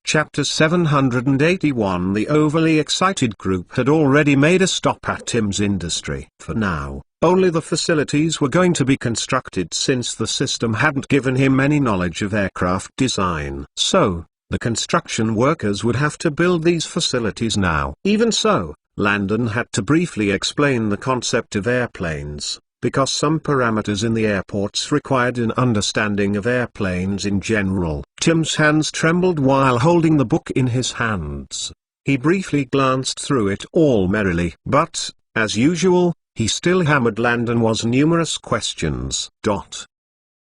Chapter 781. The overly excited group had already made a stop at Tim's industry. For now, only the facilities were going to be constructed since the system hadn't given him any knowledge of aircraft design. So, the construction workers would have to build these facilities now. Even so, Landon had to briefly explain the concept of airplanes, because some parameters in the airports required an understanding of airplanes in general. Tim's hands trembled while holding the book in his hands. He briefly glanced through it all merrily. But, as usual, he still hammered Landon with numerous questions.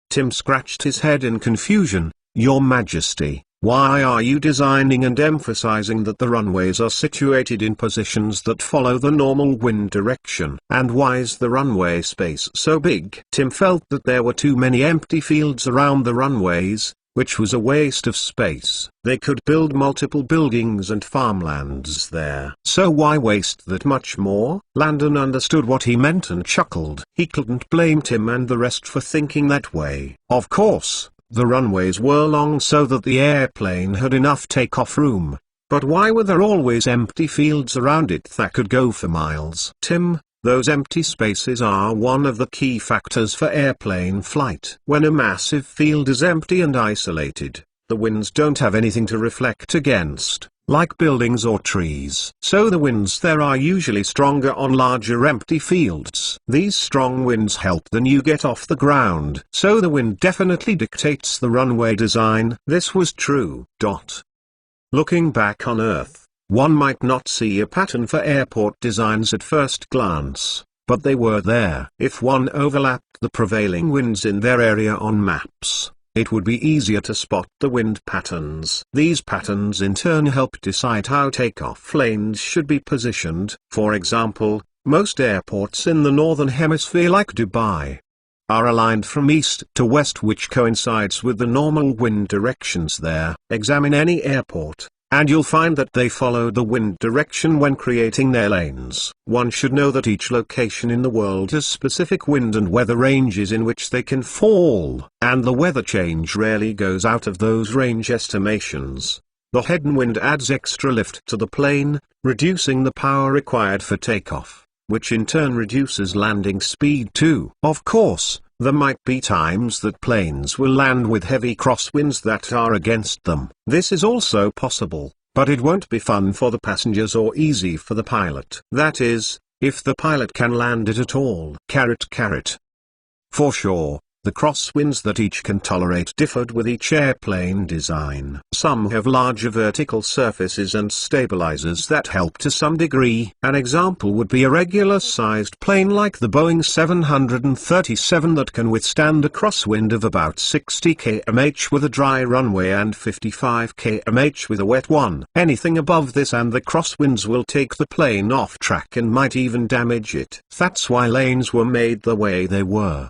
Tim scratched his head in confusion. "Your Majesty, why are you designing and emphasizing that the runways are situated in positions that follow the normal wind direction? And why is the runway space so big?" Tim felt that there were too many empty fields around the runways, which was a waste of space. They could build multiple buildings and farmlands there. So why waste that much more? Landon understood what he meant and chuckled. He couldn't blame Tim and the rest for thinking that way. Of course, the runways were long so that the airplane had enough takeoff room. But why were there always empty fields around it that could go for miles? Tim, those empty spaces are one of the key factors for airplane flight. When a massive field is empty and isolated, the winds don't have anything to reflect against, like buildings or trees. So the winds there are usually stronger on larger empty fields. These strong winds help the new get off the ground. So the wind definitely dictates the runway design. This was true. Looking back on Earth, one might not see a pattern for airport designs at first glance, but they were there. If one overlapped the prevailing winds in their area on maps, it would be easier to spot the wind patterns. These patterns in turn help decide how takeoff lanes should be positioned. For example, most airports in the northern hemisphere like Dubai are aligned from east to west, which coincides with the normal wind directions there. Examine any airport, and you'll find that they follow the wind direction when creating their lanes. One should know that each location in the world has specific wind and weather ranges in which they can fall, and the weather change rarely goes out of those range estimations. The headwind adds extra lift to the plane, reducing the power required for takeoff, which in turn reduces landing speed too. Of course, there might be times that planes will land with heavy crosswinds that are against them. This is also possible, but it won't be fun for the passengers or easy for the pilot. That is, if the pilot can land it at all. For sure, the crosswinds that each can tolerate differed with each airplane design. Some have larger vertical surfaces and stabilizers that help to some degree. An example would be a regular-sized plane like the Boeing 737 that can withstand a crosswind of about 60 km/h with a dry runway and 55 km/h with a wet one. Anything above this and the crosswinds will take the plane off track and might even damage it. That's why lanes were made the way they were.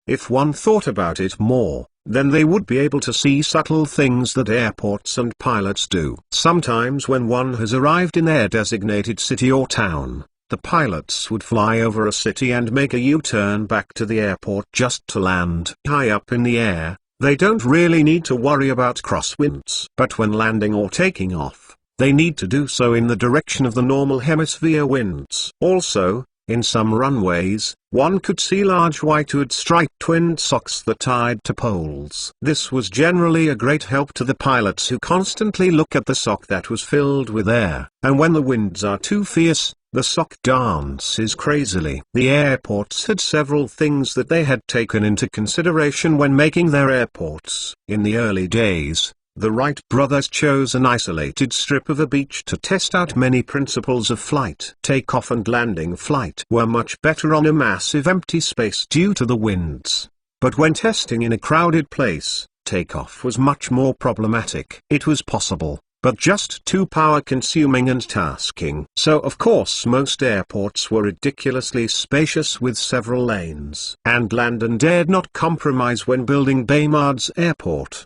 If one thought about it more, then they would be able to see subtle things that airports and pilots do. Sometimes when one has arrived in their designated city or town, the pilots would fly over a city and make a U-turn back to the airport just to land. High up in the air, they don't really need to worry about crosswinds. But when landing or taking off, they need to do so in the direction of the normal hemisphere winds. Also, in some runways, one could see large white wood-striped wind socks that tied to poles. This was generally a great help to the pilots who constantly look at the sock that was filled with air. And when the winds are too fierce, the sock dances crazily. The airports had several things that they had taken into consideration when making their airports. In the early days, the Wright brothers chose an isolated strip of a beach to test out many principles of flight. Takeoff and landing flight were much better on a massive empty space due to the winds. But when testing in a crowded place, takeoff was much more problematic. It was possible, but just too power-consuming and tasking. So of course most airports were ridiculously spacious with several lanes. And Landon dared not compromise when building Baymad's airport.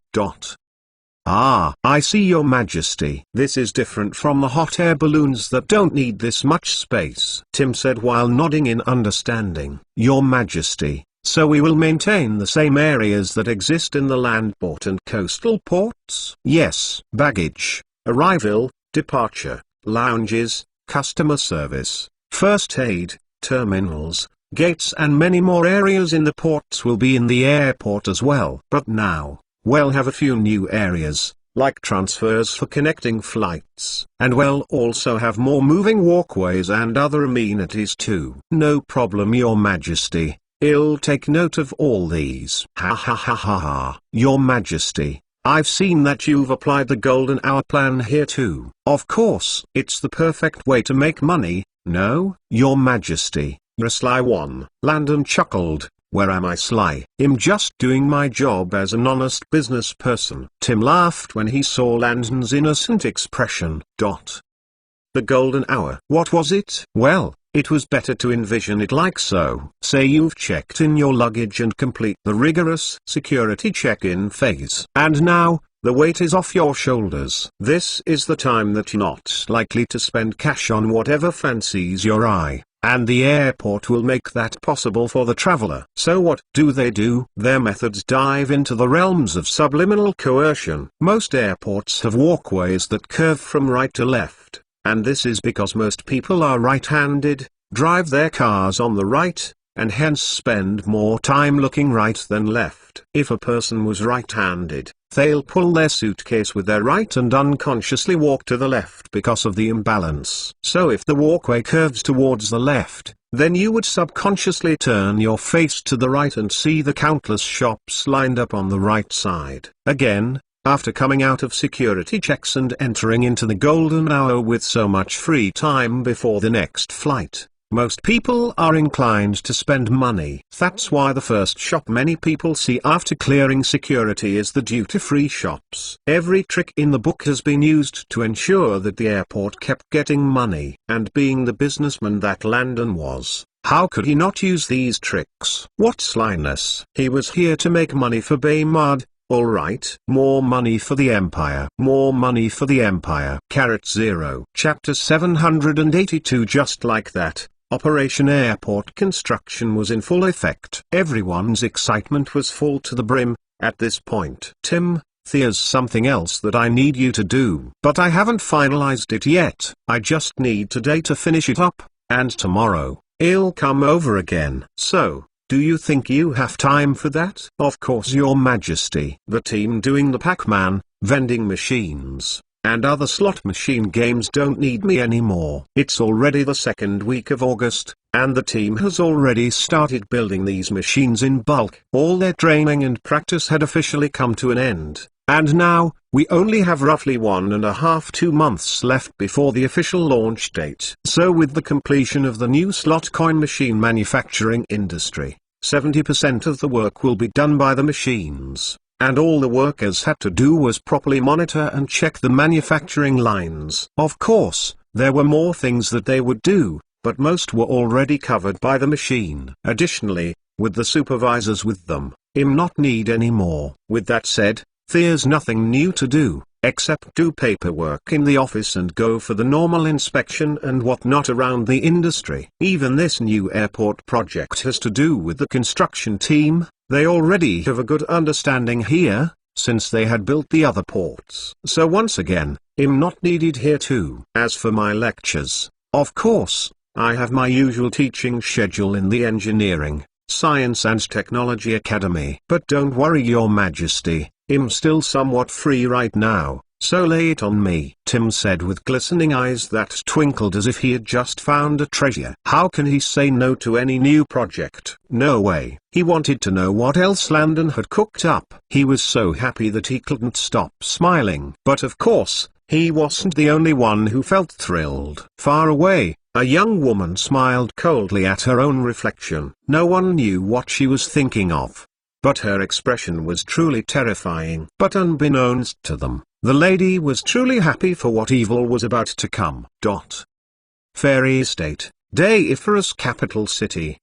"Ah, I see, Your Majesty. This is different from the hot air balloons that don't need this much space," Tim said while nodding in understanding. "Your Majesty, So we will maintain the same areas that exist in the land port and coastal ports? Yes. Baggage, arrival, departure, lounges, customer service, first aid, terminals, gates and many more areas in the ports will be in the airport as well. But now, we'll have a few new areas, like transfers for connecting flights. And we'll also have more moving walkways and other amenities too. No problem, Your Majesty. I'll take note of all these. Ha ha ha ha ha. Your Majesty, I've seen that you've applied the golden hour plan here too. Of course. It's the perfect way to make money, no? Your Majesty. Sly one. Landon chuckled. Where am I, Sly? I'm just doing my job as an honest business person. Tim laughed when he saw Landon's innocent expression. The golden hour. What was it? Well, it was better to envision it like so. Say you've checked in your luggage and complete the rigorous security check-in phase. And now, the weight is off your shoulders. This is the time that you're not likely to spend cash on whatever fancies your eye. And the airport will make that possible for the traveler. So what do? Their methods dive into the realms of subliminal coercion. Most airports have walkways that curve from right to left, and this is because most people are right-handed, drive their cars on the right, and hence spend more time looking right than left. If a person was right-handed, they'll pull their suitcase with their right and unconsciously walk to the left because of the imbalance. So if the walkway curves towards the left, then you would subconsciously turn your face to the right and see the countless shops lined up on the right side. Again, after coming out of security checks and entering into the golden hour with so much free time before the next flight, most people are inclined to spend money. That's why the first shop many people see after clearing security is the duty-free shops. Every trick in the book has been used to ensure that the airport kept getting money. And being the businessman that Landon was, how could he not use these tricks? What slyness! He was here to make money for Baymard. Alright. More money for the Empire. More money for the Empire. Carat zero. Chapter 782. Just like that, Operation Airport construction was in full effect. Everyone's excitement was full to the brim. At this point, Tim, there's something else that I need you to do. But I haven't finalized it yet. I just need today to finish it up, and tomorrow, I'll come over again. So, do you think you have time for that? Of course, Your Majesty. The team doing the Pac-Man, vending machines, and other slot machine games don't need me anymore. It's already the second week of August, and the team has already started building these machines in bulk. All their training and practice had officially come to an end, and now, we only have roughly 1.5–2 months left before the official launch date. So with the completion of the new slot coin machine manufacturing industry, 70% of the work will be done by the machines. And all the workers had to do was properly monitor and check the manufacturing lines. Of course, there were more things that they would do, but most were already covered by the machine. Additionally, with the supervisors with them, not need any more. With that said, there's nothing new to do, except do paperwork in the office and go for the normal inspection and whatnot around the industry. Even this new airport project has to do with the construction team. They already have a good understanding here, since they had built the other ports. So once again, I'm not needed here too. As for my lectures, of course, I have my usual teaching schedule in the Engineering, Science and Technology Academy. But don't worry, Your Majesty, I'm still somewhat free right now, so lay it on me, Tim said with glistening eyes that twinkled as if he had just found a treasure. How can he say no to any new project? No way. He wanted to know what else Landon had cooked up. He was so happy that he couldn't stop smiling. But of course, he wasn't the only one who felt thrilled. Far away, a young woman smiled coldly at her own reflection. No one knew what she was thinking of, but her expression was truly terrifying. But unbeknownst to them, the lady was truly happy for what evil was about to come. Fairy State, Deiferous Capital City.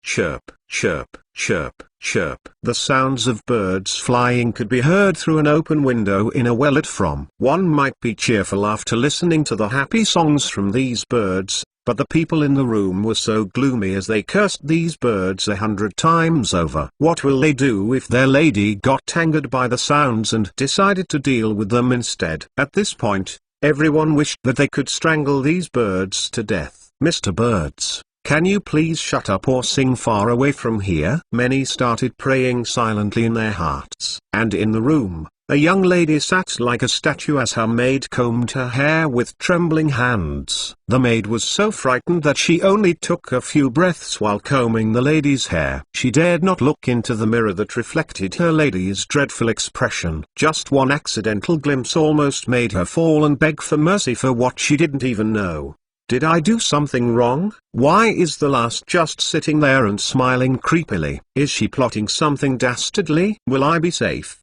Chirp, chirp, chirp, chirp. The sounds of birds flying could be heard through an open window in a well-lit from. One might be cheerful after listening to the happy songs from these birds, but the people in the room were so gloomy as they cursed these birds 100 times over. What will they do if their lady got angered by the sounds and decided to deal with them instead? At this point, everyone wished that they could strangle these birds to death. Mr. Birds, can you please shut up or sing far away from here? Many started praying silently in their hearts. And in the room, a young lady sat like a statue as her maid combed her hair with trembling hands. The maid was so frightened that she only took a few breaths while combing the lady's hair. She dared not look into the mirror that reflected her lady's dreadful expression. Just one accidental glimpse almost made her fall and beg for mercy for what she didn't even know. Did I do something wrong? Why is the last just sitting there and smiling creepily? Is she plotting something dastardly? Will I be safe?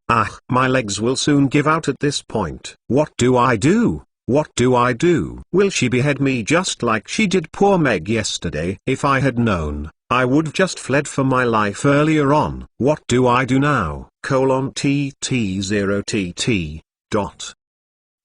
My legs will soon give out at this point. What do I do? What do I do? Will she behead me just like she did poor Meg yesterday? If I had known, I would've just fled for my life earlier on. What do I do now? TT0TT.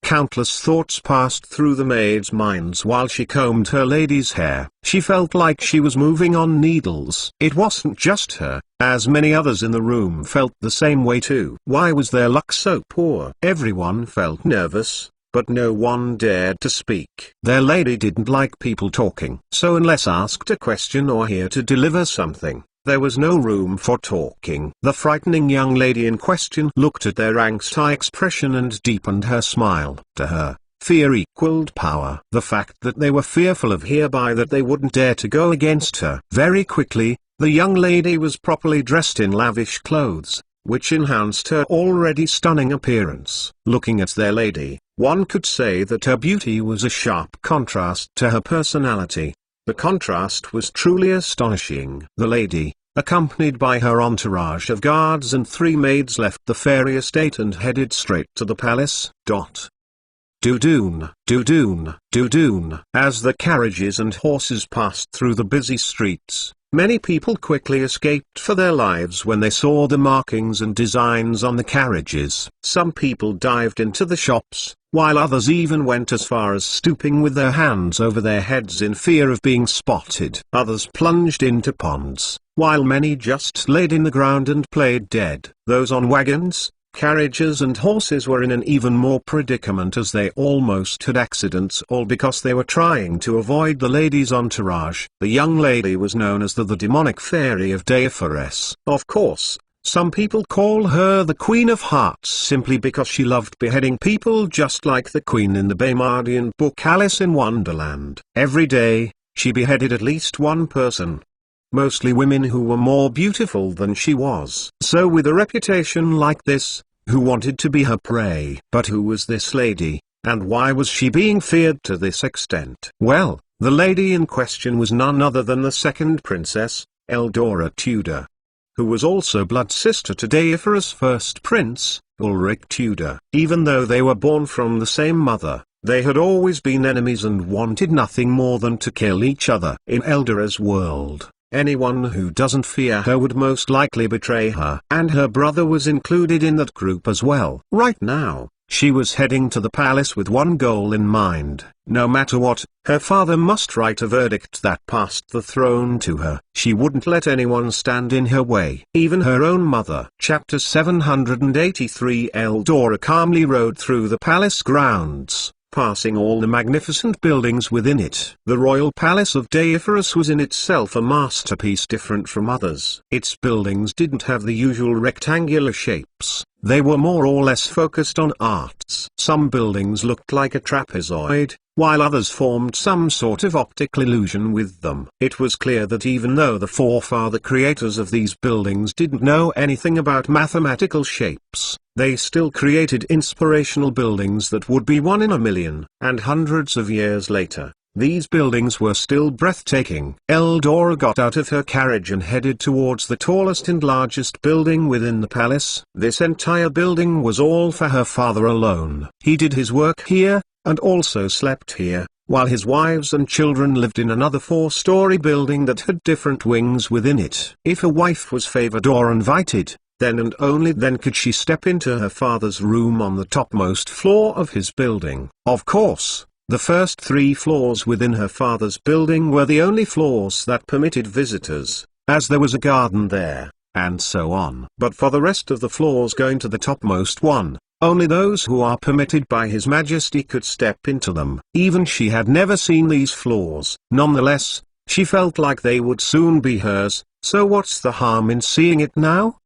Countless thoughts passed through the maid's minds while she combed her lady's hair. She felt like she was moving on needles. It wasn't just her, as many others in the room felt the same way too. Why was their luck so poor? Everyone felt nervous, but no one dared to speak. Their lady didn't like people talking, so unless asked a question or here to deliver something, there was no room for talking. The frightening young lady in question looked at their angsty expression and deepened her smile. To her, fear equaled power. The fact that they were fearful of hereby that they wouldn't dare to go against her. Very quickly, the young lady was properly dressed in lavish clothes, which enhanced her already stunning appearance. Looking at their lady, one could say that her beauty was a sharp contrast to her personality. The contrast was truly astonishing. The lady, accompanied by her entourage of guards and 3 maids, left the fairy estate and headed straight to the palace. Doo-doon, doo-doon, doo-doon. As the carriages and horses passed through the busy streets, many people quickly escaped for their lives when they saw the markings and designs on the carriages. Some people dived into the shops, while others even went as far as stooping with their hands over their heads in fear of being spotted. Others plunged into ponds, while many just laid in the ground and played dead. Those on wagons, carriages and horses were in an even more predicament, as they almost had accidents, all because they were trying to avoid the lady's entourage. The young lady was known as the demonic fairy of Deiferes. Of course, some people call her the Queen of Hearts simply because she loved beheading people, just like the queen in the Baymardian book Alice in Wonderland. Every day, she beheaded at least one person. Mostly women who were more beautiful than she was. So with a reputation like this, who wanted to be her prey? But who was this lady, and why was she being feared to this extent? Well, the lady in question was none other than the second princess, Eldora Tudor, who was also blood sister to Deiferes' first prince, Ulrich Tudor. Even though they were born from the same mother, they had always been enemies and wanted nothing more than to kill each other. In Eldora's world, anyone who doesn't fear her would most likely betray her. And her brother was included in that group as well. Right now, she was heading to the palace with one goal in mind. No matter what, her father must write a verdict that passed the throne to her. She wouldn't let anyone stand in her way, even her own mother. Chapter 783. Eldora calmly rode through the palace grounds, passing all the magnificent buildings within it. The royal palace of Deiferes was in itself a masterpiece different from others. Its buildings didn't have the usual rectangular shapes. They were more or less focused on arts. Some buildings looked like a trapezoid, while others formed some sort of optical illusion with them. It was clear that even though the forefather creators of these buildings didn't know anything about mathematical shapes, they still created inspirational buildings that would be one in a million. And hundreds of years later, these buildings were still breathtaking. Eldora got out of her carriage and headed towards the tallest and largest building within the palace. This entire building was all for her father alone. He did his work here, and also slept here, while his wives and children lived in another 4-story building that had different wings within it. If a wife was favored or invited, then and only then could she step into her father's room on the topmost floor of his building. Of course, The first 3 floors within her father's building were the only floors that permitted visitors, as there was a garden there, and so on. But for the rest of the floors going to the topmost one, only those who are permitted by His Majesty could step into them. Even she had never seen these floors. Nonetheless, she felt like they would soon be hers, so what's the harm in seeing it now?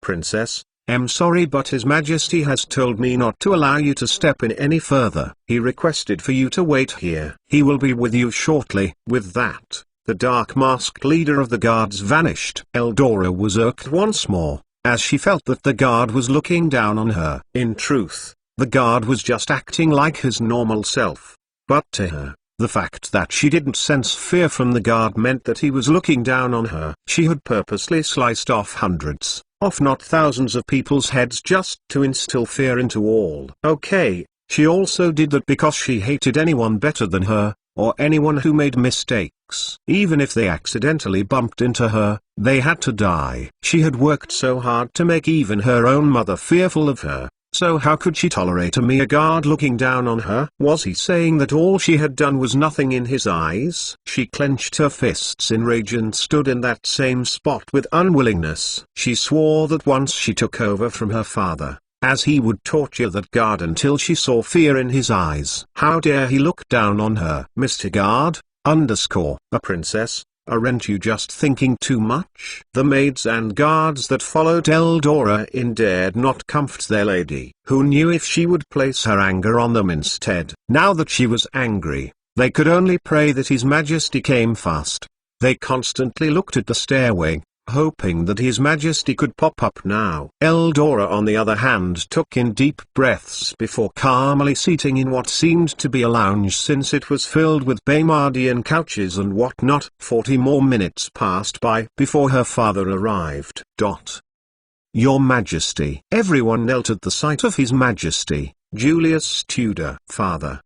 Princess, I'm sorry, but His Majesty has told me not to allow you to step in any further. He requested for you to wait here. He will be with you shortly. With that, the dark-masked leader of the guards vanished. Eldora was irked once more, as she felt that the guard was looking down on her. In truth, the guard was just acting like his normal self. But to her, the fact that she didn't sense fear from the guard meant that he was looking down on her. She had purposely sliced off hundreds, if not thousands of people's heads just to instill fear into all. Okay, she also did that because she hated anyone better than her, or anyone who made mistakes. Even if they accidentally bumped into her, they had to die. She had worked so hard to make even her own mother fearful of her, so how could she tolerate a mere guard looking down on her? Was he saying that all she had done was nothing in his eyes? She clenched her fists in rage and stood in that same spot with unwillingness. She swore that once she took over from her father, as he would torture that guard until she saw fear in his eyes. How dare he look down on her? Mr. Guard, a princess, aren't you just thinking too much? The maids and guards that followed Eldora in dared not comfort their lady, who knew if she would place her anger on them instead. Now that she was angry, they could only pray that His Majesty came fast. They constantly looked at the stairway, hoping that His Majesty could pop up now. Eldora on the other hand took in deep breaths before calmly seating in what seemed to be a lounge, since it was filled with Baymardian couches and whatnot. 40 more minutes passed by before her father arrived. Your Majesty. Everyone knelt at the sight of His Majesty. Julius Tudor. Father.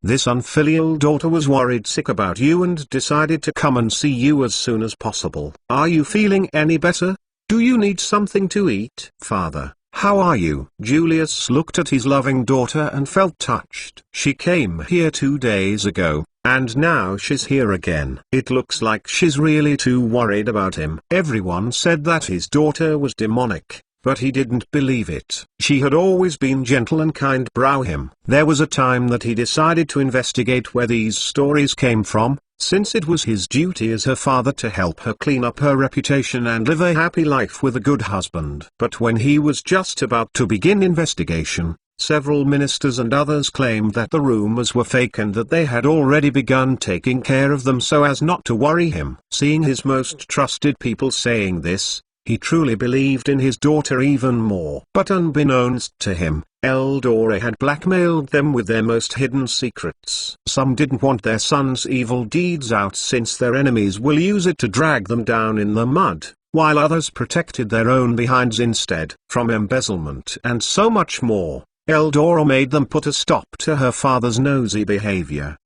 This unfilial daughter was worried sick about you and decided to come and see you as soon as possible. Are you feeling any better? Do you need something to eat? Father, how are you? Julius looked at his loving daughter and felt touched. She came here 2 days ago, and now she's here again. It looks like she's really too worried about him. Everyone said that his daughter was demonic, but he didn't believe it. She had always been gentle and kind. Him. There was a time that he decided to investigate where these stories came from, since it was his duty as her father to help her clean up her reputation and live a happy life with a good husband. But when he was just about to begin investigation, several ministers and others claimed that the rumors were fake and that they had already begun taking care of them so as not to worry him. Seeing his most trusted people saying this, he truly believed in his daughter even more. But unbeknownst to him, Eldora had blackmailed them with their most hidden secrets. Some didn't want their son's evil deeds out since their enemies will use it to drag them down in the mud, while others protected their own behinds instead from embezzlement and so much more. Eldora made them put a stop to her father's nosy behavior.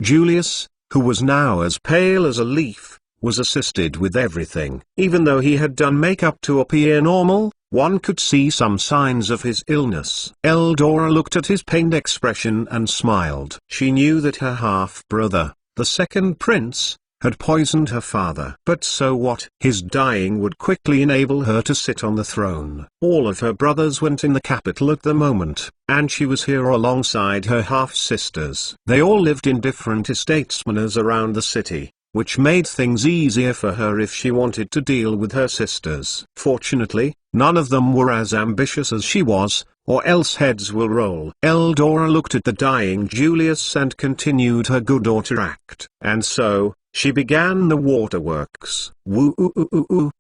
Julius, who was now as pale as a leaf, was assisted with everything. Even though he had done makeup to appear normal, one could see some signs of his illness. Eldora looked at his pained expression and smiled. She knew that her half-brother, the second prince, had poisoned her father. But so what? His dying would quickly enable her to sit on the throne. All of her brothers went in the capital at the moment, and she was here alongside her half-sisters. They all lived in different estates around the city, which made things easier for her if she wanted to deal with her sisters. Fortunately, none of them were as ambitious as she was, or else heads will roll. Eldora looked at the dying Julius and continued her good daughter act. And so, she began the waterworks.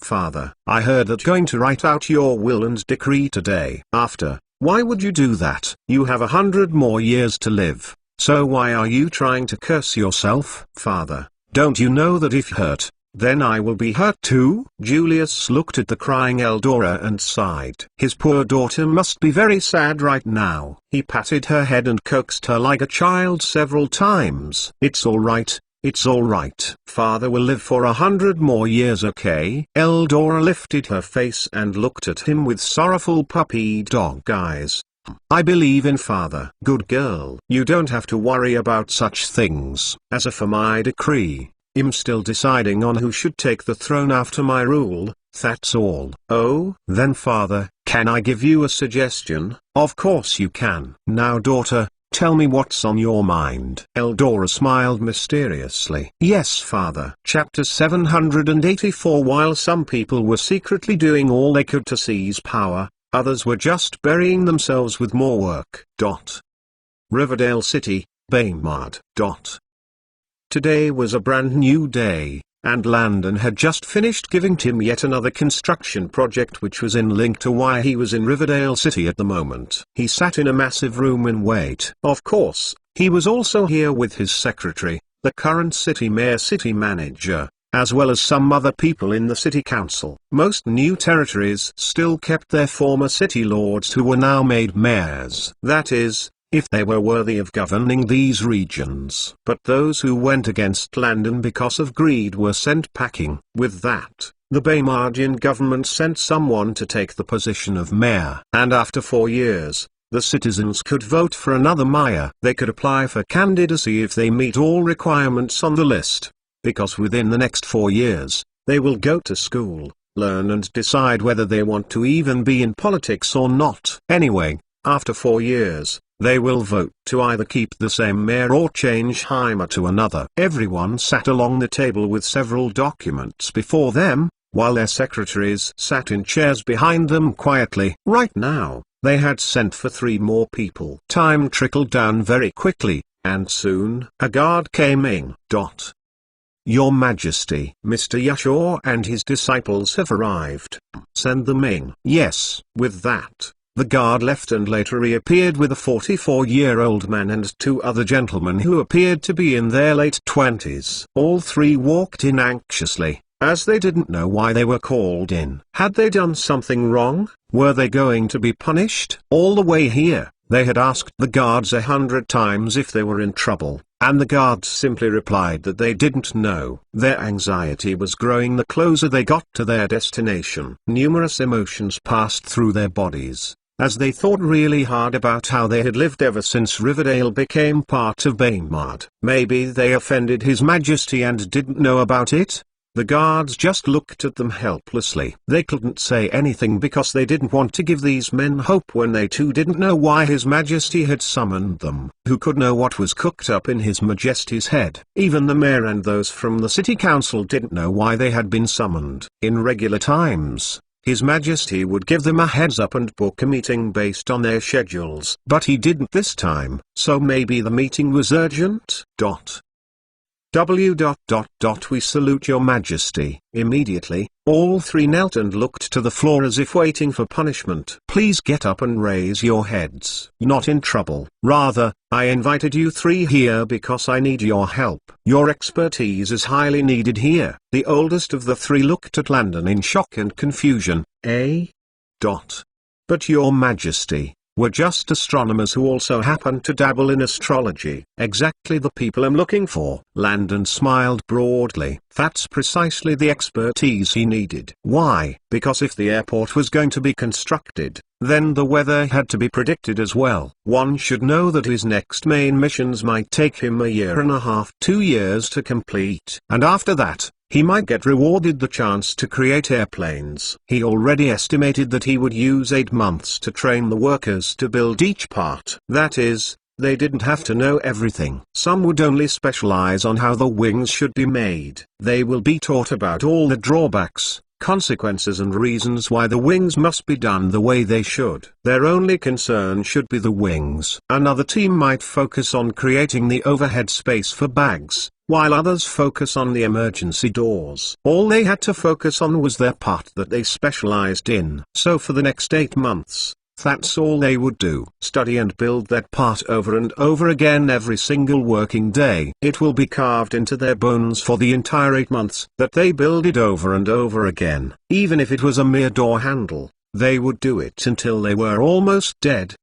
Father, I heard that going to write out your will and decree today. Why would you do that? You have 100 more years to live, so why are you trying to curse yourself? Father, don't you know that if hurt, then I will be hurt too? Julius looked at the crying Eldora and sighed. His poor daughter must be very sad right now. He patted her head and coaxed her like a child several times. It's all right. It's all right. Father will live for 100 more years, okay? Eldora lifted her face and looked at him with sorrowful puppy dog eyes. I believe in father. Good girl. You don't have to worry about such things. As for my decree, I'm still deciding on who should take the throne after my rule, that's all. Oh? Then father, can I give you a suggestion? Of course you can. Now daughter, tell me what's on your mind. Eldora smiled mysteriously. Yes father. Chapter 784. While some people were secretly doing all they could to seize power, others were just burying themselves with more work. Riverdale City, Baymard. Today was a brand new day, and Landon had just finished giving Tim yet another construction project which was in link to why he was in Riverdale City at the moment. He sat in a massive room and wait. Of course, he was also here with his secretary, the current city mayor, city manager, as well as some other people in the city council. Most new territories still kept their former city lords who were now made mayors. That is, if they were worthy of governing these regions. But those who went against Landon because of greed were sent packing. With that, the Baymardian government sent someone to take the position of mayor. And after 4 years, the citizens could vote for another mayor. They could apply for candidacy if they meet all requirements on the list, because within the next 4 years, they will go to school, learn and decide whether they want to even be in politics or not. Anyway, after 4 years, they will vote to either keep the same mayor or change Heimer to another. Everyone sat along the table with several documents before them, while their secretaries sat in chairs behind them quietly. Right now, they had sent for 3 more people. Time trickled down very quickly, and soon a guard came in. Your Majesty, Mr. Yashor and his disciples have arrived. Send them in. Yes. With that, the guard left and later reappeared with a 44-year-old man and 2 other gentlemen who appeared to be in their late 20s. All 3 walked in anxiously, as they didn't know why they were called in. Had they done something wrong? Were they going to be punished? All the way here, they had asked the guards 100 times if they were in trouble, and the guards simply replied that they didn't know. Their anxiety was growing the closer they got to their destination. Numerous emotions passed through their bodies, as they thought really hard about how they had lived ever since Riverdale became part of Baymard. Maybe they offended His Majesty and didn't know about it? The guards just looked at them helplessly. They couldn't say anything because they didn't want to give these men hope when they too didn't know why His Majesty had summoned them. Who could know what was cooked up in His Majesty's head? Even the mayor and those from the city council didn't know why they had been summoned. In regular times, His Majesty would give them a heads up and book a meeting based on their schedules. But he didn't this time, so maybe the meeting was urgent? We salute your Majesty. Immediately, all 3 knelt and looked to the floor as if waiting for punishment. Please get up and raise your heads. Not in trouble. Rather, I invited you 3 here because I need your help. Your expertise is highly needed here. The oldest of the 3 looked at Landon in shock and confusion. But your Majesty, we're just astronomers who also happen to dabble in astrology. Exactly the people I'm looking for. Landon smiled broadly. That's precisely the expertise he needed. Why? Because if the airport was going to be constructed, then the weather had to be predicted as well. One should know that his next main missions might take him a year and a half, 2 years to complete. And after that, he might get rewarded the chance to create airplanes. He already estimated that he would use 8 months to train the workers to build each part. That is, they didn't have to know everything. Some would only specialize on how the wings should be made. They will be taught about all the drawbacks, consequences and reasons why the wings must be done the way they should. Their only concern should be the wings. Another team might focus on creating the overhead space for bags, while others focus on the emergency doors. All they had to focus on was their part that they specialized in. So for the next 8 months, that's all they would do. Study and build that part over and over again every single working day. It will be carved into their bones for the entire 8 months that they build it over and over again. Even if it was a mere door handle, they would do it until they were almost dead.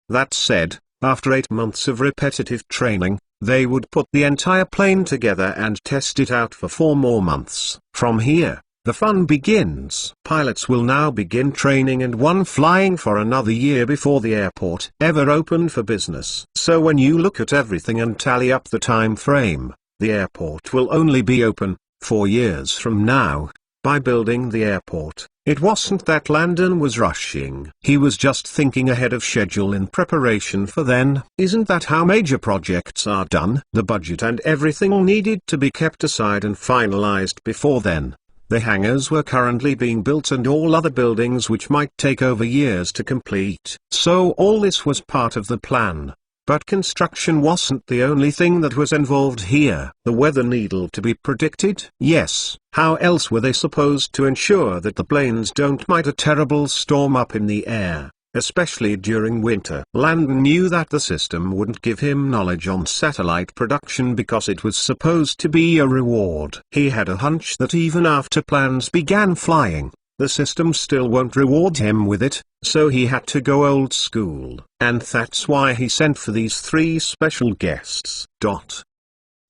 That said, after 8 months of repetitive training, they would put the entire plane together and test it out for 4 more months. From here, The fun begins. Pilots will now begin training and one flying for another year before the airport ever opened for business. So when you look at everything and tally up the time frame, the airport will only be open 4 years from now. By building the airport, it wasn't that Landon was rushing. He was just thinking ahead of schedule in preparation for then. Isn't that how major projects are done? The budget and everything needed to be kept aside and finalized before then. The hangars were currently being built and all other buildings which might take over years to complete. So all this was part of the plan. But construction wasn't the only thing that was involved here. The weather needed to be predicted. Yes, how else were they supposed to ensure that the planes don't meet a terrible storm up in the air, especially during winter? Landon knew that the system wouldn't give him knowledge on satellite production because it was supposed to be a reward. He had a hunch that even after plans began flying, the system still won't reward him with it, so he had to go old school. And that's why he sent for these 3 special guests.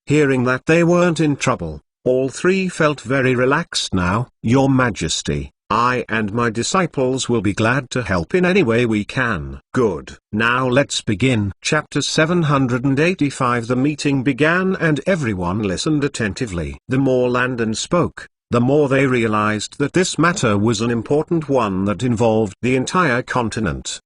Hearing that they weren't in trouble, all 3 felt very relaxed now. Your Majesty, I and my disciples will be glad to help in any way we can. Good. Now let's begin. Chapter 785. The meeting began and everyone listened attentively. The more Landon spoke, the more they realized that this matter was an important one that involved the entire continent.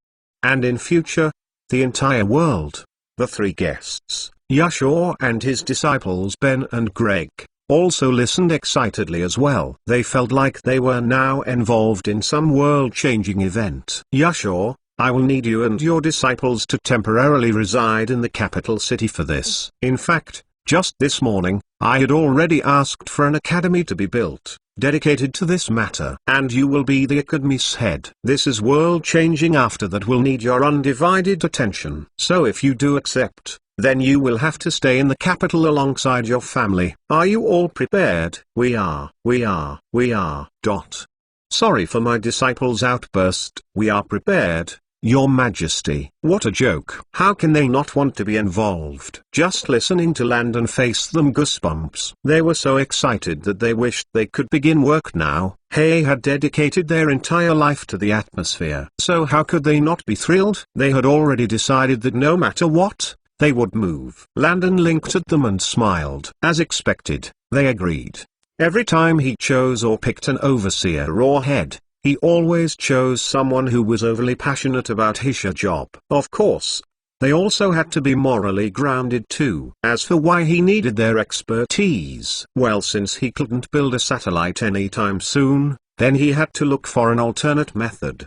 And in future, the entire world. The 3 guests, Yashua and his disciples Ben and Greg, also listened excitedly as well. They felt like they were now involved in some world-changing event. Yashua, I will need you and your disciples to temporarily reside in the capital city for this. In fact, just this morning, I had already asked for an academy to be built, dedicated to this matter. And you will be the academy's head. This is world-changing. After that will need your undivided attention. So if you do accept, then you will have to stay in the capital alongside your family. Are you all prepared? We are. Sorry for my disciples' outburst. We are prepared, Your Majesty. What a joke. How can they not want to be involved? Just listening to Landon faced them goosebumps. They were so excited that they wished they could begin work now. They had dedicated their entire life to the atmosphere. So how could they not be thrilled? They had already decided that no matter what, they would move. Landon linked at them and smiled. As expected, they agreed. Every time he chose or picked an overseer or head, he always chose someone who was overly passionate about his job. Of course, they also had to be morally grounded too. As for why he needed their expertise, well, since he couldn't build a satellite anytime soon, then he had to look for an alternate method.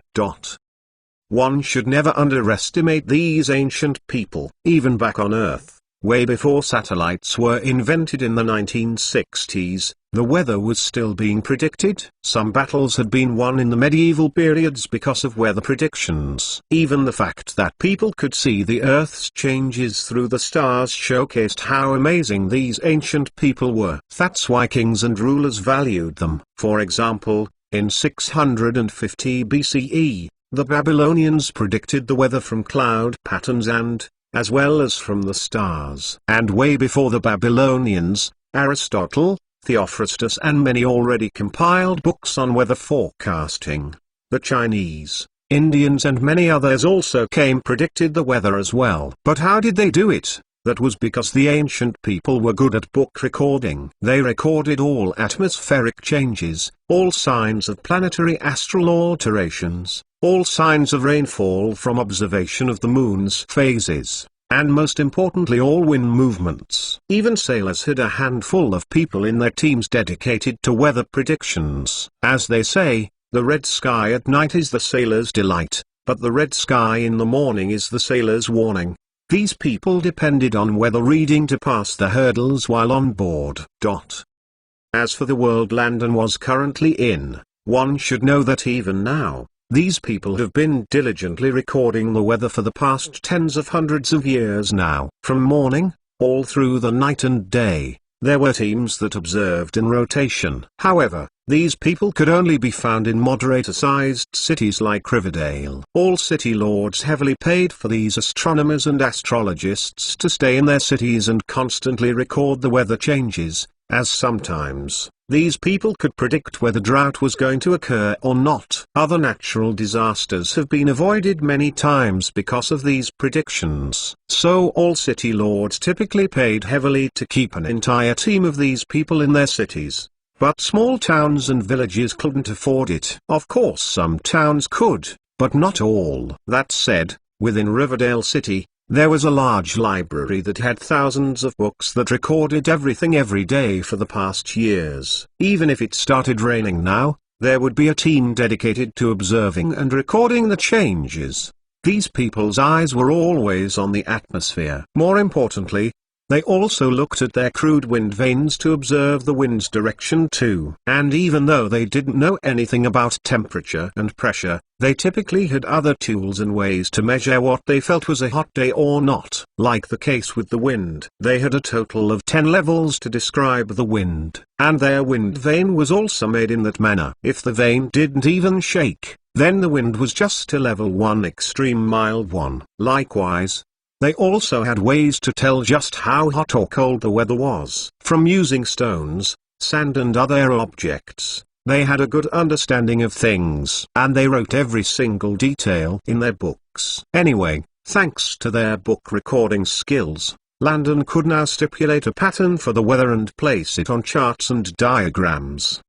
One should never underestimate these ancient people. Even back on Earth, way before satellites were invented in the 1960s, the weather was still being predicted. Some battles had been won in the medieval periods because of weather predictions. Even the fact that people could see the Earth's changes through the stars showcased how amazing these ancient people were. That's why kings and rulers valued them. For example, in 650 BCE, the Babylonians predicted the weather from cloud patterns and, as well as from the stars. And way before the Babylonians, Aristotle, Theophrastus and many already compiled books on weather forecasting. The Chinese, Indians and many others also predicted the weather as well. But how did they do it? That was because the ancient people were good at book recording. They recorded all atmospheric changes, all signs of planetary astral alterations, all signs of rainfall from observation of the moon's phases, and most importantly all wind movements. Even sailors had a handful of people in their teams dedicated to weather predictions. As they say, the red sky at night is the sailor's delight, but the red sky in the morning is the sailor's warning. These people depended on weather reading to pass the hurdles while on board. As for the world Landon was currently in, one should know that even now, these people have been diligently recording the weather for the past tens of hundreds of years now. From morning, all through the night and day, there were teams that observed in rotation. However, these people could only be found in moderator-sized cities like Riverdale. All city lords heavily paid for these astronomers and astrologists to stay in their cities and constantly record the weather changes, as sometimes these people could predict whether drought was going to occur or not. Other natural disasters have been avoided many times because of these predictions. So all city lords typically paid heavily to keep an entire team of these people in their cities. But small towns and villages couldn't afford it. Of course some towns could, but not all. That said, within Riverdale City, there was a large library that had thousands of books that recorded everything every day for the past years. Even if it started raining now, there would be a team dedicated to observing and recording the changes. These people's eyes were always on the atmosphere. More importantly, they also looked at their crude wind vanes to observe the wind's direction too. And even though they didn't know anything about temperature and pressure, they typically had other tools and ways to measure what they felt was a hot day or not. Like the case with the wind, they had a total of 10 levels to describe the wind, and their wind vane was also made in that manner. If the vane didn't even shake, then the wind was just a level 1 extreme mild one. Likewise, they also had ways to tell just how hot or cold the weather was. From using stones, sand and other objects, they had a good understanding of things. And they wrote every single detail in their books. Anyway, thanks to their book recording skills, Landon could now stipulate a pattern for the weather and place it on charts and diagrams.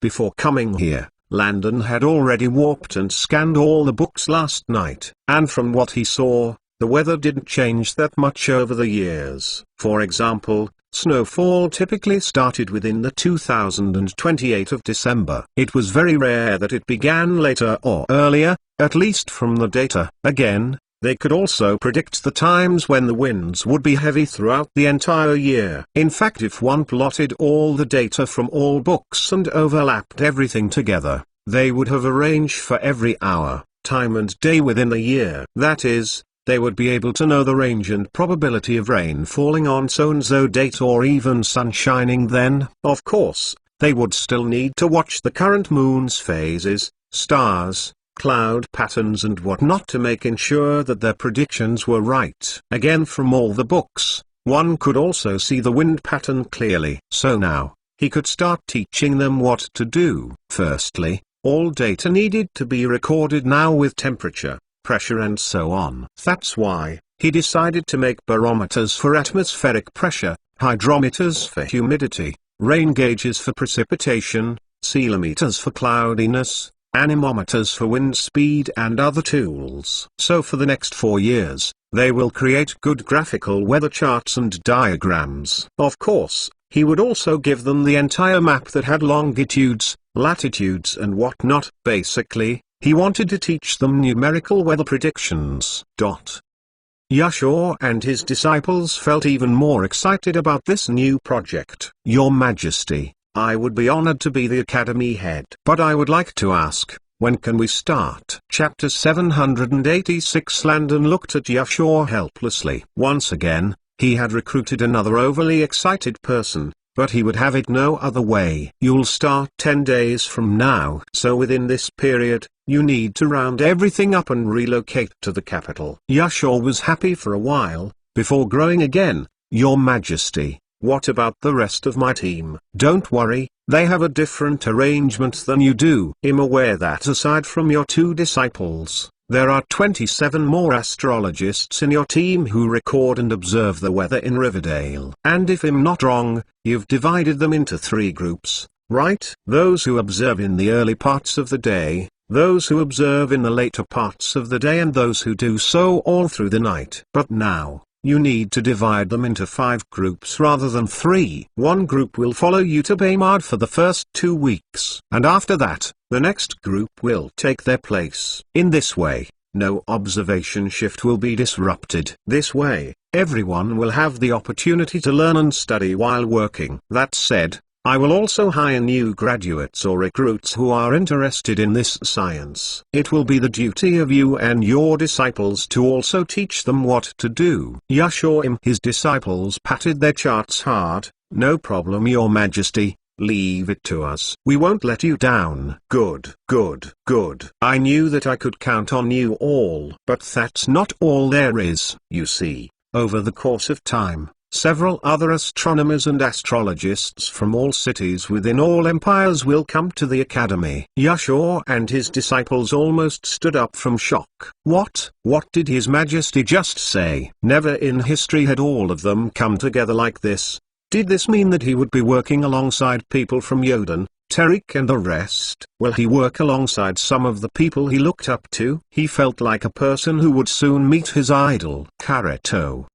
Before coming here, Landon had already warped and scanned all the books last night, and from what he saw, the weather didn't change that much over the years. For example, snowfall typically started within the 2028 of December. It was very rare that it began later or earlier, at least from the data. Again, they could also predict the times when the winds would be heavy throughout the entire year. In fact, if one plotted all the data from all books and overlapped everything together, they would have a range for every hour, time and day within the year. That is, they would be able to know the range and probability of rain falling on so-and-so date or even sun shining then. Of course, they would still need to watch the current moon's phases, stars, cloud patterns and whatnot to make sure that their predictions were right. Again, from all the books, one could also see the wind pattern clearly. So now, he could start teaching them what to do. Firstly, all data needed to be recorded now with temperature, pressure and so on. That's why he decided to make barometers for atmospheric pressure, hydrometers for humidity, rain gauges for precipitation, ceilometers for cloudiness, anemometers for wind speed and other tools. So for the next 4 years, they will create good graphical weather charts and diagrams. Of course, he would also give them the entire map that had longitudes, latitudes and whatnot. Basically, he wanted to teach them numerical weather predictions. Yashar and his disciples felt even more excited about this new project. Your Majesty, I would be honored to be the Academy head. But I would like to ask, when can we start? Chapter 786. Landon looked at Yashar helplessly. Once again, he had recruited another overly excited person, but he would have it no other way. You'll start 10 days from now. So within this period, you need to round everything up and relocate to the capital. Yashar was happy for a while, before growing again. Your Majesty, what about the rest of my team? Don't worry, they have a different arrangement than you do. I'm aware that aside from your 2 disciples, there are 27 more astrologists in your team who record and observe the weather in Riverdale. And if I'm not wrong, you've divided them into 3 groups, right? Those who observe in the early parts of the day, those who observe in the later parts of the day and those who do so all through the night. But now, you need to divide them into 5 groups rather than 3. One group will follow you to Baymard for the first 2 weeks. And after that, the next group will take their place. In this way, no observation shift will be disrupted. This way, everyone will have the opportunity to learn and study while working. That said, I will also hire new graduates or recruits who are interested in this science. It will be the duty of you and your disciples to also teach them what to do. Yashar and his disciples patted their charts hard. No problem, Your Majesty. Leave it to us. We won't let you down. Good, good, good. I knew that I could count on you all. But that's not all there is. You see, over the course of time, several other astronomers and astrologists from all cities within all empires will come to the academy. Yashur and his disciples almost stood up from shock. What did His Majesty just say? Never in history had all of them come together like this. Did this mean that he would be working alongside people from Yodan, Terik and the rest? Will he work alongside some of the people he looked up to? He felt like a person who would soon meet his idol. Kareto.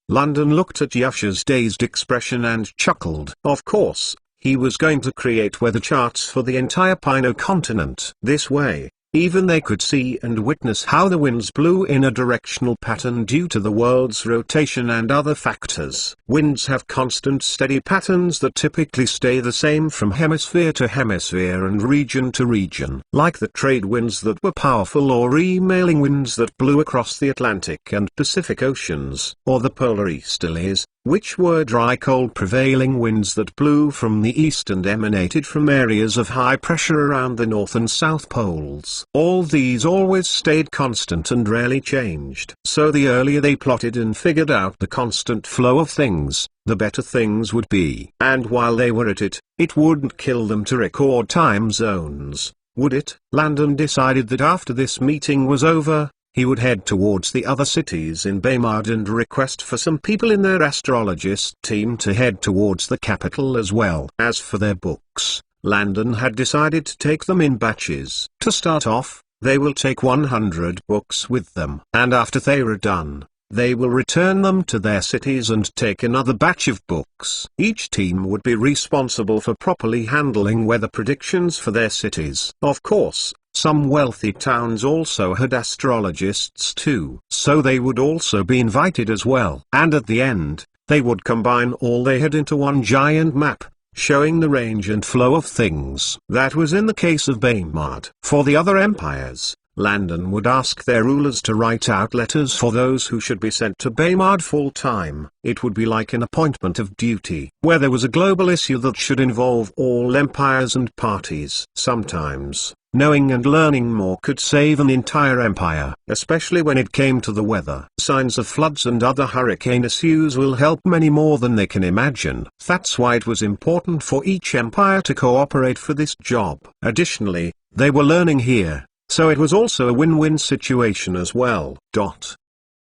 London looked at Yashur's dazed expression and chuckled. Of course, he was going to create weather charts for the entire Pino continent. This way, even they could see and witness how the winds blew in a directional pattern due to the world's rotation and other factors. Winds have constant steady patterns that typically stay the same from hemisphere to hemisphere and region to region. Like the trade winds that were powerful or emailing winds that blew across the Atlantic and Pacific Oceans, or the polar easterlies, which were dry cold prevailing winds that blew from the east and emanated from areas of high pressure around the north and south poles. All these always stayed constant and rarely changed. So the earlier they plotted and figured out the constant flow of things, the better things would be. And while they were at it, it wouldn't kill them to record time zones, would it? Landon decided that after this meeting was over, he would head towards the other cities in Baymard and request for some people in their astrologist team to head towards the capital as well. As for their books, Landon had decided to take them in batches. To start off, they will take 100 books with them. And after they are done, they will return them to their cities and take another batch of books. Each team would be responsible for properly handling weather predictions for their cities. Of course, some wealthy towns also had astrologists too, so they would also be invited as well. And at the end, they would combine all they had into one giant map, showing the range and flow of things. That was in the case of Baymard. For the other empires, Landon would ask their rulers to write out letters for those who should be sent to Baymard full time. It would be like an appointment of duty, where there was a global issue that should involve all empires and parties. Sometimes, knowing and learning more could save an entire empire, especially when it came to the weather. Signs of floods and other hurricane issues will help many more than they can imagine. That's why it was important for each empire to cooperate for this job. Additionally, they were learning here, so it was also a win-win situation as well.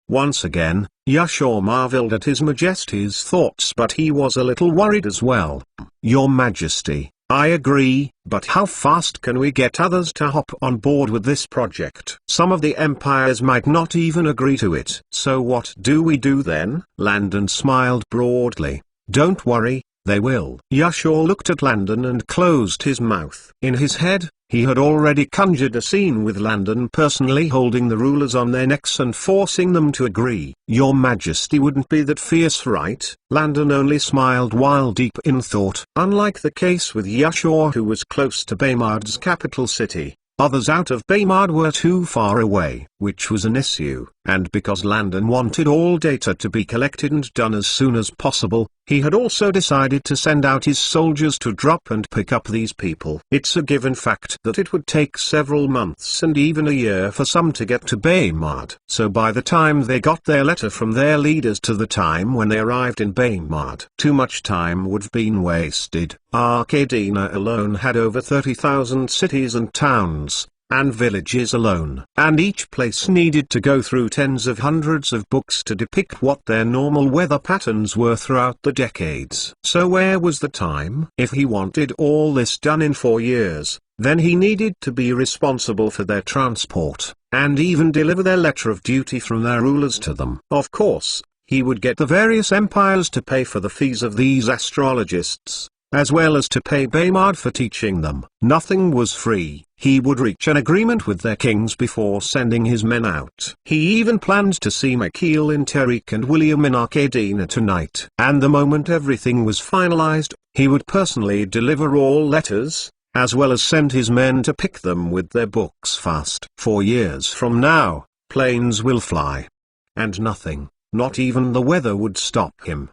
Once again, Yashur marveled at His Majesty's thoughts, but he was a little worried as well. Your Majesty, I agree, but how fast can we get others to hop on board with this project? Some of the empires might not even agree to it. So what do we do then? Landon smiled broadly. Don't worry, they will. Yashur looked at Landon and closed his mouth. In his head, he had already conjured a scene with Landon personally holding the rulers on their necks and forcing them to agree. Your Majesty wouldn't be that fierce, right? Landon only smiled while deep in thought. Unlike the case with Yashur, who was close to Baymard's capital city, others out of Baymard were too far away, which was an issue. And because Landon wanted all data to be collected and done as soon as possible, he had also decided to send out his soldiers to drop and pick up these people. It's a given fact that it would take several months and even a year for some to get to Baymard. So by the time they got their letter from their leaders to the time when they arrived in Baymard, too much time would have been wasted. Arcadina alone had over 30,000 cities and towns, and villages alone. And each place needed to go through tens of hundreds of books to depict what their normal weather patterns were throughout the decades. So where was the time? If he wanted all this done in 4 years, then he needed to be responsible for their transport, and even deliver their letter of duty from their rulers to them. Of course, he would get the various empires to pay for the fees of these astrologists, as well as to pay Baymard for teaching them. Nothing was free. He would reach an agreement with their kings before sending his men out. He even planned to see Mikhail in Terik and William in Arcadina tonight. And the moment everything was finalized, he would personally deliver all letters, as well as send his men to pick them with their books fast. 4 years from now, planes will fly. And nothing, not even the weather, would stop him.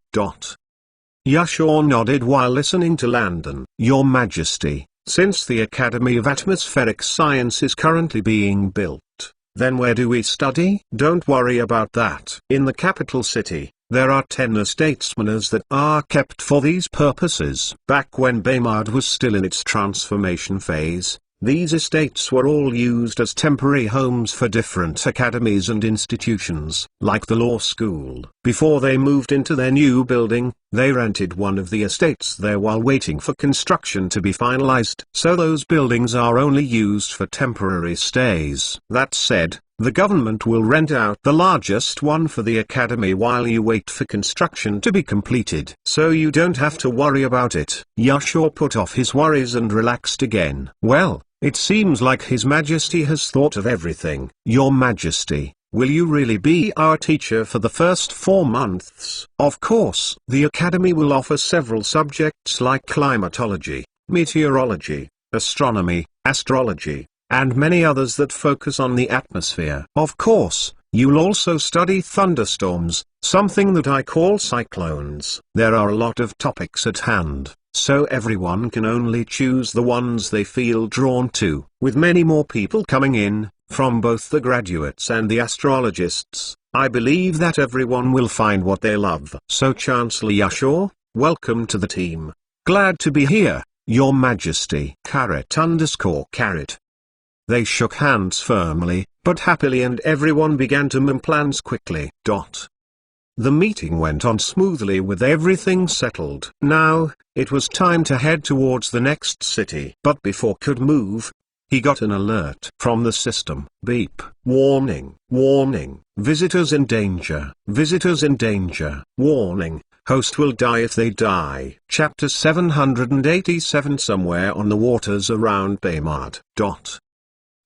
Yashur nodded while listening to Landon. Your Majesty, since the Academy of Atmospheric Science is currently being built, Then where do we study? Don't worry about that. In the capital city, there are 10 estates that are kept for these purposes. Back when Baymard was still in its transformation phase, these estates were all used as temporary homes for different academies and institutions, like the law school. Before they moved into their new building, they rented one of the estates there while waiting for construction to be finalized. So those buildings are only used for temporary stays. That said, the government will rent out the largest one for the academy while you wait for construction to be completed. So you don't have to worry about it. Yasur put off his worries and relaxed again. Well, it seems like His Majesty has thought of everything. Your Majesty, will you really be our teacher for the first 4 months? Of course. The academy will offer several subjects like climatology, meteorology, astronomy, astrology, and many others that focus on the atmosphere. Of course, you'll also study thunderstorms, something that I call cyclones. There are a lot of topics at hand, so everyone can only choose the ones they feel drawn to. With many more people coming in, from both the graduates and the astrologists, I believe that everyone will find what they love. So Chancellor Yasur, welcome to the team. Glad to be here, Your Majesty. _carrot. They shook hands firmly, but happily, and everyone began to make plans quickly. The meeting went on smoothly with everything settled. Now, it was time to head towards the next city. But before could move, he got an alert from the system. Beep. Warning. Warning. Visitors in danger. Visitors in danger. Warning. Host will die if they die. Chapter 787. Somewhere on the waters around Baymard.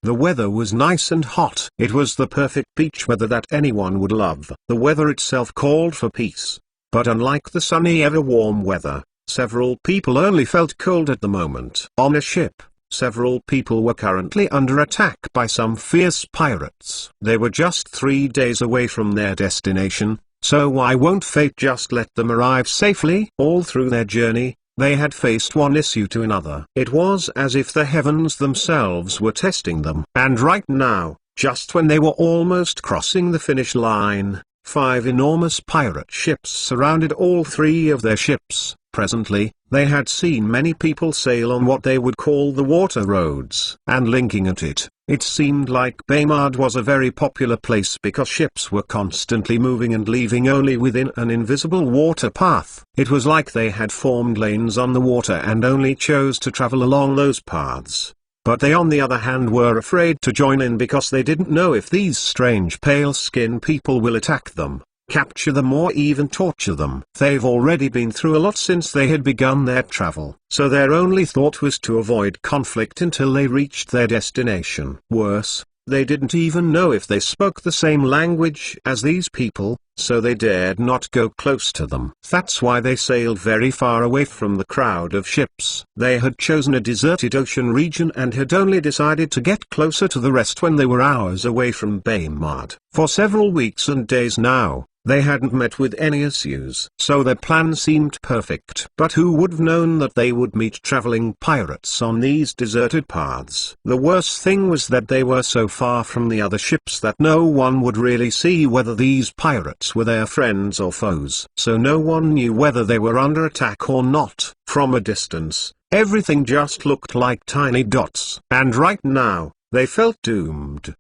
The weather was nice and hot. It was the perfect beach weather that anyone would love. The weather itself called for peace. But unlike the sunny ever-warm weather, several people only felt cold at the moment. On a ship, several people were currently under attack by some fierce pirates. They were just 3 days away from their destination, so why won't fate just let them arrive safely? All through their journey, they had faced one issue to another. It was as if the heavens themselves were testing them. And right now, just when they were almost crossing the finish line, 5 enormous pirate ships surrounded all 3 of their ships. Presently, they had seen many people sail on what they would call the water roads. And linking at it, it seemed like Baymard was a very popular place because ships were constantly moving and leaving only within an invisible water path. It was like they had formed lanes on the water and only chose to travel along those paths. But they on the other hand were afraid to join in because they didn't know if these strange pale-skinned people will attack them, capture them, or even torture them. They've already been through a lot since they had begun their travel, so their only thought was to avoid conflict until they reached their destination. Worse, they didn't even know if they spoke the same language as these people, so they dared not go close to them. That's why they sailed very far away from the crowd of ships. They had chosen a deserted ocean region and had only decided to get closer to the rest when they were hours away from Baymard. For several weeks and days now, they hadn't met with any issues. So their plan seemed perfect. But who would have known that they would meet traveling pirates on these deserted paths? The worst thing was that they were so far from the other ships that no one would really see whether these pirates were their friends or foes. So no one knew whether they were under attack or not. From a distance, everything just looked like tiny dots. And right now, they felt doomed.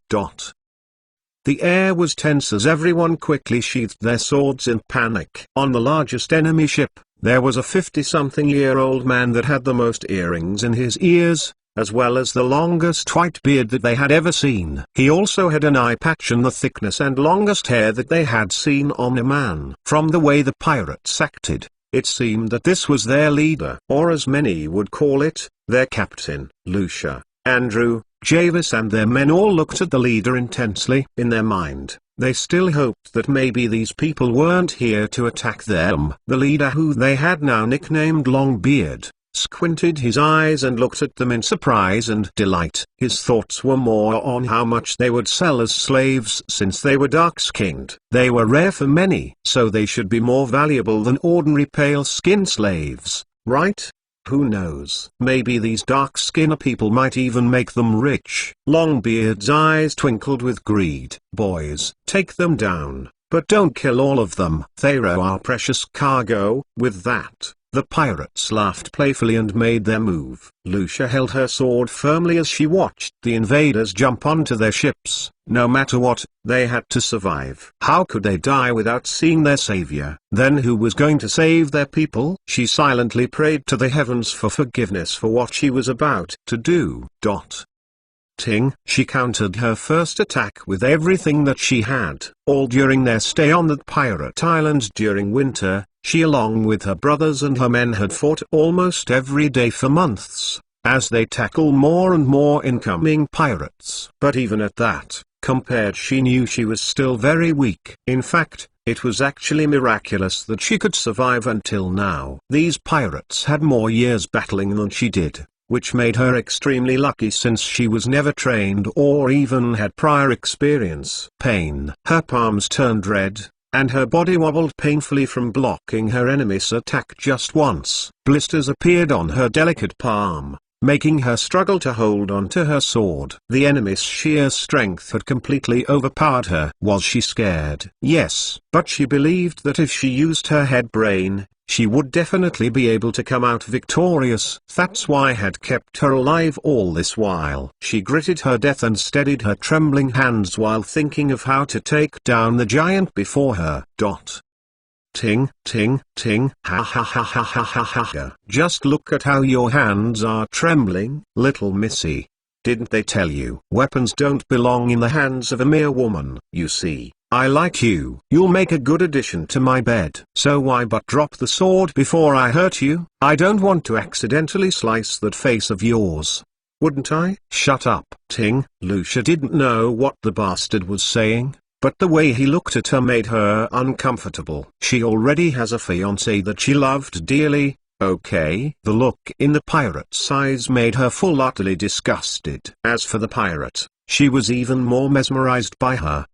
The air was tense as everyone quickly sheathed their swords in panic. On the largest enemy ship, there was a 50-something-year-old man that had the most earrings in his ears, as well as the longest white beard that they had ever seen. He also had an eye patch and the thickness and longest hair that they had seen on a man. From the way the pirates acted, it seemed that this was their leader, or as many would call it, their captain. Lucia, Andrew, Javis and their men all looked at the leader intensely. In their mind, they still hoped that maybe these people weren't here to attack them. The leader, who they had now nicknamed Longbeard, squinted his eyes and looked at them in surprise and delight. His thoughts were more on how much they would sell as slaves since they were dark-skinned. They were rare for many, so they should be more valuable than ordinary pale-skinned slaves, right? Who knows? Maybe these dark-skinned people might even make them rich. Longbeard's eyes twinkled with greed. Boys, take them down, but don't kill all of them. They're our precious cargo. With that, the pirates laughed playfully and made their move. Lucia held her sword firmly as she watched the invaders jump onto their ships. No matter what, they had to survive. How could they die without seeing their savior? Then who was going to save their people? She silently prayed to the heavens for forgiveness for what she was about to do. Ting. She countered her first attack with everything that she had. All during their stay on that pirate island during winter, she along with her brothers and her men had fought almost every day for months, as they tackle more and more incoming pirates. But even at that, compared, she knew she was still very weak. In fact, it was actually miraculous that she could survive until now. These pirates had more years battling than she did, which made her extremely lucky since she was never trained or even had prior experience. Pain. Her palms turned red, and her body wobbled painfully from blocking her enemy's attack just once. Blisters appeared on her delicate palm, making her struggle to hold on to her sword. The enemy's sheer strength had completely overpowered her. Was she scared? Yes, but she believed that if she used her head brain, she would definitely be able to come out victorious. That's why had kept her alive all this while. She gritted her teeth and steadied her trembling hands while thinking of how to take down the giant before her. Ting, ting, ting, ha ha ha ha ha ha ha. Just look at how your hands are trembling. Little missy, didn't they tell you? Weapons don't belong in the hands of a mere woman. You see, I like you. You'll make a good addition to my bed. So why but drop the sword before I hurt you? I don't want to accidentally slice that face of yours. Wouldn't I? Shut up. Ting. Lucia didn't know what the bastard was saying, but the way he looked at her made her uncomfortable. She already has a fiancé that she loved dearly. Okay. The look in the pirate's eyes made her full utterly disgusted. As for the pirate, she was even more mesmerized by her.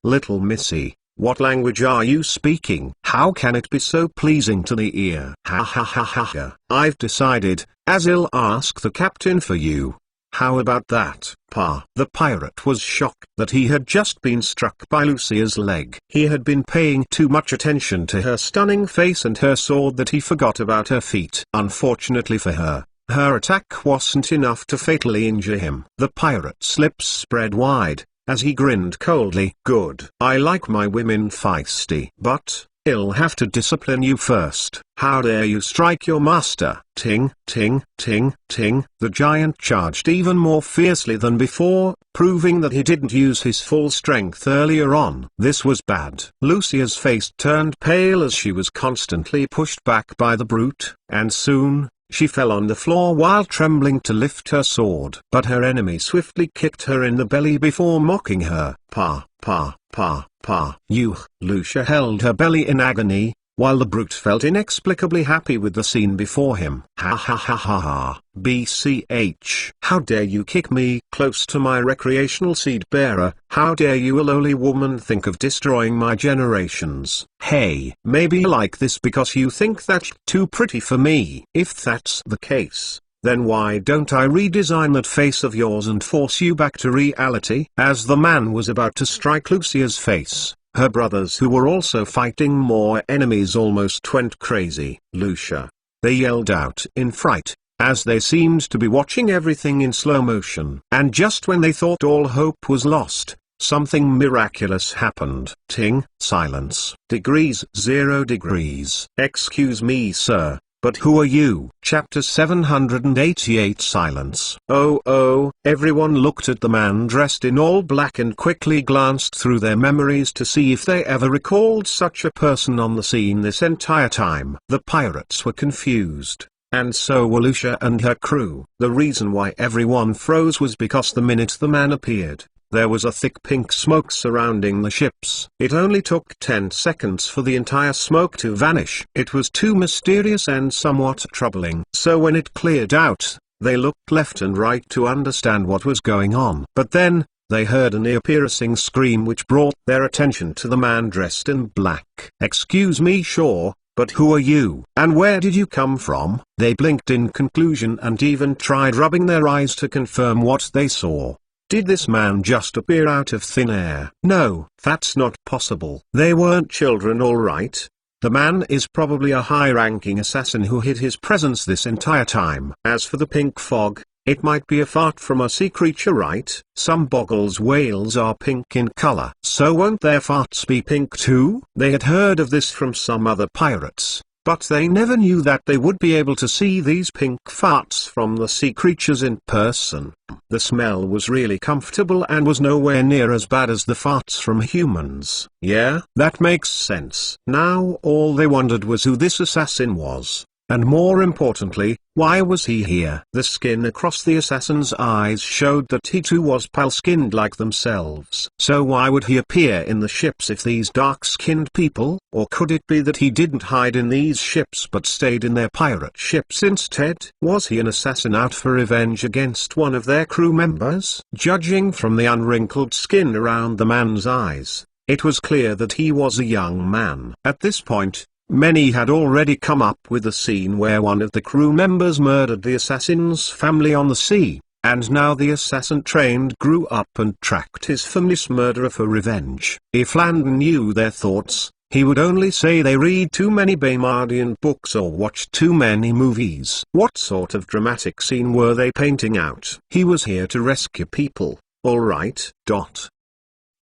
Little missy, what language are you speaking? How can it be so pleasing to the ear? Ha ha ha ha ha. I've decided, Azil, ask the captain for you. How about that, Pa? The pirate was shocked that he had just been struck by Lucia's leg. He had been paying too much attention to her stunning face and her sword that he forgot about her feet. Unfortunately for her, her attack wasn't enough to fatally injure him. The pirate's lips spread wide, as he grinned coldly. Good. I like my women feisty. But, I'll have to discipline you first. How dare you strike your master? Ting, ting, ting, ting. The giant charged even more fiercely than before, proving that he didn't use his full strength earlier on. This was bad. Lucia's face turned pale as she was constantly pushed back by the brute, and soon, she fell on the floor while trembling to lift her sword. But her enemy swiftly kicked her in the belly before mocking her. Pa, pa, pa, pa. You. Lucia held her belly in agony, while the brute felt inexplicably happy with the scene before him. Ha ha ha ha ha. BCH. How dare you kick me close to my recreational seed bearer? How dare you, a lowly woman, think of destroying my generations? Hey, maybe you like this because you think that's too pretty for me. If that's the case, then why don't I redesign that face of yours and force you back to reality? As the man was about to strike Lucia's face, her brothers, who were also fighting more enemies, almost went crazy. Lucia, they yelled out in fright, as they seemed to be watching everything in slow motion. And just when they thought all hope was lost, something miraculous happened. Ting. Silence. Degrees. 0 degrees. Excuse me, sir, but who are you? Chapter 788. Silence. Oh, everyone looked at the man dressed in all black and quickly glanced through their memories to see if they ever recalled such a person on the scene this entire time. The pirates were confused, and so were Lucia and her crew. The reason why everyone froze was because the minute the man appeared, there was a thick pink smoke surrounding the ships. It only took 10 seconds for the entire smoke to vanish. It was too mysterious and somewhat troubling. So when it cleared out, they looked left and right to understand what was going on. But then, they heard an ear-piercing scream which brought their attention to the man dressed in black. Excuse me, sure, But who are you? And where did you come from? They blinked in conclusion and even tried rubbing their eyes to confirm what they saw. Did this man just appear out of thin air? No, that's not possible. They weren't children, all right. The man is probably a high-ranking assassin who hid his presence this entire time. As for the pink fog, it might be a fart from a sea creature, right? Some Boggles whales are pink in color. So won't their farts be pink too? They had heard of this from some other pirates, but they never knew that they would be able to see these pink farts from the sea creatures in person. The smell was really comfortable and was nowhere near as bad as the farts from humans. Yeah, that makes sense. Now all they wondered was who this assassin was. And more importantly, why was he here? The skin across the assassin's eyes showed that he too was pale-skinned like themselves. So why would he appear in the ships if these dark-skinned people? Or could it be that he didn't hide in these ships but stayed in their pirate ships instead? Was he an assassin out for revenge against one of their crew members? Judging from the unwrinkled skin around the man's eyes, it was clear that he was a young man. At this point, many had already come up with the scene where one of the crew members murdered the assassin's family on the sea, and now the assassin trained grew up and tracked his family's murderer for revenge. If Landon knew their thoughts, he would only say they read too many Baymardian books or watch too many movies. What sort of dramatic scene were they painting out? He was here to rescue people, alright.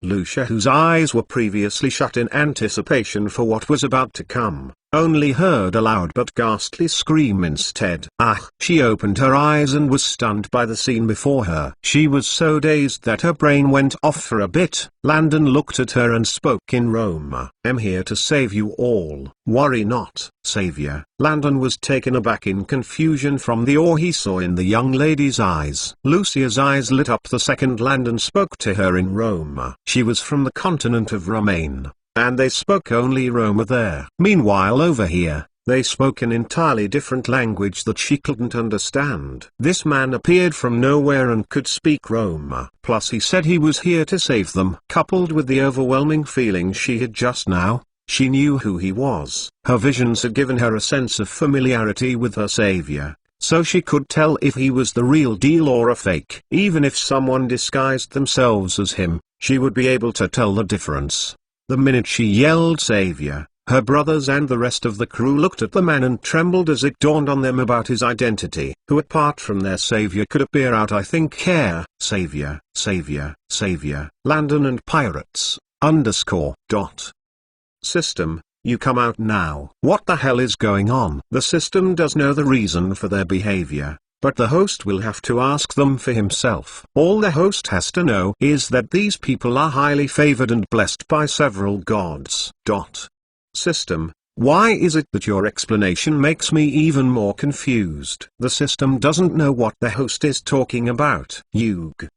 Lucia, whose eyes were previously shut in anticipation for what was about to come, only heard a loud but ghastly scream instead. She opened her eyes and was stunned by the scene before her. She was so dazed that her brain went off for a bit. Landon looked at her and spoke in Roma. I'm here to save you all. Worry not, Savior. Landon was taken aback in confusion from the awe he saw in the young lady's eyes. Lucia's eyes lit up the second Landon spoke to her in Roma. She was from the continent of Romaine, and they spoke only Roma there. Meanwhile over here, they spoke an entirely different language that she couldn't understand. This man appeared from nowhere and could speak Roma. Plus he said he was here to save them. Coupled with the overwhelming feeling she had just now, she knew who he was. Her visions had given her a sense of familiarity with her savior, so she could tell if he was the real deal or a fake. Even if someone disguised themselves as him, she would be able to tell the difference. The minute she yelled Savior, her brothers and the rest of the crew looked at the man and trembled as it dawned on them about his identity. Who apart from their savior could appear out? I think here, Savior, Savior, Savior, Landon and Pirates, _ System, you come out now. What the hell is going on? The system does know the reason for their behavior, but the host will have to ask them for himself. All the host has to know is that these people are highly favored and blessed by several gods. System, why is it that your explanation makes me even more confused? The system doesn't know what the host is talking about.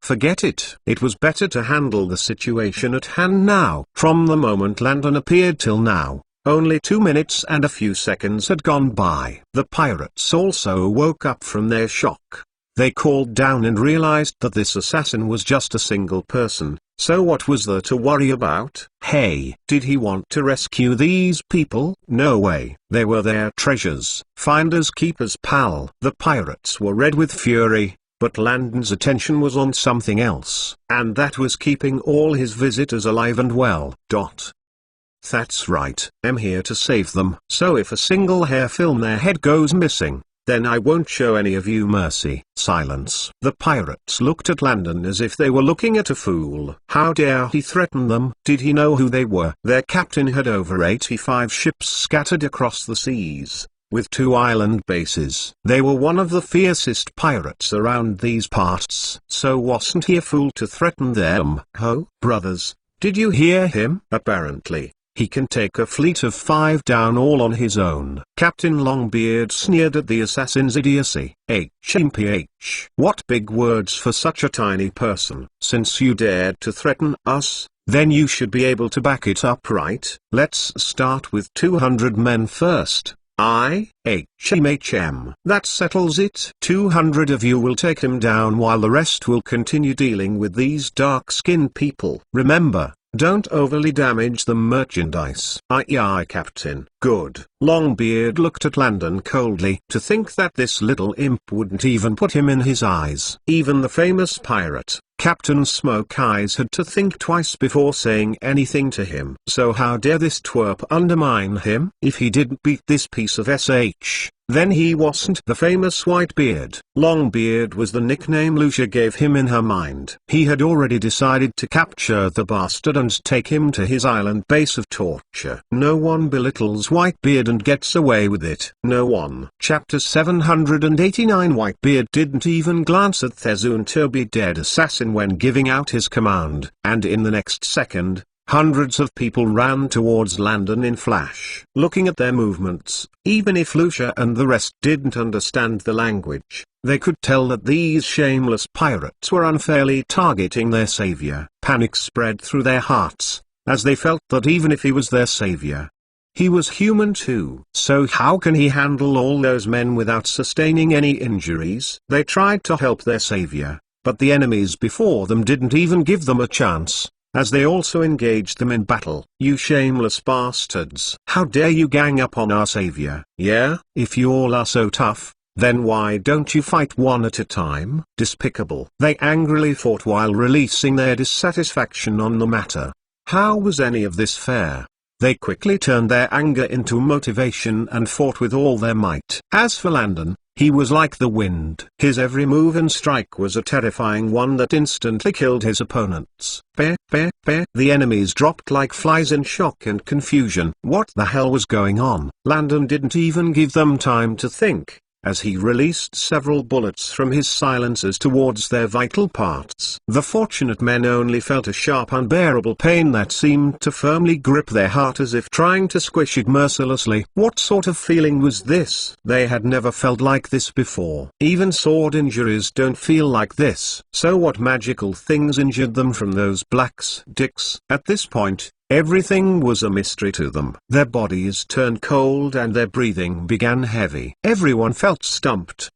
Forget it. It was better to handle the situation at hand now. From the moment Landon appeared till now, only 2 minutes and a few seconds had gone by. The pirates also woke up from their shock. They called down and realized that this assassin was just a single person, so what was there to worry about? Hey, did he want to rescue these people? No way. They were their treasures. Finders keepers, pal. The pirates were red with fury, but Landon's attention was on something else, and that was keeping all his visitors alive and well. That's right, I'm here to save them. So if a single hair film their head goes missing, then I won't show any of you mercy. Silence. The pirates looked at Landon as if they were looking at a fool. How dare he threaten them? Did he know who they were? Their captain had over 85 ships scattered across the seas, with 2 island bases. They were one of the fiercest pirates around these parts. So wasn't he a fool to threaten them? Ho, brothers, did you hear him? Apparently, he can take a fleet of 5 down all on his own. Captain Longbeard sneered at the assassin's idiocy. HMPH. What big words for such a tiny person. Since you dared to threaten us, then you should be able to back it up, right? Let's start with 200 men first. HMHM. That settles it. 200 of you will take him down while the rest will continue dealing with these dark-skinned people. Remember, Don't overly damage the merchandise. Aye, Captain. Good. Longbeard looked at Landon coldly. To think that this little imp wouldn't even put him in his eyes. Even the famous pirate, Captain Smoke Eyes, had to think twice before saying anything to him. So how dare this twerp undermine him? If he didn't beat this piece of SH, then he wasn't the famous Whitebeard. Longbeard was the nickname Lucia gave him in her mind. He had already decided to capture the bastard and take him to his island base of torture. No one belittles Whitebeard and gets away with it. No one. Chapter 789. Whitebeard didn't even glance at the soon-to-be dead assassin when giving out his command, and in the next second, hundreds of people ran towards Landon in flash. Looking at their movements, even if Lucia and the rest didn't understand the language, they could tell that these shameless pirates were unfairly targeting their savior. Panic spread through their hearts, as they felt that even if he was their savior, he was human too. So how can he handle all those men without sustaining any injuries? They tried to help their savior, but the enemies before them didn't even give them a chance, as they also engaged them in battle. You shameless bastards! How dare you gang up on our savior? Yeah? If you all are so tough, then why don't you fight one at a time? Despicable. They angrily fought while releasing their dissatisfaction on the matter. How was any of this fair? They quickly turned their anger into motivation and fought with all their might. As for Landon, he was like the wind. His every move and strike was a terrifying one that instantly killed his opponents. Bear. The enemies dropped like flies in shock and confusion. What the hell was going on? Landon didn't even give them time to think, as he released several bullets from his silencers towards their vital parts. The fortunate men only felt a sharp unbearable pain that seemed to firmly grip their heart as if trying to squish it mercilessly. What sort of feeling was this? They had never felt like this before. Even sword injuries don't feel like this. So what magical things injured them from those black sticks? At this point, everything was a mystery to them. Their bodies turned cold and their breathing began heavy. Everyone felt stumped.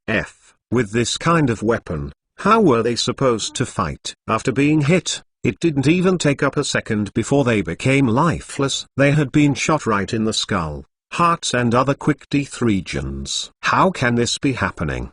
With this kind of weapon, how were they supposed to fight? After being hit, it didn't even take up a second before they became lifeless. They had been shot right in the skull, hearts and other quick death regions. How can this be happening?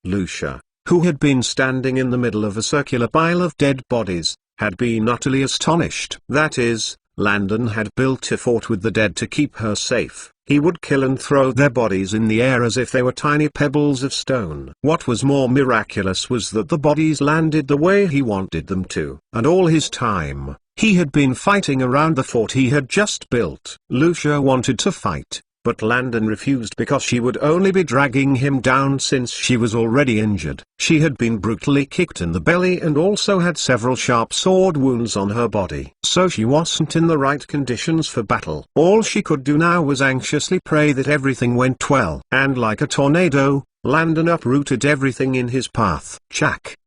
Lucia, who had been standing in the middle of a circular pile of dead bodies, had been utterly astonished. That is, Landon had built a fort with the dead to keep her safe. He would kill and throw their bodies in the air as if they were tiny pebbles of stone. What was more miraculous was that the bodies landed the way he wanted them to. And all his time, he had been fighting around the fort he had just built. Lucia wanted to fight, but Landon refused because she would only be dragging him down since she was already injured. She had been brutally kicked in the belly and also had several sharp sword wounds on her body. So she wasn't in the right conditions for battle. All she could do now was anxiously pray that everything went well. And like a tornado, Landon uprooted everything in his path. Chack.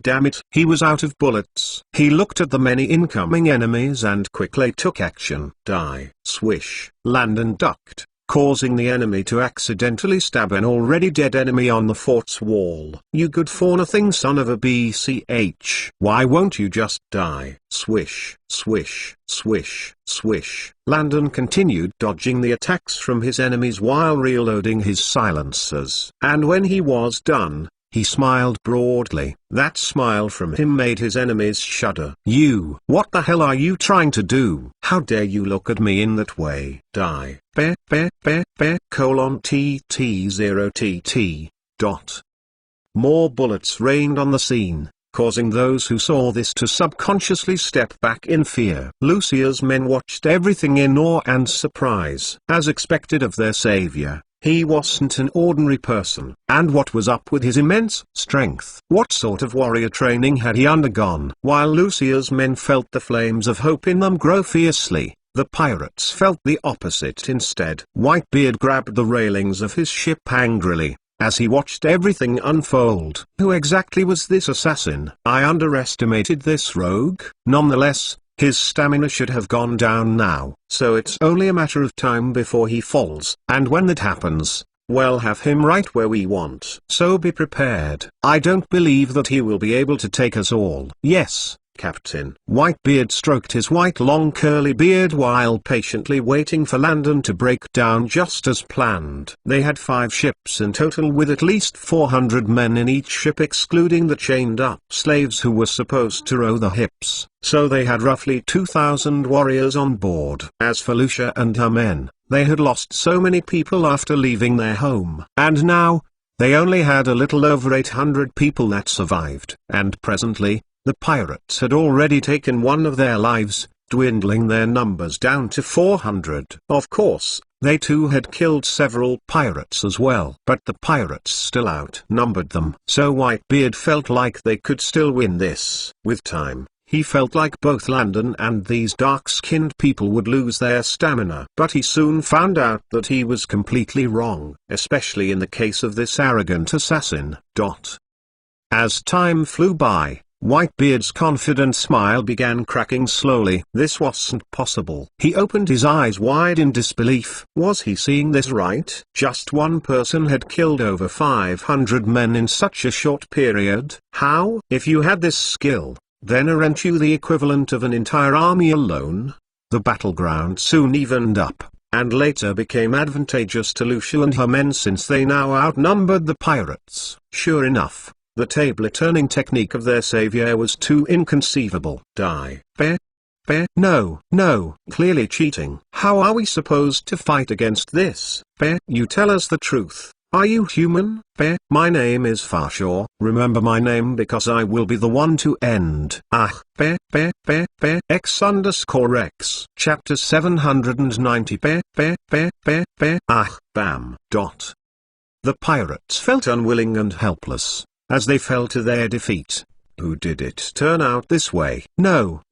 Damn it. He was out of bullets. He looked at the many incoming enemies and quickly took action. Die. Swish. Landon ducked, causing the enemy to accidentally stab an already dead enemy on the fort's wall. You good for nothing son of a BCH. Why won't you just die? Swish. Landon continued dodging the attacks from his enemies while reloading his silencers. And when he was done, he smiled broadly. That smile from him made his enemies shudder. What the hell are you trying to do? How dare you look at me in that way? Die. TT0TT. More bullets rained on the scene, causing those who saw this to subconsciously step back in fear. Lucia's men watched everything in awe and surprise. As expected of their savior, he wasn't an ordinary person. And what was up with his immense strength? What sort of warrior training had he undergone? While Lucia's men felt the flames of hope in them grow fiercely, the pirates felt the opposite instead. Whitebeard grabbed the railings of his ship angrily, as he watched everything unfold. Who exactly was this assassin? I underestimated this rogue. Nonetheless, his stamina should have gone down now, so it's only a matter of time before he falls. And when that happens, we'll have him right where we want. So be prepared. I don't believe that he will be able to take us all. Yes, captain. Whitebeard stroked his white long curly beard while patiently waiting for Landon to break down just as planned. They had 5 ships in total with at least 400 men in each ship excluding the chained-up slaves who were supposed to row the hips, so they had roughly 2,000 warriors on board. As for Lucia and her men, they had lost so many people after leaving their home. And now, they only had a little over 800 people that survived. And presently, the pirates had already taken one of their lives, dwindling their numbers down to 400. Of course, they too had killed several pirates as well. But the pirates still outnumbered them. So Whitebeard felt like they could still win this. With time, he felt like both Landon and these dark-skinned people would lose their stamina. But he soon found out that he was completely wrong, especially in the case of this arrogant assassin. As time flew by, Whitebeard's confident smile began cracking slowly. This wasn't possible. He opened his eyes wide in disbelief. Was he seeing this right? Just one person had killed over 500 men in such a short period. How? If you had this skill, then aren't you the equivalent of an entire army alone? The battleground soon evened up, and later became advantageous to Lucia and her men since they now outnumbered the pirates. Sure enough, the table-turning technique of their savior was too inconceivable. No, clearly cheating. How are we supposed to fight against this? You tell us the truth. Are you human? My name is Farshaw. Remember my name because I will be the one to end. X_X. Chapter 790. Bam. The pirates felt unwilling and helpless, as they fell to their defeat. Who did it turn out this way? No,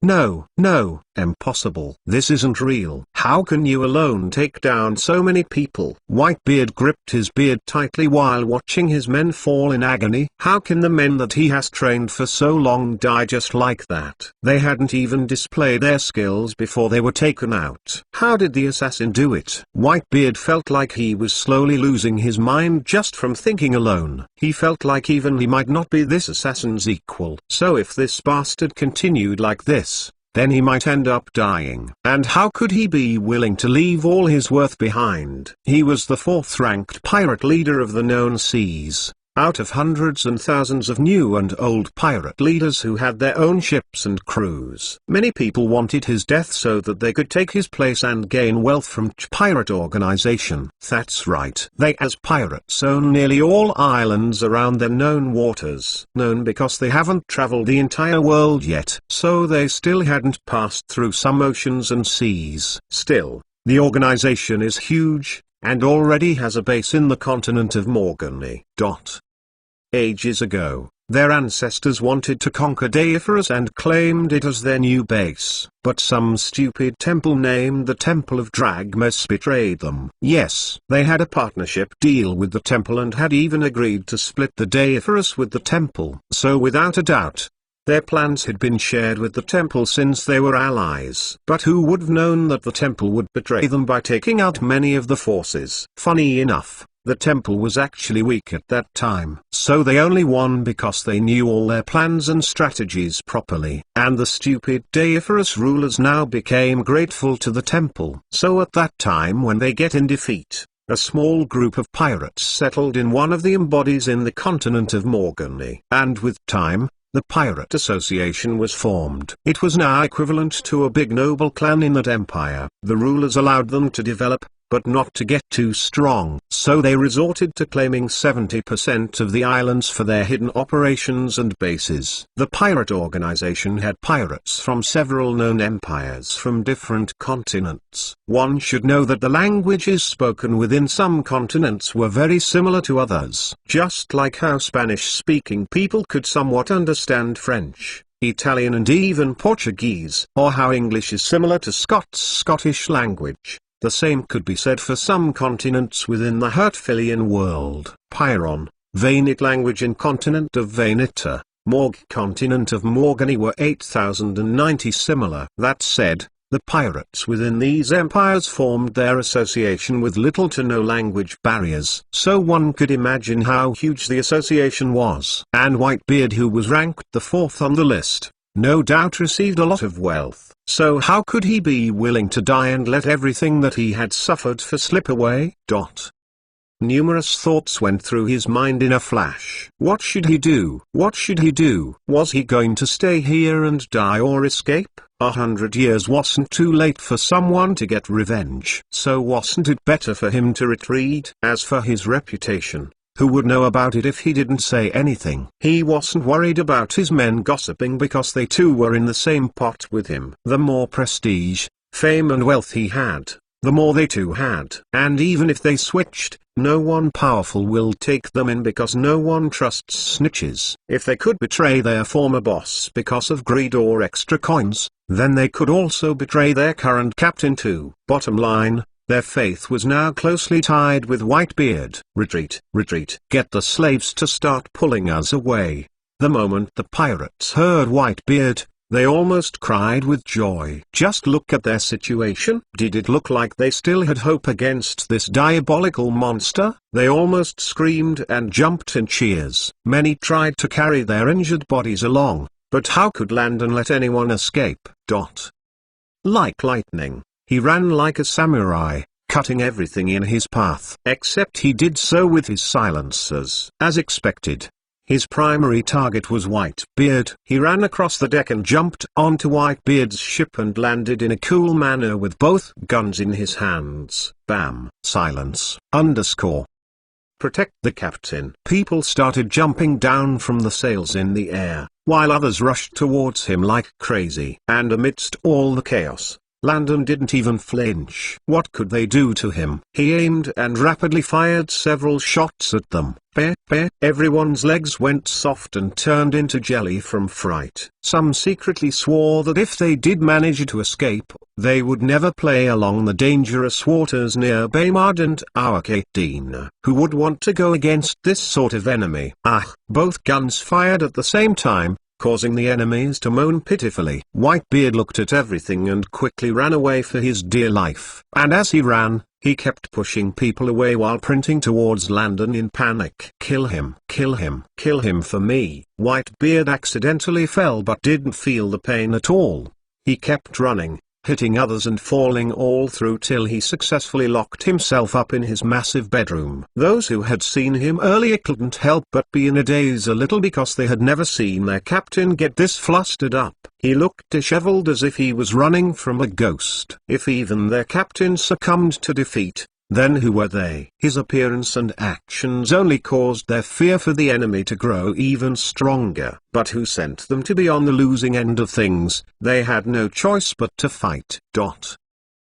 impossible. This isn't real. How can you alone take down so many people? Whitebeard gripped his beard tightly while watching his men fall in agony. How can the men that he has trained for so long die just like that? They hadn't even displayed their skills before they were taken out. How did the assassin do it? Whitebeard felt like he was slowly losing his mind just from thinking alone. He felt like even he might not be this assassin's equal. So if this bastard continued like this, then he might end up dying. And how could he be willing to leave all his worth behind? He was the 4th-ranked pirate leader of the known seas, out of hundreds and thousands of new and old pirate leaders who had their own ships and crews. Many people wanted his death so that they could take his place and gain wealth from pirate organization. That's right. They as pirates own nearly all islands around their known waters. Known because they haven't traveled the entire world yet. So they still hadn't passed through some oceans and seas. Still, the organization is huge, and already has a base in the continent of Morgany. Ages ago, their ancestors wanted to conquer Deiferus and claimed it as their new base, but some stupid temple named the Temple of Dragmas betrayed them. Yes, they had a partnership deal with the temple and had even agreed to split the Deiferus with the temple. So without a doubt, their plans had been shared with the temple since they were allies. But who would have known that the temple would betray them by taking out many of the forces? Funny enough, the temple was actually weak at that time. So they only won because they knew all their plans and strategies properly. And the stupid Deiferus rulers now became grateful to the temple. So at that time when they get in defeat, a small group of pirates settled in one of the embodies in the continent of Morgany. And with time, the Pirate Association was formed. It was now equivalent to a big noble clan in that empire. The rulers allowed them to develop, but not to get too strong. So they resorted to claiming 70% of the islands for their hidden operations and bases. The pirate organization had pirates from several known empires from different continents. One should know that the languages spoken within some continents were very similar to others. Just like how Spanish-speaking people could somewhat understand French, Italian and even Portuguese, or how English is similar to Scottish language. The same could be said for some continents within the Hertfilian world. Pyron, Vainit language in continent of Vainita, Morg continent of Morgany were 8,090 similar. That said, the pirates within these empires formed their association with little to no language barriers. So one could imagine how huge the association was. And Whitebeard, who was ranked the 4th on the list, no doubt received a lot of wealth. So how could he be willing to die and let everything that he had suffered for slip away? Numerous thoughts went through his mind in a flash. What should he do? What should he do? Was he going to stay here and die or escape? 100 years wasn't too late for someone to get revenge. So wasn't it better for him to retreat? As for his reputation, who would know about it if he didn't say anything? He wasn't worried about his men gossiping because they too were in the same pot with him. The more prestige, fame and wealth he had, the more they too had. And even if they switched, no one powerful will take them in because no one trusts snitches. If they could betray their former boss because of greed or extra coins, then they could also betray their current captain too. Bottom line, their faith was now closely tied with Whitebeard. Retreat, retreat. Get the slaves to start pulling us away. The moment the pirates heard Whitebeard, they almost cried with joy. Just look at their situation. Did it look like they still had hope against this diabolical monster? They almost screamed and jumped in cheers. Many tried to carry their injured bodies along, but how could Landon let anyone escape? Like lightning, he ran like a samurai, cutting everything in his path. Except he did so with his silencers. As expected, his primary target was Whitebeard. He ran across the deck and jumped onto Whitebeard's ship and landed in a cool manner with both guns in his hands. Bam. Silence. Protect the captain. People started jumping down from the sails in the air, while others rushed towards him like crazy. And amidst all the chaos, Landon didn't even flinch. What could they do to him? He aimed and rapidly fired several shots at them. Everyone's legs went soft and turned into jelly from fright. Some secretly swore that if they did manage to escape, they would never play along the dangerous waters near Baymard and Aucadine. Who would want to go against this sort of enemy? Both guns fired at the same time, causing the enemies to moan pitifully. Whitebeard looked at everything and quickly ran away for his dear life. And as he ran, he kept pushing people away while sprinting towards Landon in panic. Kill him, kill him, kill him for me. Whitebeard accidentally fell but didn't feel the pain at all. He kept running, hitting others and falling all through till he successfully locked himself up in his massive bedroom. Those who had seen him earlier couldn't help but be in a daze a little because they had never seen their captain get this flustered up. He looked disheveled as if he was running from a ghost. If even their captain succumbed to defeat, then who were they? His appearance and actions only caused their fear for the enemy to grow even stronger. But who sent them to be on the losing end of things? They had no choice but to fight.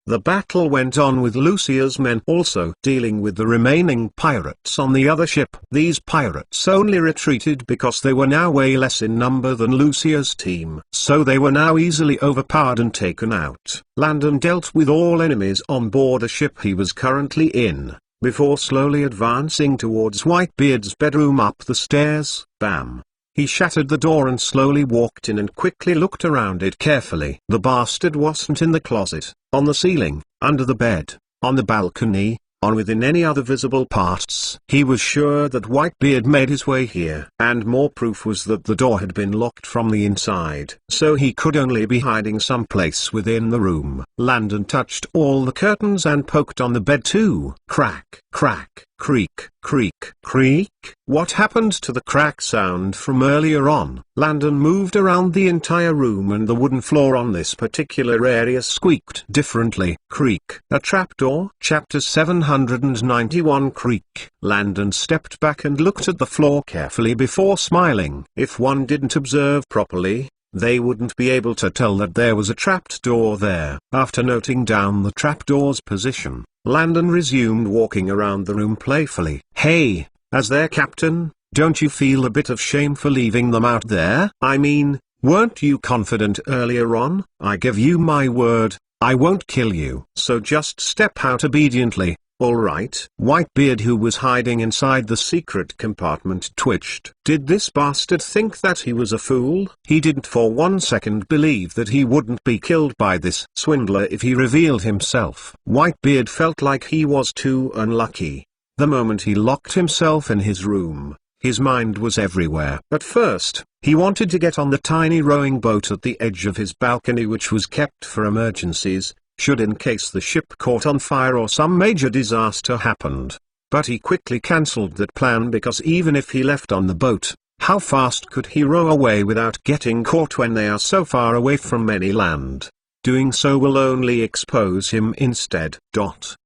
The battle went on with Lucia's men also dealing with the remaining pirates on the other ship. These pirates only retreated because they were now way less in number than Lucia's team, so they were now easily overpowered and taken out. Landon dealt with all enemies on board a ship he was currently in, before slowly advancing towards Whitebeard's bedroom up the stairs. Bam. He shattered the door and slowly walked in and quickly looked around it carefully. The bastard wasn't in the closet, on the ceiling, under the bed, on the balcony, or within any other visible parts. He was sure that Whitebeard made his way here. And more proof was that the door had been locked from the inside. So he could only be hiding someplace within the room. Landon touched all the curtains and poked on the bed too. Crack, crack, creak, creak, creak. What happened to the crack sound from earlier on? Landon moved around the entire room and the wooden floor on this particular area squeaked differently. Creak. A trapdoor? Chapter 791 Creak. Landon stepped back and looked at the floor carefully before smiling. If one didn't observe properly, they wouldn't be able to tell that there was a trapdoor there. After noting down the trapdoor's position, Landon resumed walking around the room playfully. Hey, as their captain, don't you feel a bit of shame for leaving them out there? I mean, weren't you confident earlier on? I give you my word, I won't kill you. So just step out obediently. Alright. Whitebeard, who was hiding inside the secret compartment, twitched. Did this bastard think that he was a fool? He didn't for 1 second believe that he wouldn't be killed by this swindler if he revealed himself. Whitebeard felt like he was too unlucky. The moment he locked himself in his room, his mind was everywhere. At first, he wanted to get on the tiny rowing boat at the edge of his balcony, which was kept for emergencies, should in case the ship caught on fire or some major disaster happened. But he quickly cancelled that plan, because even if he left on the boat, how fast could he row away without getting caught when they are so far away from any land? Doing so will only expose him instead. The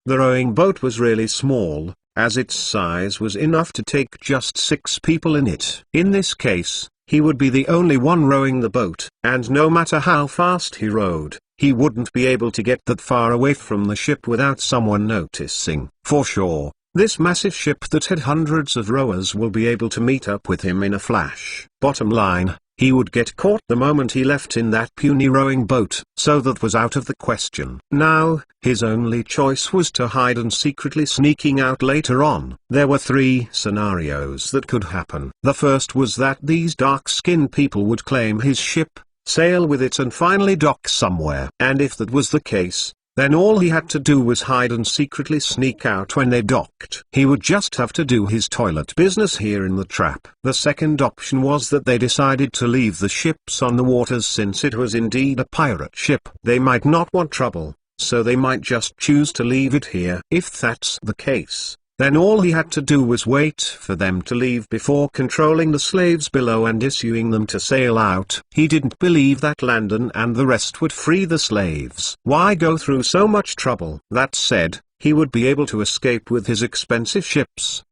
rowing boat was really small, as its size was enough to take just 6 people in it. In this case, he would be the only one rowing the boat, and no matter how fast he rowed, he wouldn't be able to get that far away from the ship without someone noticing. For sure, this massive ship that had hundreds of rowers will be able to meet up with him in a flash. Bottom line, he would get caught the moment he left in that puny rowing boat, so that was out of the question. Now, his only choice was to hide and secretly sneaking out later on. There were 3 scenarios that could happen. The first was that these dark-skinned people would claim his ship, sail with it and finally dock somewhere. And if that was the case, then all he had to do was hide and secretly sneak out when they docked. He would just have to do his toilet business here in the trap. The second option was that they decided to leave the ships on the waters, since it was indeed a pirate ship. They might not want trouble, so they might just choose to leave it here. If that's the case, then all he had to do was wait for them to leave before controlling the slaves below and issuing them to sail out. He didn't believe that Landon and the rest would free the slaves. Why go through so much trouble? That said, he would be able to escape with his expensive ships.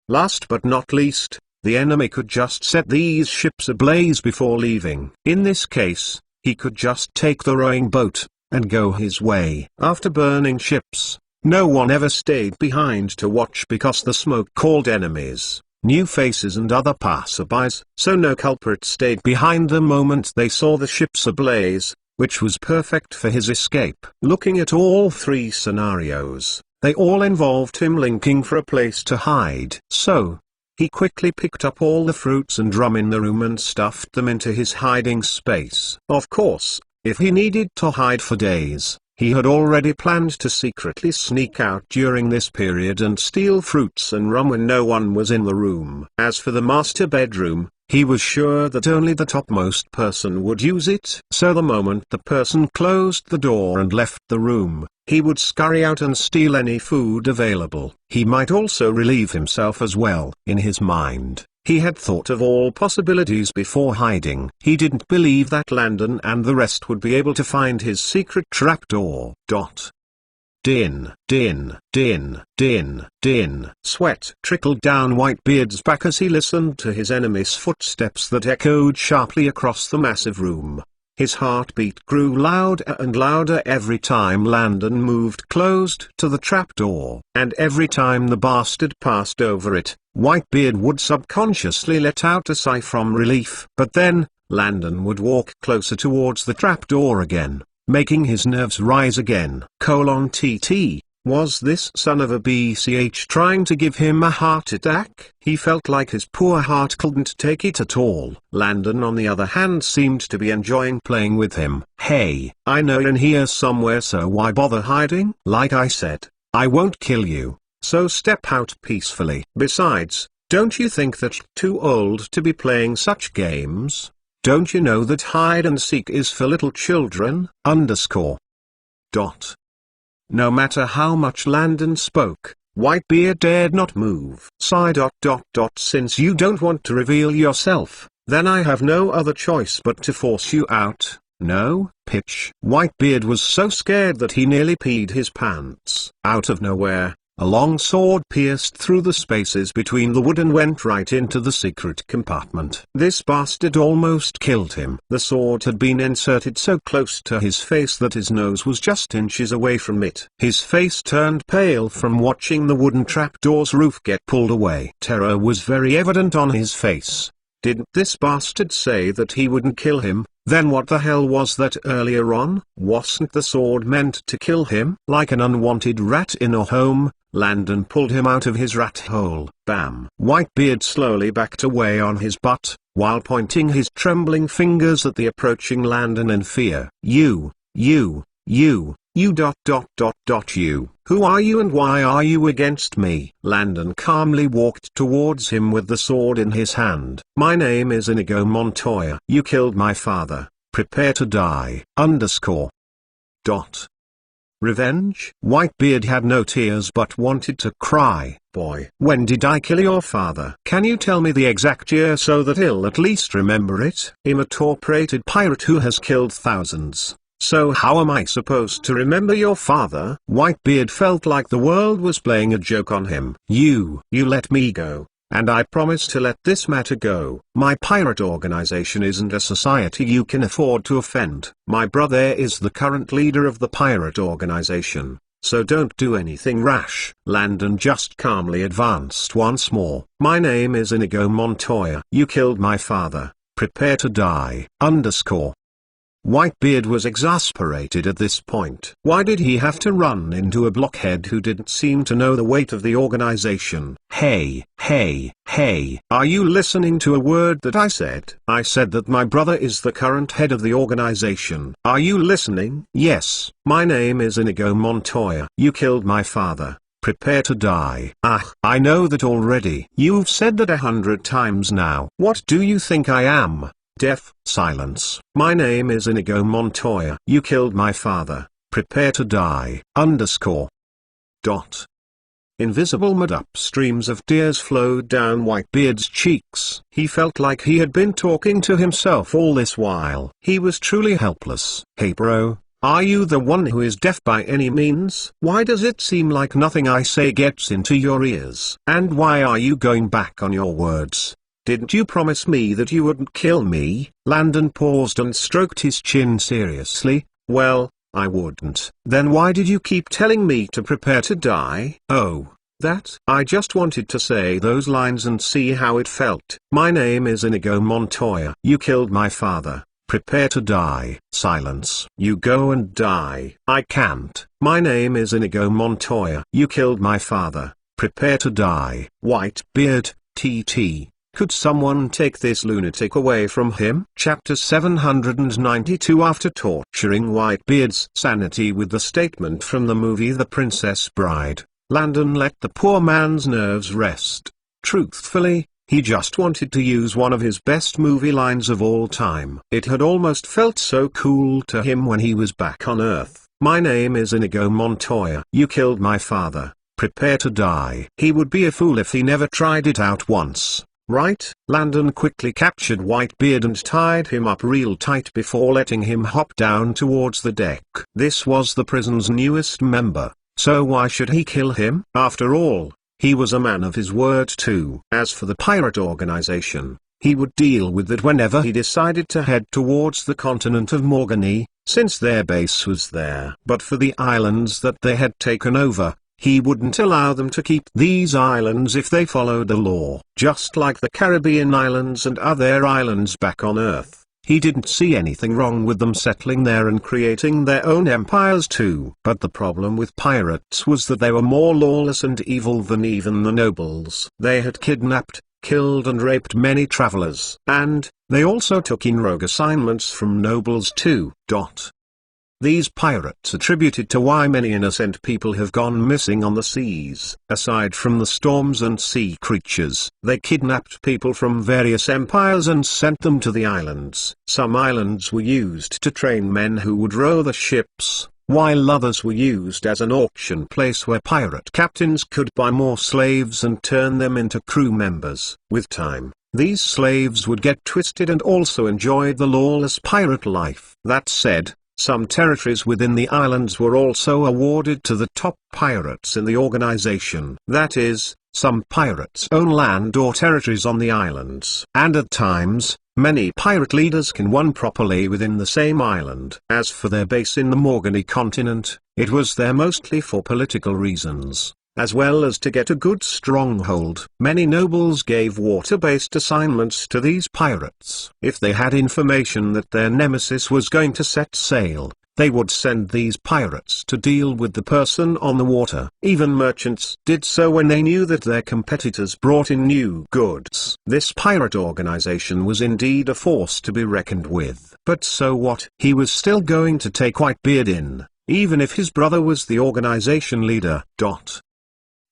Last but not least, the enemy could just set these ships ablaze before leaving. In this case, he could just take the rowing boat and go his way. After burning ships, no one ever stayed behind to watch, because the smoke called enemies, new faces and other passerbys, so no culprit stayed behind the moment they saw the ships ablaze, which was perfect for his escape. Looking at all 3 scenarios, they all involved him linking for a place to hide. So, he quickly picked up all the fruits and rum in the room and stuffed them into his hiding space. Of course, if he needed to hide for days, he had already planned to secretly sneak out during this period and steal fruits and rum when no one was in the room. As for the master bedroom, he was sure that only the topmost person would use it. So the moment the person closed the door and left the room, he would scurry out and steal any food available. He might also relieve himself as well. In his mind, he had thought of all possibilities before hiding. He didn't believe that Landon and the rest would be able to find his secret trapdoor. Din, din, din, din, din. Sweat trickled down Whitebeard's back as he listened to his enemy's footsteps that echoed sharply across the massive room. His heartbeat grew louder and louder every time Landon moved closed to the trapdoor. And every time the bastard passed over it, Whitebeard would subconsciously let out a sigh from relief. But then, Landon would walk closer towards the trapdoor again, making his nerves rise again. TT, was this son of a BCH trying to give him a heart attack? He felt like his poor heart couldn't take it at all. Landon on the other hand seemed to be enjoying playing with him. Hey, I know you're in here somewhere, so why bother hiding? Like I said, I won't kill you, so step out peacefully. Besides, don't you think that you're too old to be playing such games? Don't you know that hide and seek is for little children? No matter how much Landon spoke, Whitebeard dared not move. Since you don't want to reveal yourself, then I have no other choice but to force you out. No, pitch. Whitebeard was so scared that he nearly peed his pants. Out of nowhere, a long sword pierced through the spaces between the wood and went right into the secret compartment. This bastard almost killed him. The sword had been inserted so close to his face that his nose was just inches away from it. His face turned pale from watching the wooden trapdoor's roof get pulled away. Terror was very evident on his face. Didn't this bastard say that he wouldn't kill him? Then what the hell was that earlier on? Wasn't the sword meant to kill him? Like an unwanted rat in a home, Landon pulled him out of his rat hole. Bam! Whitebeard slowly backed away on his butt, while pointing his trembling fingers at the approaching Landon in fear. You You. Who are you and why are you against me? Landon calmly walked towards him with the sword in his hand. My name is Inigo Montoya. You killed my father. Prepare to die. Revenge? Whitebeard had no tears but wanted to cry. Boy, when did I kill your father? Can you tell me the exact year so that he'll at least remember it? I'm a top-rated pirate who has killed thousands. So how am I supposed to remember your father? Whitebeard felt like the world was playing a joke on him. You let me go, and I promise to let this matter go. My pirate organization isn't a society you can afford to offend. My brother is the current leader of the pirate organization, so don't do anything rash. Landon just calmly advanced once more. My name is Inigo Montoya. You killed my father. Prepare to die. Whitebeard was exasperated at this point. Why did he have to run into a blockhead who didn't seem to know the weight of the organization? Hey, are you listening to a word that I said? I said that my brother is the current head of the organization. Are you listening? Yes, my name is Inigo Montoya. You killed my father. Prepare to die. I know that already. You've said that 100 times now. What do you think I am? Deaf. Silence. My name is Inigo Montoya. You killed my father. Prepare to die. Invisible mud-up streams of tears flowed down Whitebeard's cheeks. He felt like he had been talking to himself all this while. He was truly helpless. Hey bro, are you the one who is deaf by any means? Why does it seem like nothing I say gets into your ears? And why are you going back on your words? Didn't you promise me that you wouldn't kill me? Landon paused and stroked his chin seriously. Well, I wouldn't. Then why did you keep telling me to prepare to die? Oh, that? I just wanted to say those lines and see how it felt. My name is Inigo Montoya. You killed my father. Prepare to die. Silence. You go and die. I can't. My name is Inigo Montoya. You killed my father. Prepare to die. Whitebeard, TT. Could someone take this lunatic away from him? Chapter 792. After torturing Whitebeard's sanity with the statement from the movie The Princess Bride, Landon let the poor man's nerves rest. Truthfully, he just wanted to use one of his best movie lines of all time. It had almost felt so cool to him when he was back on Earth. My name is Inigo Montoya. You killed my father. Prepare to die. He would be a fool if he never tried it out once. Right? Landon quickly captured Whitebeard and tied him up real tight before letting him hop down towards the deck. This was the prison's newest member, so why should he kill him? After all, he was a man of his word too. As for the pirate organization, he would deal with that whenever he decided to head towards the continent of Morgany, since their base was there. But for the islands that they had taken over, he wouldn't allow them to keep these islands if they followed the law. Just like the Caribbean islands and other islands back on Earth, he didn't see anything wrong with them settling there and creating their own empires too. But the problem with pirates was that they were more lawless and evil than even the nobles. They had kidnapped, killed and raped many travelers. And, they also took in rogue assignments from nobles too. These pirates attributed to why many innocent people have gone missing on the seas. Aside from the storms and sea creatures, they kidnapped people from various empires and sent them to the islands. Some islands were used to train men who would row the ships, while others were used as an auction place where pirate captains could buy more slaves and turn them into crew members. With time, these slaves would get twisted and also enjoy the lawless pirate life. That said, some territories within the islands were also awarded to the top pirates in the organization. That is, some pirates own land or territories on the islands. And at times, many pirate leaders can run properly within the same island. As for their base in the Morgany continent, it was there mostly for political reasons, as well as to get a good stronghold. Many nobles gave water-based assignments to these pirates. If they had information that their nemesis was going to set sail, they would send these pirates to deal with the person on the water. Even merchants did so when they knew that their competitors brought in new goods. This pirate organization was indeed a force to be reckoned with. But so what? He was still going to take Whitebeard in. even if his brother was the organization leader.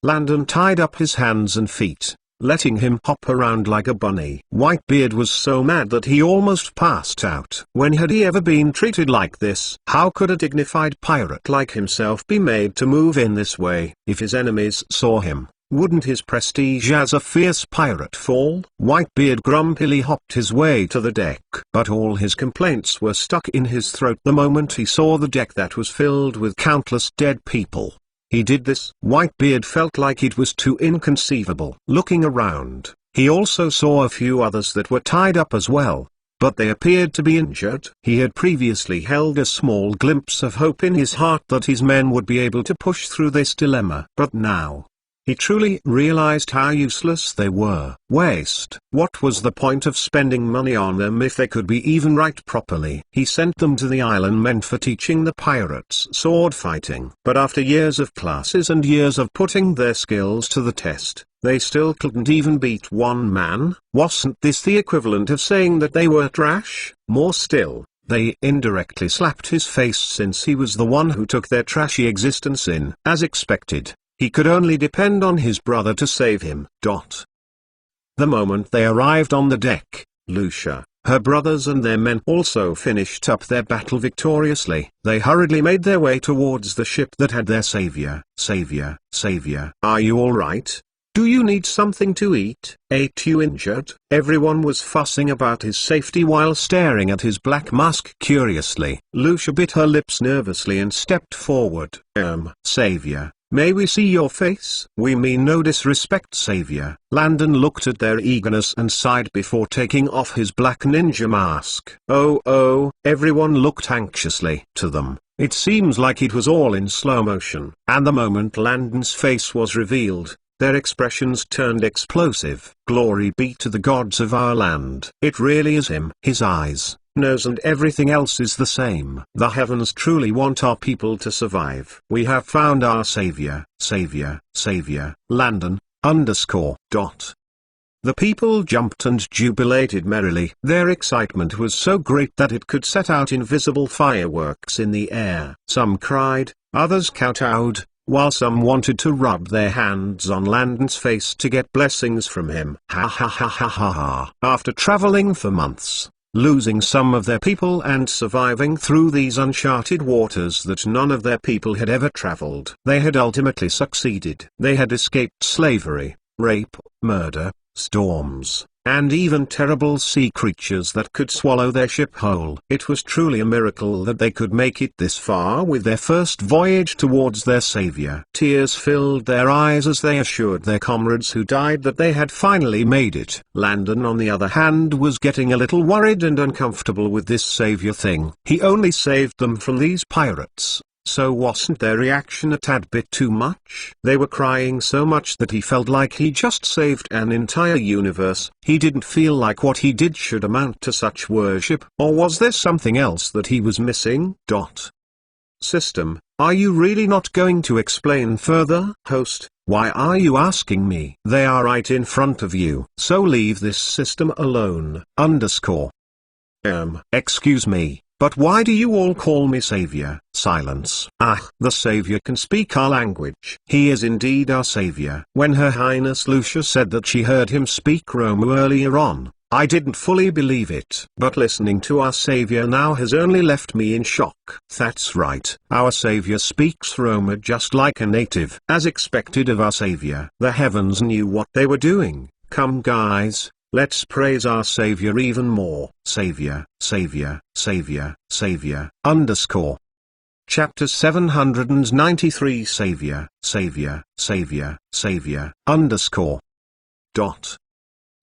Landon tied up his hands and feet, letting him hop around like a bunny. Whitebeard was so mad that he almost passed out. When had he ever been treated like this? How could a dignified pirate like himself be made to move in this way? If his enemies saw him, wouldn't his prestige as a fierce pirate fall? Whitebeard grumpily hopped his way to the deck, but all his complaints were stuck in his throat the moment he saw the deck that was filled with countless dead people. He did this. Whitebeard felt like it was too inconceivable. Looking around, he also saw a few others that were tied up as well, but they appeared to be injured. He had previously held a small glimpse of hope in his heart that his men would be able to push through this dilemma. But now, he truly realized how useless they were. Waste. What was the point of spending money on them if they could be even right properly? He sent them to the island meant for teaching the pirates sword fighting. But after years of classes and years of putting their skills to the test, they still couldn't even beat one man. Wasn't this the equivalent of saying that they were trash? More still, they indirectly slapped his face since he was the one who took their trashy existence in. As expected, he could only depend on his brother to save him. The moment they arrived on the deck, Lucia, her brothers and their men also finished up their battle victoriously. They hurriedly made their way towards the ship that had their savior. Savior, are you alright? Do you need something to eat? Ain't you injured? Everyone was fussing about his safety while staring at his black mask curiously. Lucia bit her lips nervously and stepped forward. Savior, may we see your face? We mean no disrespect, Savior. Landon looked at their eagerness and sighed before taking off his black ninja mask. Oh, everyone looked anxiously to them. It seems like it was all in slow motion. And the moment Landon's face was revealed, their expressions turned explosive. Glory be to the gods of our land. It really is him. His eyes, nose and everything else is the same. The heavens truly want our people to survive. We have found our savior. Landon, _. The people jumped and jubilated merrily. Their excitement was so great that it could set out invisible fireworks in the air. Some cried, others kowtowed, while some wanted to rub their hands on Landon's face to get blessings from him. Ha ha ha ha ha ha. After traveling for months, losing some of their people and surviving through these uncharted waters that none of their people had ever traveled, they had ultimately succeeded. They had escaped slavery, rape, murder, storms, and even terrible sea creatures that could swallow their ship whole. It was truly a miracle that they could make it this far with their first voyage towards their savior. Tears filled their eyes as they assured their comrades who died that they had finally made it. Landon, on the other hand, was getting a little worried and uncomfortable with this savior thing. He only saved them from these pirates. So wasn't their reaction a tad bit too much? They were crying so much that he felt like he just saved an entire universe. He didn't feel like what he did should amount to such worship. Or was there something else that he was missing? System, are you really not going to explain further? Host, why are you asking me? They are right in front of you. So leave this system alone. Excuse me. But why do you all call me savior? Silence. The savior can speak our language. He is indeed our savior. When Her Highness Lucia said that she heard him speak Romu earlier on, I didn't fully believe it. But listening to our savior now has only left me in shock. That's right. Our savior speaks Roma just like a native. As expected of our savior. The heavens knew what they were doing. Come guys. Let's praise our Savior even more. Savior. Chapter 793 Savior.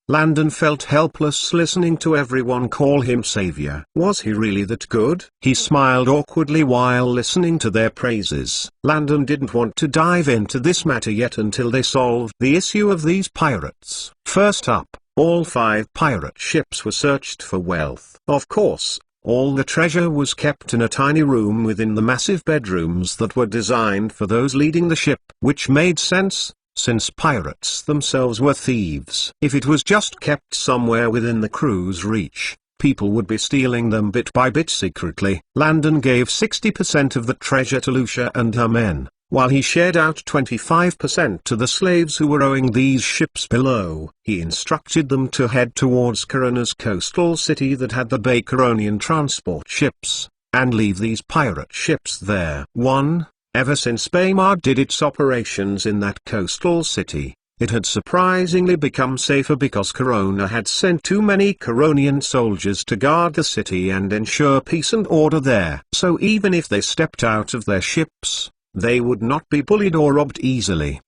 Landon felt helpless listening to everyone call him savior. Was he really that good? He smiled awkwardly while listening to their praises. Landon didn't want to dive into this matter yet until they solved the issue of these pirates. First up, all 5 pirate ships were searched for wealth. Of course, all the treasure was kept in a tiny room within the massive bedrooms that were designed for those leading the ship, which made sense, since pirates themselves were thieves. If it was just kept somewhere within the crew's reach, people would be stealing them bit by bit secretly. Landon gave 60% of the treasure to Lucia and her men, while he shared out 25% to the slaves who were owing these ships below. He instructed them to head towards Corona's coastal city that had the Bakeronian transport ships, and leave these pirate ships there. 1. Ever since Baymard did its operations in that coastal city, it had surprisingly become safer because Corona had sent too many Coronian soldiers to guard the city and ensure peace and order there. So even if they stepped out of their ships, they would not be bullied or robbed easily.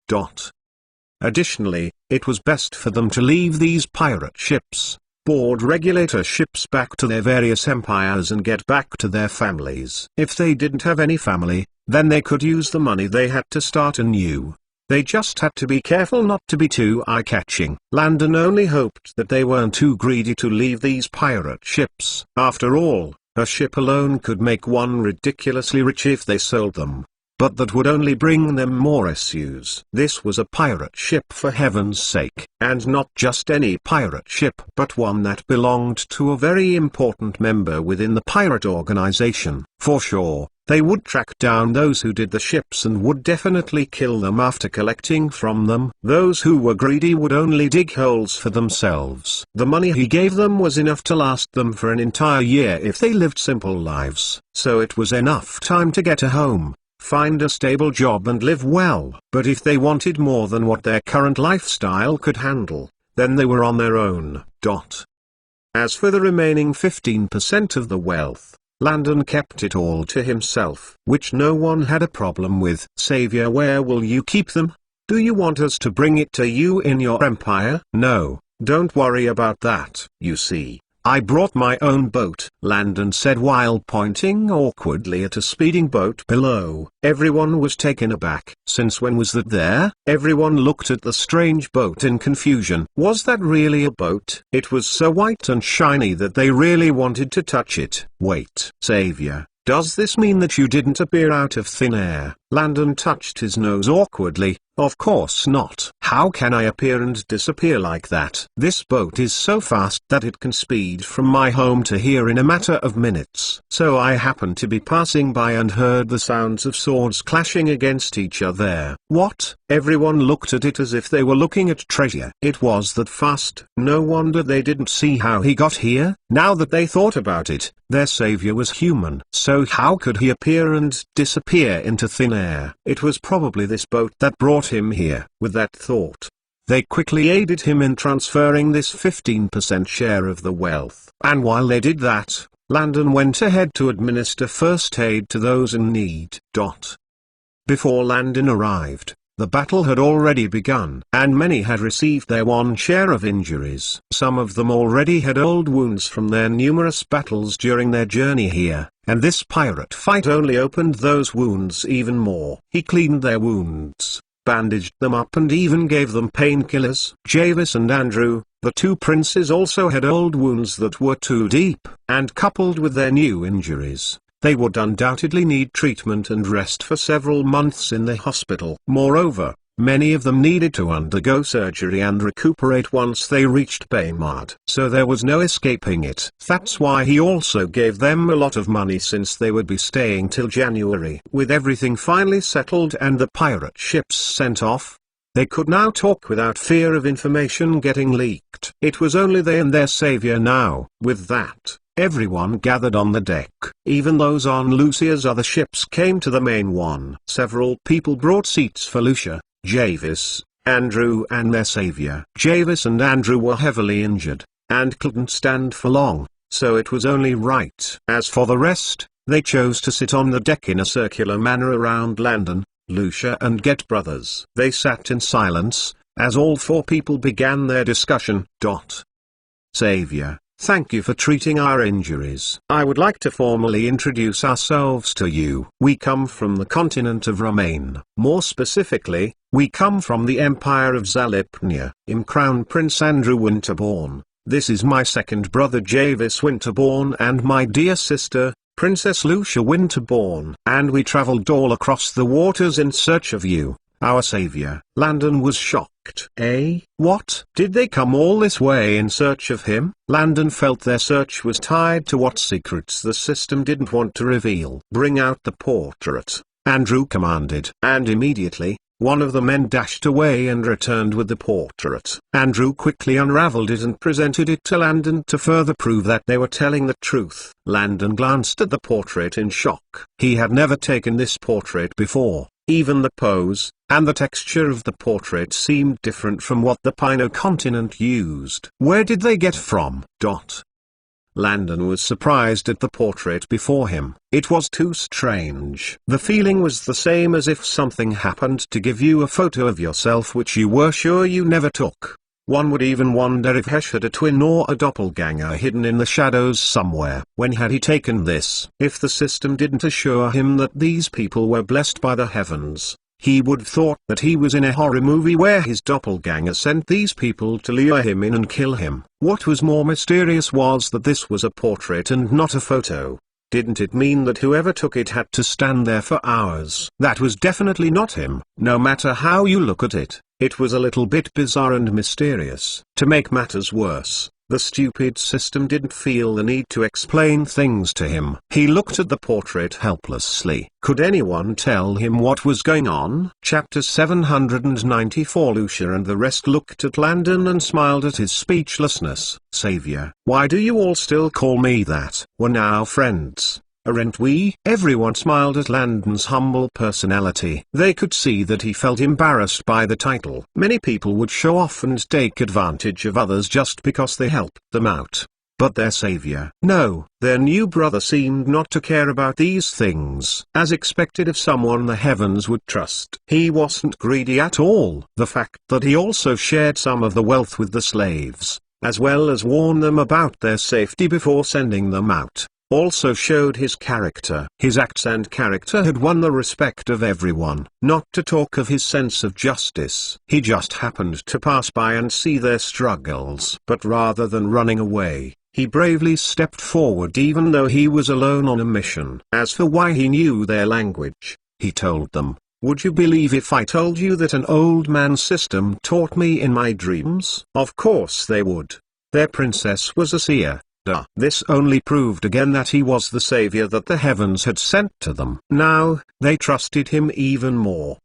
Additionally, it was best for them to leave these pirate ships, board regulator ships back to their various empires and get back to their families. If they didn't have any family, then they could use the money they had to start anew. They just had to be careful not to be too eye-catching. Landon only hoped that they weren't too greedy to leave these pirate ships. After all, a ship alone could make one ridiculously rich if they sold them. But that would only bring them more issues. This was a pirate ship, for heaven's sake, and not just any pirate ship, but one that belonged to a very important member within the pirate organization. For sure, they would track down those who did the ships and would definitely kill them after collecting from them. Those who were greedy would only dig holes for themselves. The money he gave them was enough to last them for an entire year if they lived simple lives, so it was enough time to get a home, find a stable job and live well. But if they wanted more than what their current lifestyle could handle, then they were on their own. As for the remaining 15% of the wealth, Landon kept it all to himself, which no one had a problem with. Savior, where will you keep them? Do you want us to bring it to you in your empire? No, don't worry about that. You see, I brought my own boat, Landon said while pointing awkwardly at a speeding boat below. Everyone was taken aback. Since when was that there? Everyone looked at the strange boat in confusion. Was that really a boat? It was so white and shiny that they really wanted to touch it. Wait, Savior, does this mean that you didn't appear out of thin air? Landon touched his nose awkwardly. Of course not. How can I appear and disappear like that? This boat is so fast that it can speed from my home to here in a matter of minutes. So I happened to be passing by and heard the sounds of swords clashing against each other. What? Everyone looked at it as if they were looking at treasure. It was that fast. No wonder they didn't see how he got here. Now that they thought about it, their savior was human. So how could he appear and disappear into thin air? It was probably this boat that brought him here. With that thought, they quickly aided him in transferring this 15% share of the wealth. And while they did that, Landon went ahead to administer first aid to those in need. Before Landon arrived, the battle had already begun, and many had received their one share of injuries. Some of them already had old wounds from their numerous battles during their journey here, and this pirate fight only opened those wounds even more. He cleaned their wounds, bandaged them up and even gave them painkillers. Javis and Andrew, the two princes, also had old wounds that were too deep, and coupled with their new injuries, they would undoubtedly need treatment and rest for several months in the hospital. Moreover, many of them needed to undergo surgery and recuperate once they reached Baymard. So there was no escaping it. That's why he also gave them a lot of money, since they would be staying till January. With everything finally settled and the pirate ships sent off, they could now talk without fear of information getting leaked. It was only they and their savior now. With that, everyone gathered on the deck. Even those on Lucia's other ships came to the main one. Several people brought seats for Lucia, Javis, Andrew and their savior. Javis and Andrew were heavily injured, and couldn't stand for long, so it was only right. As for the rest, they chose to sit on the deck in a circular manner around Landon, Lucia and Get Brothers. They sat in silence, as all four people began their discussion. Savior, thank you for treating our injuries. I would like to formally introduce ourselves to you. We come from the continent of Romaine. More specifically, we come from the Empire of Zalipnia. I'm Crown Prince Andrew Winterborn. This is my second brother Javis Winterborn and my dear sister, Princess Lucia Winterborn. And we traveled all across the waters in search of you, our savior. Landon was shocked. What? Did they come all this way in search of him? Landon felt their search was tied to what secrets the system didn't want to reveal. Bring out the portrait, Andrew commanded. And immediately, one of the men dashed away and returned with the portrait. Andrew quickly unraveled it and presented it to Landon to further prove that they were telling the truth. Landon glanced at the portrait in shock. He had never taken this portrait before. Even the pose and the texture of the portrait seemed different from what the Pino continent used. Where did they get from? Landon was surprised at the portrait before him. It was too strange. The feeling was the same as if something happened to give you a photo of yourself which you were sure you never took. One would even wonder if Hesh had a twin or a doppelganger hidden in the shadows somewhere. When had he taken this? If the system didn't assure him that these people were blessed by the heavens, he would thought that he was in a horror movie where his doppelganger sent these people to lure him in and kill him. What was more mysterious was that this was a portrait and not a photo. Didn't it mean that whoever took it had to stand there for hours? That was definitely not him. No matter how you look at it, it was a little bit bizarre and mysterious. To make matters worse, the stupid system didn't feel the need to explain things to him. He looked at the portrait helplessly. Could anyone tell him what was going on? Chapter 794. Lucia and the rest looked at Landon and smiled at his speechlessness. Savior, why do you all still call me that? We're now friends, aren't we? Everyone smiled at Landon's humble personality. They could see that he felt embarrassed by the title. Many people would show off and take advantage of others just because they helped them out. But their savior, no, their new brother seemed not to care about these things. As expected of someone the heavens would trust. He wasn't greedy at all. The fact that he also shared some of the wealth with the slaves, as well as warned them about their safety before sending them out, also showed his character. His acts and character had won the respect of everyone. Not to talk of his sense of justice. He just happened to pass by and see their struggles. But rather than running away, he bravely stepped forward even though he was alone on a mission. As for why he knew their language, he told them, "Would you believe if I told you that an old man system taught me in my dreams?" Of course they would. Their princess was a seer. This only proved again that he was the savior that the heavens had sent to them. Now, they trusted him even more.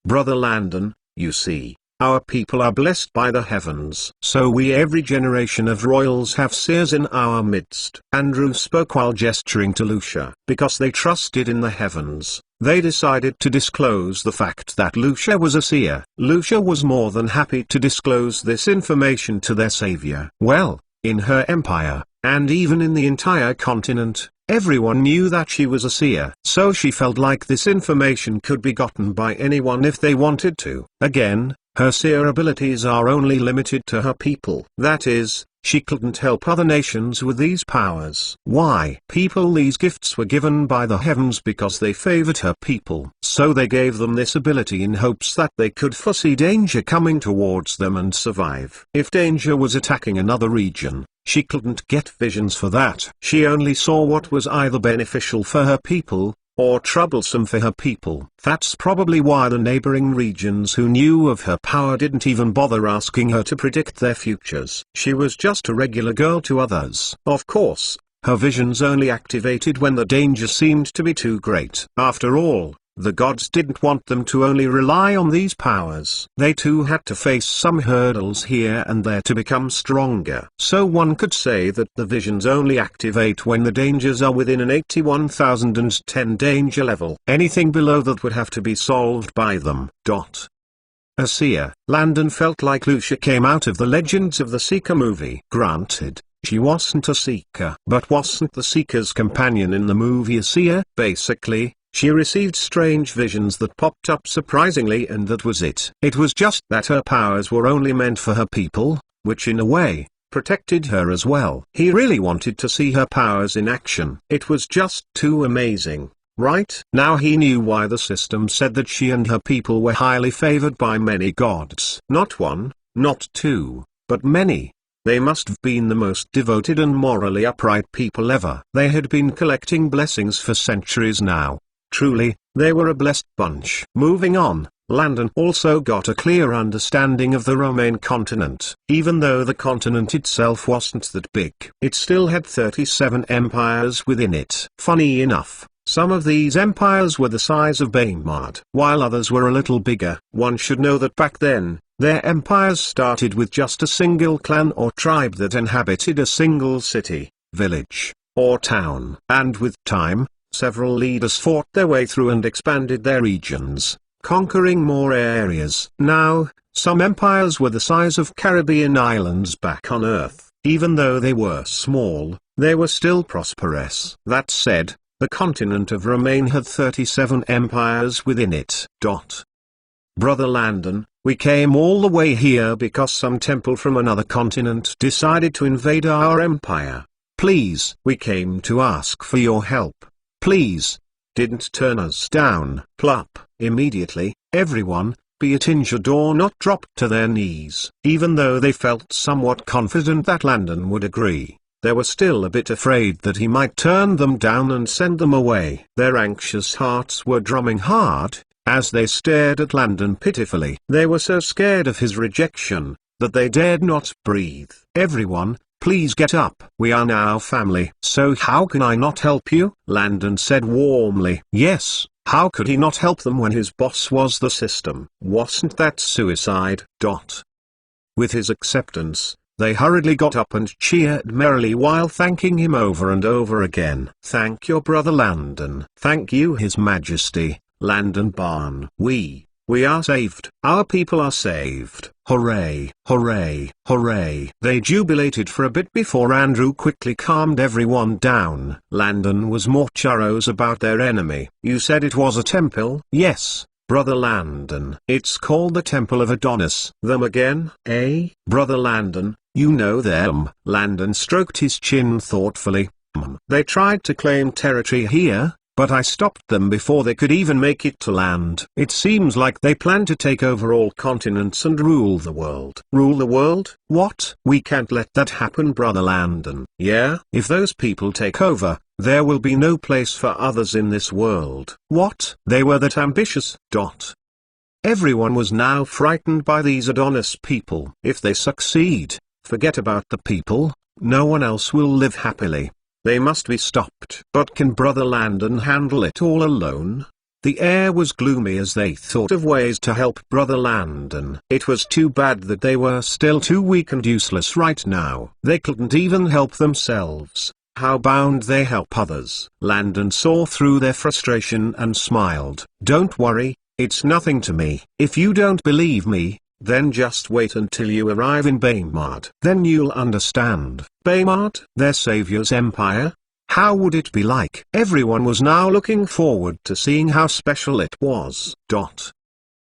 Brother Landon, you see, our people are blessed by the heavens. So we every generation of royals have seers in our midst. Andrew spoke while gesturing to Lucia. Because they trusted in the heavens, they decided to disclose the fact that Lucia was a seer. Lucia was more than happy to disclose this information to their savior. Well, in her empire, and even in the entire continent, everyone knew that she was a seer. So she felt like this information could be gotten by anyone if they wanted to. Again, her seer abilities are only limited to her people. That is, she couldn't help other nations with these powers. Why? People these gifts were given by the heavens because they favored her people. So they gave them this ability in hopes that they could foresee danger coming towards them and survive. If danger was attacking another region, she couldn't get visions for that. She only saw what was either beneficial for her people, or troublesome for her people. That's probably why the neighboring regions who knew of her power didn't even bother asking her to predict their futures. She was just a regular girl to others. Of course, her visions only activated when the danger seemed to be too great. After all, the gods didn't want them to only rely on these powers. They too had to face some hurdles here and there to become stronger. So one could say that the visions only activate when the dangers are within an 81,010 danger level. Anything below that would have to be solved by them. A seer. Landon felt like Lucia came out of the Legends of the Seeker movie. Granted, she wasn't a seeker. But wasn't the seeker's companion in the movie a seer? Basically, she received strange visions that popped up surprisingly, and that was it. It was just that her powers were only meant for her people, which in a way, protected her as well. He really wanted to see her powers in action. It was just too amazing, right? Now he knew why the system said that she and her people were highly favored by many gods. Not one, not two, but many. They must have been the most devoted and morally upright people ever. They had been collecting blessings for centuries now. Truly, They were a blessed bunch. Moving on, Landon also got a clear understanding of the Romaine continent. Even though the continent itself wasn't that big, it still had 37 empires within it. Funny enough, some of these empires were the size of Baymard, while others were a little bigger. One should know that back then, their empires started with just a single clan or tribe that inhabited a single city, village, or town. And with time, several leaders fought their way through and expanded their regions, conquering more areas. Now, some empires were the size of Caribbean islands back on Earth. Even though they were small, they were still prosperous. That said, the continent of Romaine had 37 empires within it. Brother Landon, we came all the way here because some temple from another continent decided to invade our empire. Please, we came to ask for your help. Please, didn't turn us down. Plop. Immediately, everyone, be it injured or not, dropped to their knees. Even though they felt somewhat confident that Landon would agree, they were still a bit afraid that he might turn them down and send them away. Their anxious hearts were drumming hard, as they stared at Landon pitifully. They were so scared of his rejection, that they dared not breathe. Everyone, please get up. We are now family. So how can I not help you? Landon said warmly. Yes, how could he not help them when his boss was the system? Wasn't that suicide? With his acceptance, they hurriedly got up and cheered merrily while thanking him over and over again. Thank your brother Landon. Thank you, His Majesty, Landon Barn. We are saved. Our people are saved. Hooray, hooray, hooray. They jubilated for a bit before Andrew quickly calmed everyone down. Landon was more churros about their enemy. You said it was a temple? Yes, Brother Landon. It's called the Temple of Adonis. Them again? Eh? Brother Landon, you know them. Landon stroked his chin thoughtfully. They tried to claim territory here, but I stopped them before they could even make it to land. It seems like they plan to take over all continents and rule the world. Rule the world? What? We can't let that happen, Brother Landon. Yeah? If those people take over, there will be no place for others in this world. What? They were that ambitious? Everyone was now frightened by these Adonis people. If they succeed, forget about the people, no one else will live happily. They must be stopped. But can Brother Landon handle it all alone? The air was gloomy as they thought of ways to help Brother Landon. It was too bad that they were still too weak and useless right now. They couldn't even help themselves. How bound they help others? Landon saw through their frustration and smiled. Don't worry, it's nothing to me. If you don't believe me, then just wait until you arrive in Baymard. Then you'll understand. Baymard? Their savior's empire? How would it be like? Everyone was now looking forward to seeing how special it was.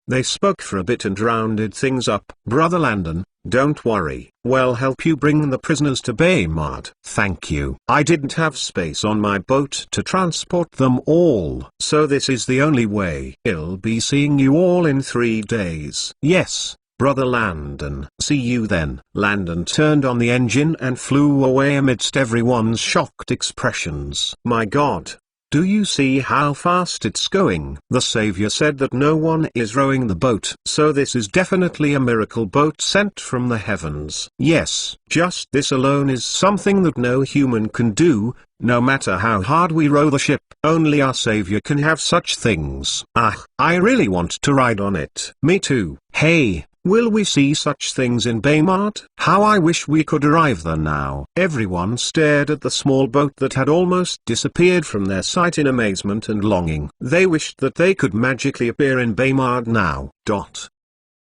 They spoke for a bit and rounded things up. Brother Landon, don't worry. We'll help you bring the prisoners to Baymard. Thank you. I didn't have space on my boat to transport them all. So this is the only way. I'll be seeing you all in 3 days. Yes, Brother Landon. See you then. Landon turned on the engine and flew away amidst everyone's shocked expressions. My God. Do you see how fast it's going? The Savior said that no one is rowing the boat. So this is definitely a miracle boat sent from the heavens. Yes, just this alone is something that no human can do, no matter how hard we row the ship. Only our Savior can have such things. I really want to ride on it. Me too. Hey. Will we see such things in Baymard? How I wish we could arrive there now. Everyone stared at the small boat that had almost disappeared from their sight in amazement and longing. They wished that they could magically appear in Baymard now.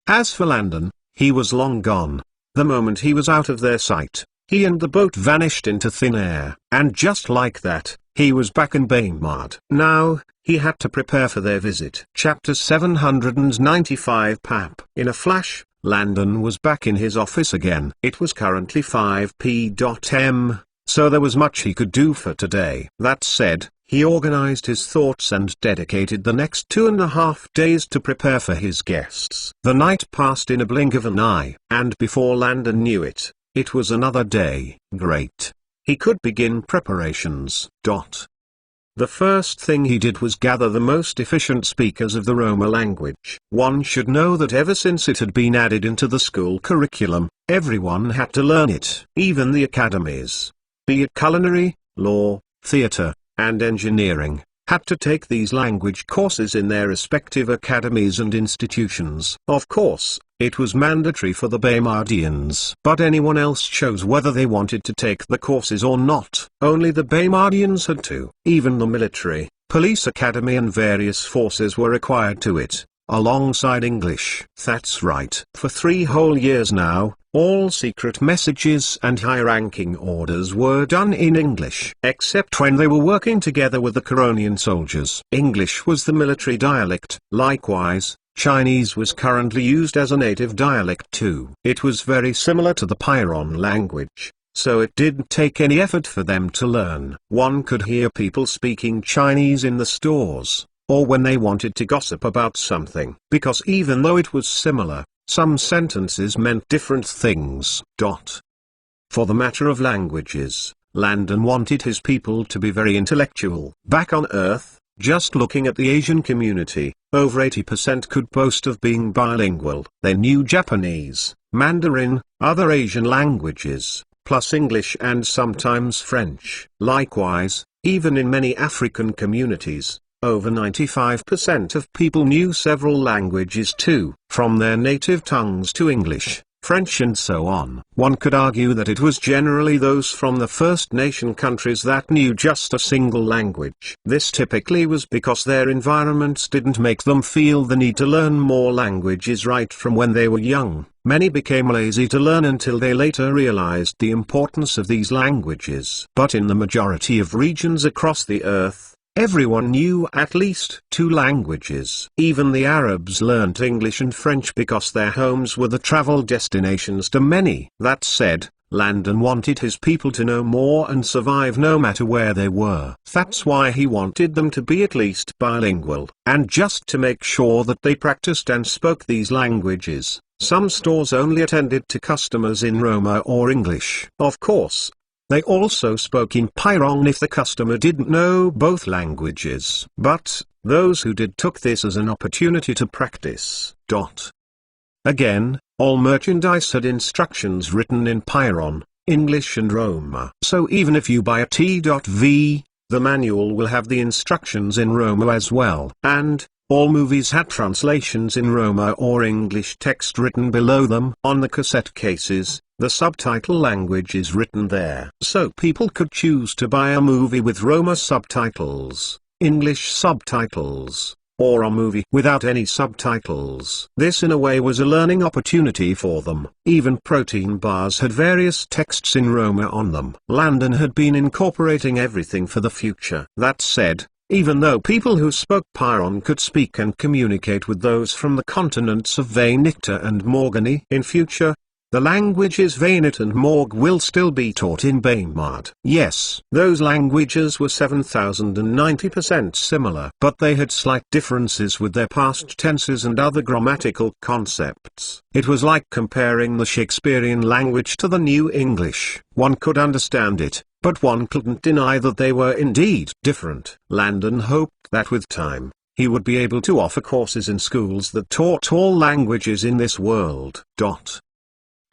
As for Landon, he was long gone. The moment he was out of their sight, he and the boat vanished into thin air. And just like that, he was back in Baymard. Now, he had to prepare for their visit. Chapter 795 Pap. In a flash, Landon was back in his office again. It was currently 5 p.m., so there was much he could do for today. That said, he organized his thoughts and dedicated the next 2.5 days to prepare for his guests. The night passed in a blink of an eye, and before Landon knew it, it was another day. Great. He could begin preparations. The first thing he did was gather the most efficient speakers of the Roma language. One should know that ever since it had been added into the school curriculum, everyone had to learn it. Even the academies, be it culinary, law, theatre, and engineering, had to take these language courses in their respective academies and institutions. Of course, it was mandatory for the Baymardians, but anyone else chose whether they wanted to take the courses or not. Only the Baymardians had to. Even the military, police academy and various forces were required to it, alongside English. That's right. For 3 whole years now, all secret messages and high-ranking orders were done in English, except when they were working together with the Curonian soldiers. English was the military dialect. Likewise, Chinese was currently used as a native dialect too. It was very similar to the Pairon language, so it didn't take any effort for them to learn. One could hear people speaking Chinese in the stores, or when they wanted to gossip about something, because even though it was similar, some sentences meant different things. For the matter of languages, Landon wanted his people to be very intellectual. Back on Earth, just looking at the Asian community, over 80% could boast of being bilingual. They knew Japanese, Mandarin, other Asian languages, plus English and sometimes French. Likewise, even in many African communities, over 95% of people knew several languages too, from their native tongues to English, French and so on. One could argue that it was generally those from the First Nation countries that knew just a single language. This typically was because their environments didn't make them feel the need to learn more languages right from when they were young. Many became lazy to learn until they later realized the importance of these languages. But in the majority of regions across the earth, everyone knew at least 2 languages. Even the Arabs learnt English and French because their homes were the travel destinations to many. That said, Landon wanted his people to know more and survive no matter where they were. That's why he wanted them to be at least bilingual. And just to make sure that they practiced and spoke these languages, some stores only attended to customers in Roma or English. Of course, they also spoke in Pairon if the customer didn't know both languages. But, those who did took this as an opportunity to practice. Again, all merchandise had instructions written in Pairon, English and Roma. So even if you buy a T.V, the manual will have the instructions in Roma as well. And, all movies had translations in Roma or English text written below them. On the cassette cases, the subtitle language is written there. So people could choose to buy a movie with Roma subtitles, English subtitles, or a movie without any subtitles. This in a way was a learning opportunity for them. Even protein bars had various texts in Roma on them. Landon had been incorporating everything for the future. That said, even though people who spoke Pairon could speak and communicate with those from the continents of Vainicta and Morgani in future, the languages Vainit and Morg will still be taught in Baymard. Yes, those languages were 7,090% similar, but they had slight differences with their past tenses and other grammatical concepts. It was like comparing the Shakespearean language to the New English. One could understand it, but one couldn't deny that they were indeed different. Landon hoped that with time, he would be able to offer courses in schools that taught all languages in this world.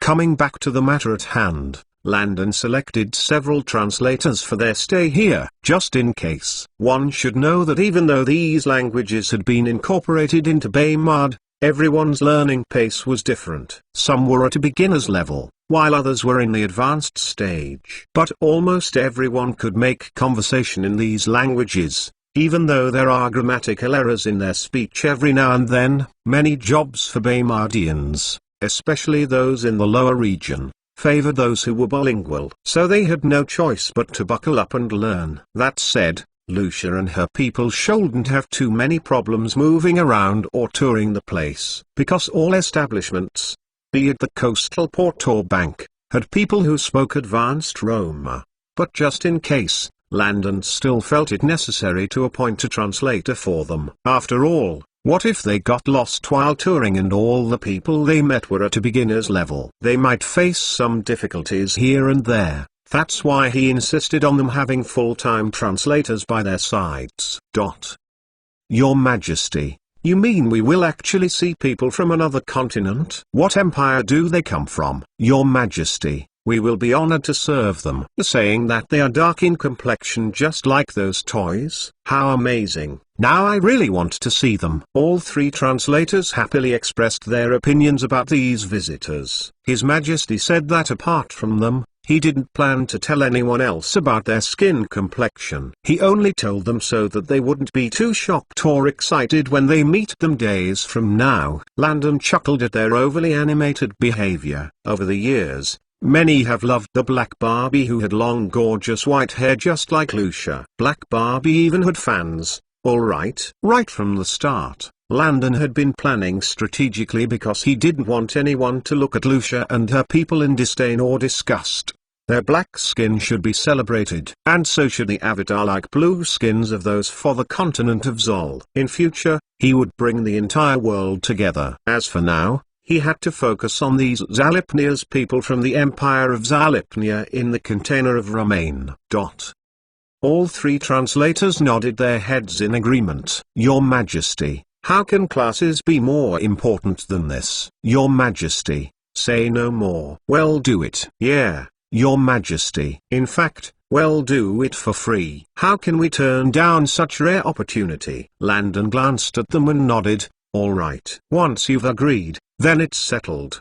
Coming back to the matter at hand, Landon selected several translators for their stay here. Just in case, one should know that even though these languages had been incorporated into Baymard, everyone's learning pace was different. Some were at a beginner's level, while others were in the advanced stage. But almost everyone could make conversation in these languages, even though there are grammatical errors in their speech every now and then. Many jobs for Baymardians, especially those in the lower region, favored those who were bilingual. So they had no choice but to buckle up and learn. That said, Lucia and her people shouldn't have too many problems moving around or touring the place, because all establishments, be it the coastal port or bank, had people who spoke advanced Roma. But just in case, Landon still felt it necessary to appoint a translator for them. After all, what if they got lost while touring and all the people they met were at a beginner's level? They might face some difficulties here and there, That's why he insisted on them having full-time translators by their sides. Your Majesty, you mean we will actually see people from another continent? What empire do they come from? Your Majesty, we will be honored to serve them. Saying that they are dark in complexion just like those toys? How amazing. Now I really want to see them. All three translators happily expressed their opinions about these visitors. His Majesty said that apart from them, he didn't plan to tell anyone else about their skin complexion. He only told them so that they wouldn't be too shocked or excited when they meet them days from now. Landon chuckled at their overly animated behavior. Over the years, many have loved the Black Barbie, who had long gorgeous white hair just like Lucia. Black Barbie even had fans. Alright. Right from the start, Landon had been planning strategically because he didn't want anyone to look at Lucia and her people in disdain or disgust. Their black skin should be celebrated, and so should the avatar-like blue skins of those for the continent of Zol. In future, he would bring the entire world together. As for now, he had to focus on these Zalipnia's people from the Empire of Zalipnia in the container of Romaine. All three translators nodded their heads in agreement. Your Majesty, how can classes be more important than this? Your Majesty, say no more. Well, do it. Yeah, Your Majesty. In fact, well, do it for free. How can we turn down such rare opportunity? Landon glanced at them and nodded. All right. Once you've agreed, then it's settled.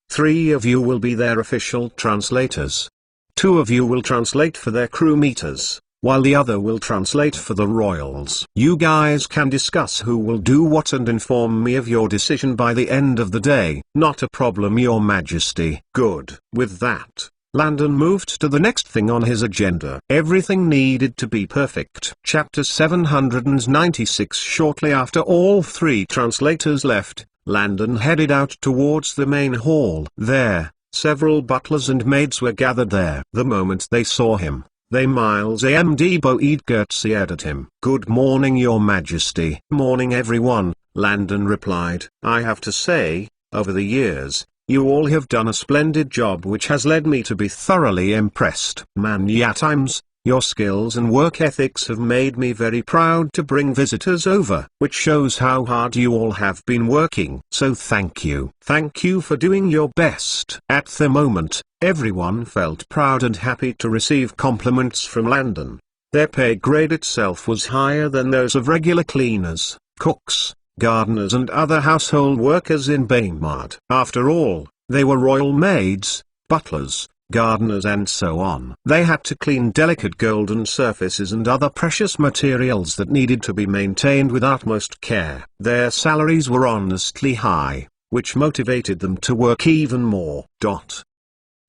3 of you will be their official translators. 2 of you will translate for their crew meters, while the other will translate for the royals. You guys can discuss who will do what and inform me of your decision by the end of the day. Not a problem, Your Majesty. Good. With that, Landon moved to the next thing on his agenda. Everything needed to be perfect. Chapter 796. Shortly after all 3 translators left, Landon headed out towards the main hall. There, several butlers and maids were gathered there. The moment they saw him, they Miles AMD Boedgert stared at him. Good morning, Your Majesty. Morning, everyone, Landon replied. I have to say, over the years, you all have done a splendid job which has led me to be thoroughly impressed. Many times, your skills and work ethics have made me very proud to bring visitors over, which shows how hard you all have been working. So thank you. Thank you for doing your best. At the moment, everyone felt proud and happy to receive compliments from Landon. Their pay grade itself was higher than those of regular cleaners, cooks, gardeners and other household workers in Baymard. After all, they were royal maids, butlers, gardeners and so on. They had to clean delicate golden surfaces and other precious materials that needed to be maintained with utmost care. Their salaries were honestly high, which motivated them to work even more.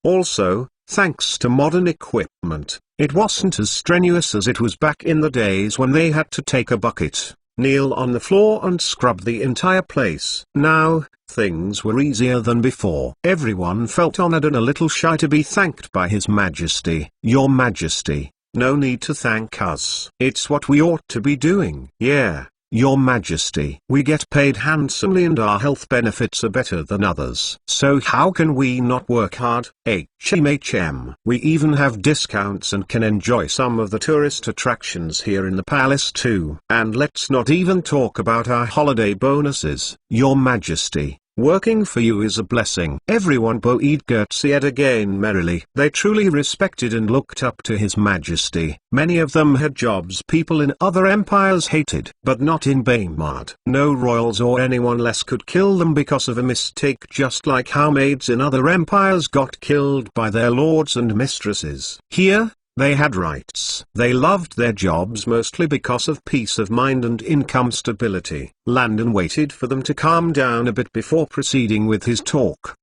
Also, thanks to modern equipment, it wasn't as strenuous as it was back in the days when they had to take a bucket, kneel on the floor and scrub the entire place. Now, things were easier than before. Everyone felt honored and a little shy to be thanked by His Majesty. Your Majesty, no need to thank us. It's what we ought to be doing. Yeah, Your Majesty. We get paid handsomely and our health benefits are better than others. So how can we not work hard? HMHM. We even have discounts and can enjoy some of the tourist attractions here in the palace too. And let's not even talk about our holiday bonuses. Your Majesty, working for you is a blessing. Everyone Boedgert said again merrily. They truly respected and looked up to His Majesty. Many of them had jobs people in other empires hated, but not in Baymard. No royals or anyone less could kill them because of a mistake, just like how maids in other empires got killed by their lords and mistresses. Here, they had rights. They loved their jobs mostly because of peace of mind and income stability. Landon waited for them to calm down a bit before proceeding with his talk.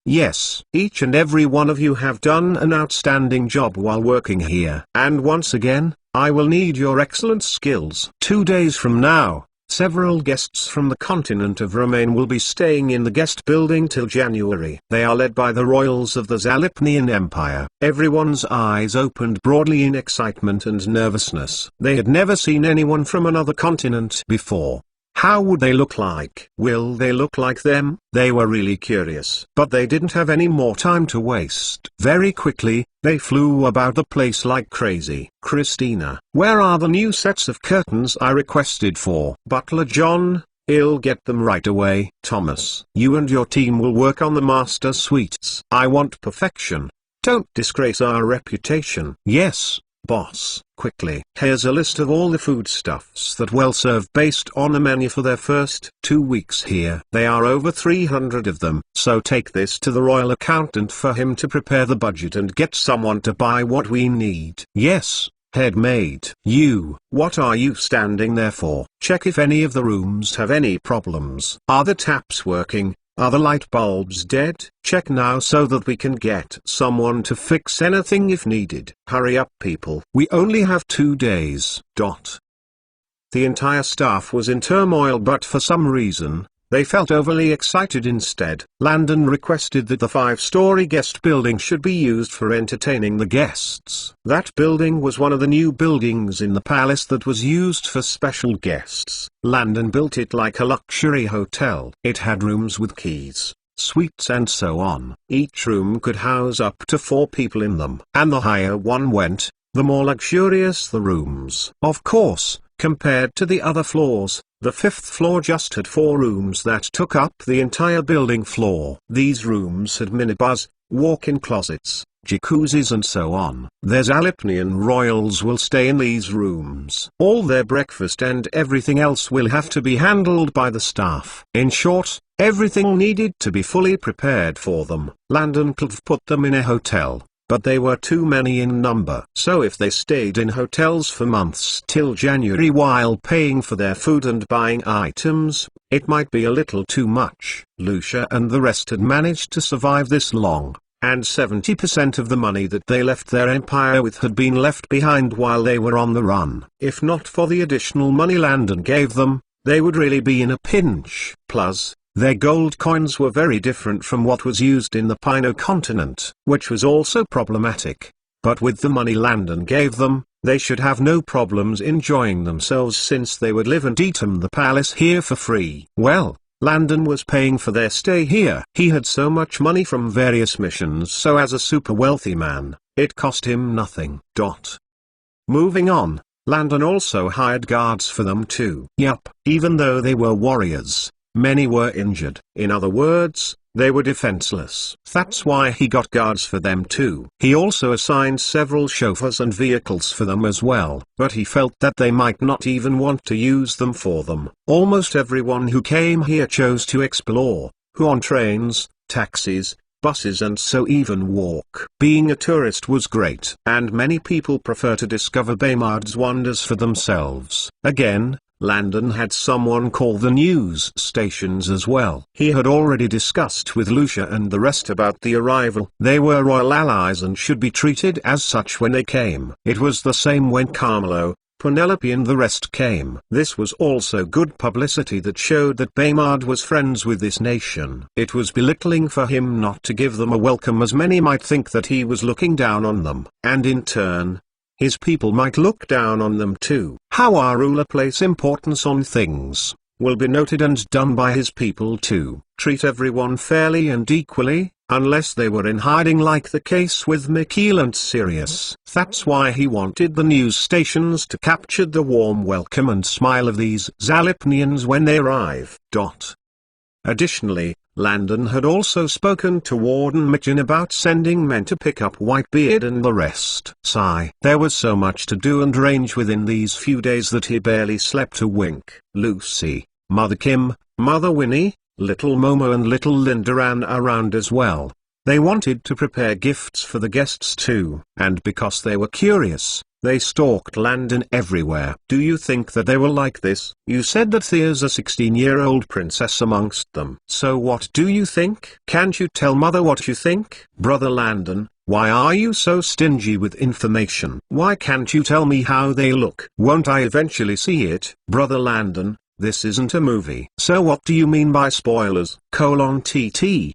Yes, each and every one of you have done an outstanding job while working here. And once again, I will need your excellent skills. 2 days from now, several guests from the continent of Romaine will be staying in the guest building till January. They are led by the royals of the Zalipnian Empire. Everyone's eyes opened broadly in excitement and nervousness. They had never seen anyone from another continent before. How would they look like? Will they look like them? They were really curious. But they didn't have any more time to waste. Very quickly, they flew about the place like crazy. Christina, where are the new sets of curtains I requested for? Butler John, I'll get them right away. Thomas, you and your team will work on the master suites. I want perfection. Don't disgrace our reputation. Yes, boss. Quickly. Here's a list of all the foodstuffs that will serve based on a menu for their first 2 weeks here. There are over 300 of them, so take this to the royal accountant for him to prepare the budget and get someone to buy what we need. Yes, head maid. You, what are you standing there for? Check if any of the rooms have any problems. Are the taps working? Are the light bulbs dead? Check now so that we can get someone to fix anything if needed. Hurry up people. We only have 2 days. The entire staff was in turmoil, but for some reason, they felt overly excited instead. Landon requested that the 5-story guest building should be used for entertaining the guests. That building was one of the new buildings in the palace that was used for special guests. Landon built it like a luxury hotel. It had rooms with keys, suites and so on. Each room could house up to 4 people in them. And the higher one went, the more luxurious the rooms. Of course, compared to the other floors, the 5th floor just had 4 rooms that took up the entire building floor. These rooms had minibars, walk-in closets, jacuzzis and so on. Their Zalipnian royals will stay in these rooms. All their breakfast and everything else will have to be handled by the staff. In short, everything needed to be fully prepared for them. Landon could have put them in a hotel, but they were too many in number. So if they stayed in hotels for months till January while paying for their food and buying items, it might be a little too much. Lucia and the rest had managed to survive this long, and 70% of the money that they left their empire with had been left behind while they were on the run. If not for the additional money Landon gave them, they would really be in a pinch. Plus, their gold coins were very different from what was used in the Pino continent, which was also problematic. But with the money Landon gave them, they should have no problems enjoying themselves since they would live and eat in the palace here for free. Well, Landon was paying for their stay here. He had so much money from various missions, so as a super wealthy man, it cost him nothing. Moving on, Landon also hired guards for them too. Yup, even though they were warriors, many were injured. In other words, they were defenseless. That's why he got guards for them too. He also assigned several chauffeurs and vehicles for them as well, but he felt that they might not even want to use them for them. Almost everyone who came here chose to explore, who on trains, taxis, buses and so even walk. Being a tourist was great, and many people prefer to discover Baymard's wonders for themselves. Again, Landon had someone call the news stations as well. He had already discussed with Lucia and the rest about the arrival. They were royal allies and should be treated as such when they came. It was the same when Carmelo, Penelope and the rest came. This was also good publicity that showed that Baymard was friends with this nation. It was belittling for him not to give them a welcome, as many might think that he was looking down on them, and in turn, his people might look down on them too. How our ruler place importance on things will be noted and done by his people too. Treat everyone fairly and equally, unless they were in hiding like the case with Mikhail and Sirius. That's why he wanted the news stations to capture the warm welcome and smile of these Zalipnians when they arrive. Additionally, Landon had also spoken to Warden Mitchin about sending men to pick up Whitebeard and the rest. Sigh. There was so much to do and arrange within these few days that he barely slept a wink. Lucy, Mother Kim, Mother Winnie, little Momo and little Linda ran around as well. They wanted to prepare gifts for the guests too, and because they were curious, they stalked Landon everywhere. Do you think that they were like this? You said that there's a 16-year-old princess amongst them. So what do you think? Can't you tell Mother what you think? Brother Landon, why are you so stingy with information? Why can't you tell me how they look? Won't I eventually see it? Brother Landon, this isn't a movie. So what do you mean by spoilers? TT.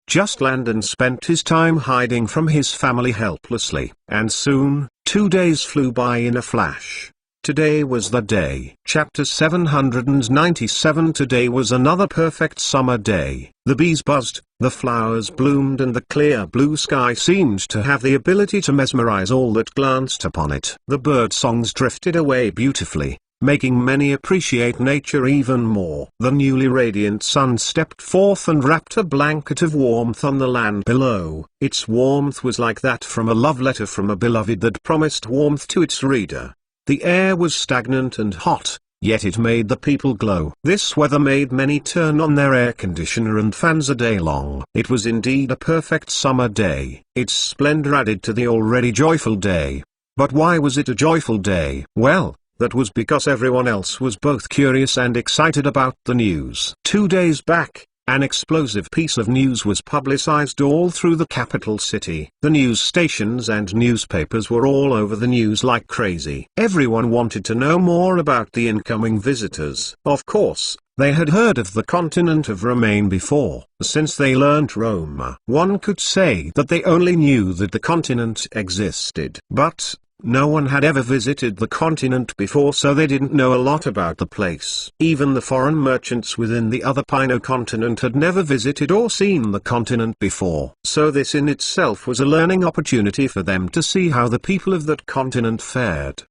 Just Landon spent his time hiding from his family helplessly, and soon, 2 days flew by in a flash. Today was the day. Chapter 797. Today was another perfect summer day. The bees buzzed, the flowers bloomed, and the clear blue sky seemed to have the ability to mesmerize all that glanced upon it. The bird songs drifted away beautifully, making many appreciate nature even more. The newly radiant sun stepped forth and wrapped a blanket of warmth on the land below. Its warmth was like that from a love letter from a beloved that promised warmth to its reader. The air was stagnant and hot, yet it made the people glow. This weather made many turn on their air conditioner and fans a day long. It was indeed a perfect summer day. Its splendor added to the already joyful day. But why was it a joyful day? Well, that was because everyone else was both curious and excited about the news. 2 days back, an explosive piece of news was publicized all through the capital city. The news stations and newspapers were all over the news like crazy. Everyone wanted to know more about the incoming visitors. Of course, they had heard of the continent of Romaine before, since they learnt Roma. One could say that they only knew that the continent existed. But no one had ever visited the continent before, so they didn't know a lot about the place. Even the foreign merchants within the other Pino continent had never visited or seen the continent before. So this in itself was a learning opportunity for them to see how the people of that continent fared.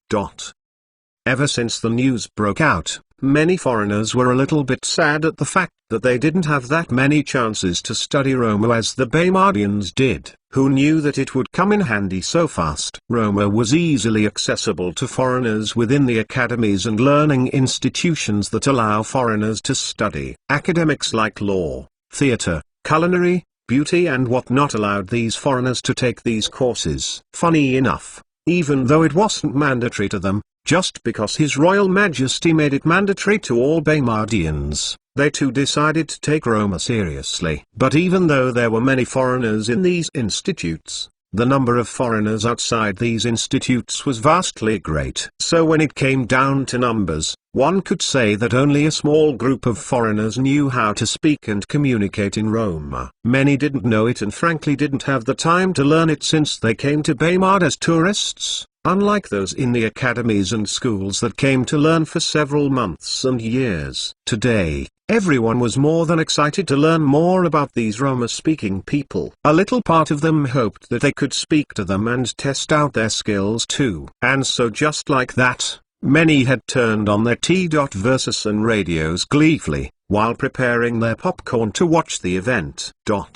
Ever since the news broke out, many foreigners were a little bit sad at the fact that they didn't have that many chances to study Roma as the Baymardians did, who knew that it would come in handy so fast. Roma was easily accessible to foreigners within the academies and learning institutions that allow foreigners to study. Academics like law, theatre, culinary, beauty and whatnot allowed these foreigners to take these courses. Funny enough, even though it wasn't mandatory to them, just because His Royal Majesty made it mandatory to all Baymardians, they too decided to take Roma seriously. But even though there were many foreigners in these institutes, the number of foreigners outside these institutes was vastly great. So when it came down to numbers, one could say that only a small group of foreigners knew how to speak and communicate in Roma. Many didn't know it and frankly didn't have the time to learn it since they came to Baymard as tourists, unlike those in the academies and schools that came to learn for several months and years. Today, everyone was more than excited to learn more about these Roma-speaking people. A little part of them hoped that they could speak to them and test out their skills too. And so just like that, many had turned on their T.Versus and radios gleefully, while preparing their popcorn to watch the event. Ha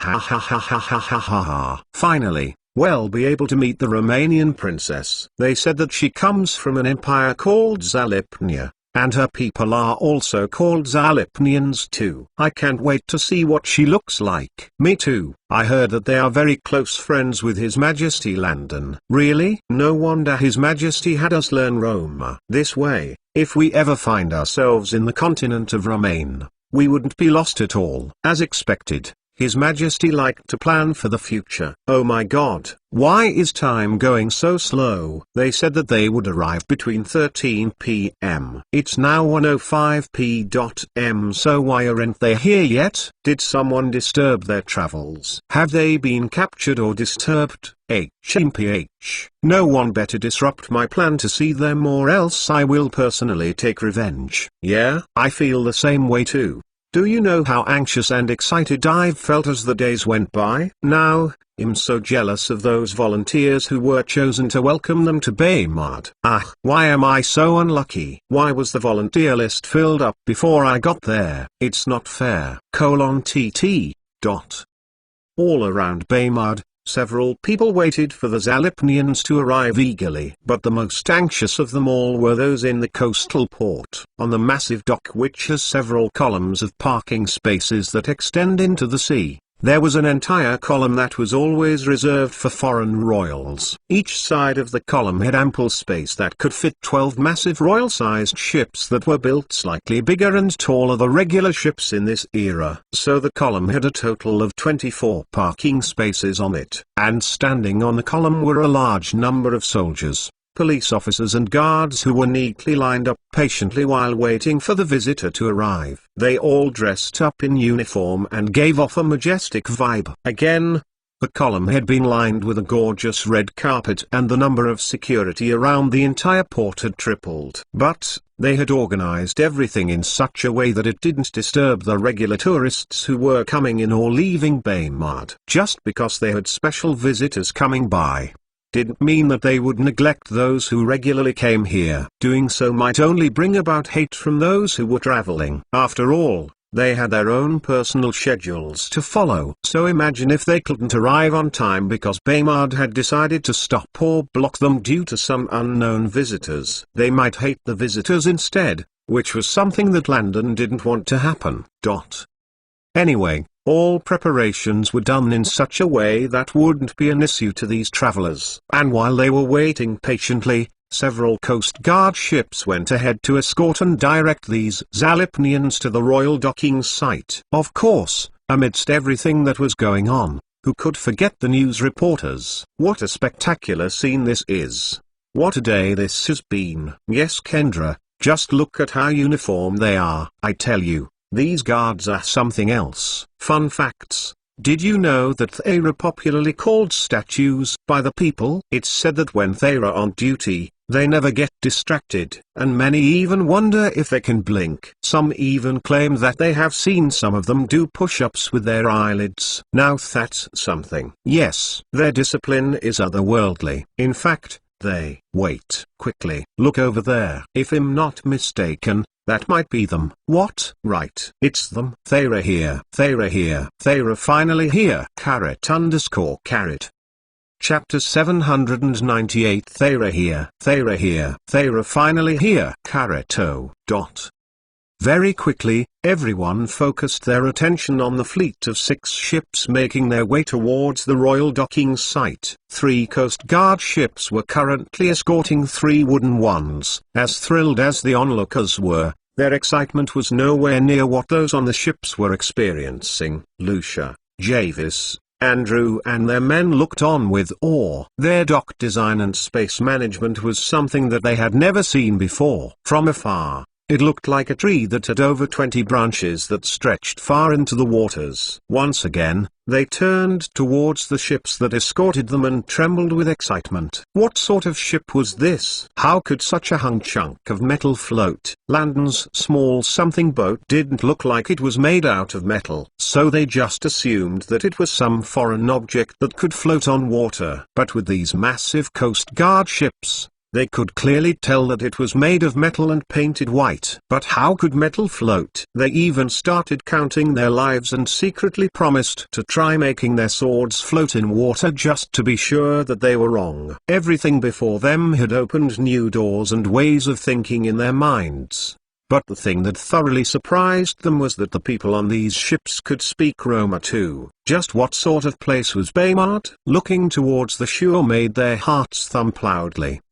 ha ha ha ha ha ha ha. Finally, we'll be able to meet the Romanian princess. They said that she comes from an empire called Zalipnia, and her people are also called Zalipnians too. I can't wait to see what she looks like. Me too. I heard that they are very close friends with His Majesty Landon. Really? No wonder His Majesty had us learn Roma. This way, if we ever find ourselves in the continent of Romaine, we wouldn't be lost at all. As expected, His Majesty liked to plan for the future. Oh my god, why is time going so slow? They said that they would arrive between 13 p.m. It's now 1:05 p.m. So why aren't they here yet? Did someone disturb their travels? Have they been captured or disturbed? HMPH. No one better disrupt my plan to see them, or else I will personally take revenge. Yeah, I feel the same way too. Do you know how anxious and excited I've felt as the days went by? Now, I'm so jealous of those volunteers who were chosen to welcome them to Baymard. Why am I so unlucky? Why was the volunteer list filled up before I got there? It's not fair. TT. All around Baymard, several people waited for the Zalipnians to arrive eagerly. But the most anxious of them all were those in the coastal port. On the massive dock, which has several columns of parking spaces that extend into the sea, there was an entire column that was always reserved for foreign royals. Each side of the column had ample space that could fit 12 massive royal-sized ships that were built slightly bigger and taller than regular ships in this era. So the column had a total of 24 parking spaces on it. And standing on the column were a large number of soldiers, police officers and guards who were neatly lined up patiently while waiting for the visitor to arrive. They all dressed up in uniform and gave off a majestic vibe. Again, The column had been lined with a gorgeous red carpet and the number of security around the entire port had tripled. But they had organized everything in such a way that it didn't disturb the regular tourists who were coming in or leaving Baymard. Just because they had special visitors coming by didn't mean that they would neglect those who regularly came here. Doing so might only bring about hate from those who were traveling. After all, they had their own personal schedules to follow. So imagine if they couldn't arrive on time because Baymard had decided to stop or block them due to some unknown visitors. They might hate the visitors instead, which was something that Landon didn't want to happen. Anyway, all preparations were done in such a way that wouldn't be an issue to these travelers. And while they were waiting patiently, several Coast Guard ships went ahead to escort and direct these Zalipnians to the royal docking site. Of course, amidst everything that was going on, who could forget the news reporters? What a spectacular scene this is. What a day this has been. Yes, Kendra, just look at how uniform they are. I tell you, these guards are something else. Fun facts. Did you know that they are popularly called statues by the people? It's said that when they are on duty, they never get distracted, and many even wonder if they can blink. Some even claim that they have seen some of them do push-ups with their eyelids. Now that's something. Yes, their discipline is otherworldly. In fact, wait, quickly, look over there. If I'm not mistaken, that might be them. What? Right. It's them. They're here. They're here. They're finally here. _carrot. Chapter 798. They're here. They're here. They're finally here. _. Very quickly, everyone focused their attention on the fleet of 6 ships making their way towards the royal docking site. 3 Coast Guard ships were currently escorting 3 wooden ones. As thrilled as the onlookers were, their excitement was nowhere near what those on the ships were experiencing. Lucia, Javis, Andrew and their men looked on with awe. Their dock design and space management was something that they had never seen before. From afar, it looked like a tree that had over 20 branches that stretched far into the waters. Once again, they turned towards the ships that escorted them and trembled with excitement. What sort of ship was this? How could such a hung chunk of metal float? Landon's small something boat didn't look like it was made out of metal, so they just assumed that it was some foreign object that could float on water. But with these massive Coast Guard ships, they could clearly tell that it was made of metal and painted white. But how could metal float? They even started counting their lives and secretly promised to try making their swords float in water just to be sure that they were wrong. Everything before them had opened new doors and ways of thinking in their minds. But the thing that thoroughly surprised them was that the people on these ships could speak Roma too. Just what sort of place was Baymard? Looking towards the shore made their hearts thump loudly.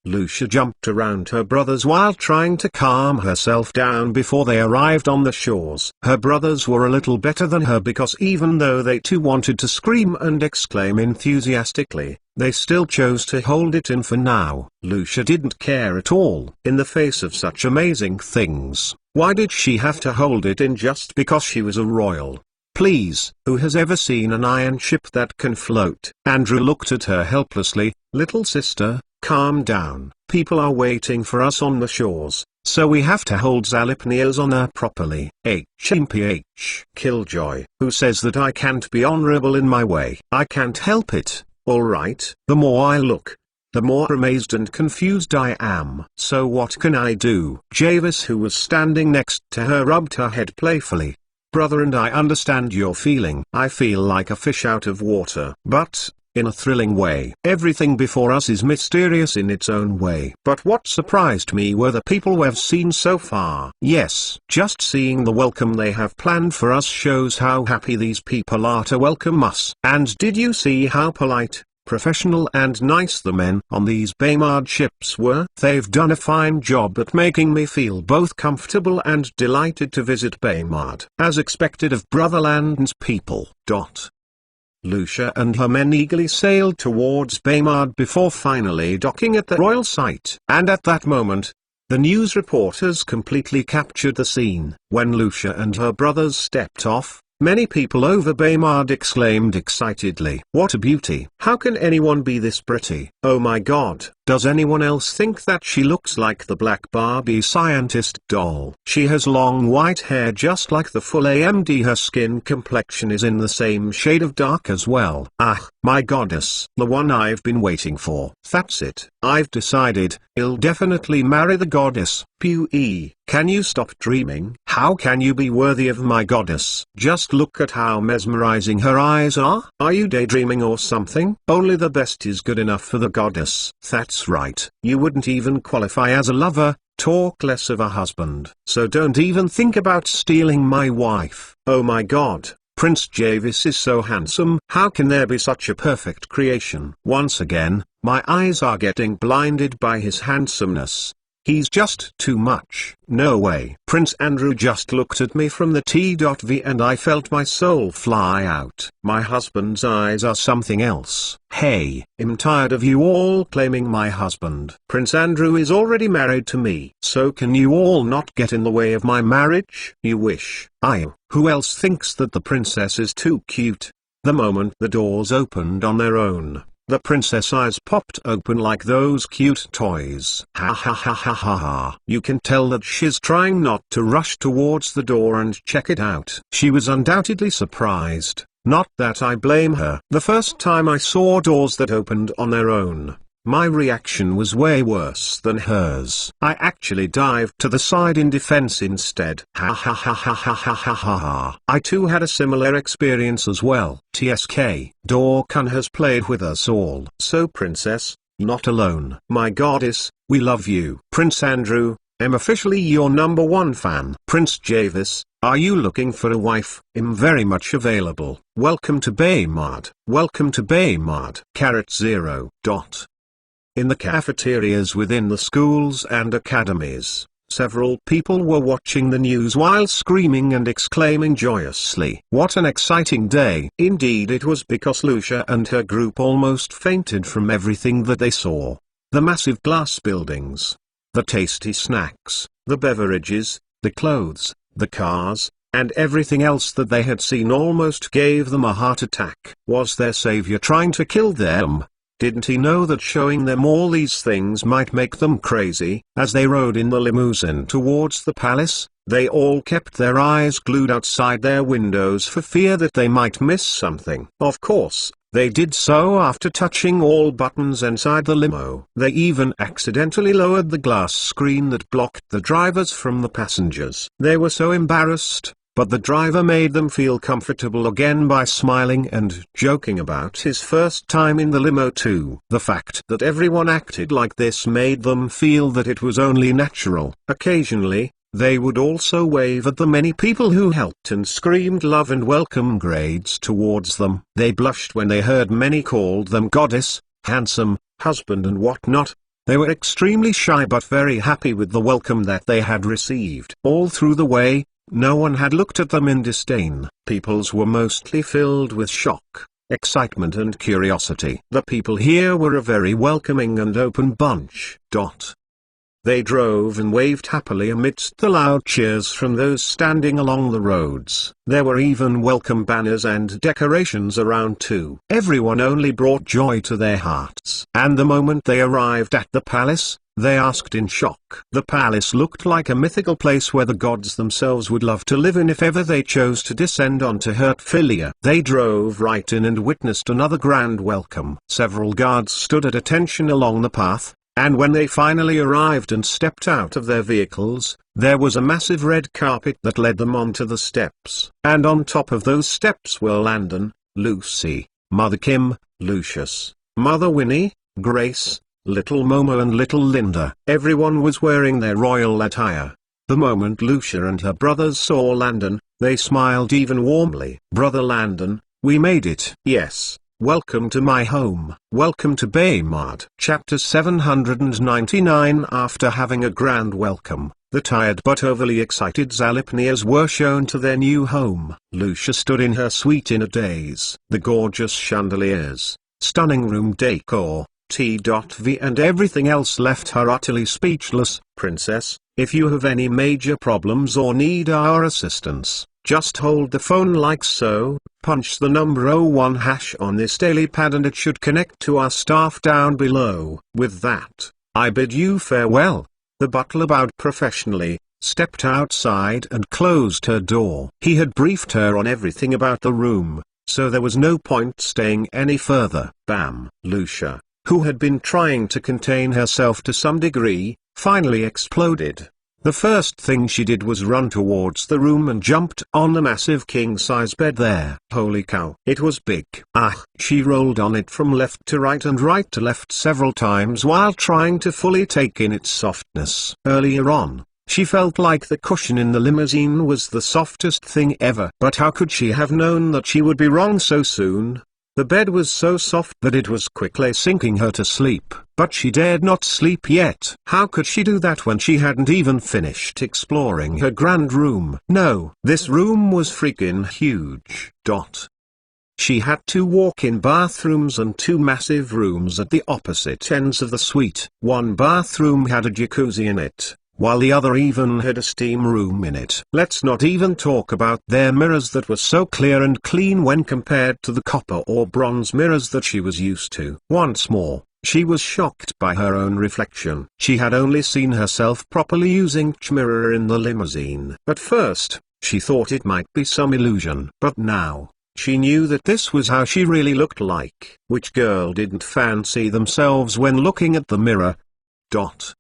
Lucia jumped around her brothers while trying to calm herself down before they arrived on the shores. Her brothers were a little better than her because even though they too wanted to scream and exclaim enthusiastically, they still chose to hold it in for now. Lucia didn't care at all. In the face of such amazing things, why did she have to hold it in just because she was a royal? Please, who has ever seen an iron ship that can float? Andrew looked at her helplessly. Little sister, calm down. People are waiting for us on the shores, so we have to hold Zalipnia's honor properly. HMPH. Killjoy. Who says that I can't be honorable in my way? I can't help it. Alright. The more I look, the more amazed and confused I am. So what can I do? Javis, who was standing next to her, rubbed her head playfully. Brother, and I understand your feeling. I feel like a fish out of water. But, in a thrilling way. Everything before us is mysterious in its own way. But what surprised me were the people we've seen so far. Yes, just seeing the welcome they have planned for us shows how happy these people are to welcome us. And did you see how polite, professional and nice the men on these Baymard ships were? They've done a fine job at making me feel both comfortable and delighted to visit Baymard, as expected of Brother Landon's people. Lucia and her men eagerly sailed towards Baymard before finally docking at the royal site. And at that moment, the news reporters completely captured the scene. When Lucia and her brothers stepped off, Many people over Baymard exclaimed excitedly. What a beauty! How can anyone be this pretty? Oh my god, does anyone else think that she looks like the black Barbie scientist doll? She has long white hair just like the full AMD. Her skin complexion is in the same shade of dark as well. Ah, my goddess. The one I've been waiting for. That's it. I've decided, I'll definitely marry the goddess. Pewee. Can you stop dreaming? How can you be worthy of my goddess? Just look at how mesmerizing her eyes are. Are you daydreaming or something? Only the best is good enough for the goddess. That's right. You wouldn't even qualify as a lover, talk less of a husband. So don't even think about stealing my wife. Oh my god. Prince Jarvis is so handsome. How can there be such a perfect creation? Once again, my eyes are getting blinded by his handsomeness. He's just too much. No way. Prince Andrew just looked at me from the T.V and I felt my soul fly out. My husband's eyes are something else. Hey, I'm tired of you all claiming my husband. Prince Andrew is already married to me. So can you all not get in the way of my marriage? You wish. Who else thinks that the princess is too cute? The moment the doors opened on their own, the princess' eyes popped open like those cute toys. Ha ha ha ha ha ha. You can tell that she's trying not to rush towards the door and check it out. She was undoubtedly surprised. Not that I blame her. The first time I saw doors that opened on their own, my reaction was way worse than hers. I actually dived to the side in defense instead. Ha ha ha ha ha ha ha ha ha. I too had a similar experience as well. TSK. Dorkan has played with us all. So princess, not alone. My goddess, we love you. Prince Andrew, I'm officially your #1 fan. Prince Jarvis, are you looking for a wife? I'm very much available. Welcome to Baymard. Welcome to Baymard. #0. In the cafeterias within the schools and academies, several people were watching the news while screaming and exclaiming joyously. What an exciting day! Indeed it was, because Lucia and her group almost fainted from everything that they saw. The massive glass buildings, the tasty snacks, the beverages, the clothes, the cars, and everything else that they had seen almost gave them a heart attack. Was their savior trying to kill them? Didn't he know that showing them all these things might make them crazy? As they rode in the limousine towards the palace, they all kept their eyes glued outside their windows for fear that they might miss something. Of course, they did so after touching all buttons inside the limo. They even accidentally lowered the glass screen that blocked the drivers from the passengers. They were so embarrassed, but the driver made them feel comfortable again by smiling and joking about his first time in the limo too. The fact that everyone acted like this made them feel that it was only natural. Occasionally, they would also wave at the many people who helped and screamed love and welcome grades towards them. They blushed when they heard many called them goddess, handsome, husband and whatnot. They were extremely shy but very happy with the welcome that they had received. All through the way, no one had looked at them in disdain. Peoples were mostly filled with shock, excitement and curiosity. The people here were a very welcoming and open bunch. They drove and waved happily amidst the loud cheers from those standing along the roads. There were even welcome banners and decorations around too. Everyone only brought joy to their hearts. And the moment they arrived at the palace, they asked in shock. The palace looked like a mythical place where the gods themselves would love to live in if ever they chose to descend onto Hertfilia. They drove right in and witnessed another grand welcome. Several guards stood at attention along the path, and when they finally arrived and stepped out of their vehicles, there was a massive red carpet that led them onto the steps. And on top of those steps were Landon, Lucy, Mother Kim, Lucius, Mother Winnie, Grace, Little Momo and Little Linda. Everyone was wearing their royal attire. The moment Lucia and her brothers saw Landon, they smiled even warmly. Brother Landon, we made it. Yes. Welcome to my home. Welcome to Baymard. Chapter 799. After having a grand welcome, the tired but overly excited Zalipnias were shown to their new home. Lucia stood in her suite in a daze. The gorgeous chandeliers, stunning room decor, T.V and everything else left her utterly speechless. Princess, if you have any major problems or need our assistance, Just hold the phone like so, punch the number 01 hash on this daily pad and it should connect to our staff down below. With that, I bid you farewell." The butler bowed professionally, stepped outside and closed her door. He had briefed her on everything about the room, so there was no point staying any further. Bam! Lucia, who had been trying to contain herself to some degree, finally exploded. The first thing she did was run towards the room and jumped on the massive king-size bed there. Holy cow! It was big. She rolled on it from left to right and right to left several times while trying to fully take in its softness. Earlier on, she felt like the cushion in the limousine was the softest thing ever. But how could she have known that she would be wrong so soon? The bed was so soft that it was quickly sinking her to sleep, but she dared not sleep yet. How could she do that when she hadn't even finished exploring her grand room? No, this room was freaking huge. She had 2 walk-in bathrooms and 2 massive rooms at the opposite ends of the suite. One bathroom had a jacuzzi in it, while the other even had a steam room in it. Let's not even talk about their mirrors that were so clear and clean when compared to the copper or bronze mirrors that she was used to. Once more, she was shocked by her own reflection. She had only seen herself properly using each mirror in the limousine. At first, she thought it might be some illusion. But now, she knew that this was how she really looked like. Which girl didn't fancy themselves when looking at the mirror?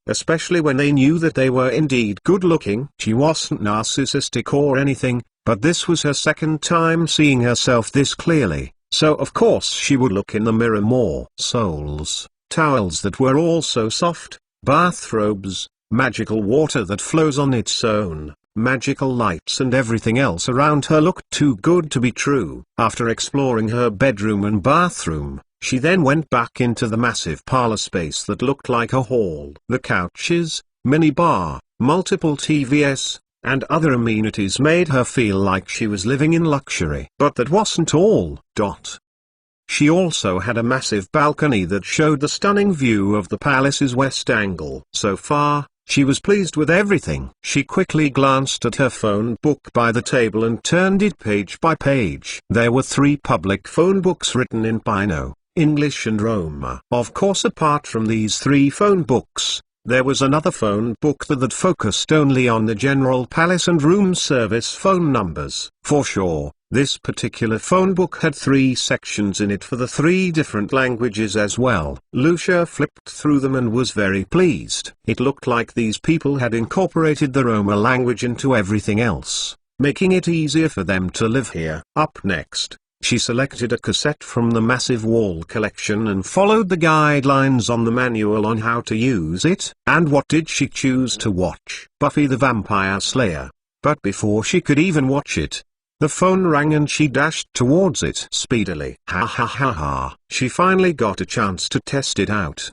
Especially when they knew that they were indeed good-looking. She wasn't narcissistic or anything, but this was her second time seeing herself this clearly, so of course she would look in the mirror more. Souls, towels that were also soft, bathrobes, magical water that flows on its own, magical lights and everything else around her looked too good to be true. After exploring her bedroom and bathroom, she then went back into the massive parlor space that looked like a hall. The couches, mini bar, multiple TVs, and other amenities made her feel like she was living in luxury. But that wasn't all. She also had a massive balcony that showed the stunning view of the palace's west angle. So far, she was pleased with everything. She quickly glanced at her phone book by the table and turned it page by page. There were 3 public phone books written in Pino, English and Roma. Of course, apart from these 3 phone books, there was another phone book that focused only on the general palace and room service phone numbers. For sure, this particular phone book had 3 sections in it for the 3 different languages as well. Lucia flipped through them and was very pleased. It looked like these people had incorporated the Roma language into everything else, making it easier for them to live here. Up next, she selected a cassette from the massive wall collection and followed the guidelines on the manual on how to use it. And what did she choose to watch? Buffy the Vampire Slayer. But before she could even watch it, the phone rang and she dashed towards it speedily. Ha ha ha ha. She finally got a chance to test it out.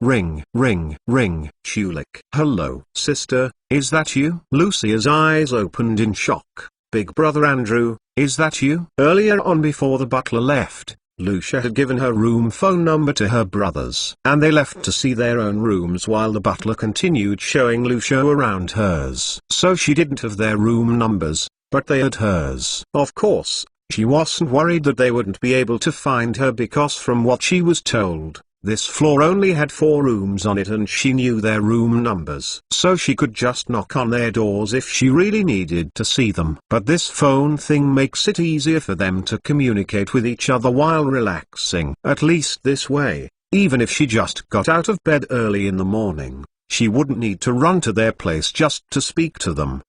Ring, ring, ring. Shulik. Hello, sister, is that you? Lucia's eyes opened in shock. Big brother Andrew, is that you? Earlier on, before the butler left, Lucia had given her room phone number to her brothers, and they left to see their own rooms while the butler continued showing Lucia around hers. So she didn't have their room numbers, but they had hers. Of course, she wasn't worried that they wouldn't be able to find her because from what she was told, this floor only had 4 rooms on it and she knew their room numbers. So she could just knock on their doors if she really needed to see them. But this phone thing makes it easier for them to communicate with each other while relaxing. At least this way, even if she just got out of bed early in the morning, she wouldn't need to run to their place just to speak to them.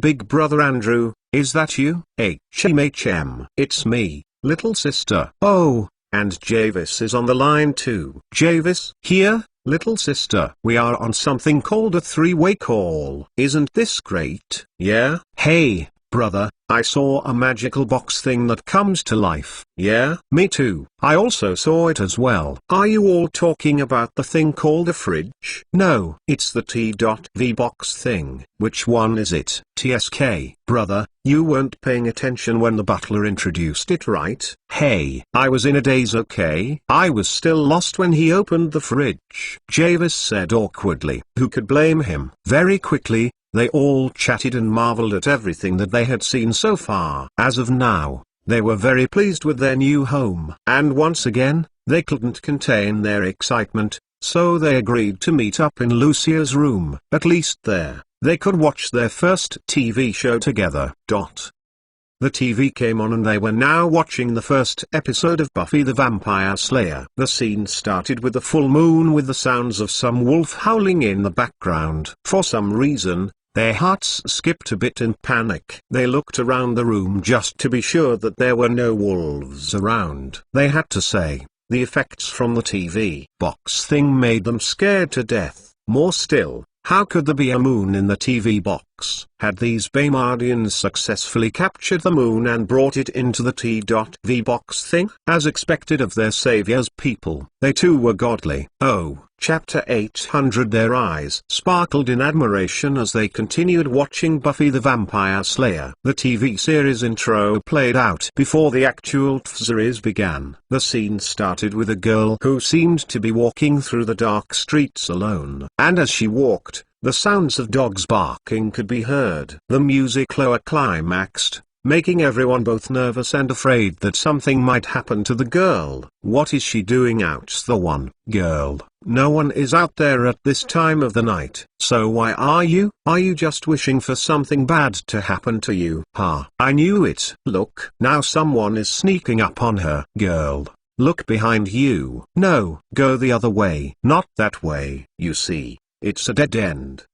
Big brother Andrew, is that you? HMHM. It's me, little sister. Oh. And Javis is on the line too. Javis, here, little sister. We are on something called a 3-way call. Isn't this great? Yeah? Hey, brother, I saw a magical box thing that comes to life. Yeah, me too. I also saw it as well. Are you all talking about the thing called a fridge? No, it's the T.V box thing. Which one is it? TSK. Brother, you weren't paying attention when the butler introduced it, right? Hey, I was in a daze, okay? I was still lost when he opened the fridge, Jarvis said awkwardly. Who could blame him? Very quickly, they all chatted and marveled at everything that they had seen so far. As of now, they were very pleased with their new home. And once again, they couldn't contain their excitement, so they agreed to meet up in Lucia's room. At least there, they could watch their first TV show together. The TV came on and they were now watching the first episode of Buffy the Vampire Slayer. The scene started with the full moon with the sounds of some wolf howling in the background. For some reason, their hearts skipped a bit in panic. They looked around the room just to be sure that there were no wolves around. They had to say, the effects from the TV box thing made them scared to death. More still, how could there be a moon in the TV box? Had these Baymardians successfully captured the moon and brought it into the T.V box thing? As expected of their savior's people, they too were godly. Oh, chapter 800. Their eyes sparkled in admiration as they continued watching Buffy the Vampire Slayer. The TV series intro played out before the actual series began. The scene started with a girl who seemed to be walking through the dark streets alone. And as she walked, the sounds of dogs barking could be heard. The music lower climaxed, making everyone both nervous and afraid that something might happen to the girl. What is she doing out? The one girl. No one is out there at this time of the night. So why are you? Are you just wishing for something bad to happen to you? I knew it. Look, now someone is sneaking up on her. Girl, look behind you. No, go the other way. Not that way, you see. It's a dead end.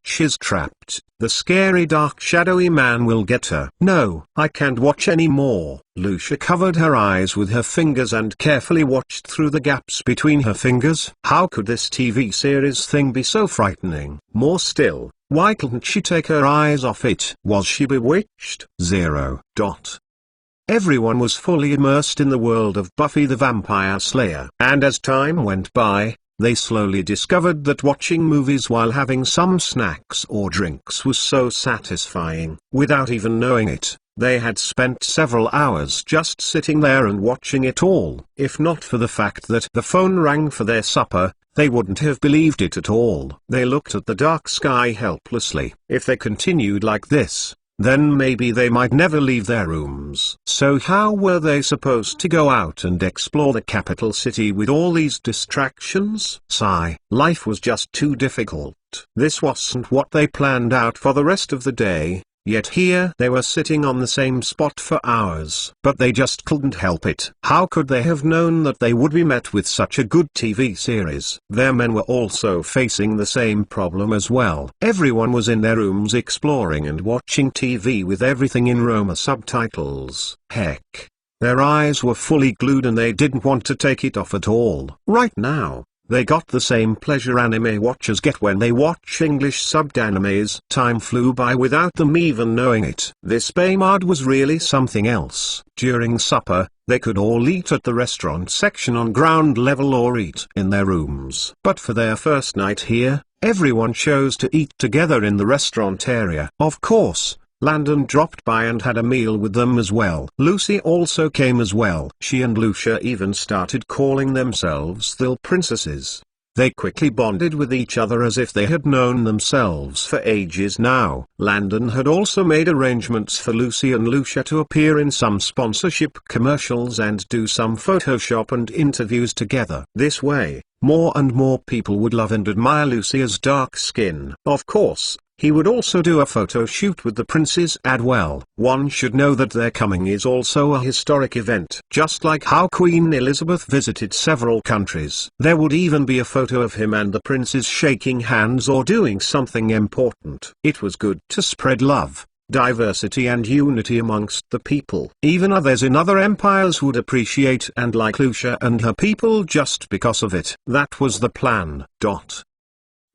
She's trapped. The scary dark shadowy man will get her. No, I can't watch anymore. Lucia covered her eyes with her fingers and carefully watched through the gaps between her fingers. How could this TV series thing be so frightening? More still, why couldn't she take her eyes off it? Was she bewitched? 0. Everyone was fully immersed in the world of Buffy the Vampire Slayer. And as time went by, they slowly discovered that watching movies while having some snacks or drinks was so satisfying. Without even knowing it, they had spent several hours just sitting there and watching it all. If not for the fact that the phone rang for their supper, they wouldn't have believed it at all. They looked at the dark sky helplessly. If they continued like this, then maybe they might never leave their rooms. So how were they supposed to go out and explore the capital city with all these distractions? Sigh. Life was just too difficult. This wasn't what they planned out for the rest of the day. Yet here they were sitting on the same spot for hours. But they just couldn't help it. How could they have known that they would be met with such a good TV series? Their men were also facing the same problem as well. Everyone was in their rooms exploring and watching TV with everything in Roma subtitles. Heck, their eyes were fully glued and they didn't want to take it off at all. Right now, they got the same pleasure anime watchers get when they watch English subbed animes. Time flew by without them even knowing it. This Baymard was really something else. During supper, they could all eat at the restaurant section on ground level or eat in their rooms. But for their first night here, everyone chose to eat together in the restaurant area. Of course, Landon dropped by and had a meal with them as well. Lucy also came as well. She and Lucia even started calling themselves the princesses. They quickly bonded with each other as if they had known themselves for ages now. Landon had also made arrangements for Lucy and Lucia to appear in some sponsorship commercials and do some Photoshop and interviews together. This way, more and more people would love and admire Lucia's dark skin. Of course, he would also do a photo shoot with the princes as well. One should know that their coming is also a historic event. Just like how Queen Elizabeth visited several countries. There would even be a photo of him and the princes shaking hands or doing something important. It was good to spread love, diversity and unity amongst the people. Even others in other empires would appreciate and like Lucia and her people just because of it. That was the plan.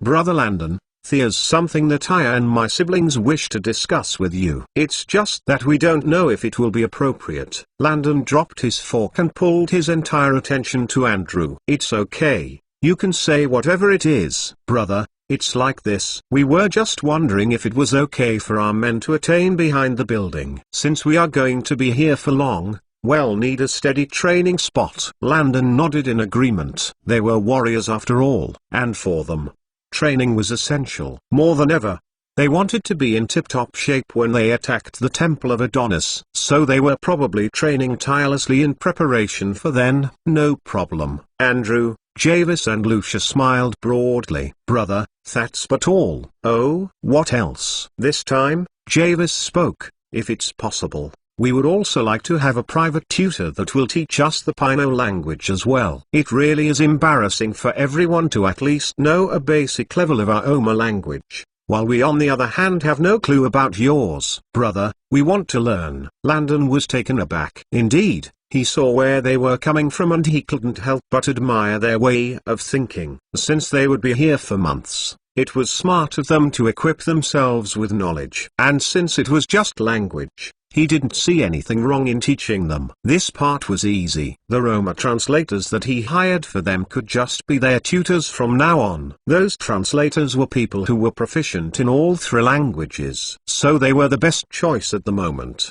Brother Landon, There's something that I and my siblings wish to discuss with you. It's just that we don't know if it will be appropriate. Landon dropped his fork and pulled his entire attention to Andrew. It's okay. You can say whatever it is. Brother, it's like this. We were just wondering if it was okay for our men to attain behind the building. Since we are going to be here for long, we'll need a steady training spot. Landon nodded in agreement. They were warriors after all, and for them, training was essential. More than ever, they wanted to be in tip-top shape when they attacked the Temple of Adonis. So they were probably training tirelessly in preparation for then. No problem. Andrew, Javis and Lucia smiled broadly. Brother, that's but all. Oh, what else? This time, Javis spoke. If it's possible, we would also like to have a private tutor that will teach us the Pino language as well. It really is embarrassing for everyone to at least know a basic level of our Oma language, while we on the other hand have no clue about yours. Brother, we want to learn. Landon was taken aback. Indeed, he saw where they were coming from and he couldn't help but admire their way of thinking. Since they would be here for months, it was smart of them to equip themselves with knowledge. And since it was just language, he didn't see anything wrong in teaching them. This part was easy. The Roma translators that he hired for them could just be their tutors from now on. Those translators were people who were proficient in all three languages, so they were the best choice at the moment.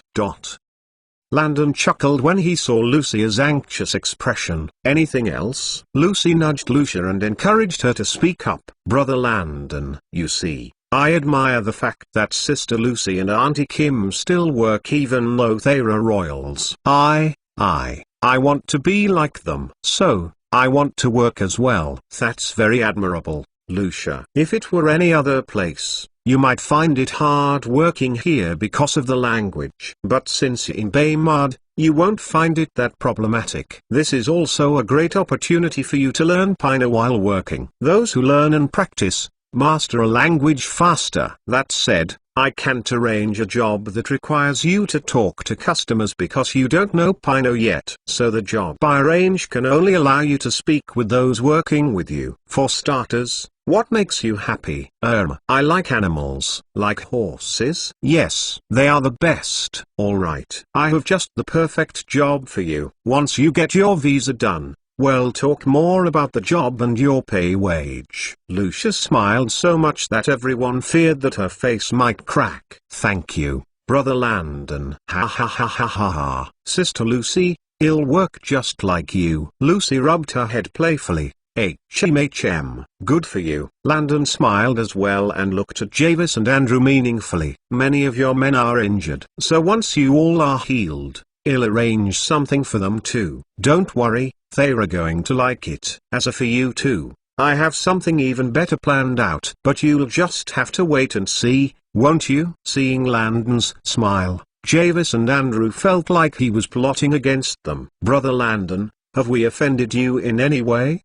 Landon chuckled when he saw Lucia's anxious expression. Anything else? Lucy nudged Lucia and encouraged her to speak up. Brother Landon, you see, I admire the fact that Sister Lucy and Auntie Kim still work even though they're royals. I want to be like them. So, I want to work as well. That's very admirable, Lucia. If it were any other place, you might find it hard working here because of the language. But since you're in Baymard, you won't find it that problematic. This is also a great opportunity for you to learn Pino while working. Those who learn and practice, master a language faster. That said, I can't arrange a job that requires you to talk to customers because you don't know Pino yet. So the job I arrange can only allow you to speak with those working with you. For starters, what makes you happy? I like animals. Like horses? Yes, they are the best. Alright. I have just the perfect job for you. Once you get your visa done, we'll talk more about the job and your pay wage. Lucia smiled so much that everyone feared that her face might crack. Thank you, Brother Landon. Ha ha ha ha ha ha. Sister Lucy, I'll work just like you. Lucy rubbed her head playfully. HMHM. Good for you. Landon smiled as well and looked at Javis and Andrew meaningfully. Many of your men are injured. So once you all are healed, I'll arrange something for them too. Don't worry, they're going to like it. As for you too, I have something even better planned out. But you'll just have to wait and see, won't you? Seeing Landon's smile, Javis and Andrew felt like he was plotting against them. Brother Landon, have we offended you in any way?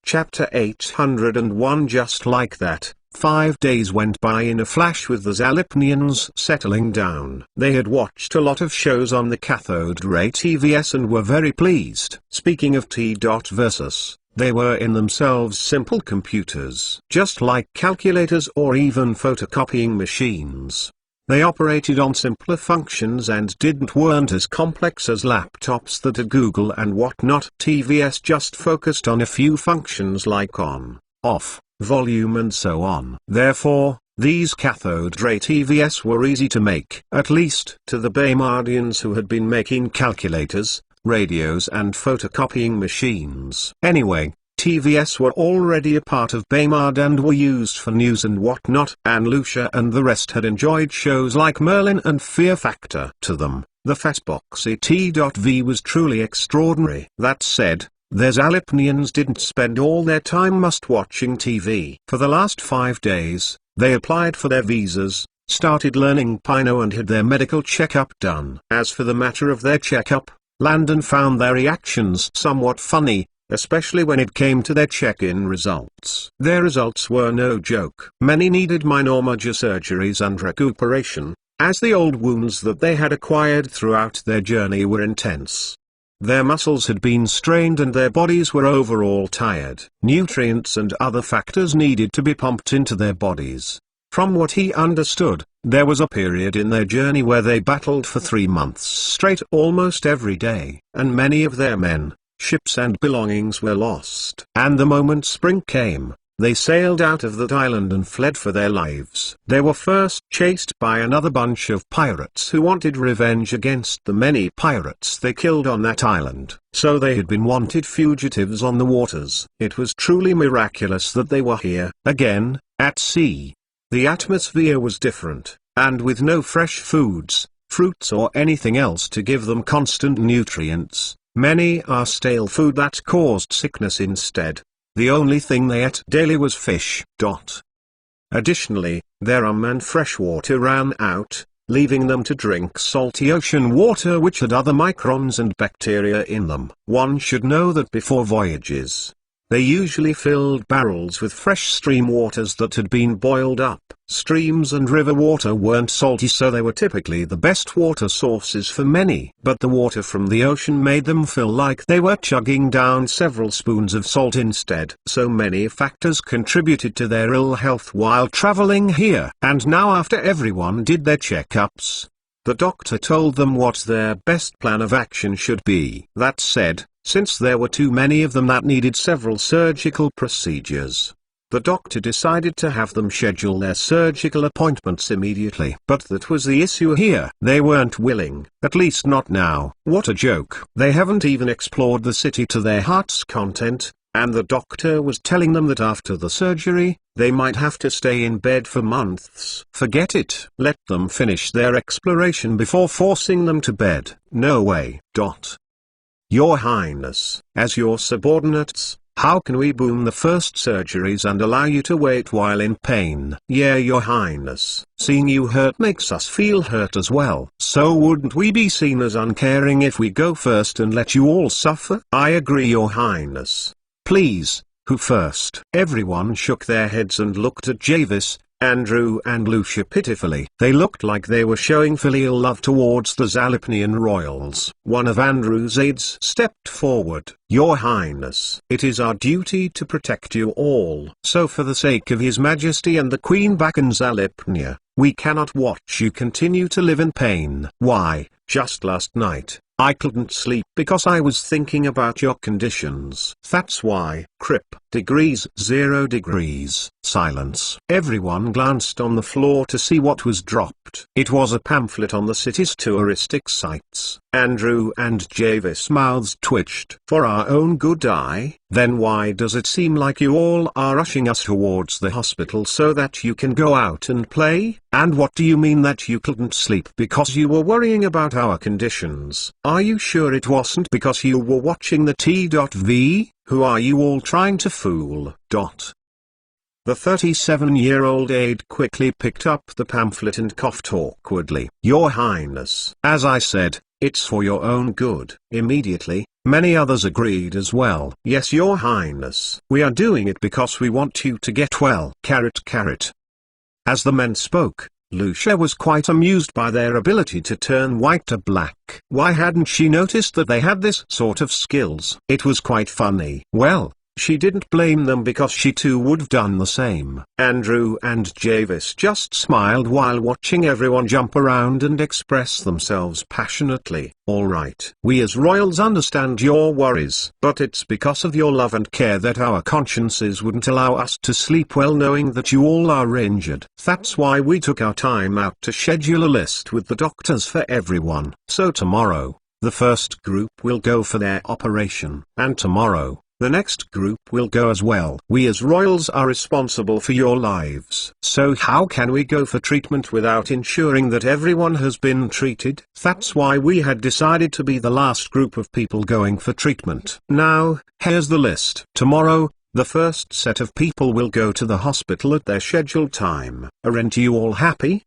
Chapter 801. Just like that, 5 days went by in a flash with the Zalipnians settling down. They had watched a lot of shows on the cathode ray TVS and were very pleased. Speaking of T.Versus, they were in themselves simple computers. Just like calculators or even photocopying machines. They operated on simpler functions and weren't as complex as laptops that had Google and whatnot. TVS just focused on a few functions like on, off, volume and so on. Therefore, these cathode ray TVS were easy to make, at least to the Baymardians who had been making calculators, radios and photocopying machines. Anyway, TVS were already a part of Baymard and were used for news and whatnot, and Lucia and the rest had enjoyed shows like Merlin and Fear Factor. To them, the Fatboxy T.V was truly extraordinary. That said, their Zalipnians didn't spend all their time must-watching TV. For the last 5 days, they applied for their visas, started learning Pino and had their medical checkup done. As for the matter of their checkup, Landon found their reactions somewhat funny, especially when it came to their check-in results. Their results were no joke. Many needed minor major surgeries and recuperation, as the old wounds that they had acquired throughout their journey were intense. Their muscles had been strained and their bodies were overall tired. Nutrients and other factors needed to be pumped into their bodies. From what he understood, there was a period in their journey where they battled for 3 months straight almost every day, and many of their men, ships and belongings were lost. And the moment spring came, they sailed out of that island and fled for their lives. They were first chased by another bunch of pirates who wanted revenge against the many pirates they killed on that island. So they had been wanted fugitives on the waters. It was truly miraculous that they were here, again, at sea. The atmosphere was different, and with no fresh foods, fruits or anything else to give them constant nutrients, many are stale food that caused sickness instead. The only thing they ate daily was fish. Additionally, their and fresh water ran out, leaving them to drink salty ocean water which had other microbes and bacteria in them. One should know that before voyages, they usually filled barrels with fresh stream waters that had been boiled up. Streams and river water weren't salty, so they were typically the best water sources for many. But the water from the ocean made them feel like they were chugging down several spoons of salt instead. So many factors contributed to their ill health while traveling here. And now, after everyone did their checkups, the doctor told them what their best plan of action should be. That said, since there were too many of them that needed several surgical procedures, the doctor decided to have them schedule their surgical appointments immediately. But that was the issue here. They weren't willing, at least not now. What a joke. They haven't even explored the city to their heart's content, and the doctor was telling them that after the surgery, they might have to stay in bed for months. Forget it. Let them finish their exploration before forcing them to bed. No way. Your Highness, as your subordinates, how can we boom the first surgeries and allow you to wait while in pain? Yeah, Your Highness, seeing you hurt makes us feel hurt as well. So wouldn't we be seen as uncaring if we go first and let you all suffer? I agree, Your Highness. Please, who first? Everyone shook their heads and looked at Jarvis, Andrew and Lucia pitifully. They looked like they were showing filial love towards the Zalipnian royals. One of Andrew's aides stepped forward. Your Highness, it is our duty to protect you all. So for the sake of His Majesty and the Queen back in Zalipnia, we cannot watch you continue to live in pain. Why, just last night, I couldn't sleep because I was thinking about your conditions. That's why. Crip. Degrees 0 degrees. Silence. Everyone glanced on the floor to see what was dropped. It was a pamphlet on the city's touristic sites. Andrew and Jarvis' mouths twitched. For our own good eye? Then why does it seem like you all are rushing us towards the hospital so that you can go out and play? And what do you mean that you couldn't sleep because you were worrying about our conditions? Are you sure it wasn't because you were watching the T.V? Who are you all trying to fool? The 37-year-old aide quickly picked up the pamphlet and coughed awkwardly. Your Highness, as I said, it's for your own good. Immediately, many others agreed as well. Yes, Your Highness. We are doing it because we want you to get well. Carrot. As the men spoke, Lucia was quite amused by their ability to turn white to black. Why hadn't she noticed that they had this sort of skills? It was quite funny. Well, she didn't blame them because she too would have done the same. Andrew and Jarvis just smiled while watching everyone jump around and express themselves passionately. Alright, we as royals understand your worries, but it's because of your love and care that our consciences wouldn't allow us to sleep well knowing that you all are injured. That's why we took our time out to schedule a list with the doctors for everyone. So tomorrow, the first group will go for their operation, and tomorrow, the next group will go as well. We as royals are responsible for your lives. So how can we go for treatment without ensuring that everyone has been treated? That's why we had decided to be the last group of people going for treatment. Now, here's the list. Tomorrow, the first set of people will go to the hospital at their scheduled time. Aren't you all happy?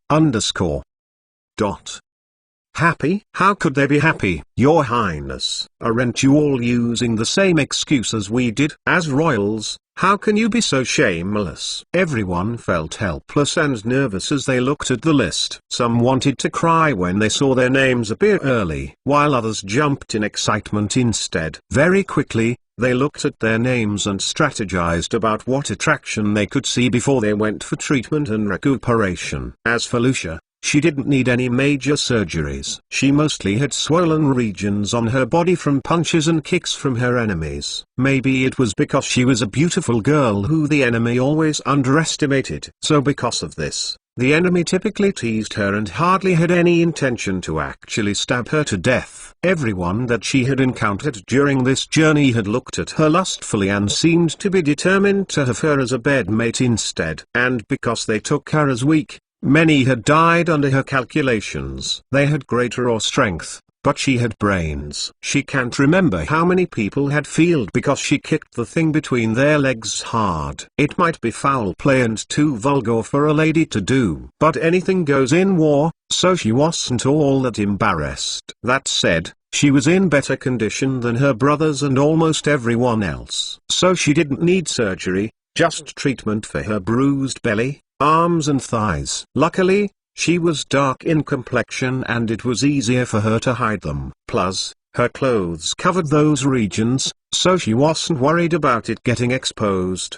Happy? How could they be happy? Your Highness, aren't you all using the same excuse as we did? As royals, How can you be so shameless? Everyone felt helpless and nervous as they looked at the list. Some wanted to cry when they saw their names appear early, while others jumped in excitement instead. Very quickly, they looked at their names and strategized about what attraction they could see before they went for treatment and recuperation. As for Lucia, she didn't need any major surgeries. She mostly had swollen regions on her body from punches and kicks from her enemies. Maybe it was because she was a beautiful girl who the enemy always underestimated. So because of this, the enemy typically teased her and hardly had any intention to actually stab her to death. Everyone that she had encountered during this journey had looked at her lustfully and seemed to be determined to have her as a bedmate instead. And because they took her as weak, many had died under her calculations. They had great raw strength, but she had brains. She can't remember how many people had failed because she kicked the thing between their legs hard. It might be foul play and too vulgar for a lady to do, but anything goes in war, so she wasn't all that embarrassed. That said, she was in better condition than her brothers and almost everyone else. So she didn't need surgery, just treatment for her bruised belly, arms and thighs. Luckily, she was dark in complexion and it was easier for her to hide them. Plus, her clothes covered those regions, so she wasn't worried about it getting exposed.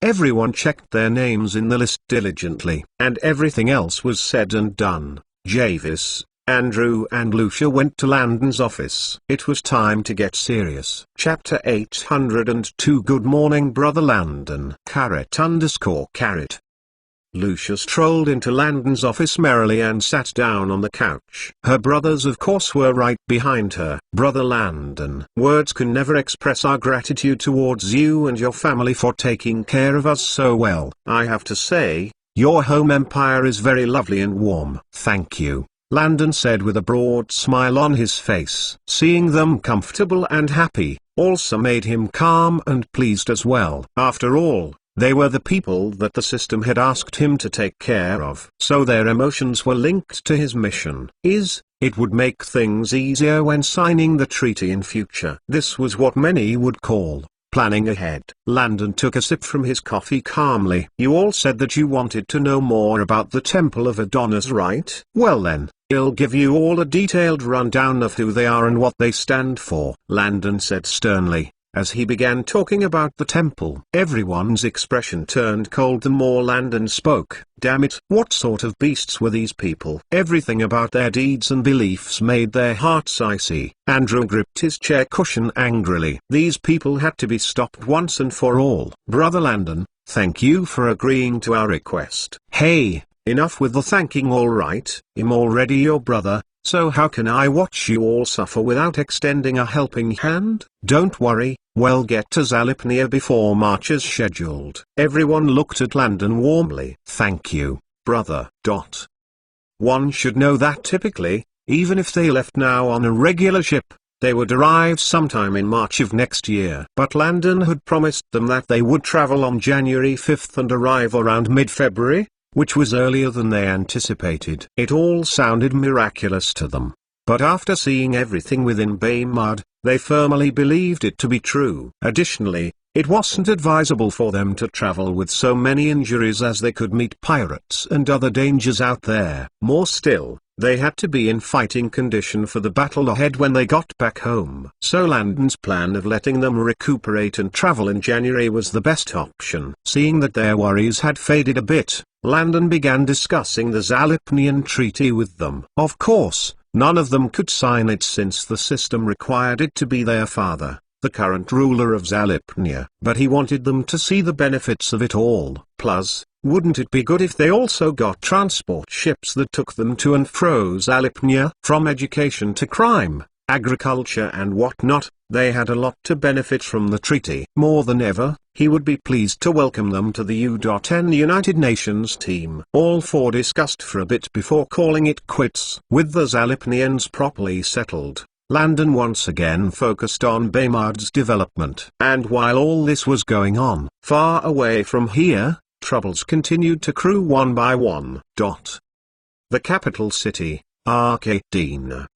Everyone checked their names in the list diligently, and everything else was said and done. Jarvis, Andrew and Lucia went to Landon's office. It was time to get serious. Chapter 802. Good morning, Brother Landon. _carrot. Lucia strolled into Landon's office merrily and sat down on the couch. Her brothers of course were right behind her. Brother Landon, words can never express our gratitude towards you and your family for taking care of us so well. I have to say, your home empire is very lovely and warm. Thank you, Landon said with a broad smile on his face. Seeing them comfortable and happy, also made him calm and pleased as well. After all, they were the people that the system had asked him to take care of. So their emotions were linked to his mission. It would make things easier when signing the treaty in future. This was what many would call planning ahead. Landon took a sip from his coffee calmly. You all said that you wanted to know more about the Temple of Adonis, right? Well then, I'll give you all a detailed rundown of who they are and what they stand for, Landon said sternly. As he began talking about the temple, everyone's expression turned cold the more Landon spoke. Damn it, what sort of beasts were these people? Everything about their deeds and beliefs made their hearts icy. Andrew gripped his chair cushion angrily. These people had to be stopped once and for all. Brother Landon, thank you for agreeing to our request. Hey, enough with the thanking, alright? I'm already your brother. So how can I watch you all suffer without extending a helping hand? Don't worry, we'll get to Zalipnia before March as scheduled. Everyone looked at Landon warmly. Thank you, brother. One should know that typically, even if they left now on a regular ship, they would arrive sometime in March of next year. But Landon had promised them that they would travel on January 5th and arrive around mid-February, which was earlier than they anticipated. It all sounded miraculous to them. But after seeing everything within Baymard, they firmly believed it to be true. Additionally, it wasn't advisable for them to travel with so many injuries as they could meet pirates and other dangers out there. More still, they had to be in fighting condition for the battle ahead when they got back home. So Landon's plan of letting them recuperate and travel in January was the best option. Seeing that their worries had faded a bit, Landon began discussing the Zalipnian treaty with them. Of course, none of them could sign it since the system required it to be their father, the current ruler of Zalipnia. But he wanted them to see the benefits of it all. Plus, wouldn't it be good if they also got transport ships that took them to and fro Zalipnia? From education to crime, agriculture and whatnot, they had a lot to benefit from the treaty. More than ever, he would be pleased to welcome them to the UN United Nations team. All four discussed for a bit before calling it quits. With the Zalipnians properly settled, Landon once again focused on Baymard's development. And while all this was going on, far away from here, troubles continued to accrue one by one. The capital city, Arcadine.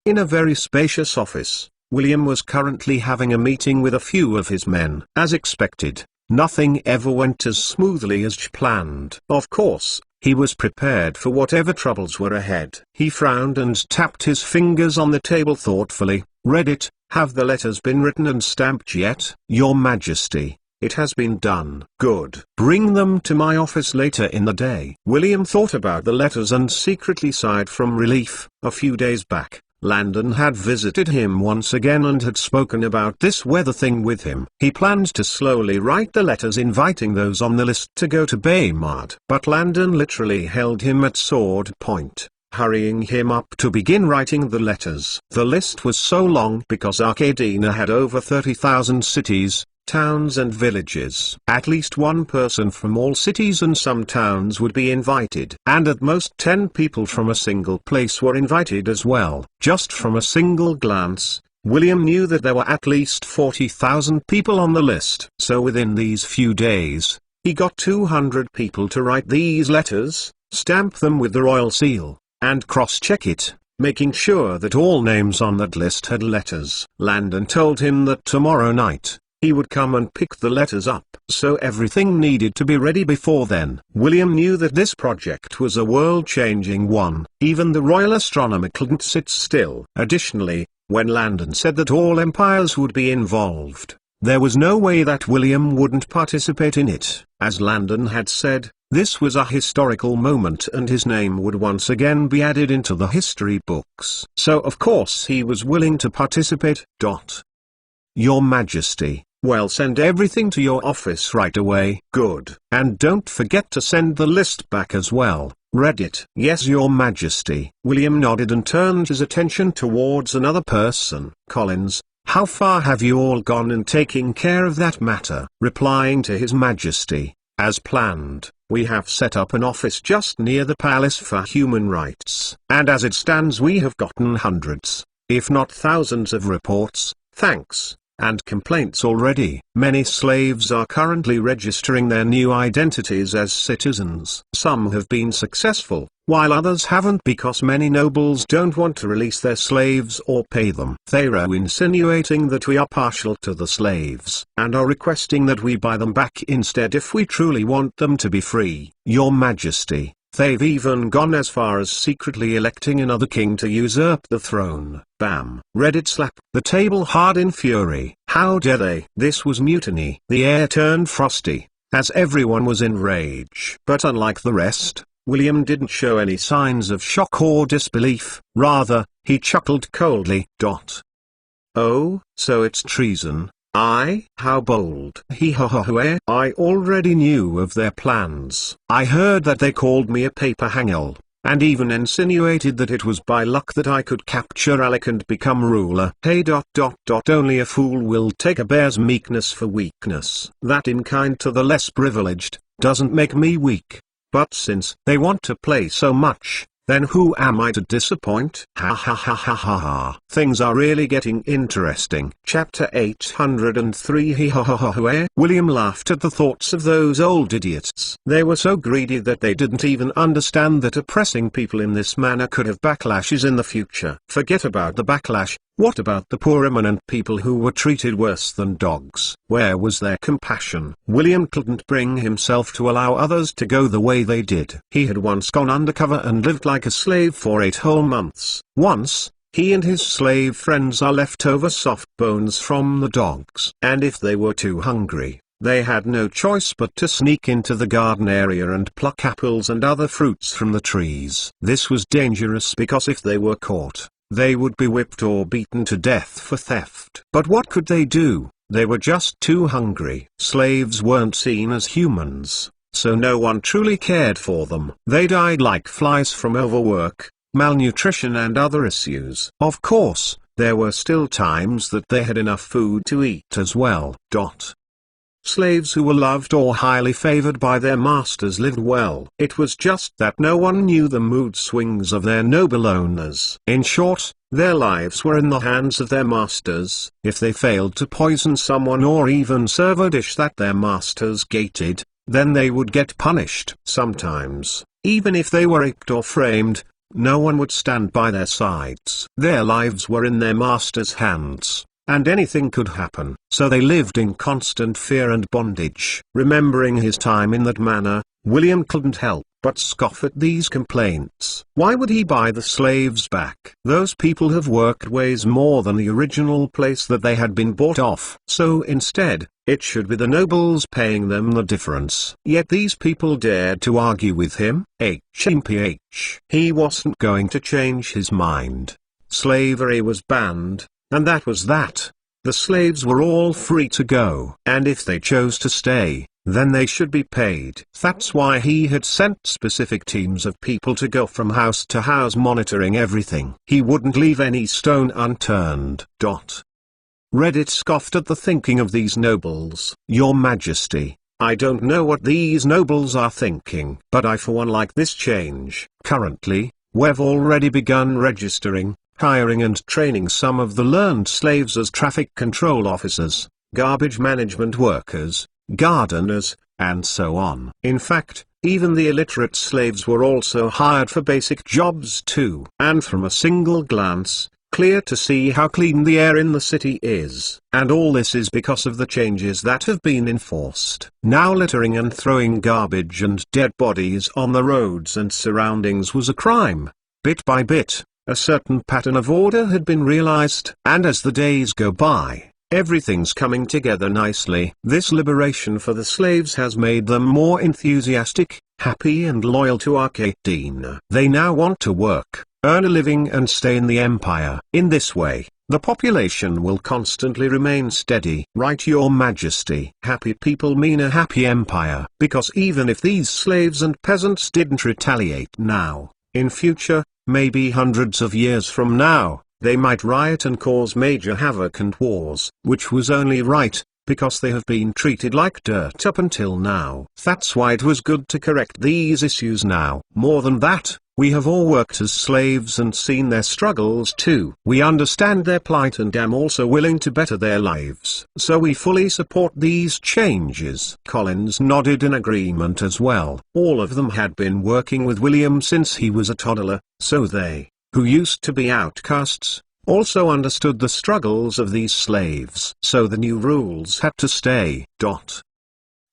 In a very spacious office, William was currently having a meeting with a few of his men. As expected, nothing ever went as smoothly as planned. Of course, he was prepared for whatever troubles were ahead. He frowned and tapped his fingers on the table thoughtfully. Read it. Have the letters been written and stamped yet? Your Majesty, it has been done. Good. Bring them to my office later in the day. William thought about the letters and secretly sighed from relief. A few days back, Landon had visited him once again and had spoken about this weather thing with him. He planned to slowly write the letters inviting those on the list to go to Baymard. But Landon literally held him at sword point, hurrying him up to begin writing the letters. The list was so long because Arcadina had over 30,000 cities, towns and villages. At least one person from all cities and some towns would be invited. And at most 10 people from a single place were invited as well. Just from a single glance, William knew that there were at least 40,000 people on the list. So within these few days, he got 200 people to write these letters, stamp them with the royal seal, and cross-check it, making sure that all names on that list had letters. Landon told him that tomorrow night, he would come and pick the letters up, so everything needed to be ready before then. William knew that this project was a world-changing one. Even the royal astronomer couldn't sit still. Additionally, when Landon said that all empires would be involved, there was no way that William wouldn't participate in it. As Landon had said, this was a historical moment and his name would once again be added into the history books. So of course he was willing to participate. Your Majesty, well, send everything to your office right away. Good. And don't forget to send the list back as well. Read it. Yes, Your Majesty. William nodded and turned his attention towards another person. Collins, how far have you all gone in taking care of that matter? Replying to His Majesty, as planned, we have set up an office just near the Palace for Human Rights. And as it stands, we have gotten hundreds, if not thousands of reports, thanks, and complaints already. Many slaves are currently registering their new identities as citizens. Some have been successful, while others haven't because many nobles don't want to release their slaves or pay them. They are insinuating that we are partial to the slaves, and are requesting that we buy them back instead if we truly want them to be free. Your Majesty, they've even gone as far as secretly electing another king to usurp the throne. Bam! Reddit slapped the table hard in fury. How dare they? This was mutiny. The air turned frosty, as everyone was in rage. But unlike the rest, William didn't show any signs of shock or disbelief. Rather, he chuckled coldly. Oh, so it's treason. How bold. I already knew of their plans. I heard that they called me a paper hanger, and even insinuated that it was by luck that I could capture Alec and become ruler. Only a fool will take a bear's meekness for weakness. That in kind to the less privileged, doesn't make me weak. But since they want to play so much, then who am I to disappoint? Ha. Things are really getting interesting. Chapter 803. William laughed at the thoughts of those old idiots. They were so greedy that they didn't even understand that oppressing people in this manner could have backlashes in the future. Forget about the backlash. What about the poor eminent people who were treated worse than dogs? Where was their compassion? William couldn't bring himself to allow others to go the way they did. He had once gone undercover and lived like a slave for 8 whole months. Once, he and his slave friends are leftover soft bones from the dogs. And if they were too hungry, they had no choice but to sneak into the garden area and pluck apples and other fruits from the trees. This was dangerous because if they were caught, they would be whipped or beaten to death for theft. But what could they do? They were just too hungry. Slaves weren't seen as humans, so no one truly cared for them. They died like flies from overwork, malnutrition and other issues. Of course, there were still times that they had enough food to eat as well. Slaves who were loved or highly favored by their masters lived well. It was just that no one knew the mood swings of their noble owners. In short, their lives were in the hands of their masters. If they failed to poison someone or even serve a dish that their masters gated, then they would get punished. Sometimes, even if they were raped or framed, no one would stand by their sides. Their lives were in their master's hands, and anything could happen. So they lived in constant fear and bondage. Remembering his time in that manner, William couldn't help but scoff at these complaints. Why would he buy the slaves back? Those people have worked ways more than the original place that they had been bought off. So instead, it should be the nobles paying them the difference. Yet these people dared to argue with him. HMPH. He wasn't going to change his mind. Slavery was banned, and that was that. The slaves were all free to go. And if they chose to stay, then they should be paid. That's why he had sent specific teams of people to go from house to house monitoring everything. He wouldn't leave any stone unturned. Reddit scoffed at the thinking of these nobles. Your Majesty, I don't know what these nobles are thinking, but I for one like this change. Currently, we've already begun registering, hiring and training some of the learned slaves as traffic control officers, garbage management workers, gardeners, and so on. In fact, even the illiterate slaves were also hired for basic jobs too. And from a single glance, clear to see how clean the air in the city is. And all this is because of the changes that have been enforced. Now littering and throwing garbage and dead bodies on the roads and surroundings was a crime. Bit by bit, a certain pattern of order had been realized. And as the days go by, everything's coming together nicely. This liberation for the slaves has made them more enthusiastic, happy and loyal to Arcadina. They now want to work, earn a living and stay in the empire. In this way, the population will constantly remain steady. Right, Your Majesty. Happy people mean a happy empire. Because even if these slaves and peasants didn't retaliate now, in future, maybe hundreds of years from now, they might riot and cause major havoc and wars, which was only right, because they have been treated like dirt up until now. That's why it was good to correct these issues now. More than that, we have all worked as slaves and seen their struggles too. We understand their plight and am also willing to better their lives. So we fully support these changes. Collins nodded in agreement as well. All of them had been working with William since he was a toddler, so they, who used to be outcasts, also understood the struggles of these slaves. So the new rules had to stay.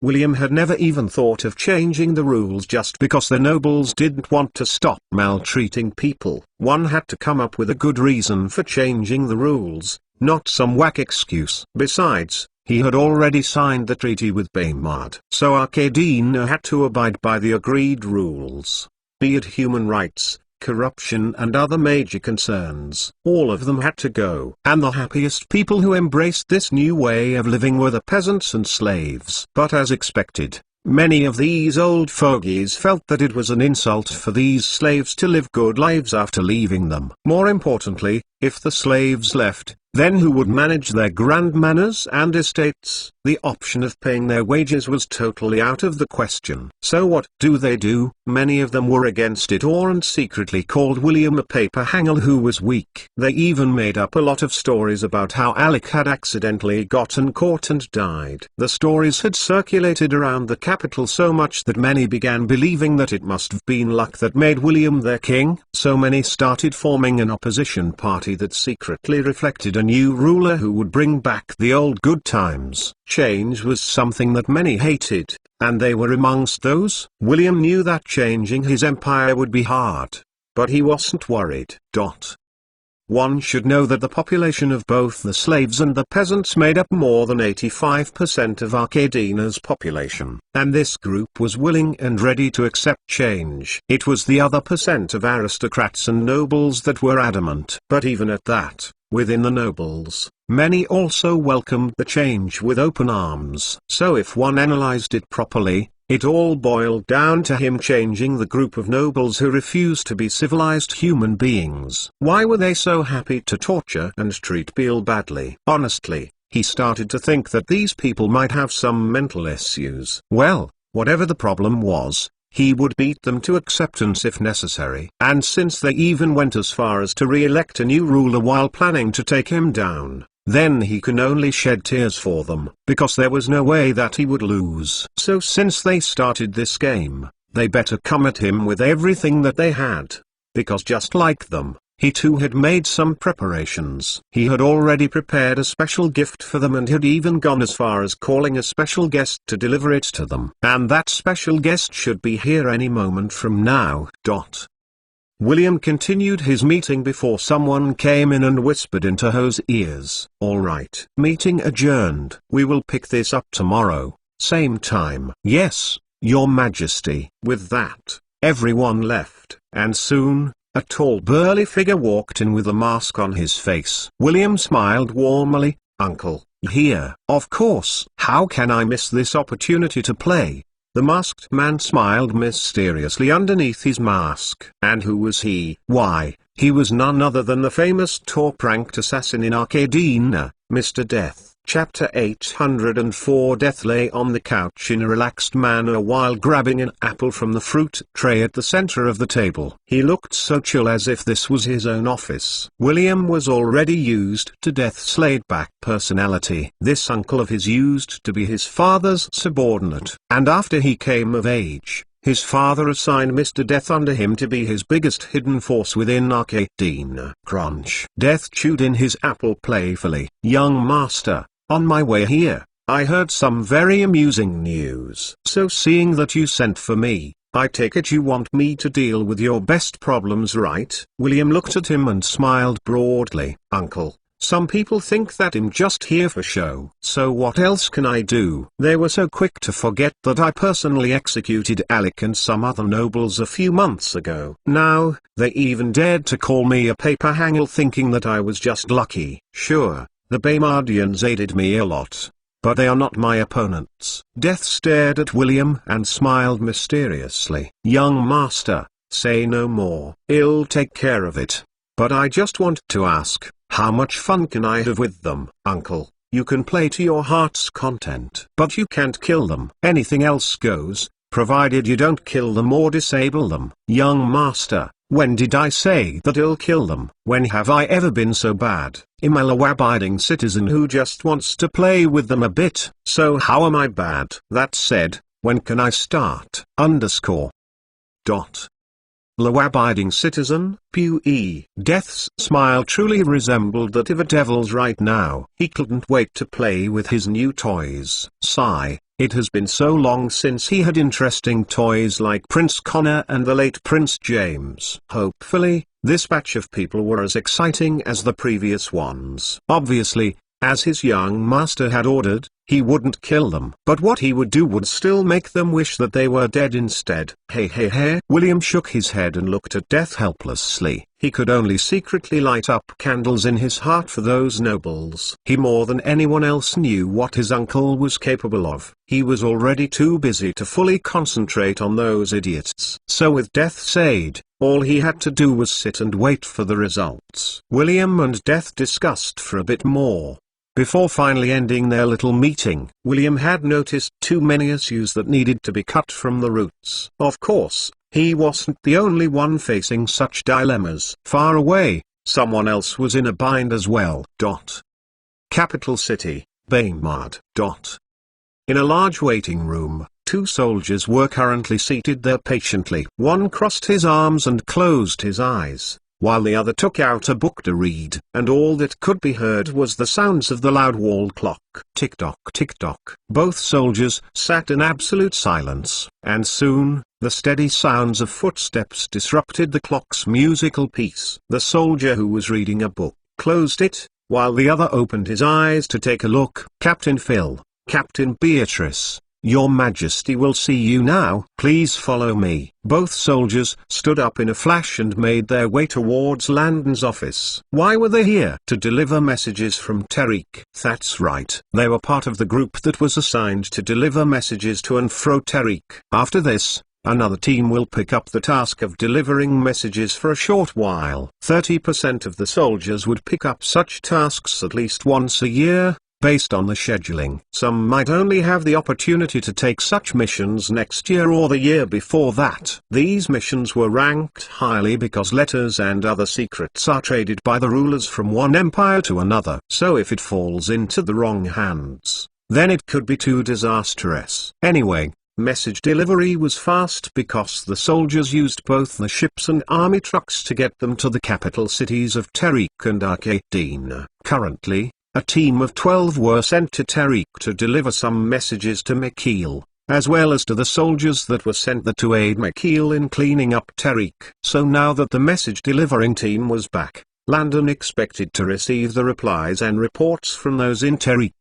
William had never even thought of changing the rules just because the nobles didn't want to stop maltreating people. One had to come up with a good reason for changing the rules, not some whack excuse. Besides, he had already signed the treaty with Baymard. So Arcadina had to abide by the agreed rules. Be it human rights, corruption and other major concerns. All of them had to go. And the happiest people who embraced this new way of living were the peasants and slaves. But as expected, many of these old fogies felt that it was an insult for these slaves to live good lives after leaving them. More importantly, if the slaves left, then who would manage their grand manors and estates? The option of paying their wages was totally out of the question. So what do? Many of them were against it and secretly called William a paper hanger who was weak. They even made up a lot of stories about how Alec had accidentally gotten caught and died. The stories had circulated around the capital so much that many began believing that it must have been luck that made William their king. So many started forming an opposition party that secretly reflected a new ruler who would bring back the old good times. Change was something that many hated, and they were amongst those. William knew that changing his empire would be hard, but he wasn't worried. One should know that the population of both the slaves and the peasants made up more than 85% of Arcadina's population, and this group was willing and ready to accept change. It was the other percent of aristocrats and nobles that were adamant. But even at that, within the nobles, many also welcomed the change with open arms. So if one analyzed it properly, it all boiled down to him changing the group of nobles who refused to be civilized human beings. Why were they so happy to torture and treat Bill badly? Honestly, he started to think that these people might have some mental issues. Well, whatever the problem was, he would beat them to acceptance if necessary. And since they even went as far as to re-elect a new ruler while planning to take him down, then he can only shed tears for them, because there was no way that he would lose. So since they started this game, they better come at him with everything that they had. because just like them, he too had made some preparations. He had already prepared a special gift for them and had even gone as far as calling a special guest to deliver it to them. And that special guest should be here any moment from now. William continued his meeting before someone came in and whispered into Ho's ears. "All right. Meeting adjourned. We will pick this up tomorrow, same time." "Yes, Your Majesty." With that, everyone left, and soon, a tall burly figure walked in with a mask on his face. William smiled warmly. "Uncle, here." "Of course. How can I miss this opportunity to play?" The masked man smiled mysteriously underneath his mask. And who was he? Why, he was none other than the famous top-ranked assassin in Arcadina, Mr. Death. Chapter 804. Death lay on the couch in a relaxed manner while grabbing an apple from the fruit tray at the center of the table. He looked so chill, as if this was his own office. William was already used to Death's laid-back personality. This uncle of his used to be his father's subordinate, and after he came of age, his father assigned Mr. Death under him to be his biggest hidden force within Arcadina. Crunch. Death chewed in his apple playfully. "Young master, on my way here, I heard some very amusing news. So seeing that you sent for me, I take it you want me to deal with your best problems, right?" William looked at him and smiled broadly. "Uncle, some people think that I'm just here for show. So what else can I do?" They were so quick to forget that I personally executed Alec and some other nobles a few months ago. Now, they even dared to call me a paper hanger, thinking that I was just lucky. Sure, the Baymardians aided me a lot, but they are not my opponents. Death stared at William and smiled mysteriously. "Young master, say no more. I'll take care of it. But I just want to ask, how much fun can I have with them?" "Uncle, you can play to your heart's content, but you can't kill them. Anything else goes, provided you don't kill them or disable them." "Young master, when did I say that I'll kill them? When have I ever been so bad? I'm a law-abiding citizen who just wants to play with them a bit. So how am I bad?" That said, when can I start? Law-abiding citizen, Pew. Death's smile truly resembled that of a devil's right now. He couldn't wait to play with his new toys. Sigh. It has been so long since he had interesting toys like Prince Connor and the late Prince James. Hopefully, this batch of people were as exciting as the previous ones. Obviously, as his young master had ordered, he wouldn't kill them. But what he would do would still make them wish that they were dead instead. Hey. William shook his head and looked at Death helplessly. He could only secretly light up candles in his heart for those nobles. He more than anyone else knew what his uncle was capable of. He was already too busy to fully concentrate on those idiots. So with Death's aid, all he had to do was sit and wait for the results. William and Death discussed for a bit more. Before finally ending their little meeting, William had noticed too many issues that needed to be cut from the roots. Of course, he wasn't the only one facing such dilemmas. Far away, someone else was in a bind as well. Capital city, Baymard. In a large waiting room, two soldiers were currently seated there patiently. One crossed his arms and closed his eyes, while the other took out a book to read. And all that could be heard was the sounds of the loud wall clock. Tick-tock, tick-tock. Both soldiers sat in absolute silence, and soon, the steady sounds of footsteps disrupted the clock's musical peace. The soldier who was reading a book closed it, while the other opened his eyes to take a look. "Captain Phil, Captain Beatrice, Your Majesty will see you now. Please follow me." Both soldiers stood up in a flash and made their way towards Landon's office. Why were they here? To deliver messages from Tariq. That's right. They were part of the group that was assigned to deliver messages to and fro Tariq. After this, another team will pick up the task of delivering messages for a short while. 30% of the soldiers would pick up such tasks at least once a year, based on the scheduling. Some might only have the opportunity to take such missions next year or the year before that. These missions were ranked highly because letters and other secrets are traded by the rulers from one empire to another. So if it falls into the wrong hands, then it could be too disastrous. Anyway, Message delivery was fast because the soldiers used both the ships and army trucks to get them to the capital cities of Tariq and Arcadina. Currently, a team of 12 were sent to Tariq to deliver some messages to Mikhail, as well as to the soldiers that were sent there to aid Mikhail in cleaning up Tariq. So now that the message delivering team was back, Landon expected to receive the replies and reports from those in Tariq.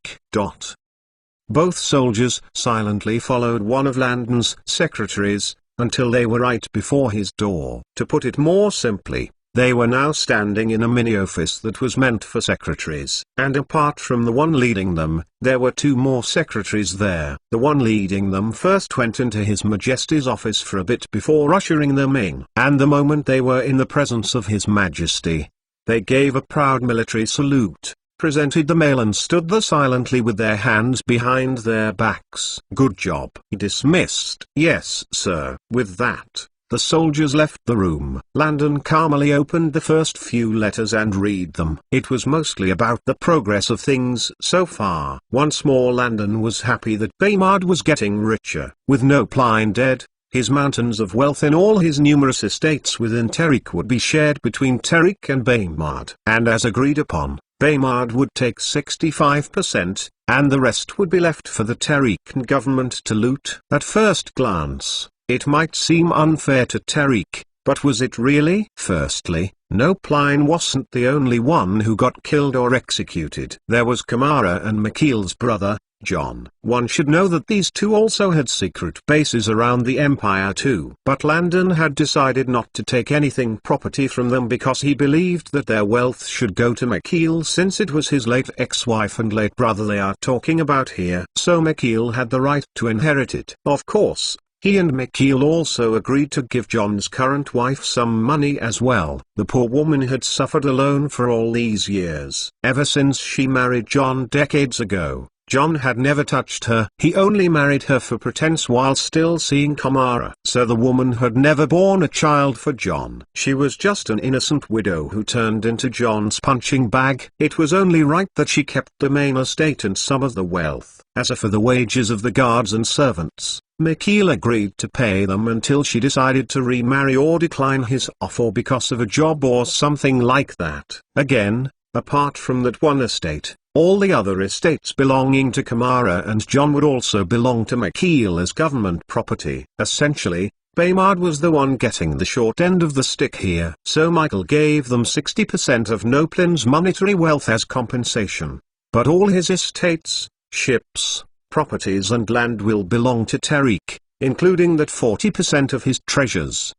Both soldiers silently followed one of Landon's secretaries, until they were right before his door. To put it more simply, they were now standing in a mini-office that was meant for secretaries. And apart from the one leading them, there were two more secretaries there. The one leading them first went into His Majesty's office for a bit before ushering them in. And the moment they were in the presence of His Majesty, they gave a proud military salute, presented the mail and stood there silently with their hands behind their backs. "Good job." "Dismissed." "Yes, sir." With that, the soldiers left the room. Landon calmly opened the first few letters and read them. It was mostly about the progress of things so far. Once more Landon was happy that Baymard was getting richer. With Nopline dead, his mountains of wealth in all his numerous estates within Tariq would be shared between Tariq and Baymard. And as agreed upon, Baymard would take 65%, and the rest would be left for the Tariq government to loot. At first glance, it might seem unfair to Tariq, but was it really? Firstly, Nopline wasn't the only one who got killed or executed. There was Kamara and Mikhail's brother, John. One should know that these two also had secret bases around the Empire too. But Landon had decided not to take anything property from them because he believed that their wealth should go to Mikhail, since it was his late ex-wife and late brother they are talking about here. So Mikhail had the right to inherit it. Of course, he and Mikhail also agreed to give John's current wife some money as well. The poor woman had suffered alone for all these years. Ever since she married John decades ago, John had never touched her. He only married her for pretense while still seeing Kamara. So the woman had never borne a child for John. She was just an innocent widow who turned into John's punching bag. It was only right that she kept the main estate and some of the wealth. As for the wages of the guards and servants, Mikhail agreed to pay them until she decided to remarry or decline his offer because of a job or something like that. Again, apart from that one estate, all the other estates belonging to Kamara and John would also belong to Mikhail as government property. Essentially, Baymard was the one getting the short end of the stick here. So Michael gave them 60% of Nopline's monetary wealth as compensation. But all his estates, ships, properties and land will belong to Tariq, including that 40% of his treasures.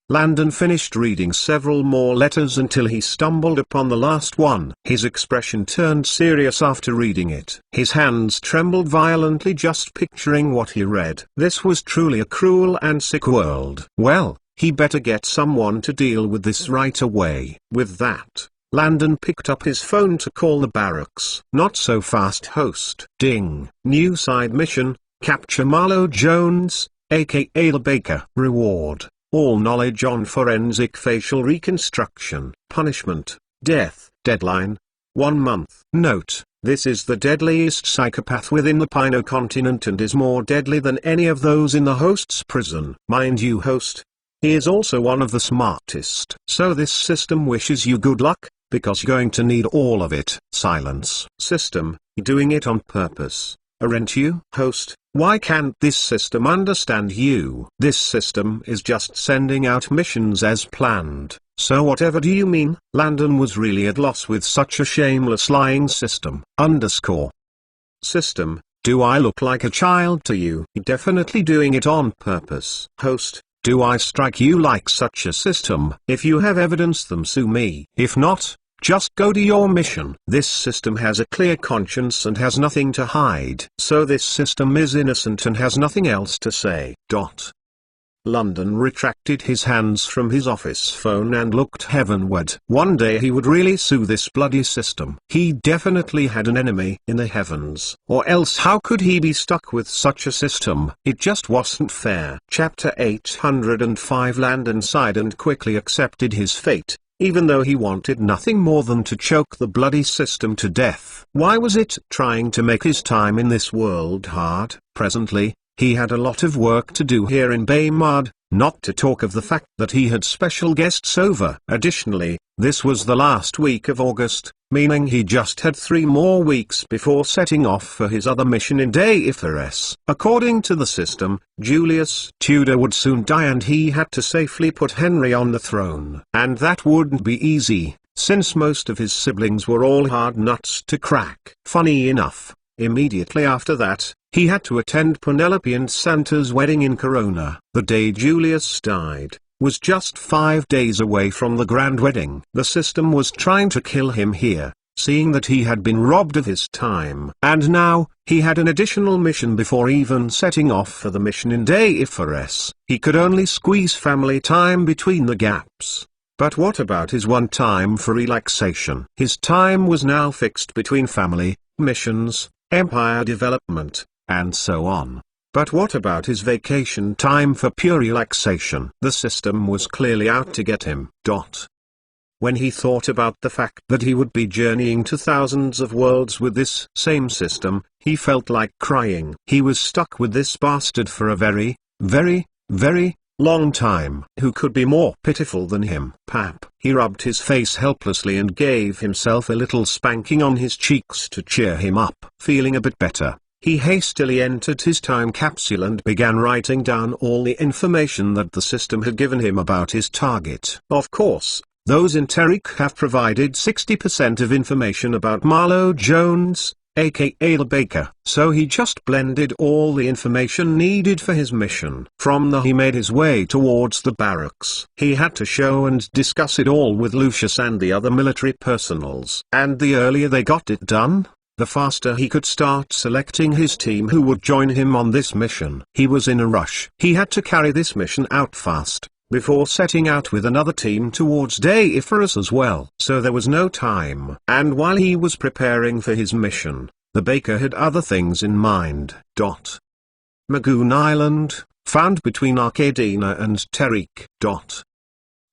Landon finished reading several more letters until he stumbled upon the last one. His expression turned serious after reading it. His hands trembled violently just picturing what he read. This was truly a cruel and sick world. Well, he better get someone to deal with this right away. With that, Landon picked up his phone to call the barracks. Not so fast, host. Ding. New side mission, capture Marlo Jones, aka the Baker. Reward: all knowledge on forensic facial reconstruction. Punishment: death. Deadline: 1 month. Note: this is the deadliest psychopath within the Pino continent and is more deadly than any of those in the host's prison. Mind you, host, he is also one of the smartest. So this system wishes you good luck, because you're going to need all of it. Silence. System, doing it on purpose. Aren't you? Host, why can't this system understand you? This system is just sending out missions as planned. So whatever do you mean? Landon was really at loss with such a shameless lying system. System, do I look like a child to you? Definitely doing it on purpose. Host, do I strike you like such a system? If you have evidence, then sue me. If not, just go to your mission. This system has a clear conscience and has nothing to hide. So this system is innocent and has nothing else to say. London retracted his hands from his office phone and looked heavenward. One day he would really sue this bloody system. He definitely had an enemy in the heavens. Or else how could he be stuck with such a system? It just wasn't fair. Chapter 805. Landon sighed and quickly accepted his fate, even though he wanted nothing more than to choke the bloody system to death. Why was it trying to make his time in this world hard? Presently, He had a lot of work to do here in Baymard, not to talk of the fact that he had special guests over. Additionally, this was the last week of August, meaning he just had 3 more weeks before setting off for his other mission in Deiferes. According to the system, Julius Tudor would soon die and he had to safely put Henry on the throne. And that wouldn't be easy, since most of his siblings were all hard nuts to crack. Funny enough, immediately after that, he had to attend Penelope and Santa's wedding in Corona. The day Julius died was just 5 days away from the grand wedding. The system was trying to kill him here, seeing that he had been robbed of his time. And now, he had an additional mission before even setting off for the mission in Deiferes. He could only squeeze family time between the gaps. But what about his one time for relaxation? His time was now fixed between family, missions, empire development, and so on. But what about his vacation time for pure relaxation? The system was clearly out to get him. When he thought about the fact that he would be journeying to thousands of worlds with this same system, he felt like crying. He was stuck with this bastard for a very, very, very long time. Who could be more pitiful than him? Pap. He rubbed his face helplessly and gave himself a little spanking on his cheeks to cheer him up. Feeling a bit better, he hastily entered his time capsule and began writing down all the information that the system had given him about his target. Of course, those in Tariq have provided 60% of information about Marlowe Jones, aka the Baker. So he just blended all the information needed for his mission. From there he made his way towards the barracks. He had to show and discuss it all with Lucius and the other military personnels. And the earlier they got it done, the faster he could start selecting his team who would join him on this mission. He was in a rush. He had to carry this mission out fast, before setting out with another team towards Deiferes as well. So there was no time. And while he was preparing for his mission, the Baker had other things in mind. Magoon Island, found between Arcadina and Tariq.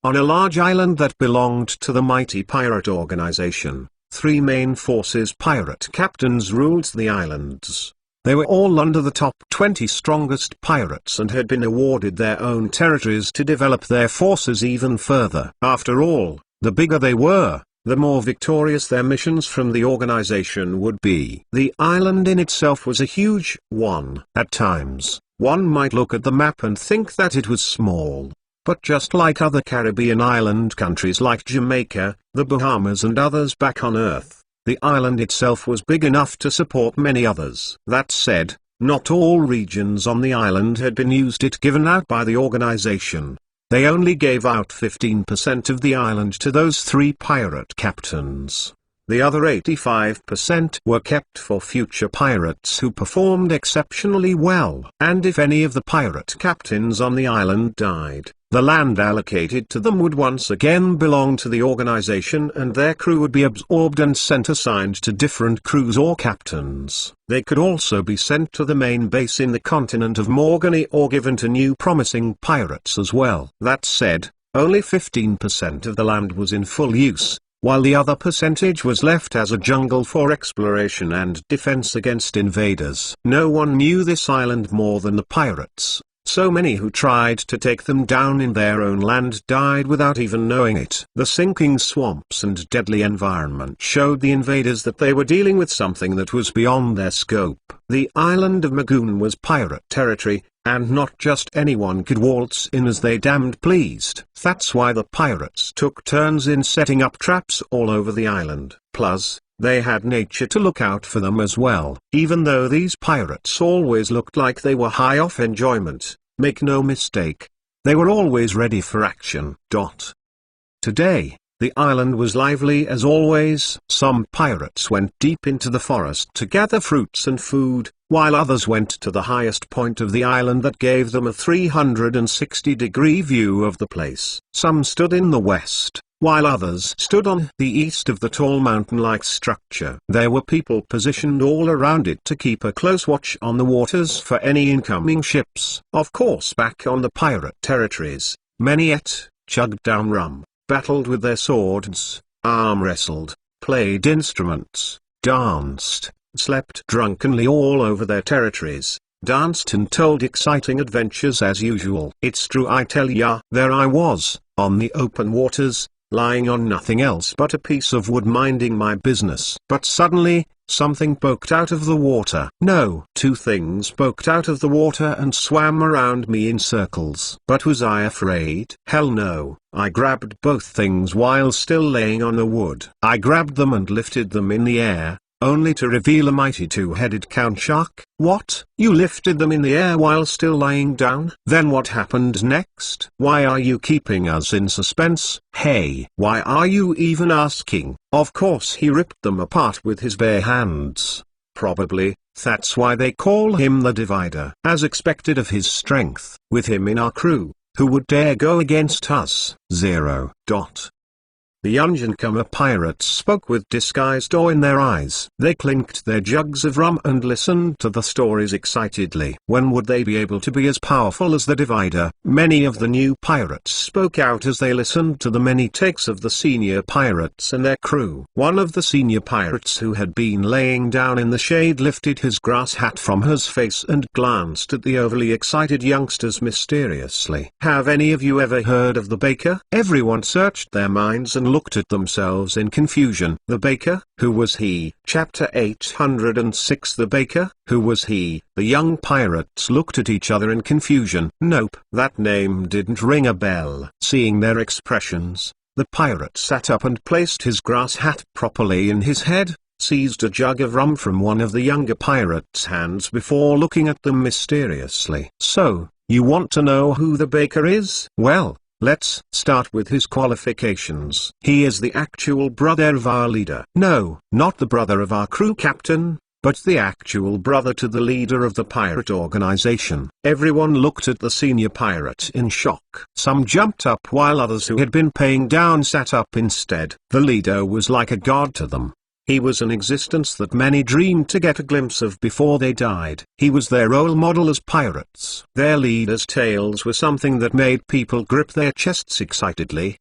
On a large island that belonged to the mighty pirate organization, 3 main forces pirate captains ruled the islands. They were all under the top 20 strongest pirates and had been awarded their own territories to develop their forces even further. After all, the bigger they were, the more victorious their missions from the organization would be. The island in itself was a huge one. At times, one might look at the map and think that it was small. But just like other Caribbean island countries like Jamaica, the Bahamas and others back on Earth, the island itself was big enough to support many others. That said, not all regions on the island had been given out by the organization. They only gave out 15% of the island to those 3 pirate captains. The other 85% were kept for future pirates who performed exceptionally well. And if any of the pirate captains on the island died, the land allocated to them would once again belong to the organization and their crew would be absorbed and sent assigned to different crews or captains. They could also be sent to the main base in the continent of Morgany or given to new promising pirates as well. That said, only 15% of the land was in full use, while the other percentage was left as a jungle for exploration and defense against invaders. No one knew this island more than the pirates. So many who tried to take them down in their own land died without even knowing it. The sinking swamps and deadly environment showed the invaders that they were dealing with something that was beyond their scope. The island of Magoon was pirate territory, and not just anyone could waltz in as they damned pleased. That's why the pirates took turns in setting up traps all over the island. Plus, they had nature to look out for them as well. Even though these pirates always looked like they were high off enjoyment, make no mistake, they were always ready for action. Today, the island was lively as always. Some pirates went deep into the forest to gather fruits and food, while others went to the highest point of the island that gave them a 360-degree view of the place. Some stood in the west, while others stood on the east of the tall mountain-like structure. There were people positioned all around it to keep a close watch on the waters for any incoming ships. Of course, back on the pirate territories, many ate, chugged down rum, battled with their swords, arm wrestled, played instruments, danced, slept drunkenly all over their territories. danced and told exciting adventures as usual. It's true, I tell ya. There I was, on the open waters, lying on nothing else but a piece of wood minding my business. But suddenly, something poked out of the water. No, two things poked out of the water and swam around me in circles. But was I afraid? Hell no. I grabbed both things while still laying on the wood. I grabbed them and lifted them in the air, only to reveal a mighty two-headed count shark. What? You lifted them in the air while still lying down? Then what happened next? Why are you keeping us in suspense? Hey, why are you even asking? Of course he ripped them apart with his bare hands. Probably, that's why they call him the Divider. As expected of his strength, with him in our crew, who would dare go against us? 0. The Unjancomer pirates spoke with disguised awe in their eyes. They clinked their jugs of rum and listened to the stories excitedly. When would they be able to be as powerful as the Divider? Many of the new pirates spoke out as they listened to the many takes of the senior pirates and their crew. One of the senior pirates who had been laying down in the shade lifted his grass hat from his face and glanced at the overly excited youngsters mysteriously. Have any of you ever heard of the Baker? Everyone searched their minds and looked at themselves in confusion. The Baker? Who was he? Chapter 806. The Baker? Who was he? The young pirates looked at each other in confusion. Nope, that name didn't ring a bell. Seeing their expressions, the pirate sat up and placed his grass hat properly in his head, seized a jug of rum from one of the younger pirates' hands before looking at them mysteriously. So, you want to know who the Baker is? Well, let's start with his qualifications. He is the actual brother of our leader. No, not the brother of our crew captain, but the actual brother to the leader of the pirate organization. Everyone looked at the senior pirate in shock. Some jumped up while others who had been paying down sat up instead. The leader was like a god to them. He was an existence that many dreamed to get a glimpse of before they died. He was their role model as pirates. Their leaders' tales were something that made people grip their chests excitedly.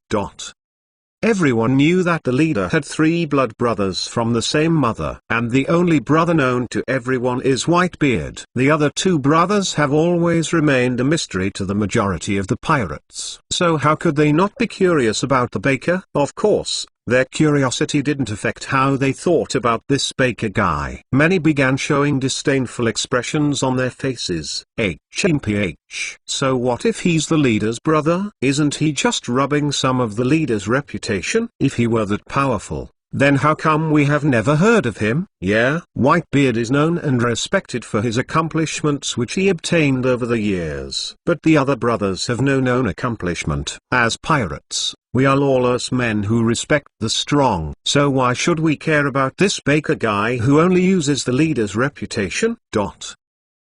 Everyone knew that the leader had 3 blood brothers from the same mother, and the only brother known to everyone is Whitebeard. The other 2 brothers have always remained a mystery to the majority of the pirates. So how could they not be curious about the Baker? Of course, their curiosity didn't affect how they thought about this Baker guy. Many began showing disdainful expressions on their faces. HMPH. So what if he's the leader's brother? Isn't he just rubbing some of the leader's reputation? If he were that powerful, then how come we have never heard of him? Yeah, Whitebeard is known and respected for his accomplishments which he obtained over the years. But the other brothers have no known accomplishment. As pirates, we are lawless men who respect the strong. So why should we care about this Baker guy who only uses the leader's reputation?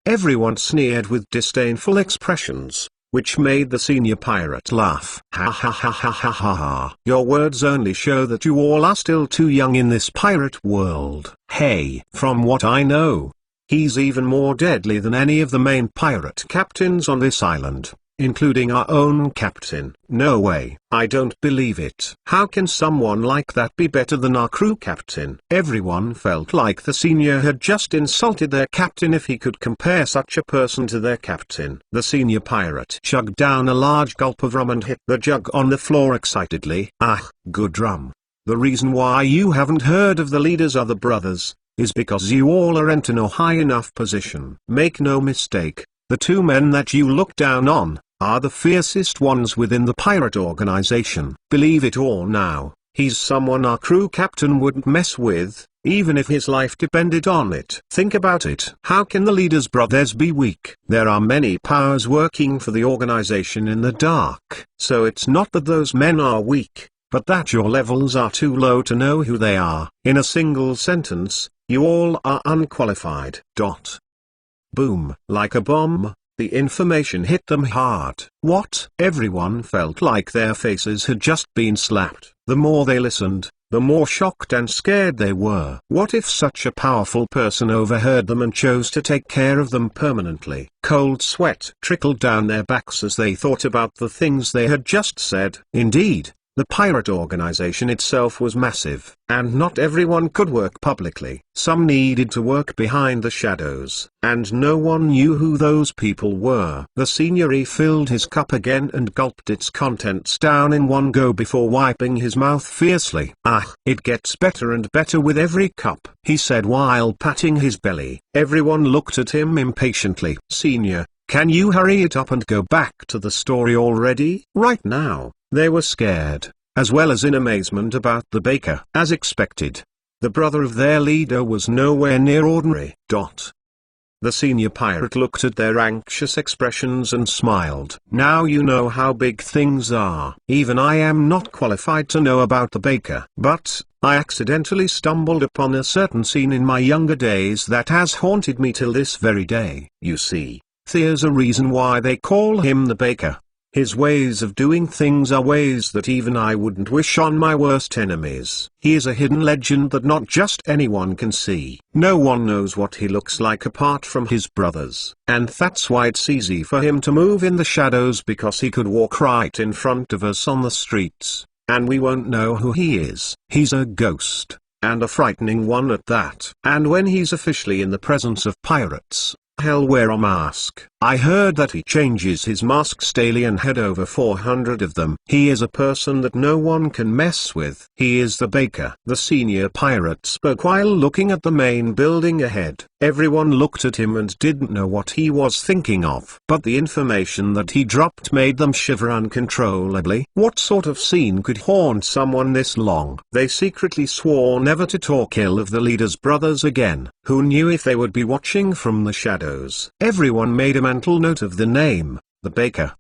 Everyone sneered with disdainful expressions, which made the senior pirate laugh. Ha ha ha ha ha ha ha. Your words only show that you all are still too young in this pirate world. Hey, from what I know, he's even more deadly than any of the main pirate captains on this island, including our own captain. No way. I don't believe it. How can someone like that be better than our crew captain? Everyone felt like the senior had just insulted their captain if he could compare such a person to their captain. The senior pirate chugged down a large gulp of rum and hit the jug on the floor excitedly. Ah, good rum. The reason why you haven't heard of the leader's other brothers is because you all aren't in a high enough position. Make no mistake, the 2 men that you look down on are the fiercest ones within the pirate organization. Believe it or now, he's someone our crew captain wouldn't mess with, even if his life depended on it. Think about it. How can the leader's brothers be weak? There are many powers working for the organization in the dark. So it's not that those men are weak, but that your levels are too low to know who they are. In a single sentence, you all are unqualified. Boom. Like a bomb, the information hit them hard. What? Everyone felt like their faces had just been slapped. The more they listened, the more shocked and scared they were. What if such a powerful person overheard them and chose to take care of them permanently? Cold sweat trickled down their backs as they thought about the things they had just said. Indeed, The pirate organization itself was massive, and not everyone could work publicly. Some needed to work behind the shadows, and no one knew who those people were. The senior refilled his cup again and gulped its contents down in one go before wiping his mouth fiercely. "Ah, it gets better and better with every cup," he said while patting his belly. Everyone looked at him impatiently. "Senior, can you hurry it up and go back to the story already?" Right now, they were scared, as well as in amazement about the baker. As expected, the brother of their leader was nowhere near ordinary. The senior pirate looked at their anxious expressions and smiled. "Now you know how big things are. Even I am not qualified to know about the baker. But, I accidentally stumbled upon a certain scene in my younger days that has haunted me till this very day. You see, there's a reason why they call him the baker. His ways of doing things are ways that even I wouldn't wish on my worst enemies. He is a hidden legend that not just anyone can see. No one knows what he looks like apart from his brothers. And that's why it's easy for him to move in the shadows, because he could walk right in front of us on the streets, and we won't know who he is. He's a ghost, and a frightening one at that. And when he's officially in the presence of pirates, he'll wear a mask. I heard that he changes his masks daily and had over 400 of them. He is a person that no one can mess with. He is the baker." The senior pirate spoke while looking at the main building ahead. Everyone looked at him and didn't know what he was thinking of. But the information that he dropped made them shiver uncontrollably. What sort of scene could haunt someone this long? They secretly swore never to talk ill of the leader's brothers again. Who knew if they would be watching from the shadows? Everyone made a mental note of the name, the baker.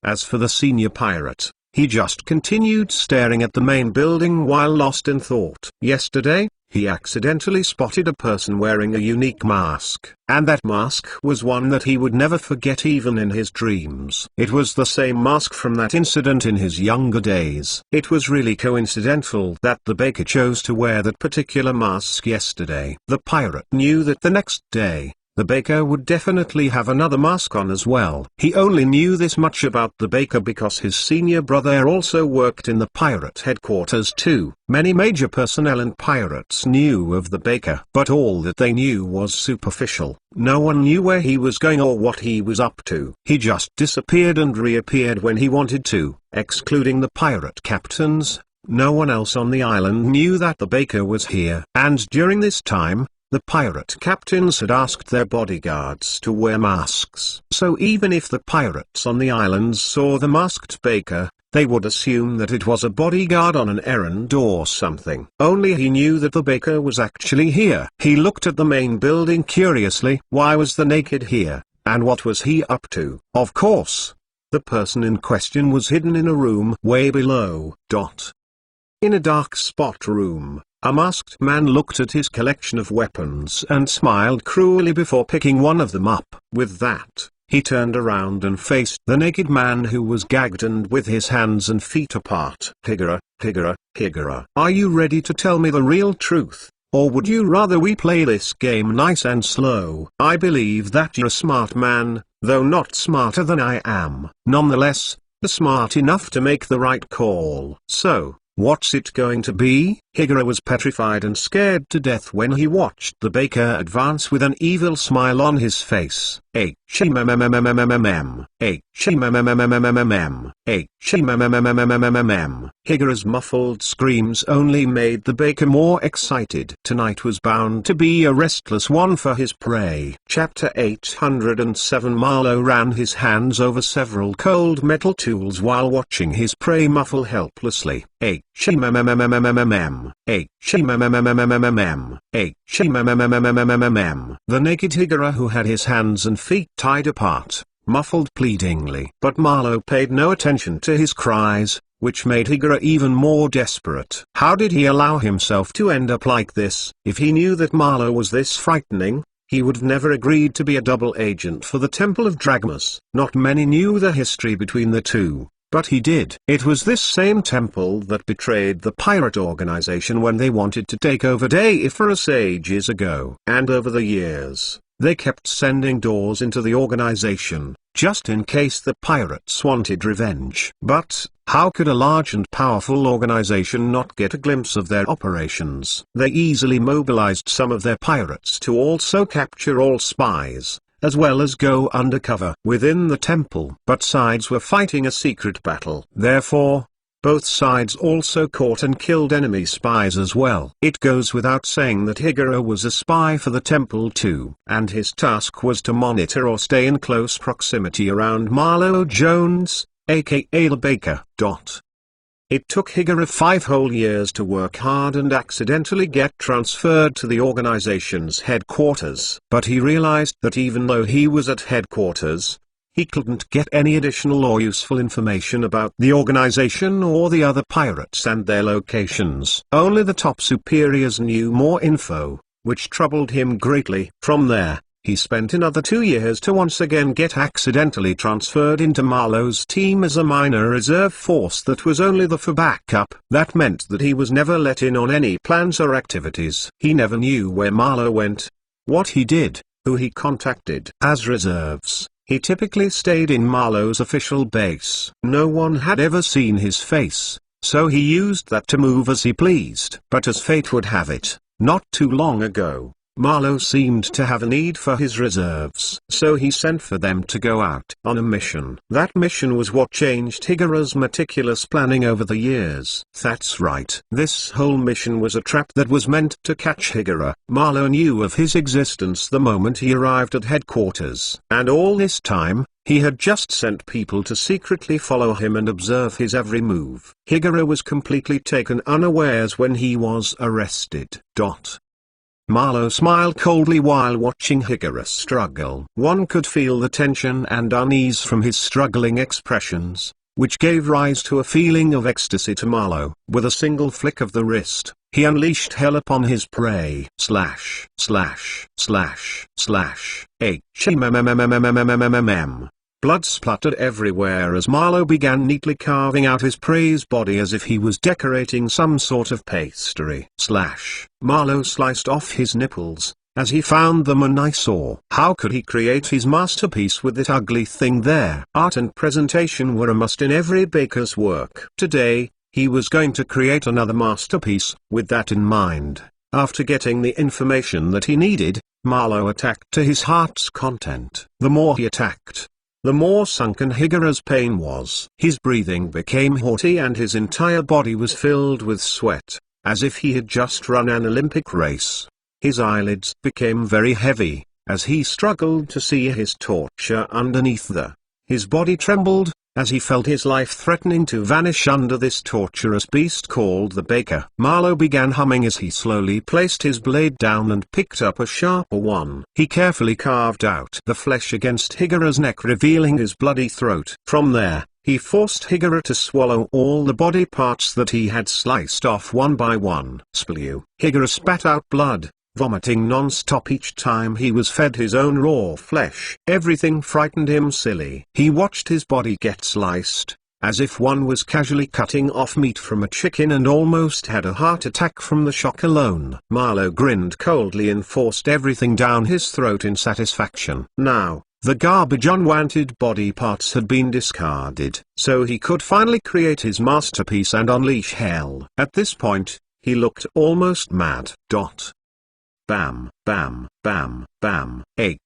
As for the senior pirate, he just continued staring at the main building while lost in thought. Yesterday, he accidentally spotted a person wearing a unique mask, and that mask was one that he would never forget even in his dreams. It was the same mask from that incident in his younger days. It was really coincidental that the baker chose to wear that particular mask yesterday. The pirate knew that the next day, the baker would definitely have another mask on as well. He only knew this much about the baker because his senior brother also worked in the pirate headquarters too. Many major personnel and pirates knew of the baker, but all that they knew was superficial. No one knew where he was going or what he was up to. He just disappeared and reappeared when he wanted to, excluding the pirate captains. No one else on the island knew that the baker was here. And during this time, the pirate captains had asked their bodyguards to wear masks. So even if the pirates on the islands saw the masked baker, they would assume that it was a bodyguard on an errand or something. Only he knew that the baker was actually here. He looked at the main building curiously. Why was the naked here, and what was he up to? Of course, the person in question was hidden in a room way below. In a dark spot room, a masked man looked at his collection of weapons and smiled cruelly before picking one of them up. With that, he turned around and faced the naked man who was gagged and with his hands and feet apart. Higura, are you ready to tell me the real truth? Or would you rather we play this game nice and slow? I believe that you're a smart man, though not smarter than I am. Nonetheless, smart enough to make the right call. So, what's it going to be? Higura was petrified and scared to death when he watched the baker advance with an evil smile on his face. Higura's muffled screams only made the baker more excited. Tonight was bound to be a restless one for his prey. Chapter 807. Marlow ran his hands over several cold metal tools while watching his prey muffle helplessly. The naked Higura, who had his hands and feet tied apart, muffled pleadingly. But Marlow paid no attention to his cries, which made Higura even more desperate. How did he allow himself to end up like this? If he knew that Marlow was this frightening, he would have never agreed to be a double agent for the Temple of Dragmas. Not many knew the history between the two, but he did. It was this same temple that betrayed the pirate organization when they wanted to take over Deiferus ages ago. And over the years, They kept sending doors into the organization, just in case the pirates wanted revenge. But, how could a large and powerful organization not get a glimpse of their operations? They easily mobilized some of their pirates to also capture all spies, as well as go undercover within the temple. But sides were fighting a secret battle. Therefore, both sides also caught and killed enemy spies as well. It goes without saying that Higuro was a spy for the temple too, and his task was to monitor or stay in close proximity around Marlo Jones, aka the Baker. It took Higuro 5 whole years to work hard and accidentally get transferred to the organization's headquarters. But he realized that even though he was at headquarters, he couldn't get any additional or useful information about the organization or the other pirates and their locations. Only the top superiors knew more info, which troubled him greatly. From there, he spent another 2 years to once again get accidentally transferred into Marlo's team as a minor reserve force that was only there for backup. That meant that he was never let in on any plans or activities. He never knew where Marlo went, what he did, who he contacted. As reserves, he typically stayed in Marlo's official base. No one had ever seen his face, so he used that to move as he pleased. But as fate would have it, not too long ago, Marlo seemed to have a need for his reserves. So he sent for them to go out on a mission. That mission was what changed Higuro's meticulous planning over the years. That's right. This whole mission was a trap that was meant to catch Higuro. Marlo knew of his existence the moment he arrived at headquarters. And all this time, he had just sent people to secretly follow him and observe his every move. Higuro was completely taken unawares when he was arrested. Marlo smiled coldly while watching Higuro struggle. One could feel the tension and unease from his struggling expressions, which gave rise to a feeling of ecstasy to Marlo. With a single flick of the wrist, he unleashed hell upon his prey. Blood spluttered everywhere as Marlo began neatly carving out his prey's body as if he was decorating some sort of pastry. Marlo sliced off his nipples, as he found them an eyesore. How could he create his masterpiece with that ugly thing there? Art and presentation were a must in every baker's work. Today, he was going to create another masterpiece, with that in mind. After getting the information that he needed, Marlo attacked to his heart's content. The more he attacked, the more sunken Higuro's pain was. His breathing became haughty and his entire body was filled with sweat, as if he had just run an Olympic race. His eyelids became very heavy, as he struggled to see his torture underneath there. His body trembled, as he felt his life threatening to vanish under this torturous beast called the Baker. Marlo began humming as he slowly placed his blade down and picked up a sharper one. He carefully carved out the flesh against Higuro's neck, revealing his bloody throat. From there, he forced Higuro to swallow all the body parts that he had sliced off one by one. Splew. Higuro spat out blood, vomiting non-stop each time he was fed his own raw flesh. Everything frightened him silly. He watched his body get sliced, as if one was casually cutting off meat from a chicken, and almost had a heart attack from the shock alone. Marlo grinned coldly and forced everything down his throat in satisfaction. Now, the garbage unwanted body parts had been discarded, so he could finally create his masterpiece and unleash hell. At this point, he looked almost mad. Bam, bam, bam, bam, H.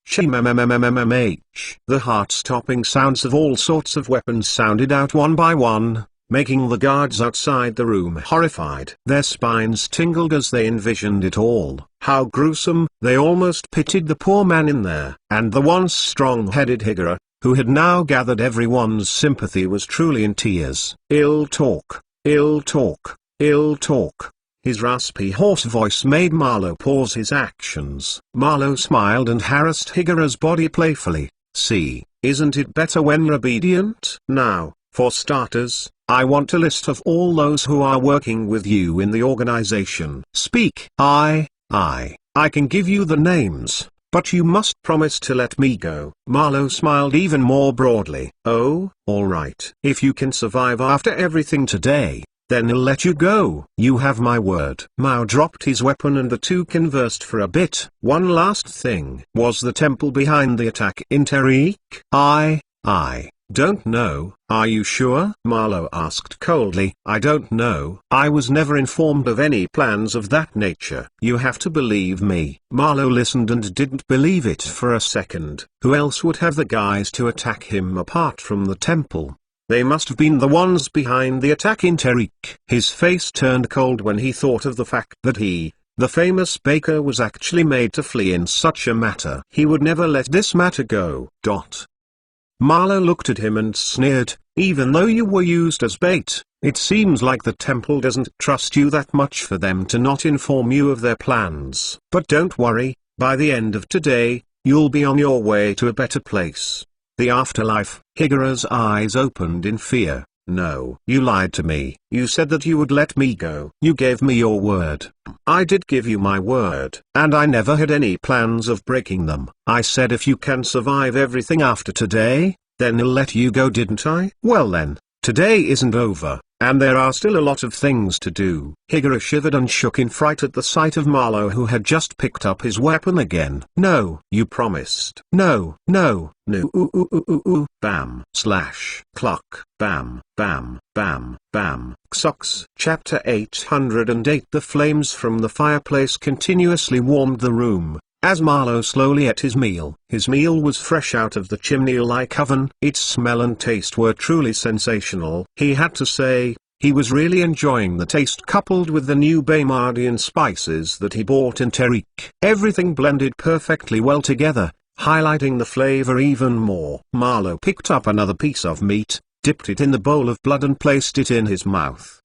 The heart-stopping sounds of all sorts of weapons sounded out one by one, making the guards outside the room horrified. Their spines tingled as they envisioned it all. How gruesome! They almost pitied the poor man in there. And the once strong-headed Higuro, who had now gathered everyone's sympathy, was truly in tears. Ill talk, ill talk, ill talk. His raspy hoarse voice made Marlo pause his actions. Marlo smiled and harassed Higuro's body playfully. See, isn't it better when you're obedient? Now, for starters, I want a list of all those who are working with you in the organization. Speak. I can give you the names, but you must promise to let me go. Marlo smiled even more broadly. Oh, all right. If you can survive after everything today, then I'll let you go. You have my word. Mao dropped his weapon and the two conversed for a bit. One last thing. Was the temple behind the attack in Tariq? I don't know. Are you sure? Marlowe asked coldly. I don't know. I was never informed of any plans of that nature. You have to believe me. Marlowe listened and didn't believe it for a second. Who else would have the guys to attack him apart from the temple? They must have been the ones behind the attack in Tariq. His face turned cold when he thought of the fact that he, the famous baker, was actually made to flee in such a matter. He would never let this matter go. Marlowe looked at him and sneered, even though you were used as bait, it seems like the temple doesn't trust you that much for them to not inform you of their plans. But don't worry, by the end of today, you'll be on your way to a better place. The afterlife. Higura's eyes opened in fear. No. You lied to me. You said that you would let me go. You gave me your word. I did give you my word. And I never had any plans of breaking them. I said if you can survive everything after today, then I'll let you go, didn't I? Well then, today isn't over, and there are still a lot of things to do. Higura shivered and shook in fright at the sight of Marlowe, who had just picked up his weapon again. No. You promised. No. Bam. Slash. Cluck. Bam. Bam. Bam. Bam. Xox. Chapter 808. The flames from the fireplace continuously warmed the room, as Marlowe slowly ate his meal. His meal was fresh out of the chimney-like oven. Its smell and taste were truly sensational. He had to say, he was really enjoying the taste coupled with the new Baymardian spices that he bought in Tariq. Everything blended perfectly well together, highlighting the flavor even more. Marlowe picked up another piece of meat, dipped it in the bowl of blood and placed it in his mouth.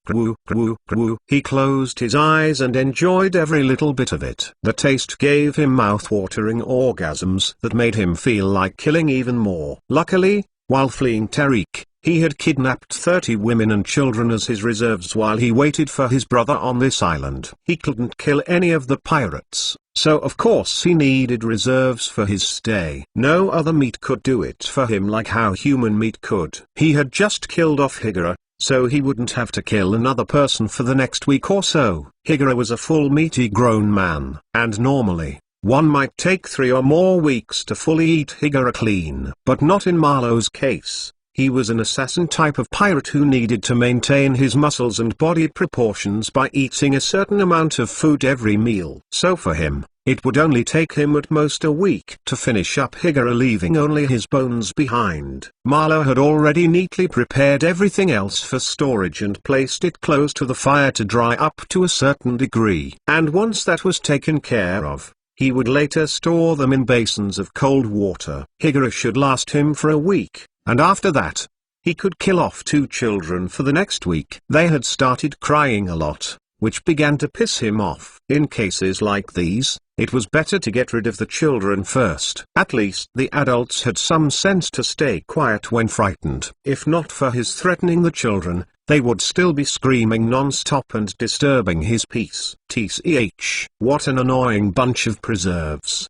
He closed his eyes and enjoyed every little bit of it. The taste gave him mouth-watering orgasms that made him feel like killing even more. Luckily, while fleeing Tariq, he had kidnapped 30 women and children as his reserves while he waited for his brother on this island. He couldn't kill any of the pirates, so of course he needed reserves for his stay. No other meat could do it for him like how human meat could. He had just killed off Higura, so he wouldn't have to kill another person for the next week or so. Higura was a full meaty grown man, and normally, one might take 3 or more weeks to fully eat Higura clean. But not in Marlowe's case. He was an assassin type of pirate who needed to maintain his muscles and body proportions by eating a certain amount of food every meal. So for him, it would only take him at most a week to finish up Higura, leaving only his bones behind. Marlowe had already neatly prepared everything else for storage and placed it close to the fire to dry up to a certain degree. And once that was taken care of, he would later store them in basins of cold water. Higura should last him for a week. And after that, he could kill off 2 children for the next week. They had started crying a lot, which began to piss him off. In cases like these, it was better to get rid of the children first. At least the adults had some sense to stay quiet when frightened. If not for his threatening the children, they would still be screaming non-stop and disturbing his peace. Tch, what an annoying bunch of preserves.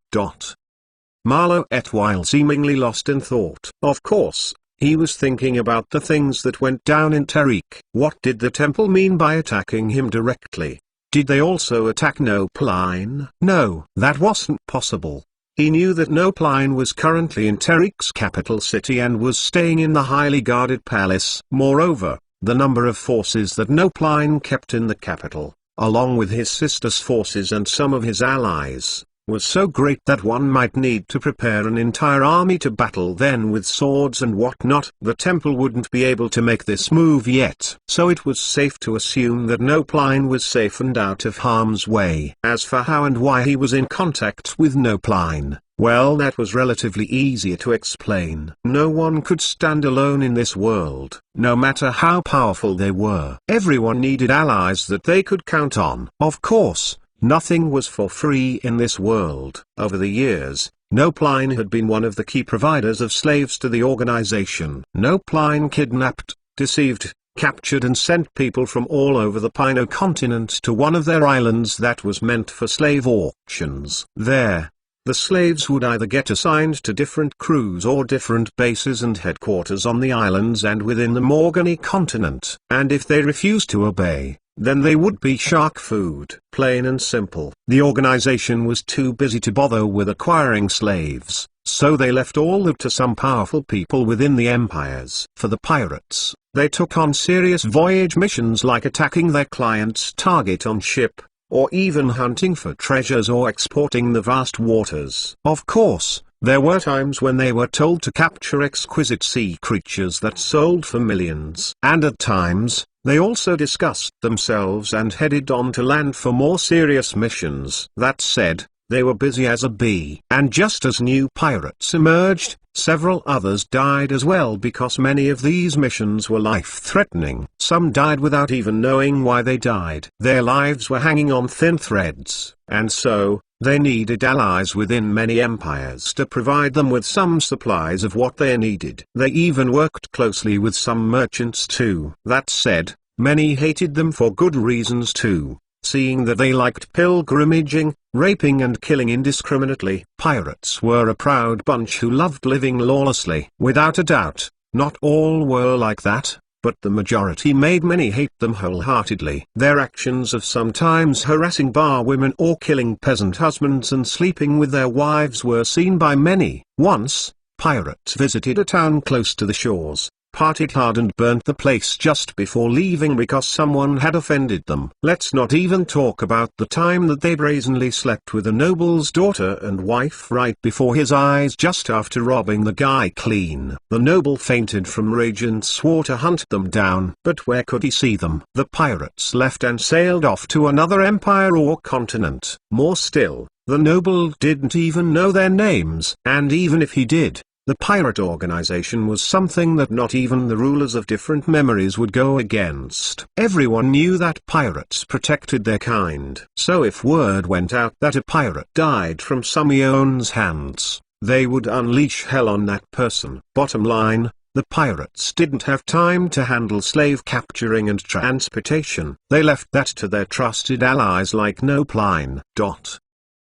Marlowe ate while seemingly lost in thought. Of course, he was thinking about the things that went down in Tariq. What did the temple mean by attacking him directly? Did they also attack Nopline? No, that wasn't possible. He knew that Nopline was currently in Tariq's capital city and was staying in the highly guarded palace. Moreover, the number of forces that Nopline kept in the capital, along with his sister's forces and some of his allies, was so great that one might need to prepare an entire army to battle then with swords and whatnot. The temple wouldn't be able to make this move yet, so it was safe to assume that Nopline was safe and out of harm's way. As for how and why he was in contact with Nopline, well, that was relatively easier to explain. No one could stand alone in this world, no matter how powerful they were. Everyone needed allies that they could count on. Of course, nothing was for free in this world. Over the years, Nopline had been one of the key providers of slaves to the organization. Nopline kidnapped, deceived, captured and sent people from all over the Pino continent to one of their islands that was meant for slave auctions. There, the slaves would either get assigned to different crews or different bases and headquarters on the islands and within the Morgany continent. And if they refused to obey, then they would be shark food. Plain and simple. The organization was too busy to bother with acquiring slaves, so they left all that to some powerful people within the empires. For the pirates, they took on serious voyage missions like attacking their client's target on ship, or even hunting for treasures or exporting the vast waters. Of course, there were times when they were told to capture exquisite sea creatures that sold for millions. And at times, they also discussed themselves and headed on to land for more serious missions. That said, they were busy as a bee. And just as new pirates emerged, several others died as well because many of these missions were life-threatening. Some died without even knowing why they died. Their lives were hanging on thin threads, and so, they needed allies within many empires to provide them with some supplies of what they needed. They even worked closely with some merchants too. That said, many hated them for good reasons too, seeing that they liked pilgrimaging, raping and killing indiscriminately. Pirates were a proud bunch who loved living lawlessly. Without a doubt, not all were like that, but the majority made many hate them wholeheartedly. Their actions of sometimes harassing bar women or killing peasant husbands and sleeping with their wives were seen by many. Once, pirates visited a town close to the shores, partied hard and burnt the place just before leaving because someone had offended them. Let's not even talk about the time that they brazenly slept with a noble's daughter and wife right before his eyes just after robbing the guy clean. The noble fainted from rage and swore to hunt them down. But where could he see them? The pirates left and sailed off to another empire or continent. More still, the noble didn't even know their names. And even if he did, the pirate organization was something that not even the rulers of different memories would go against. Everyone knew that pirates protected their kind. So if word went out that a pirate died from Samion's hands, they would unleash hell on that person. Bottom line, the pirates didn't have time to handle slave capturing and transportation. They left that to their trusted allies like Nopline.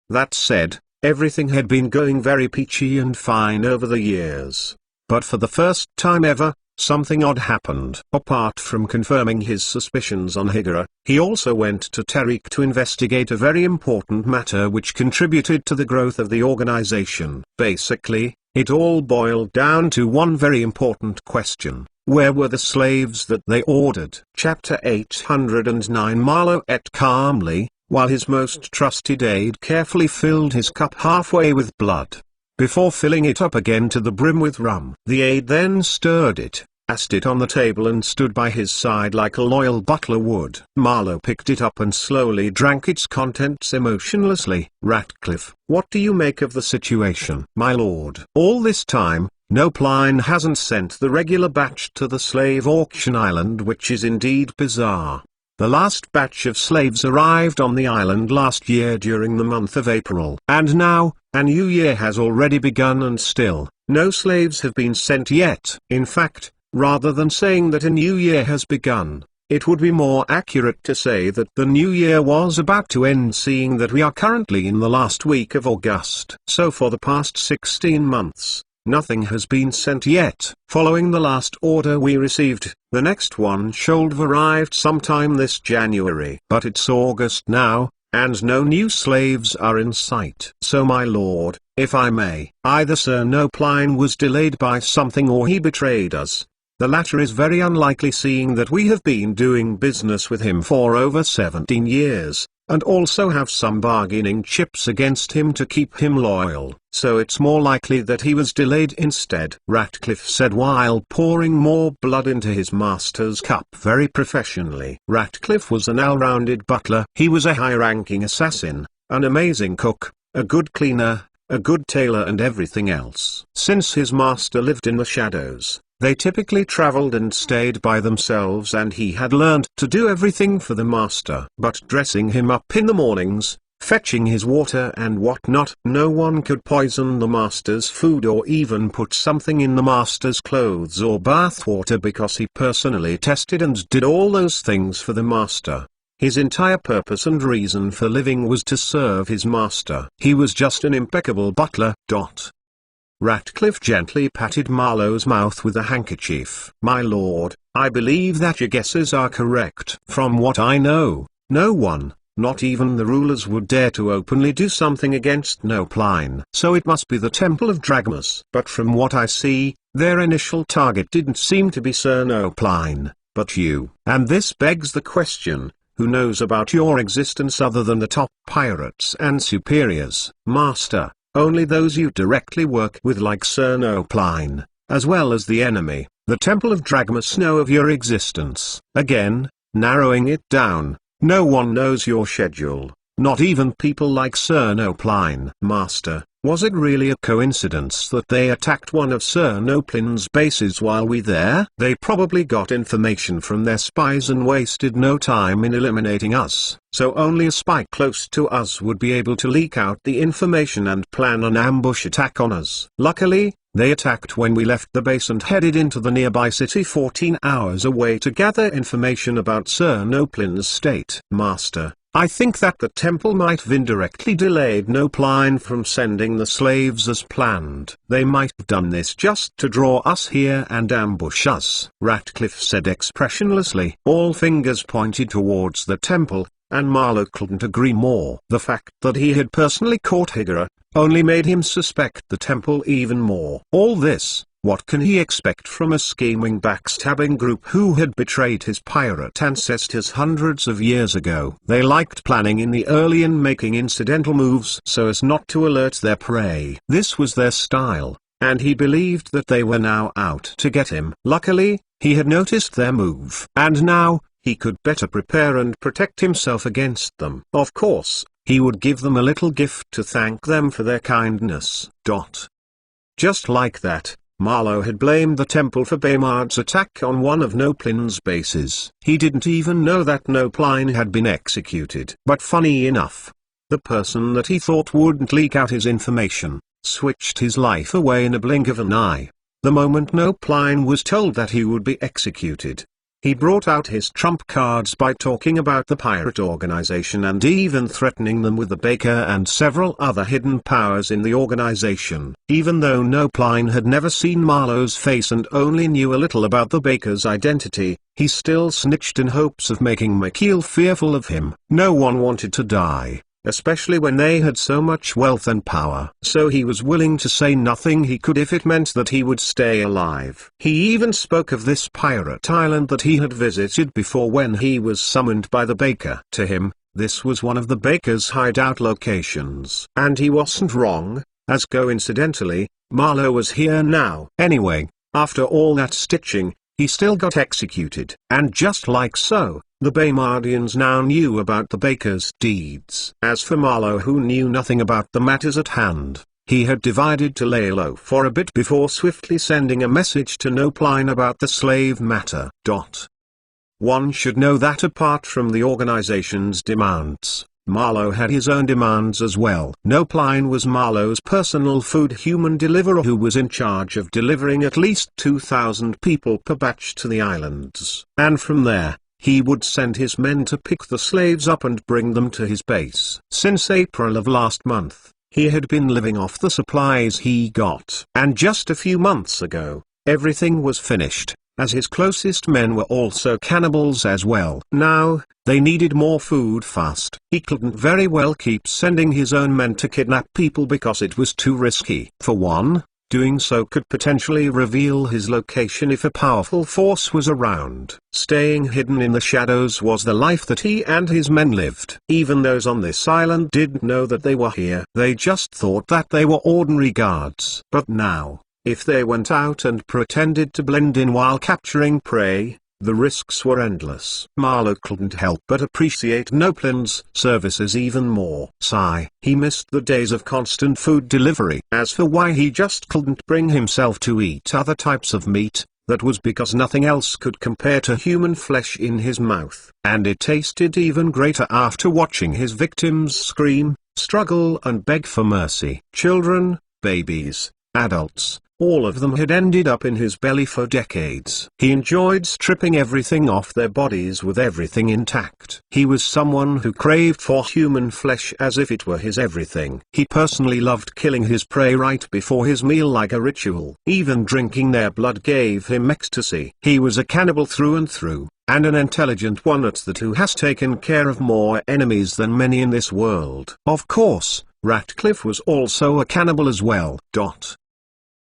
That said, everything had been going very peachy and fine over the years. But for the first time ever, something odd happened. Apart from confirming his suspicions on Higura, he also went to Tariq to investigate a very important matter which contributed to the growth of the organization. Basically, it all boiled down to one very important question. Where were the slaves that they ordered? Chapter 809. Marlowe ate calmly, while his most trusted aide carefully filled his cup halfway with blood, before filling it up again to the brim with rum. The aide then stirred it, asked it on the table and stood by his side like a loyal butler would. Marlowe picked it up and slowly drank its contents emotionlessly. Ratcliffe, what do you make of the situation? My lord. All this time, Nopline hasn't sent the regular batch to the slave auction island, which is indeed bizarre. The last batch of slaves arrived on the island last year during the month of April. And now, a new year has already begun and still, no slaves have been sent yet. In fact, rather than saying that a new year has begun, it would be more accurate to say that the new year was about to end, seeing that we are currently in the last week of August. So for the past 16 months, nothing has been sent yet. Following the last order we received, the next one should have arrived sometime this January. But it's August now, and no new slaves are in sight. So my lord, if I may, either Sir Nopline was delayed by something or he betrayed us. The latter is very unlikely, seeing that we have been doing business with him for over 17 years. And also have some bargaining chips against him to keep him loyal. So it's more likely that he was delayed instead, Ratcliffe said while pouring more blood into his master's cup very professionally. Ratcliffe was an all-rounded butler. He was a high-ranking assassin, an amazing cook, a good cleaner, a good tailor and everything else. Since his master lived in the shadows, they typically traveled and stayed by themselves, and he had learned to do everything for the master. But dressing him up in the mornings, fetching his water and whatnot, no one could poison the master's food or even put something in the master's clothes or bath water because he personally tested and did all those things for the master. His entire purpose and reason for living was to serve his master. He was just an impeccable butler. Ratcliffe gently patted Marlowe's mouth with a handkerchief. "My lord, I believe that your guesses are correct. From what I know, no one, not even the rulers, would dare to openly do something against Nopline. So it must be the Temple of Dragmas. But from what I see, their initial target didn't seem to be Sir Nopline, but you. And this begs the question, who knows about your existence other than the top pirates and superiors?" "Master, only those you directly work with, like Sir Nopline, as well as the enemy. The Temple of Dragmas know of your existence." Again, narrowing it down, "No one knows your schedule, not even people like Sir Nopline." "Master, was it really a coincidence that they attacked one of Sir Nopline's bases while we there? They probably got information from their spies and wasted no time in eliminating us. So only a spy close to us would be able to leak out the information and plan an ambush attack on us. Luckily, they attacked when we left the base and headed into the nearby city 14 hours away to gather information about Sir Nopline's state." "Master, I think that the temple might have indirectly delayed Nopline from sending the slaves as planned. They might have done this just to draw us here and ambush us," Ratcliffe said expressionlessly. All fingers pointed towards the temple, and Marlowe couldn't agree more. The fact that he had personally caught Higura only made him suspect the temple even more. All this, what can he expect from a scheming, backstabbing group who had betrayed his pirate ancestors hundreds of years ago? They liked planning in the early and making incidental moves so as not to alert their prey. This was their style, and he believed that they were now out to get him. Luckily, he had noticed their move, and now, he could better prepare and protect himself against them. Of course, he would give them a little gift to thank them for their kindness. Just like that, Marlowe had blamed the temple for Baymard's attack on one of Nopline's bases. He didn't even know that Nopline had been executed. But funny enough, the person that he thought wouldn't leak out his information, switched his life away in a blink of an eye. The moment Nopline was told that he would be executed, he brought out his trump cards by talking about the pirate organization and even threatening them with the Baker and several other hidden powers in the organization. Even though Nopline had never seen Marlowe's face and only knew a little about the Baker's identity, he still snitched in hopes of making Mikhail fearful of him. No one wanted to die, especially when they had so much wealth and power. So he was willing to say nothing he could if it meant that he would stay alive. He even spoke of this pirate island that he had visited before when he was summoned by the Baker. To him, this was one of the Baker's hideout locations. And he wasn't wrong, as coincidentally, Marlowe was here now. Anyway, after all that stitching, he still got executed. And just like so, the Baymardians now knew about the Baker's deeds. As for Marlowe, who knew nothing about the matters at hand, he had divided to lay low for a bit before swiftly sending a message to Nopline about the slave matter. One should know that apart from the organization's demands, Marlowe had his own demands as well. Nopline was Marlowe's personal food human deliverer who was in charge of delivering at least 2,000 people per batch to the islands. And from there, he would send his men to pick the slaves up and bring them to his base. Since April of last month, he had been living off the supplies he got. And just a few months ago, everything was finished, as his closest men were also cannibals as well. Now, they needed more food fast. He couldn't very well keep sending his own men to kidnap people because it was too risky. For one, doing so could potentially reveal his location if a powerful force was around. Staying hidden in the shadows was the life that he and his men lived. Even those on this island didn't know that they were here. They just thought that they were ordinary guards. But now, if they went out and pretended to blend in while capturing prey, the risks were endless. Marlowe couldn't help but appreciate Nopline's services even more. Sigh. He missed the days of constant food delivery. As for why he just couldn't bring himself to eat other types of meat, that was because nothing else could compare to human flesh in his mouth. And it tasted even greater after watching his victims scream, struggle and beg for mercy. Children, babies, adults, All of them had ended up in his belly for decades. He enjoyed stripping everything off their bodies with everything intact. He was someone who craved for human flesh as if it were his everything. He personally loved killing his prey right before his meal like a ritual. Even drinking their blood gave him ecstasy. He was a cannibal through and through, and an intelligent one at that, who has taken care of more enemies than many in this world. Of course, Ratcliffe was also a cannibal as well.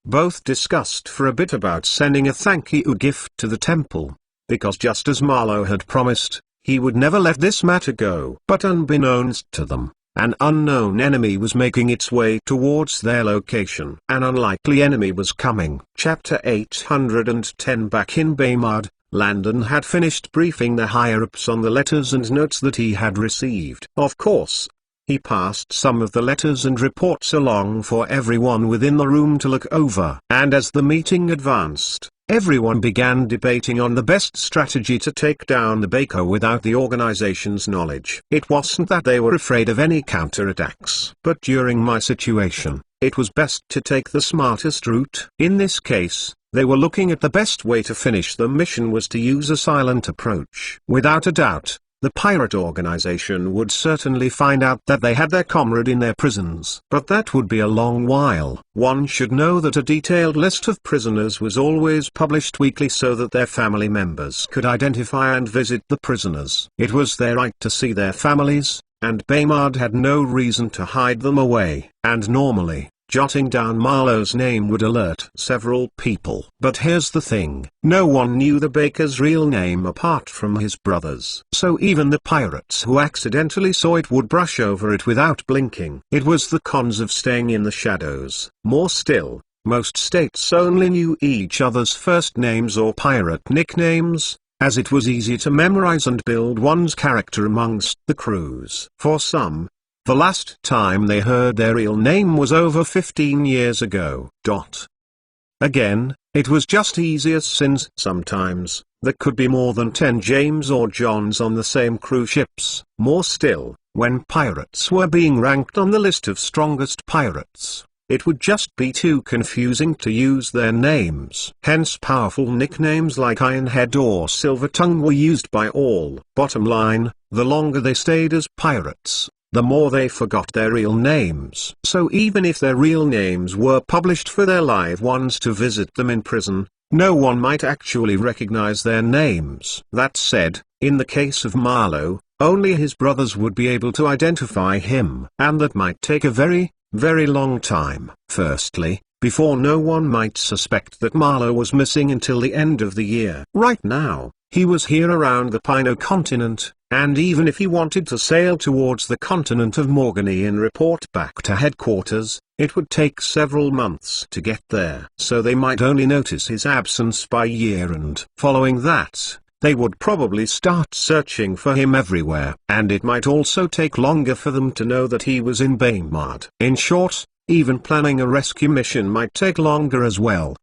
Both discussed for a bit about sending a thank you gift to the temple, because just as Marlowe had promised, he would never let this matter go. But unbeknownst to them, an unknown enemy was making its way towards their location. An unlikely enemy was coming. Chapter 810. Back in Baymard, Landon had finished briefing the higher-ups on the letters and notes that he had received. Of course, he passed some of the letters and reports along for everyone within the room to look over. And as the meeting advanced, everyone began debating on the best strategy to take down the Baker without the organization's knowledge. It wasn't that they were afraid of any counterattacks. But during my situation, it was best to take the smartest route. In this case, they were looking at the best way to finish the mission was to use a silent approach. Without a doubt, the pirate organization would certainly find out that they had their comrade in their prisons. But that would be a long while. One should know that a detailed list of prisoners was always published weekly so that their family members could identify and visit the prisoners. It was their right to see their families, and Baymard had no reason to hide them away. And normally, jotting down Marlowe's name would alert several people. But here's the thing, no one knew the Baker's real name apart from his brothers. So even the pirates who accidentally saw it would brush over it without blinking. It was the cons of staying in the shadows. More still, most states only knew each other's first names or pirate nicknames, as it was easy to memorize and build one's character amongst the crews. For some, the last time they heard their real name was over 15 years ago. Again, it was just easier since sometimes, there could be more than 10 James or Johns on the same cruise ships. More still, when pirates were being ranked on the list of strongest pirates, it would just be too confusing to use their names. Hence powerful nicknames like Ironhead or Silvertongue were used by all. Bottom line, the longer they stayed as pirates, the more they forgot their real names. So even if their real names were published for their live ones to visit them in prison, no one might actually recognize their names. That said, in the case of Marlowe, only his brothers would be able to identify him. And that might take a very, very long time. Firstly, before no one might suspect that Marlowe was missing until the end of the year. Right now, he was here around the Pino continent, and even if he wanted to sail towards the continent of Morgany and report back to headquarters, it would take several months to get there. So they might only notice his absence by year-end. Following that, they would probably start searching for him everywhere. And it might also take longer for them to know that he was in Baymard. In short, even planning a rescue mission might take longer as well.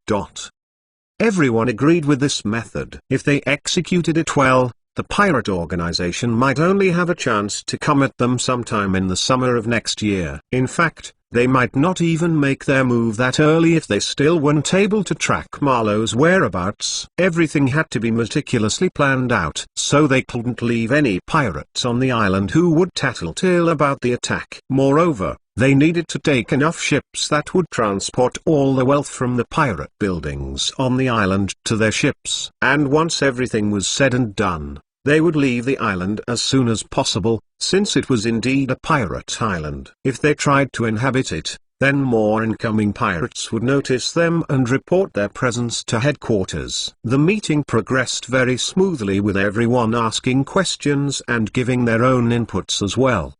Everyone agreed with this method. If they executed it well, the pirate organization might only have a chance to come at them sometime in the summer of next year. In fact, they might not even make their move that early if they still weren't able to track Marlowe's whereabouts. Everything had to be meticulously planned out, so they couldn't leave any pirates on the island who would tattletale about the attack. Moreover, they needed to take enough ships that would transport all the wealth from the pirate buildings on the island to their ships. And once everything was said and done, they would leave the island as soon as possible, since it was indeed a pirate island. If they tried to inhabit it, then more incoming pirates would notice them and report their presence to headquarters. The meeting progressed very smoothly with everyone asking questions and giving their own inputs as well.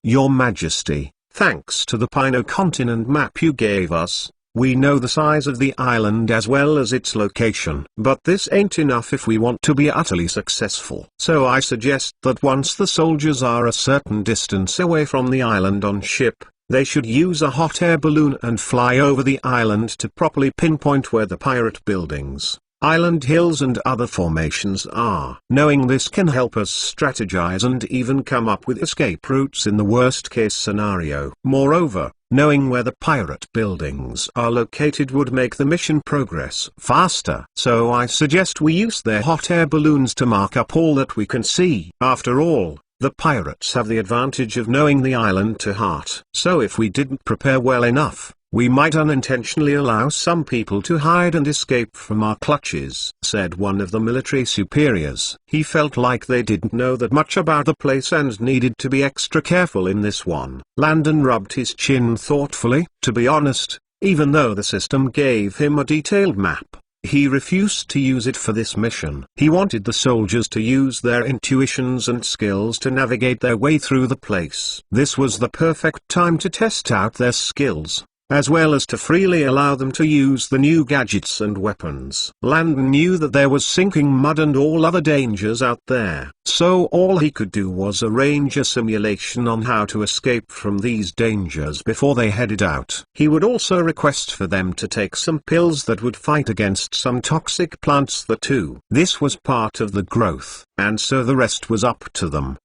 Your Majesty, thanks to the Pino continent map you gave us, we know the size of the island as well as its location. But this ain't enough if we want to be utterly successful. So I suggest that once the soldiers are a certain distance away from the island on ship, they should use a hot air balloon and fly over the island to properly pinpoint where the pirate buildings, island hills and other formations are. Knowing this can help us strategize and even come up with escape routes in the worst case scenario. Moreover, Knowing where the pirate buildings are located would make the mission progress faster. So I suggest we use their hot air balloons to mark up all that we can see. After all, the pirates have the advantage of knowing the island to heart. So if we didn't prepare well enough, we might unintentionally allow some people to hide and escape from our clutches," said one of the military superiors. He felt like they didn't know that much about the place and needed to be extra careful in this one. Landon rubbed his chin thoughtfully. To be honest, even though the system gave him a detailed map, he refused to use it for this mission. He wanted the soldiers to use their intuitions and skills to navigate their way through the place. This was the perfect time to test out their skills, as well as to freely allow them to use the new gadgets and weapons. Landon knew that there was sinking mud and all other dangers out there, so all he could do was arrange a simulation on how to escape from these dangers before they headed out. He would also request for them to take some pills that would fight against some toxic plants that too. This was part of the growth, and so the rest was up to them.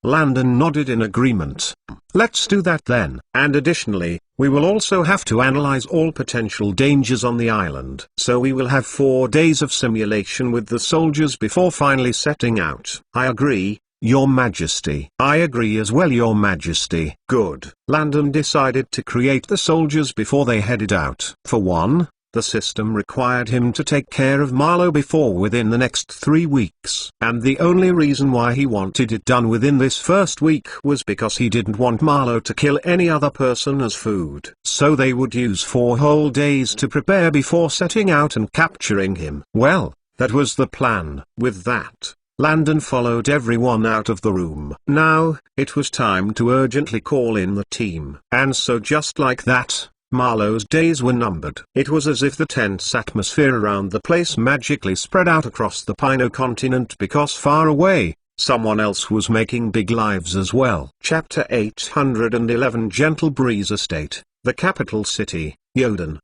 Landon nodded in agreement. "Let's do that then. And additionally, we will also have to analyze all potential dangers on the island. So we will have 4 days of simulation with the soldiers before finally setting out." "I agree, Your Majesty." "I agree as well, Your Majesty." Good. Landon decided to create the soldiers before they headed out. For one, the system required him to take care of Marlowe within the next 3 weeks. And the only reason why he wanted it done within this first week was because he didn't want Marlowe to kill any other person as food. So they would use 4 whole days to prepare before setting out and capturing him. Well, that was the plan. With that, Landon followed everyone out of the room. Now, it was time to urgently call in the team. And so just like that, Marlowe's days were numbered. It was as if the tense atmosphere around the place magically spread out across the Pino continent because far away, someone else was making big lives as well. Chapter 811 Gentle Breeze Estate, the capital city, Yoden.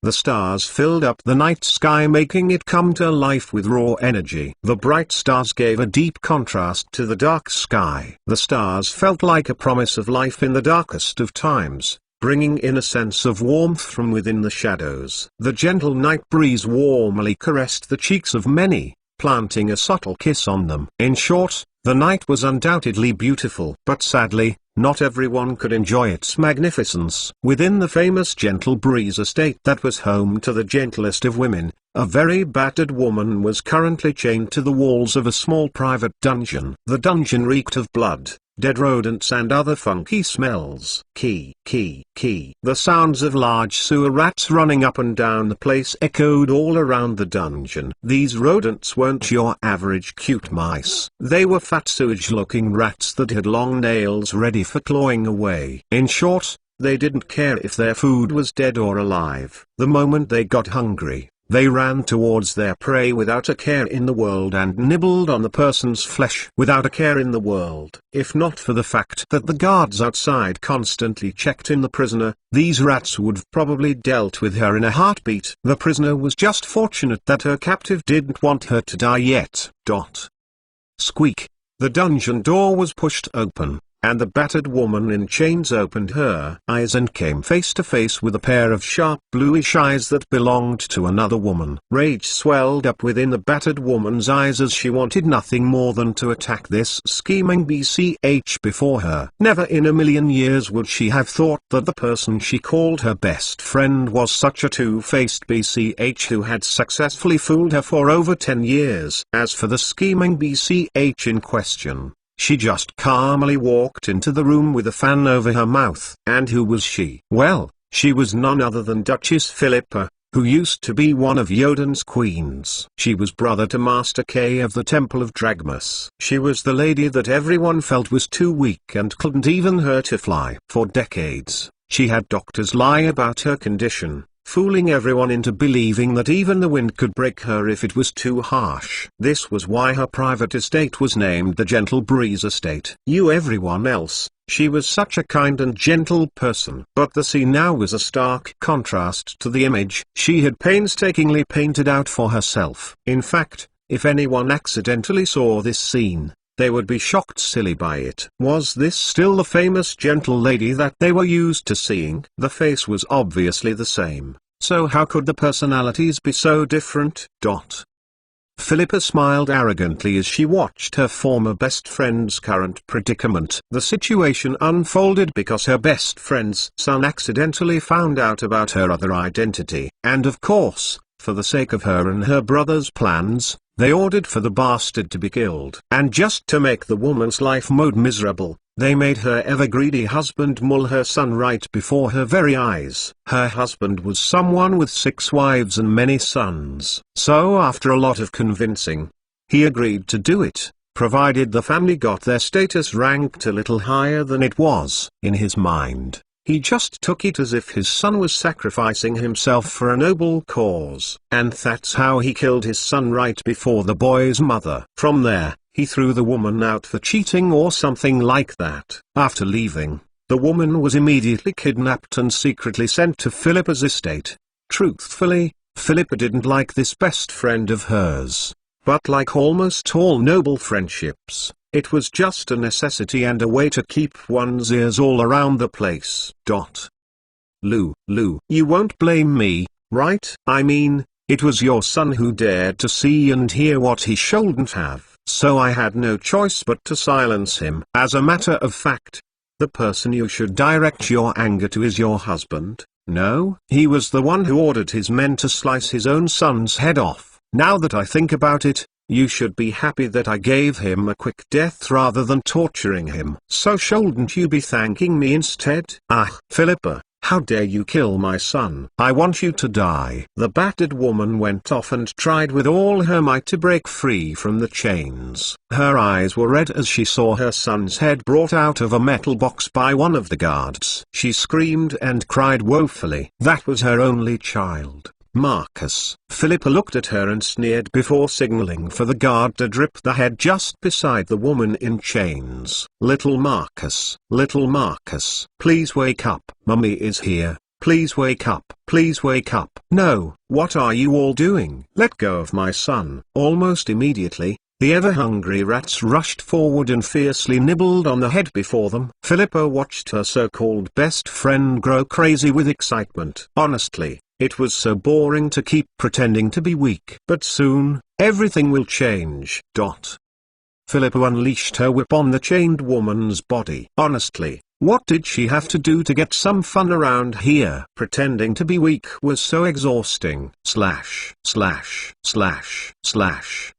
The stars filled up the night sky, making it come to life with raw energy. The bright stars gave a deep contrast to the dark sky. The stars felt like a promise of life in the darkest of times, bringing in a sense of warmth from within the shadows. The gentle night breeze warmly caressed the cheeks of many, planting a subtle kiss on them. In short, the night was undoubtedly beautiful. But sadly, not everyone could enjoy its magnificence. Within the famous Gentle Breeze estate that was home to the gentlest of women, a very battered woman was currently chained to the walls of a small private dungeon. The dungeon reeked of blood, dead rodents and other funky smells. The sounds of large sewer rats running up and down the place echoed all around the dungeon. These rodents weren't your average cute mice. They were fat sewage-looking rats that had long nails ready for clawing away. In short, they didn't care if their food was dead or alive. The moment they got hungry, they ran towards their prey without a care in the world and nibbled on the person's flesh without a care in the world. If not for the fact that the guards outside constantly checked in the prisoner, these rats would have probably dealt with her in a heartbeat. The prisoner was just fortunate that her captive didn't want her to die yet. Squeak. The dungeon door was pushed open, and the battered woman in chains opened her eyes and came face to face with a pair of sharp bluish eyes that belonged to another woman. Rage swelled up within the battered woman's eyes as she wanted nothing more than to attack this scheming BCH before her. Never in a million years would she have thought that the person she called her best friend was such a two-faced BCH who had successfully fooled her for over 10 years. As for the scheming BCH in question, she just calmly walked into the room with a fan over her mouth. And who was she? Well, she was none other than Duchess Philippa, who used to be one of Yoden's queens. She was brother to Master K of the Temple of Dragmas. She was the lady that everyone felt was too weak and couldn't even hurt a fly. For decades, she had doctors lie about her condition, fooling everyone into believing that even the wind could break her if it was too harsh. This was why her private estate was named the Gentle Breeze Estate. Everyone else, she was such a kind and gentle person. But the scene now was a stark contrast to the image she had painstakingly painted out for herself. In fact, if anyone accidentally saw this scene, they would be shocked silly by it. Was this still the famous gentle lady that they were used to seeing? The face was obviously the same, so how could the personalities be so different? Philippa smiled arrogantly as she watched her former best friend's current predicament. The situation unfolded because her best friend's son accidentally found out about her other identity. And of course, for the sake of her and her brother's plans, they ordered for the bastard to be killed. And just to make the woman's life more miserable, they made her ever-greedy husband mull her son right before her very eyes. Her husband was someone with 6 wives and many sons. So after a lot of convincing, he agreed to do it, provided the family got their status ranked a little higher than it was. In his mind, he just took it as if his son was sacrificing himself for a noble cause. And that's how he killed his son right before the boy's mother. From there, he threw the woman out for cheating or something like that. After leaving, the woman was immediately kidnapped and secretly sent to Philippa's estate. Truthfully, Philippa didn't like this best friend of hers. But like almost all noble friendships, it was just a necessity and a way to keep one's ears all around the place. Lou, you won't blame me, right? I mean, it was your son who dared to see and hear what he shouldn't have. So I had no choice but to silence him. As a matter of fact, the person you should direct your anger to is your husband. No, he was the one who ordered his men to slice his own son's head off. Now that I think about it, you should be happy that I gave him a quick death rather than torturing him. So shouldn't you be thanking me instead? Philippa, how dare you kill my son? I want you to die. The battered woman went off and tried with all her might to break free from the chains. Her eyes were red as she saw her son's head brought out of a metal box by one of the guards. She screamed and cried woefully. That was her only child, Marcus. Philippa looked at her and sneered before signaling for the guard to drip the head just beside the woman in chains. Little Marcus, please wake up. Mummy is here. Please wake up. Please wake up. No, what are you all doing? Let go of my son. Almost immediately, the ever-hungry rats rushed forward and fiercely nibbled on the head before them. Philippa watched her so-called best friend grow crazy with excitement. Honestly, it was so boring to keep pretending to be weak. But soon, everything will change. Philippa unleashed her whip on the chained woman's body. Honestly, what did she have to do to get some fun around here? Pretending to be weak was so exhausting.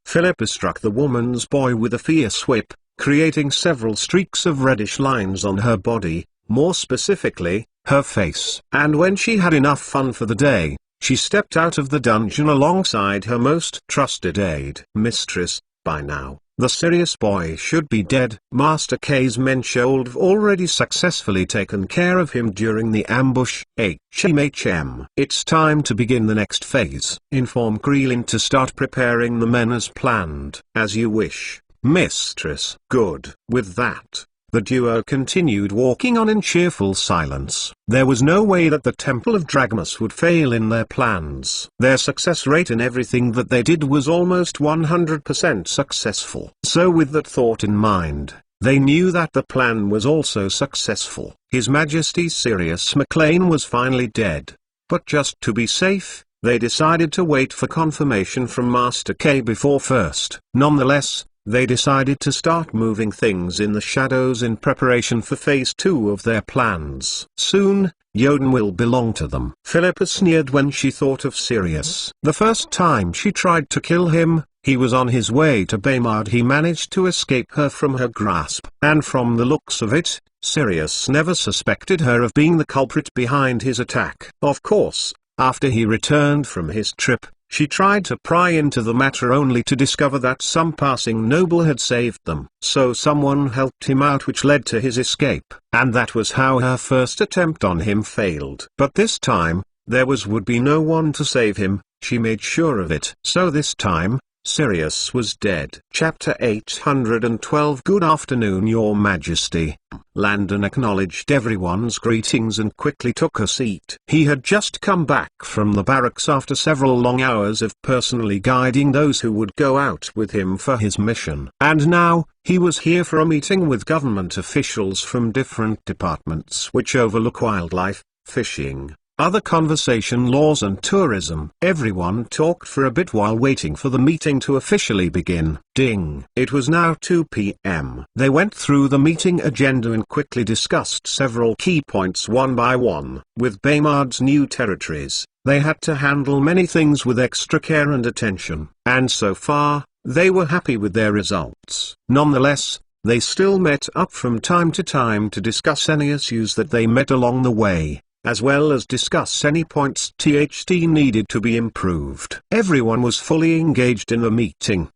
Philippa struck the woman's boy with a fierce whip, creating several streaks of reddish lines on her body, more specifically, her face. And when she had enough fun for the day, she stepped out of the dungeon alongside her most trusted aide. Mistress, by now, the Sirius boy should be dead. Master K's men should have already successfully taken care of him during the ambush. It's time to begin the next phase. Inform Krillin to start preparing the men as planned. As you wish, mistress. Good. With that, the duo continued walking on in cheerful silence. There was no way that the Temple of Dragmus would fail in their plans. Their success rate in everything that they did was almost 100% successful. So with that thought in mind, they knew that the plan was also successful. His Majesty Sirius MacLaine was finally dead. But just to be safe, they decided to wait for confirmation from Master K before first. Nonetheless, they decided to start moving things in the shadows in preparation for phase 2 of their plans. Soon, Jotun will belong to them. Philippa sneered when she thought of Sirius. The first time she tried to kill him, he was on his way to Baymard. He managed to escape her from her grasp. And from the looks of it, Sirius never suspected her of being the culprit behind his attack. Of course, after he returned from his trip, she tried to pry into the matter only to discover that some passing noble had saved them. So someone helped him out, which led to his escape. And that was how her first attempt on him failed. But this time, would be no one to save him. She made sure of it. So this time, Sirius was dead. Chapter 812. Good afternoon, Your Majesty. Landon acknowledged everyone's greetings and quickly took a seat. He had just come back from the barracks after several long hours of personally guiding those who would go out with him for his mission. And now, he was here for a meeting with government officials from different departments which overlook wildlife, fishing, other conservation laws and tourism. Everyone talked for a bit while waiting for the meeting to officially begin. Ding! It was now 2 p.m. They went through the meeting agenda and quickly discussed several key points one by one. With Baymard's new territories, they had to handle many things with extra care and attention, and so far, they were happy with their results. Nonetheless, they still met up from time to discuss any issues that they met along the way, as well as discuss any points THT needed to be improved. Everyone was fully engaged in the meeting.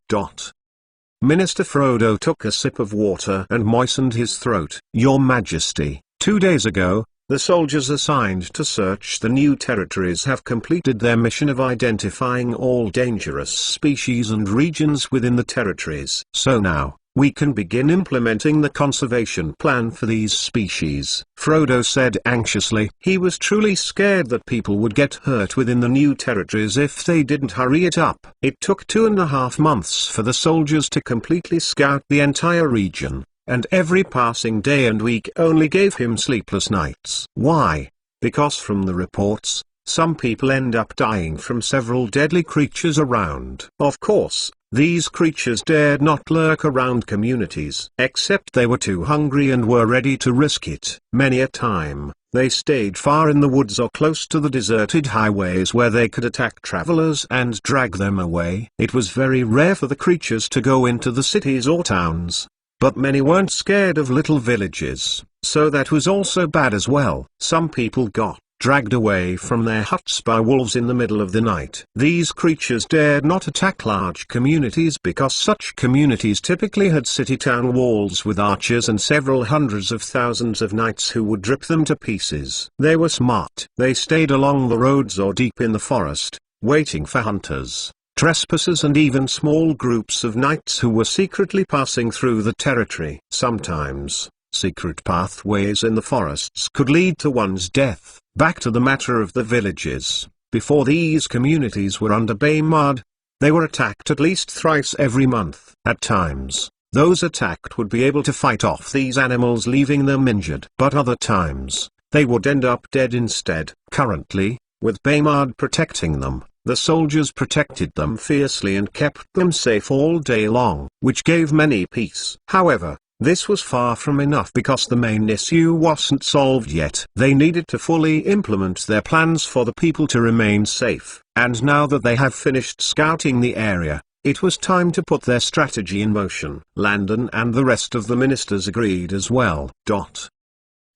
Minister Frodo took a sip of water and moistened his throat. Your Majesty, 2 days ago, the soldiers assigned to search the new territories have completed their mission of identifying all dangerous species and regions within the territories. So now, we can begin implementing the conservation plan for these species, Frodo said anxiously. He was truly scared that people would get hurt within the new territories if they didn't hurry it up. It took 2.5 months for the soldiers to completely scout the entire region, and every passing day and week only gave him sleepless nights. Why? Because from the reports, some people end up dying from several deadly creatures around. Of course, these creatures dared not lurk around communities, except they were too hungry and were ready to risk it. Many a time, they stayed far in the woods or close to the deserted highways where they could attack travelers and drag them away. It was very rare for the creatures to go into the cities or towns, but many weren't scared of little villages, so that was also bad as well. Some people got dragged away from their huts by wolves in the middle of the night. These creatures dared not attack large communities because such communities typically had city-town walls with archers and several hundreds of thousands of knights who would rip them to pieces. They were smart. They stayed along the roads or deep in the forest, waiting for hunters, trespassers and even small groups of knights who were secretly passing through the territory. Sometimes, secret pathways in the forests could lead to one's death. Back to the matter of the villages. Before these communities were under Baymard, they were attacked at least thrice every month. At times, those attacked would be able to fight off these animals leaving them injured. But other times, they would end up dead instead. Currently, with Baymard protecting them, the soldiers protected them fiercely and kept them safe all day long, which gave many peace. However, this was far from enough because the main issue wasn't solved yet. They needed to fully implement their plans for the people to remain safe, and now that they have finished scouting the area, it was time to put their strategy in motion. Landon and the rest of the ministers agreed as well.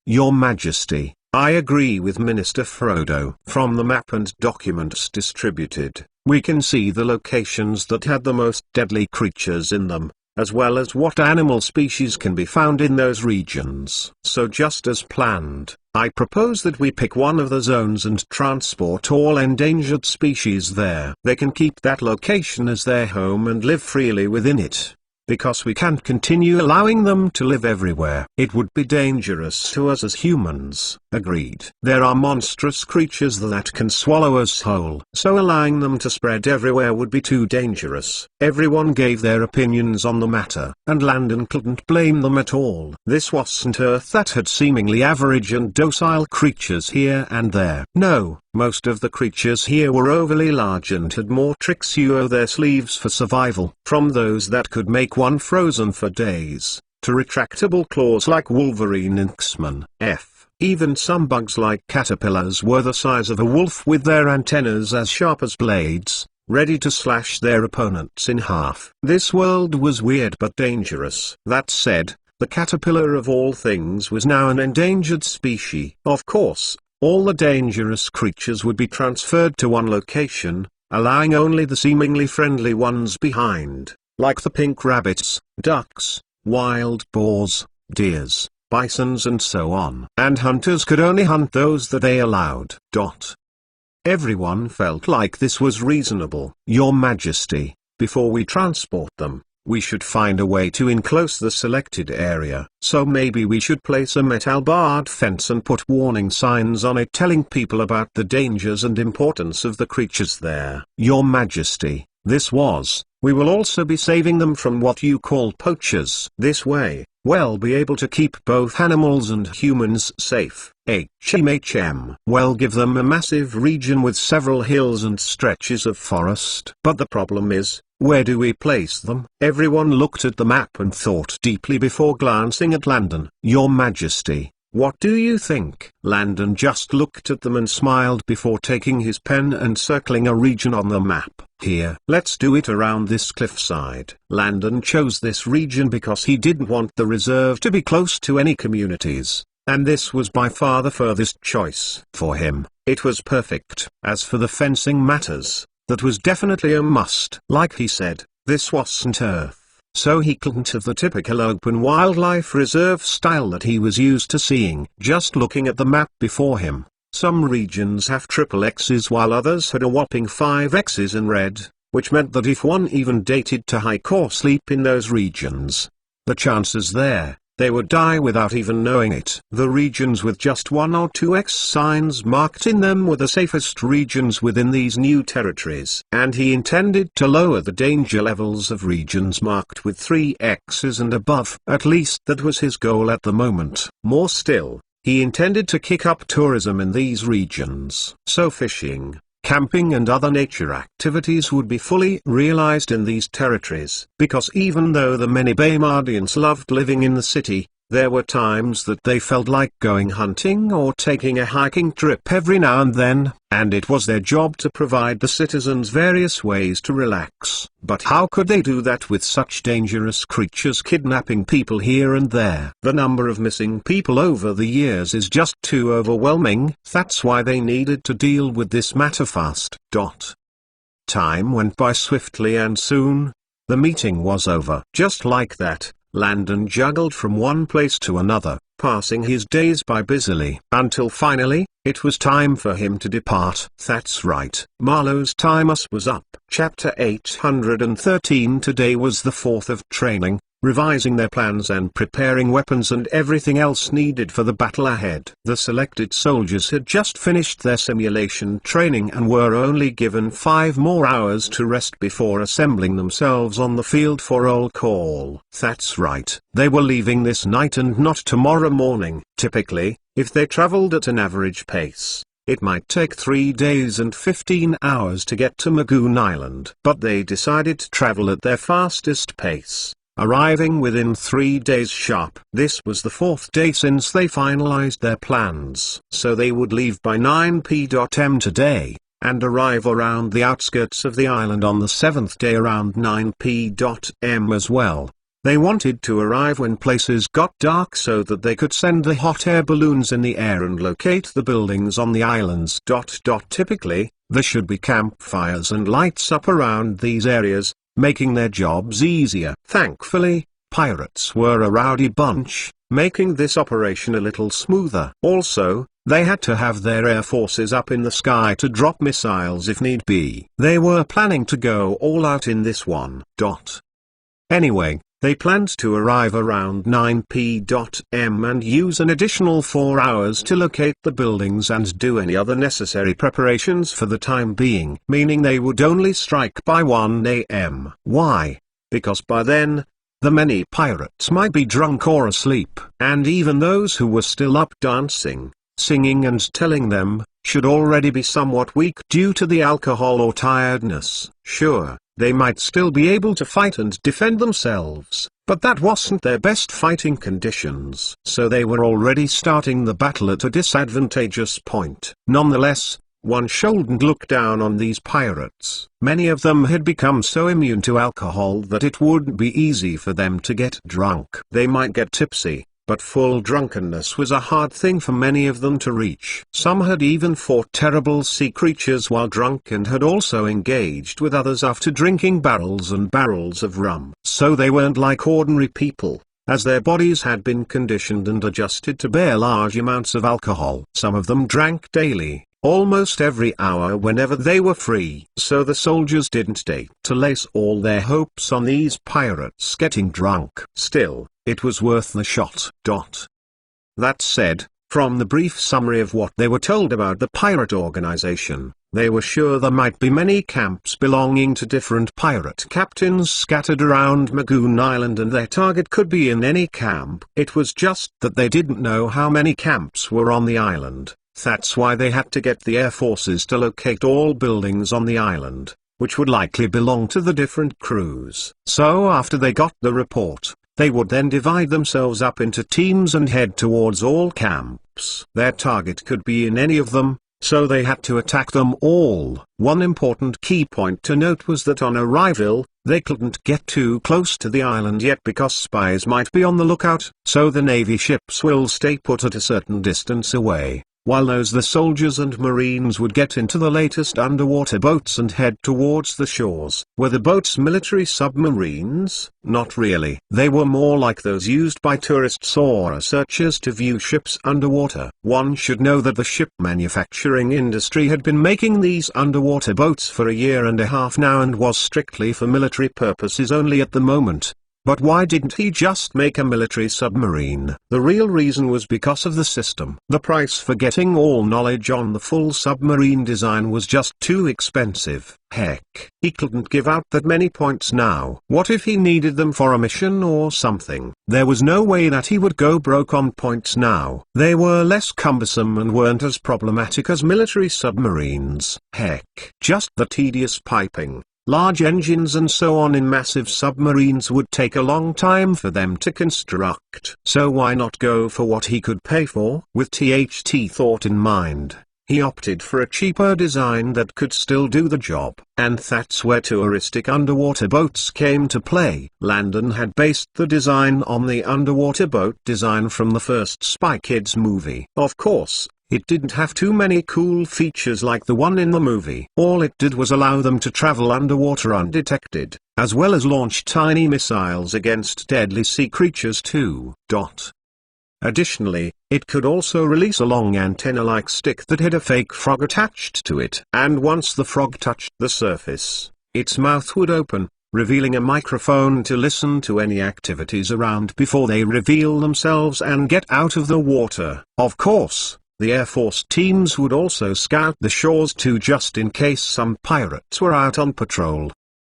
Your Majesty, I agree with Minister Frodo. From the map and documents distributed, we can see the locations that had the most deadly creatures in them, as well as what animal species can be found in those regions. So just as planned, I propose that we pick one of the zones and transport all endangered species there. They can keep that location as their home and live freely within it, because we can't continue allowing them to live everywhere. It would be dangerous to us as humans. Agreed. There are monstrous creatures that can swallow us whole, so allowing them to spread everywhere would be too dangerous. Everyone gave their opinions on the matter, and Landon couldn't blame them at all. This wasn't Earth that had seemingly average and docile creatures here and there. No, most of the creatures here were overly large and had more tricks up their sleeves for survival. From those that could make one frozen for days, to retractable claws like Wolverine and X-Men. Even some bugs like caterpillars were the size of a wolf with their antennas as sharp as blades, ready to slash their opponents in half. This world was weird but dangerous. That said, the caterpillar of all things was now an endangered species. Of course, all the dangerous creatures would be transferred to one location, allowing only the seemingly friendly ones behind, like the pink rabbits, ducks, wild boars, deers, bisons and so on. And hunters could only hunt those that they allowed. Everyone felt like this was reasonable. Your Majesty, before we transport them, we should find a way to enclose the selected area. So maybe we should place a metal barred fence and put warning signs on it telling people about the dangers and importance of the creatures there. Your Majesty, we will also be saving them from what you call poachers. This way, we'll be able to keep both animals and humans safe. We'll give them a massive region with several hills and stretches of forest. But the problem is, where do we place them? Everyone looked at the map and thought deeply before glancing at Landon. Your Majesty, what do you think? Landon just looked at them and smiled before taking his pen and circling a region on the map. Here, let's do it around this cliffside. Landon chose this region because he didn't want the reserve to be close to any communities, and this was by far the furthest choice. For him, it was perfect. As for the fencing matters, that was definitely a must. Like he said, this wasn't Earth, so he couldn't have the typical open wildlife reserve style that he was used to seeing. Just looking at the map before him, some regions have triple X's while others had a whopping 5 X's in red, which meant that if one even dated to hike or sleep in those regions, the chances they would die without even knowing it. The regions with just 1 or 2 X signs marked in them were the safest regions within these new territories. And he intended to lower the danger levels of regions marked with 3 X's and above. At least that was his goal at the moment. More still, he intended to kick up tourism in these regions. So fishing, camping and other nature activities would be fully realized in these territories. Because even though the many Baymardians loved living in the city, there were times that they felt like going hunting or taking a hiking trip every now and then, and it was their job to provide the citizens various ways to relax. But how could they do that with such dangerous creatures kidnapping people here and there? The number of missing people over the years is just too overwhelming. That's why they needed to deal with this matter fast. Time went by swiftly and soon, the meeting was over. Just like that, Landon juggled from one place to another, passing his days by busily, until finally, it was time for him to depart. That's right, Marlowe's time was up. Chapter 813. Today was the 4th of training, revising their plans and preparing weapons and everything else needed for the battle ahead. The selected soldiers had just finished their simulation training and were only given 5 more hours to rest before assembling themselves on the field for roll call. That's right, they were leaving this night and not tomorrow morning. Typically, if they traveled at an average pace, it might take 3 days and 15 hours to get to Magoon Island. But they decided to travel at their fastest pace, arriving within 3 days sharp. This was the 4th day since they finalized their plans. So they would leave by 9 p.m. today, and arrive around the outskirts of the island on the 7th day around 9 p.m. as well. They wanted to arrive when places got dark so that they could send the hot air balloons in the air and locate the buildings on the islands. Typically, there should be campfires and lights up around these areas, making their jobs easier. Thankfully, pirates were a rowdy bunch, making this operation a little smoother. Also, they had to have their air forces up in the sky to drop missiles if need be. They were planning to go all out in this one. Anyway, they planned to arrive around 9 p.m. and use an additional 4 hours to locate the buildings and do any other necessary preparations for the time being, meaning they would only strike by 1 a.m. Why? Because by then, the many pirates might be drunk or asleep, and even those who were still up dancing, singing and telling them, should already be somewhat weak due to the alcohol or tiredness. Sure, they might still be able to fight and defend themselves, but that wasn't their best fighting conditions. So they were already starting the battle at a disadvantageous point. Nonetheless, one shouldn't look down on these pirates. Many of them had become so immune to alcohol that it wouldn't be easy for them to get drunk. They might get tipsy, but full drunkenness was a hard thing for many of them to reach. Some had even fought terrible sea creatures while drunk and had also engaged with others after drinking barrels and barrels of rum. So they weren't like ordinary people, as their bodies had been conditioned and adjusted to bear large amounts of alcohol. Some of them drank daily, almost every hour whenever they were free. So the soldiers didn't dare to lace all their hopes on these pirates getting drunk. Still, it was worth the shot. That said, from the brief summary of what they were told about the pirate organization, they were sure there might be many camps belonging to different pirate captains scattered around Magoon Island, and their target could be in any camp. It was just that they didn't know how many camps were on the island. That's why they had to get the air forces to locate all buildings on the island, which would likely belong to the different crews. So after they got the report, they would then divide themselves up into teams and head towards all camps. Their target could be in any of them, so they had to attack them all. One important key point to note was that on arrival, they couldn't get too close to the island yet because spies might be on the lookout, so the Navy ships will stay put at a certain distance away, while the soldiers and Marines would get into the latest underwater boats and head towards the shores. Were the boats military submarines? Not really. They were more like those used by tourists or researchers to view ships underwater. One should know that the ship manufacturing industry had been making these underwater boats for a year and a half now and was strictly for military purposes only at the moment. But why didn't he just make a military submarine? The real reason was because of the system. The price for getting all knowledge on the full submarine design was just too expensive. Heck, he couldn't give out that many points now. What if he needed them for a mission or something? There was no way that he would go broke on points now. They were less cumbersome and weren't as problematic as military submarines. Heck, just the tedious piping, large engines and so on in massive submarines would take a long time for them to construct. So why not go for what he could pay for? With THT thought in mind, he opted for a cheaper design that could still do the job. And that's where touristic underwater boats came to play. Landon had based the design on the underwater boat design from the first Spy Kids movie. Of course, it didn't have too many cool features like the one in the movie. All it did was allow them to travel underwater undetected, as well as launch tiny missiles against deadly sea creatures too. Additionally, it could also release a long antenna-like stick that had a fake frog attached to it. And once the frog touched the surface, its mouth would open, revealing a microphone to listen to any activities around before they reveal themselves and get out of the water. Of course, the Air Force teams would also scout the shores too, just in case some pirates were out on patrol.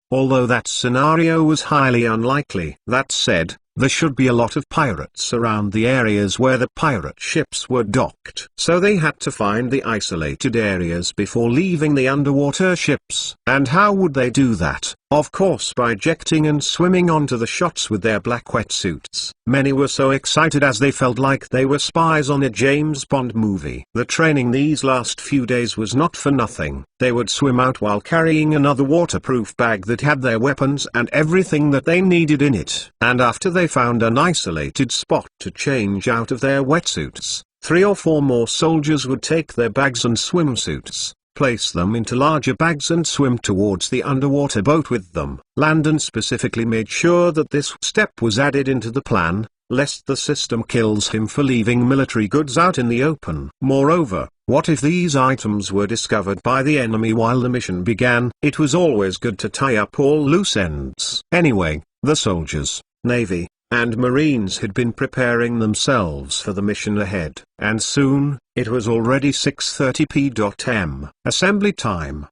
Although that scenario was highly unlikely. That said, there should be a lot of pirates around the areas where the pirate ships were docked. So they had to find the isolated areas before leaving the underwater ships. And how would they do that? Of course by ejecting and swimming onto the shots with their black wetsuits. Many were so excited as they felt like they were spies on a James Bond movie. The training these last few days was not for nothing. They would swim out while carrying another waterproof bag that had their weapons and everything that they needed in it. And after they found an isolated spot to change out of their wetsuits, 3 or 4 more soldiers would take their bags and swimsuits, place them into larger bags and swim towards the underwater boat with them. Landon specifically made sure that this step was added into the plan, lest the system kills him for leaving military goods out in the open. Moreover, what if these items were discovered by the enemy while the mission began? It was always good to tie up all loose ends. Anyway, the soldiers, Navy, and Marines had been preparing themselves for the mission ahead. And soon, it was already 6:30 p.m. Assembly time.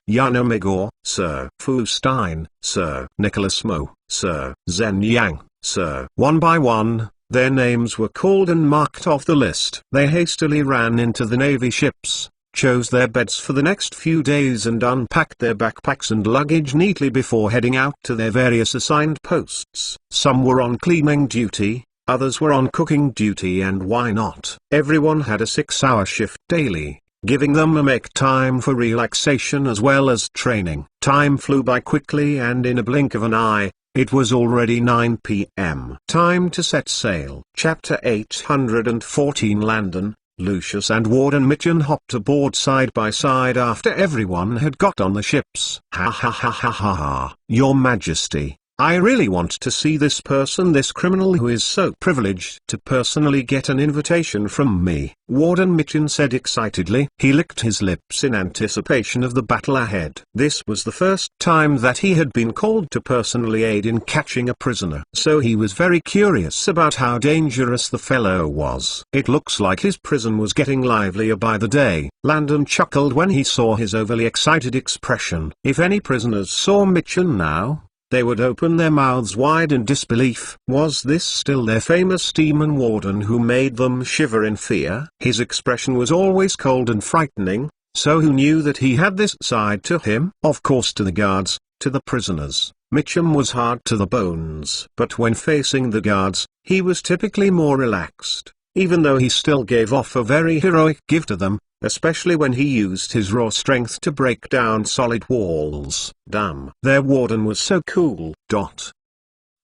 Yana Magor, Sir. Fu Stein, Sir. Nicholas Mo, Sir. Zhen Yang, Sir. One by one, their names were called and marked off the list. They hastily ran into the Navy ships, chose their beds for the next few days and unpacked their backpacks and luggage neatly before heading out to their various assigned posts. Some were on cleaning duty, others were on cooking duty, and why not? Everyone had a 6-hour shift daily, giving them a make time for relaxation as well as training. Time flew by quickly, and in a blink of an eye, it was already 9 p.m. Time to set sail. Chapter 814. Landon, Lucius and Warden Mitchell hopped aboard side by side after everyone had got on the ships. Ha ha ha ha ha ha. Your Majesty, I really want to see this person, this criminal who is so privileged to personally get an invitation from me," Warden Mitchin said excitedly. He licked his lips in anticipation of the battle ahead. This was the first time that he had been called to personally aid in catching a prisoner. So he was very curious about how dangerous the fellow was. "It looks like his prison was getting livelier by the day," Landon chuckled when he saw his overly excited expression. If any prisoners saw Mitchin now, they would open their mouths wide in disbelief. Was this still their famous demon warden who made them shiver in fear? His expression was always cold and frightening, so who knew that he had this side to him? Of course, to the guards, to the prisoners, Mitchum was hard to the bones. But when facing the guards, he was typically more relaxed, even though he still gave off a very heroic give to them, especially when he used his raw strength to break down solid walls. Damn, their warden was so cool.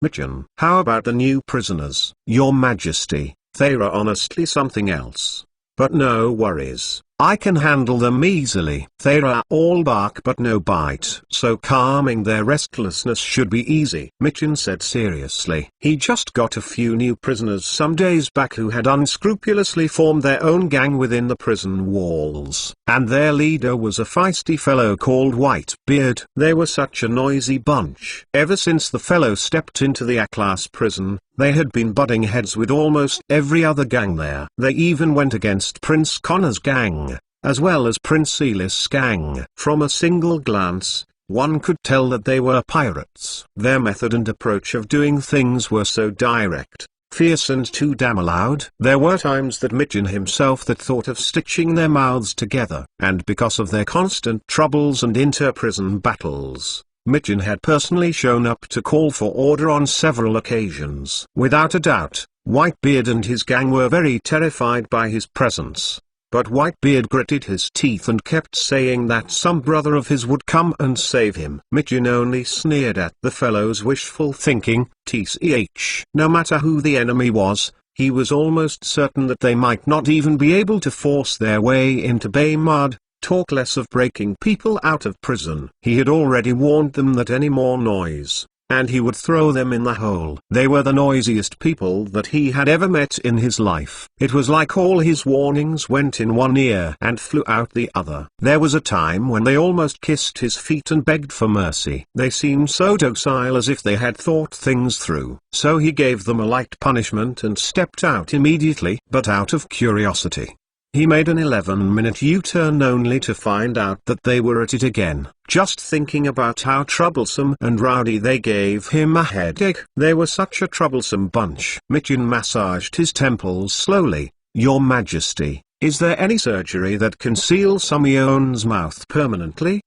Mitchin, how about the new prisoners? Your Majesty, they are honestly something else. But no worries, I can handle them easily. They are all bark but no bite, so calming their restlessness should be easy, Mitchin said seriously. He just got a few new prisoners some days back who had unscrupulously formed their own gang within the prison walls, and their leader was a feisty fellow called Whitebeard. They were such a noisy bunch. Ever since the fellow stepped into the A-class prison, they had been butting heads with almost every other gang there. They even went against Prince Connor's gang, as well as Prince Elis' gang. From a single glance, one could tell that they were pirates. Their method and approach of doing things were so direct, fierce and too damn loud. There were times that Mitchin himself that thought of stitching their mouths together. And because of their constant troubles and inter-prison battles, Mitchin had personally shown up to call for order on several occasions. Without a doubt, Whitebeard and his gang were very terrified by his presence. But Whitebeard gritted his teeth and kept saying that some brother of his would come and save him. Mitchin only sneered at the fellow's wishful thinking. No matter who the enemy was, he was almost certain that they might not even be able to force their way into Bay Mud, talk less of breaking people out of prison. He had already warned them that any more noise, and he would throw them in the hole. They were the noisiest people that he had ever met in his life. It was like all his warnings went in one ear and flew out the other. There was a time when they almost kissed his feet and begged for mercy. They seemed so docile, as if they had thought things through. So he gave them a light punishment and stepped out immediately. But out of curiosity, he made an 11-minute U-turn only to find out that they were at it again. Just thinking about how troublesome and rowdy they gave him a headache. They were such a troublesome bunch. Mitchin massaged his temples slowly. Your Majesty, is there any surgery that can seal Sumion's mouth permanently?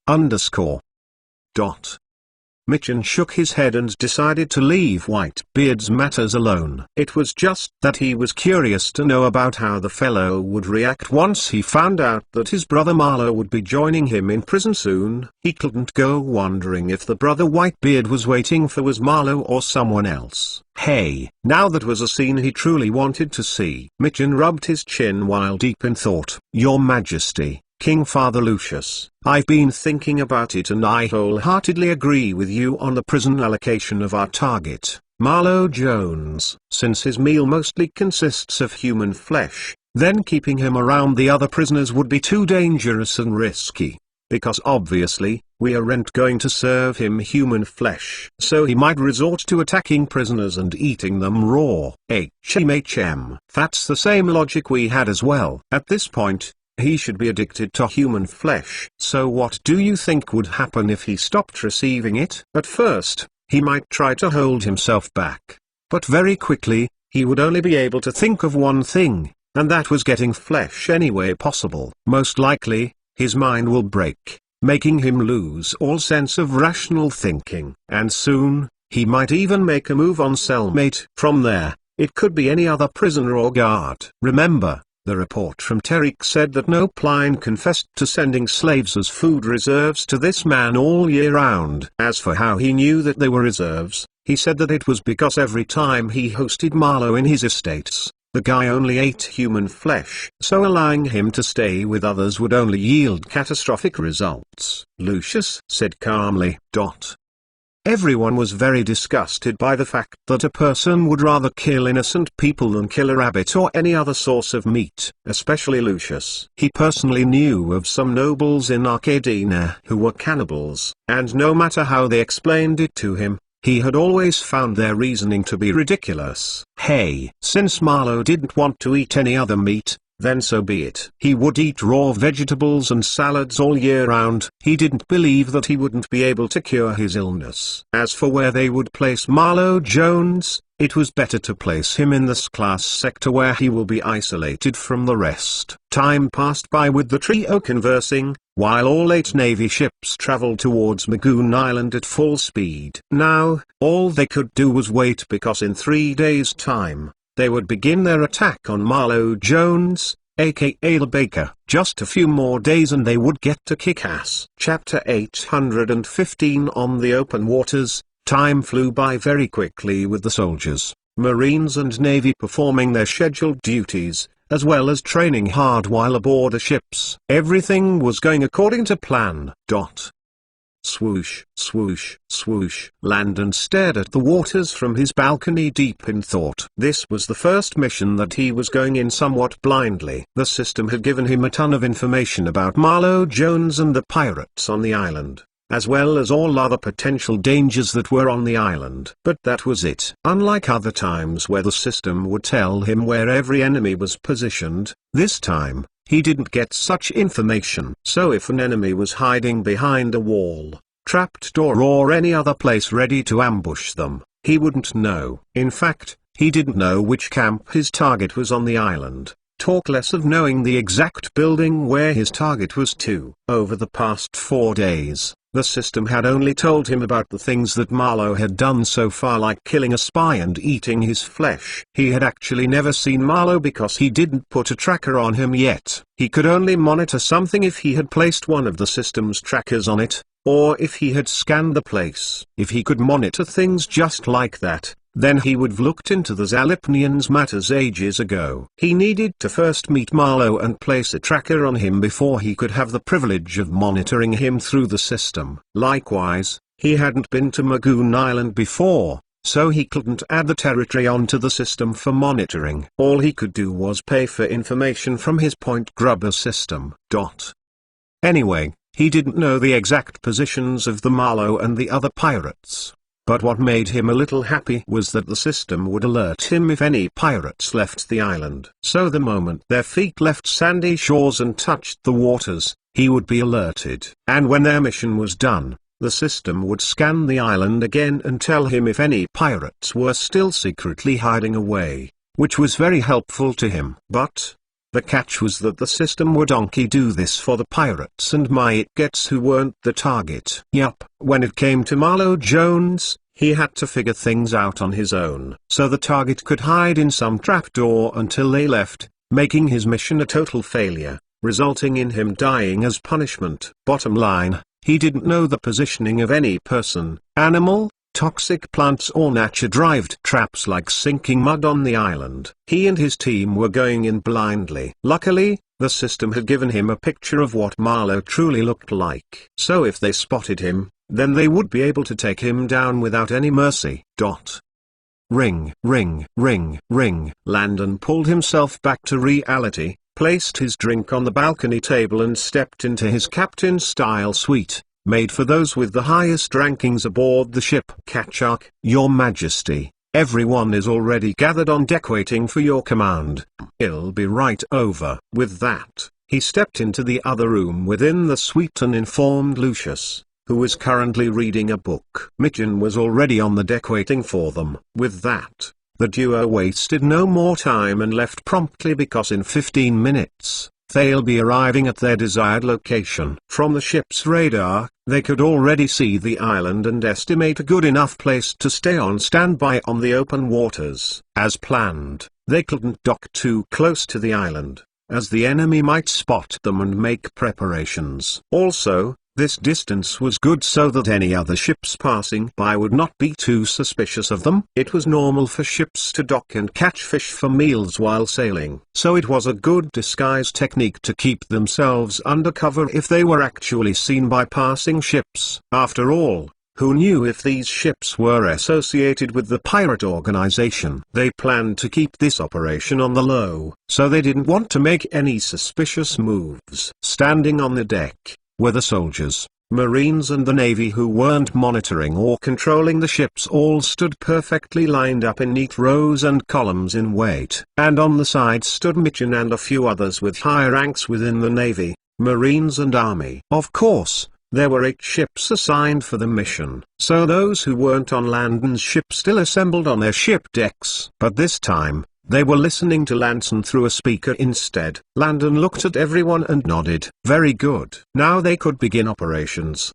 Mitchin shook his head and decided to leave Whitebeard's matters alone. It was just that he was curious to know about how the fellow would react once he found out that his brother Marlowe would be joining him in prison soon. He couldn't go wondering if the brother Whitebeard was waiting for was Marlowe or someone else. Hey, now that was a scene he truly wanted to see. Mitchin rubbed his chin while deep in thought. Your Majesty, King Father Lucius, I've been thinking about it and I wholeheartedly agree with you on the prison allocation of our target, Marlowe Jones. Since his meal mostly consists of human flesh, then keeping him around the other prisoners would be too dangerous and risky. Because obviously, we aren't going to serve him human flesh. So he might resort to attacking prisoners and eating them raw. That's the same logic we had as well. At this point, he should be addicted to human flesh. So what do you think would happen if he stopped receiving it? At first, he might try to hold himself back. But very quickly, he would only be able to think of one thing, and that was getting flesh any way possible. Most likely, his mind will break, making him lose all sense of rational thinking. And soon, he might even make a move on cellmate. From there, it could be any other prisoner or guard. Remember, the report from Terik said that Nopline confessed to sending slaves as food reserves to this man all year round. As for how he knew that they were reserves, he said that it was because every time he hosted Marlowe in his estates, the guy only ate human flesh. So allowing him to stay with others would only yield catastrophic results. Lucius said calmly. Everyone was very disgusted by the fact that a person would rather kill innocent people than kill a rabbit or any other source of meat, especially Lucius. He personally knew of some nobles in Arcadina who were cannibals, and no matter how they explained it to him, he had always found their reasoning to be ridiculous. Hey, since Marlowe didn't want to eat any other meat, then so be it. He would eat raw vegetables and salads all year round. He didn't believe that he wouldn't be able to cure his illness. As for where they would place Marlowe Jones, it was better to place him in the S-class sector where he will be isolated from the rest. Time passed by with the trio conversing, while all 8 Navy ships traveled towards Magoon Island at full speed. Now, all they could do was wait, because in 3 days' time, they would begin their attack on Marlowe Jones, aka the Baker. Just a few more days and they would get to kick ass. Chapter 815 On the Open Waters. Time flew by very quickly with the soldiers, Marines and Navy performing their scheduled duties, as well as training hard while aboard the ships. Everything was going according to plan. Swoosh, swoosh, swoosh. Landon stared at the waters from his balcony deep in thought. This was the first mission that he was going in somewhat blindly. The system had given him a ton of information about Marlowe Jones and the pirates on the island, as well as all other potential dangers that were on the island. But that was it. Unlike other times where the system would tell him where every enemy was positioned, this time, he didn't get such information. So if an enemy was hiding behind a wall, trapdoor or any other place ready to ambush them, he wouldn't know. In fact, he didn't know which camp his target was on the island. Talk less of knowing the exact building where his target was to. Over the past 4 days, the system had only told him about the things that Marlowe had done so far, like killing a spy and eating his flesh. He had actually never seen Marlowe because he didn't put a tracker on him yet. He could only monitor something if he had placed one of the system's trackers on it, or if he had scanned the place. If he could monitor things just like that, then he would have looked into the Zalipnians matters ages ago. He needed to first meet Marlowe and place a tracker on him before he could have the privilege of monitoring him through the system. Likewise, he hadn't been to Magoon Island before, so he couldn't add the territory onto the system for monitoring. All he could do was pay for information from his Point Grubber system. Anyway, he didn't know the exact positions of the Marlowe and the other pirates. But what made him a little happy was that the system would alert him if any pirates left the island. So the moment their feet left sandy shores and touched the waters, he would be alerted. And when their mission was done, the system would scan the island again and tell him if any pirates were still secretly hiding away, which was very helpful to him. But the catch was that the system would only do this for the pirates and my gets who weren't the target. Yup, when it came to Marlowe Jones, he had to figure things out on his own. So the target could hide in some trapdoor until they left, making his mission a total failure, resulting in him dying as punishment. Bottom line, he didn't know the positioning of any person, animal, toxic plants or nature-derived traps like sinking mud on the island. He and his team were going in blindly. Luckily, the system had given him a picture of what Marlowe truly looked like. So if they spotted him, then they would be able to take him down without any mercy. Ring, ring, ring, ring. Landon pulled himself back to reality, placed his drink on the balcony table and stepped into his captain-style suite, made for those with the highest rankings aboard the ship. Kachak, Your Majesty, everyone is already gathered on deck waiting for your command. I'll be right over. With that, he stepped into the other room within the suite and informed Lucius, who was currently reading a book. Mitchell was already on the deck waiting for them. With that, the duo wasted no more time and left promptly because in 15 minutes, they'll be arriving at their desired location. From the ship's radar, they could already see the island and estimate a good enough place to stay on standby on the open waters. As planned, they couldn't dock too close to the island, as the enemy might spot them and make preparations. Also, this distance was good so that any other ships passing by would not be too suspicious of them. It was normal for ships to dock and catch fish for meals while sailing, so it was a good disguise technique to keep themselves undercover if they were actually seen by passing ships. After all, Who knew if these ships were associated with the pirate organization? They planned to keep this operation on the low, so they didn't want to make any suspicious moves. Standing on the deck were the soldiers, Marines and the Navy who weren't monitoring or controlling the ships. All stood perfectly lined up in neat rows and columns in wait. And on the side stood Mitchin and a few others with high ranks within the Navy, Marines and Army. Of course, there were 8 ships assigned for the mission, so those who weren't on Landon's ship still assembled on their ship decks. But this time, they were listening to Lanson through a speaker instead. Landon looked at everyone and nodded. Very good. Now they could begin operations.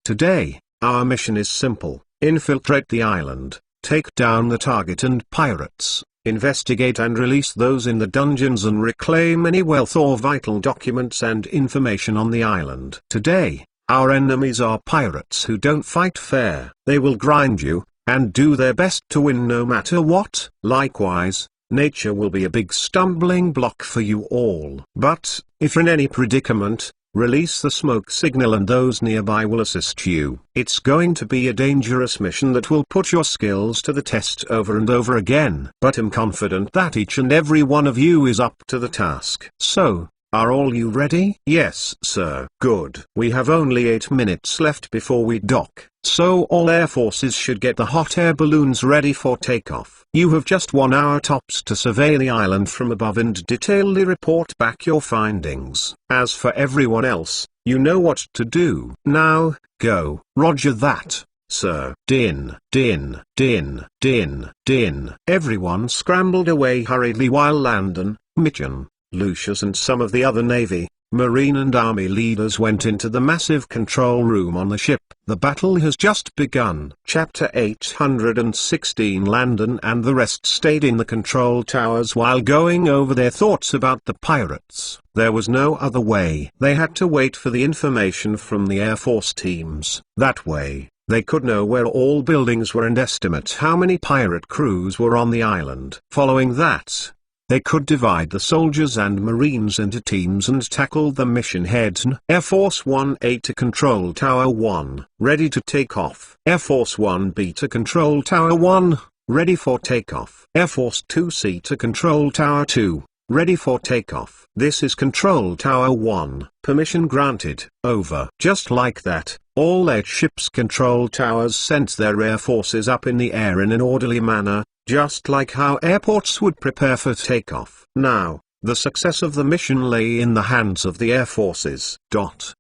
Today, our mission is simple: infiltrate the island, take down the target and pirates, investigate and release those in the dungeons, and reclaim any wealth or vital documents and information on the island. Today, our enemies are pirates who don't fight fair. They will grind you, and do their best to win no matter what. Likewise, nature will be a big stumbling block for you all. But, if in any predicament, release the smoke signal and those nearby will assist you. It's going to be a dangerous mission that will put your skills to the test over and over again. But I'm confident that each and every one of you is up to the task. So, are all you ready? Yes, sir. Good. We have only 8 minutes left before we dock, so all air forces should get the hot air balloons ready for takeoff. You have just 1 hour tops to survey the island from above and detailedly report back your findings. As for everyone else, you know what to do. Now, go. Roger that, sir. Din, din, din, din, din. Everyone scrambled away hurriedly while Landon, Mitchin, Lucius and some of the other Navy, Marine and Army leaders went into the massive control room on the ship. The battle has just begun. Chapter 816. Landon and the rest stayed in the control towers while going over their thoughts about the pirates. There was no other way. They had to wait for the information from the Air Force teams. That way, they could know where all buildings were and estimate how many pirate crews were on the island. Following that, they could divide the soldiers and Marines into teams and tackle the mission heads. Air Force 1A to Control Tower 1, ready to take off. Air Force 1B to Control Tower 1, ready for takeoff. Air Force 2C to Control Tower 2, ready for takeoff. This is Control Tower 1, permission granted. Over. Just like that, all 8 ships' control towers sent their air forces up in the air in an orderly manner, just like how airports would prepare for takeoff. Now, the success of the mission lay in the hands of the air forces. Yanji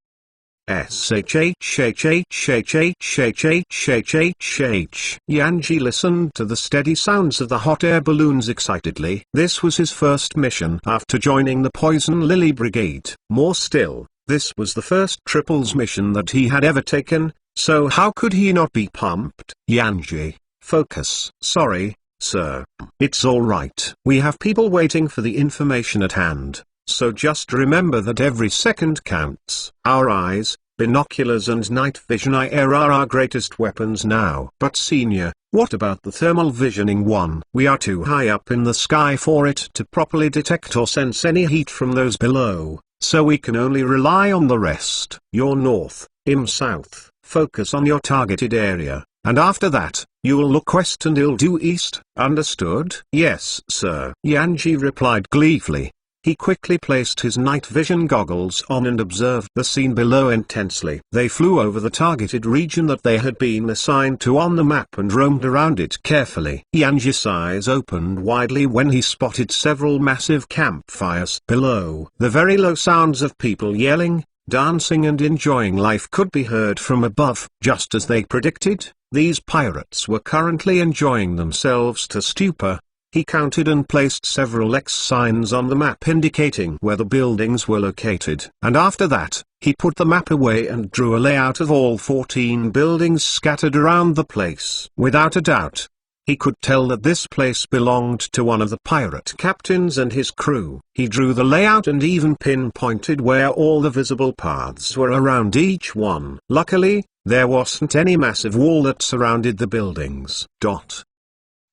listened to the steady sounds of the hot air balloons excitedly. This was his first mission after joining the Poison Lily Brigade. More still, this was the first triples mission that he had ever taken, so how could he not be pumped? Yanji, focus. Sorry, sir. It's all right. We have people waiting for the information at hand, so just remember that every second counts. Our eyes, binoculars and night vision are our greatest weapons now. But senior, what about the thermal visioning one? We are too high up in the sky for it to properly detect or sense any heat from those below, so we can only rely on the rest. You're north, I'm south. Focus on your targeted area, and after that, you'll look west and he'll do east. Understood? Yes, sir. Yanji replied gleefully. He quickly placed his night vision goggles on and observed the scene below intensely. They flew over the targeted region that they had been assigned to on the map and roamed around it carefully. Yanji's eyes opened widely when he spotted several massive campfires below. The very low sounds of people yelling, dancing and enjoying life could be heard from above. Just as they predicted, these pirates were currently enjoying themselves to stupor. He counted and placed several X signs on the map indicating where the buildings were located. And after that, he put the map away and drew a layout of all 14 buildings scattered around the place. Without a doubt, he could tell that this place belonged to one of the pirate captains and his crew. He drew the layout and even pinpointed where all the visible paths were around each one. Luckily, there wasn't any massive wall that surrounded the buildings.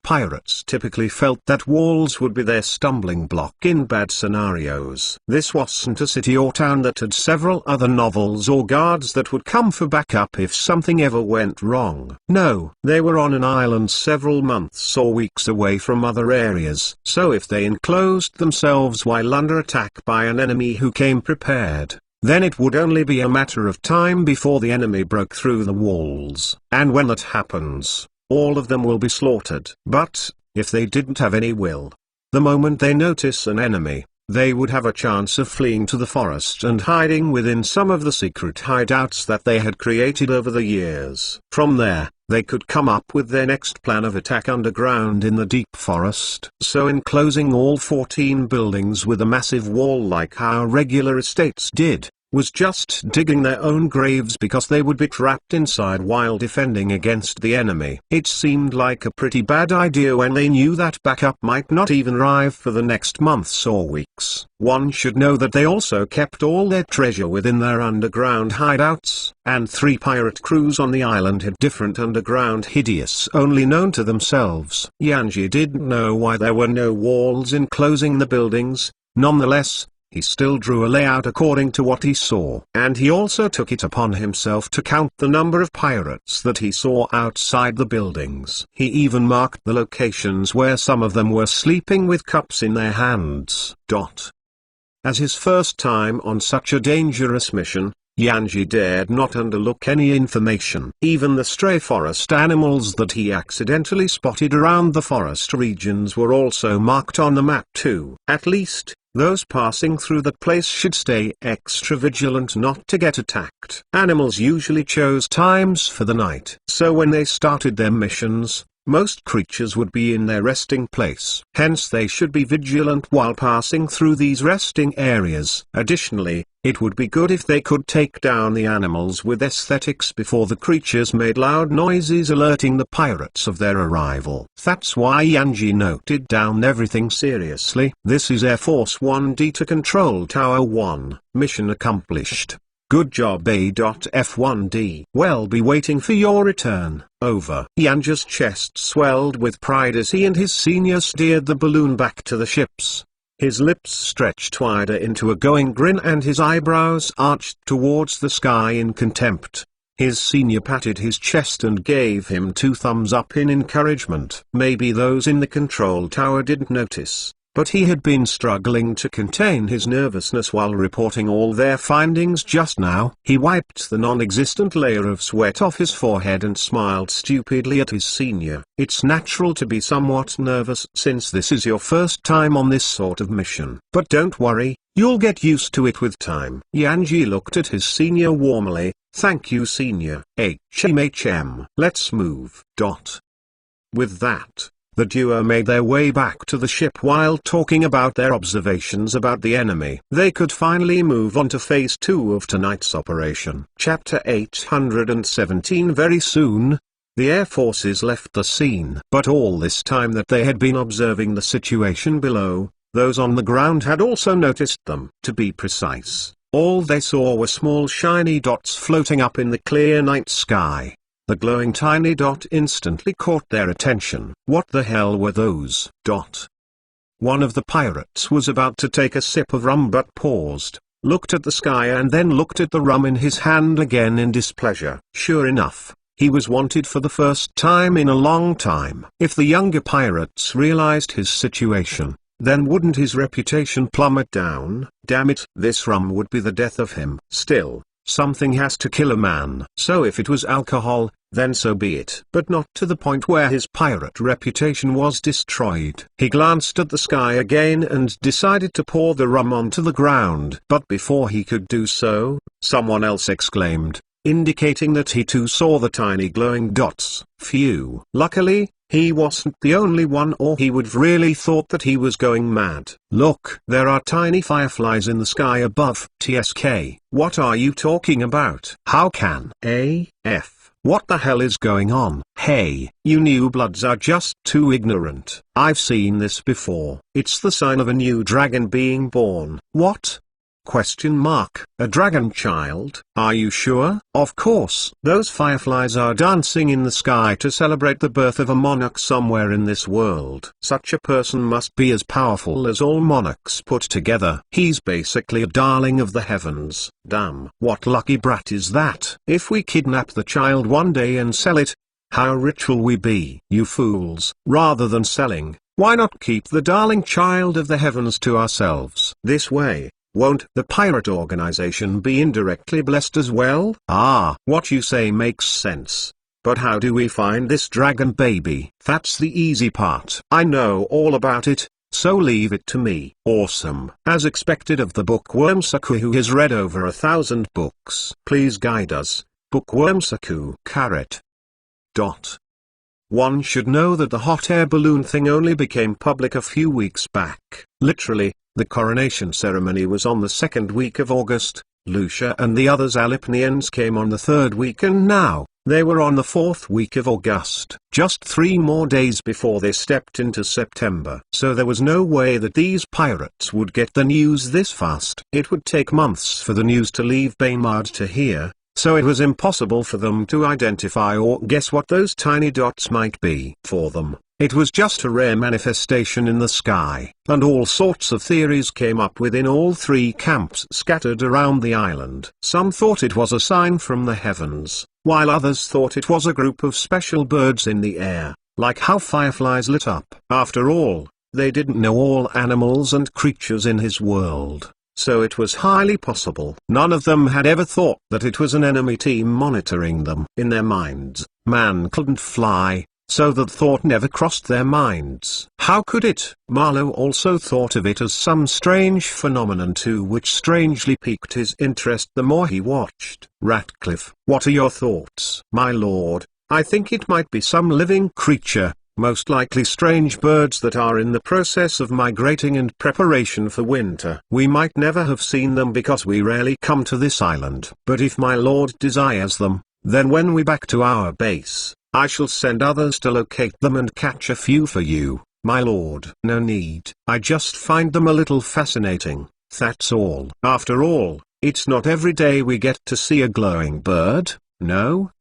Pirates typically felt that walls would be their stumbling block in bad scenarios. This wasn't a city or town that had several other novels or guards that would come for backup if something ever went wrong. No, they were on an island several months or weeks away from other areas. So if they enclosed themselves while under attack by an enemy who came prepared, then it would only be a matter of time before the enemy broke through the walls. And when that happens, all of them will be slaughtered. But, if they didn't have any will, the moment they notice an enemy, they would have a chance of fleeing to the forest and hiding within some of the secret hideouts that they had created over the years. From there, they could come up with their next plan of attack underground in the deep forest. So enclosing all 14 buildings with a massive wall like how regular estates did, was just digging their own graves because they would be trapped inside while defending against the enemy. It seemed like a pretty bad idea when they knew that backup might not even arrive for the next months or weeks. One should know that they also kept all their treasure within their underground hideouts, and 3 pirate crews on the island had different underground hideous only known to themselves. Yanji didn't know why there were no walls enclosing the buildings. Nonetheless, he still drew a layout according to what he saw. And he also took it upon himself to count the number of pirates that he saw outside the buildings. He even marked the locations where some of them were sleeping with cups in their hands. As his first time on such a dangerous mission, Yanji dared not underlook any information. Even the stray forest animals that he accidentally spotted around the forest regions were also marked on the map too. At least, those passing through that place should stay extra vigilant not to get attacked. Animals usually chose times for the night, so when they started their missions, most creatures would be in their resting place. Hence they should be vigilant while passing through these resting areas. Additionally, it would be good if they could take down the animals with aesthetics before the creatures made loud noises alerting the pirates of their arrival. That's why Yanji noted down everything seriously. This is Air Force 1D to Control Tower 1, mission accomplished. Good job A.F1D. We'll be waiting for your return. Over. Yanji's chest swelled with pride as he and his senior steered the balloon back to the ships. His lips stretched wider into a going grin and his eyebrows arched towards the sky in contempt. His senior patted his chest and gave him 2 thumbs up in encouragement. Maybe those in the control tower didn't notice, but he had been struggling to contain his nervousness while reporting all their findings just now. He wiped the non-existent layer of sweat off his forehead and smiled stupidly at his senior. It's natural to be somewhat nervous since this is your first time on this sort of mission. But don't worry, you'll get used to it with time. Yanji looked at his senior warmly. Thank you, senior. HMHM. Let's move. With that, the duo made their way back to the ship while talking about their observations about the enemy. They could finally move on to Phase 2 of tonight's operation. Chapter 817. Very soon, the air forces left the scene. But all this time that they had been observing the situation below, those on the ground had also noticed them. To be precise, all they saw were small shiny dots floating up in the clear night sky. The glowing tiny dot instantly caught their attention. What the hell were those? One of the pirates was about to take a sip of rum but paused, looked at the sky and then looked at the rum in his hand again in displeasure. Sure enough, he was wanted for the first time in a long time. If the younger pirates realized his situation, then wouldn't his reputation plummet down? Damn it, this rum would be the death of him. Still, something has to kill a man. So if it was alcohol, then so be it. But not to the point where his pirate reputation was destroyed. He glanced at the sky again and decided to pour the rum onto the ground. But before he could do so, someone else exclaimed, indicating that he too saw the tiny glowing dots. Phew. Luckily, he wasn't the only one, or he would've really thought that he was going mad. Look, there are tiny fireflies in the sky above. TSK. What are you talking about? How can? AF. What the hell is going on? Hey, you new bloods are just too ignorant. I've seen this before. It's the sign of a new dragon being born. What? A dragon child? Are you sure? Of course. Those fireflies are dancing in the sky to celebrate the birth of a monarch somewhere in this world. Such a person must be as powerful as all monarchs put together. He's basically a darling of the heavens. Damn. What lucky brat is that? If we kidnap the child one day and sell it, how rich will we be? You fools. Rather than selling, why not keep the darling child of the heavens to ourselves? This way, won't the pirate organization be indirectly blessed as well? Ah, what you say makes sense. But how do we find this dragon baby? That's the easy part. I know all about it, so leave it to me. Awesome. As expected of the bookworm Saku, who has read over 1,000 books. Please guide us, bookworm Saku. Carrot. One should know that the hot air balloon thing only became public a few weeks back. Literally, the coronation ceremony was on the second week of August, Lucia and the others Alipnians came on the third week, and now, they were on the fourth week of August. Just 3 more days before they stepped into September. So there was no way that these pirates would get the news this fast. It would take months for the news to leave Baymard to hear, so it was impossible for them to identify or guess what those tiny dots might be. For them, it was just a rare manifestation in the sky, and all sorts of theories came up within all 3 camps scattered around the island. Some thought it was a sign from the heavens, while others thought it was a group of special birds in the air, like how fireflies lit up. After all, they didn't know all animals and creatures in his world, so it was highly possible. None of them had ever thought that it was an enemy team monitoring them. In their minds, man couldn't fly, so that thought never crossed their minds. How could it? Marlowe also thought of it as some strange phenomenon too, which strangely piqued his interest the more he watched. Ratcliffe, what are your thoughts? My lord, I think it might be some living creature, most likely strange birds that are in the process of migrating and preparation for winter. We might never have seen them because we rarely come to this island. But if my lord desires them, then when we back to our base, I shall send others to locate them and catch a few for you, my lord. No need. I just find them a little fascinating, that's all. After all, it's not every day we get to see a glowing bird, no?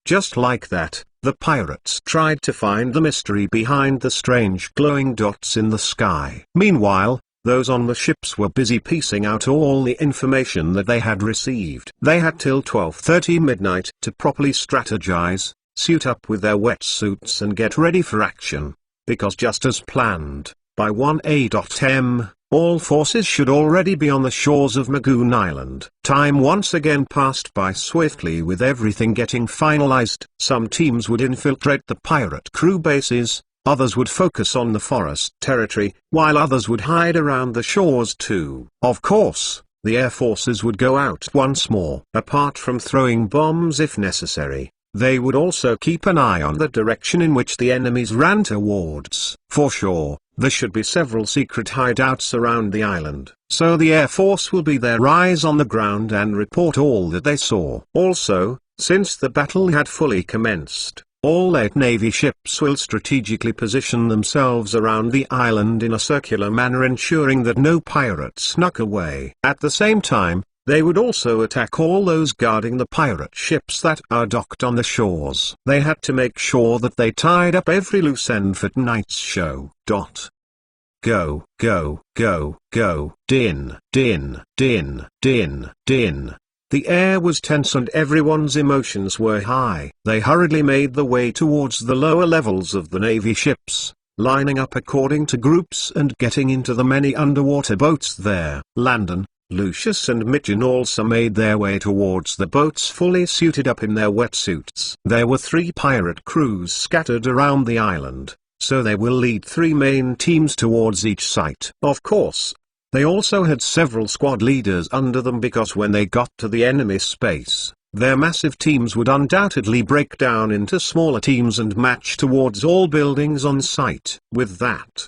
Just like that, the pirates tried to find the mystery behind the strange glowing dots in the sky. Meanwhile, those on the ships were busy piecing out all the information that they had received. They had till 12:30 midnight to properly strategize, suit up with their wetsuits and get ready for action, because just as planned, by 1 a.m., all forces should already be on the shores of Magoon Island. Time once again passed by swiftly, with everything getting finalized. Some teams would infiltrate the pirate crew bases, others would focus on the forest territory, while others would hide around the shores too. Of course, the air forces would go out once more. Apart from throwing bombs if necessary, they would also keep an eye on the direction in which the enemies ran towards. For sure, there should be several secret hideouts around the island, so the Air Force will be their eyes on the ground and report all that they saw. Also, since the battle had fully commenced, all 8 Navy ships will strategically position themselves around the island in a circular manner, ensuring that no pirate snuck away. At the same time, they would also attack all those guarding the pirate ships that are docked on the shores. They had to make sure that they tied up every loose end for tonight's show. Go, go, go, go, din, din, din, din, din. The air was tense and everyone's emotions were high. They hurriedly made the way towards the lower levels of the Navy ships, lining up according to groups and getting into the many underwater boats there. Landon, Lucius and Mitchell also made their way towards the boats, fully suited up in their wetsuits. There were 3 pirate crews scattered around the island, so they will lead 3 main teams towards each site. Of course, they also had several squad leaders under them, because when they got to the enemy space, their massive teams would undoubtedly break down into smaller teams and match towards all buildings on site. With that,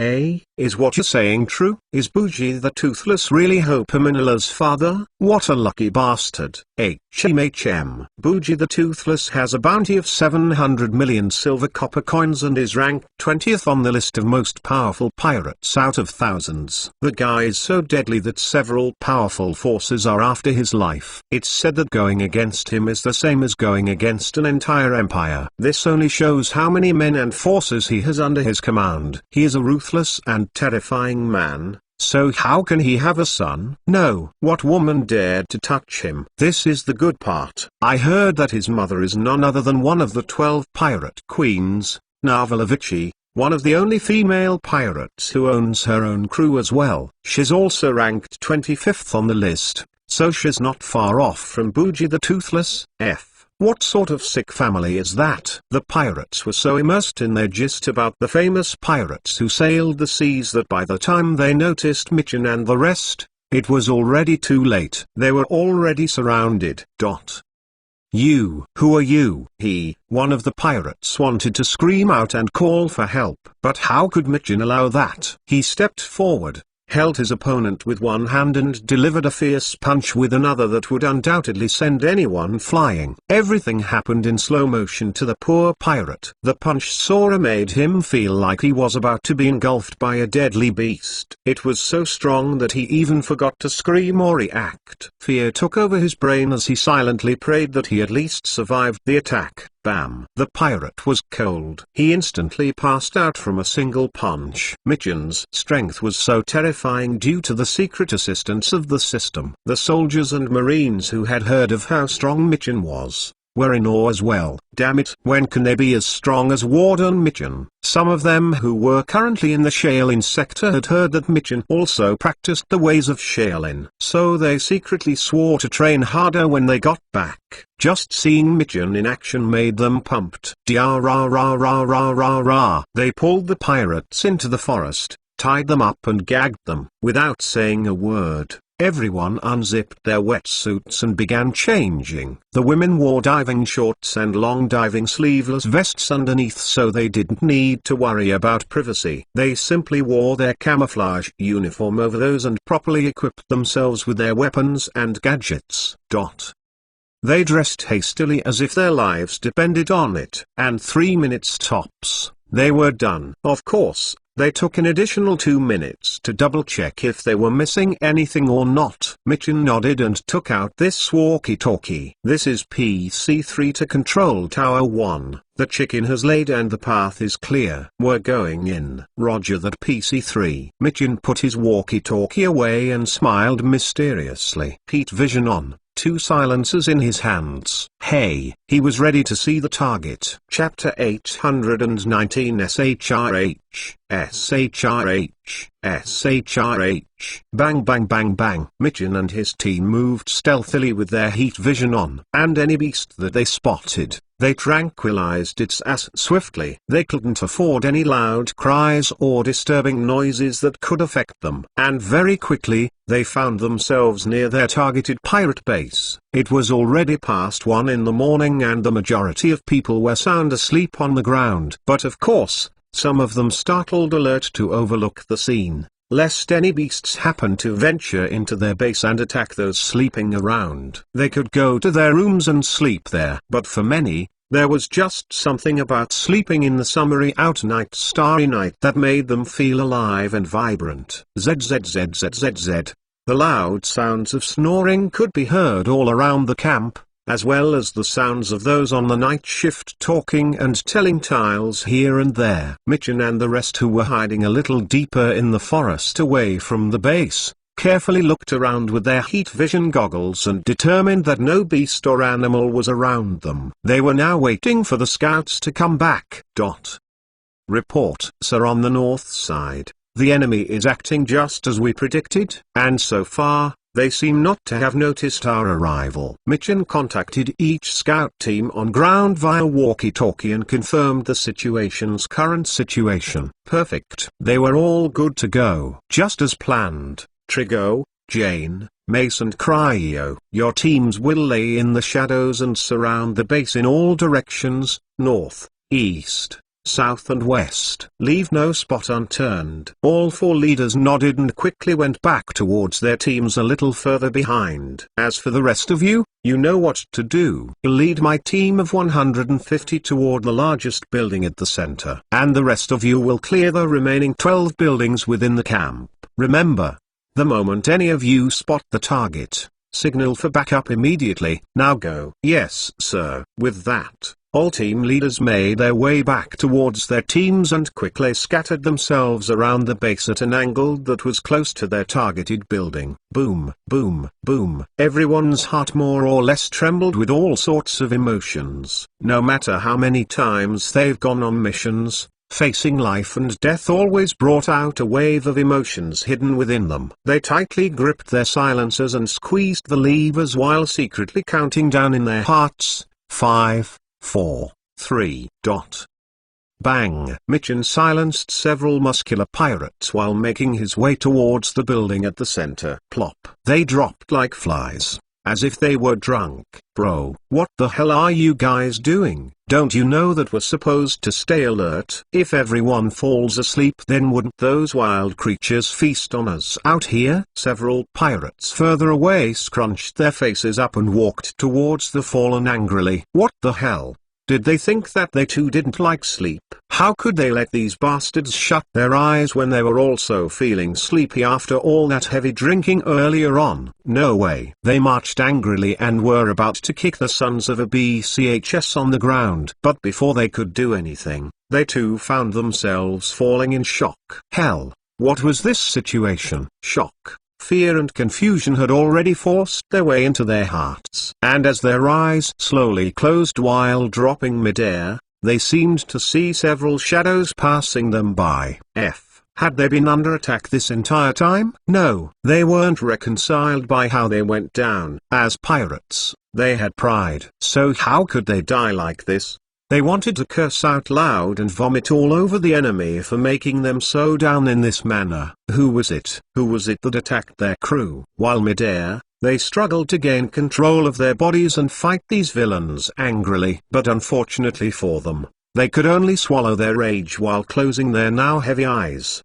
Is what you're saying true? Is Bougie the Toothless really Hope Manila's father? What a lucky bastard. HMHM. Bougie the Toothless has a bounty of 700 million silver copper coins and is ranked 20th on the list of most powerful pirates out of thousands. The guy is so deadly that several powerful forces are after his life. It's said that going against him is the same as going against an entire empire. This only shows how many men and forces he has under his command. He is a ruthless and terrifying man. So how can he have a son? No. What woman dared to touch him? This is the good part. I heard that his mother is none other than one of the 12 pirate queens, Navalavici, one of the only female pirates who owns her own crew as well. She's also ranked 25th on the list, so she's not far off from Bougie the Toothless. What sort of sick family is that? The pirates were so immersed in their gist about the famous pirates who sailed the seas that by the time they noticed Michin and the rest, it was already too late. They were already surrounded. You, who are you? One of the pirates wanted to scream out and call for help. But how could Michin allow that? He stepped forward, held his opponent with one hand and delivered a fierce punch with another that would undoubtedly send anyone flying. Everything happened in slow motion to the poor pirate. The punch Sora made him feel like he was about to be engulfed by a deadly beast. It was so strong that he even forgot to scream or react. Fear took over his brain as he silently prayed that he at least survived the attack. Bam! The pirate was cold. He instantly passed out from a single punch. Michin's strength was so terrifying due to the secret assistance of the system. The soldiers and marines who had heard of how strong Michin was, were in awe as well. Damn it, when can they be as strong as Warden Michin? Some of them who were currently in the Shaolin sector had heard that Michin also practiced the ways of Shaolin. So they secretly swore to train harder when they got back. Just seeing Michin in action made them pumped. They pulled the pirates into the forest, tied them up and gagged them. Without saying a word, everyone unzipped their wetsuits and began changing. The women wore diving shorts and long diving sleeveless vests underneath, so they didn't need to worry about privacy. They simply wore their camouflage uniform over those and properly equipped themselves with their weapons and gadgets. They dressed hastily as if their lives depended on it, and 3 minutes tops, they were done. Of course, they took an additional 2 minutes to double-check if they were missing anything or not. Michin nodded and took out this walkie-talkie. This is PC-3 to Control Tower 1. The chicken has laid and the path is clear. We're going in. Roger that, PC-3. Michin put his walkie-talkie away and smiled mysteriously. Heat vision on. 2 silencers in his hands. Hey, he was ready to see the target. Chapter 819 SHRH. Bang bang bang bang. Michin and his team moved stealthily with their heat vision on, and any beast that they spotted, they tranquilized its ass swiftly. They couldn't afford any loud cries or disturbing noises that could affect them. And very quickly, they found themselves near their targeted pirate base. It was already past 1 in the morning and the majority of people were sound asleep on the ground. But of course, some of them startled alert to overlook the scene, lest any beasts happen to venture into their base and attack those sleeping around. They could go to their rooms and sleep there. But for many, there was just something about sleeping in the summery out night, starry night, that made them feel alive and vibrant. ZZZZZZ. The loud sounds of snoring could be heard all around the camp, as well as the sounds of those on the night shift talking and telling tales here and there. Michin and the rest, who were hiding a little deeper in the forest away from the base, carefully looked around with their heat vision goggles and determined that no beast or animal was around them. They were now waiting for the scouts to come back. Report, sir. On the north side, the enemy is acting just as we predicted, and so far, they seem not to have noticed our arrival. Michin contacted each scout team on ground via walkie-talkie and confirmed the situation's current situation. Perfect. They were all good to go. Just as planned, Trigo, Jane, Mace and Cryo, your teams will lay in the shadows and surround the base in all directions, north, east, south and west. Leave no spot unturned. All 4 leaders nodded and quickly went back towards their teams a little further behind. As for the rest of you, you know what to do. Lead my team of 150 toward the largest building at the center. And the rest of you will clear the remaining 12 buildings within the camp. Remember, the moment any of you spot the target, signal for backup immediately. Now go. Yes, sir. With that, all team leaders made their way back towards their teams and quickly scattered themselves around the base at an angle that was close to their targeted building. Boom, boom, boom. Everyone's heart more or less trembled with all sorts of emotions. No matter how many times they've gone on missions, facing life and death always brought out a wave of emotions hidden within them. They tightly gripped their silencers and squeezed the levers while secretly counting down in their hearts, 5, 4, 3. Bang! Mitchin silenced several muscular pirates while making his way towards the building at the center. Plop! They dropped like flies, as if they were drunk. Bro, what the hell are you guys doing? Don't you know that we're supposed to stay alert? If everyone falls asleep, then wouldn't those wild creatures feast on us out here? Several pirates further away scrunched their faces up and walked towards the fallen angrily. What the hell? Did they think that they too didn't like sleep? How could they let these bastards shut their eyes when they were also feeling sleepy after all that heavy drinking earlier on? No way. They marched angrily and were about to kick the sons of a BCHS on the ground. But before they could do anything, they too found themselves falling in shock. Hell, what was this situation? Shock, fear and confusion had already forced their way into their hearts. And as their eyes slowly closed while dropping midair, they seemed to see several shadows passing them by. Had they been under attack this entire time? No, they weren't reconciled by how they went down. As pirates, they had pride. So how could they die like this? They wanted to curse out loud and vomit all over the enemy for making them so down in this manner. Who was it? Who was it that attacked their crew? While midair, they struggled to gain control of their bodies and fight these villains angrily. But unfortunately for them, they could only swallow their rage while closing their now heavy eyes.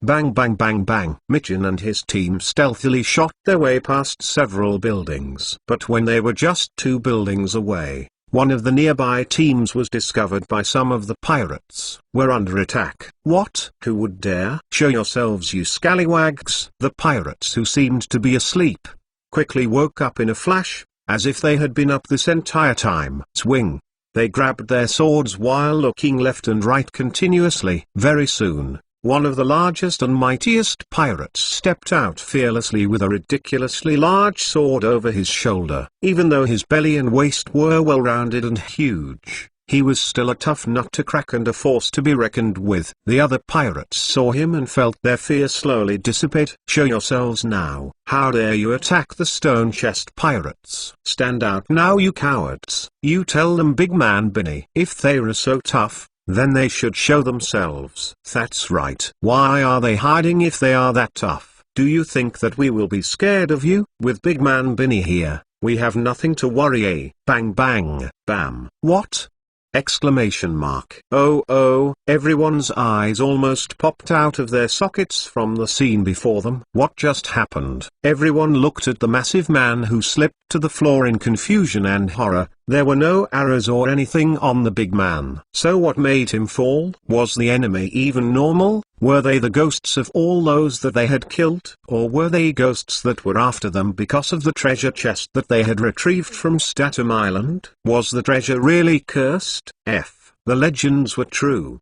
Bang bang bang bang. Mitchin and his team stealthily shot their way past several buildings. But when they were just 2 buildings away, one of the nearby teams was discovered by some of the pirates. We're under attack. What? Who would dare? Show yourselves, you scallywags. The pirates, who seemed to be asleep, quickly woke up in a flash, as if they had been up this entire time. Swing. They grabbed their swords while looking left and right continuously. Very soon, one of the largest and mightiest pirates stepped out fearlessly with a ridiculously large sword over his shoulder. Even though his belly and waist were well rounded and huge, he was still a tough nut to crack and a force to be reckoned with. The other pirates saw him and felt their fear slowly dissipate. Show yourselves now. How dare you attack the stone chest pirates? Stand out now, you cowards. You tell them, Big Man Benny. If they are so tough, then they should show themselves. That's right. Why are they hiding if they are that tough? Do you think that we will be scared of you? With Big Man Benny here, we have nothing to worry, eh? Bang bang, bam. What? Exclamation mark. Oh, everyone's eyes almost popped out of their sockets from the scene before them. What just happened? Everyone looked at the massive man who slipped to the floor in confusion and horror. There were no arrows or anything on the big man. So what made him fall? Was the enemy even normal? Were they the ghosts of all those that they had killed? Or were they ghosts that were after them because of the treasure chest that they had retrieved from Statham Island? Was the treasure really cursed? The legends were true.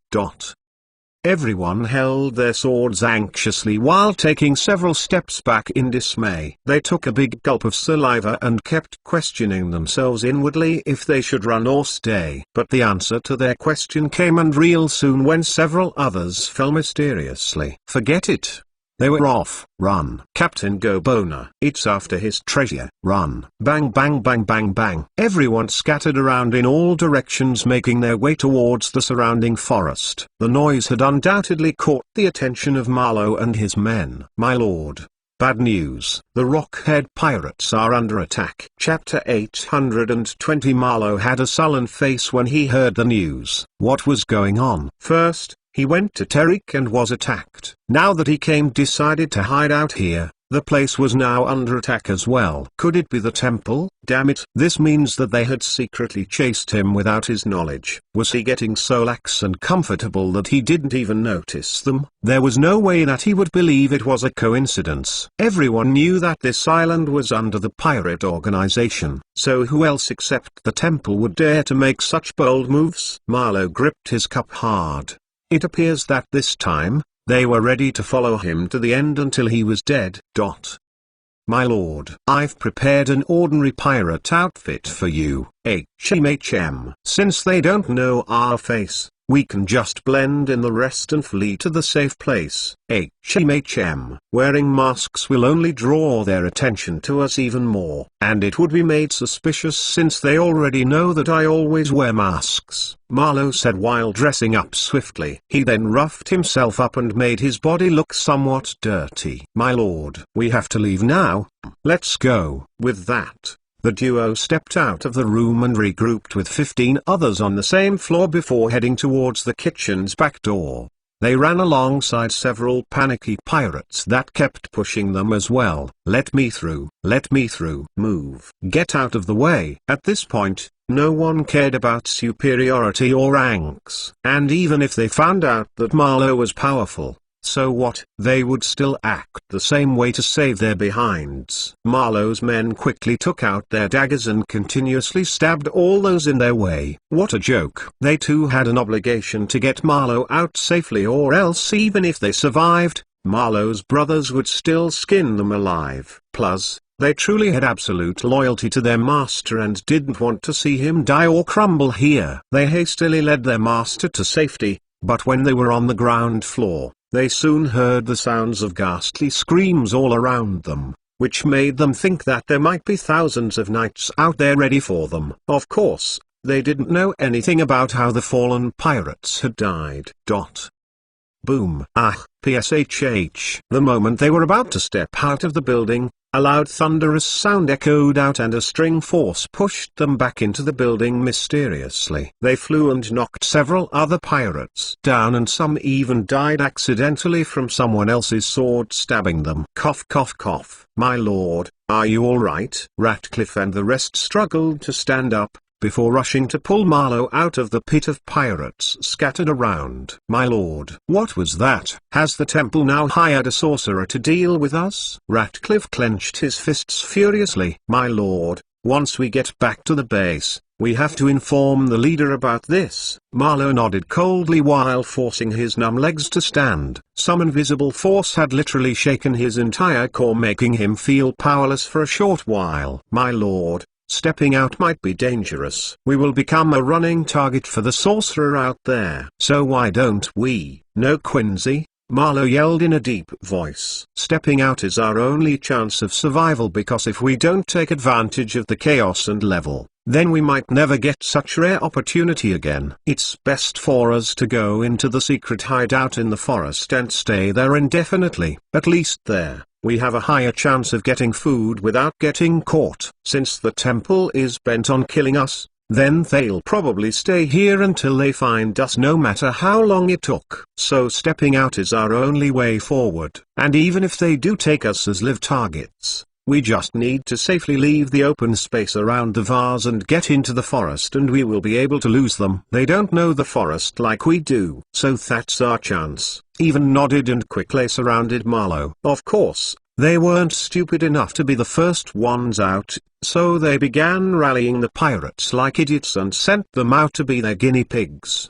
Everyone held their swords anxiously while taking several steps back in dismay. They took a big gulp of saliva and kept questioning themselves inwardly if they should run or stay. But the answer to their question came, and real soon, when several others fell mysteriously. Forget it. They were off. Run. Captain Gobona. It's after his treasure. Run. Bang bang bang bang bang. Everyone scattered around in all directions, making their way towards the surrounding forest. The noise had undoubtedly caught the attention of Marlowe and his men. My lord, Bad news. The Rockhead pirates are under attack. Chapter 820. Marlowe had a sullen face when he heard the news. What was going on? First, he went to Terik and was attacked. Now that he came decided to hide out here. The place was now under attack as well. Could it be the temple? Damn it. This means that they had secretly chased him without his knowledge. Was he getting so lax and comfortable that he didn't even notice them? There was no way that he would believe it was a coincidence. Everyone knew that this island was under the pirate organization. So who else except the temple would dare to make such bold moves? Marlowe gripped his cup hard. It appears that this time, they were ready to follow him to the end until he was dead. My lord, I've prepared an ordinary pirate outfit for you. HMHM. Since they don't know our face, we can just blend in the rest and flee to the safe place. HMHM. Wearing masks will only draw their attention to us even more. And it would be made suspicious since they already know that I always wear masks, Marlowe said while dressing up swiftly. He then roughed himself up and made his body look somewhat dirty. My lord, we have to leave now. Let's go. With that, the duo stepped out of the room and regrouped with 15 others on the same floor before heading towards the kitchen's back door. They ran alongside several panicky pirates that kept pushing them as well. Let me through. Let me through. Move. Get out of the way. At this point, no one cared about superiority or ranks. And even if they found out that Marlowe was powerful, so what? They would still act the same way to save their behinds. Marlowe's men quickly took out their daggers and continuously stabbed all those in their way. What a joke. They too had an obligation to get Marlowe out safely, or else even if they survived, Marlowe's brothers would still skin them alive. Plus, they truly had absolute loyalty to their master and didn't want to see him die or crumble here. They hastily led their master to safety, but when they were on the ground floor, they soon heard the sounds of ghastly screams all around them, which made them think that there might be thousands of knights out there ready for them. Of course, they didn't know anything about how the fallen pirates had died. Boom. PSHH. The moment they were about to step out of the building, a loud thunderous sound echoed out and a string force pushed them back into the building mysteriously. They flew and knocked several other pirates down, and some even died accidentally from someone else's sword stabbing them. Cough cough cough. My lord, are you alright? Ratcliffe and the rest struggled to stand up, before rushing to pull Marlowe out of the pit of pirates scattered around. My lord, what was that? Has the temple now hired a sorcerer to deal with us? Ratcliffe clenched his fists furiously. My lord, once we get back to the base, we have to inform the leader about this. Marlowe nodded coldly while forcing his numb legs to stand. Some invisible force had literally shaken his entire core, making him feel powerless for a short while. My lord, stepping out might be dangerous. We will become a running target for the sorcerer out there. So why don't we? No, Quincy, Marlowe yelled in a deep voice. Stepping out is our only chance of survival, because if we don't take advantage of the chaos and level, then we might never get such rare opportunity again. It's best for us to go into the secret hideout in the forest and stay there indefinitely. At least there, we have a higher chance of getting food without getting caught. Since the temple is bent on killing us, then they'll probably stay here until they find us, no matter how long it took. So stepping out is our only way forward. And even if they do take us as live targets, we just need to safely leave the open space around the vase and get into the forest, and we will be able to lose them. They don't know the forest like we do, so that's our chance. Even nodded and quickly surrounded Marlowe. Of course, they weren't stupid enough to be the first ones out, so they began rallying the pirates like idiots and sent them out to be their guinea pigs.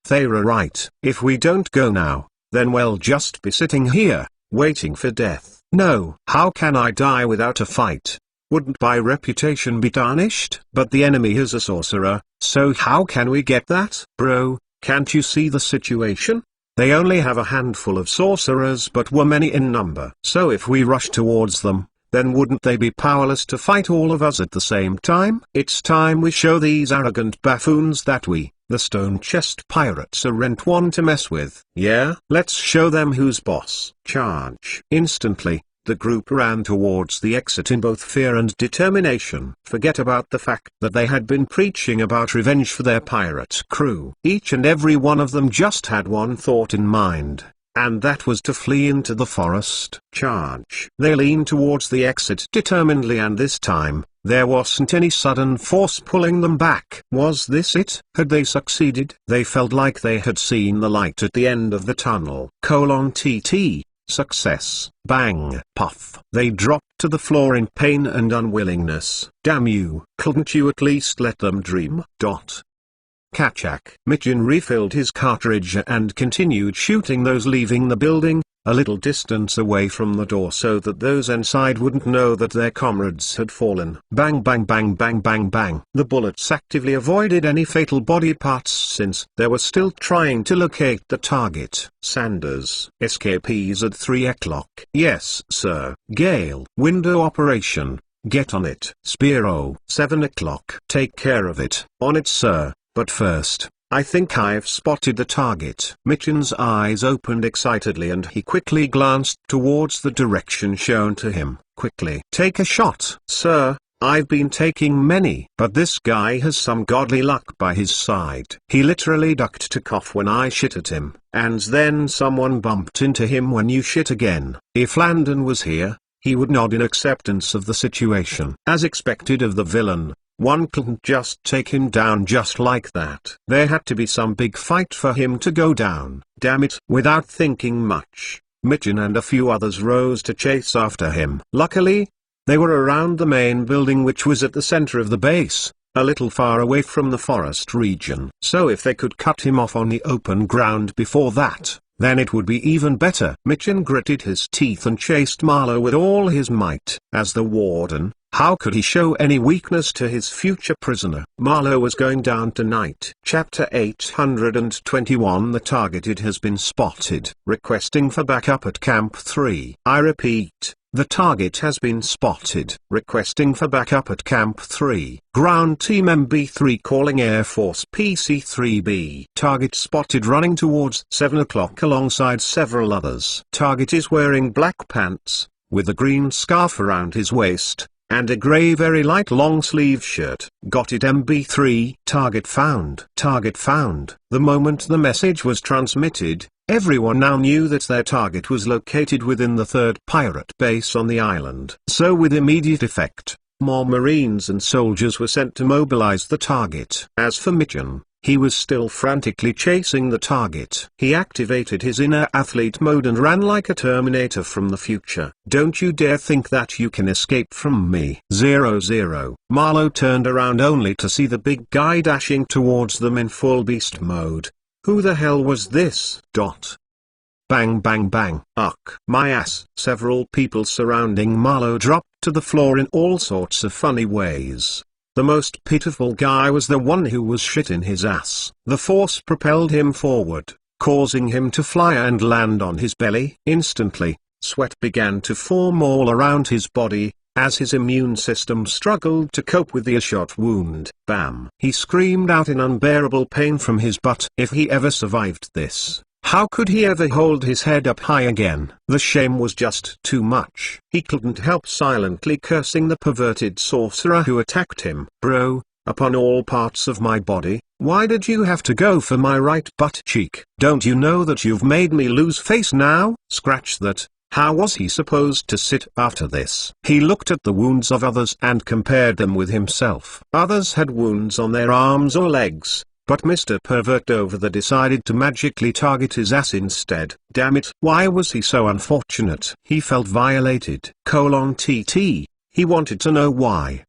They were right. If we don't go now, then we'll just be sitting here, waiting for death. No. How can I die without a fight? Wouldn't my reputation be tarnished? But the enemy is a sorcerer, so how can we get that? Bro, can't you see the situation? They only have a handful of sorcerers but were many in number. So if we rush towards them, then wouldn't they be powerless to fight all of us at the same time? It's time we show these arrogant buffoons that we The stone chest pirates aren't one to mess with. Yeah, let's show them who's boss. Charge. Instantly, the group ran towards the exit in both fear and determination. Forget about the fact that they had been preaching about revenge for their pirate crew. Each and every one of them just had one thought in mind, and that was to flee into the forest. Charge. They leaned towards the exit determinedly, and this time, there wasn't any sudden force pulling them back. Was this it? Had they succeeded? They felt like they had seen the light at the end of the tunnel. TT. Success. Bang. Puff. They dropped to the floor in pain and unwillingness. Damn you. Couldn't you at least let them dream? Kachak. Michin refilled his cartridge and continued shooting those leaving the building, a little distance away from the door so that those inside wouldn't know that their comrades had fallen. Bang bang bang bang bang bang. The bullets actively avoided any fatal body parts since they were still trying to locate the target. Sanders. Escapees at 3 o'clock. Yes, sir. Gale. Window operation. Get on it. Spiro. 7 o'clock. Take care of it. On it, sir. But first, I think I've spotted the target. Michin's eyes opened excitedly and he quickly glanced towards the direction shown to him. Quickly. Take a shot. Sir, I've been taking many. But this guy has some godly luck by his side. He literally ducked to cough when I shit at him, and then someone bumped into him when you shit again. If Landon was here, he would nod in acceptance of the situation. As expected of the villain, one couldn't just take him down just like that. There had to be some big fight for him to go down. Damn it. Without thinking much, Michin and a few others rose to chase after him. Luckily, they were around the main building, which was at the center of the base, a little far away from the forest region. So if they could cut him off on the open ground before that, then it would be even better. Michin gritted his teeth and chased Marlowe with all his might. As the warden, how could he show any weakness to his future prisoner? Marlowe was going down tonight. Chapter 821. The targeted has been spotted. Requesting for backup at Camp 3. I repeat, the target has been spotted. Requesting for backup at Camp 3. Ground Team MB3 calling Air Force PC-3B. Target spotted running towards 7 o'clock alongside several others. Target is wearing black pants, with a green scarf around his waist, and a grey very light long sleeve shirt. Got it MB3. Target found. Target found. The moment the message was transmitted, everyone now knew that their target was located within the 3rd pirate base on the island. So with immediate effect, more Marines and soldiers were sent to mobilize the target. As for Michin, he was still frantically chasing the target. He activated his inner athlete mode and ran like a Terminator from the future. Don't you dare think that you can escape from me. 00. Marlowe turned around only to see the big guy dashing towards them in full beast mode. Who the hell was this? Bang bang bang. Ugh. My ass. Several people surrounding Marlowe dropped to the floor in all sorts of funny ways. The most pitiful guy was the one who was shit in his ass. The force propelled him forward, causing him to fly and land on his belly. Instantly, sweat began to form all around his body, as his immune system struggled to cope with the shot wound. Bam! He screamed out in unbearable pain from his butt. If he ever survived this, how could he ever hold his head up high again? The shame was just too much. He couldn't help silently cursing the perverted sorcerer who attacked him. Bro, upon all parts of my body, why did you have to go for my right butt cheek? Don't you know that you've made me lose face now? Scratch that. How was he supposed to sit after this? He looked at the wounds of others and compared them with himself. Others had wounds on their arms or legs, but Mr. Pervert over there decided to magically target his ass instead. Damn it, why was he so unfortunate? He felt violated. TT. He wanted to know why.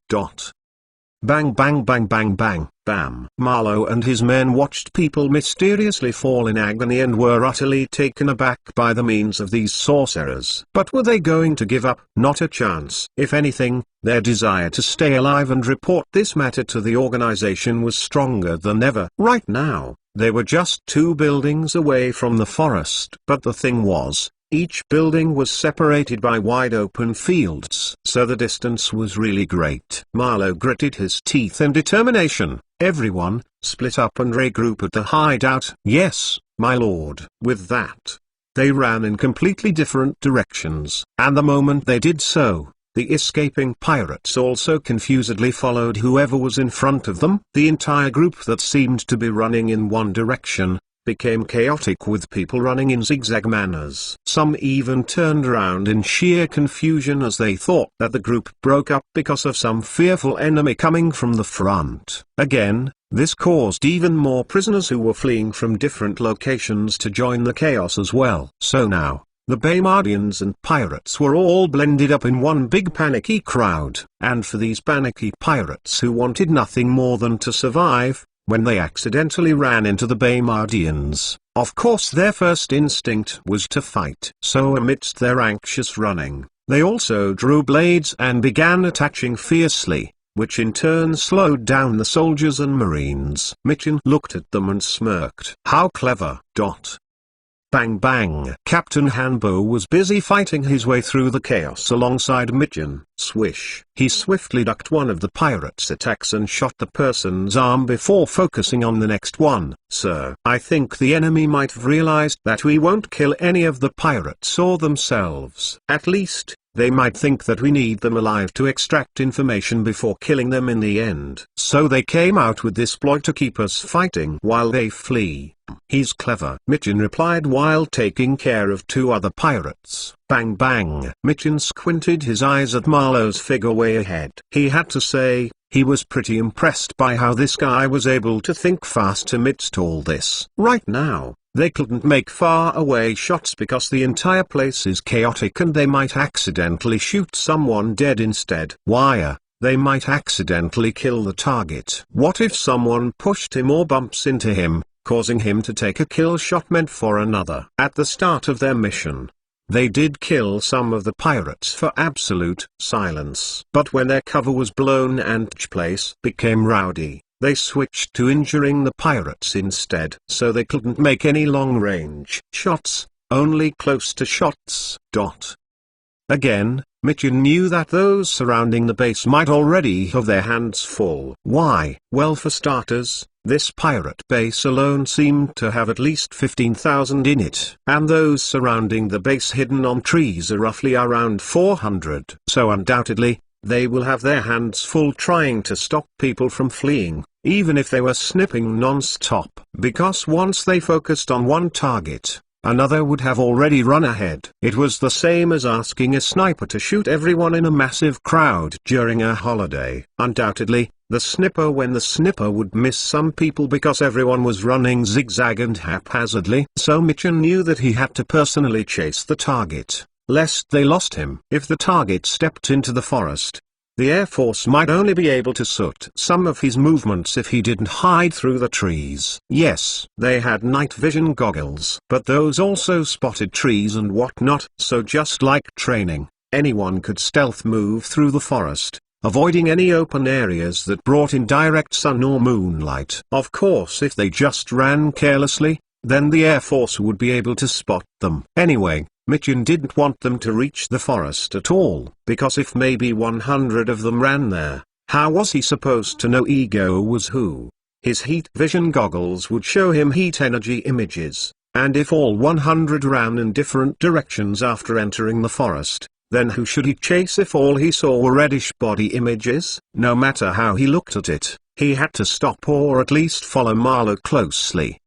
Bang bang bang bang bang, bam. Marlowe and his men watched people mysteriously fall in agony and were utterly taken aback by the means of these sorcerers. But were they going to give up? Not a chance. If anything, their desire to stay alive and report this matter to the organization was stronger than ever. Right now, they were just 2 buildings away from the forest. But the thing was, Each building was separated by wide open fields, so the distance was really great. Marlow gritted his teeth in determination. Everyone, split up and regroup at the hideout. Yes, my lord. With that, they ran in completely different directions, and the moment they did so, the escaping pirates also confusedly followed whoever was in front of them. The entire group that seemed to be running in one direction became chaotic with people running in zigzag manners. Some even turned around in sheer confusion as they thought that the group broke up because of some fearful enemy coming from the front. Again, this caused even more prisoners who were fleeing from different locations to join the chaos as well. So now, the Baymardians and pirates were all blended up in one big panicky crowd. And for these panicky pirates who wanted nothing more than to survive, when they accidentally ran into the Baymardians, of course their first instinct was to fight. So amidst their anxious running, they also drew blades and began attacking fiercely, which in turn slowed down the soldiers and marines. Mitchin looked at them and smirked. How clever. Bang bang. Captain Hanbo was busy fighting his way through the chaos alongside Mitchin. Swish. He swiftly ducked one of the pirates' attacks and shot the person's arm before focusing on the next one. Sir, I think the enemy might have realized that we won't kill any of the pirates or themselves. At least, they might think that we need them alive to extract information before killing them in the end. So they came out with this ploy to keep us fighting while they flee. He's clever, Mitchin replied while taking care of two other pirates. Bang bang. Mitchin squinted his eyes at Marlow's figure way ahead. He had to say, he was pretty impressed by how this guy was able to think fast amidst all this. Right now, they couldn't make far away shots because the entire place is chaotic and they might accidentally shoot someone dead instead. They might accidentally kill the target. What if someone pushed him or bumps into him, causing him to take a kill shot meant for another? At the start of their mission, they did kill some of the pirates for absolute silence. But when their cover was blown and the place became rowdy, they switched to injuring the pirates instead. So they couldn't make any long-range shots, only close to shots. Again, Mitchin knew that those surrounding the base might already have their hands full. Why? Well, for starters, this pirate base alone seemed to have at least 15,000 in it. And those surrounding the base hidden on trees are roughly around 400. So undoubtedly, they will have their hands full trying to stop people from fleeing, even if they were snipping non-stop. Because once they focused on one target, another would have already run ahead. It was the same as asking a sniper to shoot everyone in a massive crowd during a holiday. Undoubtedly, when the snipper would miss some people because everyone was running zigzag and haphazardly. So Mitchin knew that he had to personally chase the target, lest they lost him. If the target stepped into the forest, the Air Force might only be able to soot some of his movements if he didn't hide through the trees. Yes, they had night vision goggles, but those also spotted trees and whatnot. So just like training, anyone could stealth move through the forest, avoiding any open areas that brought in direct sun or moonlight. Of course, if they just ran carelessly, then the Air Force would be able to spot them. Anyway, Mitchin didn't want them to reach the forest at all, because if maybe 100 of them ran there, how was he supposed to know Ego was who? His heat vision goggles would show him heat energy images, and if all 100 ran in different directions after entering the forest, then who should he chase if all he saw were reddish body images? No matter how he looked at it, he had to stop or at least follow Marlow closely.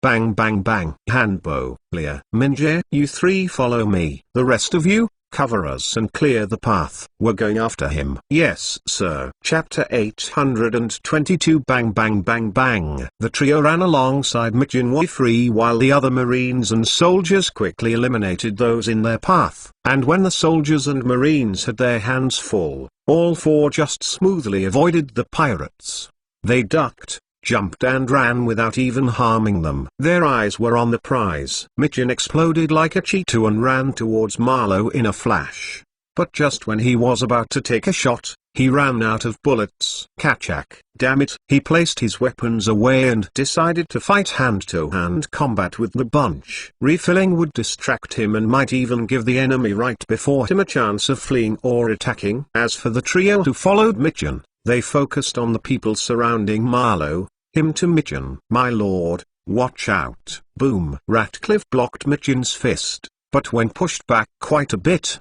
Bang bang bang. Hanbo, Leah, Minje, you three follow me. The rest of you, cover us and clear the path. We're going after him. Yes, sir. Chapter 822. Bang bang bang bang. The trio ran alongside Mitchin free while the other marines and soldiers quickly eliminated those in their path. And when the soldiers and marines had their hands full, all four just smoothly avoided the pirates. They ducked, jumped and ran without even harming them. Their eyes were on the prize. Mitchin exploded like a cheetah and ran towards Marlow in a flash. But just when he was about to take a shot, He ran out of bullets. Kachak, damn it. He placed his weapons away and decided to fight hand-to-hand combat with the bunch. Refilling would distract him and might even give the enemy right before him a chance of fleeing or attacking. As for the trio who followed Mitchell, they focused on the people surrounding Marlowe. Him to Mitchell. My lord, watch out. Boom. Ratcliffe blocked Mitchell's fist, but when pushed back quite a bit,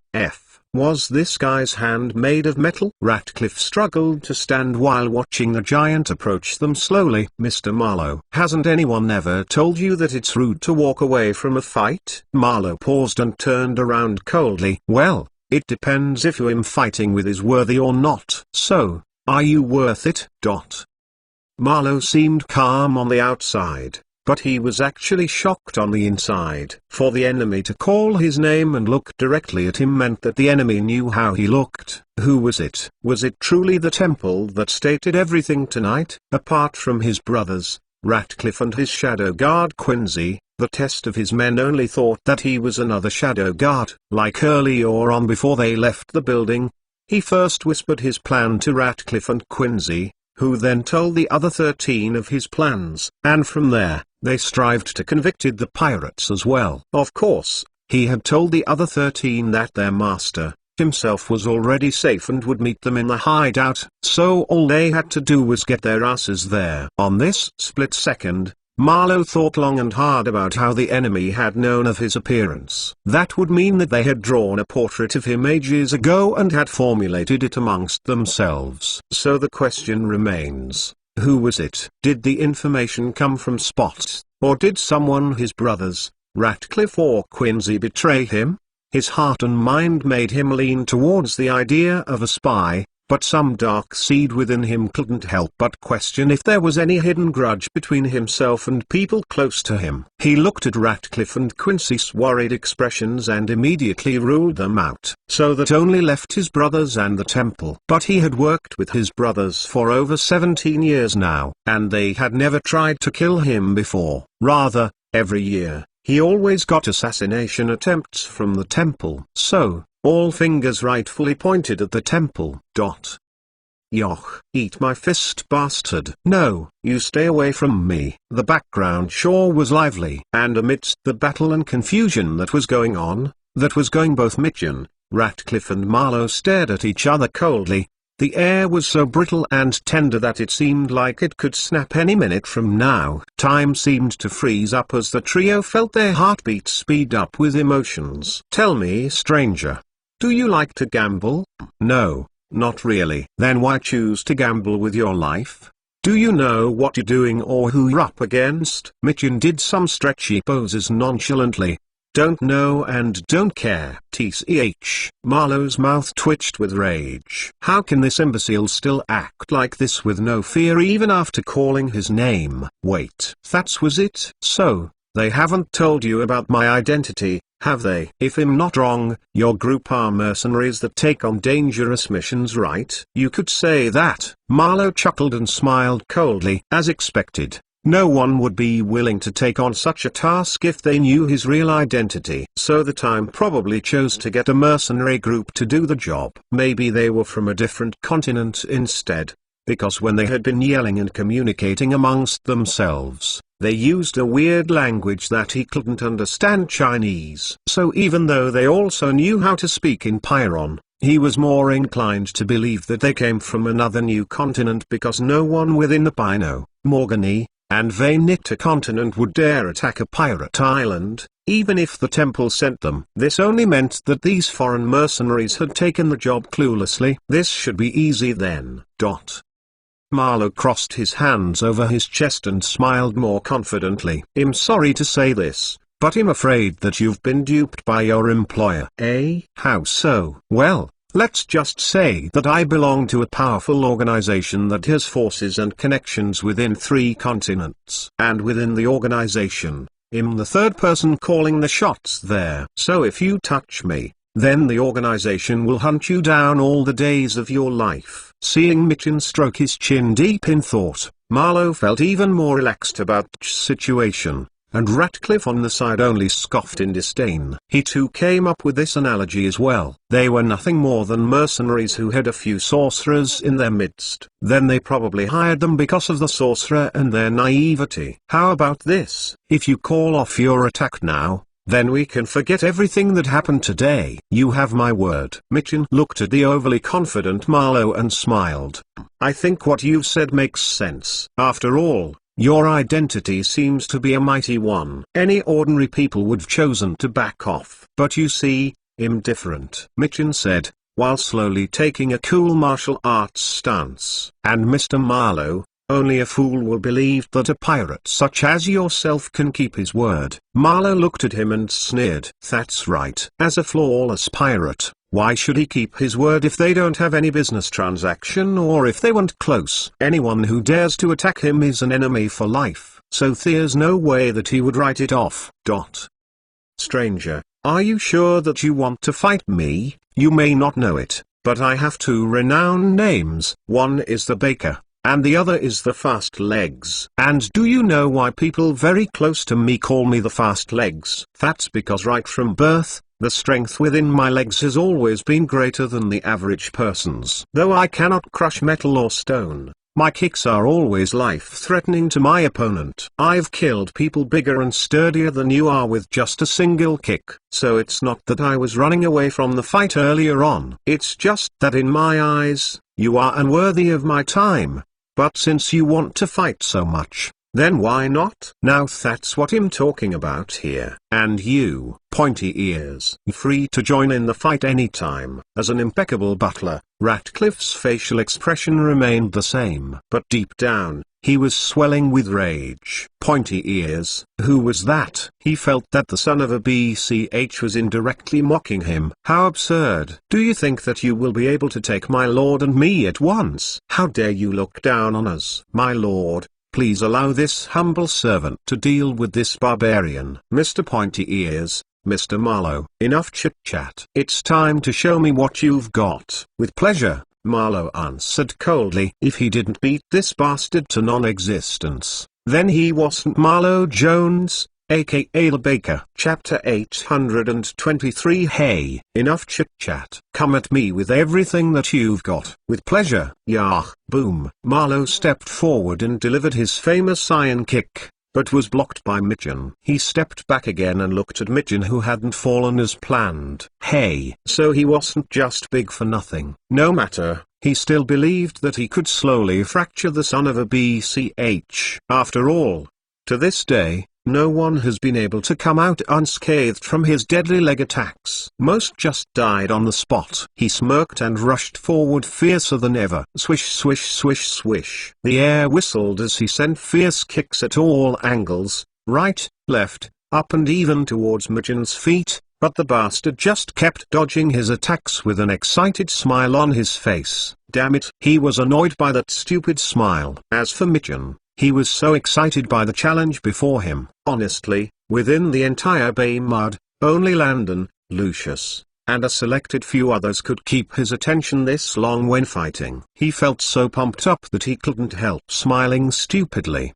was this guy's hand made of metal? Ratcliffe struggled to stand while watching the giant approach them slowly. Mr. Marlowe, hasn't anyone ever told you that it's rude to walk away from a fight? Marlowe paused and turned around coldly. Well, it depends if who I'm fighting with is worthy or not. So, are you worth it? Marlowe seemed calm on the outside, but he was actually shocked on the inside. For the enemy to call his name and look directly at him meant that the enemy knew how he looked. Who was it? Was it truly the temple that stated everything tonight? Apart from his brothers, Ratcliffe and his shadow guard Quincy, the test of his men only thought that he was another shadow guard. Like earlier on before they left the building, he first whispered his plan to Ratcliffe and Quincy, who then told the other 13 of his plans, and from there, they strived to convict the pirates as well. Of course, he had told the other 13 that their master, himself, was already safe and would meet them in the hideout, so all they had to do was get their asses there. On this split second, Marlowe thought long and hard about how the enemy had known of his appearance. That would mean that they had drawn a portrait of him ages ago and had formulated it amongst themselves. So the question remains, who was it? Did the information come from Spot, or did someone, his brothers, Ratcliffe or Quincy, betray him? His heart and mind made him lean towards the idea of a spy, but some dark seed within him couldn't help but question if there was any hidden grudge between himself and people close to him. He looked at Ratcliffe and Quincy's worried expressions and immediately ruled them out, so that only left his brothers and the temple. But he had worked with his brothers for over 17 years now, and they had never tried to kill him before. Rather, every year, he always got assassination attempts from the temple. So, all fingers rightfully pointed at the temple. Yoch, eat my fist, bastard. No, you stay away from me. The background sure was lively. And amidst the battle and confusion that was going on, both Mitchell, Ratcliffe and Marlowe stared at each other coldly. The air was so brittle and tender that it seemed like it could snap any minute from now. Time seemed to freeze up as the trio felt their heartbeats speed up with emotions. Tell me, stranger, do you like to gamble? No, not really. Then why choose to gamble with your life? Do you know what you're doing or who you're up against? Mitchell did some stretchy poses nonchalantly. Don't know and don't care. TCH. Marlowe's mouth twitched with rage. How can this imbecile still act like this with no fear even after calling his name? Wait, that was it? So, they haven't told you about my identity, have they? If I'm not wrong, your group are mercenaries that take on dangerous missions, right? You could say that. Marlowe chuckled and smiled coldly. As expected, no one would be willing to take on such a task if they knew his real identity. So the time probably chose to get a mercenary group to do the job. Maybe they were from a different continent instead, because when they had been yelling and communicating amongst themselves, they used a weird language that he couldn't understand, Chinese. So even though they also knew how to speak in Pyron, he was more inclined to believe that they came from another new continent because no one within the Pino, Morgany, and Vaynita continent would dare attack a pirate island, even if the temple sent them. This only meant that these foreign mercenaries had taken the job cluelessly. This should be easy then. Marlowe crossed his hands over his chest and smiled more confidently. I'm sorry to say this, but I'm afraid that you've been duped by your employer. Eh? How so? Well, let's just say that I belong to a powerful organization that has forces and connections within 3 continents. And within the organization, I'm the third person calling the shots there. So if you touch me, then the organization will hunt you down all the days of your life. Seeing Mitchell stroke his chin deep in thought, Marlowe felt even more relaxed about the situation. and Ratcliffe on the side only scoffed in disdain. He too came up with this analogy as well. They were nothing more than mercenaries who had a few sorcerers in their midst. Then they probably hired them because of the sorcerer and their naivety. How about this? If you call off your attack now, then we can forget everything that happened today. You have my word. Mitchin looked at the overly confident Marlowe and smiled. I think what you've said makes sense. After all, your identity seems to be a mighty one. Any ordinary people would have chosen to back off. But you see, I'm different, Mitchin said, while slowly taking a cool martial arts stance. And Mr. Marlowe, only a fool will believe that a pirate such as yourself can keep his word. Marlowe looked at him and sneered. That's right. As a flawless pirate, why should he keep his word if they don't have any business transaction or if they weren't close? Anyone who dares to attack him is an enemy for life, so there's no way that he would write it off. Stranger, are you sure that you want to fight me? You may not know it, but I have two renowned names. One is the Baker, and the other is the Fast Legs. And do you know why people very close to me call me the Fast Legs? That's because right from birth, the strength within my legs has always been greater than the average person's. Though I cannot crush metal or stone, my kicks are always life-threatening to my opponent. I've killed people bigger and sturdier than you are with just a single kick. So it's not that I was running away from the fight earlier on. It's just that in my eyes, you are unworthy of my time. But since you want to fight so much, then why not? Now that's what I'm talking about here. And you, Pointy Ears, free to join in the fight anytime. As an impeccable butler, Ratcliffe's facial expression remained the same. But deep down, he was swelling with rage. Pointy Ears, who was that? He felt that the son of a BCH was indirectly mocking him. How absurd. Do you think that you will be able to take my lord and me at once? How dare you look down on us? My lord, please allow this humble servant to deal with this barbarian. Mr. Pointy Ears, Mr. Marlowe. Enough chit-chat. It's time to show me what you've got. With pleasure, Marlowe answered coldly. If he didn't beat this bastard to non-existence, then he wasn't Marlowe Jones, aka the Baker. Chapter 823. Hey, enough chit-chat. Come at me with everything that you've got. With pleasure. Yah, boom. Marlowe stepped forward and delivered his famous iron kick, but was blocked by Mitchin. He stepped back again and looked at Mitchin, who hadn't fallen as planned. Hey, so he wasn't just big for nothing. No matter, he still believed that he could slowly fracture the son of a BCH. After all, to this day, no one has been able to come out unscathed from his deadly leg attacks. Most just died on the spot. He smirked and rushed forward fiercer than ever. Swish swish swish swish. The air whistled as he sent fierce kicks at all angles, right, left, up and even towards Mitchin's feet, but the bastard just kept dodging his attacks with an excited smile on his face. Damn it. He was annoyed by that stupid smile. As for Mitchin, he was so excited by the challenge before him. Honestly, within the entire Bay Mud, only Landon, Lucius, and a selected few others could keep his attention this long when fighting. He felt so pumped up that he couldn't help smiling stupidly.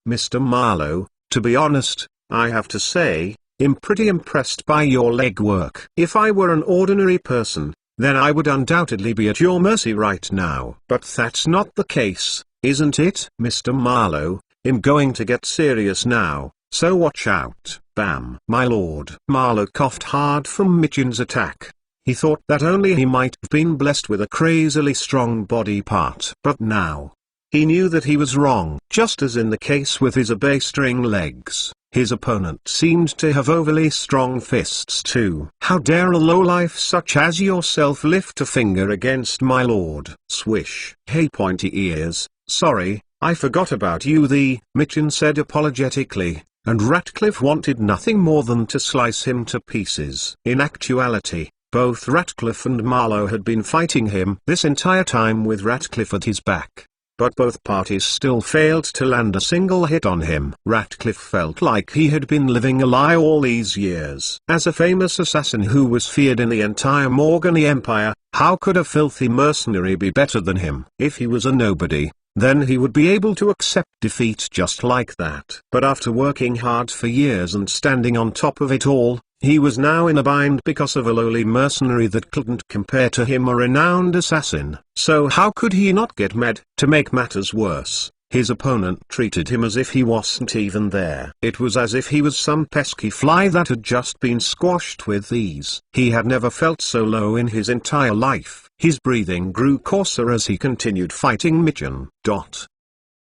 Mr. Marlowe, to be honest, I have to say, I'm pretty impressed by your legwork. If I were an ordinary person, then I would undoubtedly be at your mercy right now. But that's not the case, isn't it? Mr. Marlowe, I'm going to get serious now, so watch out. Bam. My lord. Marlowe coughed hard from Mitchin's attack. He thought that only he might have been blessed with a crazily strong body part. But now, he knew that he was wrong. Just as in the case with his abastring legs, his opponent seemed to have overly strong fists too. How dare a lowlife such as yourself lift a finger against my lord? Swish. Hey Pointy Ears, sorry, I forgot about you. The Mitchin said apologetically, and Ratcliffe wanted nothing more than to slice him to pieces. In actuality, both Ratcliffe and Marlowe had been fighting him this entire time with Ratcliffe at his back. But both parties still failed to land a single hit on him. Ratcliffe felt like he had been living a lie all these years. As a famous assassin who was feared in the entire Morgany Empire, how could a filthy mercenary be better than him? If he was a nobody, Then he would be able to accept defeat just like that. But after working hard for years and standing on top of it all, he was now in a bind because of a lowly mercenary that couldn't compare to him, a renowned assassin. So how could he not get mad? To make matters worse, his opponent treated him as if he wasn't even there. It was as if he was some pesky fly that had just been squashed with ease. He had never felt so low in his entire life. His breathing grew coarser as he continued fighting Mitchun.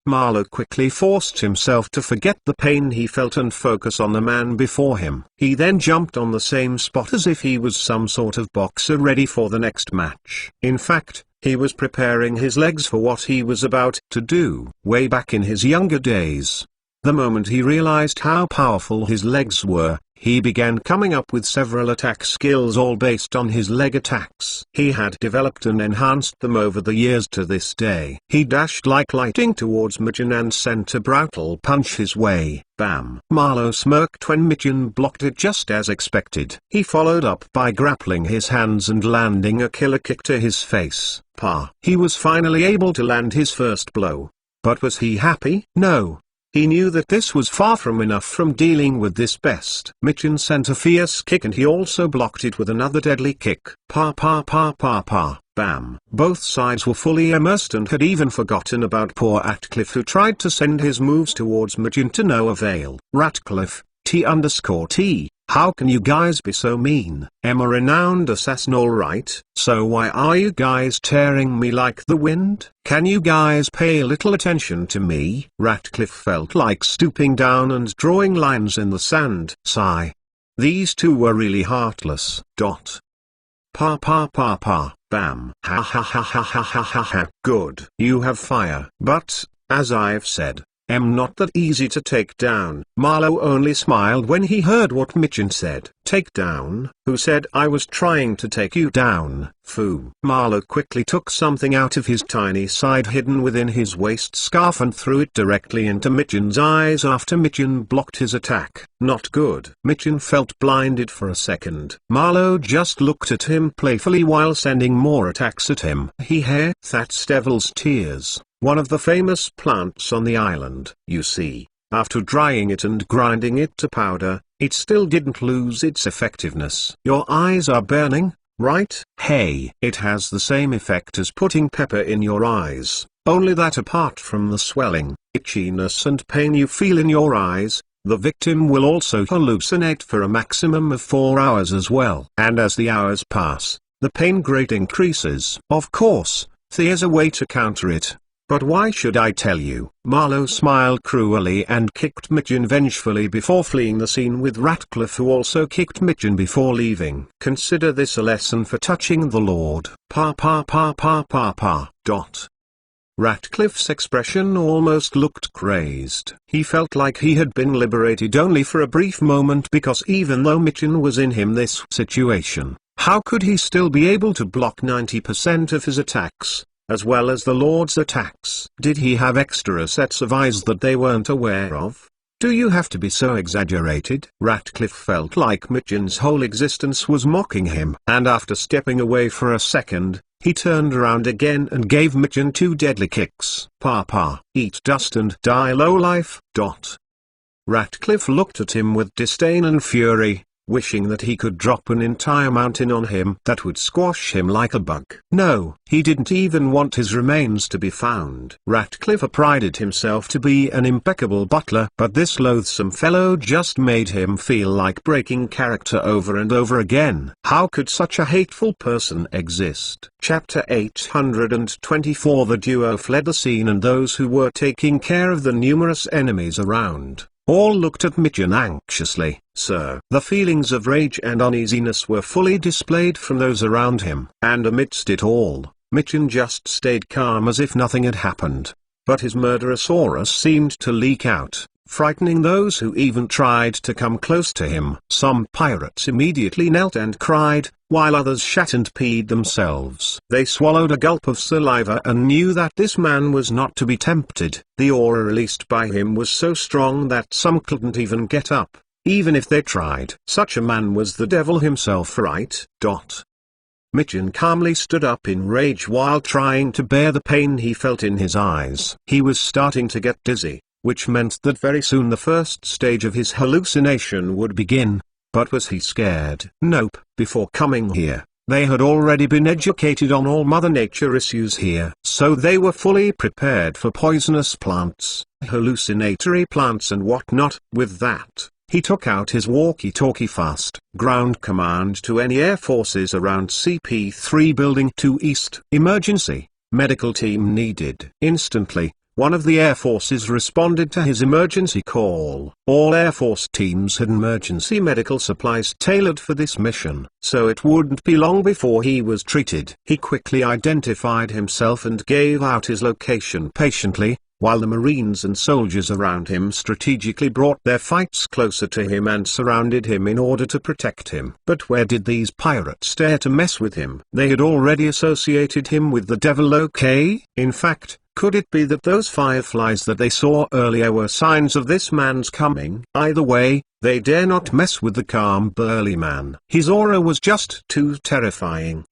Marlow quickly forced himself to forget the pain he felt and focus on the man before him. He then jumped on the same spot as if he was some sort of boxer ready for the next match. In fact, he was preparing his legs for what he was about to do. Way back in his younger days, the moment he realized how powerful his legs were, he began coming up with several attack skills all based on his leg attacks. He had developed and enhanced them over the years to this day. He dashed like lightning towards Mitchun and sent a brutal punch his way. Bam! Marlow smirked when Mitchun blocked it just as expected. He followed up by grappling his hands and landing a killer kick to his face. He was finally able to land his first blow. But was he happy? No. He knew that this was far from enough from dealing with this best. Mitchun sent a fierce kick and he also blocked it with another deadly kick. Bam. Both sides were fully immersed and had even forgotten about poor Ratcliffe, who tried to send his moves towards Mitchun to no avail. Ratcliffe, T_T. How can you guys be so mean? I'm a renowned assassin, alright, so why are you guys tearing me like the wind? Can you guys pay a little attention to me? Ratcliffe felt like stooping down and drawing lines in the sand. Sigh. These two were really heartless. Bam. Ha ha ha ha ha ha ha ha. Good. You have fire. But, as I've said, I'm not that easy to take down. Marlow only smiled when he heard what Mitchun said. Take down? Who said I was trying to take you down? Foo. Marlow quickly took something out of his tiny side hidden within his waist scarf and threw it directly into Mitchun's eyes after Mitchun blocked his attack. Not good. Mitchun felt blinded for a second. Marlow just looked at him playfully while sending more attacks at him. That's devil's tears. One of the famous plants on the island. You see, after drying it and grinding it to powder, it still didn't lose its effectiveness. Your eyes are burning, right? Hey, it has the same effect as putting pepper in your eyes, only that apart from the swelling, itchiness and pain you feel in your eyes, the victim will also hallucinate for a maximum of 4 hours as well. And as the hours pass, the pain greatly increases. Of course, there's a way to counter it. But why should I tell you? Marlow smiled cruelly and kicked Mitchun vengefully before fleeing the scene, with Ratcliffe who also kicked Mitchun before leaving. Consider this a lesson for touching the Lord. Ratcliffe's expression almost looked crazed. He felt like he had been liberated only for a brief moment, because even though Mitchun was in him this situation, how could he still be able to block 90% of his attacks, as well as the Lord's attacks? Did he have extra sets of eyes that they weren't aware of? Do you have to be so exaggerated? Ratcliffe felt like Mitchun's whole existence was mocking him, and after stepping away for a second, he turned around again and gave Mitchun 2 deadly kicks. Eat dust and die, lowlife. Ratcliffe looked at him with disdain and fury, wishing that he could drop an entire mountain on him that would squash him like a bug. No, he didn't even want his remains to be found. Ratcliffe prided himself to be an impeccable butler, but this loathsome fellow just made him feel like breaking character over and over again. How could such a hateful person exist? Chapter 824. The duo fled the scene, and those who were taking care of the numerous enemies around all looked at Mitchun anxiously. Sir, the feelings of rage and uneasiness were fully displayed from those around him. And amidst it all, Mitchun just stayed calm as if nothing had happened. But his murderous aura seemed to leak out, frightening those who even tried to come close to him. Some pirates immediately knelt and cried, while others shat and peed themselves. They swallowed a gulp of saliva and knew that this man was not to be tempted. The aura released by him was so strong that some couldn't even get up, even if they tried. Such a man was the devil himself, right? Mitchell calmly stood up in rage while trying to bear the pain he felt in his eyes. He was starting to get dizzy, which meant that very soon the first stage of his hallucination would begin. But was he scared? Nope. Before coming here, they had already been educated on all Mother Nature issues here. So they were fully prepared for poisonous plants, hallucinatory plants and whatnot. With that, he took out his walkie-talkie fast. Ground command to any air forces around CP3 Building 2 East. Emergency. Medical team needed. Instantly, one of the Air Forces responded to his emergency call. All Air Force teams had emergency medical supplies tailored for this mission, so it wouldn't be long before he was treated. He quickly identified himself and gave out his location patiently, while the Marines and soldiers around him strategically brought their fights closer to him and surrounded him in order to protect him. But where did these pirates dare to mess with him? They had already associated him with the devil. Okay? In fact, could it be that those fireflies that they saw earlier were signs of this man's coming? Either way, they dare not mess with the calm burly man. His aura was just too terrifying.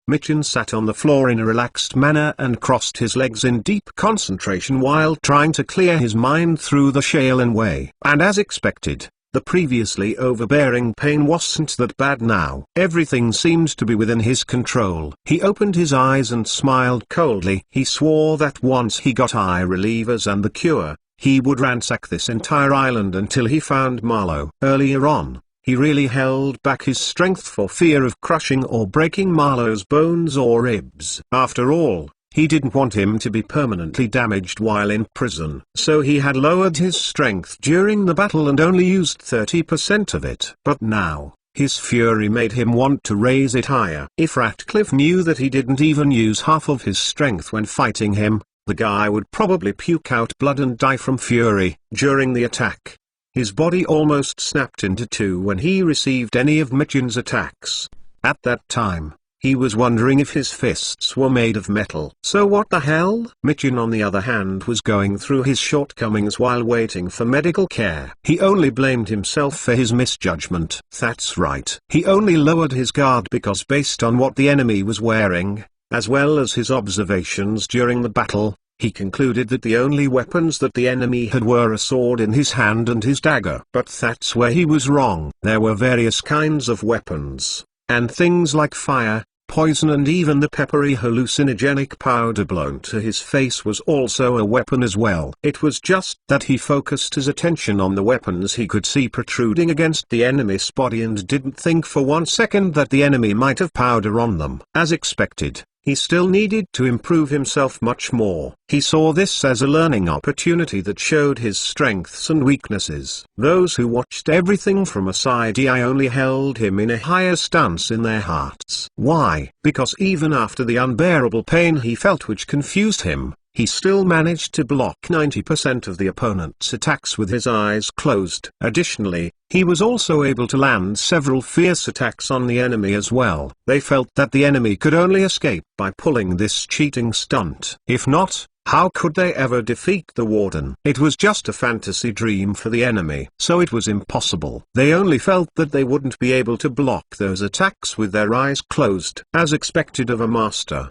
Mitchell sat on the floor in a relaxed manner and crossed his legs in deep concentration while trying to clear his mind through the Shaolin way. And as expected, the previously overbearing pain wasn't that bad now. Everything seemed to be within his control. He opened his eyes and smiled coldly. He swore that once he got eye relievers and the cure, he would ransack this entire island until he found Marlowe. Earlier on, he really held back his strength for fear of crushing or breaking Marlowe's bones or ribs. After all, he didn't want him to be permanently damaged while in prison. So he had lowered his strength during the battle and only used 30% of it. But now, his fury made him want to raise it higher. If Ratcliffe knew that he didn't even use half of his strength when fighting him, the guy would probably puke out blood and die from fury. During the attack, his body almost snapped into two when he received any of Mitchell's attacks. At that time, he was wondering if his fists were made of metal. So what the hell? Mitchell on the other hand was going through his shortcomings while waiting for medical care. He only blamed himself for his misjudgment. That's right. He only lowered his guard because based on what the enemy was wearing, as well as his observations during the battle, he concluded that the only weapons that the enemy had were a sword in his hand and his dagger. But that's where he was wrong. There were various kinds of weapons, and things like fire, poison and even the peppery hallucinogenic powder blown to his face was also a weapon as well. It was just that he focused his attention on the weapons he could see protruding against the enemy's body and didn't think for 1 second that the enemy might have powder on them. As expected, he still needed to improve himself much more. He saw this as a learning opportunity that showed his strengths and weaknesses. Those who watched everything from a side eye only held him in a higher stance in their hearts. Why? Because even after the unbearable pain he felt which confused him, he still managed to block 90% of the opponent's attacks with his eyes closed. Additionally, he was also able to land several fierce attacks on the enemy as well. They felt that the enemy could only escape by pulling this cheating stunt. If not, how could they ever defeat the Warden? It was just a fantasy dream for the enemy. So it was impossible. They only felt that they wouldn't be able to block those attacks with their eyes closed. As expected of a master.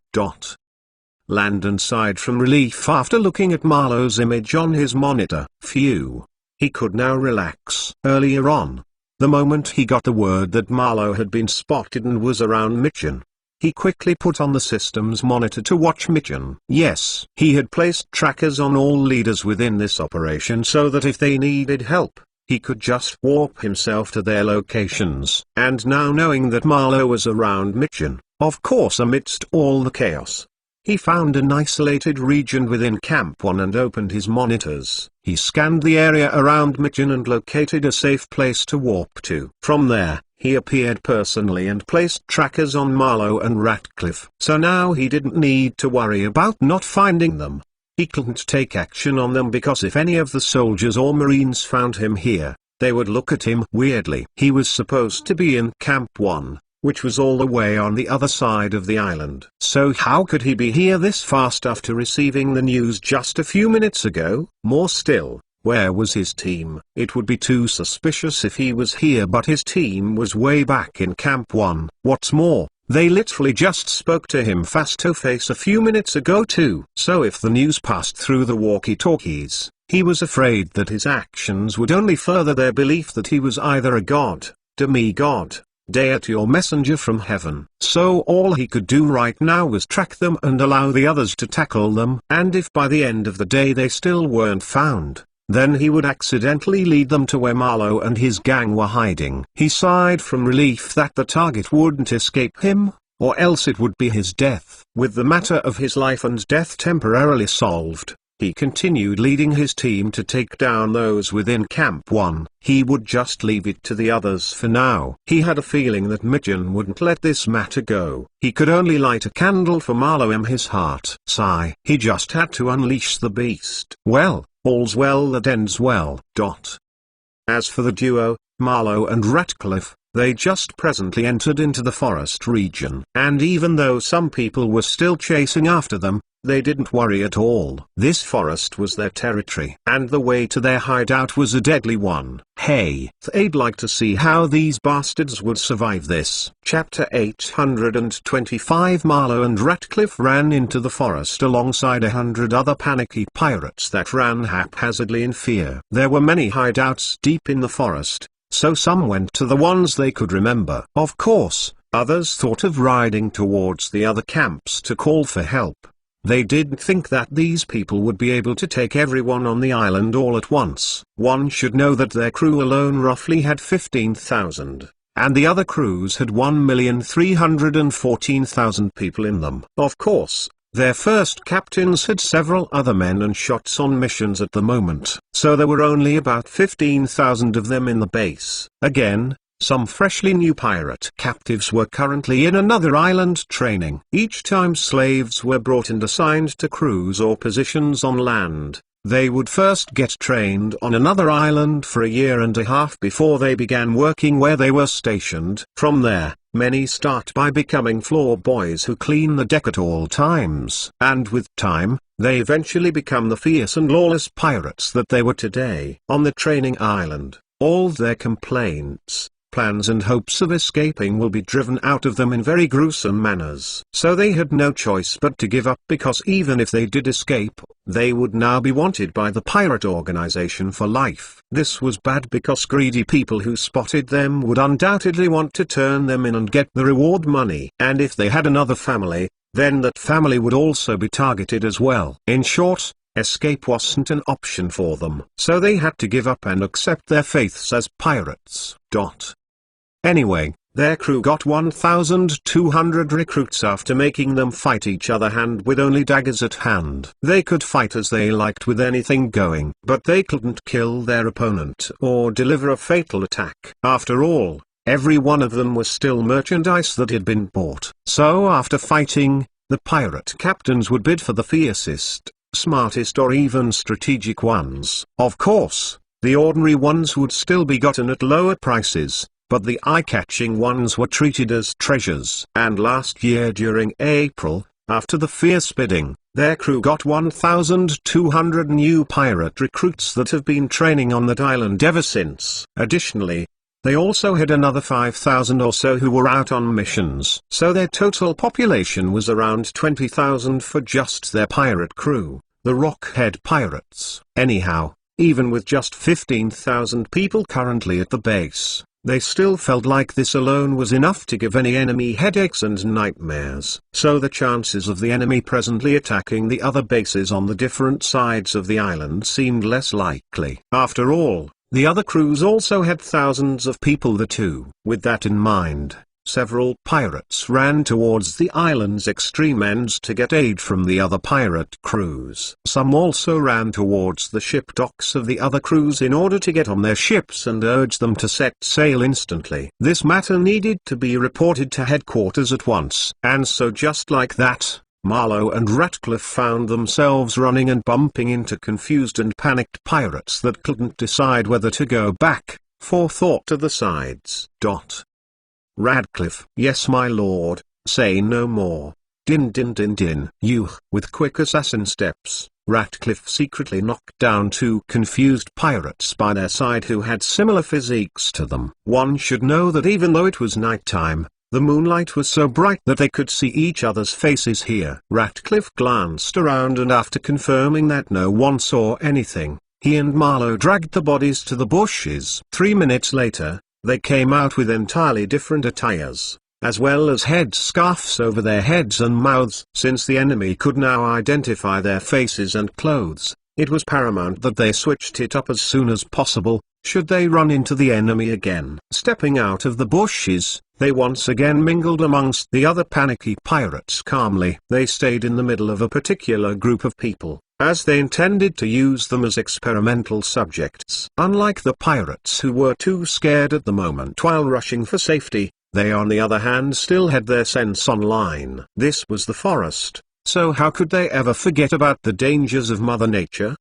Landon sighed from relief after looking at Marlowe's image on his monitor. Phew. He could now relax. Earlier on, the moment he got the word that Marlowe had been spotted and was around Mitchell, he quickly put on the system's monitor to watch Mitchell. Yes, he had placed trackers on all leaders within this operation so that if they needed help, he could just warp himself to their locations. And now knowing that Marlowe was around Mitchell, of course amidst all the chaos, he found an isolated region within Camp 1 and opened his monitors. He scanned the area around Mitchell and located a safe place to warp to. From there, he appeared personally and placed trackers on Marlowe and Ratcliffe. So now he didn't need to worry about not finding them. He couldn't take action on them because if any of the soldiers or Marines found him here, they would look at him weirdly. He was supposed to be in Camp 1, which was all the way on the other side of the island. So how could he be here this fast after receiving the news just a few minutes ago? More still, where was his team? It would be too suspicious if he was here but his team was way back in Camp 1. What's more, They literally just spoke to him face to face a few minutes ago too. So if the news passed through the walkie-talkies, he was afraid that his actions would only further their belief that he was either a god, demigod, deity or messenger from heaven. So all he could do right now was track them and allow the others to tackle them. And if by the end of the day they still weren't found, then he would accidentally lead them to where Marlowe and his gang were hiding. He sighed from relief that the target wouldn't escape him, or else it would be his death. With the matter of his life and death temporarily solved, he continued leading his team to take down those within Camp 1. He would just leave it to the others for now. He had a feeling that Mitchell wouldn't let this matter go. He could only light a candle for Marlowe in his heart. Sigh. He just had to unleash the beast. Well, all's well that ends well. As for the duo, Marlowe and Ratcliffe, they just presently entered into the forest region. And even though some people were still chasing after them, they didn't worry at all. This forest was their territory, and the way to their hideout was a deadly one. Hey, they'd like to see how these bastards would survive this. Chapter 825. Marlowe and Ratcliffe ran into the forest alongside 100 other panicky pirates that ran haphazardly in fear. There were many hideouts deep in the forest, so some went to the ones they could remember. Of course, others thought of riding towards the other camps to call for help. They didn't think that these people would be able to take everyone on the island all at once. One should know that their crew alone roughly had 15,000, and the other crews had 1,314,000 people in them. Of course, their first captains had several other men and shots on missions at the moment, so there were only about 15,000 of them in the base. Again, some freshly new pirate captives were currently in another island training. Each time slaves were brought and assigned to crews or positions on land, they would first get trained on another island for a year and a half before they began working where they were stationed. From there, many start by becoming floor boys who clean the deck at all times. And with time, they eventually become the fierce and lawless pirates that they were today. On the training island, all their complaints, plans and hopes of escaping will be driven out of them in very gruesome manners. So they had no choice but to give up, because even if they did escape, they would now be wanted by the pirate organization for life. This was bad because greedy people who spotted them would undoubtedly want to turn them in and get the reward money. And if they had another family, then that family would also be targeted as well. In short, escape wasn't an option for them. So they had to give up and accept their fates as pirates. Anyway, their crew got 1,200 recruits after making them fight each other hand with only daggers at hand. They could fight as they liked with anything going, but they couldn't kill their opponent or deliver a fatal attack. After all, every one of them was still merchandise that had been bought. So after fighting, the pirate captains would bid for the fiercest, smartest or even strategic ones. Of course, the ordinary ones would still be gotten at lower prices, but the eye-catching ones were treated as treasures. And last year during April, after the fierce bidding, their crew got 1,200 new pirate recruits that have been training on that island ever since. Additionally, they also had another 5,000 or so who were out on missions. So their total population was around 20,000 for just their pirate crew, the Rockhead Pirates. Anyhow, even with just 15,000 people currently at the base, they still felt like this alone was enough to give any enemy headaches and nightmares. So the chances of the enemy presently attacking the other bases on the different sides of the island seemed less likely. After all, the other crews also had thousands of people there too. With that in mind, several pirates ran towards the island's extreme ends to get aid from the other pirate crews. Some also ran towards the ship docks of the other crews in order to get on their ships and urge them to set sail instantly. This matter needed to be reported to headquarters at once. And so just like that, Marlowe and Ratcliffe found themselves running and bumping into confused and panicked pirates that couldn't decide whether to go back, forethought to the sides. Radcliffe: "Yes, my lord, say no more." Din din din din. With quick assassin steps, Ratcliffe secretly knocked down two confused pirates by their side who had similar physiques to them. One should know that even though it was nighttime, The moonlight was so bright that they could see each other's faces here. Ratcliffe glanced around, and after confirming that no one saw anything, he and Marlowe dragged the bodies to the bushes. 3 minutes later, they came out with entirely different attires, as well as headscarves over their heads and mouths. Since the enemy could now identify their faces and clothes, it was paramount that they switched it up as soon as possible, should they run into the enemy again. Stepping out of the bushes, they once again mingled amongst the other panicky pirates calmly. They stayed in the middle of a particular group of people, as they intended to use them as experimental subjects. Unlike the pirates, who were too scared at the moment while rushing for safety, they on the other hand still had their sense online. This was the forest, so how could they ever forget about the dangers of Mother Nature?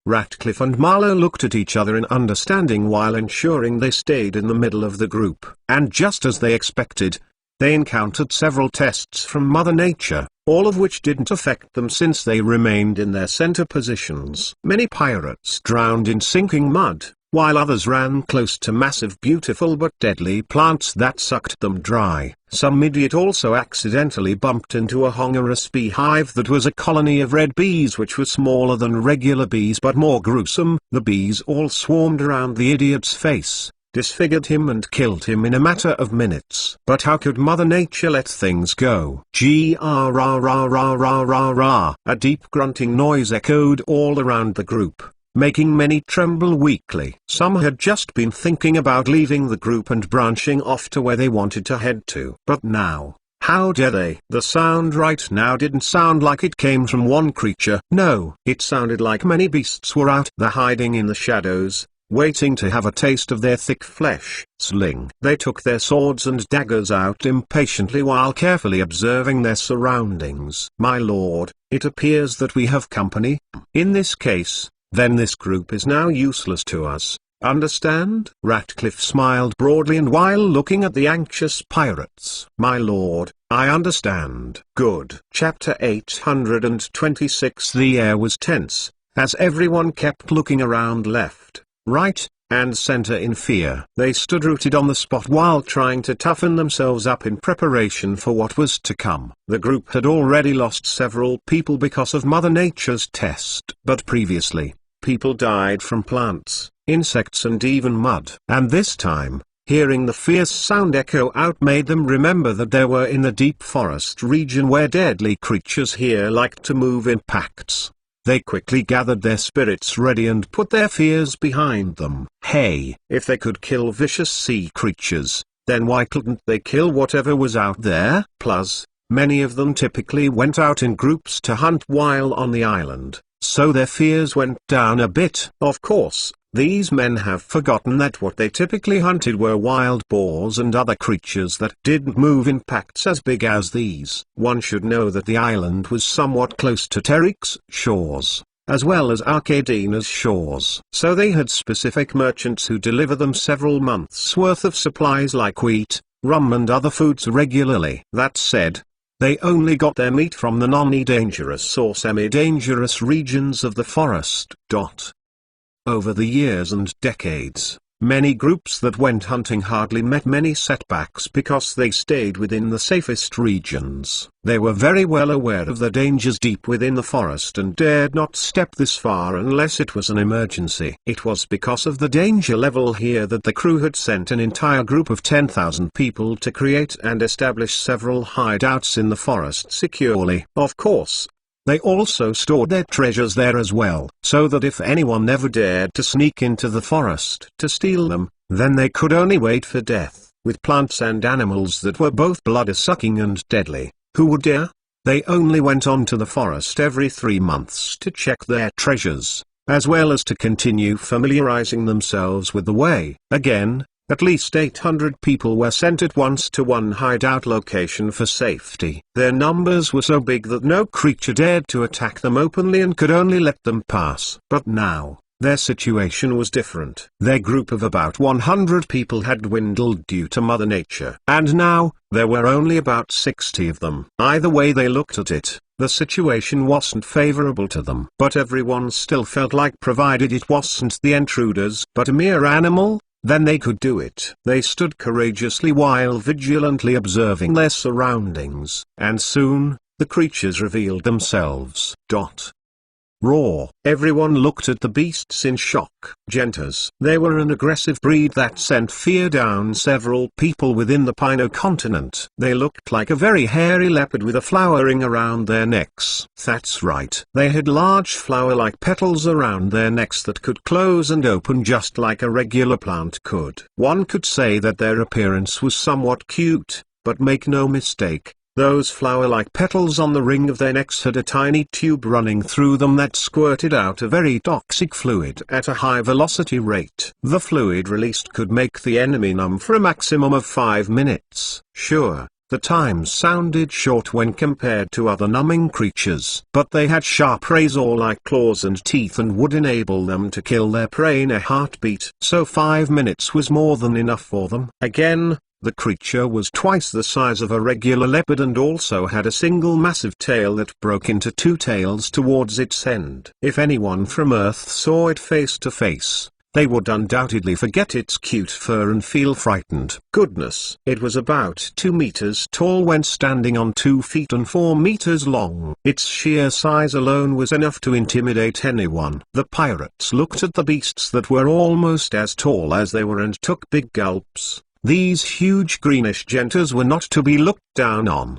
Ratcliffe and Marlowe looked at each other in understanding while ensuring they stayed in the middle of the group. And just as they expected, they encountered several tests from Mother Nature, all of which didn't affect them since they remained in their center positions. Many pirates drowned in sinking mud, while others ran close to massive beautiful but deadly plants that sucked them dry. Some idiot also accidentally bumped into a hongerous beehive that was a colony of red bees which were smaller than regular bees but more gruesome. The bees all swarmed around the idiot's face, disfigured him and killed him in a matter of minutes. But how could Mother Nature let things go? G-R-R-R-R-R-R-R. A deep grunting noise echoed all around the group, making many tremble weakly. Some had just been thinking about leaving the group and branching off to where they wanted to head to. But now, how dare they? The sound right now didn't sound like it came from one creature. No, it sounded like many beasts were out there hiding in the shadows, waiting to have a taste of their thick flesh. Sling. They took their swords and daggers out impatiently while carefully observing their surroundings. My lord, it appears that we have company. In this case, then this group is now useless to us, understand? Ratcliffe smiled broadly and while looking at the anxious pirates. My lord, I understand. Good. Chapter 826. The air was tense, as everyone kept looking around left, right, and center in fear. They stood rooted on the spot while trying to toughen themselves up in preparation for what was to come. The group had already lost several people because of Mother Nature's test. But previously, people died from plants, insects and even mud. And this time, hearing the fierce sound echo out made them remember that they were in the deep forest region where deadly creatures here liked to move in packs. They quickly gathered their spirits ready and put their fears behind them. Hey, if they could kill vicious sea creatures, then why couldn't they kill whatever was out there? Plus, many of them typically went out in groups to hunt while on the island, so their fears went down a bit. Of course, these men have forgotten that what they typically hunted were wild boars and other creatures that didn't move in packs as big as these. One should know that the island was somewhat close to Terik's shores, as well as Arcadina's shores. So they had specific merchants who deliver them several months' worth of supplies like wheat, rum and other foods regularly. That said, they only got their meat from the non-dangerous or semi-dangerous regions of the forest. Over the years and decades, many groups that went hunting hardly met many setbacks because they stayed within the safest regions. They were very well aware of the dangers deep within the forest and dared not step this far unless it was an emergency. It was because of the danger level here that the crew had sent an entire group of 10,000 people to create and establish several hideouts in the forest securely. Of course, they also stored their treasures there as well, so that if anyone never dared to sneak into the forest to steal them, then they could only wait for death. With plants and animals that were both blood-sucking and deadly, who would dare? They only went on to the forest every 3 months to check their treasures, as well as to continue familiarizing themselves with the way. Again, at least 800 people were sent at once to one hideout location for safety. Their numbers were so big that no creature dared to attack them openly and could only let them pass. But now, their situation was different. Their group of about 100 people had dwindled due to Mother Nature. And now, there were only about 60 of them. Either way they looked at it, the situation wasn't favorable to them. But everyone still felt like, provided it wasn't the intruders but a mere animal, then they could do it. They stood courageously while vigilantly observing their surroundings, and soon, the creatures revealed themselves. Roar. Everyone looked at the beasts in shock. Gentas. They were an aggressive breed that sent fear down several people within the Pino continent. They looked like a very hairy leopard with a flower ring around their necks. That's right. They had large flower-like petals around their necks that could close and open just like a regular plant could. One could say that their appearance was somewhat cute, but make no mistake, those flower-like petals on the ring of their necks had a tiny tube running through them that squirted out a very toxic fluid at a high velocity rate. The fluid released could make the enemy numb for a maximum of 5 minutes. Sure, the time sounded short when compared to other numbing creatures, but they had sharp razor-like claws and teeth and would enable them to kill their prey in a heartbeat. So 5 minutes was more than enough for them. Again, the creature was twice the size of a regular leopard and also had a single massive tail that broke into 2 tails towards its end. If anyone from Earth saw it face to face, they would undoubtedly forget its cute fur and feel frightened. Goodness! It was about 2 meters tall when standing on 2 feet and 4 meters long. Its sheer size alone was enough to intimidate anyone. The pirates looked at the beasts that were almost as tall as they were and took big gulps. These huge greenish gentas were not to be looked down on.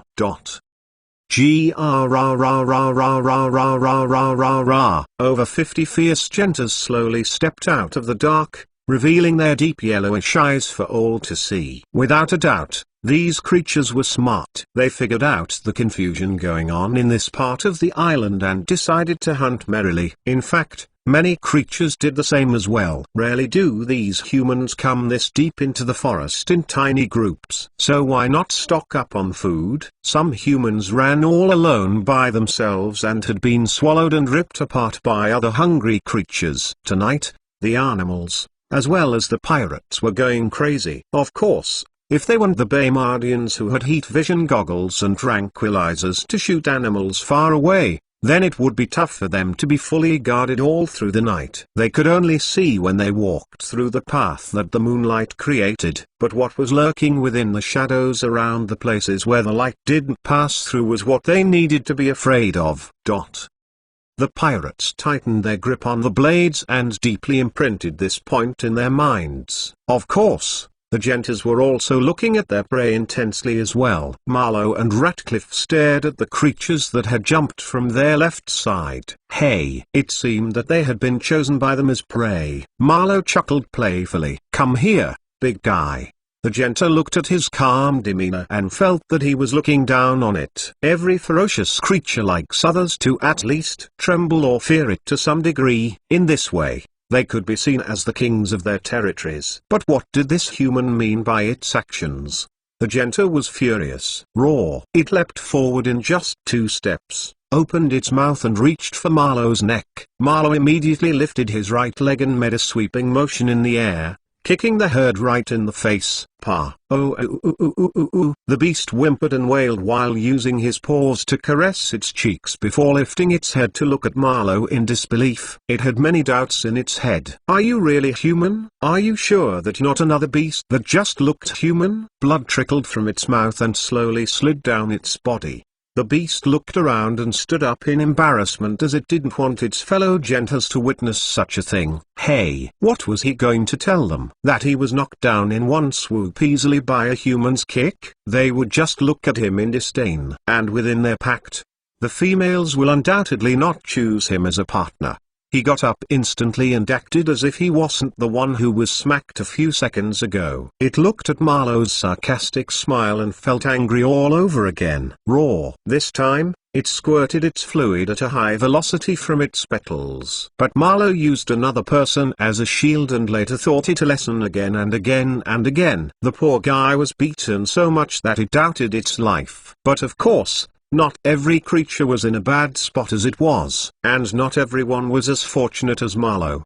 Over 50 fierce gentas slowly stepped out of the dark, revealing their deep yellowish eyes for all to see. Without a doubt, these creatures were smart. They figured out the confusion going on in this part of the island and decided to hunt merrily. In fact, many creatures did the same as well. Rarely do these humans come this deep into the forest in tiny groups. So why not stock up on food? Some humans ran all alone by themselves and had been swallowed and ripped apart by other hungry creatures. Tonight, the animals, as well as the pirates, were going crazy. Of course, if they weren't the Baymardians who had heat vision goggles and tranquilizers to shoot animals far away, then it would be tough for them to be fully guarded all through the night. They could only see when they walked through the path that the moonlight created, but what was lurking within the shadows around the places where the light didn't pass through was what they needed to be afraid of. The pirates tightened their grip on the blades and deeply imprinted this point in their minds. Of course, the gentas were also looking at their prey intensely as well. Marlowe and Ratcliffe stared at the creatures that had jumped from their left side. Hey! It seemed that they had been chosen by them as prey. Marlowe chuckled playfully. Come here, big guy. The genta looked at his calm demeanor and felt that he was looking down on it. Every ferocious creature likes others to at least tremble or fear it to some degree. In this way, they could be seen as the kings of their territories. But what did this human mean by its actions? The genta was furious. Roar! It leapt forward in just 2 steps, opened its mouth and reached for Marlowe's neck. Marlowe immediately lifted his right leg and made a sweeping motion in the air, kicking the herd right in the face. Pa! The beast whimpered and wailed while using his paws to caress its cheeks before lifting its head to look at Marlowe in disbelief. It had many doubts in its head. Are you really human? Are you sure that you're not another beast that just looked human? Blood trickled from its mouth and slowly slid down its body. The beast looked around and stood up in embarrassment as it didn't want its fellow gentas to witness such a thing. Hey! What was he going to tell them? That he was knocked down in one swoop easily by a human's kick? They would just look at him in disdain. And within their pact, the females will undoubtedly not choose him as a partner. He got up instantly and acted as if he wasn't the one who was smacked a few seconds ago. It looked at Marlowe's sarcastic smile and felt angry all over again. Roar! This time, it squirted its fluid at a high velocity from its petals. But Marlowe used another person as a shield and later taught it a lesson again and again and again. The poor guy was beaten so much that it doubted its life. But of course, not every creature was in a bad spot as it was, and not everyone was as fortunate as Marlowe.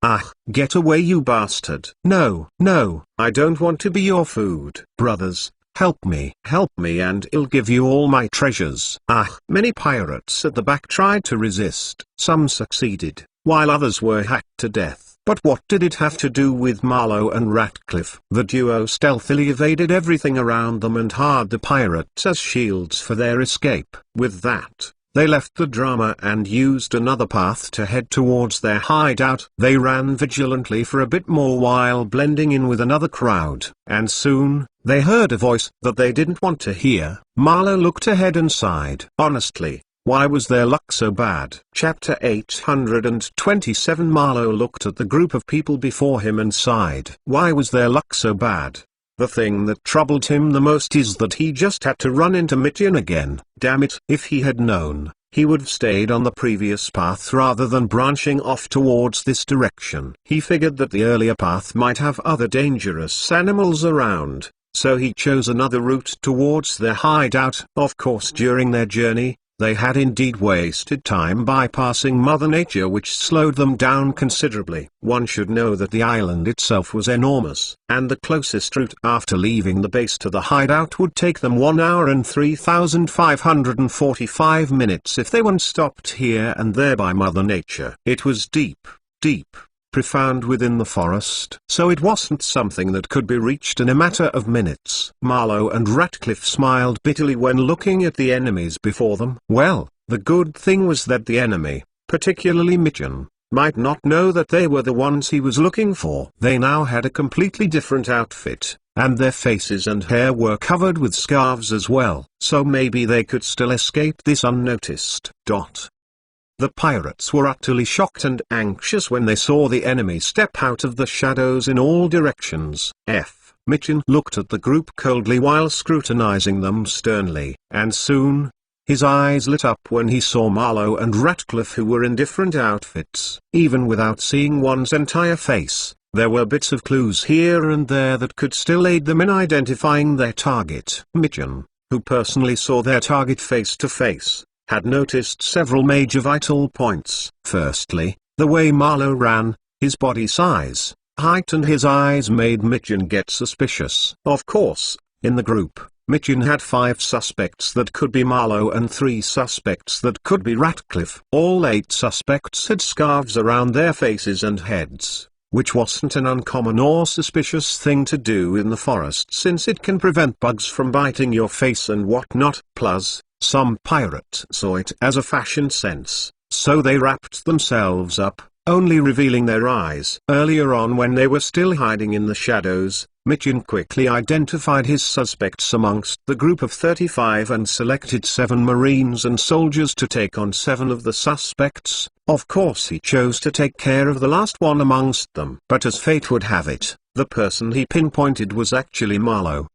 Ah, get away you bastard. No, I don't want to be your food. Brothers, help me and I'll give you all my treasures. Ah, many pirates at the back tried to resist. Some succeeded, while others were hacked to death. But what did it have to do with Marlowe and Ratcliffe? The duo stealthily evaded everything around them and hired the pirates as shields for their escape. With that, they left the drama and used another path to head towards their hideout. They ran vigilantly for a bit more while blending in with another crowd, and soon, they heard a voice that they didn't want to hear. Marlowe looked ahead and sighed. Honestly, why was their luck so bad? Chapter 827. Marlowe looked at the group of people before him and sighed. Why was their luck so bad? The thing that troubled him the most is that he just had to run into Mityan again. Damn it. If he had known, he would have stayed on the previous path rather than branching off towards this direction. He figured that the earlier path might have other dangerous animals around, so he chose another route towards their hideout. Of course, during their journey, they had indeed wasted time bypassing Mother Nature, which slowed them down considerably. One should know that the island itself was enormous, and the closest route after leaving the base to the hideout would take them 1 hour and 3,545 minutes if they weren't stopped here and there by Mother Nature. It was deep, profound within the forest, so it wasn't something that could be reached in a matter of minutes. Marlowe and Ratcliffe smiled bitterly when looking at the enemies before them. Well, the good thing was that the enemy, particularly Mityan, might not know that they were the ones he was looking for. They now had a completely different outfit, and their faces and hair were covered with scarves as well, so maybe they could still escape this unnoticed. The pirates were utterly shocked and anxious when they saw the enemy step out of the shadows in all directions. Mityan looked at the group coldly while scrutinizing them sternly, and soon, his eyes lit up when he saw Marlowe and Ratcliffe, who were in different outfits. Even without seeing one's entire face, there were bits of clues here and there that could still aid them in identifying their target. Mityan, who personally saw their target face to face, had noticed several major vital points. Firstly, the way Marlowe ran, his body size, height and his eyes made Mityan get suspicious. Of course, in the group, Mityan had 5 suspects that could be Marlowe and 3 suspects that could be Ratcliffe. All 8 suspects had scarves around their faces and heads, which wasn't an uncommon or suspicious thing to do in the forest since it can prevent bugs from biting your face and whatnot. Plus, some pirates saw it as a fashion sense, so they wrapped themselves up, only revealing their eyes. Earlier on, when they were still hiding in the shadows, Mityan quickly identified his suspects amongst the group of 35 and selected 7 marines and soldiers to take on 7 of the suspects. Of course, he chose to take care of the last one amongst them. But as fate would have it, the person he pinpointed was actually Marlowe.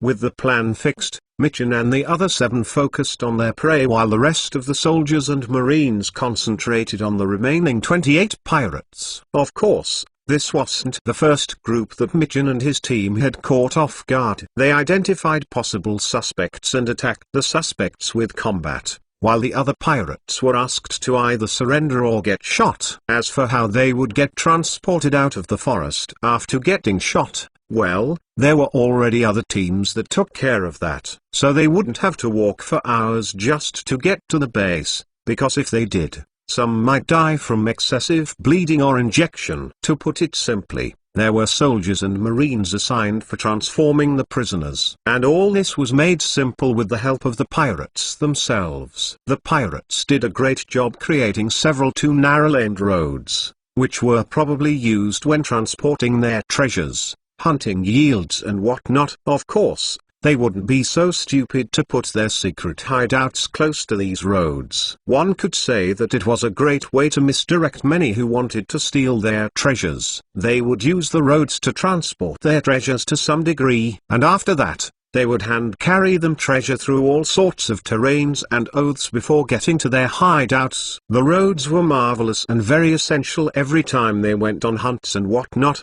With the plan fixed, Mityan and the other 7 focused on their prey while the rest of the soldiers and marines concentrated on the remaining 28 pirates. Of course, this wasn't the first group that Mityan and his team had caught off guard. They identified possible suspects and attacked the suspects with combat, while the other pirates were asked to either surrender or get shot. As for how they would get transported out of the forest after getting shot, well, there were already other teams that took care of that, so they wouldn't have to walk for hours just to get to the base, because if they did, some might die from excessive bleeding or injection. To put it simply, there were soldiers and marines assigned for transforming the prisoners. And all this was made simple with the help of the pirates themselves. The pirates did a great job creating several too narrow-laned roads, which were probably used when transporting their treasures, hunting yields and whatnot. Of course, they wouldn't be so stupid to put their secret hideouts close to these roads. One could say that it was a great way to misdirect many who wanted to steal their treasures. They would use the roads to transport their treasures to some degree, and after that, they would hand carry them treasure through all sorts of terrains and oaths before getting to their hideouts. The roads were marvelous and very essential every time they went on hunts and whatnot.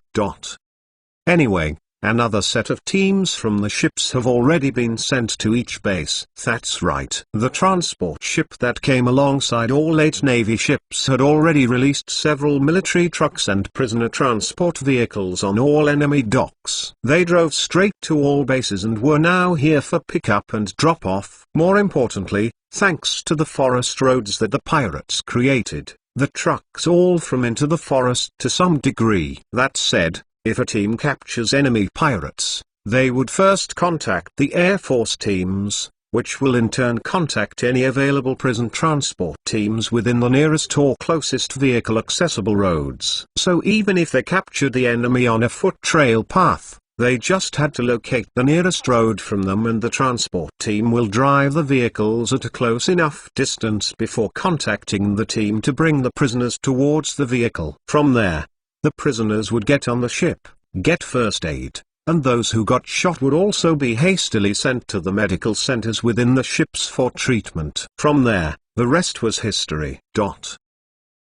Anyway, another set of teams from the ships have already been sent to each base. That's right. The transport ship that came alongside all 8 Navy ships had already released several military trucks and prisoner transport vehicles on all enemy docks. They drove straight to all bases and were now here for pickup and drop-off. More importantly, thanks to the forest roads that the pirates created, the trucks all from into the forest to some degree. That said, if a team captures enemy pirates, they would first contact the Air Force teams, which will in turn contact any available prison transport teams within the nearest or closest vehicle-accessible roads. So even if they captured the enemy on a foot trail path, they just had to locate the nearest road from them, and the transport team will drive the vehicles at a close enough distance before contacting the team to bring the prisoners towards the vehicle. From there, the prisoners would get on the ship, get first aid, and those who got shot would also be hastily sent to the medical centers within the ships for treatment. From there, the rest was history.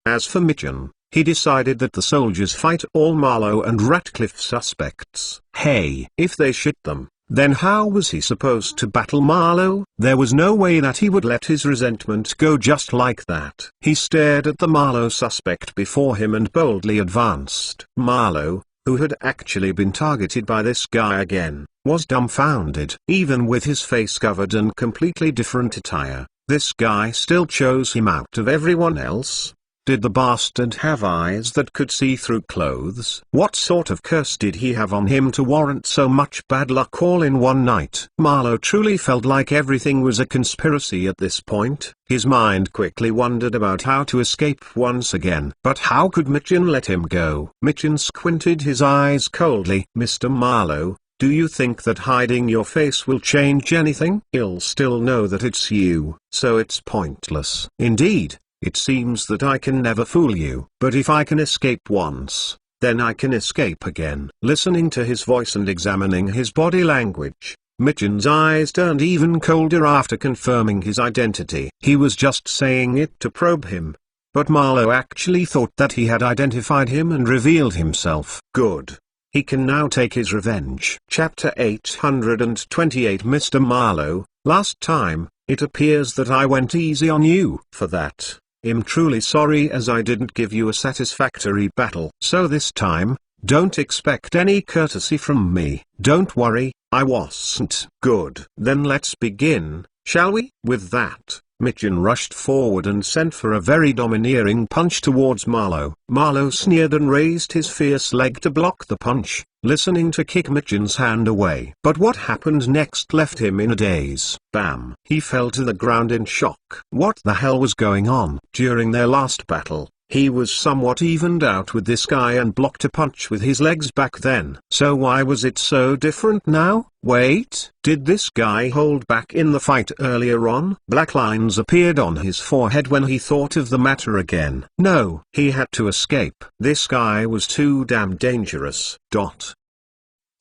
As for Mitchum, he decided that the soldiers fight all Marlowe and Ratcliffe suspects. Hey, if they shot them, then how was he supposed to battle Marlowe? There was no way that he would let his resentment go just like that. He stared at the Marlowe suspect before him and boldly advanced. Marlowe, who had actually been targeted by this guy again, was dumbfounded. Even with his face covered and completely different attire, this guy still chose him out of everyone else. Did the bastard have eyes that could see through clothes? What sort of curse did he have on him to warrant so much bad luck all in one night? Marlowe truly felt like everything was a conspiracy at this point. His mind quickly wondered about how to escape once again. But how could Mitchum let him go? Mitchum squinted his eyes coldly. Mr. Marlowe, do you think that hiding your face will change anything? He'll still know that it's you, so it's pointless. Indeed. It seems that I can never fool you. But if I can escape once, then I can escape again. Listening to his voice and examining his body language, Mitchum's eyes turned even colder after confirming his identity. He was just saying it to probe him. But Marlowe actually thought that he had identified him and revealed himself. Good. He can now take his revenge. Chapter 828. Mr. Marlowe, last time, it appears that I went easy on you. For that, I'm truly sorry, as I didn't give you a satisfactory battle. So this time, don't expect any courtesy from me. Don't worry, I wasn't. Good. Then let's begin, shall we? With that, Mitchum rushed forward and sent for a very domineering punch towards Marlowe. Marlowe sneered and raised his fierce leg to block the punch, listening to kick Mitchum's hand away. But what happened next left him in a daze. Bam! He fell to the ground in shock. What the hell was going on? During their last battle, he was somewhat evened out with this guy and blocked a punch with his legs back then. So why was it so different now? Wait, did this guy hold back in the fight earlier on? Black lines appeared on his forehead when he thought of the matter again. No, he had to escape. This guy was too damn dangerous.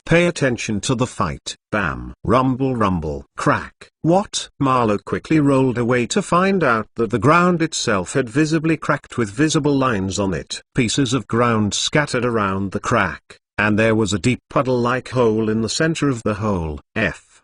Pay attention to the fight. Bam. Rumble rumble. Crack. What? Marlowe quickly rolled away to find out that the ground itself had visibly cracked with visible lines on it. Pieces of ground scattered around the crack, and there was a deep puddle-like hole in the center of the hole.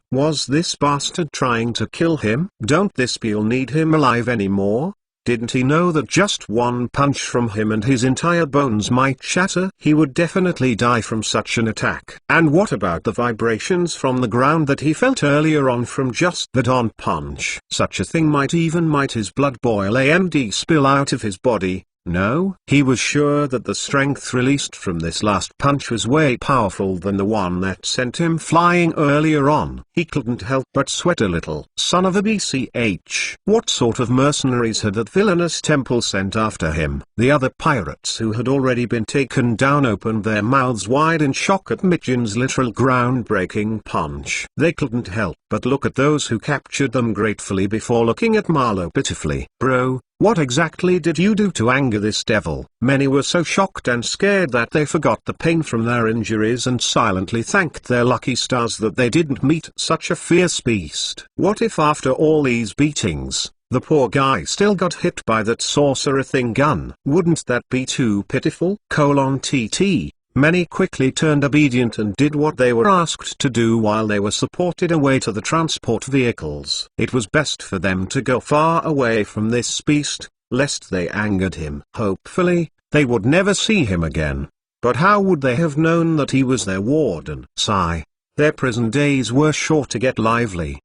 Was this bastard trying to kill him? Don't this Beale need him alive anymore? Didn't he know that just one punch from him and his entire bones might shatter? He would definitely die from such an attack. And what about the vibrations from the ground that he felt earlier on from just that on punch? Such a thing might his blood boil and spill out of his body. No, he was sure that the strength released from this last punch was way powerful than the one that sent him flying earlier on. He couldn't help but sweat a little. Son of a BCH. What sort of mercenaries had that villainous temple sent after him? The other pirates who had already been taken down opened their mouths wide in shock at Mitchum's literal groundbreaking punch. They couldn't help but look at those who captured them gratefully before looking at Marlowe pitifully. Bro, what exactly did you do to anger this devil? Many were so shocked and scared that they forgot the pain from their injuries and silently thanked their lucky stars that they didn't meet such a fierce beast. What if after all these beatings, the poor guy still got hit by that sorcerer thing gun? Wouldn't that be too pitiful? TT. Many quickly turned obedient and did what they were asked to do while they were supported away to the transport vehicles. It was best for them to go far away from this beast, lest they angered him. Hopefully, they would never see him again. But how would they have known that he was their warden? Sigh. Their prison days were sure to get lively.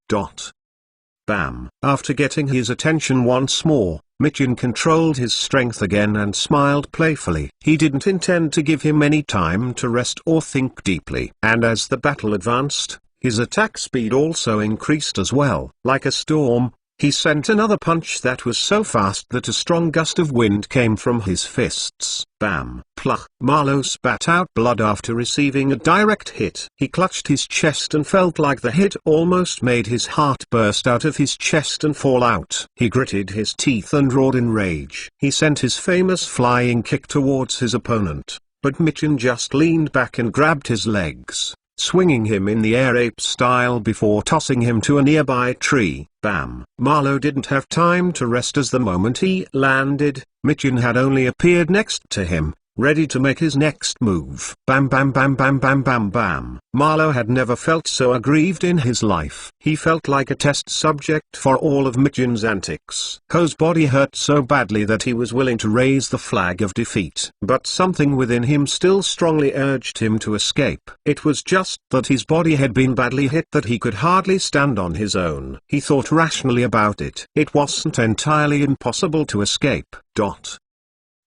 Bam. After getting his attention once more, Mitchin controlled his strength again and smiled playfully. He didn't intend to give him any time to rest or think deeply. And as the battle advanced, his attack speed also increased as well. Like a storm, he sent another punch that was so fast that a strong gust of wind came from his fists. Bam! Pluck! Marlow spat out blood after receiving a direct hit. He clutched his chest and felt like the hit almost made his heart burst out of his chest and fall out. He gritted his teeth and roared in rage. He sent his famous flying kick towards his opponent, but Mitchin just leaned back and grabbed his legs, swinging him in the air ape style before tossing him to a nearby tree. Bam! Marlow didn't have time to rest as the moment he landed, Mitchin had only appeared next to him, ready to make his next move. Bam bam bam bam bam bam bam. Marlow had never felt so aggrieved in his life. He felt like a test subject for all of Mitchin's antics. Ho's body hurt so badly that he was willing to raise the flag of defeat. But something within him still strongly urged him to escape. It was just that his body had been badly hit that he could hardly stand on his own. He thought rationally about it. It wasn't entirely impossible to escape.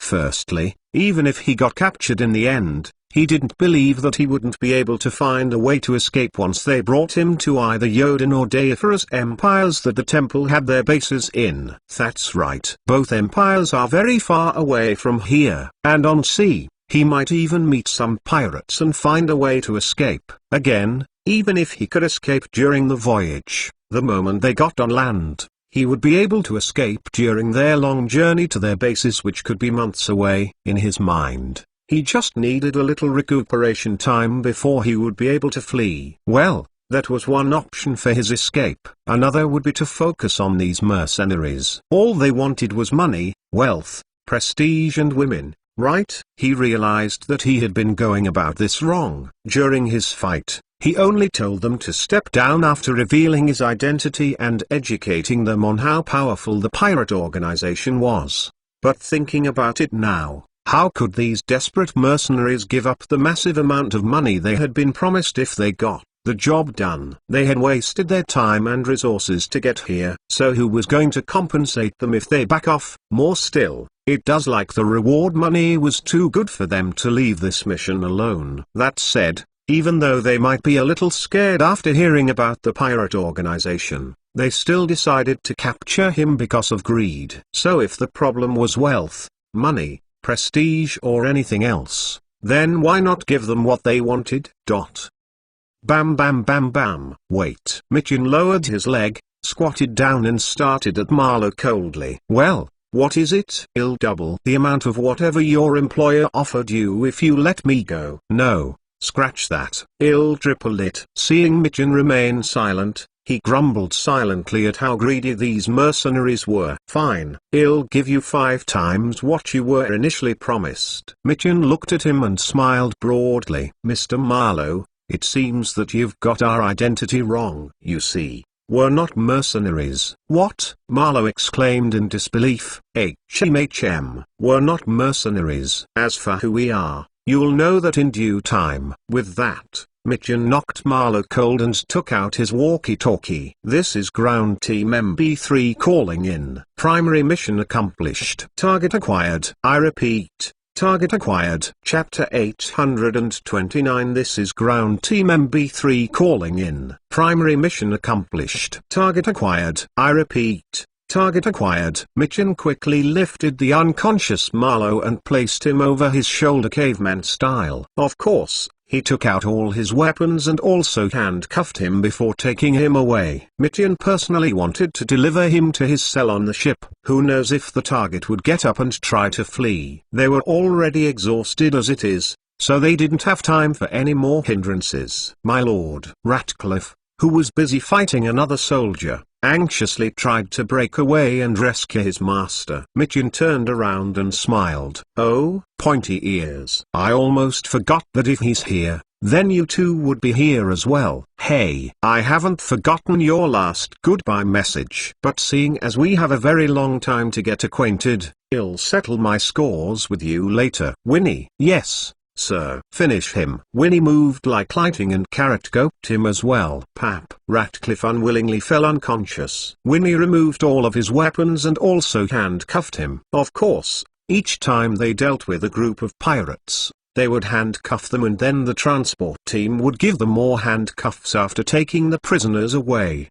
Firstly, even if he got captured in the end, he didn't believe that he wouldn't be able to find a way to escape once they brought him to either Yoden or Deiferous empires that the temple had their bases in. That's right. Both empires are very far away from here, and on sea, he might even meet some pirates and find a way to escape. Again, even if he could escape during the voyage, the moment they got on land, he would be able to escape during their long journey to their bases, which could be months away. In his mind, he just needed a little recuperation time before he would be able to flee. Well, that was one option for his escape. Another would be to focus on these mercenaries. All they wanted was money, wealth, prestige and women, right? He realized that he had been going about this wrong. During his fight, he only told them to step down after revealing his identity and educating them on how powerful the pirate organization was. But thinking about it now, how could these desperate mercenaries give up the massive amount of money they had been promised if they got the job done? They had wasted their time and resources to get here, so who was going to compensate them if they back off? More still, it does like the reward money was too good for them to leave this mission alone. That said, even though they might be a little scared after hearing about the pirate organization, they still decided to capture him because of greed. So if the problem was wealth, money, prestige or anything else, then why not give them what they wanted? Bam bam bam bam. Wait. Mitchin lowered his leg, squatted down and started at Marlow coldly. Well, what is it? I'll double the amount of whatever your employer offered you if you let me go. No. Scratch that. I'll triple it. Seeing Mitchin remain silent, he grumbled silently at how greedy these mercenaries were. Fine. I'll give you 5 times what you were initially promised. Mitchin looked at him and smiled broadly. Mr. Marlow, it seems that you've got our identity wrong. You see, we're not mercenaries. What? Marlow exclaimed in disbelief. We're not mercenaries. As for who we are, you'll know that in due time. With that, Mitchin knocked Marlow cold and took out his walkie-talkie. This is Ground Team MB3 calling in. Primary mission accomplished. Target acquired. I repeat, target acquired. Chapter 829. This is Ground Team MB3 calling in. Primary mission accomplished. Target acquired. I repeat, target acquired. Mitchin quickly lifted the unconscious Marlow and placed him over his shoulder caveman style. Of course, he took out all his weapons and also handcuffed him before taking him away. Mitchin personally wanted to deliver him to his cell on the ship. Who knows if the target would get up and try to flee. They were already exhausted as it is, so they didn't have time for any more hindrances. My lord. Ratcliffe, who was busy fighting another soldier, anxiously tried to break away and rescue his master. Mitchin turned around and smiled. Oh, pointy ears. I almost forgot that if he's here, then you two would be here as well. Hey, I haven't forgotten your last goodbye message. But seeing as we have a very long time to get acquainted, I'll settle my scores with you later. Winnie. Yes, sir. Finish him. Winnie moved like lightning and Carrot scoped him as well. Pap. Ratcliffe unwillingly fell unconscious. Winnie removed all of his weapons and also handcuffed him. Of course, each time they dealt with a group of pirates, they would handcuff them and then the transport team would give them more handcuffs after taking the prisoners away.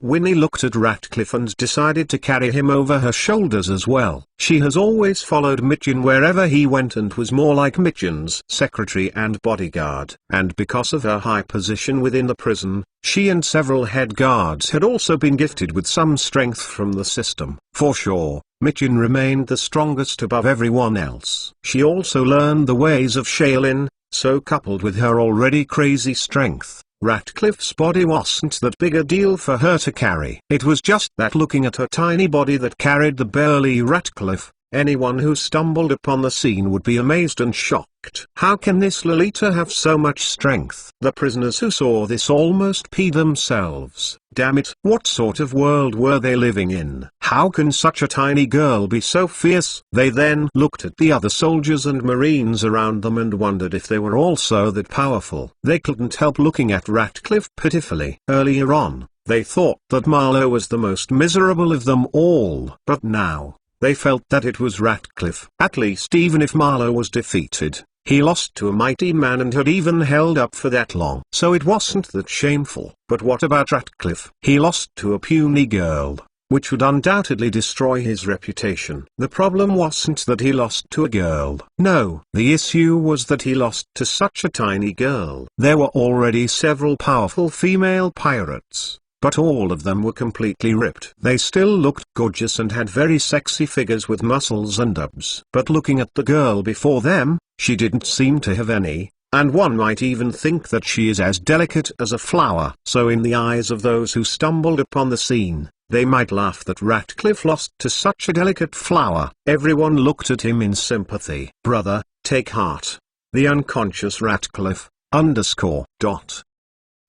Winnie looked at Ratcliffe and decided to carry him over her shoulders as well. She has always followed Mitchum wherever he went and was more like Mitchum's secretary and bodyguard. And because of her high position within the prison, she and several head guards had also been gifted with some strength from the system. For sure, Mitchum remained the strongest above everyone else. She also learned the ways of Shaolin, so coupled with her already crazy strength, Ratcliffe's body wasn't that big a deal for her to carry. It was just that looking at her tiny body that carried the burly Ratcliffe, anyone who stumbled upon the scene would be amazed and shocked. How can this Lolita have so much strength? The prisoners who saw this almost peed themselves. Damn it, what sort of world were they living in? How can such a tiny girl be so fierce? They then looked at the other soldiers and marines around them and wondered if they were also that powerful. They couldn't help looking at Ratcliffe pitifully. Earlier on, they thought that Marlowe was the most miserable of them all. But now, they felt that it was Ratcliffe. At least even if Marlowe was defeated, he lost to a mighty man and had even held up for that long. So it wasn't that shameful. But what about Ratcliffe? He lost to a puny girl, which would undoubtedly destroy his reputation. The problem wasn't that he lost to a girl. No, the issue was that he lost to such a tiny girl. There were already several powerful female pirates, but all of them were completely ripped. They still looked gorgeous and had very sexy figures with muscles and abs. But looking at the girl before them, she didn't seem to have any, and one might even think that she is as delicate as a flower. So in the eyes of those who stumbled upon the scene, they might laugh that Ratcliffe lost to such a delicate flower. Everyone looked at him in sympathy. Brother, take heart. The unconscious Ratcliffe, _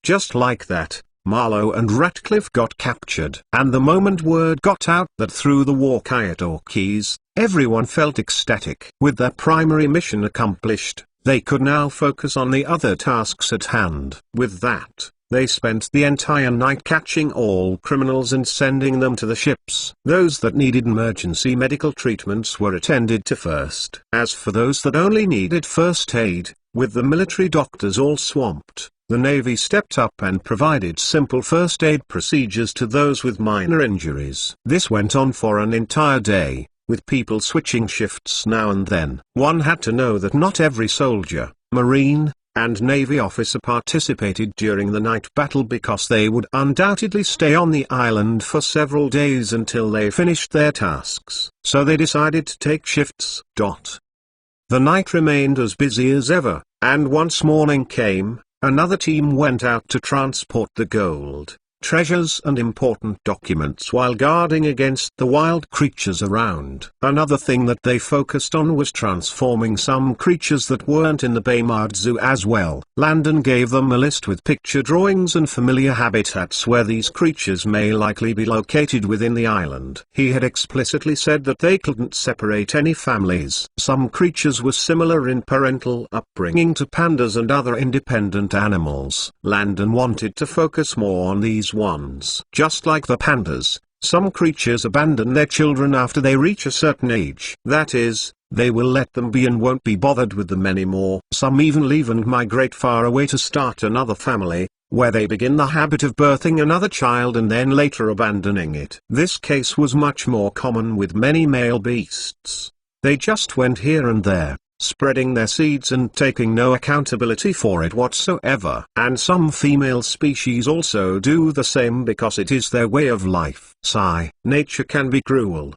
Just like that, Marlowe and Ratcliffe got captured. And the moment word got out that through the walkie-talkies, everyone felt ecstatic. With their primary mission accomplished, they could now focus on the other tasks at hand. With that, they spent the entire night catching all criminals and sending them to the ships. Those that needed emergency medical treatments were attended to first. As for those that only needed first aid, with the military doctors all swamped, the Navy stepped up and provided simple first aid procedures to those with minor injuries. This went on for an entire day, with people switching shifts now and then. One had to know that not every soldier, Marine, and Navy officer participated during the night battle because they would undoubtedly stay on the island for several days until they finished their tasks. So they decided to take shifts. The night remained as busy as ever, and once morning came, another team went out to transport the gold, treasures and important documents while guarding against the wild creatures around. Another thing that they focused on was transforming some creatures that weren't in the Baymard Zoo as well. Landon gave them a list with picture drawings and familiar habitats where these creatures may likely be located within the island. He had explicitly said that they couldn't separate any families. Some creatures were similar in parental upbringing to pandas and other independent animals. Landon wanted to focus more on these ones. Just like the pandas, some creatures abandon their children after they reach a certain age. That is, they will let them be and won't be bothered with them anymore. Some even leave and migrate far away to start another family, where they begin the habit of birthing another child and then later abandoning it. This case was much more common with many male beasts. They just went here and there, spreading their seeds and taking no accountability for it whatsoever. And some female species also do the same because it is their way of life. Sigh. Nature can be cruel.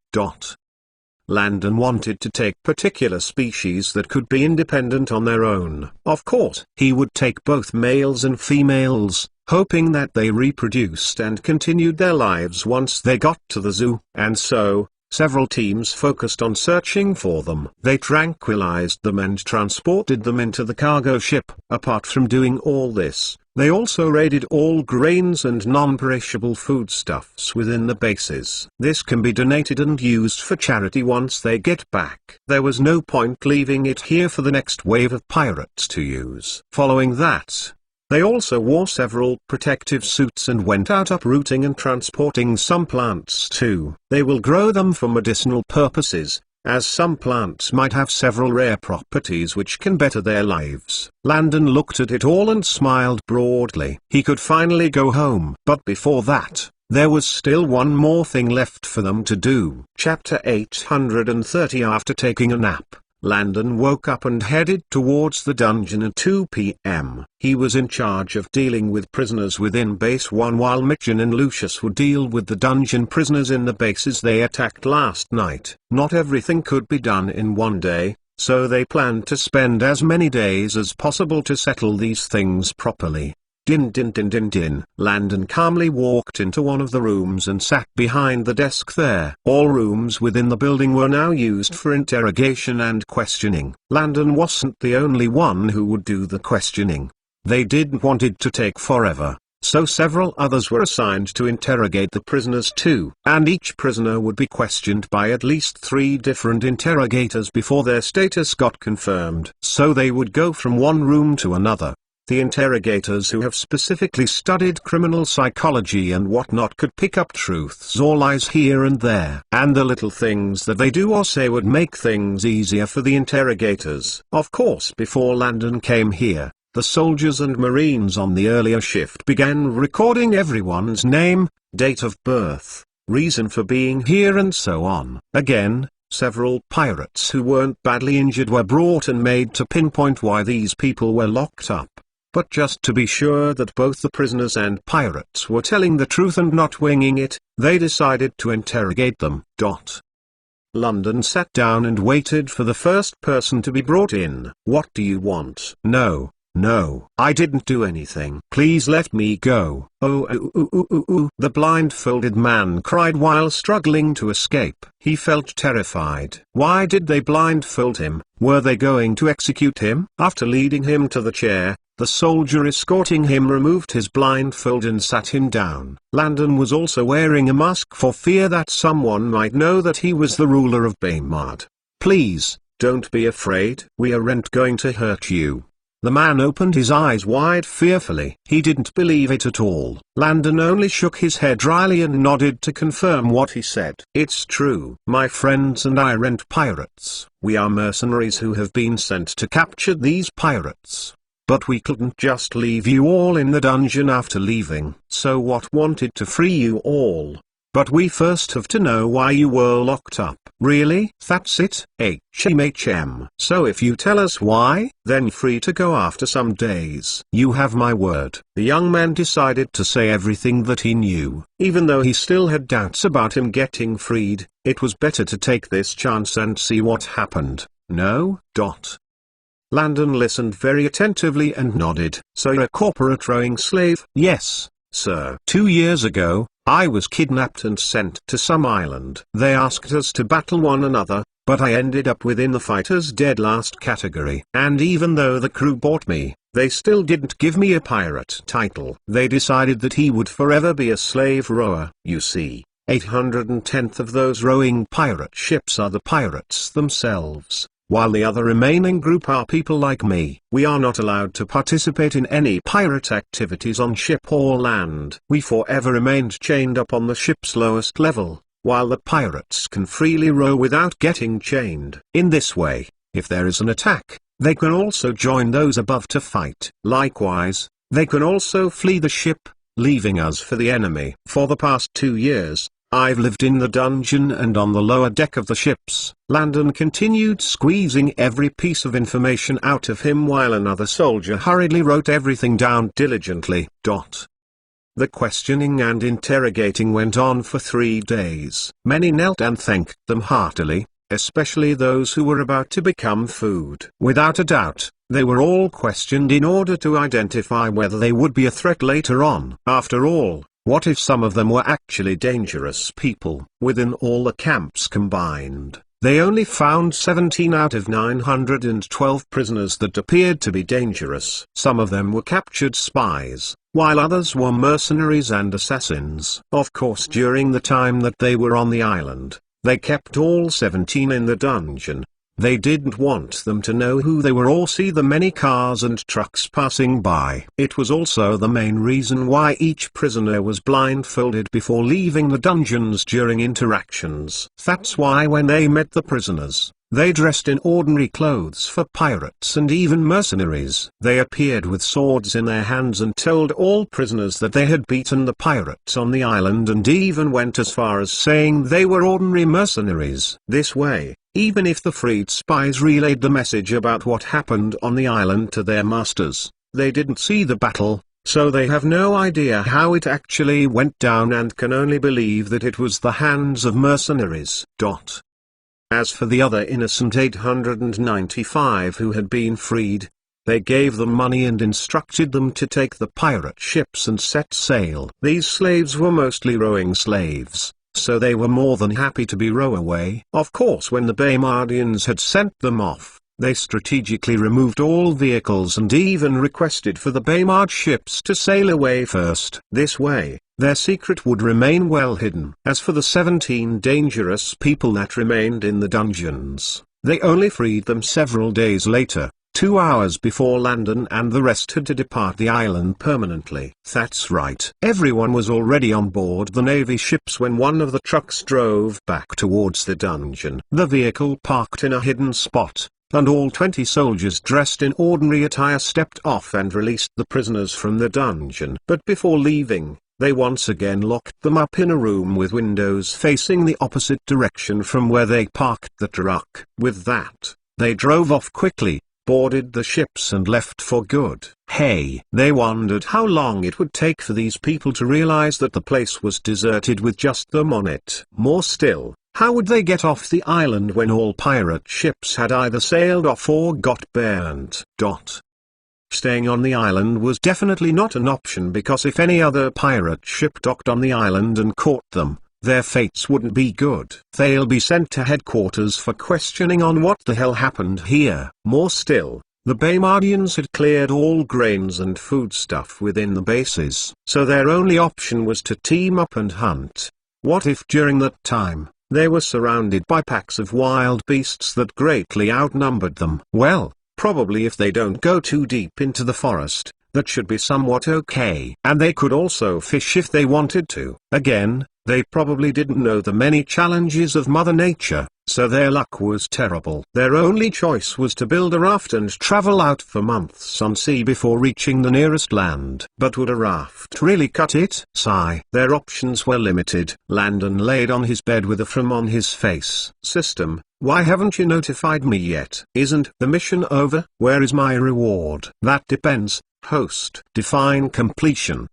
Landon wanted to take particular species that could be independent on their own. Of course, he would take both males and females, hoping that they reproduced and continued their lives once they got to the zoo. And so, several teams focused on searching for them. They tranquilized them and transported them into the cargo ship. Apart from doing all this, They also raided all grains and non-perishable foodstuffs within the bases. This can be donated and used for charity once they get back. There was no point leaving it here for the next wave of pirates to use. Following that, they also wore several protective suits and went out uprooting and transporting some plants too. They will grow them for medicinal purposes, as some plants might have several rare properties which can better their lives. Landon looked at it all and smiled broadly. He could finally go home. But before that, there was still one more thing left for them to do. Chapter 830. After taking a nap, Landon woke up and headed towards the dungeon at 2 p.m. He was in charge of dealing with prisoners within Base 1 while Mitchin and Lucius would deal with the dungeon prisoners in the bases they attacked last night. Not everything could be done in one day, so they planned to spend as many days as possible to settle these things properly. Din din din din din. Landon calmly walked into one of the rooms and sat behind the desk there. All rooms within the building were now used for interrogation and questioning. Landon wasn't the only one who would do the questioning. They didn't want it to take forever, so several others were assigned to interrogate the prisoners too. And each prisoner would be questioned by at least 3 different interrogators before their status got confirmed. So they would go from one room to another. The interrogators who have specifically studied criminal psychology and whatnot could pick up truths or lies here and there. And the little things that they do or say would make things easier for the interrogators. Of course, before Landon came here, the soldiers and marines on the earlier shift began recording everyone's name, date of birth, reason for being here and so on. Again, several pirates who weren't badly injured were brought and made to pinpoint why these people were locked up. But just to be sure that both the prisoners and pirates were telling the truth and not winging it, they decided to interrogate them. Landon sat down and waited for the first person to be brought in. What do you want? No, I didn't do anything. Please let me go. Oh, the blindfolded man cried while struggling to escape. He felt terrified. Why did they blindfold him? Were they going to execute him? After leading him to the chair, the soldier escorting him removed his blindfold and sat him down. Landon was also wearing a mask for fear that someone might know that he was the ruler of Baymard. Please, don't be afraid. We aren't going to hurt you. The man opened his eyes wide fearfully. He didn't believe it at all. Landon only shook his head dryly and nodded to confirm what he said. It's true. My friends and I aren't pirates. We are mercenaries who have been sent to capture these pirates. But we couldn't just leave you all in the dungeon after leaving. So what wanted to free you all? But we first have to know why you were locked up. Really? That's it? HMHM. So if you tell us why, then free to go after some days. You have my word. The young man decided to say everything that he knew. Even though he still had doubts about him getting freed, it was better to take this chance and see what happened. No? Landon listened very attentively and nodded. So you're a corporate rowing slave? Yes, sir. 2 years ago, I was kidnapped and sent to some island. They asked us to battle one another, but I ended up within the fighter's dead last category. And even though the crew bought me, they still didn't give me a pirate title. They decided that he would forever be a slave rower. You see, 810th of those rowing pirate ships are the pirates themselves, while the other remaining group are people like me. We are not allowed to participate in any pirate activities on ship or land. We forever remained chained up on the ship's lowest level, while the pirates can freely row without getting chained. In this way, if there is an attack, they can also join those above to fight. Likewise, they can also flee the ship, leaving us for the enemy. For the past 2 years, I've lived in the dungeon and on the lower deck of the ships. Landon continued squeezing every piece of information out of him while another soldier hurriedly wrote everything down diligently. The questioning and interrogating went on for 3 days. Many knelt and thanked them heartily, especially those who were about to become food. Without a doubt, they were all questioned in order to identify whether they would be a threat later on. After all, what if some of them were actually dangerous people? Within all the camps combined, they only found 17 out of 912 prisoners that appeared to be dangerous. Some of them were captured spies, while others were mercenaries and assassins. Of course, during the time that they were on the island, they kept all 17 in the dungeon. They didn't want them to know who they were or see the many cars and trucks passing by. It was also the main reason why each prisoner was blindfolded before leaving the dungeons during interactions. That's why when they met the prisoners, they dressed in ordinary clothes for pirates and even mercenaries. They appeared with swords in their hands and told all prisoners that they had beaten the pirates on the island, and even went as far as saying they were ordinary mercenaries. This way, even if the freed spies relayed the message about what happened on the island to their masters, they didn't see the battle, so they have no idea how it actually went down and can only believe that it was the hands of mercenaries. As for the other innocent 895 who had been freed, they gave them money and instructed them to take the pirate ships and set sail. These slaves were mostly rowing slaves, so they were more than happy to be rowaway. Of course, when the Baymardians had sent them off, they strategically removed all vehicles and even requested for the Baymard ships to sail away first. This way, their secret would remain well hidden. As for the 17 dangerous people that remained in the dungeons, they only freed them several days later, 2 hours before Landon and the rest had to depart the island permanently. That's right. Everyone was already on board the Navy ships when one of the trucks drove back towards the dungeon. The vehicle parked in a hidden spot, and all 20 soldiers dressed in ordinary attire stepped off and released the prisoners from the dungeon. But before leaving, they once again locked them up in a room with windows facing the opposite direction from where they parked the truck. With that, they drove off quickly, boarded the ships and left for good. They wondered how long it would take for these people to realize that the place was deserted with just them on it. More still, how would they get off the island when all pirate ships had either sailed off or got burnt? Staying on the island was definitely not an option, because if any other pirate ship docked on the island and caught them, their fates wouldn't be good. They'll be sent to headquarters for questioning on what the hell happened here. More still, the Baymardians had cleared all grains and foodstuff within the bases, so their only option was to team up and hunt. What if during that time, they were surrounded by packs of wild beasts that greatly outnumbered them? Well, probably if they don't go too deep into the forest, that should be somewhat okay. And they could also fish if they wanted to. Again, they probably didn't know the many challenges of Mother Nature, so their luck was terrible. Their only choice was to build a raft and travel out for months on sea before reaching the nearest land. But would a raft really cut it? Sigh. Their options were limited. Landon laid on his bed with a frown on his face. System, why haven't you notified me yet? Isn't the mission over? Where is my reward? That depends. Host. Define completion.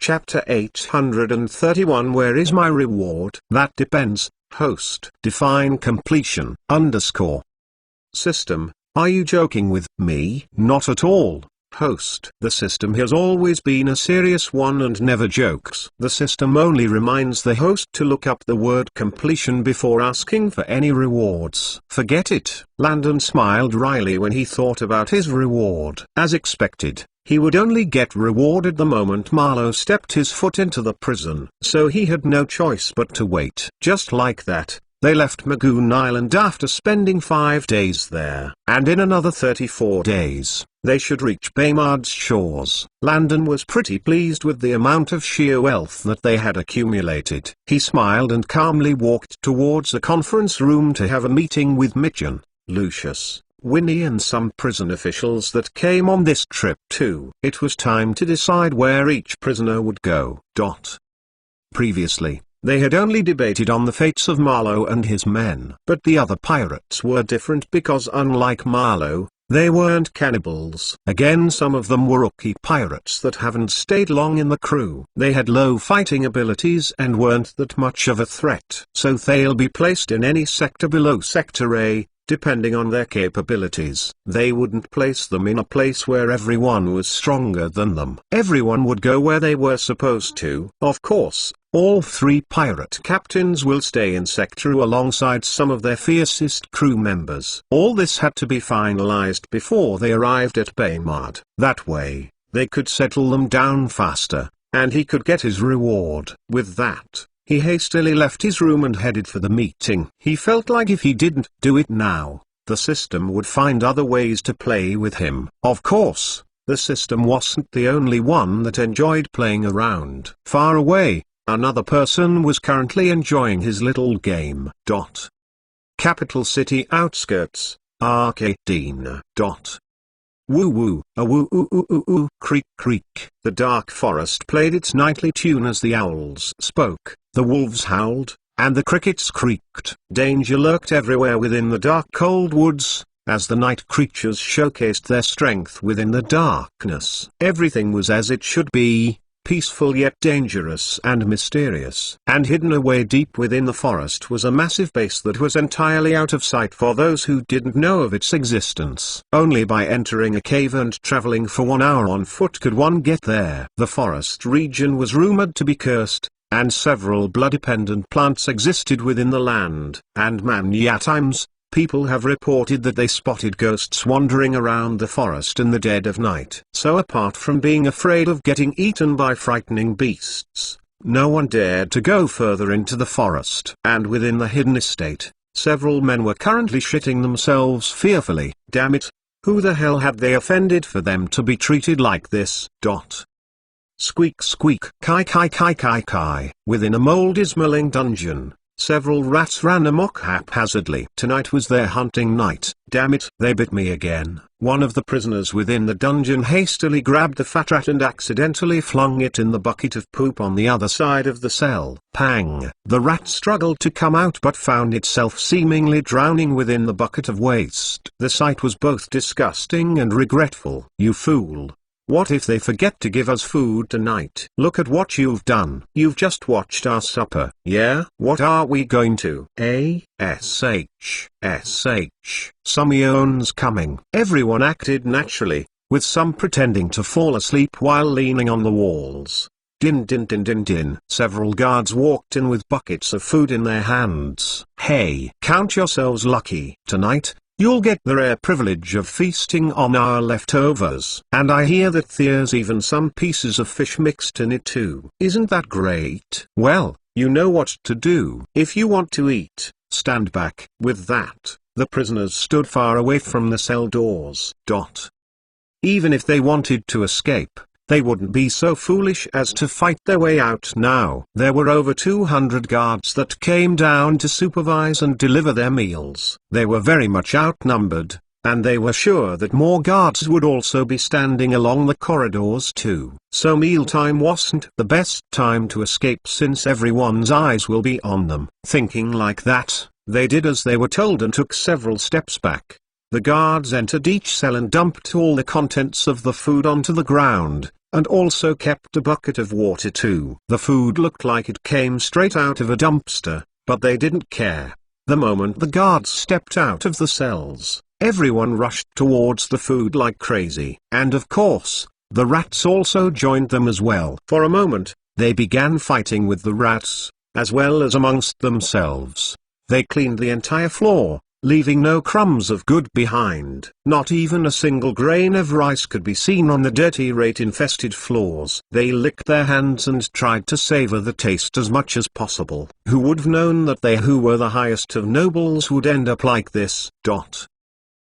Chapter 831. Where is my reward? That depends. Host. Define completion. System. Are you joking with me? Not at all. Host. The system has always been a serious one and never jokes. The system only reminds the host to look up the word completion before asking for any rewards. Forget it. Landon smiled wryly when he thought about his reward. As expected, he would only get rewarded the moment Marlowe stepped his foot into the prison, so he had no choice but to wait. Just like that, they left Magoon Island after spending 5 days there, and in another 34 days, they should reach Baymard's shores. Landon was pretty pleased with the amount of sheer wealth that they had accumulated. He smiled and calmly walked towards a conference room to have a meeting with Mitchell, Lucius, Winnie and some prison officials that came on this trip too. It was time to decide where each prisoner would go. Previously, they had only debated on the fates of Marlowe and his men. But the other pirates were different because unlike Marlowe, they weren't cannibals. Again, some of them were rookie pirates that haven't stayed long in the crew. They had low fighting abilities and weren't that much of a threat. So they'll be placed in any sector below Sector A, depending on their capabilities. They wouldn't place them in a place where everyone was stronger than them. Everyone would go where they were supposed to. Of course, all 3 pirate captains will stay in Sector alongside some of their fiercest crew members. All this had to be finalized before they arrived at Baymard. That way, they could settle them down faster, and he could get his reward. With that, he hastily left his room and headed for the meeting. He felt like if he didn't do it now, the system would find other ways to play with him. Of course, the system wasn't the only one that enjoyed playing around. Far away, another person was currently enjoying his little game. Capital city outskirts, Arcadina. Woo woo, a woo oo oo oo oo, creak creak. The dark forest played its nightly tune as the owls spoke, the wolves howled, and the crickets creaked. Danger lurked everywhere within the dark cold woods, as the night creatures showcased their strength within the darkness. Everything was as it should be, peaceful yet dangerous and mysterious. And hidden away deep within the forest was a massive base that was entirely out of sight for those who didn't know of its existence. Only by entering a cave and traveling for 1 hour on foot could one get there. The forest region was rumored to be cursed, and several blood-dependent plants existed within the land. And many times, people have reported that they spotted ghosts wandering around the forest in the dead of night. So apart from being afraid of getting eaten by frightening beasts, no one dared to go further into the forest. And within the hidden estate, several men were currently shitting themselves fearfully. Damn it, who the hell had they offended for them to be treated like this? Squeak squeak, kai kai kai kai kai. Within a mold-smelling dungeon, several rats ran amok haphazardly. Tonight was their hunting night. Damn it, they bit me again. One of the prisoners within the dungeon hastily grabbed the fat rat and accidentally flung it in the bucket of poop on the other side of the cell. Pang! The rat struggled to come out but found itself seemingly drowning within the bucket of waste. The sight was both disgusting and regretful. You fool! What if they forget to give us food tonight? Look at what you've done. You've just watched our supper. Yeah? What are we going to? SH. Sumion's coming. Everyone acted naturally, with some pretending to fall asleep while leaning on the walls. Din din din din din. Several guards walked in with buckets of food in their hands. Hey, count yourselves lucky. Tonight, you'll get the rare privilege of feasting on our leftovers. And I hear that there's even some pieces of fish mixed in it too. Isn't that great? Well, you know what to do. If you want to eat, stand back. With that, the prisoners stood far away from the cell doors. Even if they wanted to escape, they wouldn't be so foolish as to fight their way out now. There were over 200 guards that came down to supervise and deliver their meals. They were very much outnumbered, and they were sure that more guards would also be standing along the corridors too. So mealtime wasn't the best time to escape since everyone's eyes will be on them. Thinking like that, they did as they were told and took several steps back. The guards entered each cell and dumped all the contents of the food onto the ground, and also kept a bucket of water too. The food looked like it came straight out of a dumpster, but they didn't care. The moment the guards stepped out of the cells, everyone rushed towards the food like crazy. And of course, the rats also joined them as well. For a moment, they began fighting with the rats, as well as amongst themselves. They cleaned the entire floor, leaving no crumbs of good behind. Not even a single grain of rice could be seen on the dirty rat-infested floors. They licked their hands and tried to savor the taste as much as possible. Who would have known that they who were the highest of nobles would end up like this?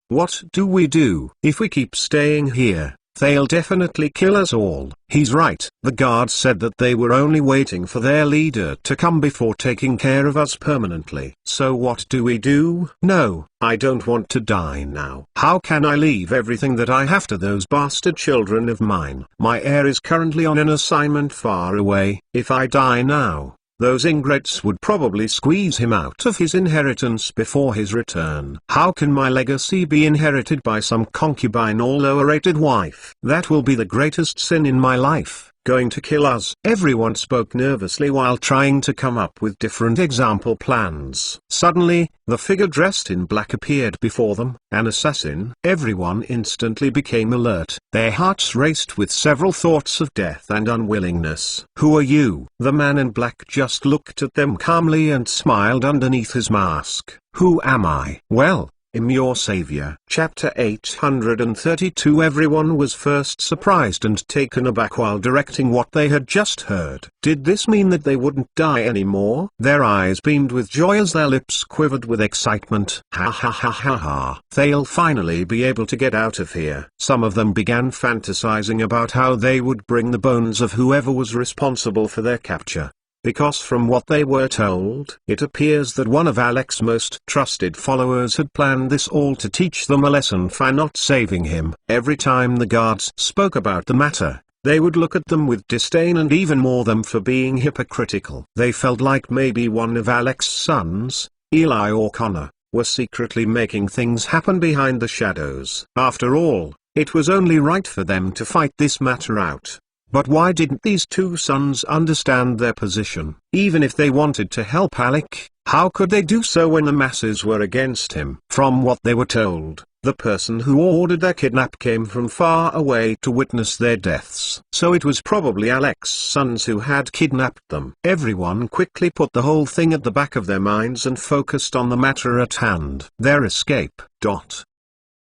What do we do? If we keep staying here, they'll definitely kill us all. He's right. The guards said that they were only waiting for their leader to come before taking care of us permanently. So what do we do? No, I don't want to die now. How can I leave everything that I have to those bastard children of mine? My heir is currently on an assignment far away. If I die now, those ingrates would probably squeeze him out of his inheritance before his return. How can my legacy be inherited by some concubine or lower-rated wife? That will be the greatest sin in my life. Going to kill us? Everyone spoke nervously while trying to come up with different example plans. Suddenly, the figure dressed in black appeared before them, an assassin. Everyone instantly became alert. Their hearts raced with several thoughts of death and unwillingness. Who are you? The man in black just looked at them calmly and smiled underneath his mask. Who am I? Well, I'm your savior. Chapter 832. Everyone was first surprised and taken aback while directing what they had just heard. Did this mean that they wouldn't die anymore? Their eyes beamed with joy as their lips quivered with excitement. Ha ha ha ha ha. They'll finally be able to get out of here. Some of them began fantasizing about how they would bring the bones of whoever was responsible for their capture. Because from what they were told, it appears that one of Alex's most trusted followers had planned this all to teach them a lesson for not saving him. Every time the guards spoke about the matter, they would look at them with disdain and even more them for being hypocritical. They felt like maybe one of Alex's sons, Eli or Connor, were secretly making things happen behind the shadows. After all, it was only right for them to fight this matter out. But why didn't these two sons understand their position? Even if they wanted to help Alec, how could they do so when the masses were against him? From what they were told, the person who ordered their kidnap came from far away to witness their deaths. So it was probably Alec's sons who had kidnapped them. Everyone quickly put the whole thing at the back of their minds and focused on the matter at hand. Their escape.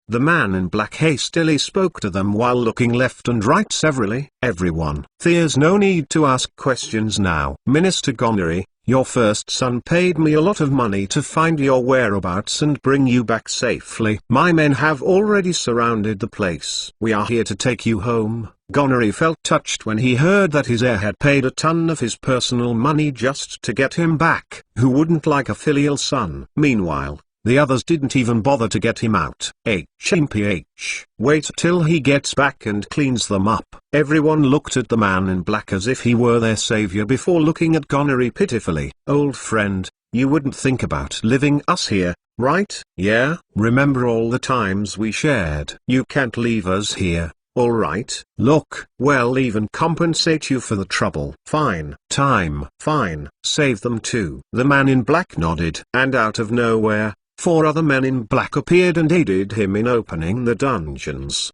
The man in black hastily spoke to them while looking left and right severally. Everyone. There's no need to ask questions now. Minister Gonery, your first son paid me a lot of money to find your whereabouts and bring you back safely. My men have already surrounded the place. We are here to take you home. Gonery felt touched when he heard that his heir had paid a ton of his personal money just to get him back. Who wouldn't like a filial son? Meanwhile, the others didn't even bother to get him out. HMPH. Wait till he gets back and cleans them up. Everyone looked at the man in black as if he were their savior before looking at Gonery pitifully. Old friend, you wouldn't think about leaving us here, right? Yeah? Remember all the times we shared? You can't leave us here. Alright. Look, we'll even compensate you for the trouble. Fine. Fine. Save them too. The man in black nodded. And out of nowhere, 4 other men in black appeared and aided him in opening the dungeons.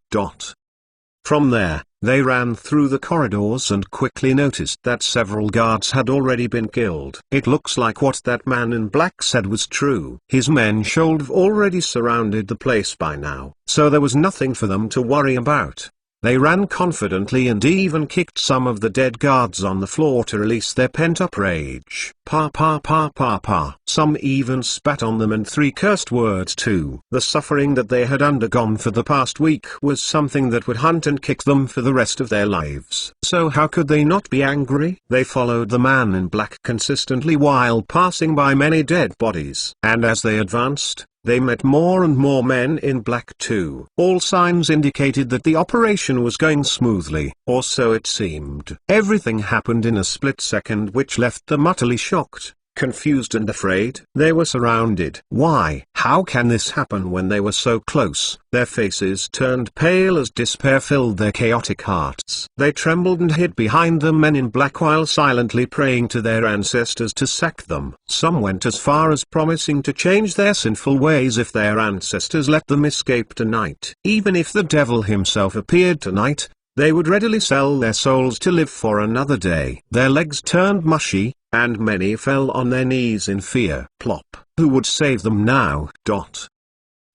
From there, they ran through the corridors and quickly noticed that several guards had already been killed. It looks like what that man in black said was true. His men should have already surrounded the place by now, so there was nothing for them to worry about. They ran confidently and even kicked some of the dead guards on the floor to release their pent-up rage. Pa. Some even spat on them and 3 cursed words too. The suffering that they had undergone for the past week was something that would hunt and kick them for the rest of their lives. So how could they not be angry? They followed the man in black consistently while passing by many dead bodies. And as they advanced, they met more and more men in black too. All signs indicated that the operation was going smoothly, or so it seemed. Everything happened in a split second which left them utterly shocked, confused and afraid. They were surrounded. Why? How can this happen when they were so close? Their faces turned pale as despair filled their chaotic hearts. They trembled and hid behind the men in black while silently praying to their ancestors to sack them. Some went as far as promising to change their sinful ways if their ancestors let them escape tonight. Even if the devil himself appeared tonight, they would readily sell their souls to live for another day. Their legs turned mushy, and many fell on their knees in fear. Plop. Who would save them now?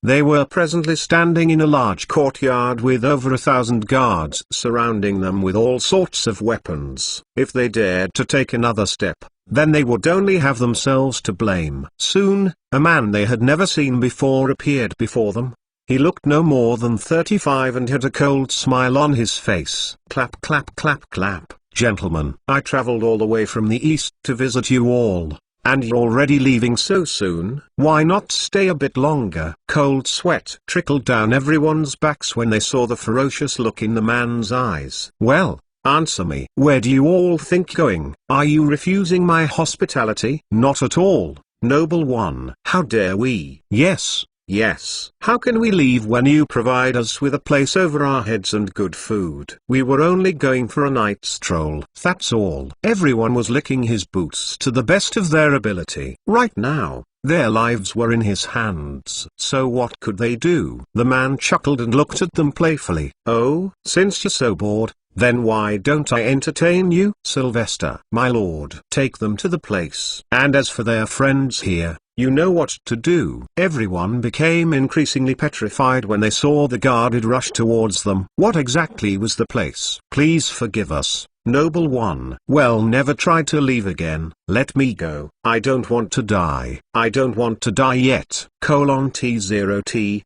They were presently standing in a large courtyard with over 1,000 guards surrounding them with all sorts of weapons. If they dared to take another step, then they would only have themselves to blame. Soon, a man they had never seen before appeared before them. He looked no more than 35 and had a cold smile on his face. Clap clap clap clap. Gentlemen, I traveled all the way from the east to visit you all, and you're already leaving so soon. Why not stay a bit longer? Cold sweat trickled down everyone's backs when they saw the ferocious look in the man's eyes. Well, answer me. Where do you all think going? Are you refusing my hospitality? Not at all, noble one. How dare we? Yes, Yes. How can we leave when you provide us with a place over our heads and good food? We were only going for a night stroll. That's all. Everyone was licking his boots to the best of their ability. Right now, their lives were in his hands. So what could they do? The man chuckled and looked at them playfully. Oh, since you're so bored, then why don't I entertain you? Sylvester, my lord. Take them to the place. And as for their friends here, you know what to do. Everyone became increasingly petrified when they saw the guarded rush towards them. What exactly was the place? Please forgive us, noble one. Well, never try to leave again. Let me go. I don't want to die. I don't want to die yet. T0T.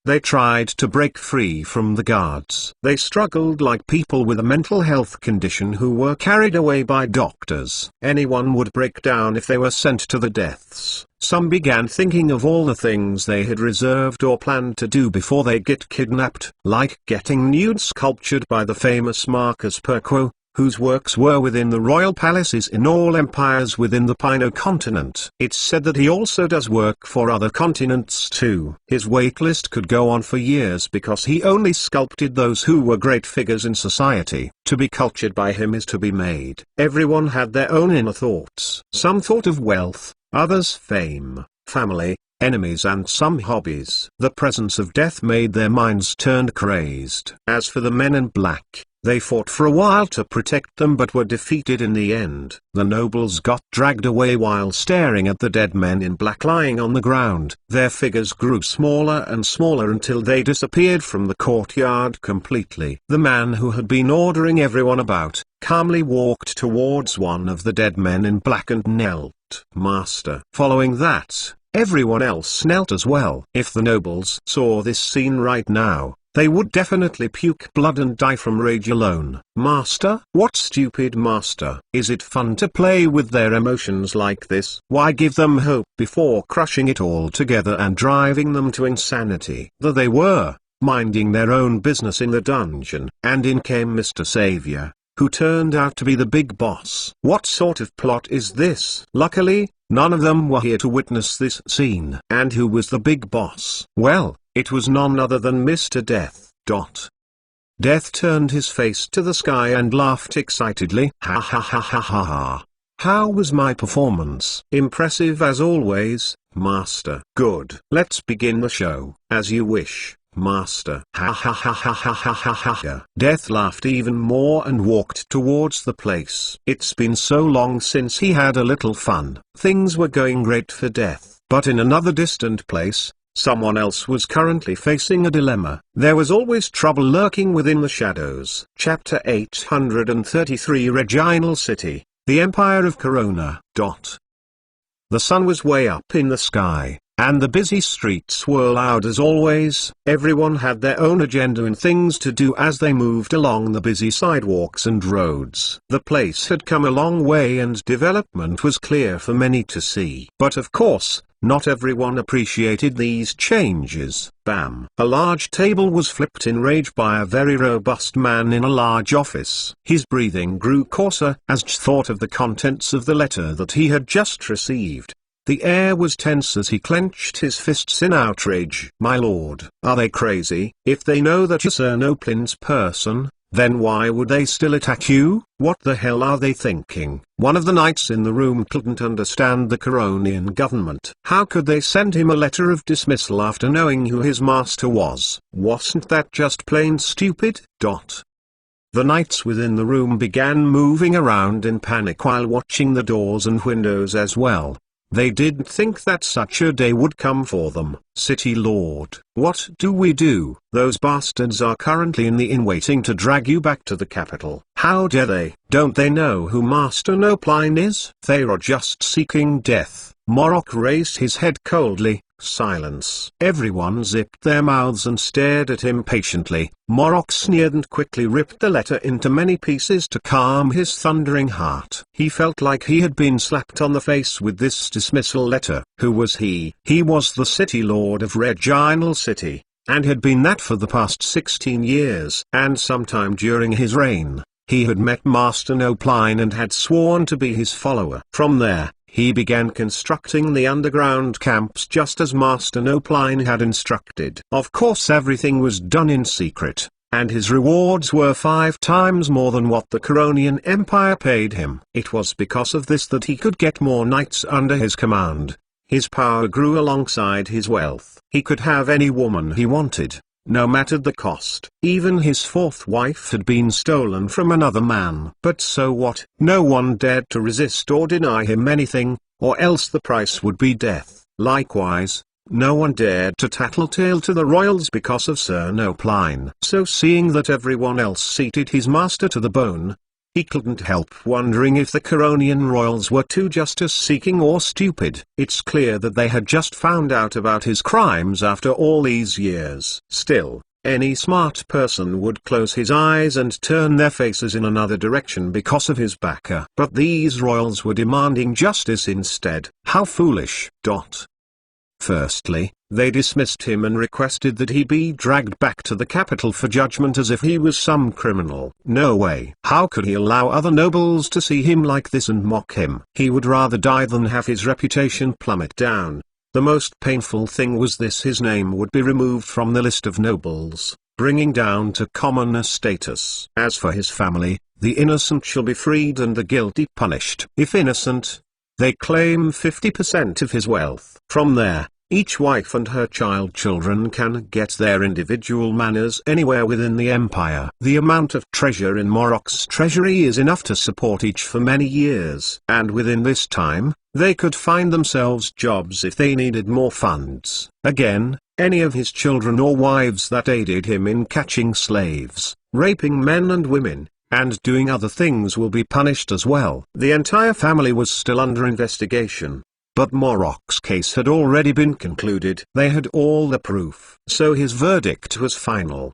They tried to break free from the guards. They struggled like people with a mental health condition who were carried away by doctors. Anyone would break down if they were sent to the deaths. Some began thinking of all the things they had reserved or planned to do before they get kidnapped, like getting nude sculptured by the famous Marcus Perquo, whose works were within the royal palaces in all empires within the Pino continent. It's said that he also does work for other continents too. His waitlist could go on for years because he only sculpted those who were great figures in society. To be cultured by him is to be made. Everyone had their own inner thoughts. Some thought of wealth, others fame, family, enemies and some hobbies. The presence of death made their minds turn crazed. As for the men in black, they fought for a while to protect them but were defeated in the end. The nobles got dragged away while staring at the dead men in black lying on the ground. Their figures grew smaller and smaller until they disappeared from the courtyard completely. The man who had been ordering everyone about, calmly walked towards one of the dead men in black and knelt. Master. Following that, everyone else knelt as well. If the nobles saw this scene right now, they would definitely puke blood and die from rage alone. Master? What stupid master? Is it fun to play with their emotions like this? Why give them hope before crushing it all together and driving them to insanity? There they were, minding their own business in the dungeon, and in came Mr. Savior, who turned out to be the big boss. What sort of plot is this? Luckily, none of them were here to witness this scene. And who was the big boss? Well, it was none other than Mr. Death. Death turned his face to the sky and laughed excitedly. Ha ha ha ha ha ha. How was my performance? Impressive as always, Master. Good. Let's begin the show. As you wish, Master. Ha ha ha ha ha ha ha ha ha. Death laughed even more and walked towards the place. It's been so long since he had a little fun. Things were going great for Death. But in another distant place, someone else was currently facing a dilemma. There was always trouble lurking within the shadows. Chapter 833 Reginal City, the Empire of Corona. The sun was way up in the sky, and the busy streets were loud as always. Everyone had their own agenda and things to do as they moved along the busy sidewalks and roads. The place had come a long way and development was clear for many to see. But of course, not everyone appreciated these changes. Bam! A large table was flipped in rage by a very robust man in a large office. His breathing grew coarser as Ch thought of the contents of the letter that he had just received. The air was tense as he clenched his fists in outrage. My lord, are they crazy? If they know that you're Sir Noplin's person, then why would they still attack you? What the hell are they thinking? One of the knights in the room couldn't understand the Coronian government. How could they send him a letter of dismissal after knowing who his master was? Wasn't that just plain stupid? The knights within the room began moving around in panic while watching the doors and windows as well. They didn't think that such a day would come for them. City Lord, what do we do? Those bastards are currently in the inn waiting to drag you back to the capital. How dare they? Don't they know who Master Noplin is? They are just seeking death. Morok raised his head coldly. Silence. Everyone zipped their mouths and stared at him patiently. Morok sneered and quickly ripped the letter into many pieces to calm his thundering heart. He felt like he had been slapped on the face with this dismissal letter. Who was he? He was the city lord of Reginal City, and had been that for the past 16 years. And sometime during his reign, he had met Master Noplin and had sworn to be his follower. From there, he began constructing the underground camps just as Master Nopline had instructed. Of course everything was done in secret, and his rewards were 5 times more than what the Coronian Empire paid him. It was because of this that he could get more knights under his command. His power grew alongside his wealth. He could have any woman he wanted, no matter the cost. Even his 4th wife had been stolen from another man. But so what? No one dared to resist or deny him anything, or else the price would be death. Likewise, no one dared to tattletale to the royals because of Sir Nopline. So seeing that everyone else seated his master to the bone, he couldn't help wondering if the Coronian royals were too justice-seeking or stupid. It's clear that they had just found out about his crimes after all these years. Still, any smart person would close his eyes and turn their faces in another direction because of his backer. But these royals were demanding justice instead. How foolish. Firstly, they dismissed him and requested that he be dragged back to the capital for judgment as if he was some criminal. No way. How could he allow other nobles to see him like this and mock him? He would rather die than have his reputation plummet down. The most painful thing was this: his name would be removed from the list of nobles, bringing down to commoner status. As for his family, the innocent shall be freed and the guilty punished. If innocent, they claim 50% of his wealth. From there, each wife and her children can get their individual manors anywhere within the empire. The amount of treasure in Moroc's treasury is enough to support each for many years. And within this time, they could find themselves jobs if they needed more funds. Again, any of his children or wives that aided him in catching slaves, raping men and women, and doing other things will be punished as well. The entire family was still under investigation. But Moroc's case had already been concluded. They had all the proof. So his verdict was final.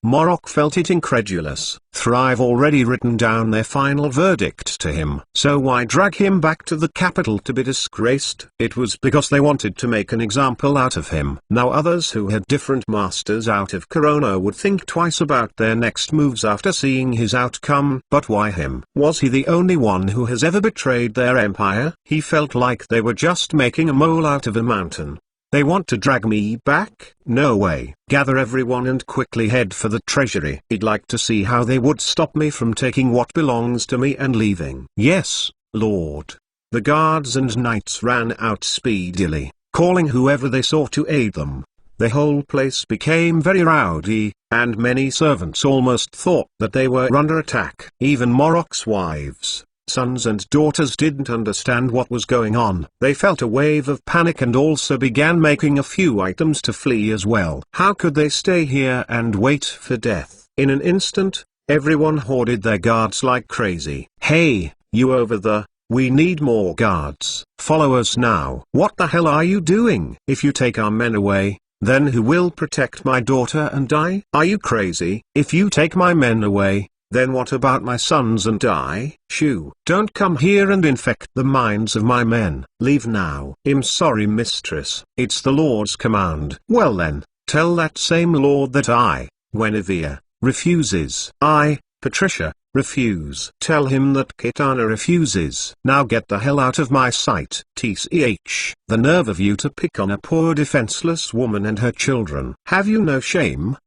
Morok felt it incredulous. Thrive already written down their final verdict to him. So why drag him back to the capital to be disgraced? It was because they wanted to make an example out of him. Now others who had different masters out of Corona would think twice about their next moves after seeing his outcome. But why him? Was he the only one who has ever betrayed their empire? He felt like they were just making a mole out of a mountain. They want to drag me back? No way. Gather everyone and quickly head for the treasury. He'd like to see how they would stop me from taking what belongs to me and leaving. Yes, Lord. The guards and knights ran out speedily, calling whoever they saw to aid them. The whole place became very rowdy, and many servants almost thought that they were under attack. Even Morok's wives, sons and daughters didn't understand what was going on. They felt a wave of panic and also began making a few items to flee as well. How could they stay here and wait for death? In an instant, everyone hoarded their guards like crazy. Hey, you over there, we need more guards. Follow us now. What the hell are you doing? If you take our men away, then who will protect my daughter and I? Are you crazy? If you take my men away, then what about my sons and I? Shoo! Don't come here and infect the minds of my men. Leave now. I'm sorry, mistress. It's the Lord's command. Well then, tell that same Lord that I, Guinevere, refuses. I, Patricia, refuse. Tell him that Kitana refuses. Now get the hell out of my sight. TCH. The nerve of you to pick on a poor defenseless woman and her children. Have you no shame?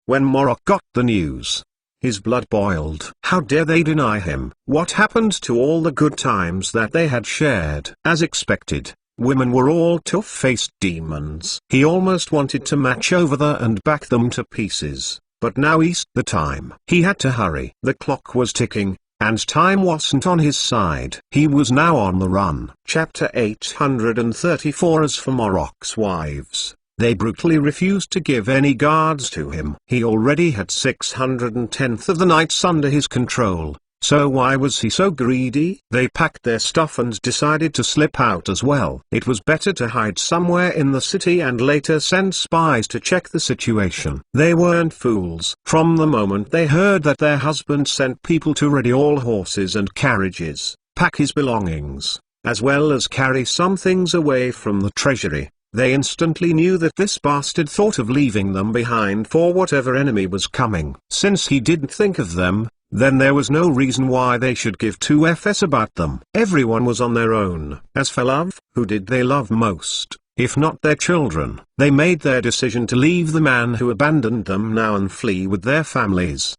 When Morok got the news, his blood boiled. How dare they deny him? What happened to all the good times that they had shared? As expected, women were all tough-faced demons. He almost wanted to match over them and back them to pieces, but now the time. He had to hurry. The clock was ticking, and time wasn't on his side. He was now on the run. Chapter 834. As for Morok's wives, they brutally refused to give any guards to him. He already had 610 of the knights under his control, so why was he so greedy? They packed their stuff and decided to slip out as well. It was better to hide somewhere in the city and later send spies to check the situation. They weren't fools. From the moment they heard that their husband sent people to ready all horses and carriages, pack his belongings, as well as carry some things away from the treasury, they instantly knew that this bastard thought of leaving them behind for whatever enemy was coming. Since he didn't think of them, then there was no reason why they should give two f's about them. Everyone was on their own. As for love, who did they love most? If not their children, they made their decision to leave the man who abandoned them now and flee with their families.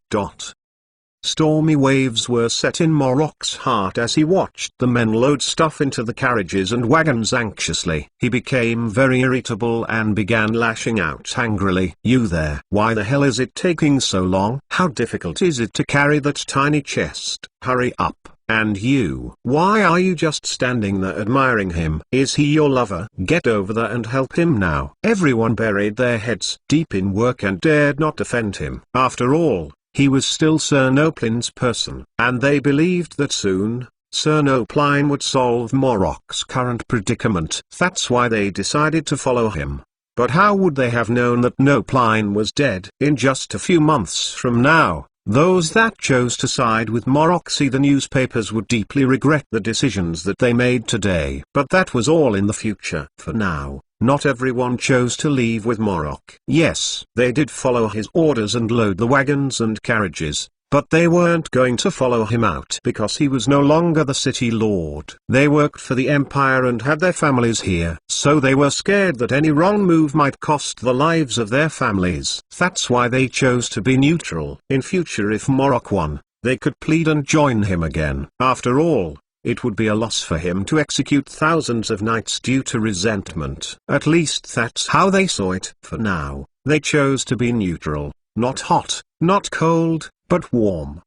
Stormy waves were set in Morocco's heart as he watched the men load stuff into the carriages and wagons anxiously. He became very irritable and began lashing out angrily. "You there! Why the hell is it taking so long? How difficult is it to carry that tiny chest? Hurry up! And you, why are you just standing there admiring him? Is he your lover? Get over there and help him now." Everyone buried their heads deep in work and dared not defend him. After all, he was still Sir Noplin's person, and they believed that soon, Sir Noplin would solve Morocco's current predicament. That's why they decided to follow him. But how would they have known that Noplin was dead? In just a few months from now, those that chose to side with Morocco, the newspapers would deeply regret the decisions that they made today. But that was all in the future. For now, not everyone chose to leave with Morocco. Yes, they did follow his orders and load the wagons and carriages, but they weren't going to follow him out because he was no longer the city lord. They worked for the empire and had their families here, so they were scared that any wrong move might cost the lives of their families. That's why they chose to be neutral. In future, if Morocco won, they could plead and join him again. After all, it would be a loss for him to execute thousands of knights due to resentment. At least that's how they saw it. For now, they chose to be neutral, not hot, not cold, but warm.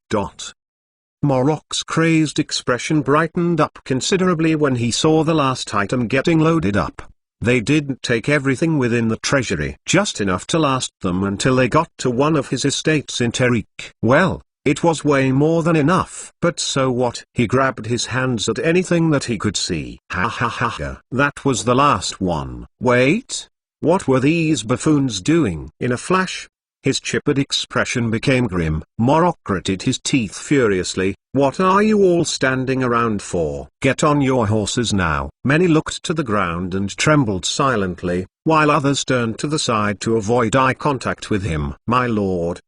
Morocco's crazed expression brightened up considerably when he saw the last item getting loaded up. They didn't take everything within the treasury, just enough to last them until they got to one of his estates in Tariq. Well, it was way more than enough. But so what? He grabbed his hands at anything that he could see. Ha ha ha ha. That was the last one. Wait. What were these buffoons doing? In a flash, his chippered expression became grim. Morocco gritted his teeth furiously. "What are you all standing around for? Get on your horses now." Many looked to the ground and trembled silently, while others turned to the side to avoid eye contact with him. "My lord,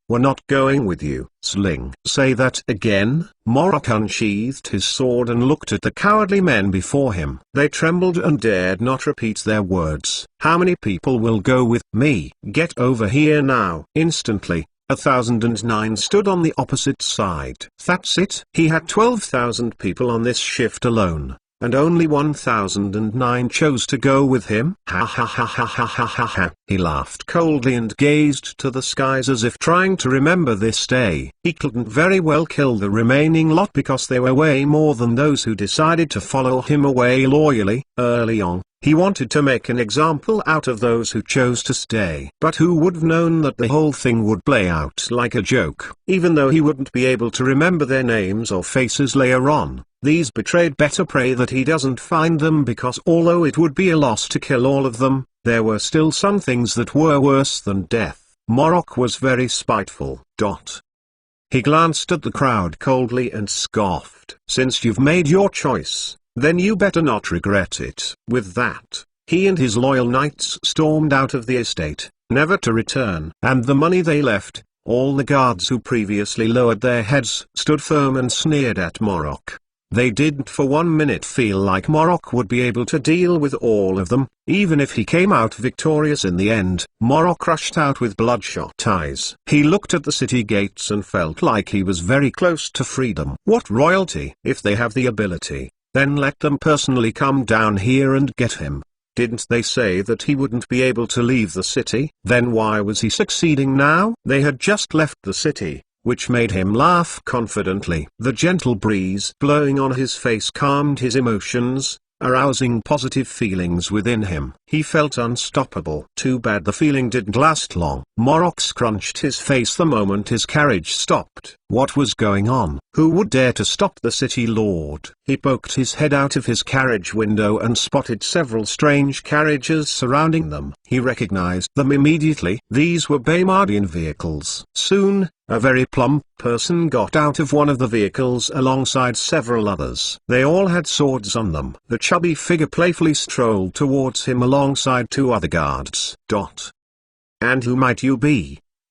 we're not going with you." Sling. "Say that again?" Morocco unsheathed his sword and looked at the cowardly men before him. They trembled and dared not repeat their words. "How many people will go with me? Get over here now." Instantly, 1,009 stood on the opposite side. That's it. He had 12,000 people on this shift alone, and only 1,009 chose to go with him? Ha ha ha ha ha ha ha ha. He laughed coldly and gazed to the skies as if trying to remember this day. He couldn't very well kill the remaining lot because they were way more than those who decided to follow him away loyally. Early on, he wanted to make an example out of those who chose to stay. But who would have known that the whole thing would play out like a joke? Even though he wouldn't be able to remember their names or faces later on, these betrayed better pray that he doesn't find them, because although it would be a loss to kill all of them, there were still some things that were worse than death. Morocco was very spiteful. He glanced at the crowd coldly and scoffed. "Since you've made your choice, then you better not regret it." With that, he and his loyal knights stormed out of the estate, never to return. And the money they left, all the guards who previously lowered their heads stood firm and sneered at Morocco. They didn't for 1 minute feel like Morocco would be able to deal with all of them, even if he came out victorious in the end. Morocco rushed out with bloodshot eyes. He looked at the city gates and felt like he was very close to freedom. What royalty? If they have the ability, then let them personally come down here and get him. Didn't they say that he wouldn't be able to leave the city? Then why was he succeeding now? They had just left the city, which made him laugh confidently. The gentle breeze blowing on his face calmed his emotions, arousing positive feelings within him. He felt unstoppable. Too bad the feeling didn't last long. Morocco scrunched his face the moment his carriage stopped. What was going on? Who would dare to stop the city lord? He poked his head out of his carriage window and spotted several strange carriages surrounding them. He recognized them immediately. These were Baymardian vehicles. Soon, a very plump person got out of one of the vehicles alongside several others. They all had swords on them. The chubby figure playfully strolled towards him alongside 2 other guards. "And who might you be?"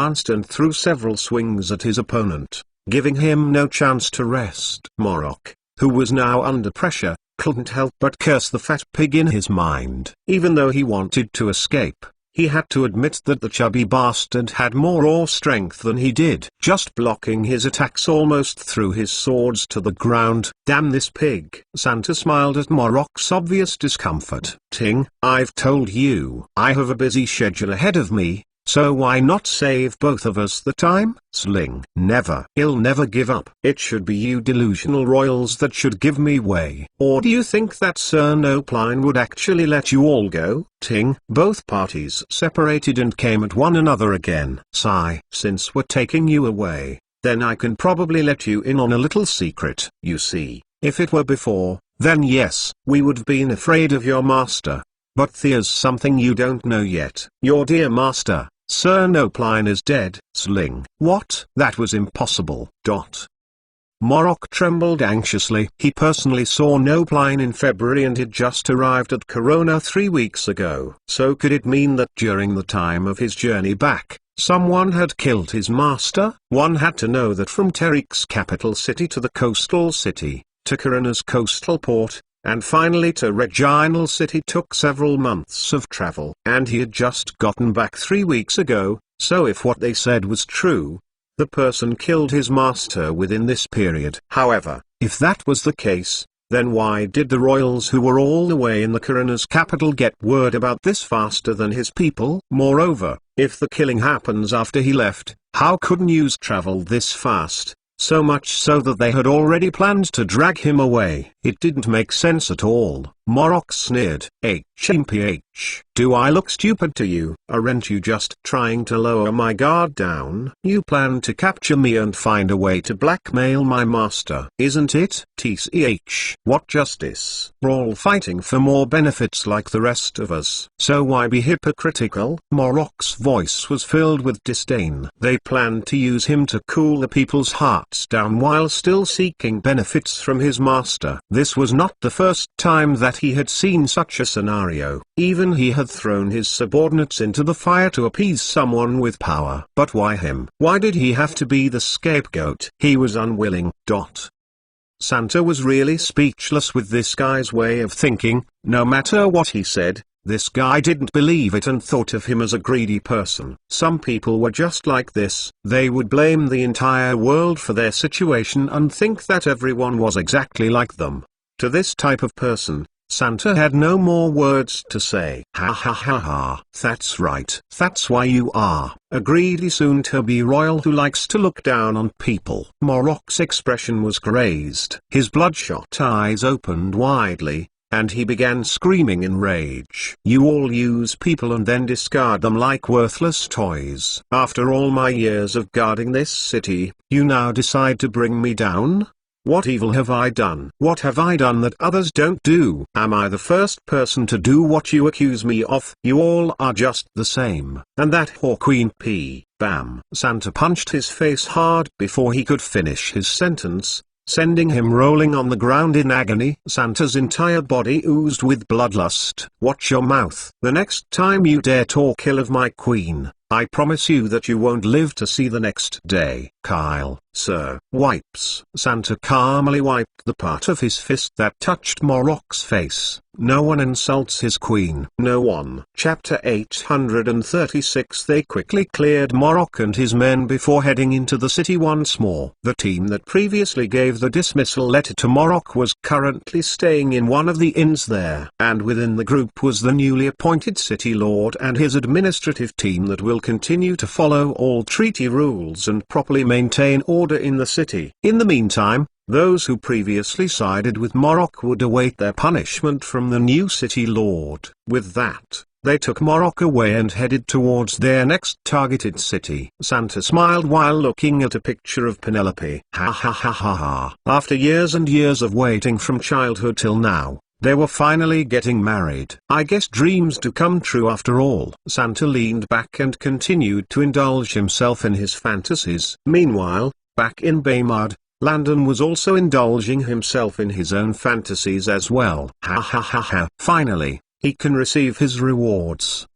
advanced and threw several swings at his opponent, giving him no chance to rest. Morok, who was now under pressure, couldn't help but curse the fat pig in his mind. Even though he wanted to escape, he had to admit that the chubby bastard had more raw strength than he did. Just blocking his attacks almost threw his swords to the ground. Damn this pig. Santa smiled at Morok's obvious discomfort. Ting, I've told you I have a busy schedule ahead of me, so why not save both of us the time? Sling. Never. He'll never give up. It should be you delusional royals that should give me way. Or do you think that Sir Nopline would actually let you all go? Ting. Both parties separated and came at one another again. Sigh. Since we're taking you away, then I can probably let you in on a little secret. You see, if it were before, then yes, we would have been afraid of your master. But there's something you don't know yet. Your dear master, Sir Nopline, is dead. Sling. What? That was impossible. Morok trembled anxiously. He personally saw Nopline in February and had just arrived at Corona 3 weeks ago. So could it mean that during the time of his journey back, someone had killed his master? One had to know that from Terik's capital city to the coastal city, to Corona's coastal port, and finally to Reginal City took several months of travel. And he had just gotten back 3 weeks ago, so if what they said was true, the person killed his master within this period. However, if that was the case, Then why did the royals who were all the way in the coroner's capital get word about this faster than his people? Moreover, if the killing happens after he left, how could news travel this fast? So much so that they had already planned to drag him away. It didn't make sense at all. Morok sneered. HMPH. Do I look stupid to you? Aren't you just trying to lower my guard down? You plan to capture me and find a way to blackmail my master, isn't it? TCH. What justice? We're all fighting for more benefits like the rest of us. So why be hypocritical? Morok's voice was filled with disdain. They planned to use him to cool the people's hearts down while still seeking benefits from his master. This was not the first time that he had seen such a scenario. Even he had thrown his subordinates into the fire to appease someone with power. But why him? Why did he have to be the scapegoat? He was unwilling. Santa was really speechless with this guy's way of thinking. No matter what he said, this guy didn't believe it and thought of him as a greedy person. Some people were just like this. They would blame the entire world for their situation and think that everyone was exactly like them. To this type of person, Santa had no more words to say. Ha ha ha ha. That's right. That's why you are a greedy soon-to-be royal who likes to look down on people. Morok's expression was crazed. His bloodshot eyes opened widely, and he began screaming in rage. You all use people and then discard them like worthless toys. After all my years of guarding this city, you now decide to bring me down? What evil have I done? What have I done that others don't do? Am I the first person to do what you accuse me of? You all are just the same. And that whore Queen P. Bam. Santa punched his face hard before he could finish his sentence, sending him rolling on the ground in agony. Santa's entire body oozed with bloodlust. Watch your mouth. The next time you dare talk ill of my queen, I promise you that you won't live to see the next day. Kyle, sir. Wipes. Santa calmly wiped the part of his fist that touched Morok's face. No one insults his queen. No one. Chapter 836. They quickly cleared Morok and his men before heading into the city once more. The team that previously gave the dismissal letter to Morok was currently staying in one of the inns there. And within the group was the newly appointed city lord and his administrative team that will continue to follow all treaty rules and properly maintain order in the city. In the meantime, those who previously sided with Morok would await their punishment from the new city lord. With that, they took Morok away and headed towards their next targeted city. Santa smiled while looking at a picture of Penelope. Ha ha ha ha ha. After years and years of waiting from childhood till now, they were finally getting married. I guess dreams do come true after all. Santa leaned back and continued to indulge himself in his fantasies. Meanwhile, back in Baymud, Landon was also indulging himself in his own fantasies as well. Ha ha ha ha. Finally, he can receive his rewards.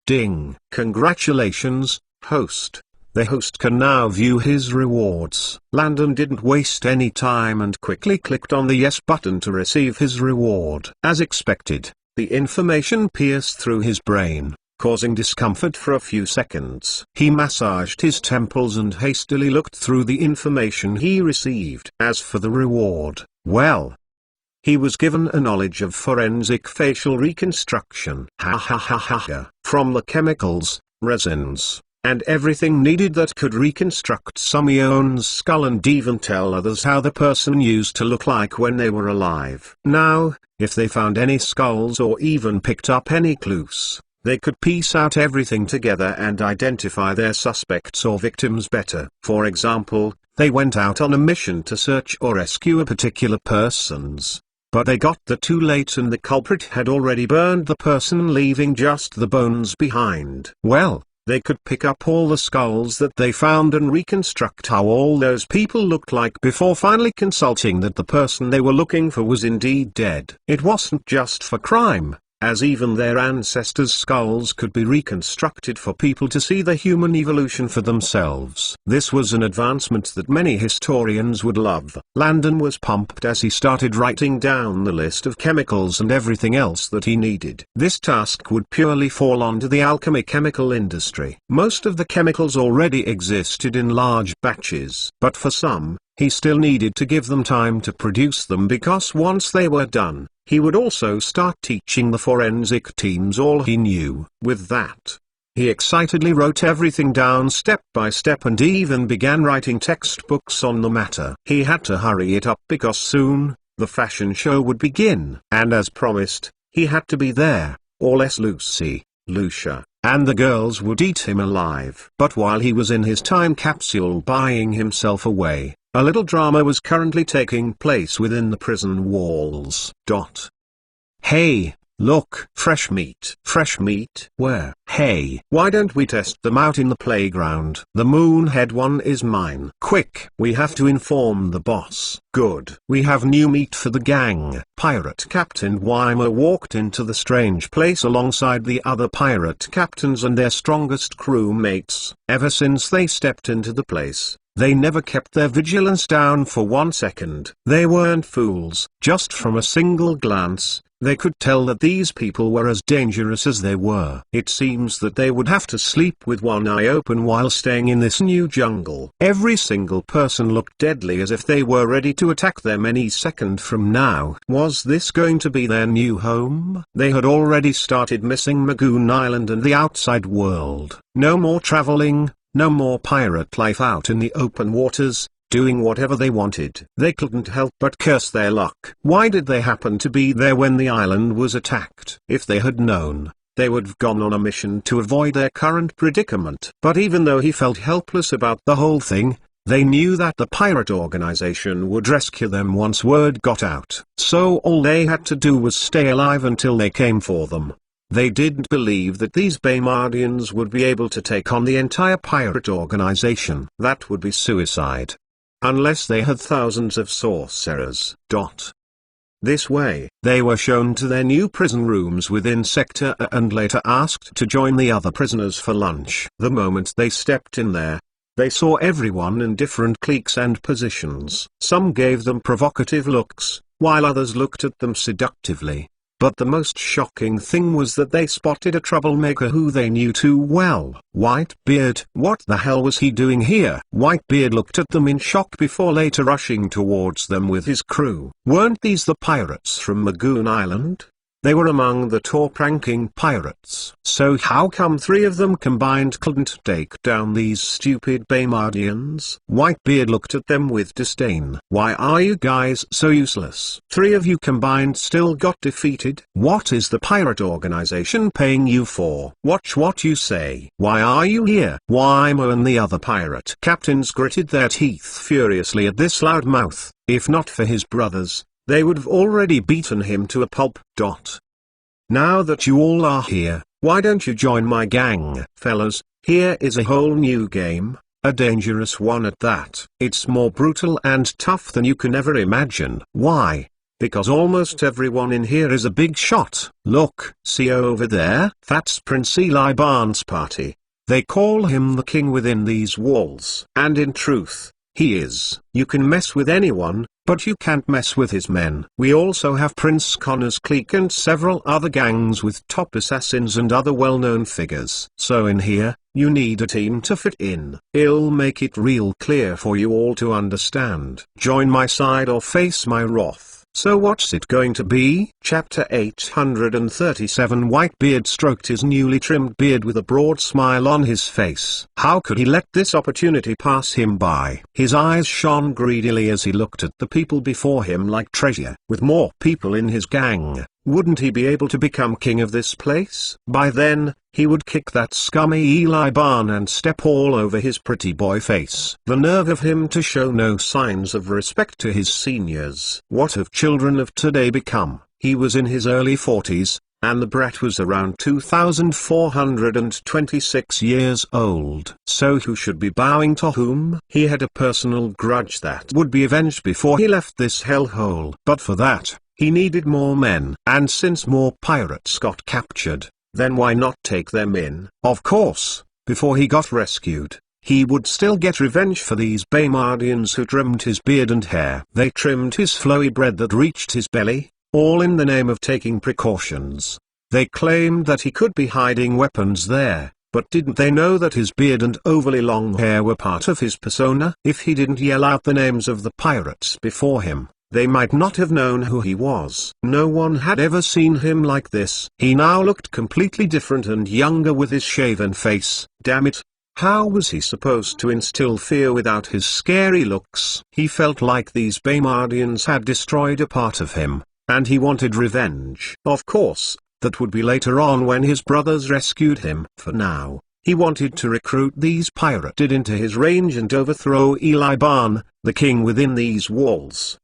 Ding. Congratulations, host. The host can now view his rewards. Landon didn't waste any time and quickly clicked on the yes button to receive his reward. As expected, the information pierced through his brain, causing discomfort for a few seconds. He massaged his temples and hastily looked through the information he received. As for the reward, well, he was given a knowledge of forensic facial reconstruction. Ha ha ha ha ha. From the chemicals, resins, and everything needed that could reconstruct Sumion's skull and even tell others how the person used to look like when they were alive. Now, if they found any skulls or even picked up any clues, they could piece out everything together and identify their suspects or victims better. For example, they went out on a mission to search or rescue a particular person's, but they got there too late and the culprit had already burned the person, leaving just the bones behind. Well, they could pick up all the skulls that they found and reconstruct how all those people looked like before finally consulting that the person they were looking for was indeed dead. It wasn't just for crime, as even their ancestors' skulls could be reconstructed for people to see the human evolution for themselves. This was an advancement that many historians would love. Landon was pumped as he started writing down the list of chemicals and everything else that he needed. This task would purely fall onto the alchemy chemical industry. Most of the chemicals already existed in large batches, but for some, he still needed to give them time to produce them, because once they were done, he would also start teaching the forensic teams all he knew. With that, he excitedly wrote everything down step by step and even began writing textbooks on the matter. He had to hurry it up because soon, the fashion show would begin. And as promised, he had to be there, or else Lucia, and the girls would eat him alive. But while he was in his time capsule buying himself away, a little drama was currently taking place within the prison walls. Hey, look, fresh meat. Fresh meat? Where? Hey, why don't we test them out in the playground? The Moonhead one is mine. Quick, we have to inform the boss. Good. We have new meat for the gang. Pirate Captain Weimer walked into the strange place alongside the other pirate captains and their strongest crewmates. Ever since they stepped into the place, they never kept their vigilance down for 1 second. They weren't fools. Just from a single glance, they could tell that these people were as dangerous as they were. It seems that they would have to sleep with one eye open while staying in this new jungle. Every single person looked deadly, as if they were ready to attack them any second from now. Was this going to be their new home? They had already started missing Magoon Island and the outside world. No more traveling, no more pirate life out in the open waters, doing whatever they wanted. They couldn't help but curse their luck. Why did they happen to be there when the island was attacked? If they had known, they would have gone on a mission to avoid their current predicament. But even though he felt helpless about the whole thing, they knew that the pirate organization would rescue them once word got out. So all they had to do was stay alive until they came for them. They didn't believe that these Baymardians would be able to take on the entire pirate organization. That would be suicide. Unless they had thousands of sorcerers. This way, they were shown to their new prison rooms within Sector A and later asked to join the other prisoners for lunch. The moment they stepped in there, they saw everyone in different cliques and positions. Some gave them provocative looks, while others looked at them seductively. But the most shocking thing was that they spotted a troublemaker who they knew too well. Whitebeard. What the hell was he doing here? Whitebeard looked at them in shock before later rushing towards them with his crew. Weren't these the pirates from Magoon Island? They were among the top-ranking pirates. So how come 3 of them combined couldn't take down these stupid Baymardians? Whitebeard looked at them with disdain. Why are you guys so useless? 3 of you combined still got defeated. What is the pirate organization paying you for? Watch what you say. Why are you here? Weimer and the other pirate captains gritted their teeth furiously at this loudmouth. If not for his brothers, they would have already beaten him to a pulp. Now that you all are here, why don't you join my gang? Fellas, here is a whole new game, a dangerous one at that. It's more brutal and tough than you can ever imagine. Why? Because almost everyone in here is a big shot. Look, see over there? That's Prince Eli Barnes' party. They call him the king within these walls. And in truth, he is. You can mess with anyone, but you can't mess with his men. We also have Prince Connor's clique and several other gangs with top assassins and other well-known figures. So in here, you need a team to fit in. I'll make it real clear for you all to understand. Join my side or face my wrath. So what's it going to be? Chapter 837. Whitebeard stroked his newly trimmed beard with a broad smile on his face. How could he let this opportunity pass him by? His eyes shone greedily as he looked at the people before him like treasure. With more people in his gang, wouldn't he be able to become king of this place? By then, he would kick that scummy Eli Barn and step all over his pretty boy face. The nerve of him to show no signs of respect to his seniors. What have children of today become? He was in his early 40s, and the brat was around 2,426 years old. So who should be bowing to whom? He had a personal grudge that would be avenged before he left this hellhole. But for that, he needed more men. And since more pirates got captured, then why not take them in? Of course, before he got rescued, he would still get revenge for these Baymardians who trimmed his beard and hair. They trimmed his flowy bread that reached his belly, all in the name of taking precautions. They claimed that he could be hiding weapons there, But didn't they know that his beard and overly long hair were part of his persona? If he didn't yell out the names of the pirates before him, they might not have known who he was. No one had ever seen him like this. He now looked completely different and younger with his shaven face. Damn it. How was he supposed to instill fear without his scary looks? He felt like these Baymardians had destroyed a part of him, and he wanted revenge. Of course, that would be later on when his brothers rescued him. For now, he wanted to recruit these pirates into his range and overthrow Eliban, the king within these walls.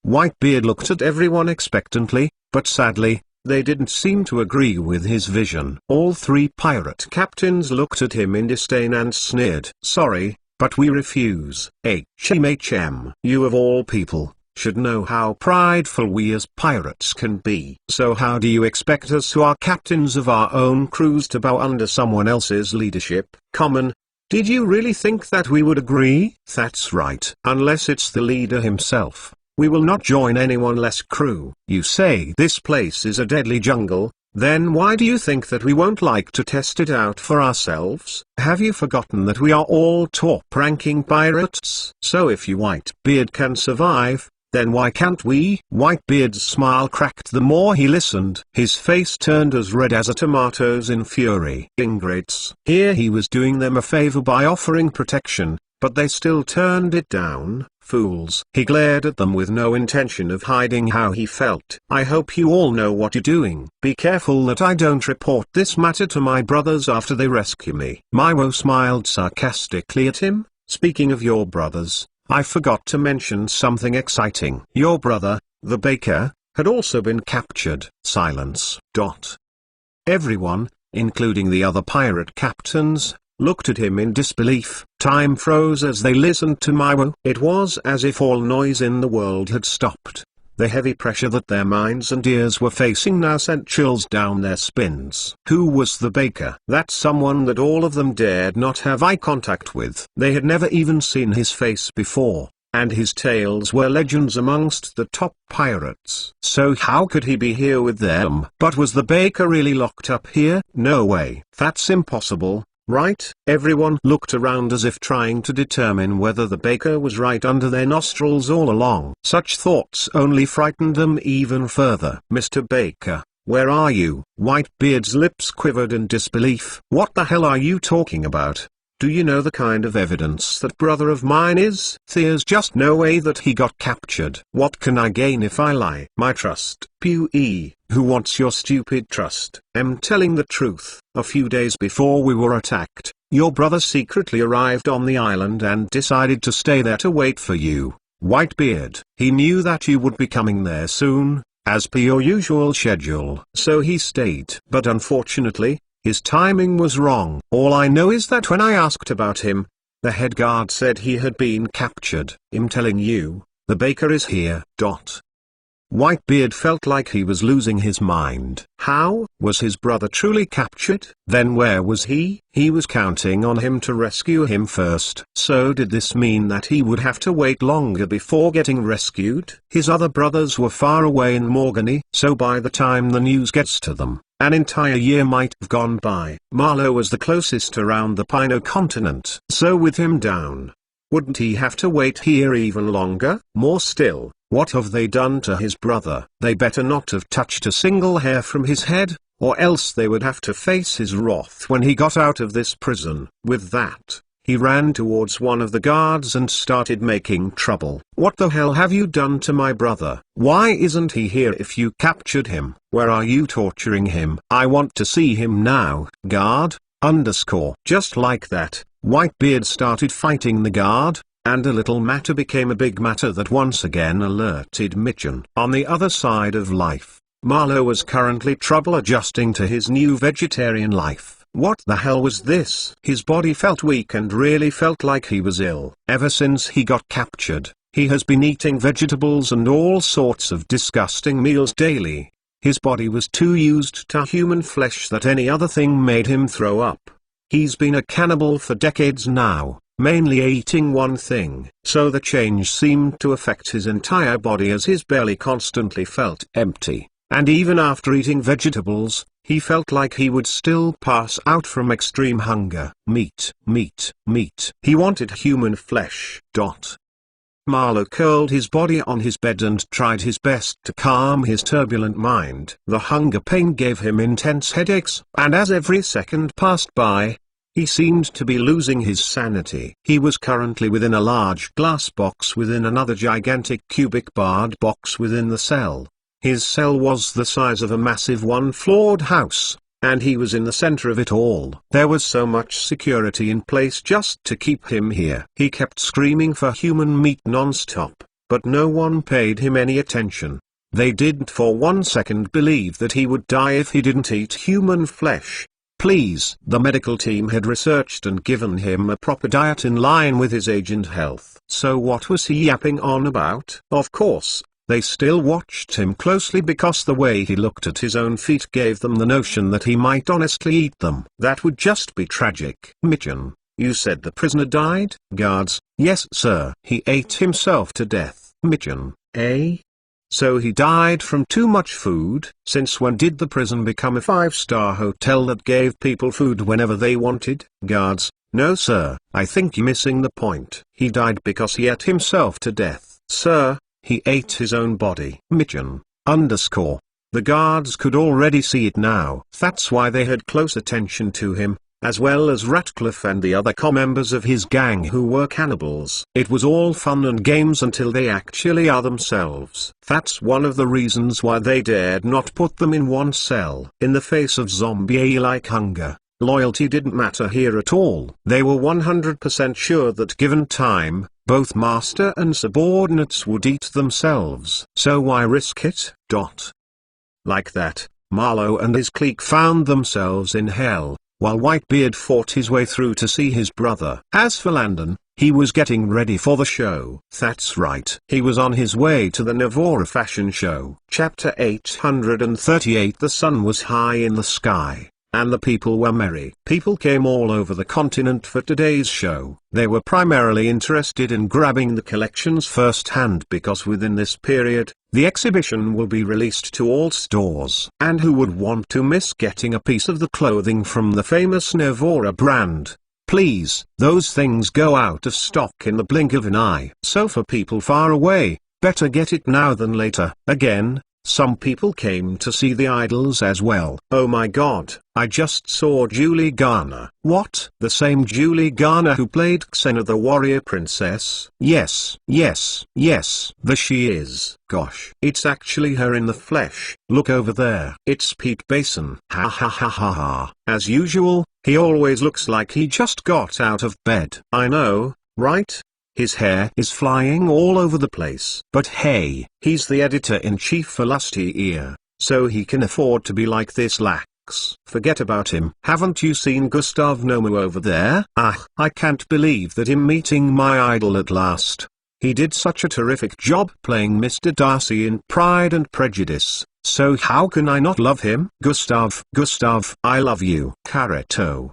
Whitebeard looked at everyone expectantly, but sadly, they didn't seem to agree with his vision. All three pirate captains looked at him in disdain and sneered. Sorry, but we refuse. HMHM. You of all people should know how prideful we as pirates can be. So how do you expect us who are captains of our own crews to bow under someone else's leadership? Common. Did you really think that we would agree? That's right. Unless it's the leader himself, we will not join anyone less crew. You say this place is a deadly jungle, then why do you think that we won't like to test it out for ourselves? Have you forgotten that we are all top-ranking pirates? So if you Whitebeard can survive, then why can't we? Whitebeard's smile cracked the more he listened. His face turned as red as a tomato's in fury. Ingrates. Here he was doing them a favor by offering protection, but they still turned it down. Fools. He glared at them with no intention of hiding how he felt. I hope you all know what you're doing. Be careful that I don't report this matter to my brothers after they rescue me. Milo smiled sarcastically at him. Speaking of your brothers, I forgot to mention something exciting. Your brother, the baker, had also been captured. Silence. Everyone, including the other pirate captains, looked at him in disbelief. Time froze as they listened to Milo. It was as if all noise in the world had stopped. The heavy pressure that their minds and ears were facing now sent chills down their spines. Who was the baker? That someone that all of them dared not have eye contact with. They had never even seen his face before, and his tales were legends amongst the top pirates. So how could he be here with them? But was the baker really locked up here? No way. That's impossible. Right? Everyone looked around as if trying to determine whether the baker was right under their nostrils all along. Such thoughts only frightened them even further. Mr. Baker, where are you? Whitebeard's lips quivered in disbelief. What the hell are you talking about? Do you know the kind of evidence that brother of mine is? There's just no way that he got captured. What can I gain if I lie? My trust. Pue, who wants your stupid trust? I'm telling the truth. A few days before we were attacked, your brother secretly arrived on the island and decided to stay there to wait for you. Whitebeard. He knew that you would be coming there soon, as per your usual schedule. So he stayed. But unfortunately, his timing was wrong. All I know is that when I asked about him, the head guard said he had been captured. I'm telling you, the baker is here. Whitebeard felt like he was losing his mind. How? Was his brother truly captured? Then where was he? He was counting on him to rescue him first. So did this mean that he would have to wait longer before getting rescued? His other brothers were far away in Morgany, so by the time the news gets to them, an entire year might have gone by. Marlowe was the closest around the Pino continent. So with him down, wouldn't he have to wait here even longer? More still, what have they done to his brother? They better not have touched a single hair from his head, or else they would have to face his wrath when he got out of this prison. With that, he ran towards one of the guards and started making trouble. What the hell have you done to my brother? Why isn't he here if you captured him? Where are you torturing him? I want to see him now. Guard, _ Just like that, Whitebeard started fighting the guard, and a little matter became a big matter that once again alerted Mitchum. On the other side of life, Marlowe was currently trouble adjusting to his new vegetarian life. What the hell was this? His body felt weak and really felt like he was ill. Ever since he got captured, he has been eating vegetables and all sorts of disgusting meals daily. His body was too used to human flesh that any other thing made him throw up. He's been a cannibal for decades now, mainly eating one thing. So the change seemed to affect his entire body as his belly constantly felt empty. and even after eating vegetables, he felt like he would still pass out from extreme hunger. Meat, meat, meat. He wanted human flesh. Marlowe curled his body on his bed and tried his best to calm his turbulent mind. The hunger pain gave him intense headaches, and as every second passed by, he seemed to be losing his sanity. He was currently within a large glass box within another gigantic cubic barred box within the cell. His cell was the size of a massive one-floored house, and he was in the center of it all. There was so much security in place just to keep him here. He kept screaming for human meat non-stop, but no one paid him any attention. They didn't for 1 second believe that he would die if he didn't eat human flesh. Please. The medical team had researched and given him a proper diet in line with his age and health. So what was he yapping on about? Of course, they still watched him closely because the way he looked at his own feet gave them the notion that he might honestly eat them. That would just be tragic. Mitchum, you said the prisoner died? Guards, yes sir. He ate himself to death. Mitchum, eh? So he died from too much food? Since when did the prison become a 5-star hotel that gave people food whenever they wanted? Guards, no sir, I think you're missing the point. He died because he ate himself to death. Sir, he ate his own body. Mitchum, _. The guards could already see it now. That's why they had close attention to him, as well as Ratcliffe and the other members of his gang who were cannibals. It was all fun and games until they actually are themselves. That's one of the reasons why they dared not put them in one cell. In the face of zombie-like hunger, loyalty didn't matter here at all. They were 100% sure that given time, both master and subordinates would eat themselves. So why risk it? Like that, Marlowe and his clique found themselves in hell, while Whitebeard fought his way through to see his brother. As for Landon, he was getting ready for the show. That's right. He was on his way to the Novora fashion show. Chapter 838. The sun was high in the sky, and the people were merry. People came all over the continent for today's show. They were primarily interested in grabbing the collections firsthand because within this period, the exhibition will be released to all stores. And who would want to miss getting a piece of the clothing from the famous Novora brand? Please, those things go out of stock in the blink of an eye. So for people far away, better get it now than later. Again, some people came to see the idols as well. Oh my god, I just saw Julie Garner. What? The same Julie Garner who played Xena the warrior princess? Yes, yes, yes. The she is. Gosh. It's actually her in the flesh. Look over there. It's Pete Basin. Ha ha ha ha ha. As usual, he always looks like he just got out of bed. I know, right? His hair is flying all over the place. But hey, he's the editor-in-chief for Lusty Ear, so he can afford to be like this lax. Forget about him. Haven't you seen Gustav Nomu over there? Ah, I can't believe that I'm meeting my idol at last. He did such a terrific job playing Mr. Darcy in Pride and Prejudice, so how can I not love him? Gustav, I love you. Kareto.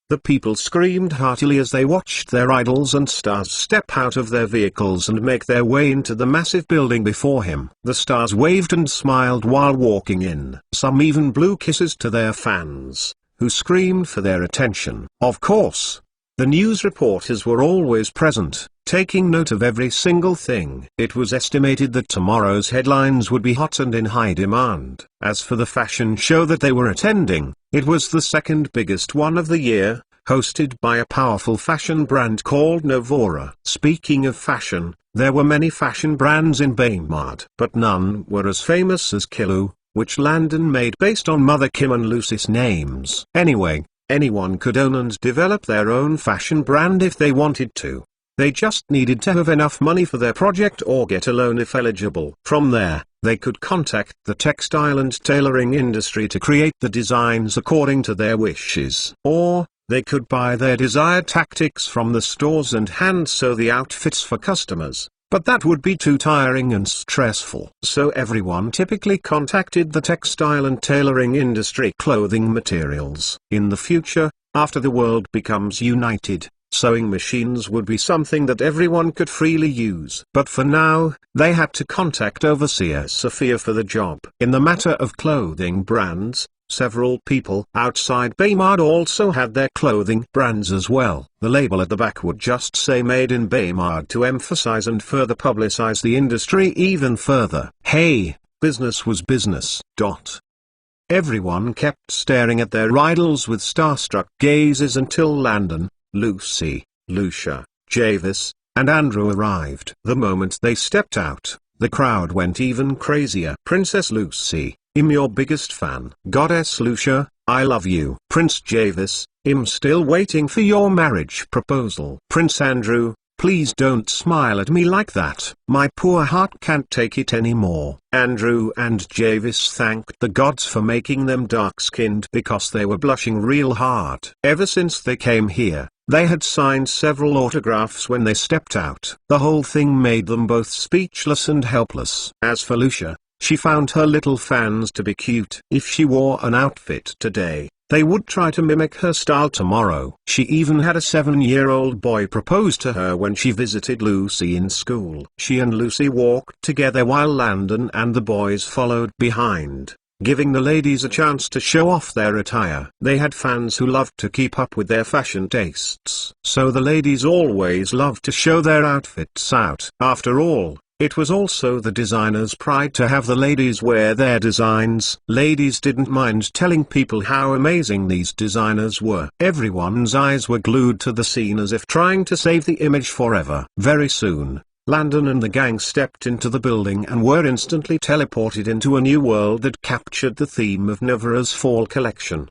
The people screamed heartily as they watched their idols and stars step out of their vehicles and make their way into the massive building before him. The stars waved and smiled while walking in. Some even blew kisses to their fans, who screamed for their attention. Of course, the news reporters were always present, taking note of every single thing. It was estimated that tomorrow's headlines would be hot and in high demand. As for the fashion show that they were attending, it was the second biggest one of the year, hosted by a powerful fashion brand called Novora. Speaking of fashion, there were many fashion brands in Baymard, but none were as famous as Kilu, which Landon made based on Mother Kim and Lucy's names. Anyway, anyone could own and develop their own fashion brand if they wanted to. They just needed to have enough money for their project or get a loan if eligible. From there, they could contact the textile and tailoring industry to create the designs according to their wishes. Or, they could buy their desired tactics from the stores and hand sew the outfits for customers. But that would be too tiring and stressful. So everyone typically contacted the textile and tailoring industry clothing materials. In the future, after the world becomes united, Sewing machines would be something that everyone could freely use. But for now, they had to contact overseer Sophia for the job. In the matter of clothing brands, several people outside Baymard also had their clothing brands as well. The label at the back would just say Made in Baymard to emphasize and further publicize the industry even further. Hey, business was business. Everyone kept staring at their idols with starstruck gazes until Landon, Lucy, Lucia, Javis, and Andrew arrived. The moment they stepped out, the crowd went even crazier. Princess Lucy, I'm your biggest fan. Goddess Lucia, I love you. Prince Javis, I'm still waiting for your marriage proposal. Prince Andrew, please don't smile at me like that. My poor heart can't take it anymore. Andrew and Javis thanked the gods for making them dark-skinned because they were blushing real hard. Ever since they came here, they had signed several autographs when they stepped out. The whole thing made them both speechless and helpless. As for Lucia, she found her little fans to be cute. If she wore an outfit today, they would try to mimic her style tomorrow. She even had a 7-year-old boy propose to her when she visited Lucy in school. She and Lucy walked together while Landon and the boys followed behind, giving the ladies a chance to show off their attire. They had fans who loved to keep up with their fashion tastes, so the ladies always loved to show their outfits out. After all, it was also the designer's pride to have the ladies wear their designs. Ladies didn't mind telling people how amazing these designers were. Everyone's eyes were glued to the scene as if trying to save the image forever. Very soon, Landon and the gang stepped into the building and were instantly teleported into a new world that captured the theme of Nevora's fall collection.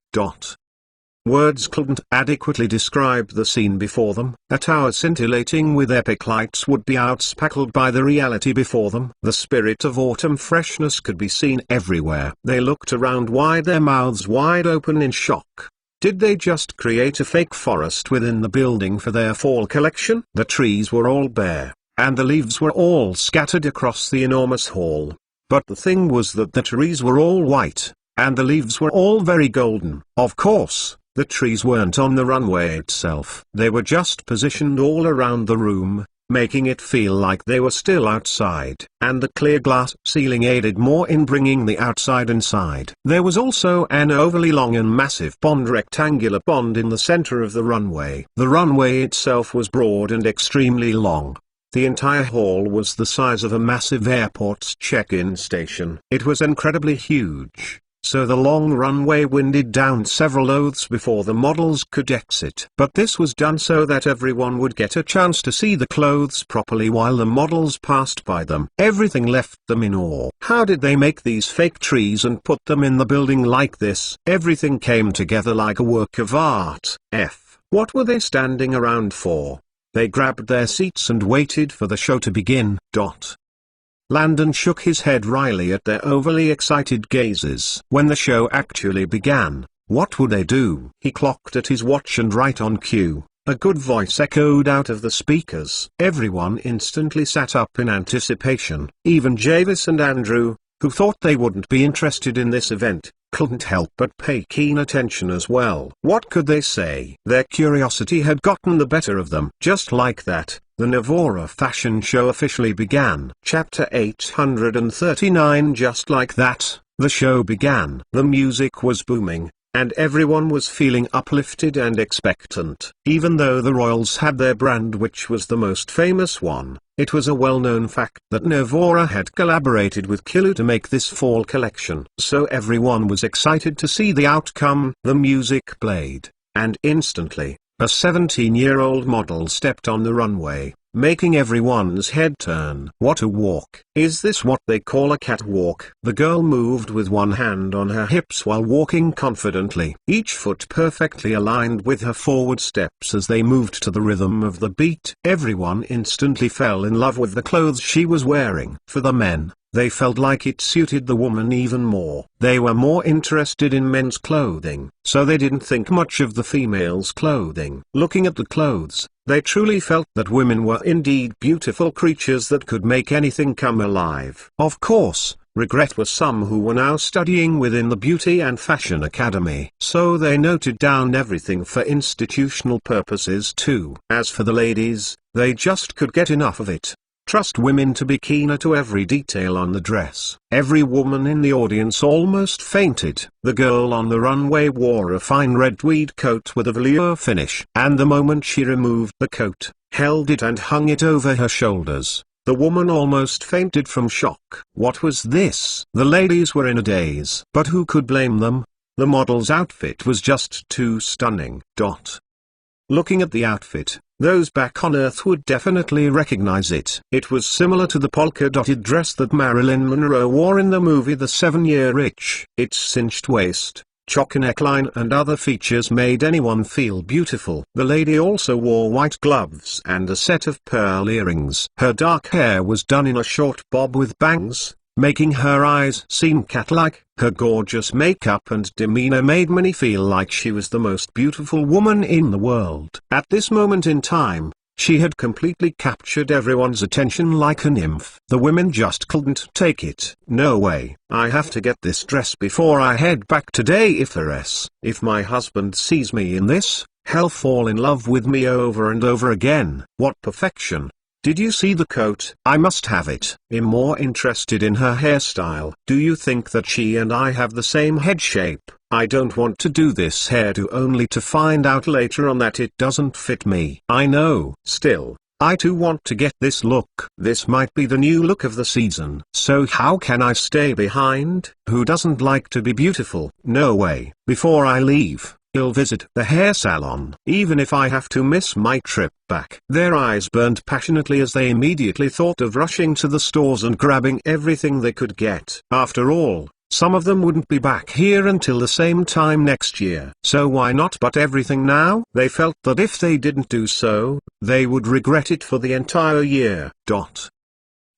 Words couldn't adequately describe the scene before them. A tower scintillating with epic lights would be outspackled by the reality before them. The spirit of autumn freshness could be seen everywhere. They looked around wide, their mouths wide open in shock. Did they just create a fake forest within the building for their fall collection? The trees were all bare, and the leaves were all scattered across the enormous hall. But the thing was that the trees were all white, and the leaves were all very golden. Of course, the trees weren't on the runway itself. They were just positioned all around the room, making it feel like they were still outside. And the clear glass ceiling aided more in bringing the outside inside. There was also an overly long and massive rectangular pond in the center of the runway. The runway itself was broad and extremely long. The entire hall was the size of a massive airport's check-in station. It was incredibly huge, so the long runway winded down several oaths before the models could exit. But this was done so that everyone would get a chance to see the clothes properly while the models passed by them. Everything left them in awe. How did they make these fake trees and put them in the building like this? Everything came together like a work of art. What were they standing around for? They grabbed their seats and waited for the show to begin. Landon shook his head wryly at their overly excited gazes. When the show actually began, what would they do? He clocked at his watch, and right on cue, a good voice echoed out of the speakers. Everyone instantly sat up in anticipation. Even Javis and Andrew, who thought they wouldn't be interested in this event, couldn't help but pay keen attention as well. What could they say? Their curiosity had gotten the better of them. Just like that, the Nevora fashion show officially began. Chapter 839. Just like that, the show began. The music was booming, and everyone was feeling uplifted and expectant. Even though the royals had their brand, which was the most famous one, it was a well-known fact that Nevora had collaborated with Kilu to make this fall collection. So everyone was excited to see the outcome. The music played, and instantly, a 17-year-old model stepped on the runway, making everyone's head turn. What a walk! Is this what they call a catwalk? The girl moved with one hand on her hips while walking confidently, each foot perfectly aligned with her forward steps as they moved to the rhythm of the beat. Everyone instantly fell in love with the clothes she was wearing. For the men, they felt like it suited the woman even more. They were more interested in men's clothing, so they didn't think much of the females' clothing. Looking at the clothes, they truly felt that women were indeed beautiful creatures that could make anything come alive. Of course, regret were some who were now studying within the Beauty and Fashion Academy. So they noted down everything for institutional purposes too. As for the ladies, they just could get enough of it. Trust women to be keener to every detail on the dress. Every woman in the audience almost fainted. The girl on the runway wore a fine red tweed coat with a velour finish, and the moment she removed the coat, held it and hung it over her shoulders, the woman almost fainted from shock. What was this? The ladies were in a daze. But who could blame them? The model's outfit was just too stunning. Looking at the outfit, those back on Earth would definitely recognize it. It was similar to the polka-dotted dress that Marilyn Monroe wore in the movie The 7-Year Itch. Its cinched waist, choker neckline and other features made anyone feel beautiful. The lady also wore white gloves and a set of pearl earrings. Her dark hair was done in a short bob with bangs, making her eyes seem cat-like. Her gorgeous makeup and demeanor made me feel like she was the most beautiful woman in the world. At this moment in time, she had completely captured everyone's attention like a nymph. The women just couldn't take it. No way. I have to get this dress before I head back today. If my husband sees me in this, he'll fall in love with me over and over again. What perfection. Did you see the coat? I must have it. I'm more interested in her hairstyle. Do you think that she and I have the same head shape? I don't want to do this hairdo only to find out later on that it doesn't fit me. I know. Still, I too want to get this look. This might be the new look of the season. So how can I stay behind? Who doesn't like to be beautiful? No way. Before I leave, I'll visit the hair salon, even if I have to miss my trip back. Their eyes burned passionately as they immediately thought of rushing to the stores and grabbing everything they could get. After all, some of them wouldn't be back here until the same time next year. So why not buy everything now? They felt that if they didn't do so, they would regret it for the entire year.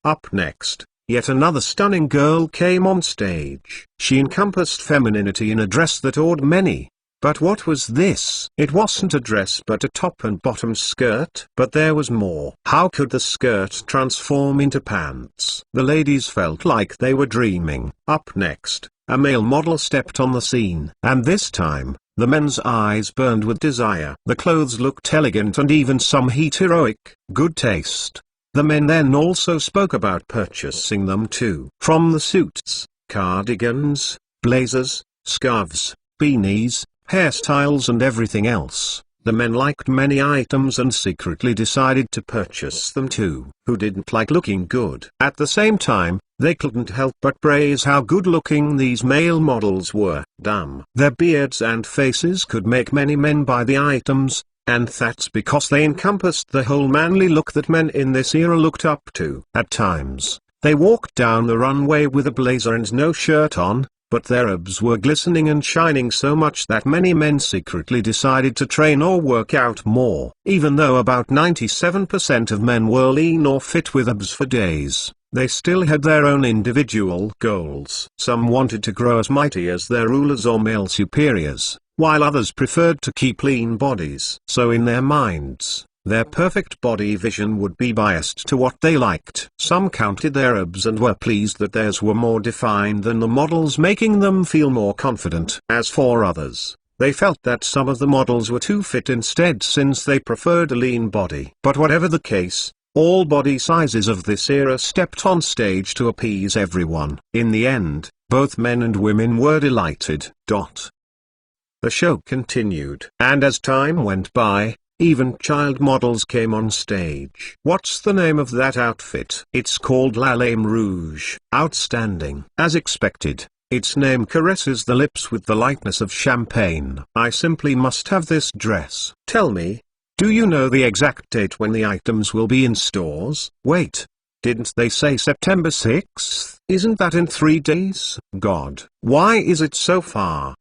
Up next, yet another stunning girl came on stage. She encompassed femininity in a dress that awed many. But what was this? It wasn't a dress but a top and bottom skirt. But there was more. How could the skirt transform into pants? The ladies felt like they were dreaming. Up next, a male model stepped on the scene. And this time, the men's eyes burned with desire. The clothes looked elegant and even some heroic. Good taste. The men then also spoke about purchasing them too. From the suits, cardigans, blazers, scarves, beanies, hairstyles and everything else, the men liked many items and secretly decided to purchase them too. Who didn't like looking good? At the same time, they couldn't help but praise how good looking these male models were. Damn. Their beards and faces could make many men buy the items, and that's because they encompassed the whole manly look that men in this era looked up to. At times, they walked down the runway with a blazer and no shirt on, but their abs were glistening and shining so much that many men secretly decided to train or work out more. Even though about 97% of men were lean or fit with abs for days, they still had their own individual goals. Some wanted to grow as mighty as their rulers or male superiors, while others preferred to keep lean bodies. So in their minds, their perfect body vision would be biased to what they liked. Some counted their abs and were pleased that theirs were more defined than the models, making them feel more confident. As for others, they felt that some of the models were too fit instead since they preferred a lean body. But whatever the case, all body sizes of this era stepped on stage to appease everyone. In the end, both men and women were delighted. The show continued, and as time went by, even child models came on stage. What's the name of that outfit? It's called La Lame Rouge. Outstanding. As expected, its name caresses the lips with the lightness of champagne. I simply must have this dress. Tell me, do you know the exact date when the items will be in stores? Wait. Didn't they say September 6th? Isn't that in 3 days? God, why is it so far?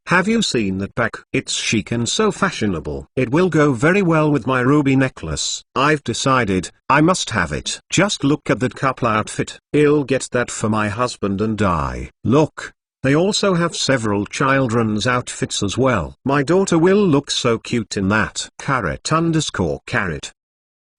Have you seen that back? It's chic and so fashionable. It will go very well with my ruby necklace. I've decided, I must have it. Just look at that couple outfit. I'll get that for my husband and I. Look, they also have several children's outfits as well. My daughter will look so cute in that. __.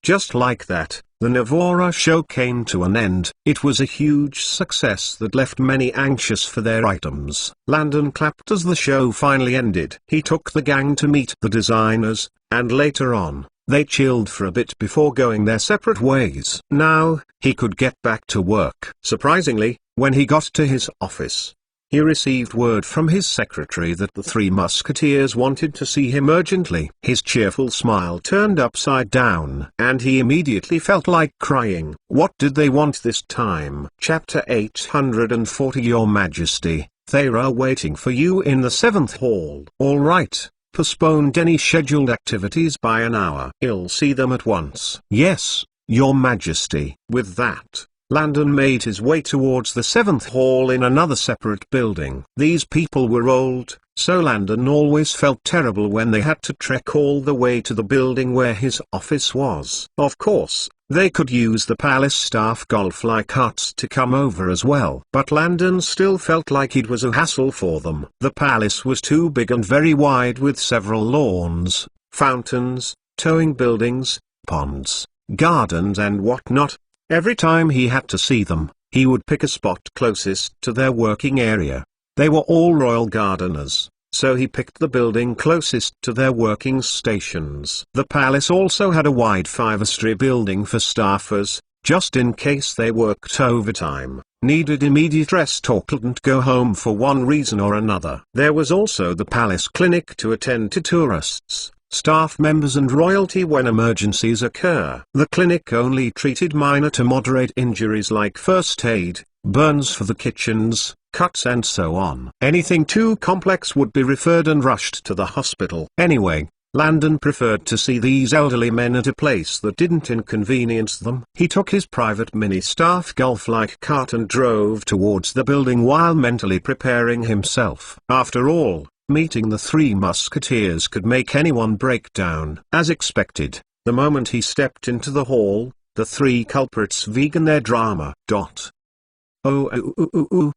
Just like that. The Navora show came to an end. It was a huge success that left many anxious for their items. Landon clapped as the show finally ended. He took the gang to meet the designers, and later on, they chilled for a bit before going their separate ways. Now, he could get back to work. Surprisingly, when he got to his office, he received word from his secretary that the Three Musketeers wanted to see him urgently. His cheerful smile turned upside down, and he immediately felt like crying. What did they want this time? Chapter 840. Your Majesty, they are waiting for you in the 7th hall. All right. Postponed any scheduled activities by an hour. You'll see them at once. Yes, Your Majesty. With that, Landon made his way towards the 7th hall in another separate building. These people were old, so Landon always felt terrible when they had to trek all the way to the building where his office was. Of course, they could use the palace staff golf-like carts to come over as well. But Landon still felt like it was a hassle for them. The palace was too big and very wide with several lawns, fountains, towing buildings, ponds, gardens and whatnot. Every time he had to see them, he would pick a spot closest to their working area. They were all royal gardeners, so he picked the building closest to their working stations. The palace also had a wide 5-story building for staffers, just in case they worked overtime, needed immediate rest or couldn't go home for one reason or another. There was also the palace clinic to attend to tourists, staff members and royalty when emergencies occur. The clinic only treated minor to moderate injuries like first aid, burns for the kitchens, cuts and so on. Anything too complex would be referred and rushed to the hospital. Anyway, Landon preferred to see these elderly men at a place that didn't inconvenience them. He took his private mini-staff golf-like cart and drove towards the building while mentally preparing himself. After all, meeting the Three Musketeers could make anyone break down. As expected, the moment he stepped into the hall, the three culprits began their drama.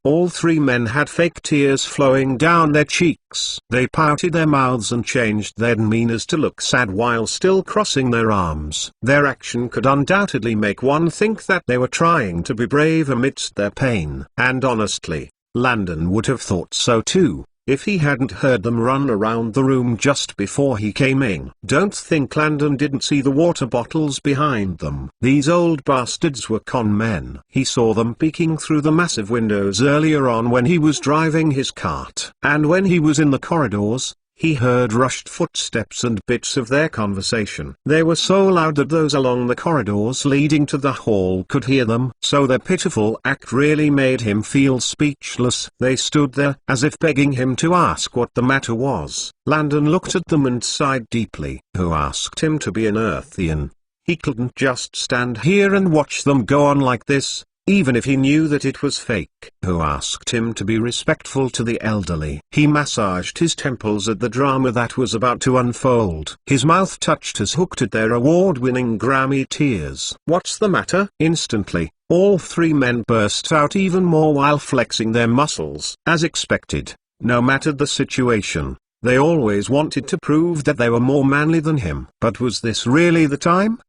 All three men had fake tears flowing down their cheeks. They pouted their mouths and changed their demeanors to look sad while still crossing their arms. Their action could undoubtedly make one think that they were trying to be brave amidst their pain. And honestly, Landon would have thought so too, if he hadn't heard them run around the room just before he came in. Don't think Landon didn't see the water bottles behind them. These old bastards were con men. He saw them peeking through the massive windows earlier on when he was driving his cart. And when he was in the corridors, he heard rushed footsteps and bits of their conversation. They were so loud that those along the corridors leading to the hall could hear them. So their pitiful act really made him feel speechless. They stood there, as if begging him to ask what the matter was. Landon looked at them and sighed deeply. Who asked him to be an Earthian? He couldn't just stand here and watch them go on like this, even if he knew that it was fake. Who asked him to be respectful to the elderly? He massaged his temples at the drama that was about to unfold. His mouth touched as hooked at their award-winning Grammy tears. What's the matter? Instantly, all three men burst out even more while flexing their muscles. As expected, no matter the situation, they always wanted to prove that they were more manly than him. But was this really the time?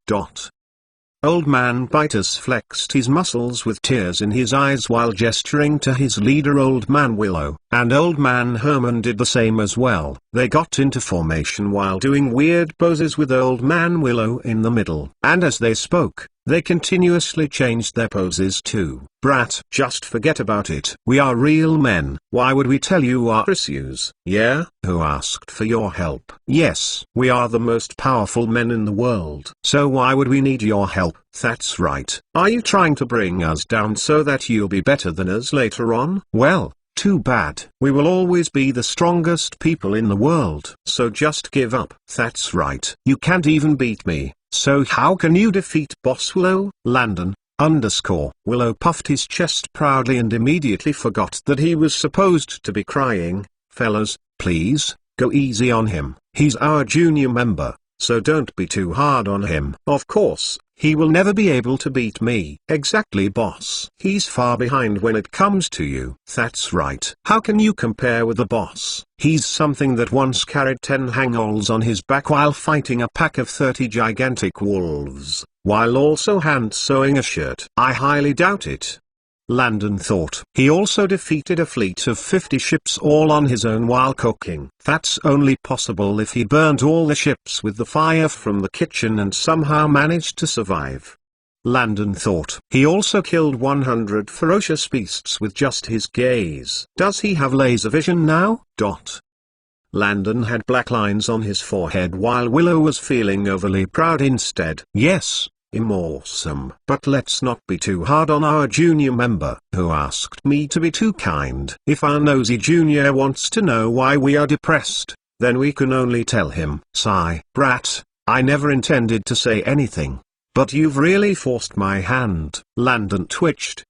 Old Man Bitus flexed his muscles with tears in his eyes while gesturing to his leader Old Man Willow, and Old Man Herman did the same as well. They got into formation while doing weird poses with Old Man Willow in the middle. And as they spoke, they continuously changed their poses too. Brat, just forget about it. We are real men. Why would we tell you our issues? Yeah? Who asked for your help? Yes, we are the most powerful men in the world. So why would we need your help? That's right. Are you trying to bring us down so that you'll be better than us later on? Well, too bad. We will always be the strongest people in the world. So just give up. That's right. You can't even beat me. So how can you defeat Boss Willow? Landon Willow puffed his chest proudly and immediately forgot that he was supposed to be crying. Fellas, please, go easy on him. He's our junior member, so don't be too hard on him. Of course, he will never be able to beat me. Exactly, boss. He's far behind when it comes to you. That's right. How can you compare with the boss? He's something that once carried 10 hangholes on his back while fighting a pack of 30 gigantic wolves. while also hand-sewing a shirt. I highly doubt it. Landon thought. He also defeated a fleet of 50 ships all on his own while cooking. That's only possible if he burnt all the ships with the fire from the kitchen and somehow managed to survive. Landon thought. He also killed 100 ferocious beasts with just his gaze. Does he have laser vision now? Landon had black lines on his forehead while Willow was feeling overly proud instead. Yes, awesome. But let's not be too hard on our junior member, who asked me to be too kind. If our nosy junior wants to know why we are depressed, then we can only tell him. Sigh. Brat, I never intended to say anything. But you've really forced my hand. Landon twitched.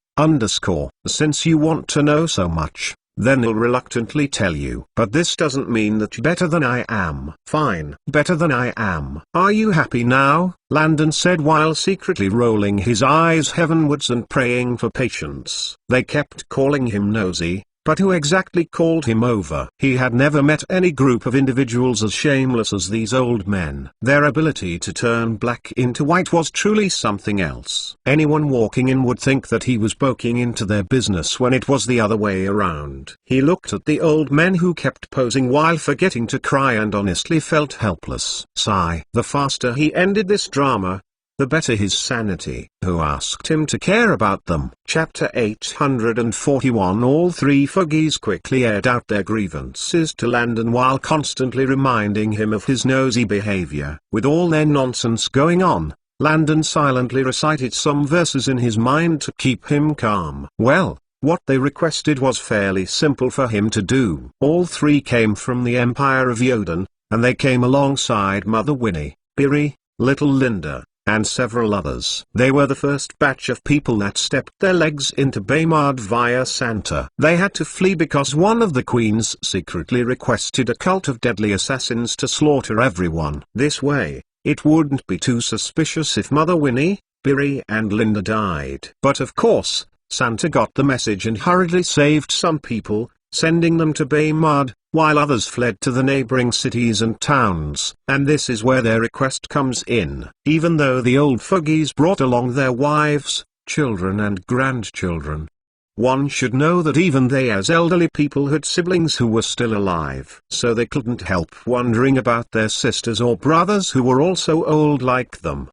Since you want to know so much, then I'll reluctantly tell you. But this doesn't mean that you're better than I am. Fine. Better than I am. Are you happy now? Landon said while secretly rolling his eyes heavenwards and praying for patience. They kept calling him nosy, but who exactly called him over? He had never met any group of individuals as shameless as these old men. Their ability to turn black into white was truly something else. Anyone walking in would think that he was poking into their business when it was the other way around. He looked at the old men who kept posing while forgetting to cry and honestly felt helpless. Sigh. The faster he ended this drama, the better his sanity. Who asked him to care about them? Chapter 841. All three Fuggies quickly aired out their grievances to Landon while constantly reminding him of his nosy behavior. With all their nonsense going on, Landon silently recited some verses in his mind to keep him calm. Well, what they requested was fairly simple for him to do. All three came from the Empire of Yoden, and they came alongside Mother Winnie, Biri, Little Linda, and several others. They were the first batch of people that stepped their legs into Baymard via Santa. They had to flee because one of the queens secretly requested a cult of deadly assassins to slaughter everyone. This way, it wouldn't be too suspicious if Mother Winnie, Biri and Linda died. But of course, Santa got the message and hurriedly saved some people, sending them to Baymard, while others fled to the neighboring cities and towns. And this is where their request comes in. Even though the old Fuggies brought along their wives, children and grandchildren, one should know that even they as elderly people had siblings who were still alive. So they couldn't help wondering about their sisters or brothers who were also old like them.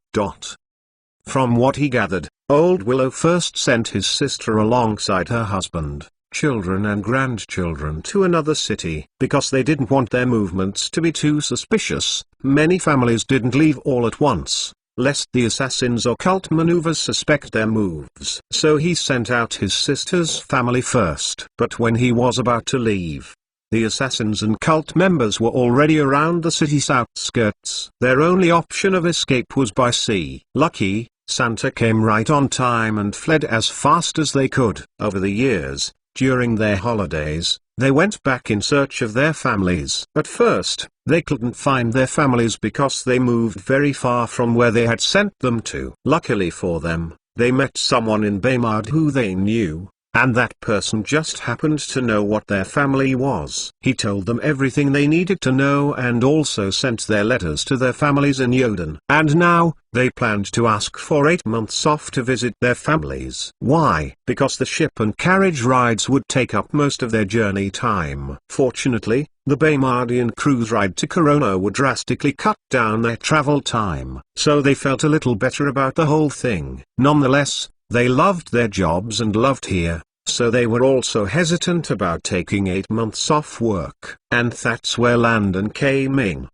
From what he gathered, old Willow first sent his sister alongside her husband, children and grandchildren to another city. Because they didn't want their movements to be too suspicious, many families didn't leave all at once, lest the assassins or cult maneuvers suspect their moves. So he sent out his sister's family first. But when he was about to leave, the assassins and cult members were already around the city's outskirts. Their only option of escape was by sea. Lucky, Santa came right on time and fled as fast as they could. Over the years, during their holidays, they went back in search of their families. At first, they couldn't find their families because they moved very far from where they had sent them to. Luckily for them, they met someone in Baymard who they knew, and that person just happened to know what their family was. He told them everything they needed to know and also sent their letters to their families in Yoden. And now, they planned to ask for 8 months off to visit their families. Why? Because the ship and carriage rides would take up most of their journey time. Fortunately, the Baymardian cruise ride to Corona would drastically cut down their travel time. So they felt a little better about the whole thing. Nonetheless, they loved their jobs and loved here, so they were also hesitant about taking 8 months off work. And that's where Landon came in.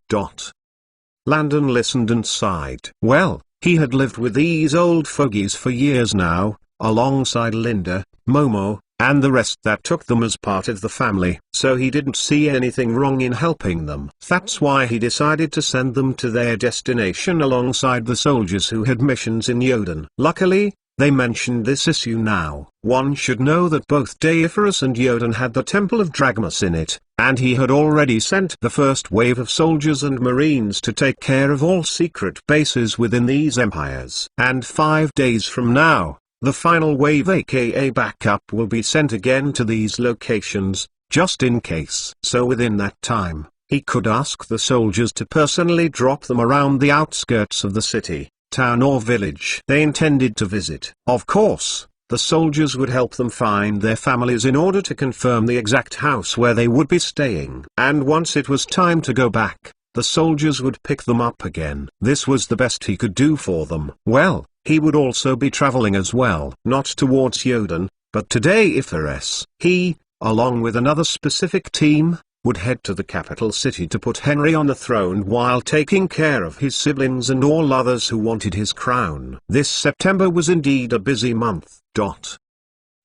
Landon listened and sighed. Well, he had lived with these old Fuggies for years now, alongside Linda, Momo, and the rest that took them as part of the family. So he didn't see anything wrong in helping them. That's why he decided to send them to their destination alongside the soldiers who had missions in Yoden. Luckily, they mentioned this issue now. One should know that both Deiferus and Yoden had the Temple of Dragmas in it, and he had already sent the first wave of soldiers and marines to take care of all secret bases within these empires. And 5 days from now, the final wave aka backup will be sent again to these locations, just in case. So within that time, he could ask the soldiers to personally drop them around the outskirts of the city. town or village they intended to visit. Of course, the soldiers would help them find their families in order to confirm the exact house where they would be staying. And once it was time to go back, the soldiers would pick them up again. This was the best he could do for them. Well, he would also be traveling as well. Not towards Yoden, but to Deiferes. He, along with another specific team, would head to the capital city to put Henry on the throne while taking care of his siblings and all others who wanted his crown. This September was indeed a busy month.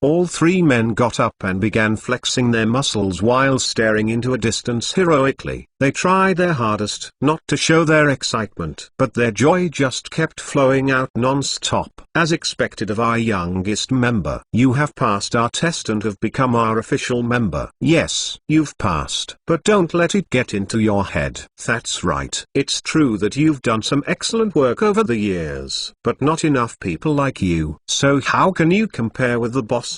All three men got up and began flexing their muscles while staring into a distance heroically. They tried their hardest not to show their excitement, but their joy just kept flowing out non-stop. As expected of our youngest member, you have passed our test and have become our official member. Yes, you've passed. But don't let it get into your head. That's right. It's true that you've done some excellent work over the years, but not enough people like you. So how can you compare with the boss?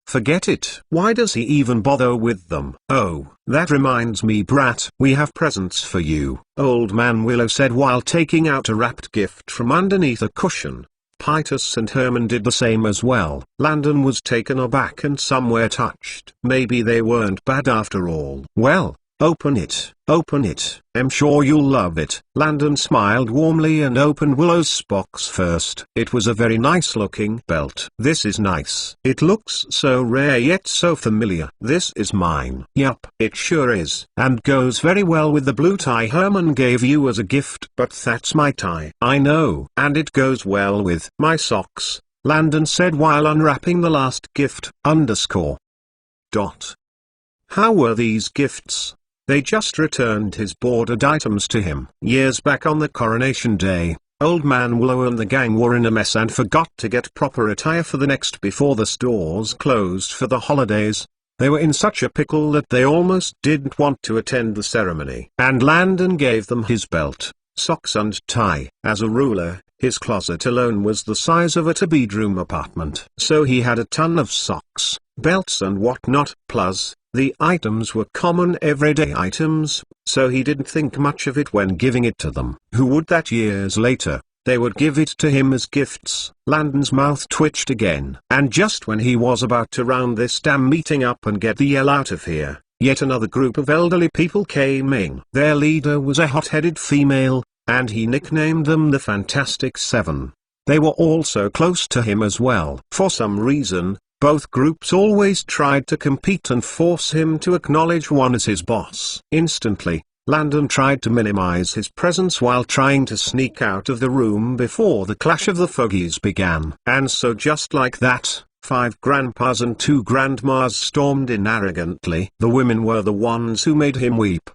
Forget it. Why does he even bother with them? Oh, that reminds me, brat. We have presents for you, Old Man Willow said while taking out a wrapped gift from underneath a cushion. Pytus and Herman did the same as well. Landon was taken aback and somewhere touched. Maybe they weren't bad after all. Well, open it. Open it. I'm sure you'll love it. Landon smiled warmly and opened Willow's box first. It was a very nice looking belt. This is nice. It looks so rare yet so familiar. This is mine. Yup, it sure is. And goes very well with the blue tie Herman gave you as a gift. But that's my tie. I know. And it goes well with my socks, Landon said while unwrapping the last gift. How were these gifts? They just returned his bordered items to him. Years back on the coronation day, Old Man Willow and the gang were in a mess and forgot to get proper attire for the next before the stores closed for the holidays. They were in such a pickle that they almost didn't want to attend the ceremony. And Landon gave them his belt, socks and tie. As a ruler, his closet alone was the size of a two-bedroom apartment. So he had a ton of socks, belts and whatnot. Plus, the items were common everyday items, so he didn't think much of it when giving it to them. Who would that years later, they would give it to him as gifts? Landon's mouth twitched again. And just when he was about to round this damn meeting up and get the hell out of here, yet another group of elderly people came in. Their leader was a hot-headed female, and he nicknamed them the Fantastic Seven. They were also close to him as well. For some reason, both groups always tried to compete and force him to acknowledge one as his boss. Instantly, Landon tried to minimize his presence while trying to sneak out of the room before the clash of the Foggies began. And so just like that, 5 grandpas and 2 grandmas stormed in arrogantly. The women were the ones who made him weep.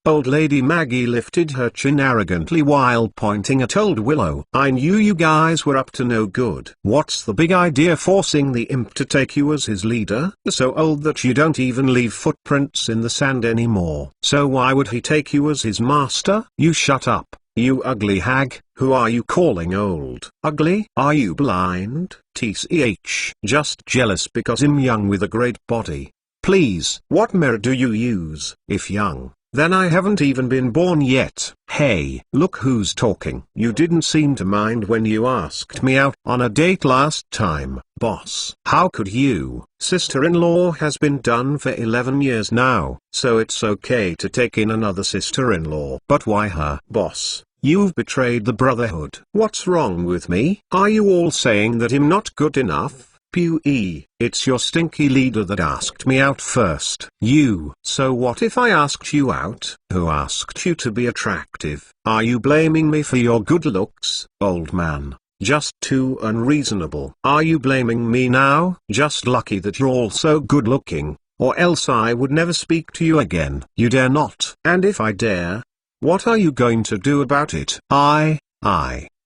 Old Lady Maggie lifted her chin arrogantly while pointing at Old Willow. I knew you guys were up to no good. What's the big idea forcing the imp to take you as his leader? So old that you don't even leave footprints in the sand anymore. So why would he take you as his master? You shut up, you ugly hag. Who are you calling old? Ugly? Are you blind? TCH. Just jealous because I'm young with a great body. Please. What mirror do you use? If young, then I haven't even been born yet. Hey, look who's talking. You didn't seem to mind when you asked me out on a date last time, boss. How could you? Sister-in-law has been done for 11 years now, so it's okay to take in another sister-in-law. But why her? Boss, you've betrayed the brotherhood. What's wrong with me? Are you all saying that I'm not good enough? Pewee, it's your stinky leader that asked me out first. You. So what if I asked you out? Who asked you to be attractive? Are you blaming me for your good looks, old man? Just too unreasonable. Are you blaming me now? Just lucky that you're all so good looking, or else I would never speak to you again. You dare not. And if I dare, what are you going to do about it?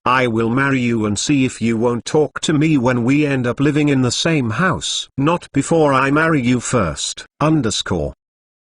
I will marry you and see if you won't talk to me when we end up living in the same house. Not before I marry you first.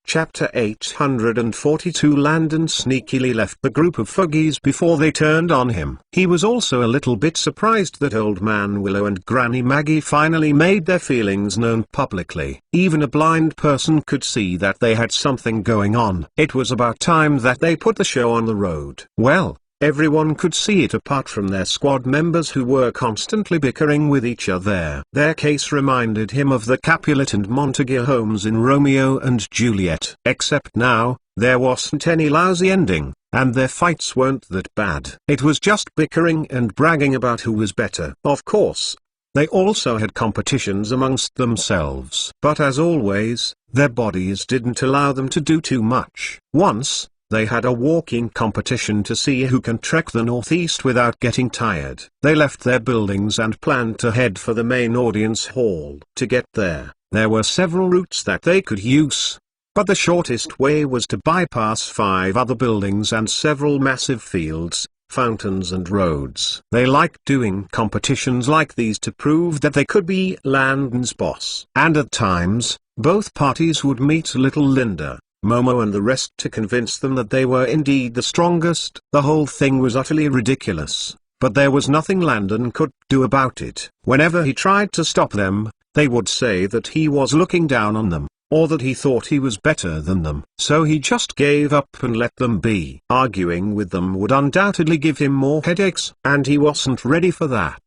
Chapter 842. Landon sneakily left the group of Foggies before they turned on him. He was also a little bit surprised that Old Man Willow and Granny Maggie finally made their feelings known publicly. Even a blind person could see that they had something going on. It was about time that they put the show on the road. Well, Everyone could see it apart from their squad members who were constantly bickering with each other. Their case reminded him of the Capulet and Montague homes in Romeo and Juliet. Except now, there wasn't any lousy ending, and their fights weren't that bad. It was just bickering and bragging about who was better. Of course, they also had competitions amongst themselves. But as always, their bodies didn't allow them to do too much. Once, they had a walking competition to see who can trek the northeast without getting tired. They left their buildings and planned to head for the main audience hall. To get there, there were several routes that they could use. But the shortest way was to bypass 5 other buildings and several massive fields, fountains and roads. They liked doing competitions like these to prove that they could be Landon's boss. And at times, both parties would meet little Linda, Momo and the rest to convince them that they were indeed the strongest. The whole thing was utterly ridiculous, but there was nothing Landon could do about it. Whenever he tried to stop them, they would say that he was looking down on them, or that he thought he was better than them. So he just gave up and let them be. Arguing with them would undoubtedly give him more headaches, and he wasn't ready for that.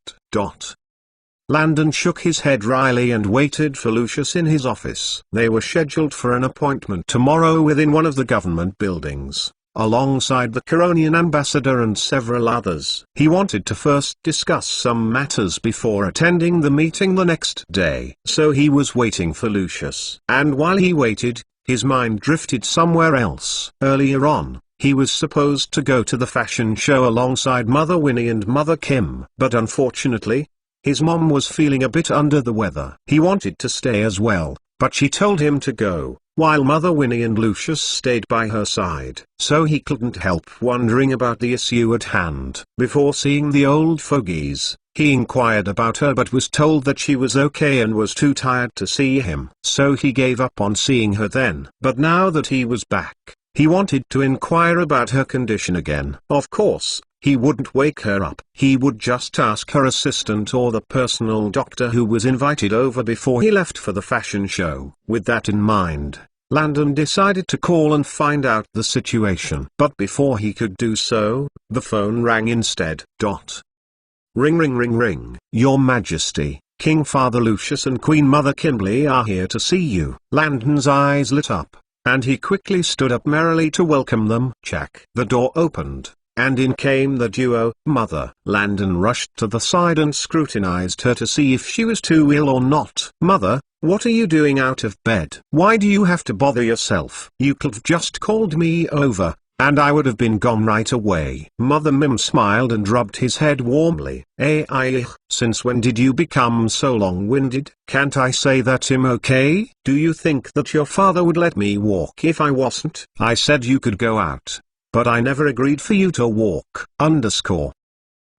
Landon shook his head wryly and waited for Lucius in his office. They were scheduled for an appointment tomorrow within one of the government buildings, alongside the Coronian ambassador and several others. He wanted to first discuss some matters before attending the meeting the next day. So he was waiting for Lucius. And while he waited, his mind drifted somewhere else. Earlier on, he was supposed to go to the fashion show alongside Mother Winnie and Mother Kim. But unfortunately, his mom was feeling a bit under the weather. He wanted to stay as well, but she told him to go, while Mother Winnie and Lucius stayed by her side. So he couldn't help wondering about the issue at hand. Before seeing the old fogies, he inquired about her but was told that she was okay and was too tired to see him. So he gave up on seeing her then. But now that he was back, he wanted to inquire about her condition again. Of course, he wouldn't wake her up. He would just ask her assistant or the personal doctor who was invited over before he left for the fashion show. With that in mind, Landon decided to call and find out the situation. But before he could do so, the phone rang instead. Ring ring ring ring. Your Majesty, King Father Lucius and Queen Mother Kimberly are here to see you. Landon's eyes lit up, and he quickly stood up merrily to welcome them. Check. The door opened, and in came the duo. Mother. Landon rushed to the side and scrutinized her to see if she was too ill or not. Mother, what are you doing out of bed? Why do you have to bother yourself? You could've just called me over, and I would have been gone right away. Mother Mim smiled and rubbed his head warmly. Since when did you become so long-winded? Can't I say that I'm okay? Do you think that your father would let me walk if I wasn't? I said you could go out, but I never agreed for you to walk.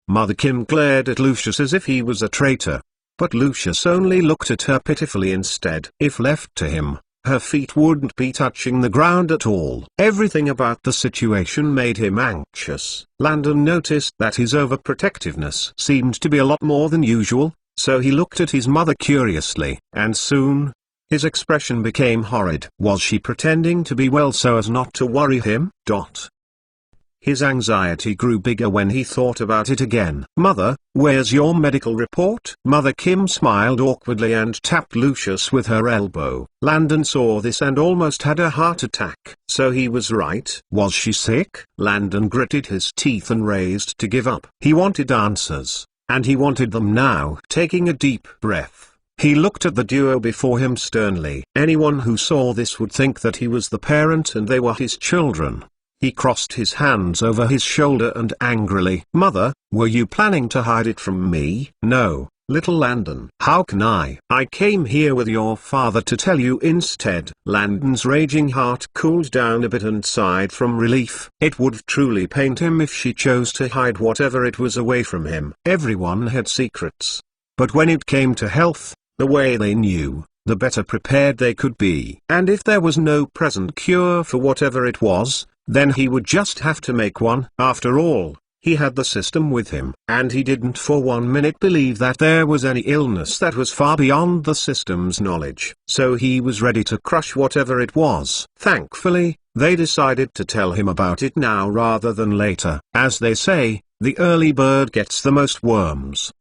Mother Kim glared at Lucius as if he was a traitor, but Lucius only looked at her pitifully instead. If left to him, her feet wouldn't be touching the ground at all. Everything about the situation made him anxious. Landon noticed that his overprotectiveness seemed to be a lot more than usual, so he looked at his mother curiously. And soon, his expression became horrid. Was she pretending to be well so as not to worry him? His anxiety grew bigger when he thought about it again. Mother, where's your medical report? Mother Kim smiled awkwardly and tapped Lucius with her elbow. Landon saw this and almost had a heart attack. So he was right. Was she sick? Landon gritted his teeth and raised to give up. He wanted answers, and he wanted them now. Taking a deep breath, he looked at the duo before him sternly. Anyone who saw this would think that he was the parent and they were his children. He crossed his hands over his shoulder and angrily. Mother, were you planning to hide it from me? No, little Landon. How can I? I came here with your father to tell you instead. Landon's raging heart cooled down a bit and sighed from relief. It would truly pain him if she chose to hide whatever it was away from him. Everyone had secrets. But when it came to health, the way they knew, the better prepared they could be. And if there was no present cure for whatever it was, then he would just have to make one. After all, He had the system with him, and he didn't for 1 minute believe that there was any illness that was far beyond the system's knowledge. So he was ready to crush whatever it was. Thankfully, they decided to tell him about it now rather than later. As they say, the early bird gets the most worms.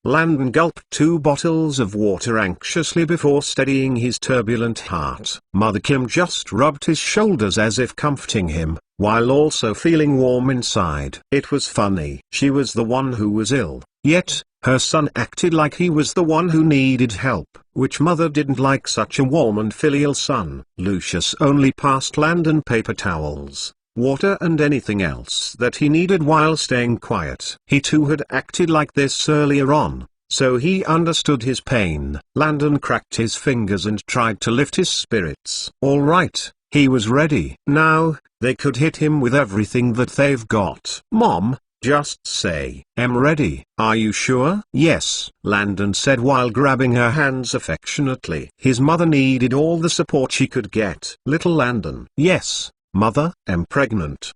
Landon gulped 2 bottles of water anxiously before steadying his turbulent heart. Mother Kim just rubbed his shoulders as if comforting him, while also feeling warm inside. It was funny. She was the one who was ill, yet, her son acted like he was the one who needed help, which mother didn't like such a warm and filial son. Lucius only passed Landon paper towels, water and anything else that he needed while staying quiet. He too had acted like this earlier on, so he understood his pain. Landon cracked his fingers and tried to lift his spirits. All right, he was ready. Now, they could hit him with everything that they've got. Mom, just say, "I'm ready." "Are you sure?" "Yes," Landon said while grabbing her hands affectionately. His mother needed all the support she could get. Little Landon. "Yes, Mother, I'm pregnant."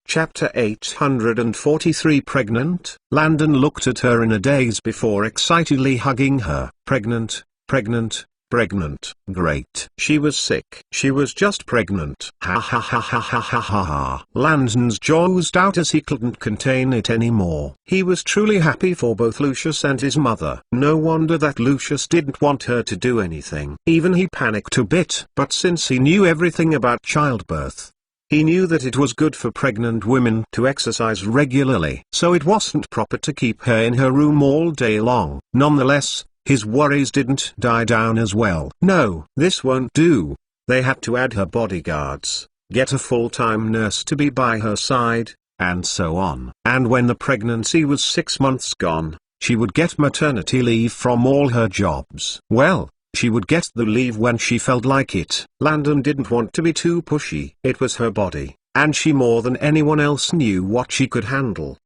Chapter 843 Pregnant? Landon looked at her in a daze before excitedly hugging her. Pregnant, pregnant, pregnant. Great. She was sick. She was just pregnant. Ha ha ha ha ha ha ha ha. Landon's jaw oozed out as he couldn't contain it anymore. He was truly happy for both Lucius and his mother. No wonder that Lucius didn't want her to do anything. Even he panicked a bit. But since he knew everything about childbirth, he knew that it was good for pregnant women to exercise regularly. So it wasn't proper to keep her in her room all day long. Nonetheless, his worries didn't die down as well. No, this won't do. They had to add her bodyguards, get a full-time nurse to be by her side, and so on. And when the pregnancy was 6 months gone, she would get maternity leave from all her jobs. Well, she would get the leave when she felt like it. Landon didn't want to be too pushy. It was her body, and she more than anyone else knew what she could handle.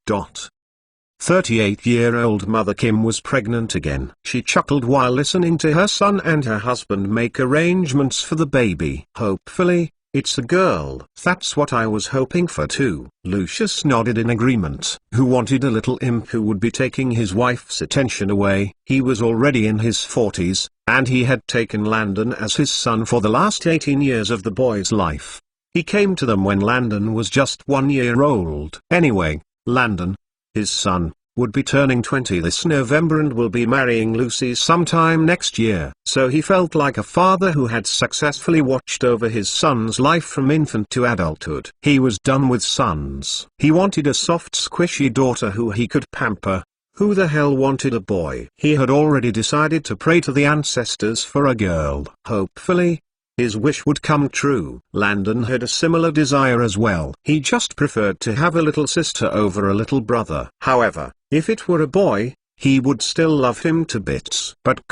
38-year-old Mother Kim was pregnant again. She chuckled while listening to her son and her husband make arrangements for the baby. "Hopefully, it's a girl." "That's what I was hoping for too." Lucius nodded in agreement. Who wanted a little imp who would be taking his wife's attention away? He was already in his 40s, and he had taken Landon as his son for the last 18 years of the boy's life. He came to them when Landon was just 1 year old. Anyway, Landon, his son, would be turning 20 this November and will be marrying Lucy sometime next year. So he felt like a father who had successfully watched over his son's life from infant to adulthood. He was done with sons. He wanted a soft squishy daughter who he could pamper. Who the hell wanted a boy? He had already decided to pray to the ancestors for a girl. Hopefully, his wish would come true. Landon had a similar desire as well. He just preferred to have a little sister over a little brother. However, if it were a boy, he would still love him to bits. But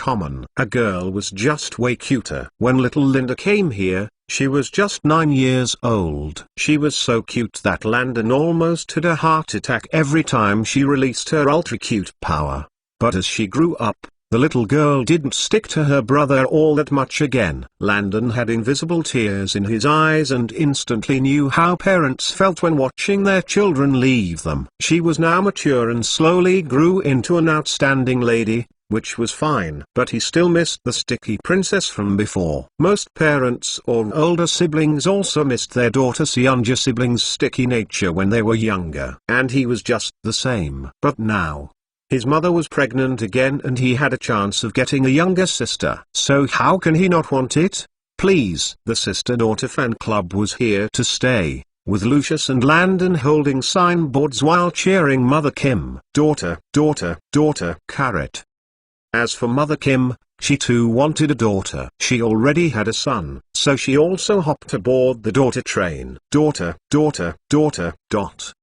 a girl was just way cuter. When little Linda came here, she was just 9 years old. She was so cute that Landon almost had a heart attack every time she released her ultra-cute power. But as she grew up, the little girl didn't stick to her brother all that much again. Landon had invisible tears in his eyes and instantly knew how parents felt when watching their children leave them. She was now mature and slowly grew into an outstanding lady, which was fine. But he still missed the sticky princess from before. Most parents or older siblings also missed their daughter's younger siblings' sticky nature when they were younger. And he was just the same. But now, his mother was pregnant again and he had a chance of getting a younger sister. So how can he not want it? Please. The sister-daughter fan club was here to stay, with Lucius and Landon holding signboards while cheering Mother Kim. Daughter, daughter, daughter, carrot. As for Mother Kim, she too wanted a daughter. She already had a son, so she also hopped aboard the daughter train. Daughter, daughter, daughter, dot.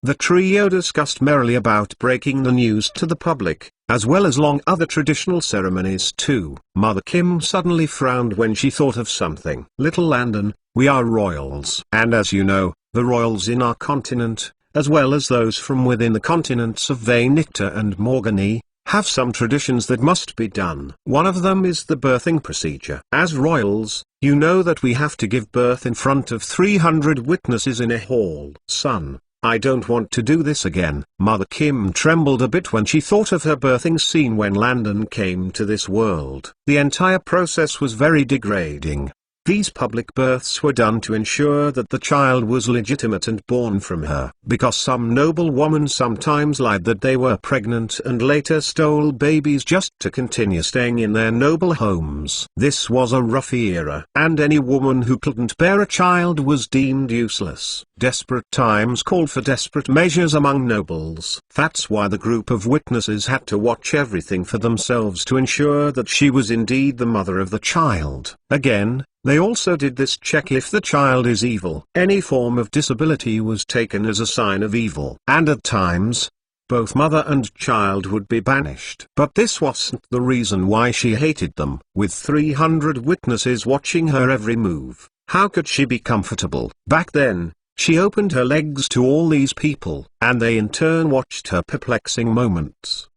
The trio discussed merrily about breaking the news to the public, as well as long other traditional ceremonies too. Mother Kim suddenly frowned when she thought of something. Little Landon, we are royals. And as you know, the royals in our continent, as well as those from within the continents of Vainicta and Morgany, have some traditions that must be done. One of them is the birthing procedure. As royals, you know that we have to give birth in front of 300 witnesses in a hall. Son, I don't want to do this again. Mother Kim trembled a bit when she thought of her birthing scene when Landon came to this world. The entire process was very degrading. These public births were done to ensure that the child was legitimate and born from her. Because some noble women sometimes lied that they were pregnant and later stole babies just to continue staying in their noble homes. This was a rough era, and any woman who couldn't bear a child was deemed useless. Desperate times called for desperate measures among nobles. That's why the group of witnesses had to watch everything for themselves to ensure that she was indeed the mother of the child. Again, they also did this check if the child is evil. Any form of disability was taken as a sign of evil. And at times, both mother and child would be banished. But this wasn't the reason why she hated them. With 300 witnesses watching her every move, how could she be comfortable? Back then, she opened her legs to all these people, and they in turn watched her perplexing moments.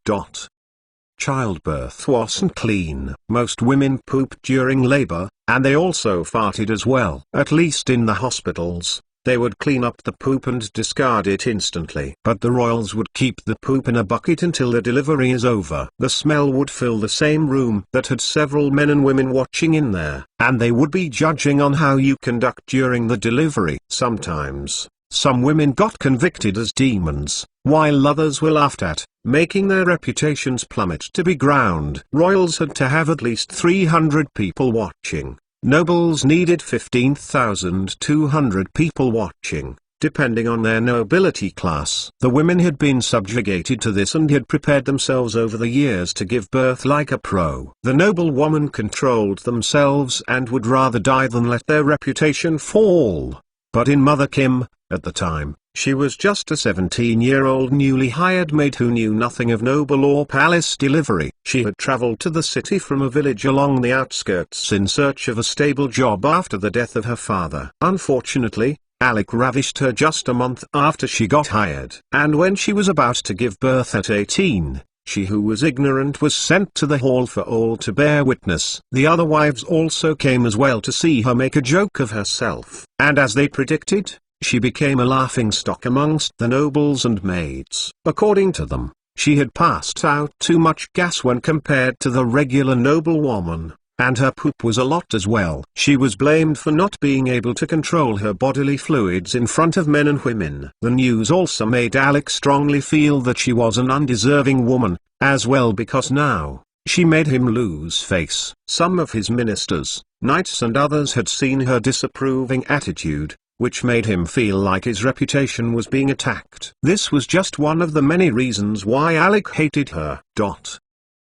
Childbirth wasn't clean. Most women pooped during labor, and they also farted as well. At least in the hospitals, they would clean up the poop and discard it instantly. But the royals would keep the poop in a bucket until the delivery is over. The smell would fill the same room that had several men and women watching in there, and they would be judging on how you conduct during the delivery. Sometimes, some women got convicted as demons, while others were laughed at, making their reputations plummet to the ground. Royals had to have at least 300 people watching. Nobles needed 15,200 people watching, depending on their nobility class. The women had been subjugated to this and had prepared themselves over the years to give birth like a pro. The noble woman controlled themselves and would rather die than let their reputation fall. But in Mother Kim, at the time, she was just a 17-year-old newly hired maid who knew nothing of noble or palace delivery. She had traveled to the city from a village along the outskirts in search of a stable job after the death of her father. Unfortunately, Alec ravished her just a month after she got hired. And when she was about to give birth at 18, she who was ignorant was sent to the hall for all to bear witness. The other wives also came as well to see her make a joke of herself. And as they predicted, she became a laughingstock amongst the nobles and maids. According to them, she had passed out too much gas when compared to the regular noblewoman, and her poop was a lot as well. She was blamed for not being able to control her bodily fluids in front of men and women. The news also made Alec strongly feel that she was an undeserving woman, as well because now, she made him lose face. Some of his ministers, knights and others had seen her disapproving attitude, which made him feel like his reputation was being attacked. This was just one of the many reasons why Alec hated her.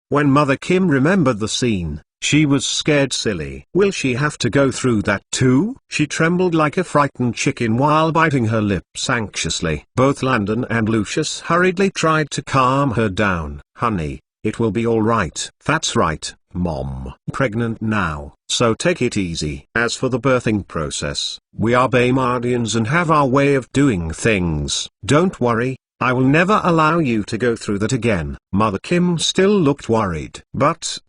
When Mother Kim remembered the scene, she was scared silly. Will she have to go through that too? She trembled like a frightened chicken while biting her lips anxiously. Both Landon and Lucius hurriedly tried to calm her down. Honey, it will be all right. That's right, Mom. Pregnant now, so take it easy. As for the birthing process, we are Baymardians and have our way of doing things. Don't worry, I will never allow you to go through that again. Mother Kim still looked worried. But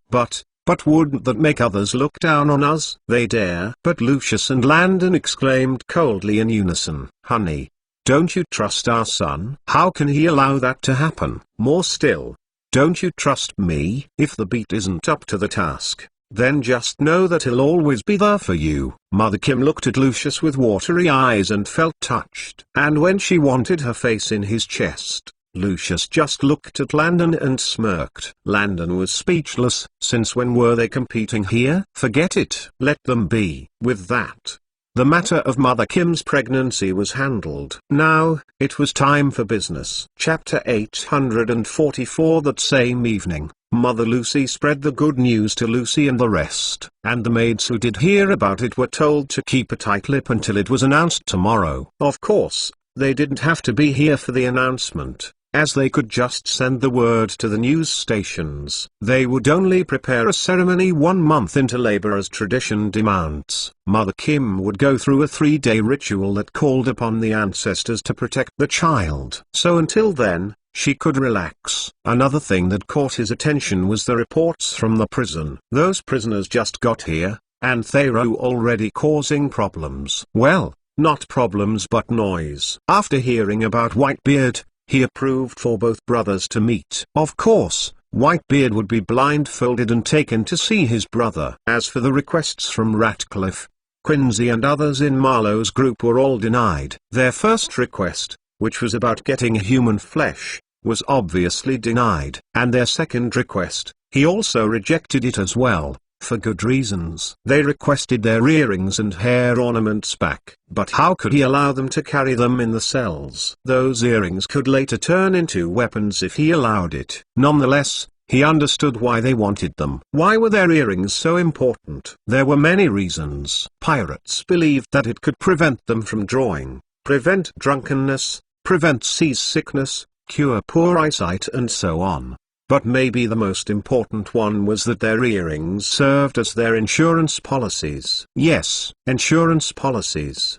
wouldn't that make others look down on us? They dare. But Lucius and Landon exclaimed coldly in unison. Honey, don't you trust our son? How can he allow that to happen? More still, don't you trust me? If the beat isn't up to the task, then just know that he'll always be there for you. Mother Kim looked at Lucius with watery eyes and felt touched. And when she wanted her face in his chest, Lucius just looked at Landon and smirked. Landon was speechless. Since when were they competing here? Forget it. Let them be. With that, the matter of Mother Kim's pregnancy was handled. Now, it was time for business. Chapter 844. That same evening, Mother Lucy spread the good news to Lucy and the rest, and the maids who did hear about it were told to keep a tight lip until it was announced tomorrow. Of course, they didn't have to be here for the announcement. as they could just send the word to the news stations. They would only prepare a ceremony 1 month into labor as tradition demands. Mother Kim would go through a 3-day ritual that called upon the ancestors to protect the child. So until then, she could relax. Another thing that caught his attention was the reports from the prison. Those prisoners just got here, and they were already causing problems. Well, not problems but noise. After hearing about Whitebeard, he approved for both brothers to meet. Of course, Whitebeard would be blindfolded and taken to see his brother. As for the requests from Ratcliffe, Quincy and others in Marlowe's group were all denied. Their first request, which was about getting human flesh, was obviously denied. And their second request, he also rejected it as well, for good reasons. They requested their earrings and hair ornaments back. But how could he allow them to carry them in the cells? Those earrings could later turn into weapons if he allowed it. Nonetheless, he understood why they wanted them. Why were their earrings so important? There were many reasons. Pirates believed that it could prevent them from drawing, prevent drunkenness, prevent seasickness, cure poor eyesight and so on. But maybe the most important one was that their earrings served as their insurance policies. Yes, insurance policies.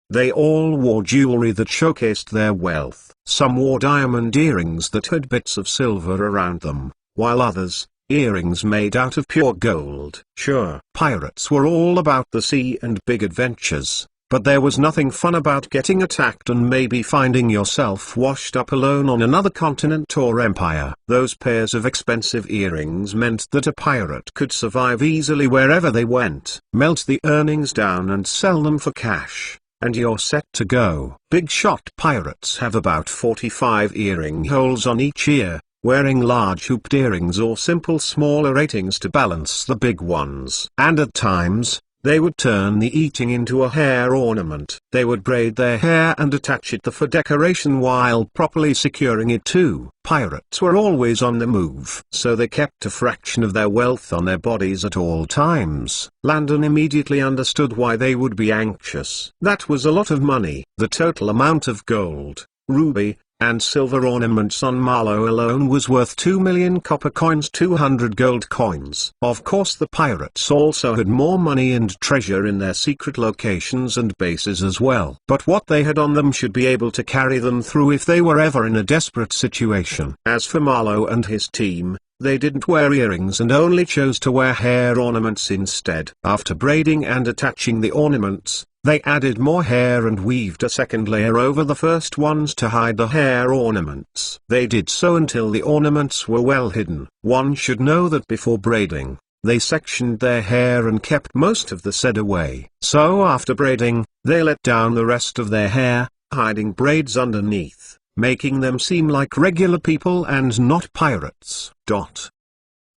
They all wore jewelry that showcased their wealth. Some wore diamond earrings that had bits of silver around them, while others, earrings made out of pure gold. Sure, pirates were all about the sea and big adventures, but there was nothing fun about getting attacked and maybe finding yourself washed up alone on another continent or empire. Those pairs of expensive earrings meant that a pirate could survive easily wherever they went. Melt the earnings down and sell them for cash, and you're set to go. Big shot pirates have about 45 earring holes on each ear, wearing large hooped earrings or simple smaller ratings to balance the big ones. And at times, they would turn the eating into a hair ornament. They would braid their hair and attach it for decoration while properly securing it too. Pirates were always on the move, so they kept a fraction of their wealth on their bodies at all times. Landon immediately understood why they would be anxious. That was a lot of money. The total amount of gold, ruby, and silver ornaments on Marlowe alone was worth 2 million copper coins, 200 gold coins. Of course the pirates also had more money and treasure in their secret locations and bases as well. But what they had on them should be able to carry them through if they were ever in a desperate situation. As for Marlowe and his team, they didn't wear earrings and only chose to wear hair ornaments instead. After braiding and attaching the ornaments, they added more hair and weaved a second layer over the first ones to hide the hair ornaments. They did so until the ornaments were well hidden. One should know that before braiding, they sectioned their hair and kept most of the said away. So after braiding, they let down the rest of their hair, hiding braids underneath, making them seem like regular people and not pirates.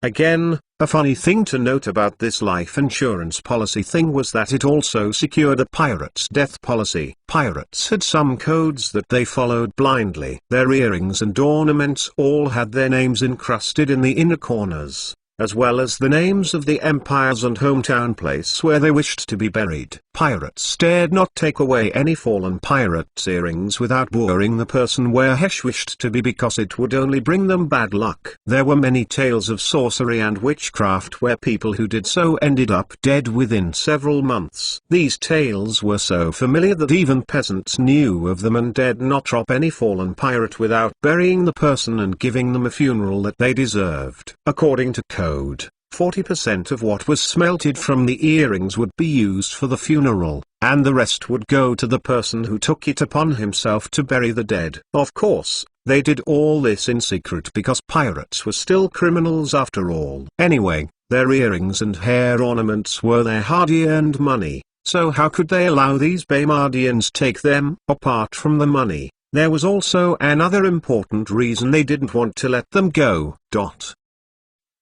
Again, a funny thing to note about this life insurance policy thing was that it also secured a pirate's death policy. Pirates had some codes that they followed blindly. Their earrings and ornaments all had their names encrusted in the inner corners, as well as the names of the empires and hometown place where they wished to be buried. Pirates dared not take away any fallen pirate's earrings without burying the person where Hesh wished to be because it would only bring them bad luck. There were many tales of sorcery and witchcraft where people who did so ended up dead within several months. These tales were so familiar that even peasants knew of them and dared not drop any fallen pirate without burying the person and giving them a funeral that they deserved. According to code, 40% of what was smelted from the earrings would be used for the funeral, and the rest would go to the person who took it upon himself to bury the dead. Of course, they did all this in secret because pirates were still criminals after all. Anyway, their earrings and hair ornaments were their hard-earned money, so how could they allow these Baymardians take them? Apart from the money, there was also another important reason they didn't want to let them go.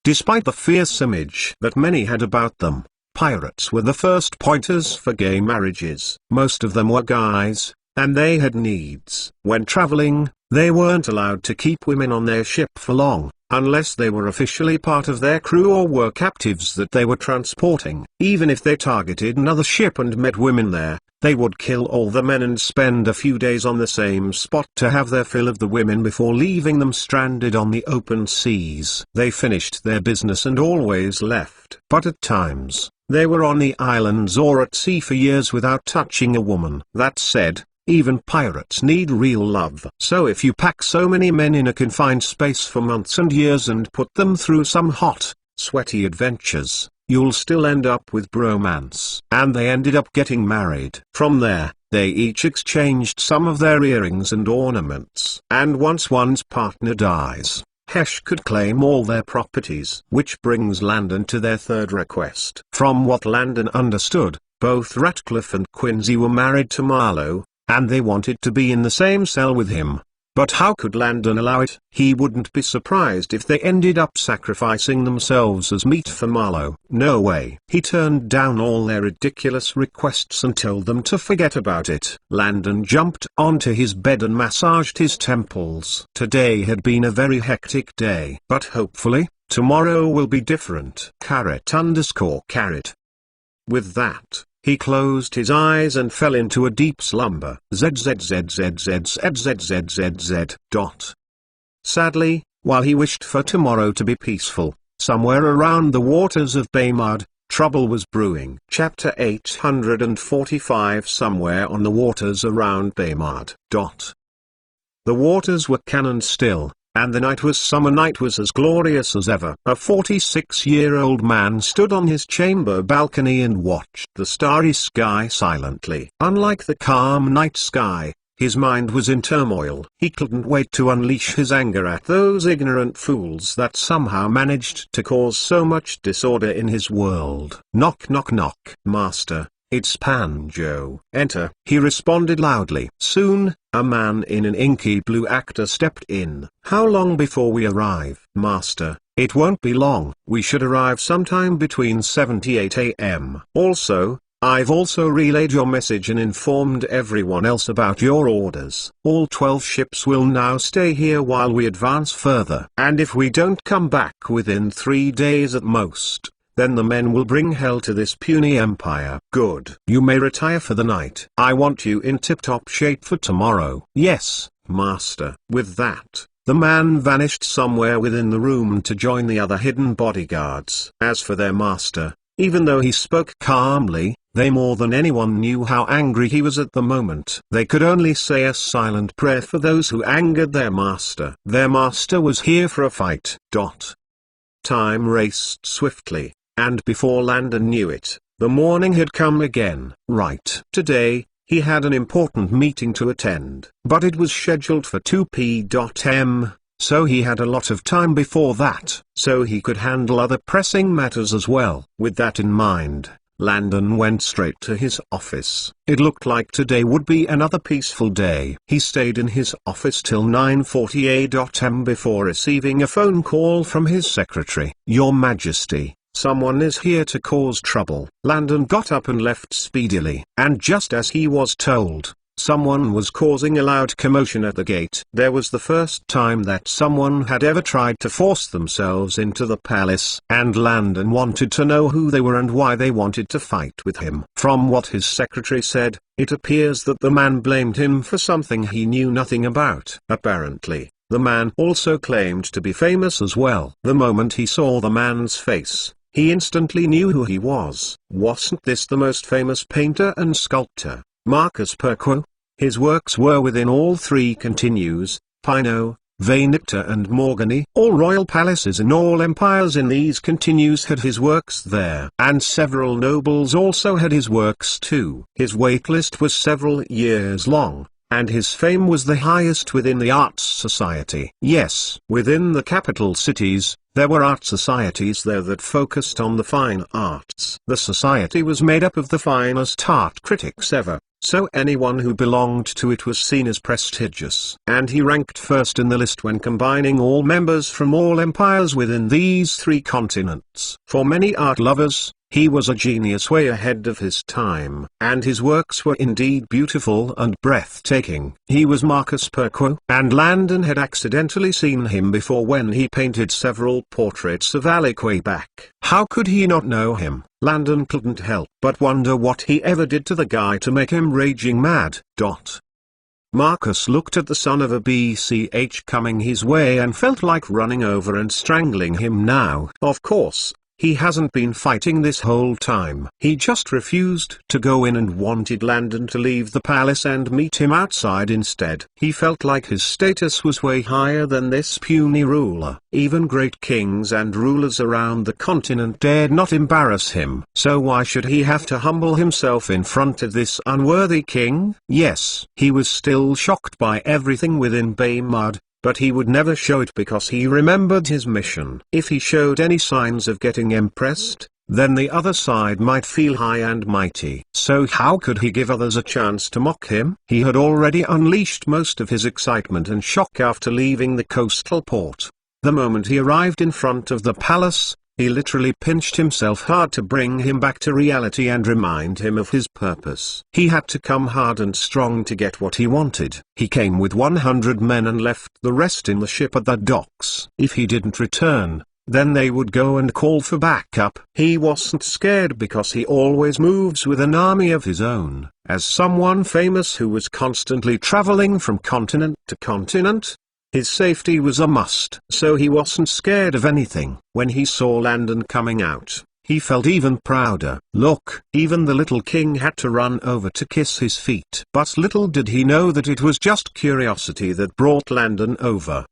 Despite the fierce image that many had about them, pirates were the first pointers for gay marriages. Most of them were guys, and they had needs. When traveling, they weren't allowed to keep women on their ship for long, unless they were officially part of their crew or were captives that they were transporting. Even if they targeted another ship and met women there, They would kill all the men and spend a few days on the same spot to have their fill of the women before leaving them stranded on the open seas. They finished their business and always left. But at times, they were on the islands or at sea for years without touching a woman. That said, even pirates need real love. So if you pack so many men in a confined space for months and years and put them through some hot, sweaty adventures, you'll still end up with bromance. And they ended up getting married. From there, they each exchanged some of their earrings and ornaments. And once one's partner dies, Hesh could claim all their properties. Which brings Landon to their third request. From what Landon understood, both Ratcliffe and Quincy were married to Marlowe, and they wanted to be in the same cell with him. But how could Landon allow it? He wouldn't be surprised if they ended up sacrificing themselves as meat for Marlowe. No way. He turned down all their ridiculous requests and told them to forget about it. Landon jumped onto his bed and massaged his temples. Today had been a very hectic day. But hopefully, tomorrow will be different. _carrot. With that, he closed his eyes and fell into a deep slumber. ZZZZZZZZZZ. Sadly, while he wished for tomorrow to be peaceful, somewhere around the waters of Baymard, trouble was brewing. Chapter 845. Somewhere on the waters around Baymard. The waters were cannon still, and the night was summer night was as glorious as ever. A 46-year-old man stood on his chamber balcony and watched the starry sky silently. Unlike the calm night sky, his mind was in turmoil. He couldn't wait to unleash his anger at those ignorant fools that somehow managed to cause so much disorder in his world. Knock knock knock. Master, it's Panjo. Enter. He responded loudly. Soon, a man in an inky blue actor stepped in. How long before we arrive? Master, it won't be long. We should arrive sometime between 7 to 8 a.m. Also, I've also relayed your message and informed everyone else about your orders. All 12 ships will now stay here while we advance further. And if we don't come back within 3 days at most, then the men will bring hell to this puny empire. Good. You may retire for the night. I want you in tip-top shape for tomorrow. Yes, master. With that, the man vanished somewhere within the room to join the other hidden bodyguards. As for their master, even though he spoke calmly, they more than anyone knew how angry he was at the moment. They could only say a silent prayer for those who angered their master. Their master was here for a fight. Time raced swiftly. And before Landon knew it, the morning had come again. Right. Today, he had an important meeting to attend. But it was scheduled for 2 p.m., so he had a lot of time before that, so he could handle other pressing matters as well. With that in mind, Landon went straight to his office. It looked like today would be another peaceful day. He stayed in his office till 9:40 a.m. before receiving a phone call from his secretary. Your Majesty, someone is here to cause trouble. Landon got up and left speedily. And just as he was told, someone was causing a loud commotion at the gate. There was the first time that someone had ever tried to force themselves into the palace. And Landon wanted to know who they were and why they wanted to fight with him. From what his secretary said, it appears that the man blamed him for something he knew nothing about. Apparently, the man also claimed to be famous as well. The moment he saw the man's face, he instantly knew who he was. Wasn't this the most famous painter and sculptor, Marcus Perquo? His works were within all three continues, Pino, Vanicta and Morgany. All royal palaces and all empires in these continues had his works there. And several nobles also had his works too. His waitlist was several years long, and his fame was the highest within the arts society. Yes, within the capital cities, there were art societies there that focused on the fine arts. The society was made up of the finest art critics ever, so anyone who belonged to it was seen as prestigious. And he ranked first in the list when combining all members from all empires within these three continents. For many art lovers, He was a genius way ahead of his time, and his works were indeed beautiful and breathtaking. He was Marcus Perquo, and Landon had accidentally seen him before when he painted several portraits of Alec way back. How could he not know him? Landon couldn't help but wonder what he ever did to the guy to make him raging mad. Marcus looked at the son of a BCH coming his way and felt like running over and strangling him now. Of course, he hasn't been fighting this whole time. He just refused to go in and wanted Landon to leave the palace and meet him outside instead. He felt like his status was way higher than this puny ruler. Even great kings and rulers around the continent dared not embarrass him. So why should he have to humble himself in front of this unworthy king? Yes, he was still shocked by everything within Baymard, but he would never show it because he remembered his mission. If he showed any signs of getting impressed, then the other side might feel high and mighty. So how could he give others a chance to mock him? He had already unleashed most of his excitement and shock after leaving the coastal port. The moment he arrived in front of the palace, he literally pinched himself hard to bring him back to reality and remind him of his purpose. He had to come hard and strong to get what he wanted. He came with 100 men and left the rest in the ship at the docks. If he didn't return, then they would go and call for backup. He wasn't scared because he always moves with an army of his own. As someone famous who was constantly traveling from continent to continent, his safety was a must. So he wasn't scared of anything. When he saw Landon coming out, he felt even prouder. Look, even the little king had to run over to kiss his feet. But little did he know that it was just curiosity that brought Landon over.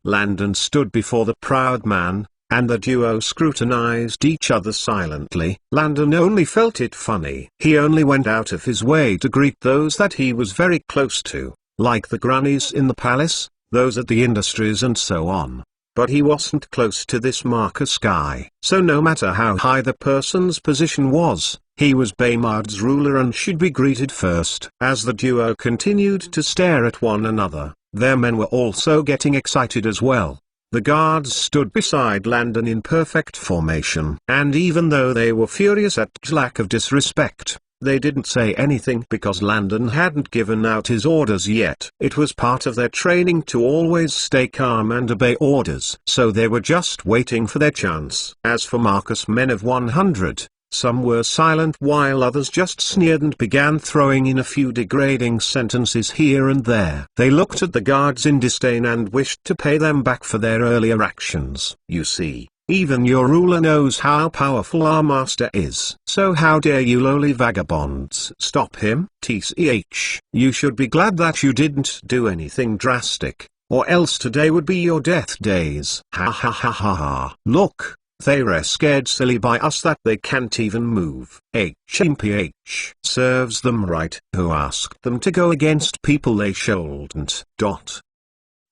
Landon stood before the proud man, and the duo scrutinized each other silently. Landon only felt it funny. He only went out of his way to greet those that he was very close to, like the grannies in the palace, those at the industries and so on. But he wasn't close to this Marcus guy. So no matter how high the person's position was, he was Baymard's ruler and should be greeted first. As the duo continued to stare at one another, their men were also getting excited as well. The guards stood beside Landon in perfect formation. And even though they were furious at the lack of disrespect, they didn't say anything because Landon hadn't given out his orders yet. It was part of their training to always stay calm and obey orders. So they were just waiting for their chance. As for Marcus' men of 100, some were silent while others just sneered and began throwing in a few degrading sentences here and there. They looked at the guards in disdain and wished to pay them back for their earlier actions. You see, even your ruler knows how powerful our master is. So how dare you lowly vagabonds stop him? TCH, you should be glad that you didn't do anything drastic, or else today would be your death days. Ha ha ha ha ha. Look, they're scared silly by us that they can't even move. HMPH serves them right. Who asked them to go against people they shouldn't?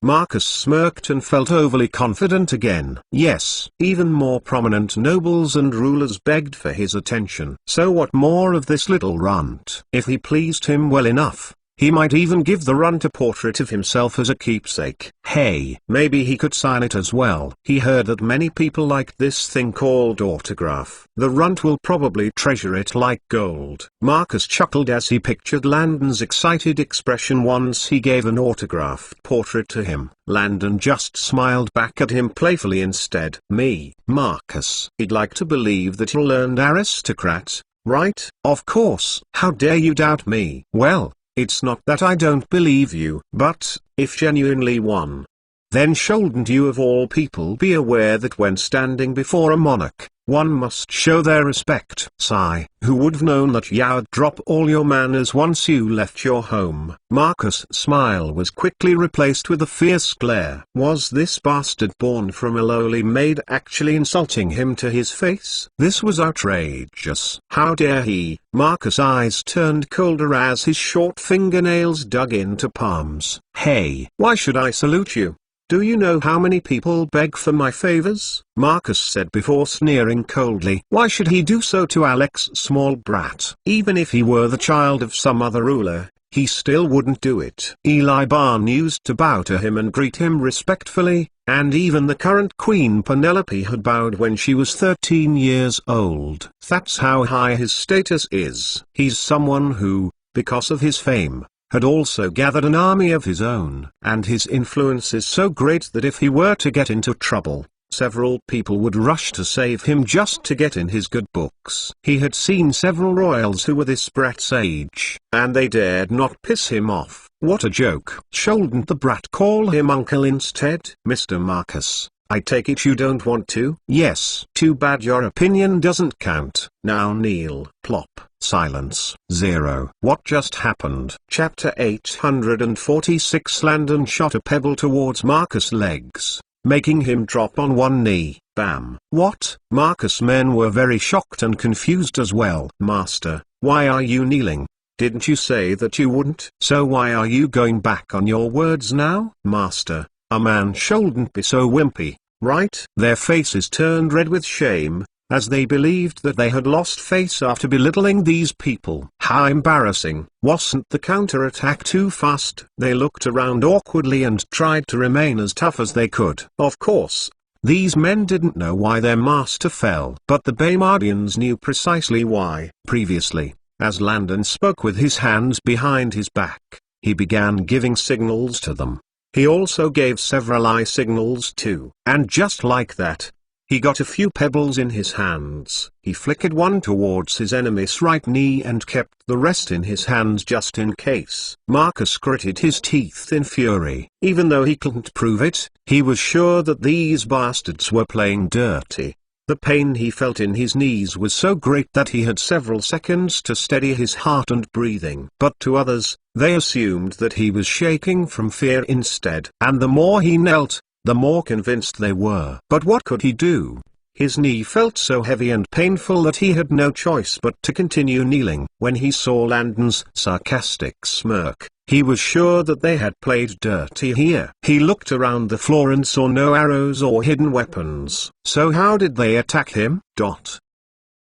Marcus smirked and felt overly confident again. Yes, even more prominent nobles and rulers begged for his attention. So what more of this little runt? If he pleased him well enough, he might even give the runt a portrait of himself as a keepsake. Hey, maybe he could sign it as well. He heard that many people like this thing called autograph. The runt will probably treasure it like gold. Marcus chuckled as he pictured Landon's excited expression once he gave an autographed portrait to him. Landon just smiled back at him playfully instead. Me, Marcus. He'd like to believe that you'll learn aristocrat, right? Of course. How dare you doubt me? Well, it's not that I don't believe you, but, if genuinely one, then shouldn't you of all people be aware that when standing before a monarch, one must show their respect? Sigh, who would've known that you'd drop all your manners once you left your home? Marcus' smile was quickly replaced with a fierce glare. Was this bastard born from a lowly maid actually insulting him to his face? This was outrageous. How dare he? Marcus' eyes turned colder as his short fingernails dug into palms. Hey, why should I salute you? Do you know how many people beg for my favors? Marcus said before sneering coldly. Why should he do so to Alex, small brat? Even if he were the child of some other ruler, he still wouldn't do it. Eli Barn used to bow to him and greet him respectfully, and even the current Queen Penelope had bowed when she was 13 years old. That's how high his status is. He's someone who, because of his fame, had also gathered an army of his own. And his influence is so great that if he were to get into trouble, several people would rush to save him just to get in his good books. He had seen several royals who were this brat's age, and they dared not piss him off. What a joke. Shouldn't the brat call him uncle instead? Mr. Marcus, I take it you don't want to? Yes. Too bad your opinion doesn't count. Now kneel. Plop. Silence. 0. What just happened? Chapter 846. Landon shot a pebble towards Marcus' legs, making him drop on one knee. Bam. What? Marcus' men were very shocked and confused as well. Master, why are you kneeling? Didn't you say that you wouldn't? So why are you going back on your words now? Master, a man shouldn't be so wimpy, right? Their faces turned red with shame, as they believed that they had lost face after belittling these people. How embarrassing. Wasn't the counterattack too fast? They looked around awkwardly and tried to remain as tough as they could. Of course, these men didn't know why their master fell. But the Baymardians knew precisely why. Previously, as Landon spoke with his hands behind his back, he began giving signals to them. He also gave several eye signals too. And just like that, he got a few pebbles in his hands. He flickered one towards his enemy's right knee and kept the rest in his hands just in case. Marcus gritted his teeth in fury. Even though he couldn't prove it, he was sure that these bastards were playing dirty. The pain he felt in his knees was so great that he had several seconds to steady his heart and breathing. But to others, they assumed that he was shaking from fear instead. And the more he knelt, the more convinced they were. But what could he do? His knee felt so heavy and painful that he had no choice but to continue kneeling. When he saw Landon's sarcastic smirk, he was sure that they had played dirty here. He looked around the floor and saw no arrows or hidden weapons. So how did they attack him?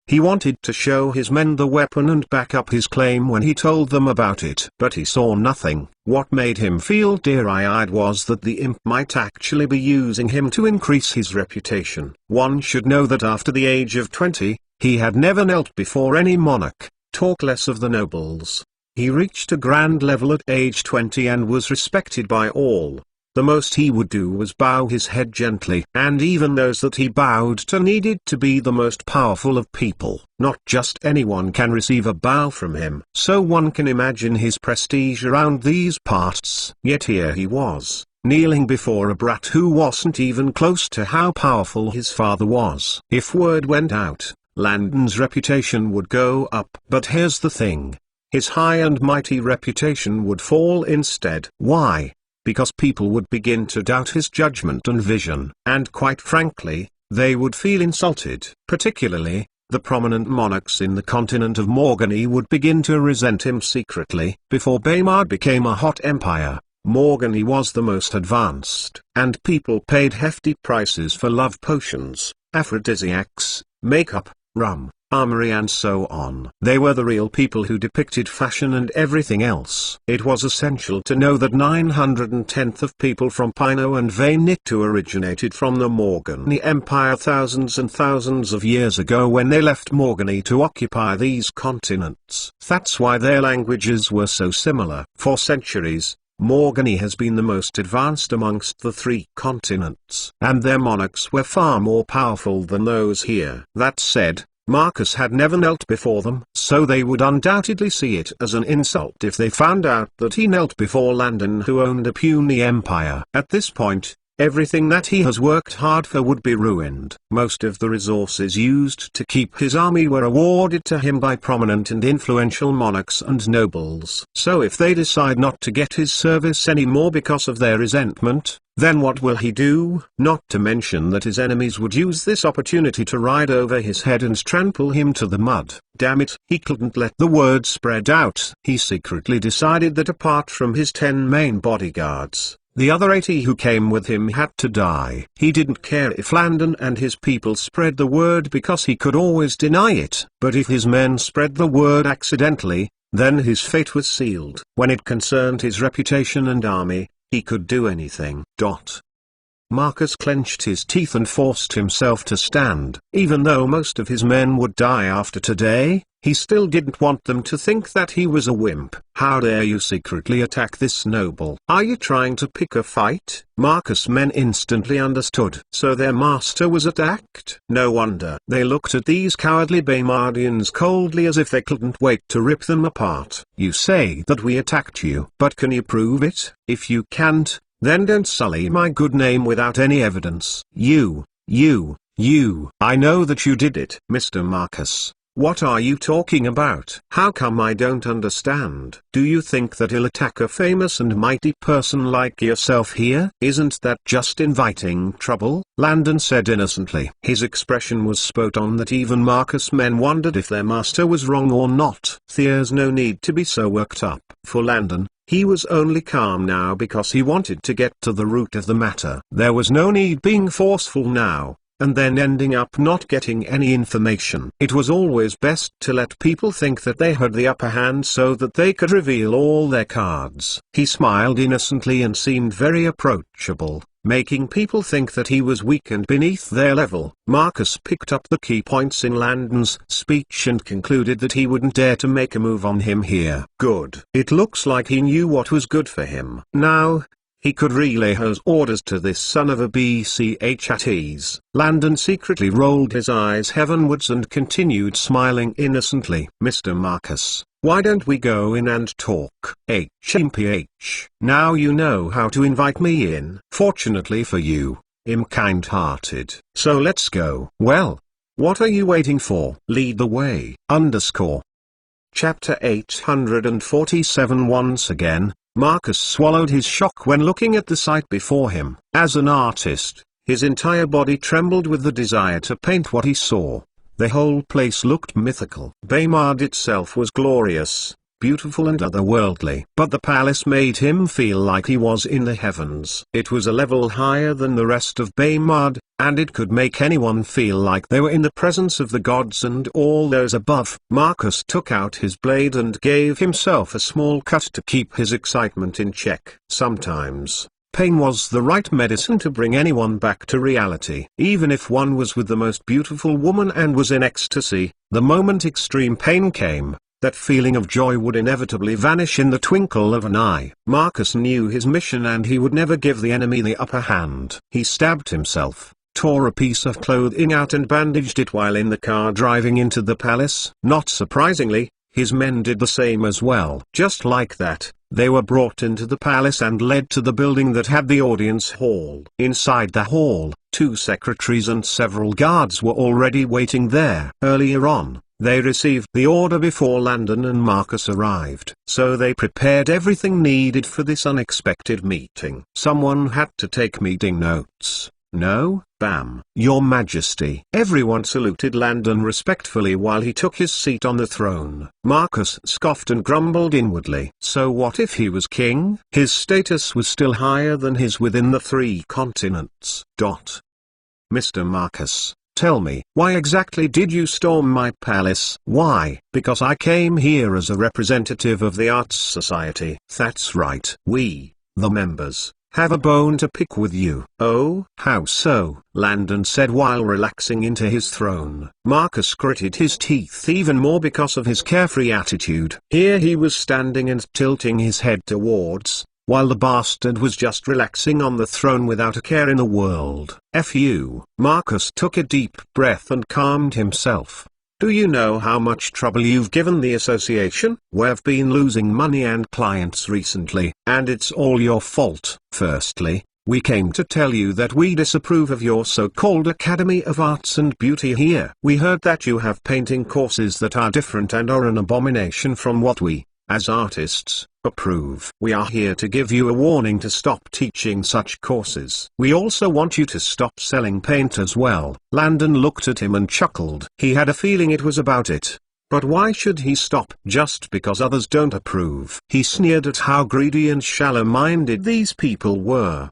He wanted to show his men the weapon and back up his claim when he told them about it. But he saw nothing. What made him feel teary-eyed was that the imp might actually be using him to increase his reputation. One should know that after the age of 20, he had never knelt before any monarch, talk less of the nobles. He reached a grand level at age 20 and was respected by all. The most he would do was bow his head gently, and even those that he bowed to needed to be the most powerful of people. Not just anyone can receive a bow from him. So one can imagine his prestige around these parts. Yet here he was, kneeling before a brat who wasn't even close to how powerful his father was. If word went out, Landon's reputation would go up. But here's the thing. His high and mighty reputation would fall instead. Why? Because people would begin to doubt his judgment and vision. And quite frankly, they would feel insulted. Particularly, the prominent monarchs in the continent of Morgany would begin to resent him secretly. Before Baymard became a hot empire, Morgany was the most advanced. And people paid hefty prices for love potions, aphrodisiacs, makeup, rum, armory and so on. They were the real people who depicted fashion and everything else. It was essential to know that 910th of people from Pino and Vainitu originated from the Morgany Empire thousands and thousands of years ago when they left Morgany to occupy these continents. That's why their languages were so similar. For centuries, Morgany has been the most advanced amongst the 3 continents, and their monarchs were far more powerful than those here. That said, Marcus had never knelt before them, so they would undoubtedly see it as an insult if they found out that he knelt before Landon, who owned a puny empire. At this point, everything that he has worked hard for would be ruined. Most of the resources used to keep his army were awarded to him by prominent and influential monarchs and nobles. So if they decide not to get his service anymore because of their resentment, then what will he do? Not to mention that his enemies would use this opportunity to ride over his head and trample him to the mud. Damn it, he couldn't let the word spread out. He secretly decided that apart from his 10 main bodyguards, the other 80 who came with him had to die. He didn't care if Landon and his people spread the word because he could always deny it. But if his men spread the word accidentally, then his fate was sealed. When it concerned his reputation and army, he could do anything. Marcus clenched his teeth and forced himself to stand. Even though most of his men would die after today, he still didn't want them to think that he was a wimp. How dare you secretly attack this noble? Are you trying to pick a fight? Marcus' men instantly understood. So their master was attacked? No wonder. They looked at these cowardly Baymardians coldly as if they couldn't wait to rip them apart. You say that we attacked you, but can you prove it? If you can't, then don't sully my good name without any evidence. You. I know that you did it. Mr. Marcus, what are you talking about? How come I don't understand? Do you think that he'll attack a famous and mighty person like yourself here? Isn't that just inviting trouble? Landon said innocently. His expression was spot on that even Marcus' men wondered if their master was wrong or not. There's no need to be so worked up. For Landon, he was only calm now because he wanted to get to the root of the matter. There was no need being forceful now, and then ending up not getting any information. It was always best to let people think that they had the upper hand so that they could reveal all their cards. He smiled innocently and seemed very approachable, making people think that he was weak and beneath their level. Marcus picked up the key points in Landon's speech and concluded that he wouldn't dare to make a move on him here. Good. It looks like he knew what was good for him. Now, he could relay his orders to this son of a BCH at ease. Landon secretly rolled his eyes heavenwards and continued smiling innocently. Mr. Marcus, why don't we go in and talk? HMPH. Now you know how to invite me in. Fortunately for you, I'm kind-hearted. So let's go. Well, what are you waiting for? Lead the way. Chapter 847. Once again, Marcus swallowed his shock when looking at the sight before him. As an artist, his entire body trembled with the desire to paint what he saw. The whole place looked mythical. Baymard itself was glorious, beautiful and otherworldly. But the palace made him feel like he was in the heavens. It was a level higher than the rest of Baymard, and it could make anyone feel like they were in the presence of the gods and all those above. Marcus took out his blade and gave himself a small cut to keep his excitement in check. Sometimes, pain was the right medicine to bring anyone back to reality. Even if one was with the most beautiful woman and was in ecstasy, the moment extreme pain came, that feeling of joy would inevitably vanish in the twinkle of an eye. Marcus knew his mission and he would never give the enemy the upper hand. He stabbed himself, tore a piece of clothing out and bandaged it while in the car driving into the palace. Not surprisingly, his men did the same as well. Just like that, they were brought into the palace and led to the building that had the audience hall. Inside the hall, 2 secretaries and several guards were already waiting there. Earlier on, they received the order before Landon and Marcus arrived. So they prepared everything needed for this unexpected meeting. Someone had to take meeting notes. No, Bam. Your Majesty. Everyone saluted Landon respectfully while he took his seat on the throne. Marcus scoffed and grumbled inwardly. So what if he was king? His status was still higher than his within the 3 continents. Mr. Marcus, tell me, why exactly did you storm my palace? Why? Because I came here as a representative of the Arts Society. That's right. We, the members, have a bone to pick with you. Oh? How so? Landon said while relaxing into his throne. Marcus gritted his teeth even more because of his carefree attitude. Here he was standing and tilting his head towards, while the bastard was just relaxing on the throne without a care in the world. F you. Marcus took a deep breath and calmed himself. Do you know how much trouble you've given the association? We've been losing money and clients recently, and it's all your fault. Firstly, we came to tell you that we disapprove of your so-called Academy of Arts and Beauty here. We heard that you have painting courses that are different and are an abomination from what we, as artists, approve. We are here to give you a warning to stop teaching such courses. We also want you to stop selling paint as well. Landon looked at him and chuckled. He had a feeling it was about it. But why should he stop? Just because others don't approve. He sneered at how greedy and shallow-minded these people were.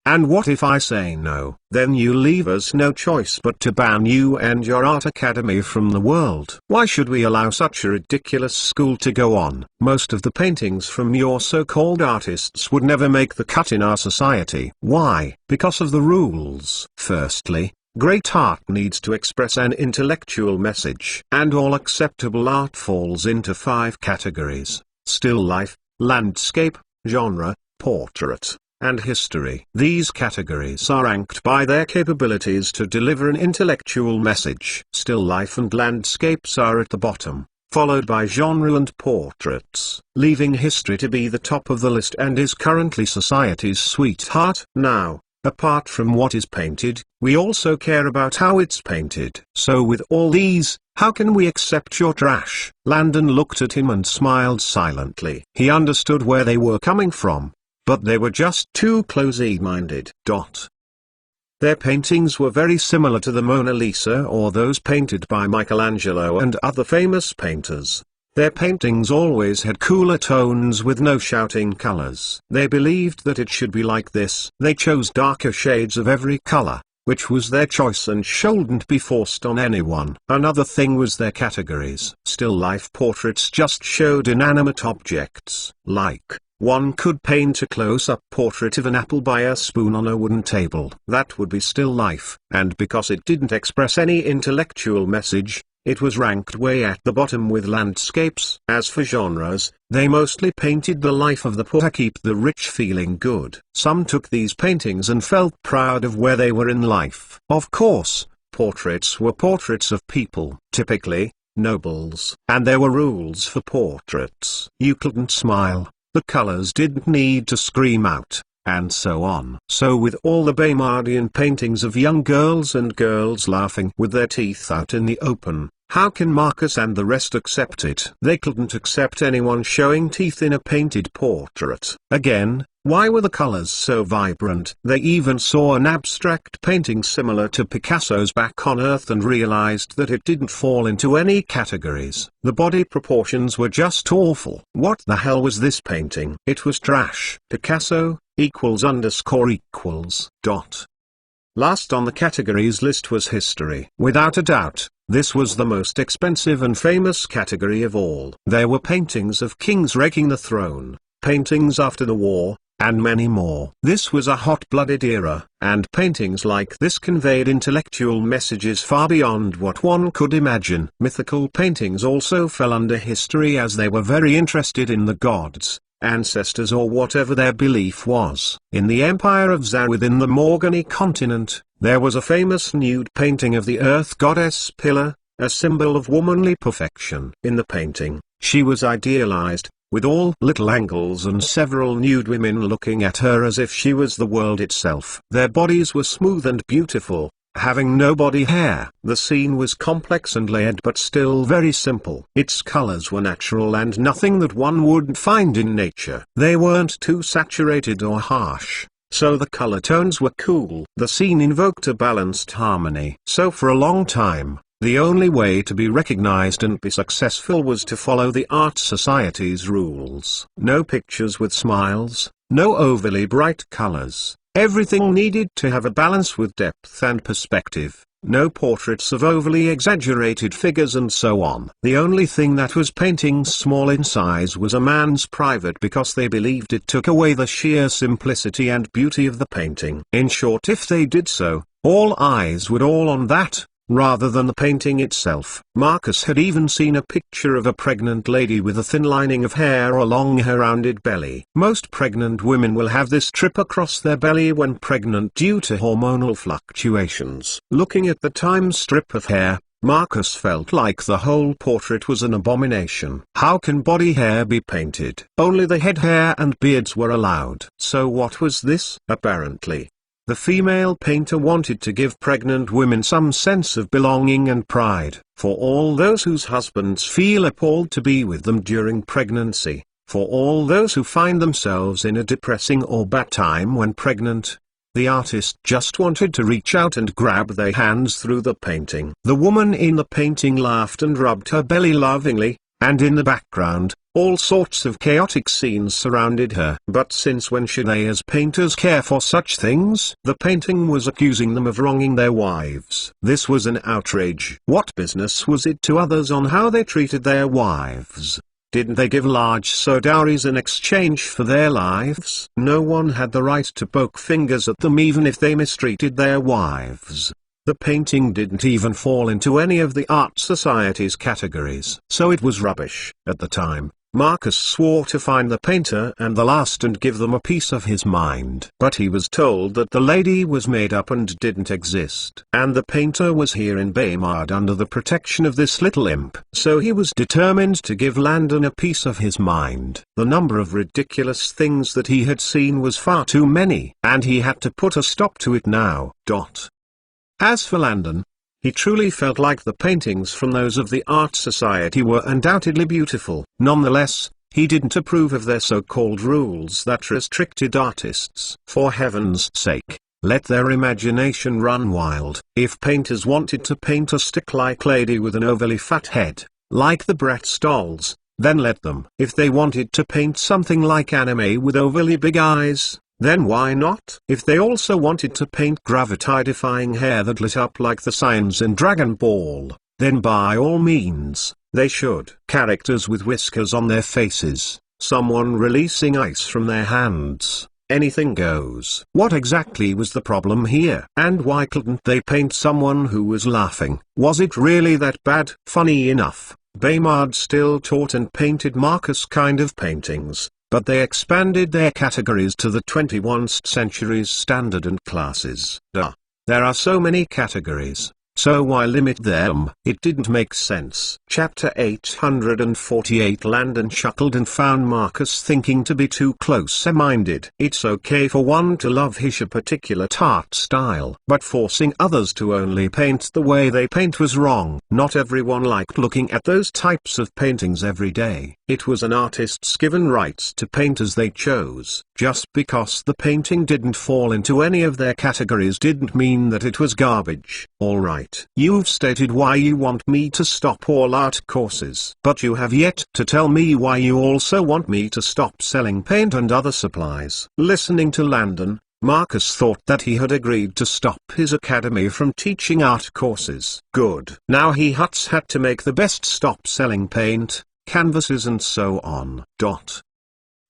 And what if I say no? Then you leave us no choice but to ban you and your art academy from the world. Why should we allow such a ridiculous school to go on? Most of the paintings from your so-called artists would never make the cut in our society. Why? Because of the rules. Firstly, great art needs to express an intellectual message. And all acceptable art falls into 5 categories: still life, landscape, genre, portrait, and history. These categories are ranked by their capabilities to deliver an intellectual message. Still life and landscapes are at the bottom, followed by genre and portraits, leaving history to be the top of the list and is currently society's sweetheart. Now, apart from what is painted, we also care about how it's painted. So with all these, how can we accept your trash? Landon looked at him and smiled silently. He understood where they were coming from, but they were just too close-minded. Their paintings were very similar to the Mona Lisa or those painted by Michelangelo and other famous painters. Their paintings always had cooler tones with no shouting colors. They believed that it should be like this. They chose darker shades of every color, which was their choice and shouldn't be forced on anyone. Another thing was their categories. Still life portraits just showed inanimate objects, like one could paint a close-up portrait of an apple by a spoon on a wooden table. That would be still life. And because it didn't express any intellectual message, it was ranked way at the bottom with landscapes. As for genres, they mostly painted the life of the poor to keep the rich feeling good. Some took these paintings and felt proud of where they were in life. Of course, portraits were portraits of people, typically nobles. And there were rules for portraits. You couldn't smile, the colors didn't need to scream out, and so on. So with all the Baymardian paintings of young girls and girls laughing with their teeth out in the open, how can Marcus and the rest accept it? They couldn't accept anyone showing teeth in a painted portrait. Again, why were the colors so vibrant? They even saw an abstract painting similar to Picasso's Back on Earth and realized that it didn't fall into any categories. The body proportions were just awful. What the hell was this painting? It was trash. Picasso =_=. Last on the categories list was history. Without a doubt, this was the most expensive and famous category of all. There were paintings of kings wrecking the throne, paintings after the war, and many more. This was a hot-blooded era, and paintings like this conveyed intellectual messages far beyond what one could imagine. Mythical paintings also fell under history as they were very interested in the gods, ancestors or whatever their belief was. In the Empire of Zan within the Morgani continent, there was a famous nude painting of the earth goddess Pillar, a symbol of womanly perfection. In the painting, she was idealized, with all little angles and several nude women looking at her as if she was the world itself. Their bodies were smooth and beautiful, having no body hair. The scene was complex and layered but still very simple. Its colors were natural and nothing that one would find in nature. They weren't too saturated or harsh, so the color tones were cool. The scene invoked a balanced harmony. So for a long time, the only way to be recognized and be successful was to follow the Art Society's rules. No pictures with smiles, no overly bright colors. Everything needed to have a balance with depth and perspective. No portraits of overly exaggerated figures and so on. The only thing that was painting small in size was a man's private because they believed it took away the sheer simplicity and beauty of the painting. In short, if they did so, all eyes would all on that, rather than the painting itself. Marcus had even seen a picture of a pregnant lady with a thin lining of hair along her rounded belly. Most pregnant women will have this trip across their belly when pregnant due to hormonal fluctuations. Looking at the time strip of hair, Marcus felt like the whole portrait was an abomination. How can body hair be painted? Only the head hair and beards were allowed. So what was this? Apparently, the female painter wanted to give pregnant women some sense of belonging and pride. For all those whose husbands feel appalled to be with them during pregnancy, for all those who find themselves in a depressing or bad time when pregnant, the artist just wanted to reach out and grab their hands through the painting. The woman in the painting laughed and rubbed her belly lovingly, and in the background, all sorts of chaotic scenes surrounded her. But since when should they as painters care for such things? The painting was accusing them of wronging their wives. This was an outrage. What business was it to others on how they treated their wives? Didn't they give large dowries in exchange for their lives? No one had the right to poke fingers at them even if they mistreated their wives. The painting didn't even fall into any of the Art Society's categories. So it was rubbish. At the time, Marcus swore to find the painter and the last and give them a piece of his mind. But he was told that the lady was made up and didn't exist. And the painter was here in Baymard under the protection of this little imp. So he was determined to give Landon a piece of his mind. The number of ridiculous things that he had seen was far too many, and he had to put a stop to it now. As for Landon, he truly felt like the paintings from those of the Art Society were undoubtedly beautiful. Nonetheless, he didn't approve of their so-called rules that restricted artists. For heaven's sake, let their imagination run wild. If painters wanted to paint a stick-like lady with an overly fat head, like the Bratz dolls, then let them. If they wanted to paint something like anime with overly big eyes, then why not? If they also wanted to paint gravity-defying hair that lit up like the signs in Dragon Ball, then by all means, they should. Characters with whiskers on their faces, someone releasing ice from their hands, anything goes. What exactly was the problem here? And why couldn't they paint someone who was laughing? Was it really that bad? Funny enough, Baymard still taught and painted Marcus kind of paintings, but they expanded their categories to the 21st century's standard and classes. There are so many categories, so why limit them? It didn't make sense. Chapter 848. Landon chuckled and found Marcus thinking to be too close-minded. It's okay for one to love his particular art style, but forcing others to only paint the way they paint was wrong. Not everyone liked looking at those types of paintings every day. It was an artist's given rights to paint as they chose. Just because the painting didn't fall into any of their categories didn't mean that it was garbage. Alright, you've stated why you want me to stop all art courses. But you have yet to tell me why you also want me to stop selling paint and other supplies. Listening to Landon, Marcus thought that he had agreed to stop his academy from teaching art courses. Good. Now he had to make the best stop selling paint, canvases and so on.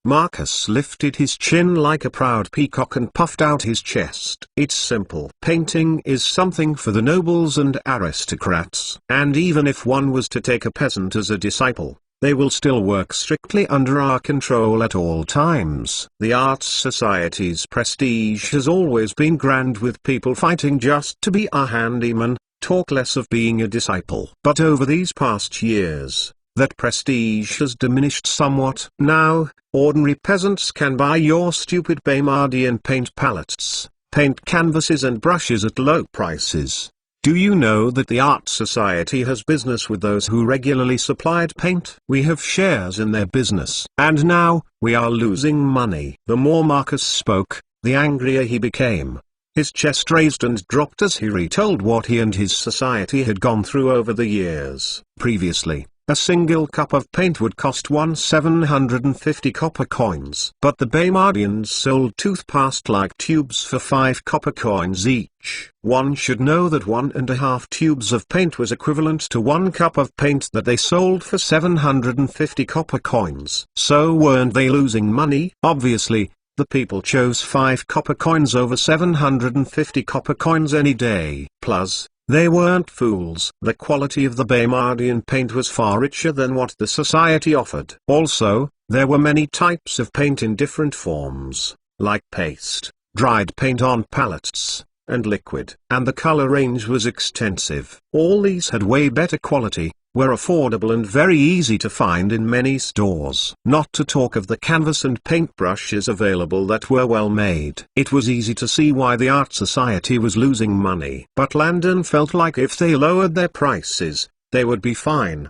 Marcus lifted his chin like a proud peacock and puffed out his chest. It's simple. Painting is something for the nobles and aristocrats, and even if one was to take a peasant as a disciple, they will still work strictly under our control at all times. The Arts Society's prestige has always been grand, with people fighting just to be a handyman, talk less of being a disciple. But over these past years, that prestige has diminished somewhat. Now, ordinary peasants can buy your stupid Baymardian paint palettes, paint canvases and brushes at low prices. Do you know that the Art Society has business with those who regularly supplied paint? We have shares in their business. And now, we are losing money. The more Marcus spoke, the angrier he became. His chest raised and dropped as he retold what he and his society had gone through over the years. Previously, a single cup of paint would cost 750 copper coins. But the Baymardians sold toothpaste like tubes for 5 copper coins each. One should know that 1.5 tubes of paint was equivalent to 1 cup of paint that they sold for 750 copper coins. So weren't they losing money? Obviously, the people chose 5 copper coins over 750 copper coins any day. Plus, they weren't fools. The quality of the Baymardian paint was far richer than what the society offered. Also, there were many types of paint in different forms, like paste, dried paint on pallets, and liquid. And the color range was extensive. All these had way better quality, were affordable and very easy to find in many stores. Not to talk of the canvas and paintbrushes available that were well made. It was easy to see why the Art Society was losing money. But Landon felt like if they lowered their prices, they would be fine.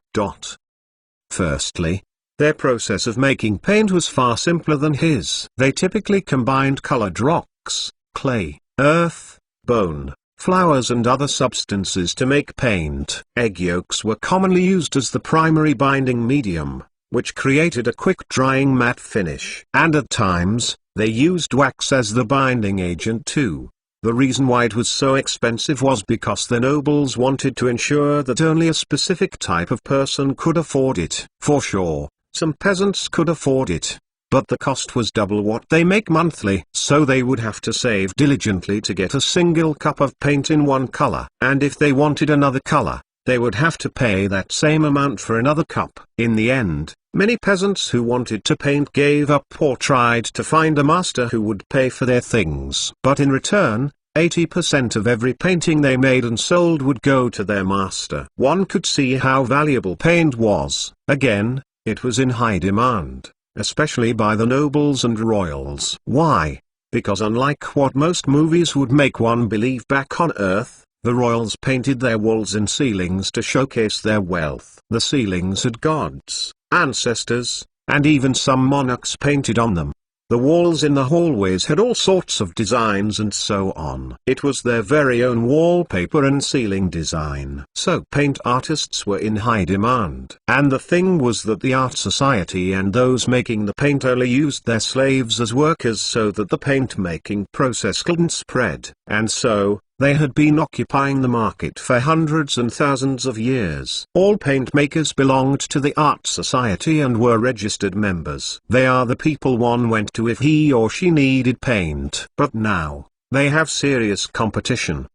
Firstly, their process of making paint was far simpler than his. They typically combined colored rocks, clay, earth, bone, flowers and other substances to make paint. Egg yolks were commonly used as the primary binding medium, which created a quick-drying matte finish. And at times, they used wax as the binding agent too. The reason why it was so expensive was because the nobles wanted to ensure that only a specific type of person could afford it. For sure, some peasants could afford it, but the cost was double what they make monthly, so they would have to save diligently to get a single cup of paint in one color. And if they wanted another color, they would have to pay that same amount for another cup. In the end, many peasants who wanted to paint gave up or tried to find a master who would pay for their things. But in return, 80% of every painting they made and sold would go to their master. One could see how valuable paint was. Again, it was in high demand, especially by the nobles and royals. Why? Because unlike what most movies would make one believe back on Earth, the royals painted their walls and ceilings to showcase their wealth. The ceilings had gods, ancestors, and even some monarchs painted on them. The walls in the hallways had all sorts of designs and so on. It was their very own wallpaper and ceiling design. So paint artists were in high demand. And the thing was that the art society and those making the paint only used their slaves as workers so that the paint making process couldn't spread. And so, they had been occupying the market for hundreds and thousands of years. All paint makers belonged to the art society and were registered members. They are the people one went to if he or she needed paint. But now, they have serious competition.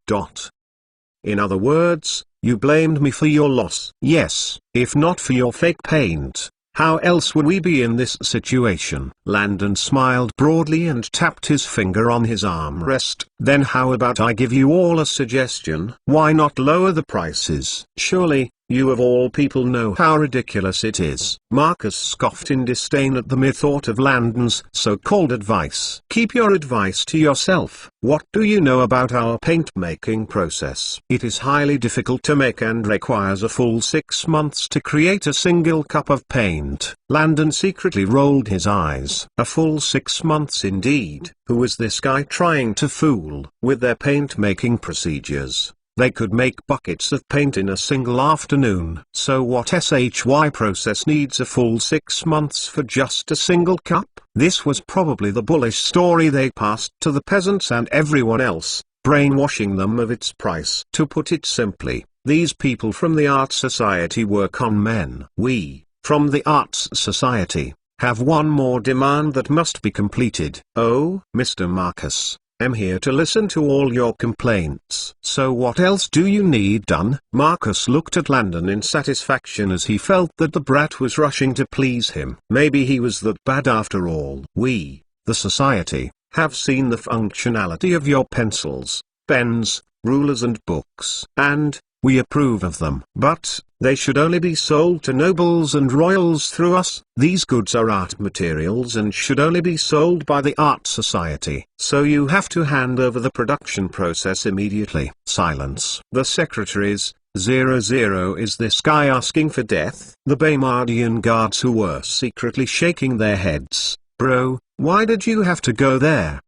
In other words, you blamed me for your loss. Yes, if not for your fake paint, how else would we be in this situation? Landon smiled broadly and tapped his finger on his armrest. Then how about I give you all a suggestion? Why not lower the prices? Surely, you of all people know how ridiculous it is. Marcus scoffed in disdain at the mere thought of Landon's so-called advice. Keep your advice to yourself. What do you know about our paint-making process? It is highly difficult to make and requires a full 6 months to create a single cup of paint. Landon secretly rolled his eyes. A full 6 months indeed. Who was this guy trying to fool? With their paint-making procedures, they could make buckets of paint in a single afternoon. So what SHY process needs a full 6 months for just a single cup? This was probably the bullish story they passed to the peasants and everyone else, brainwashing them of its price. To put it simply, these people from the Art Society were con men. We, from the Arts Society, have one more demand that must be completed. Oh, Mr. Marcus, I'm here to listen to all your complaints. So what else do you need done? Marcus looked at Landon in satisfaction as he felt that the brat was rushing to please him. Maybe he was that bad after all. We, the society, have seen the functionality of your pencils, pens, rulers and books. And, we approve of them. But, they should only be sold to nobles and royals through us. These goods are art materials and should only be sold by the Art Society. So you have to hand over the production process immediately. Silence. The secretaries, 00 is this guy asking for death? The Baymardian guards who were secretly shaking their heads. Bro, why did you have to go there?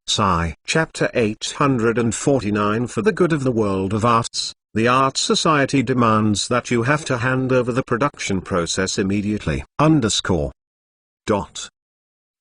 Sigh. Chapter 849. For the good of the world of arts, the Art Society demands that you have to hand over the production process immediately.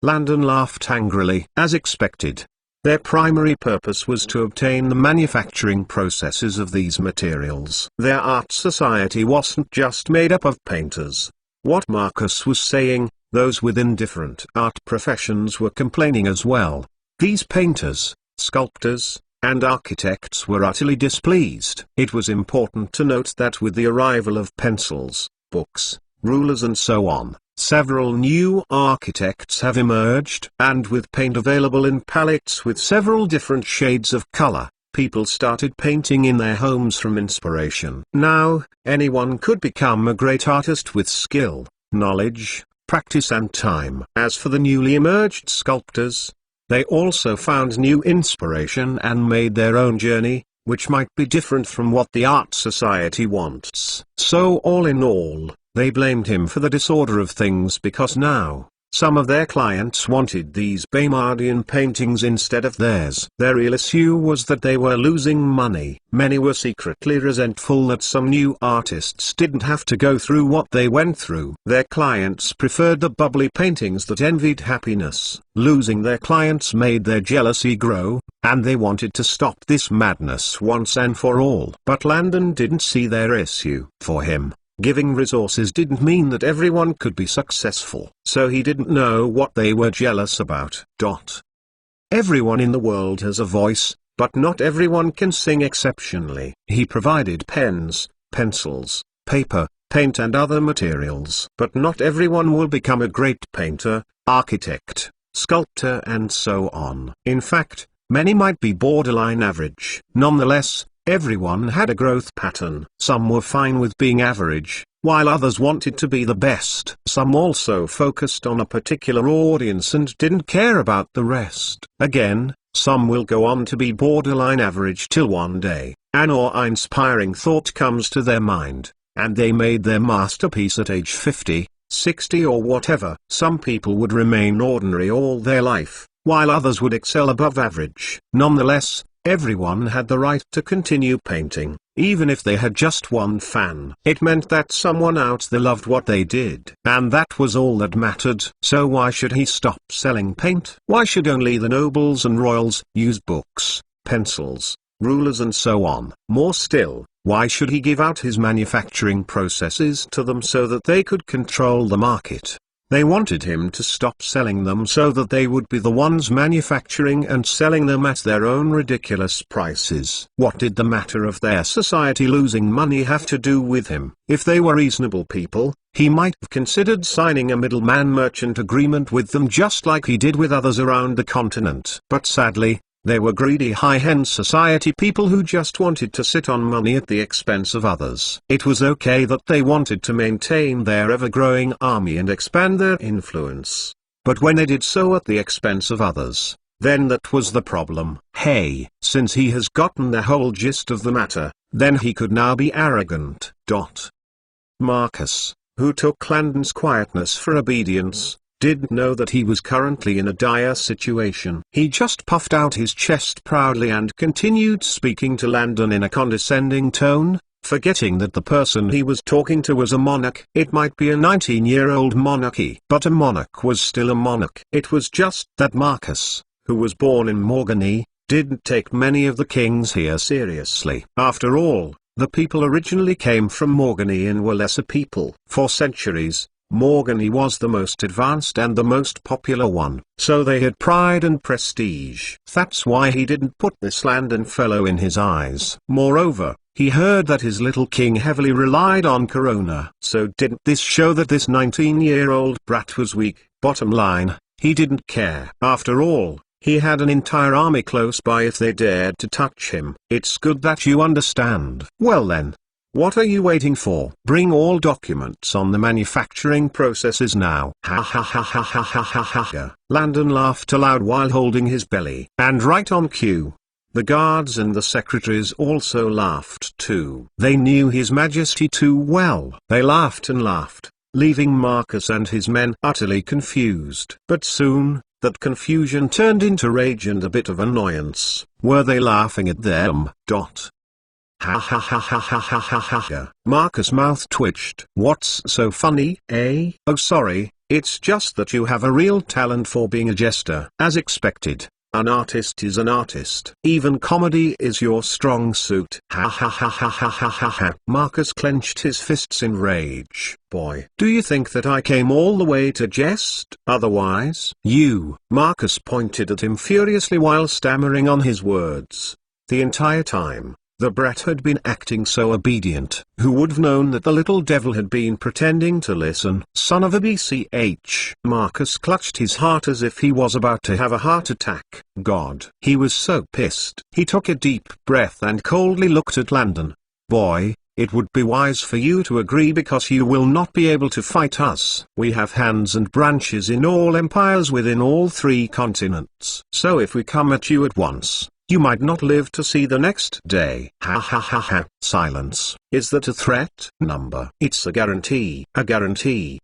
Landon laughed angrily. As expected, their primary purpose was to obtain the manufacturing processes of these materials. Their Art Society wasn't just made up of painters. What Marcus was saying, those within different art professions were complaining as well. These painters, sculptors, and architects were utterly displeased. It was important to note that with the arrival of pencils, books, rulers and so on, several new architects have emerged. And with paint available in palettes with several different shades of color, people started painting in their homes from inspiration. Now, anyone could become a great artist with skill, knowledge, practice and time. As for the newly emerged sculptors, they also found new inspiration and made their own journey, which might be different from what the Art Society wants. So all in all, they blamed him for the disorder of things because now, Some of their clients wanted these Baymardian paintings instead of theirs. Their real issue was that they were losing money. Many were secretly resentful that some new artists didn't have to go through what they went through. Their clients preferred the bubbly paintings that envied happiness. Losing their clients made their jealousy grow, and they wanted to stop this madness once and for all. But Landon didn't see their issue. For him, giving resources didn't mean that everyone could be successful, so he didn't know what they were jealous about. Everyone in the world has a voice, but not everyone can sing exceptionally. He provided pens, pencils, paper, paint and other materials. But not everyone will become a great painter, architect, sculptor and so on. In fact, many might be borderline average. Nonetheless, everyone had a growth pattern. Some were fine with being average, while others wanted to be the best. Some also focused on a particular audience and didn't care about the rest. Again, some will go on to be borderline average till one day, an awe-inspiring thought comes to their mind, and they made their masterpiece at age 50, 60 or whatever. Some people would remain ordinary all their life, while others would excel above average. Nonetheless, everyone had the right to continue painting, even if they had just one fan. It meant that someone out there loved what they did, and that was all that mattered. So why should he stop selling paint? Why should only the nobles and royals use books, pencils, rulers and so on? More still, why should he give out his manufacturing processes to them so that they could control the market? They wanted him to stop selling them so that they would be the ones manufacturing and selling them at their own ridiculous prices. What did the matter of their society losing money have to do with him? If they were reasonable people, he might have considered signing a middleman merchant agreement with them just like he did with others around the continent. But sadly, they were greedy high-end society people who just wanted to sit on money at the expense of others. It was okay that they wanted to maintain their ever-growing army and expand their influence. But when they did so at the expense of others, then that was the problem. Hey, since he has gotten the whole gist of the matter, then he could now be arrogant. Marcus, who took Landon's quietness for obedience, didn't know that he was currently in a dire situation. He just puffed out his chest proudly and continued speaking to Landon in a condescending tone, forgetting that the person he was talking to was a monarch. It might be a 19-year-old monarchy, but a monarch was still a monarch. It was just that Marcus, who was born in Morgany, didn't take many of the kings here seriously. After all, the people originally came from Morgany and were lesser people. For centuries, Morgany was the most advanced and the most popular one, so they had pride and prestige. That's why he didn't put this Landon fellow in his eyes. Moreover, he heard that his little king heavily relied on Corona. So didn't this show that this 19-year-old brat was weak? Bottom line, he didn't care. After all, he had an entire army close by if they dared to touch him. It's good that you understand. Well then, what are you waiting for? Bring all documents on the manufacturing processes now. Ha ha ha ha ha ha ha ha ha. Landon laughed aloud while holding his belly. And right on cue, the guards and the secretaries also laughed too. They knew His Majesty too well. They laughed and laughed, leaving Marcus and his men utterly confused. But soon, that confusion turned into rage and a bit of annoyance. Were they laughing at them? Ha ha ha ha ha ha ha ha ha. Marcus' mouth twitched. What's so funny, eh? Oh sorry, it's just that you have a real talent for being a jester. As expected, an artist is an artist. Even comedy is your strong suit. Ha ha ha ha ha ha ha ha. Marcus clenched his fists in rage. Boy, do you think that I came all the way to jest? Otherwise, Marcus pointed at him furiously while stammering on his words. The entire time, the brat had been acting so obedient. Who would have known that the little devil had been pretending to listen? Son of a BCH. Marcus clutched his heart as if he was about to have a heart attack. God. He was so pissed. He took a deep breath and coldly looked at Landon. Boy, it would be wise for you to agree because you will not be able to fight us. We have hands and branches in all empires within all 3 continents. So if we come at you at once, you might not live to see the next day. Ha ha ha ha. Silence. Is that a threat? Number. It's a guarantee. A guarantee.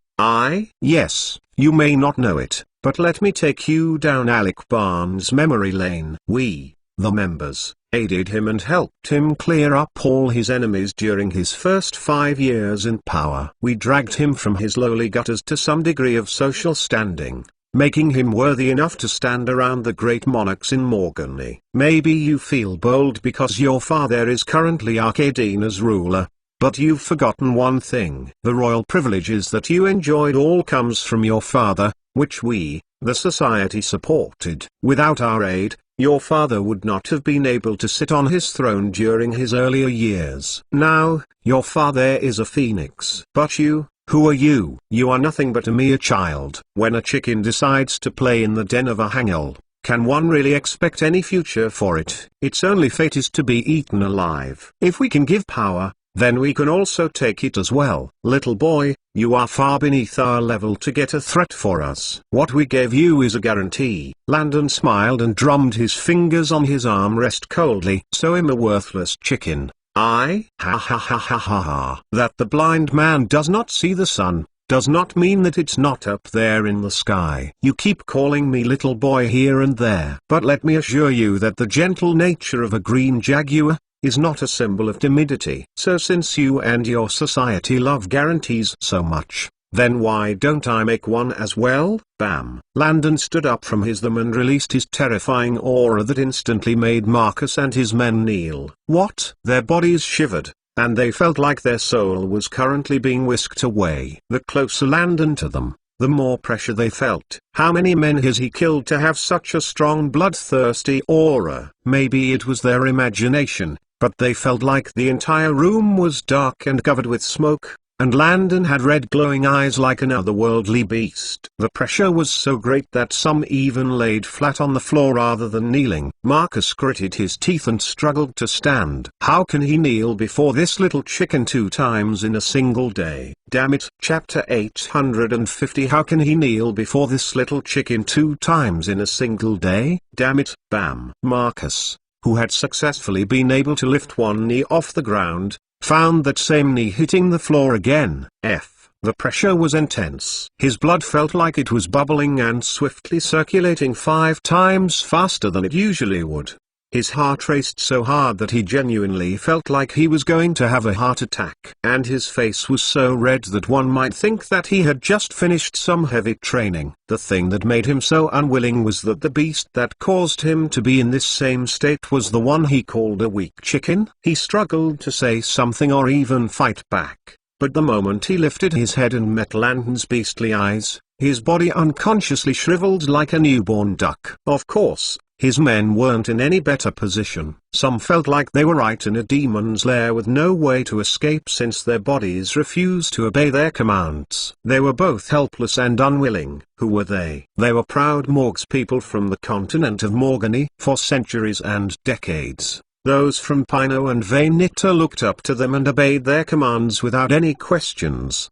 Yes, you may not know it, but let me take you down Alec Barnes' memory lane. We, the members, aided him and helped him clear up all his enemies during his first 5 years in power. We dragged him from his lowly gutters to some degree of social standing, making him worthy enough to stand around the great monarchs in Morgany. Maybe you feel bold because your father is currently Arcadina's ruler, but you've forgotten one thing. The royal privileges that you enjoyed all comes from your father, which we, the society, supported. Without our aid, your father would not have been able to sit on his throne during his earlier years. Now, your father is a phoenix. But you, who are you? You are nothing but a mere child. When a chicken decides to play in the den of a hangul, can one really expect any future for it? Its only fate is to be eaten alive. If we can give power, then we can also take it as well. Little boy, you are far beneath our level to get a threat for us. What we gave you is a guarantee. Landon smiled and drummed his fingers on his armrest coldly. So I'm a worthless chicken. Ha ha ha ha ha ha. That the blind man does not see the sun, does not mean that it's not up there in the sky. You keep calling me little boy here and there. But let me assure you that the gentle nature of a green jaguar is not a symbol of timidity. So since you and your society love guarantees so much, then why don't I make one as well? Bam! Landon stood up from his them and released his terrifying aura that instantly made Marcus and his men kneel. What? Their bodies shivered, and they felt like their soul was currently being whisked away. The closer Landon to them, the more pressure they felt. How many men has he killed to have such a strong bloodthirsty aura? Maybe it was their imagination, but they felt like the entire room was dark and covered with smoke, and Landon had red glowing eyes like an otherworldly beast. The pressure was so great that some even laid flat on the floor rather than kneeling. Marcus gritted his teeth and struggled to stand. How can he kneel before this little chicken 2 times in a single day? Damn it. Chapter 850. How can he kneel before this little chicken 2 times in a single day? Damn it. Bam. Marcus, who had successfully been able to lift one knee off the ground, found that same knee hitting the floor again. The pressure was intense. His blood felt like it was bubbling and swiftly circulating 5 times faster than it usually would. His heart raced so hard that he genuinely felt like he was going to have a heart attack. And his face was so red that one might think that he had just finished some heavy training. The thing that made him so unwilling was that the beast that caused him to be in this same state was the one he called a weak chicken. He struggled to say something or even fight back, but the moment he lifted his head and met Landon's beastly eyes, his body unconsciously shriveled like a newborn duck. Of course, his men weren't in any better position. Some felt like they were right in a demon's lair with no way to escape since their bodies refused to obey their commands. They were both helpless and unwilling. Who were they? They were proud Morgs people from the continent of Morgany. For centuries and decades, those from Pino and Vaynita looked up to them and obeyed their commands without any questions.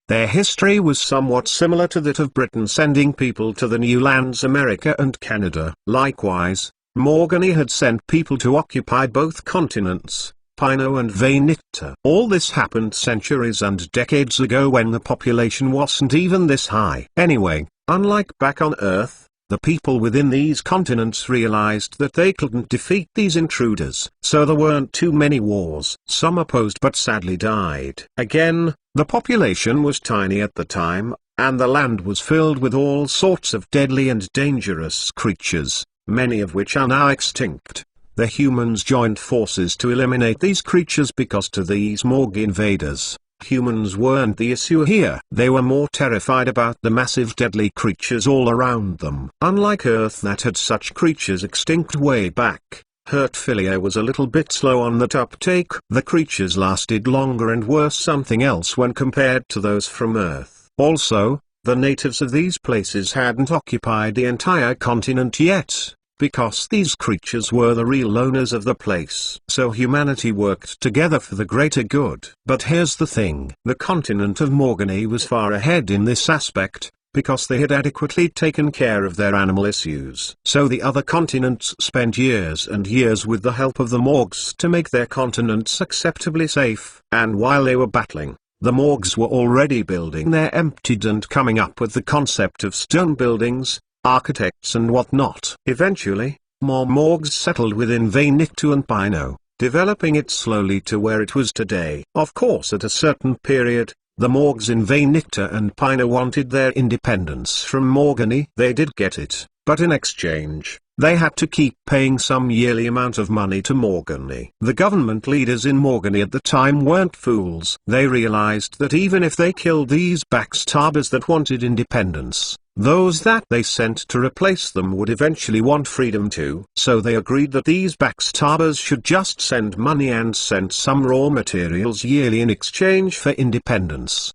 Their history was somewhat similar to that of Britain sending people to the new lands America and Canada. Likewise, Morgany had sent people to occupy both continents, Pino and Vaynita. All this happened centuries and decades ago when the population wasn't even this high. Anyway, unlike back on Earth, the people within these continents realized that they couldn't defeat these intruders, so there weren't too many wars. Some opposed but sadly died. Again, the population was tiny at the time, and the land was filled with all sorts of deadly and dangerous creatures, many of which are now extinct. The humans joined forces to eliminate these creatures because to these Morg invaders, humans weren't the issue here. They were more terrified about the massive deadly creatures all around them. Unlike Earth that had such creatures extinct way back, Heartfilia was a little bit slow on that uptake. The creatures lasted longer and were something else when compared to those from Earth. Also, the natives of these places hadn't occupied the entire continent yet, because these creatures were the real owners of the place. So humanity worked together for the greater good. But here's the thing. The continent of Morgany was far ahead in this aspect, because they had adequately taken care of their animal issues. So the other continents spent years and years with the help of the Morgs to make their continents acceptably safe. And while they were battling, The morgues were already building their emptied and coming up with the concept of stone buildings, architects and whatnot. Eventually, more morgues settled within Vainicta and Pino, developing it slowly to where it was today. Of course, at a certain period, the morgues in Vainicta and Pino wanted their independence from Morgany. They did get it, but in exchange, they had to keep paying some yearly amount of money to Morgany. The government leaders in Morgany at the time weren't fools. They realized that even if they killed these backstabbers that wanted independence, those that they sent to replace them would eventually want freedom too. So they agreed that these backstabbers should just send money and send some raw materials yearly in exchange for independence.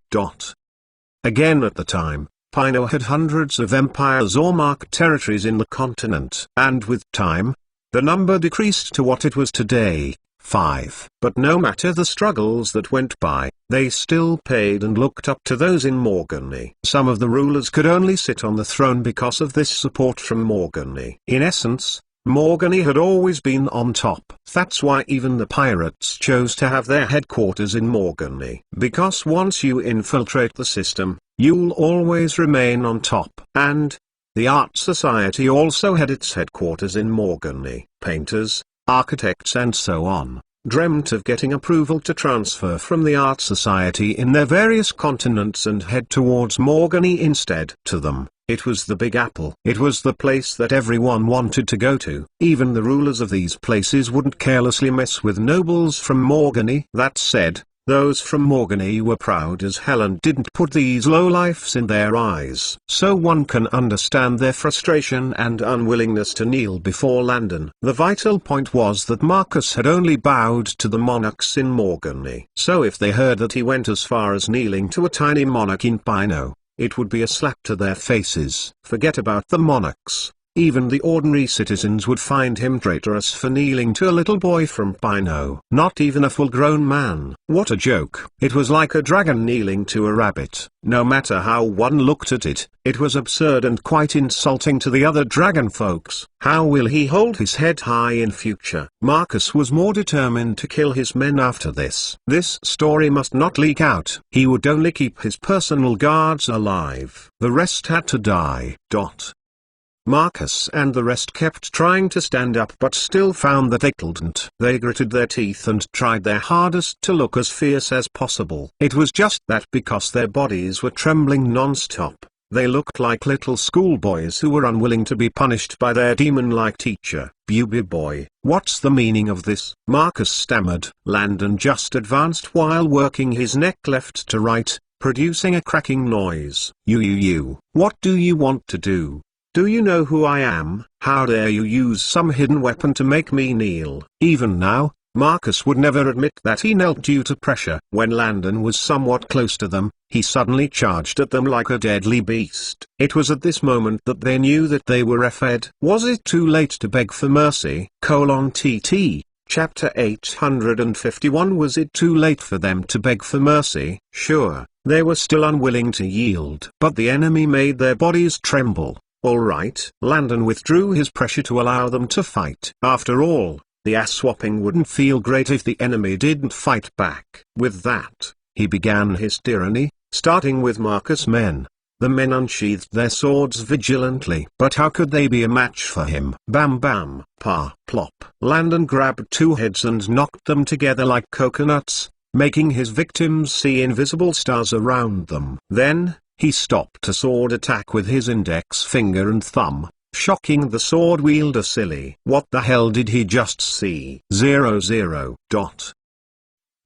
Again, at the time, Pino had hundreds of empires or marked territories in the continent. And with time, the number decreased to what it was today, 5. But no matter the struggles that went by, they still paid and looked up to those in Morgany. Some of the rulers could only sit on the throne because of this support from Morgany. In essence, Morgany had always been on top. That's why even the pirates chose to have their headquarters in Morgany. Because once you infiltrate the system, you'll always remain on top. And the Art Society also had its headquarters in Morgany. Painters, architects and so on dreamt of getting approval to transfer from the Art Society in their various continents and head towards Morgany instead. To them, it was the Big Apple. It was the place that everyone wanted to go to. Even the rulers of these places wouldn't carelessly mess with nobles from Morgany. That said, those from Morgany were proud as hell and didn't put these lowlifes in their eyes. So one can understand their frustration and unwillingness to kneel before Landon. The vital point was that Marcus had only bowed to the monarchs in Morgany. So if they heard that he went as far as kneeling to a tiny monarch in Pino, it would be a slap to their faces. Forget about the monarchs. Even the ordinary citizens would find him traitorous for kneeling to a little boy from Pino. Not even a full-grown man. What a joke. It was like a dragon kneeling to a rabbit. No matter how one looked at it, it was absurd and quite insulting to the other dragon folks. How will he hold his head high in future? Marcus was more determined to kill his men after this. This story must not leak out. He would only keep his personal guards alive. The rest had to die. Marcus and the rest kept trying to stand up but still found that they couldn't. They gritted their teeth and tried their hardest to look as fierce as possible. It was just that because their bodies were trembling non-stop, they looked like little schoolboys who were unwilling to be punished by their demon-like teacher. Booby boy, what's the meaning of this? Marcus stammered. Landon just advanced while working his neck left to right, producing a cracking noise. You, what do you want to do? Do you know who I am? How dare you use some hidden weapon to make me kneel? Even now, Marcus would never admit that he knelt due to pressure. When Landon was somewhat close to them, he suddenly charged at them like a deadly beast. It was at this moment that they knew that they were effed. Was it too late to beg for mercy? TT. Chapter 851. Was it too late for them to beg for mercy? Sure, they were still unwilling to yield. But the enemy made their bodies tremble. Alright. Landon withdrew his pressure to allow them to fight. After all, the ass-swapping wouldn't feel great if the enemy didn't fight back. With that, he began his tyranny, starting with Marcus' men. The men unsheathed their swords vigilantly. But how could they be a match for him? Bam bam, pa, plop. Landon grabbed two heads and knocked them together like coconuts, making his victims see invisible stars around them. Then, he stopped a sword attack with his index finger and thumb, shocking the sword wielder silly. What the hell did he just see? 00.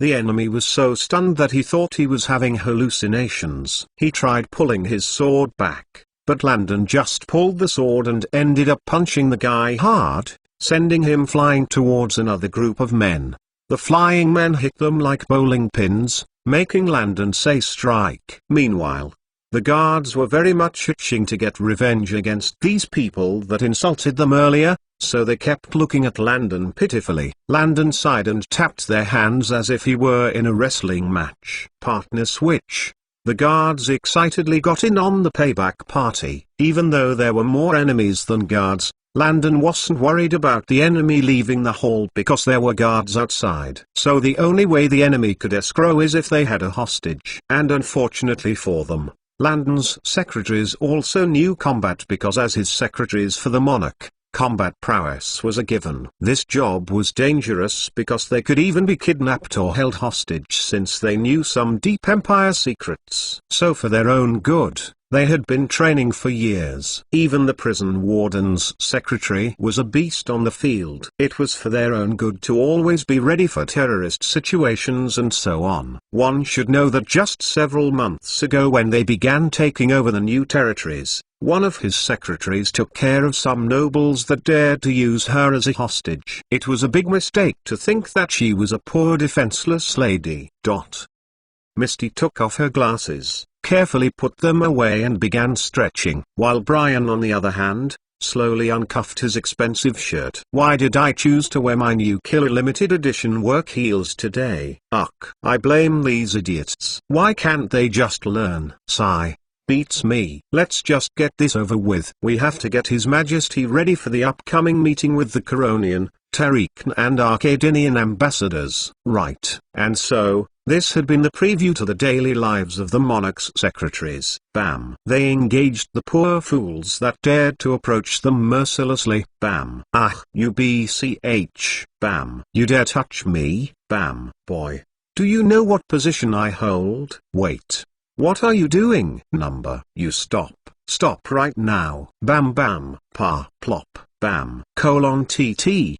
The enemy was so stunned that he thought he was having hallucinations. He tried pulling his sword back, but Landon just pulled the sword and ended up punching the guy hard, sending him flying towards another group of men. The flying men hit them like bowling pins, making Landon say strike. Meanwhile, the guards were very much itching to get revenge against these people that insulted them earlier, so they kept looking at Landon pitifully. Landon sighed and tapped their hands as if he were in a wrestling match. Partner switch. The guards excitedly got in on the payback party. Even though there were more enemies than guards, Landon wasn't worried about the enemy leaving the hall because there were guards outside. So the only way the enemy could escape is if they had a hostage. And unfortunately for them, Landon's secretaries also knew combat because as his secretaries for the monarch, combat prowess was a given. This job was dangerous because they could even be kidnapped or held hostage since they knew some deep empire secrets. So for their own good, they had been training for years. Even the prison warden's secretary was a beast on the field. It was for their own good to always be ready for terrorist situations and so on. One should know that just several months ago when they began taking over the new territories, one of his secretaries took care of some nobles that dared to use her as a hostage. It was a big mistake to think that she was a poor defenseless lady. Misty took off her glasses, carefully put them away and began stretching, while Brian on the other hand, slowly uncuffed his expensive shirt. Why did I choose to wear my new killer limited edition work heels today? Ugh. I blame these idiots. Why can't they just learn? Sigh. Beats me. Let's just get this over with. We have to get His Majesty ready for the upcoming meeting with the Coronian, Tariqan and Arcadinian ambassadors. Right. And so, this had been the preview to the daily lives of the monarch's secretaries. Bam. They engaged the poor fools that dared to approach them mercilessly. Bam. Ah, you BCH. Bam. You dare touch me? Bam. Boy. Do you know what position I hold? Wait. What are you doing? Number. You stop. Stop right now. Bam bam. Pa. Plop. Bam. TT.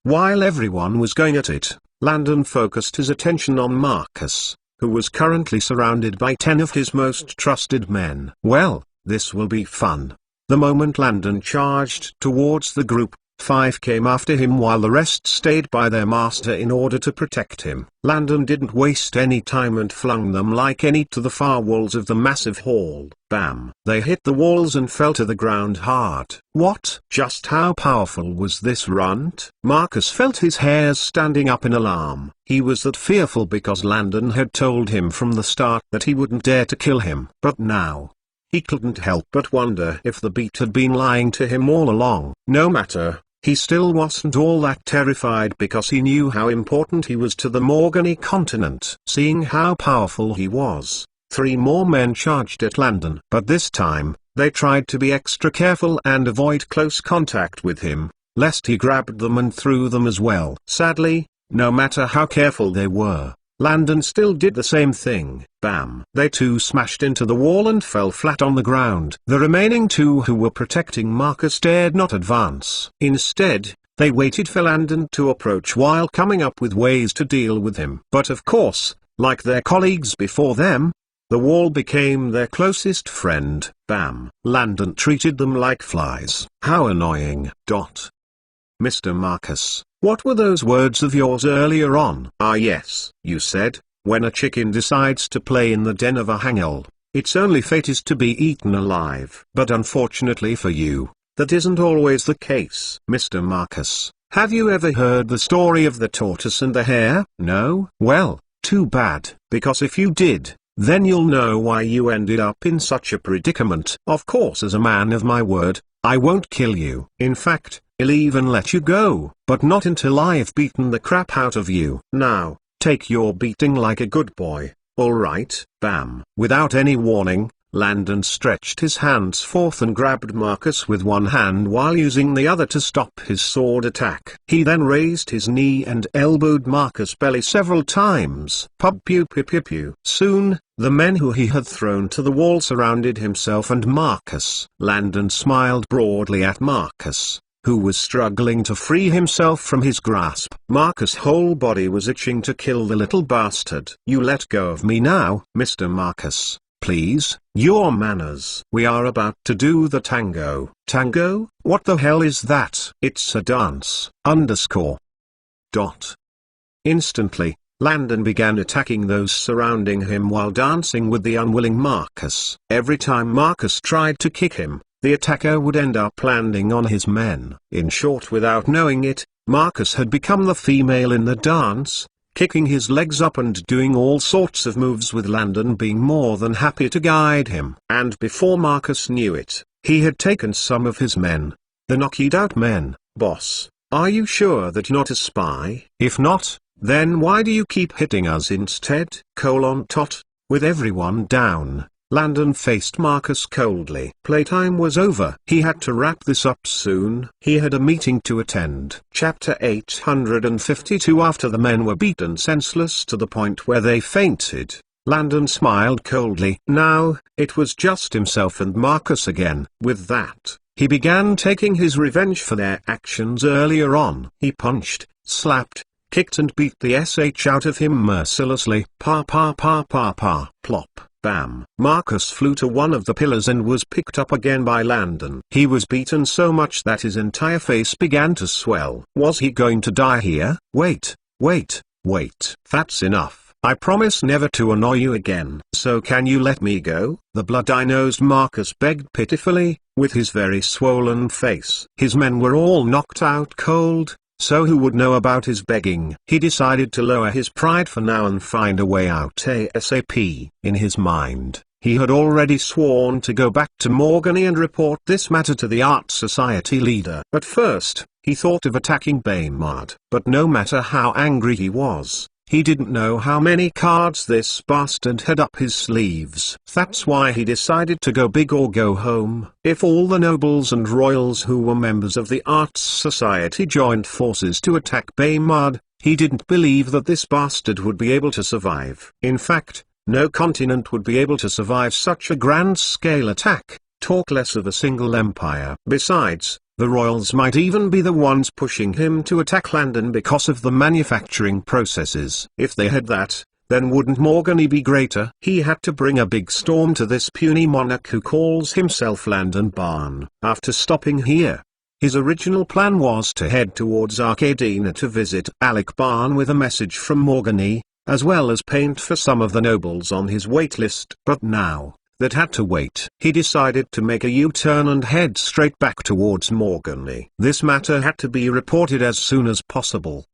While everyone was going at it, Landon focused his attention on Marcus, who was currently surrounded by 10 of his most trusted men. Well, this will be fun. The moment Landon charged towards the group, 5 came after him while the rest stayed by their master in order to protect him. Landon didn't waste any time and flung them like any to the far walls of the massive hall. Bam! They hit the walls and fell to the ground hard. What? Just how powerful was this runt? Marcus felt his hairs standing up in alarm. He was that fearful because Landon had told him from the start that he wouldn't dare to kill him. But now, he couldn't help but wonder if the beat had been lying to him all along. No matter. He still wasn't all that terrified because he knew how important he was to the Morgany continent. Seeing how powerful he was, 3 more men charged at Landon. But this time, they tried to be extra careful and avoid close contact with him, lest he grabbed them and threw them as well. Sadly, no matter how careful they were, Landon still did the same thing. Bam! They too smashed into the wall and fell flat on the ground. The remaining 2 who were protecting Marcus dared not advance. Instead, they waited for Landon to approach while coming up with ways to deal with him. But of course, like their colleagues before them, the wall became their closest friend. Bam! Landon treated them like flies. How annoying. Mr. Marcus, what were those words of yours earlier on? Ah yes, you said, when a chicken decides to play in the den of a hangel, its only fate is to be eaten alive. But unfortunately for you, that isn't always the case. Mr. Marcus, have you ever heard the story of the tortoise and the hare? No? Well, too bad, because if you did, then you'll know why you ended up in such a predicament. Of course, as a man of my word, I won't kill you. In fact, I'll even let you go, but not until I've beaten the crap out of you. Now, take your beating like a good boy, alright? Bam! Without any warning, Landon stretched his hands forth and grabbed Marcus with one hand while using the other to stop his sword attack. He then raised his knee and elbowed Marcus' belly several times. Pub pew pew pew pew. Soon, the men who he had thrown to the wall surrounded himself and Marcus. Landon smiled broadly at Marcus, who was struggling to free himself from his grasp. Marcus' whole body was itching to kill the little bastard. You let go of me now, Mr. Marcus, please. Your manners. We are about to do the tango. Tango? What the hell is that? It's a dance. Instantly, Landon began attacking those surrounding him while dancing with the unwilling Marcus. Every time Marcus tried to kick him, the attacker would end up landing on his men. In short, without knowing it, Marcus had become the female in the dance, kicking his legs up and doing all sorts of moves with Landon being more than happy to guide him. And before Marcus knew it, he had taken some of his men, The knocked out men. Boss, are you sure that you're not a spy? If not, then why do you keep hitting us instead? Tot. With everyone down, Landon faced Marcus coldly. Playtime was over. He had to wrap this up soon. He had a meeting to attend. Chapter 852. After the men were beaten senseless to the point where they fainted, Landon smiled coldly. Now, it was just himself and Marcus again. With that, he began taking his revenge for their actions earlier on. He punched, slapped, kicked and beat the sh out of him mercilessly. Pa pa pa pa pa. Plop. Bam. Marcus flew to one of the pillars and was picked up again by Landon. He was beaten so much that his entire face began to swell. Was he going to die here? Wait. That's enough. I promise never to annoy you again. So can you let me go? The bloody-nosed Marcus begged pitifully, with his very swollen face. His men were all knocked out cold, so who would know about his begging? He decided to lower his pride for now and find a way out ASAP. In his mind, he had already sworn to go back to Morgany and report this matter to the Art Society leader. At first, he thought of attacking Baymard. But no matter how angry he was, he didn't know how many cards this bastard had up his sleeves. That's why he decided to go big or go home. If all the nobles and royals who were members of the Arts Society joined forces to attack Baymard, he didn't believe that this bastard would be able to survive. In fact, no continent would be able to survive such a grand-scale attack, talk less of a single empire. Besides, the royals might even be the ones pushing him to attack Landon because of the manufacturing processes. If they had that, then wouldn't Morgany be greater? He had to bring a big storm to this puny monarch who calls himself Landon Barn. After stopping here, his original plan was to head towards Arcadina to visit Alec Barn with a message from Morgany, as well as paint for some of the nobles on his wait list. But now, that had to wait. He decided to make a U-turn and head straight back towards Morgany. This matter had to be reported as soon as possible.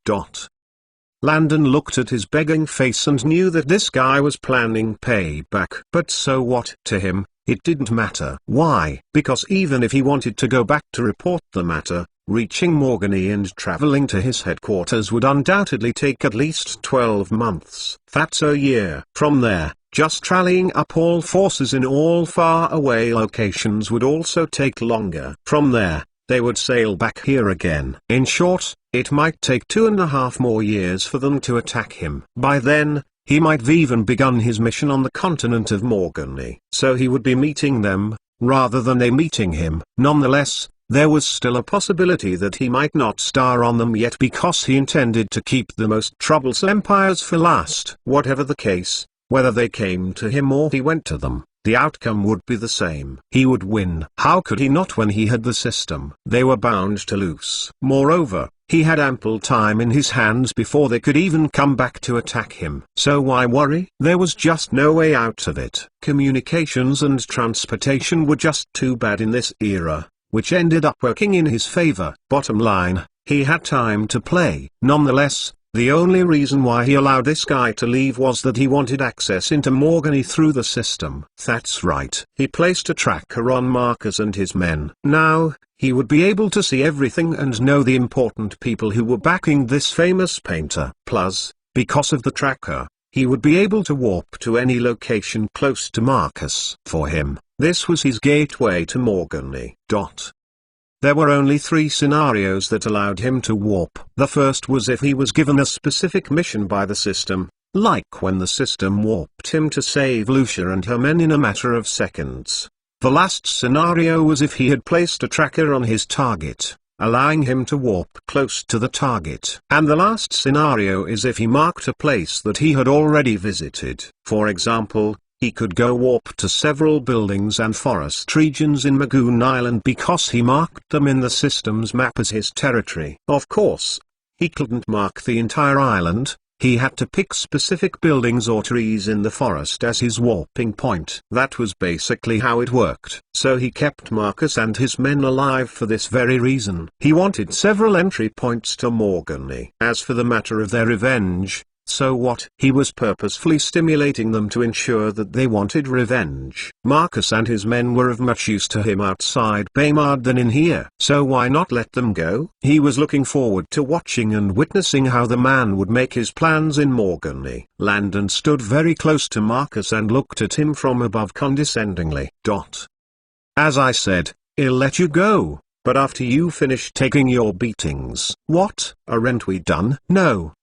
Landon looked at his begging face and knew that this guy was planning payback. But so what? To him, it didn't matter. Why? Because even if he wanted to go back to report the matter, reaching Morgany and traveling to his headquarters would undoubtedly take at least 12 months. That's a year. From there, just rallying up all forces in all far-away locations would also take longer. From there, they would sail back here again. In short, it might take 2.5 more years for them to attack him. By then, he might have even begun his mission on the continent of Morgany. So he would be meeting them, rather than they meeting him. Nonetheless, there was still a possibility that he might not star on them yet because he intended to keep the most troublesome empires for last. Whatever the case, whether they came to him or he went to them, the outcome would be the same. He would win. How could he not when he had the system? They were bound to lose. Moreover, he had ample time in his hands before they could even come back to attack him. So why worry? There was just no way out of it. Communications and transportation were just too bad in this era, which ended up working in his favor. Bottom line, he had time to play. Nonetheless, the only reason why he allowed this guy to leave was that he wanted access into Morgany through the system. That's right. He placed a tracker on Marcus and his men. Now, he would be able to see everything and know the important people who were backing this famous painter. Plus, because of the tracker, he would be able to warp to any location close to Marcus. For him, this was his gateway to Morgany. There were only 3 scenarios that allowed him to warp. The first was if he was given a specific mission by the system, like when the system warped him to save Lucia and her men in a matter of seconds. The last scenario was if he had placed a tracker on his target, allowing him to warp close to the target. And the last scenario is if he marked a place that he had already visited. For example, he could go warp to several buildings and forest regions in Magoon Island because he marked them in the system's map as his territory. Of course, he couldn't mark the entire island. He had to pick specific buildings or trees in the forest as his warping point. That was basically how it worked. So he kept Marcus and his men alive for this very reason. He wanted several entry points to Morgany. As for the matter of their revenge, So what? He was purposefully stimulating them to ensure that they wanted revenge. Marcus and his men were of much use to him outside Baymard than in here. So why not let them go? He was looking forward to watching and witnessing how the man would make his plans in Morgany. Landon stood very close to Marcus and looked at him from above condescendingly. As I said, I'll let you go, but after you finish taking your beatings. What? Aren't we done? No,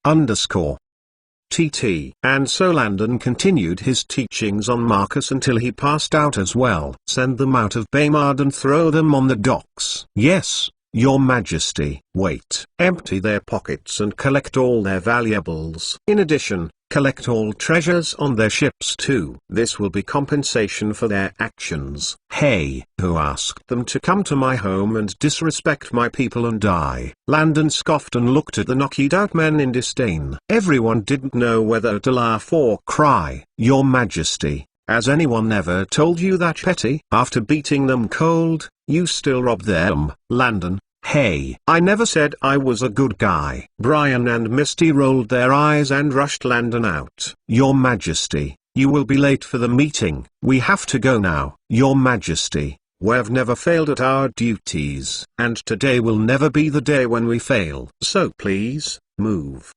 TT. And so Landon continued his teachings on Marcus until he passed out as well. Send them out of Baymard and throw them on the docks. Yes, Your Majesty. Wait. Empty their pockets and collect all their valuables. In addition, collect all treasures on their ships too. This will be compensation for their actions. Hey, who asked them to come to my home and disrespect my people and die? Landon scoffed and looked at the knocked out men in disdain. Everyone didn't know whether to laugh or cry. Your Majesty, has anyone ever told you that petty? After beating them cold, you still rob them? Landon, hey, I never said I was a good guy. Brian and Misty rolled their eyes and rushed Landon out. Your Majesty, you will be late for the meeting. We have to go now. Your Majesty, we've never failed at our duties. And today will never be the day when we fail. So please, move.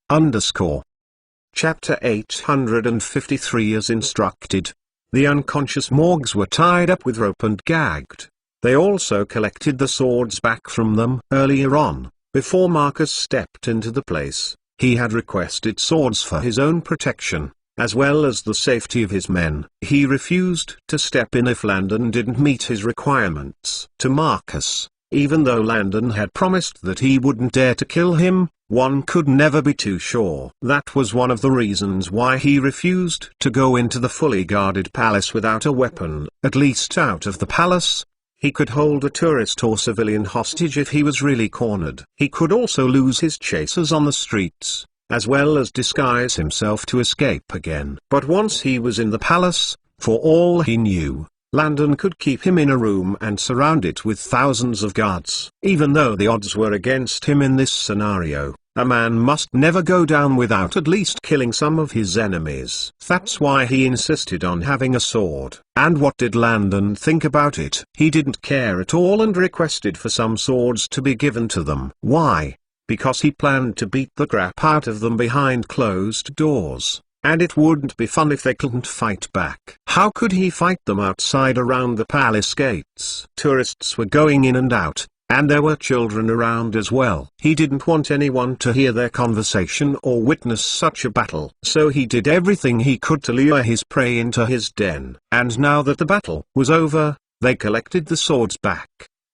Chapter 853 as instructed. The unconscious Morgs were tied up with rope and gagged. They also collected the swords back from them. Earlier on, before Marcus stepped into the place, he had requested swords for his own protection, as well as the safety of his men. He refused to step in if Landon didn't meet his requirements. To Marcus, even though Landon had promised that he wouldn't dare to kill him, one could never be too sure. That was one of the reasons why he refused to go into the fully guarded palace without a weapon. At least out of the palace, he could hold a tourist or civilian hostage if he was really cornered. He could also lose his chasers on the streets, as well as disguise himself to escape again. But once he was in the palace, for all he knew, Landon could keep him in a room and surround it with thousands of guards. Even though the odds were against him in this scenario, a man must never go down without at least killing some of his enemies. That's why he insisted on having a sword. And what did Landon think about it? He didn't care at all and requested for some swords to be given to them. Why? Because he planned to beat the crap out of them behind closed doors. And it wouldn't be fun if they couldn't fight back. How could he fight them outside around the palace gates? Tourists were going in and out, and there were children around as well. He didn't want anyone to hear their conversation or witness such a battle. So he did everything he could to lure his prey into his den. And now that the battle was over, they collected the swords back.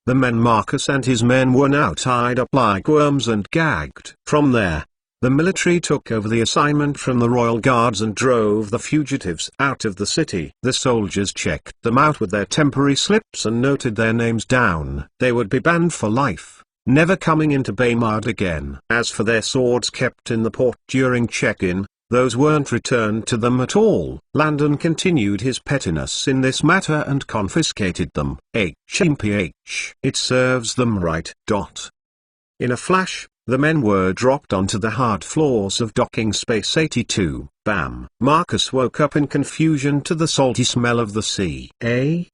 The men Marcus and his men were now tied up like worms and gagged. From there, the military took over the assignment from the royal guards and drove the fugitives out of the city. The soldiers checked them out with their temporary slips and noted their names down. They would be banned for life, never coming into Baymard again. As for their swords kept in the port during check-in, those weren't returned to them at all. Landon continued his pettiness in this matter and confiscated them. HMPH. It serves them right. In a flash, the men were dropped onto the hard floors of docking space 82. Bam. Marcus woke up in confusion to the salty smell of the sea.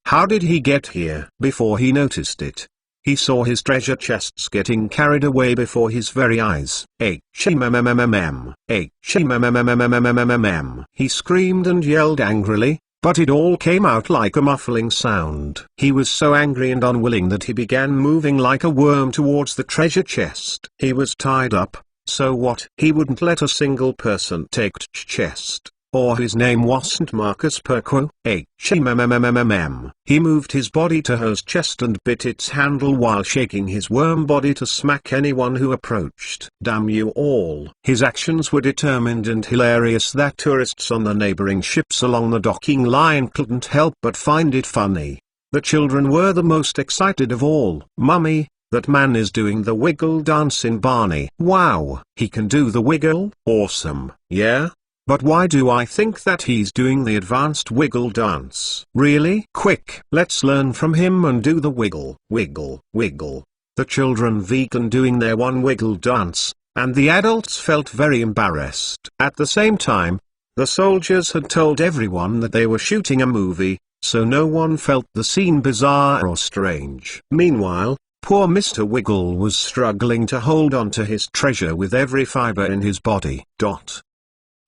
How did he get here? Before he noticed it, he saw his treasure chests getting carried away before his very eyes. HMMMMM. HMMMMMM. He screamed and yelled angrily, but it all came out like a muffling sound. He was so angry and unwilling that he began moving like a worm towards the treasure chest. He was tied up, so what? He wouldn't let a single person take chest. Or his name wasn't Marcus Perquo. HMMMMM. He moved his body to his chest and bit its handle while shaking his worm body to smack anyone who approached. Damn you all. His actions were determined and hilarious that tourists on the neighboring ships along the docking line couldn't help but find it funny. The children were the most excited of all. Mummy, that man is doing the wiggle dance in Barney. Wow, he can do the wiggle? Awesome. Yeah? But why do I think that he's doing the advanced wiggle dance? Really? Quick, let's learn from him and do the wiggle. Wiggle, wiggle. The children began doing their one wiggle dance, and the adults felt very embarrassed. At the same time, the soldiers had told everyone that they were shooting a movie, so no one felt the scene bizarre or strange. Meanwhile, poor Mr. Wiggle was struggling to hold on to his treasure with every fiber in his body.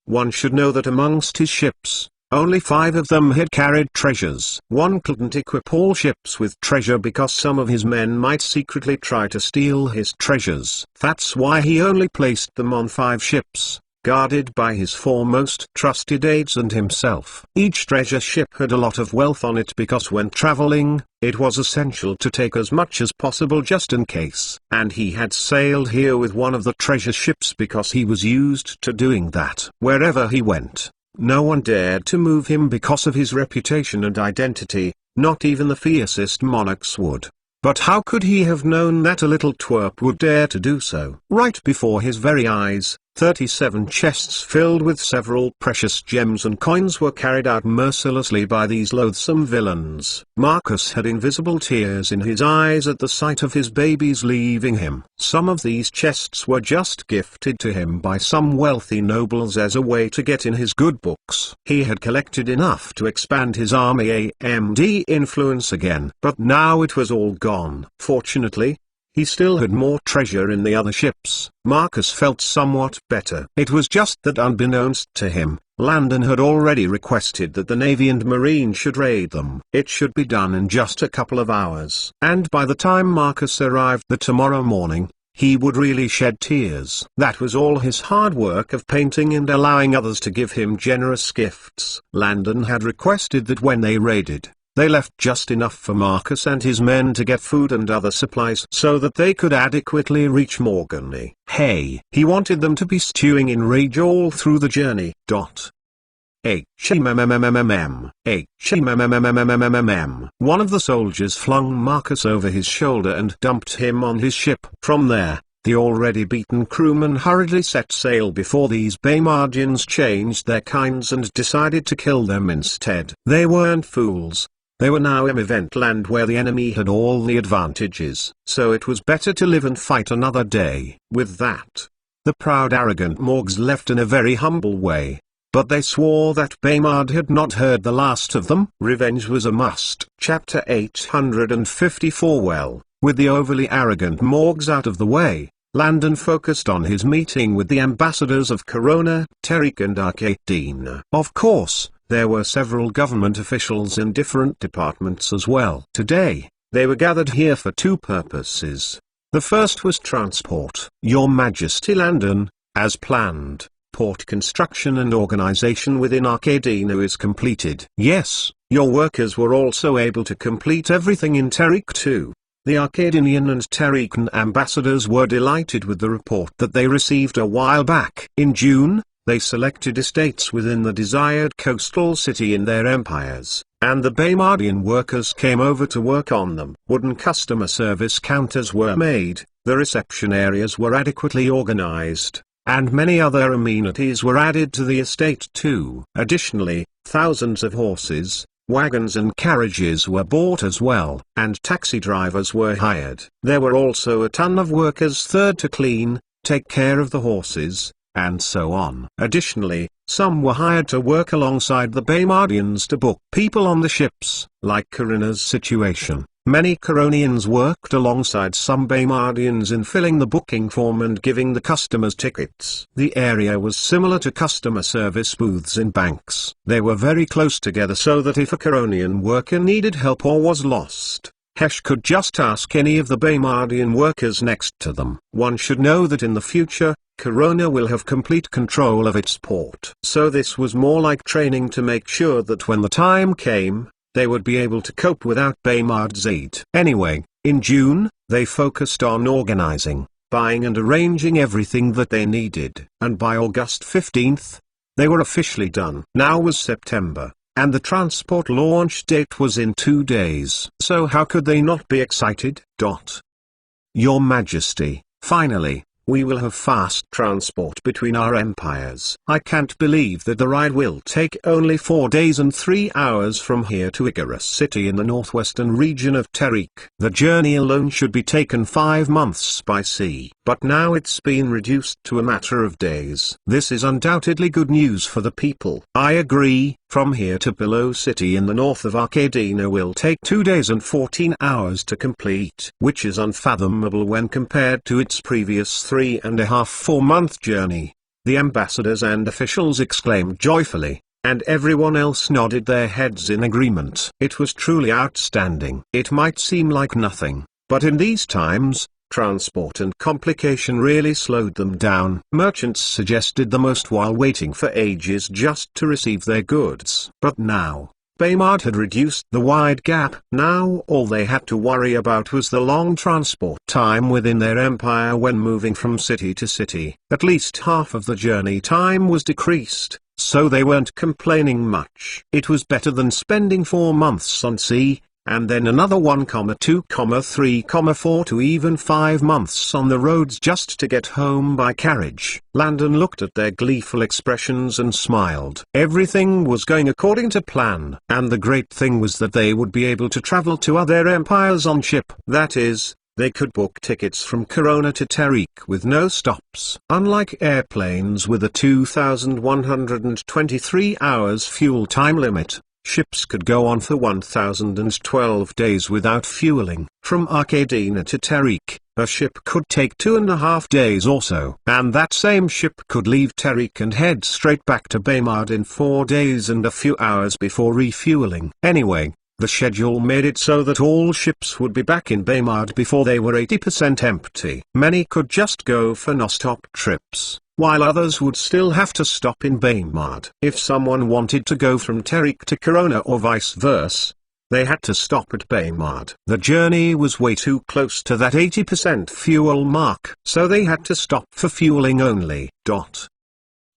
One should know that amongst his ships, only 5 of them had carried treasures. One couldn't equip all ships with treasure because some of his men might secretly try to steal his treasures. That's why he only placed them on 5 ships, guarded by his 4 most trusted aides and himself. Each treasure ship had a lot of wealth on it because when traveling, it was essential to take as much as possible just in case. And he had sailed here with one of the treasure ships because he was used to doing that. Wherever he went, no one dared to move him because of his reputation and identity, not even the fiercest monarchs would. But how could he have known that a little twerp would dare to do so? Right before his very eyes, 37 chests filled with several precious gems and coins were carried out mercilessly by these loathsome villains. Marcus had invisible tears in his eyes at the sight of his babies leaving him. Some of these chests were just gifted to him by some wealthy nobles as a way to get in his good books. He had collected enough to expand his army and influence again, but now it was all gone. Fortunately, he still had more treasure in the other ships. Marcus felt somewhat better. It was just that unbeknownst to him, Landon had already requested that the Navy and Marine should raid them. It should be done in just a couple of hours. And by the time Marcus arrived the tomorrow morning, he would really shed tears. That was all his hard work of painting and allowing others to give him generous gifts. Landon had requested that when they raided, they left just enough for Marcus and his men to get food and other supplies so that they could adequately reach Morgany. He wanted them to be stewing in rage all through the journey. One of the soldiers flung Marcus over his shoulder and dumped him on his ship. From there, the already beaten crewmen hurriedly set sail before these Baymardians changed their kinds and decided to kill them instead. They weren't fools. They were now in Event Land where the enemy had all the advantages, so it was better to live and fight another day. With that, the proud arrogant Morgs left in a very humble way, but they swore that Baymard had not heard the last of them. Revenge was a must. Chapter 854. Well, with the overly arrogant Morgs out of the way, Landon focused on his meeting with the ambassadors of Corona, Tariq and Arcadine. Of course, there were several government officials in different departments as well. Today, they were gathered here for 2 purposes. The first was transport. Your Majesty Landon, as planned, port construction and organization within Arcadina is completed. Yes, your workers were also able to complete everything in Tariq too. The Arcadinian and Tariqan ambassadors were delighted with the report that they received a while back. In June, they selected estates within the desired coastal city in their empires, and the Baymardian workers came over to work on them. Wooden customer service counters were made, the reception areas were adequately organized, and many other amenities were added to the estate too. Additionally, thousands of horses, wagons and carriages were bought as well, and taxi drivers were hired. There were also a ton of workers hired to clean, take care of the horses, and so on. Additionally, some were hired to work alongside the Baymardians to book people on the ships. Like Karina's situation, many Coronians worked alongside some Baymardians in filling the booking form and giving the customers tickets. The area was similar to customer service booths in banks. They were very close together so that if a Coronian worker needed help or was lost, Hesh could just ask any of the Baymardian workers next to them. One should know that in the future, Corona will have complete control of its port. So this was more like training to make sure that when the time came, they would be able to cope without Baymard's aid. Anyway, in June, they focused on organizing, buying and arranging everything that they needed. And by August 15th, they were officially done. Now was September, and the transport launch date was in 2 days. So how could they not be excited? Your Majesty, finally, We will have fast transport between our empires. I can't believe that the ride will take only 4 days and 3 hours from here to Icarus City in the northwestern region of Tariq. The journey alone should be taken 5 months by sea, but now it's been reduced to a matter of days. This is undoubtedly good news for the people. I agree. From here to Below City in the north of Arcadina will take 2 days and 14 hours to complete, which is unfathomable when compared to its previous 3.5–4 month journey. The ambassadors and officials exclaimed joyfully, and everyone else nodded their heads in agreement. It was truly outstanding. It might seem like nothing, but in these times, transport and complication really slowed them down. Merchants suggested the most while waiting for ages just to receive their goods. But now, Baymard had reduced the wide gap. Now all they had to worry about was the long transport time within their empire when moving from city to city. At least half of the journey time was decreased, so they weren't complaining much. It was better than spending 4 months on sea, and then another 1, 2, 3, 4 to even 5 months on the roads just to get home by carriage. Landon looked at their gleeful expressions and smiled. Everything was going according to plan, and the great thing was that they would be able to travel to other empires on ship. That is, they could book tickets from Corona to Tariq with no stops. Unlike airplanes with a 2,123 hours fuel time limit, ships could go on for 1,012 days without fueling. From Arcadina to Tariq, a ship could take 2.5 days or so. And that same ship could leave Tariq and head straight back to Baymard in 4 days and a few hours before refueling. Anyway, the schedule made it so that all ships would be back in Baymard before they were 80% empty. Many could just go for no-stop trips, while others would still have to stop in Baymard. If someone wanted to go from Tariq to Corona or vice versa, they had to stop at Baymard. The journey was way too close to that 80% fuel mark, so they had to stop for fueling only.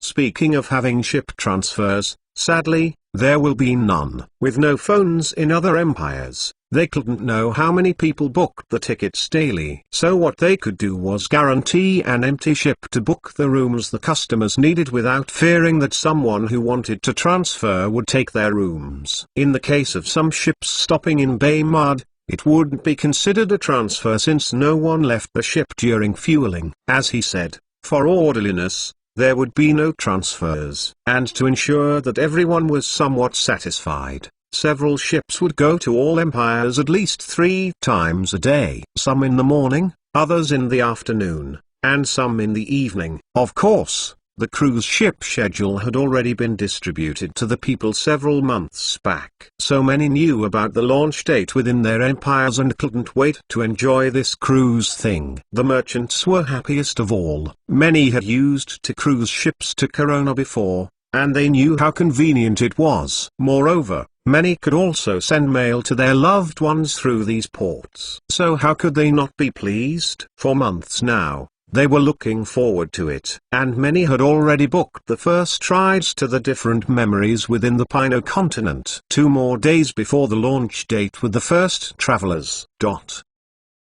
Speaking of having ship transfers, sadly, there will be none. With no phones in other empires, they couldn't know how many people booked the tickets daily. So what they could do was guarantee an empty ship to book the rooms the customers needed without fearing that someone who wanted to transfer would take their rooms. In the case of some ships stopping in Baymard, it wouldn't be considered a transfer since no one left the ship during fueling. As he said, for orderliness, there would be no transfers. And to ensure that everyone was somewhat satisfied, several ships would go to all empires at least 3 times a day. Some in the morning, others in the afternoon, and some in the evening. Of course, the cruise ship schedule had already been distributed to the people several months back. So many knew about the launch date within their empires and couldn't wait to enjoy this cruise thing. The merchants were happiest of all. Many had used cruise ships to Corona before, and they knew how convenient it was. Moreover, many could also send mail to their loved ones through these ports. So how could they not be pleased? For months now, they were looking forward to it, and many had already booked the first rides to the different memories within the Pino continent. 2 more days before the launch date with the first travelers.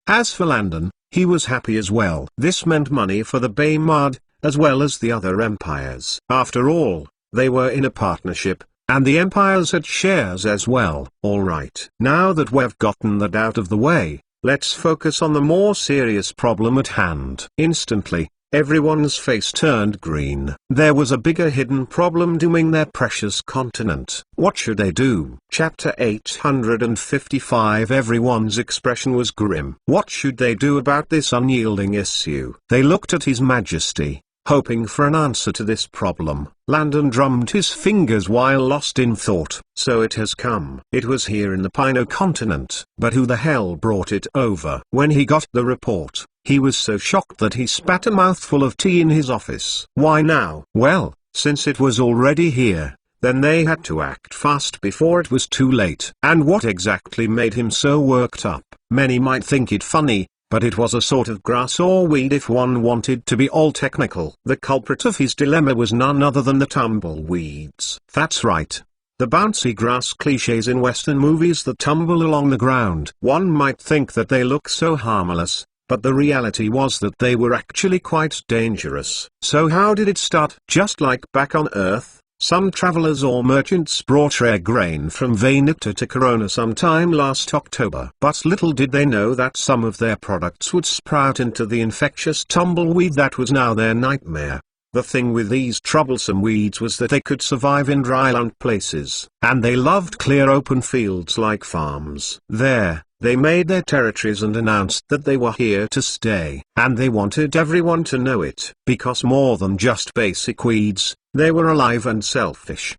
As for Landon, he was happy as well. This meant money for the Baymard, as well as the other empires. After all, they were in a partnership, and the empires had shares as well. Alright. Now that we've gotten that out of the way, let's focus on the more serious problem at hand. Instantly, everyone's face turned green. There was a bigger hidden problem dooming their precious continent. What should they do? Chapter 855. Everyone's expression was grim. What should they do about this unyielding issue? They looked at His Majesty, hoping for an answer to this problem. Landon drummed his fingers while lost in thought. So it has come. It was here in the Pino continent. But who the hell brought it over? When he got the report, he was so shocked that he spat a mouthful of tea in his office. Why now? Well, since it was already here, then they had to act fast before it was too late. And what exactly made him so worked up? Many might think it funny, but it was a sort of grass or weed if one wanted to be all technical. The culprit of his dilemma was none other than the tumbleweeds. That's right. The bouncy grass cliches in Western movies that tumble along the ground. One might think that they look so harmless, but the reality was that they were actually quite dangerous. So how did it start? Just like back on Earth, some travelers or merchants brought rare grain from Vaynita to Corona sometime last October. But little did they know that some of their products would sprout into the infectious tumbleweed that was now their nightmare. The thing with these troublesome weeds was that they could survive in dryland places, and they loved clear open fields like farms. There, they made their territories and announced that they were here to stay, and they wanted everyone to know it, because more than just basic weeds, they were alive and selfish.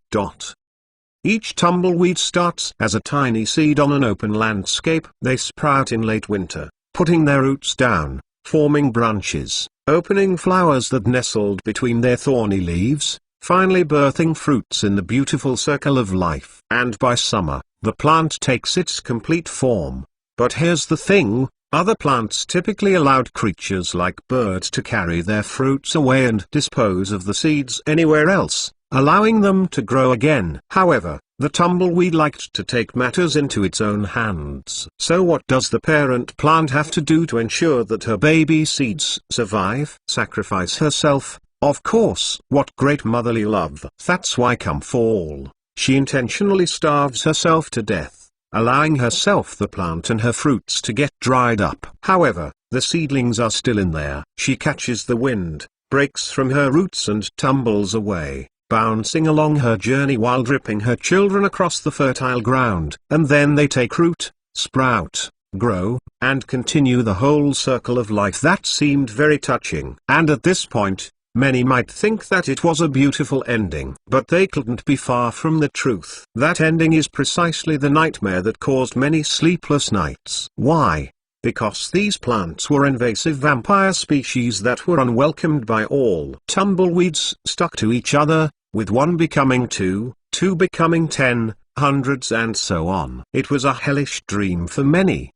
Each tumbleweed starts as a tiny seed on an open landscape. They sprout in late winter, putting their roots down, forming branches, opening flowers that nestled between their thorny leaves, finally birthing fruits in the beautiful circle of life. And by summer, the plant takes its complete form. But here's the thing, other plants typically allowed creatures like birds to carry their fruits away and dispose of the seeds anywhere else, allowing them to grow again. However, the tumbleweed liked to take matters into its own hands. So what does the parent plant have to do to ensure that her baby seeds survive? Sacrifice herself, of course. What great motherly love. That's why come fall, she intentionally starves herself to death, allowing herself, the plant and her fruits to get dried up. However, the seedlings are still in there. She catches the wind, breaks from her roots and tumbles away, bouncing along her journey while dripping her children across the fertile ground. And then they take root, sprout, grow, and continue the whole circle of life. That seemed very touching. And at this point, many might think that it was a beautiful ending. But they couldn't be far from the truth. That ending is precisely the nightmare that caused many sleepless nights. Why? Because these plants were invasive vampire species that were unwelcomed by all. Tumbleweeds stuck to each other, with one becoming two, two becoming 10, hundreds and so on. It was a hellish dream for many.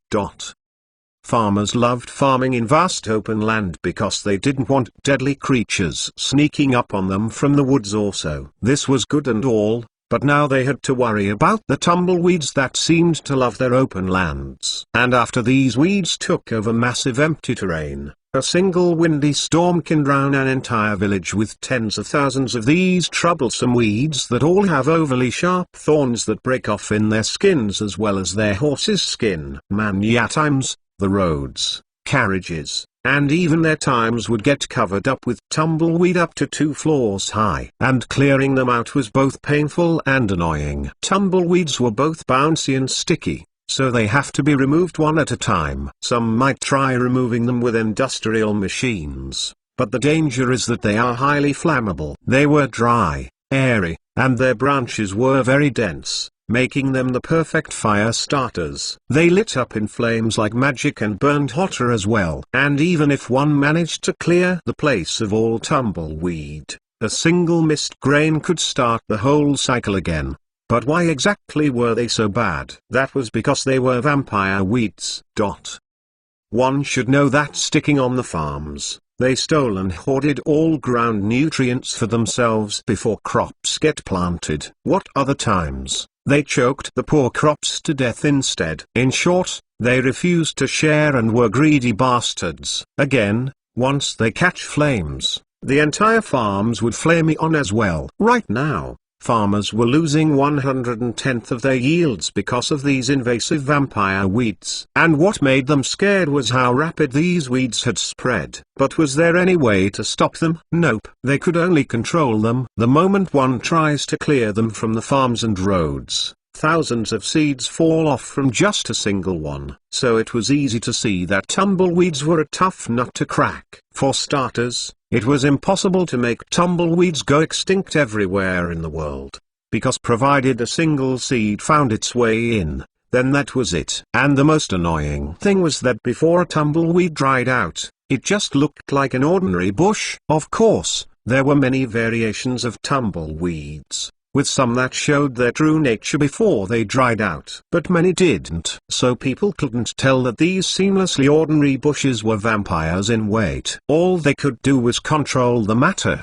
Farmers loved farming in vast open land because they didn't want deadly creatures sneaking up on them from the woods also. This was good and all, but now they had to worry about the tumbleweeds that seemed to love their open lands. And after these weeds took over massive empty terrain, a single windy storm can drown an entire village with tens of thousands of these troublesome weeds that all have overly sharp thorns that break off in their skins as well as their horse's skin. Many times, the roads, carriages, and even their times would get covered up with tumbleweed up to 2 floors high. And clearing them out was both painful and annoying. Tumbleweeds were both bouncy and sticky, so they have to be removed one at a time. Some might try removing them with industrial machines, but the danger is that they are highly flammable. They were dry, airy, and their branches were very dense, making them the perfect fire starters. They lit up in flames like magic and burned hotter as well. And even if one managed to clear the place of all tumbleweed, a single mist grain could start the whole cycle again. But why exactly were they so bad? That was because they were vampire weeds. One should know that sticking on the farms, they stole and hoarded all ground nutrients for themselves before crops get planted. What other times? They choked the poor crops to death instead. In short, they refused to share and were greedy bastards. Again, once they catch flames, the entire farms would flame on as well. Right now, farmers were losing 1/110th of their yields because of these invasive vampire weeds. And what made them scared was how rapid these weeds had spread. But was there any way to stop them? Nope. They could only control them. The moment one tries to clear them from the farms and roads, thousands of seeds fall off from just a single one. So it was easy to see that tumbleweeds were a tough nut to crack. For starters, it was impossible to make tumbleweeds go extinct everywhere in the world, because provided a single seed found its way in, then that was it. And the most annoying thing was that before a tumbleweed dried out, it just looked like an ordinary bush. Of course, there were many variations of tumbleweeds, with some that showed their true nature before they dried out. But many didn't. So people couldn't tell that these seamlessly ordinary bushes were vampires in wait. All they could do was control the matter.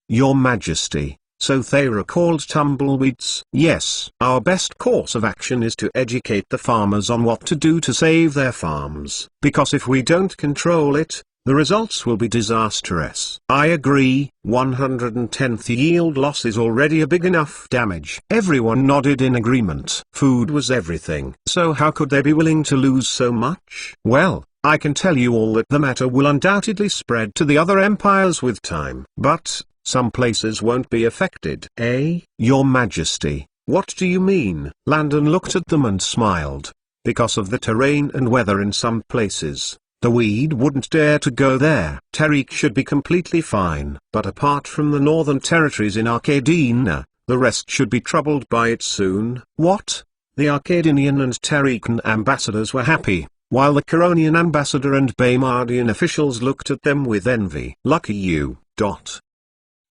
Your Majesty, so they are called tumbleweeds. Yes, our best course of action is to educate the farmers on what to do to save their farms, because if we don't control it, the results will be disastrous. I agree. 110th yield loss is already a big enough damage. Everyone nodded in agreement. Food was everything. So how could they be willing to lose so much? Well, I can tell you all that the matter will undoubtedly spread to the other empires with time. But some places won't be affected. Eh? Your Majesty, what do you mean? Landon looked at them and smiled. Because of the terrain and weather in some places, the weed wouldn't dare to go there. Tariq should be completely fine. But apart from the northern territories in Arcadina, the rest should be troubled by it soon. What? The Arcadinian and Tariqan ambassadors were happy, while the Coronian ambassador and Baymardian officials looked at them with envy. Lucky you.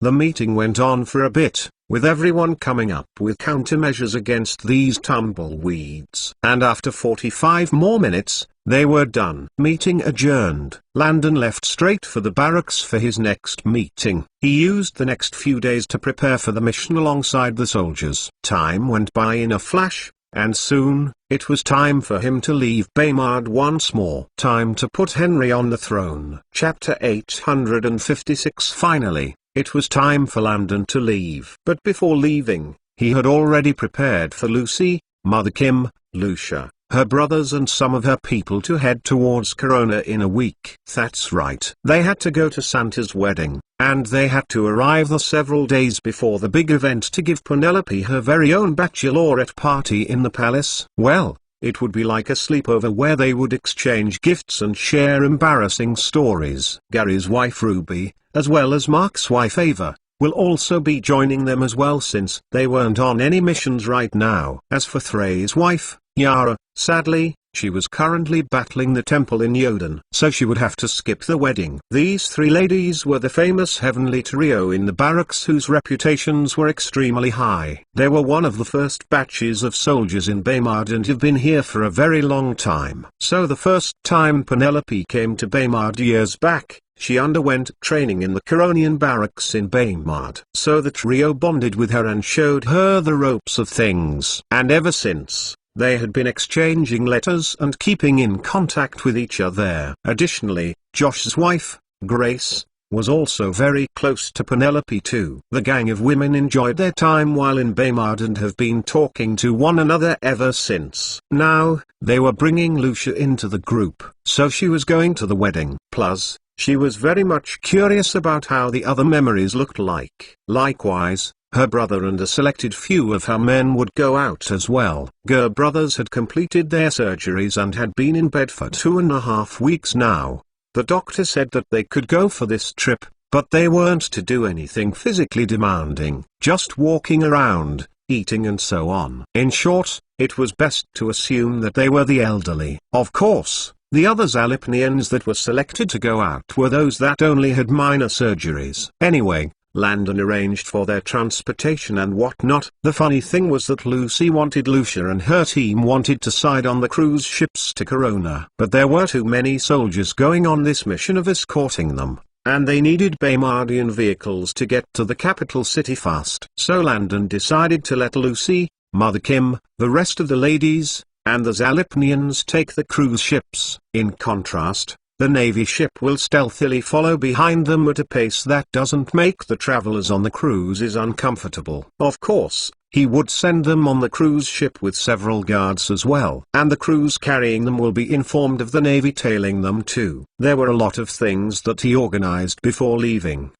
The meeting went on for a bit, with everyone coming up with countermeasures against these tumbleweeds. And after 45 more minutes, they were done. Meeting adjourned. Landon left straight for the barracks for his next meeting. He used the next few days to prepare for the mission alongside the soldiers. Time went by in a flash, and soon, it was time for him to leave Baymard once more. Time to put Henry on the throne. Chapter 856. Finally, it was time for Landon to leave. But before leaving, he had already prepared for Lucy, Mother Kim, Lucia, her brothers and some of her people to head towards Corona in a week. That's right. They had to go to Santa's wedding, and they had to arrive there several days before the big event to give Penelope her very own bachelorette party in the palace. Well, it would be like a sleepover where they would exchange gifts and share embarrassing stories. Gary's wife Ruby, as well as Mark's wife Ava, will also be joining them as well since they weren't on any missions right now. As for Thray's wife, Yara, sadly, she was currently battling the temple in Yoden, so she would have to skip the wedding. These three ladies were the famous heavenly trio in the barracks whose reputations were extremely high. They were one of the first batches of soldiers in Baymard and have been here for a very long time. So the first time Penelope came to Baymard years back, she underwent training in the Coronian barracks in Baymard. So the trio bonded with her and showed her the ropes of things. And ever since, they had been exchanging letters and keeping in contact with each other. Additionally, Josh's wife, Grace, was also very close to Penelope too. The gang of women enjoyed their time while in Baymard and have been talking to one another ever since. Now, they were bringing Lucia into the group, so she was going to the wedding. Plus, she was very much curious about how the other memories looked like. Likewise, her brother and a selected few of her men would go out as well. Ger brothers had completed their surgeries and had been in bed for 2.5 weeks now. The doctor said that they could go for this trip, but they weren't to do anything physically demanding, just walking around, eating and so on. In short, it was best to assume that they were the elderly. Of course, the other Zalipnians that were selected to go out were those that only had minor surgeries. Anyway, Landon arranged for their transportation and whatnot. The funny thing was that Lucy wanted Lucia and her team wanted to side on the cruise ships to Corona. But there were too many soldiers going on this mission of escorting them, and they needed Baymardian vehicles to get to the capital city fast. So Landon decided to let Lucy, Mother Kim, the rest of the ladies, and the Zalipnians take the cruise ships. In contrast, the Navy ship will stealthily follow behind them at a pace that doesn't make the travelers on the cruises uncomfortable. Of course, he would send them on the cruise ship with several guards as well. And the crews carrying them will be informed of the Navy tailing them too. There were a lot of things that he organized before leaving.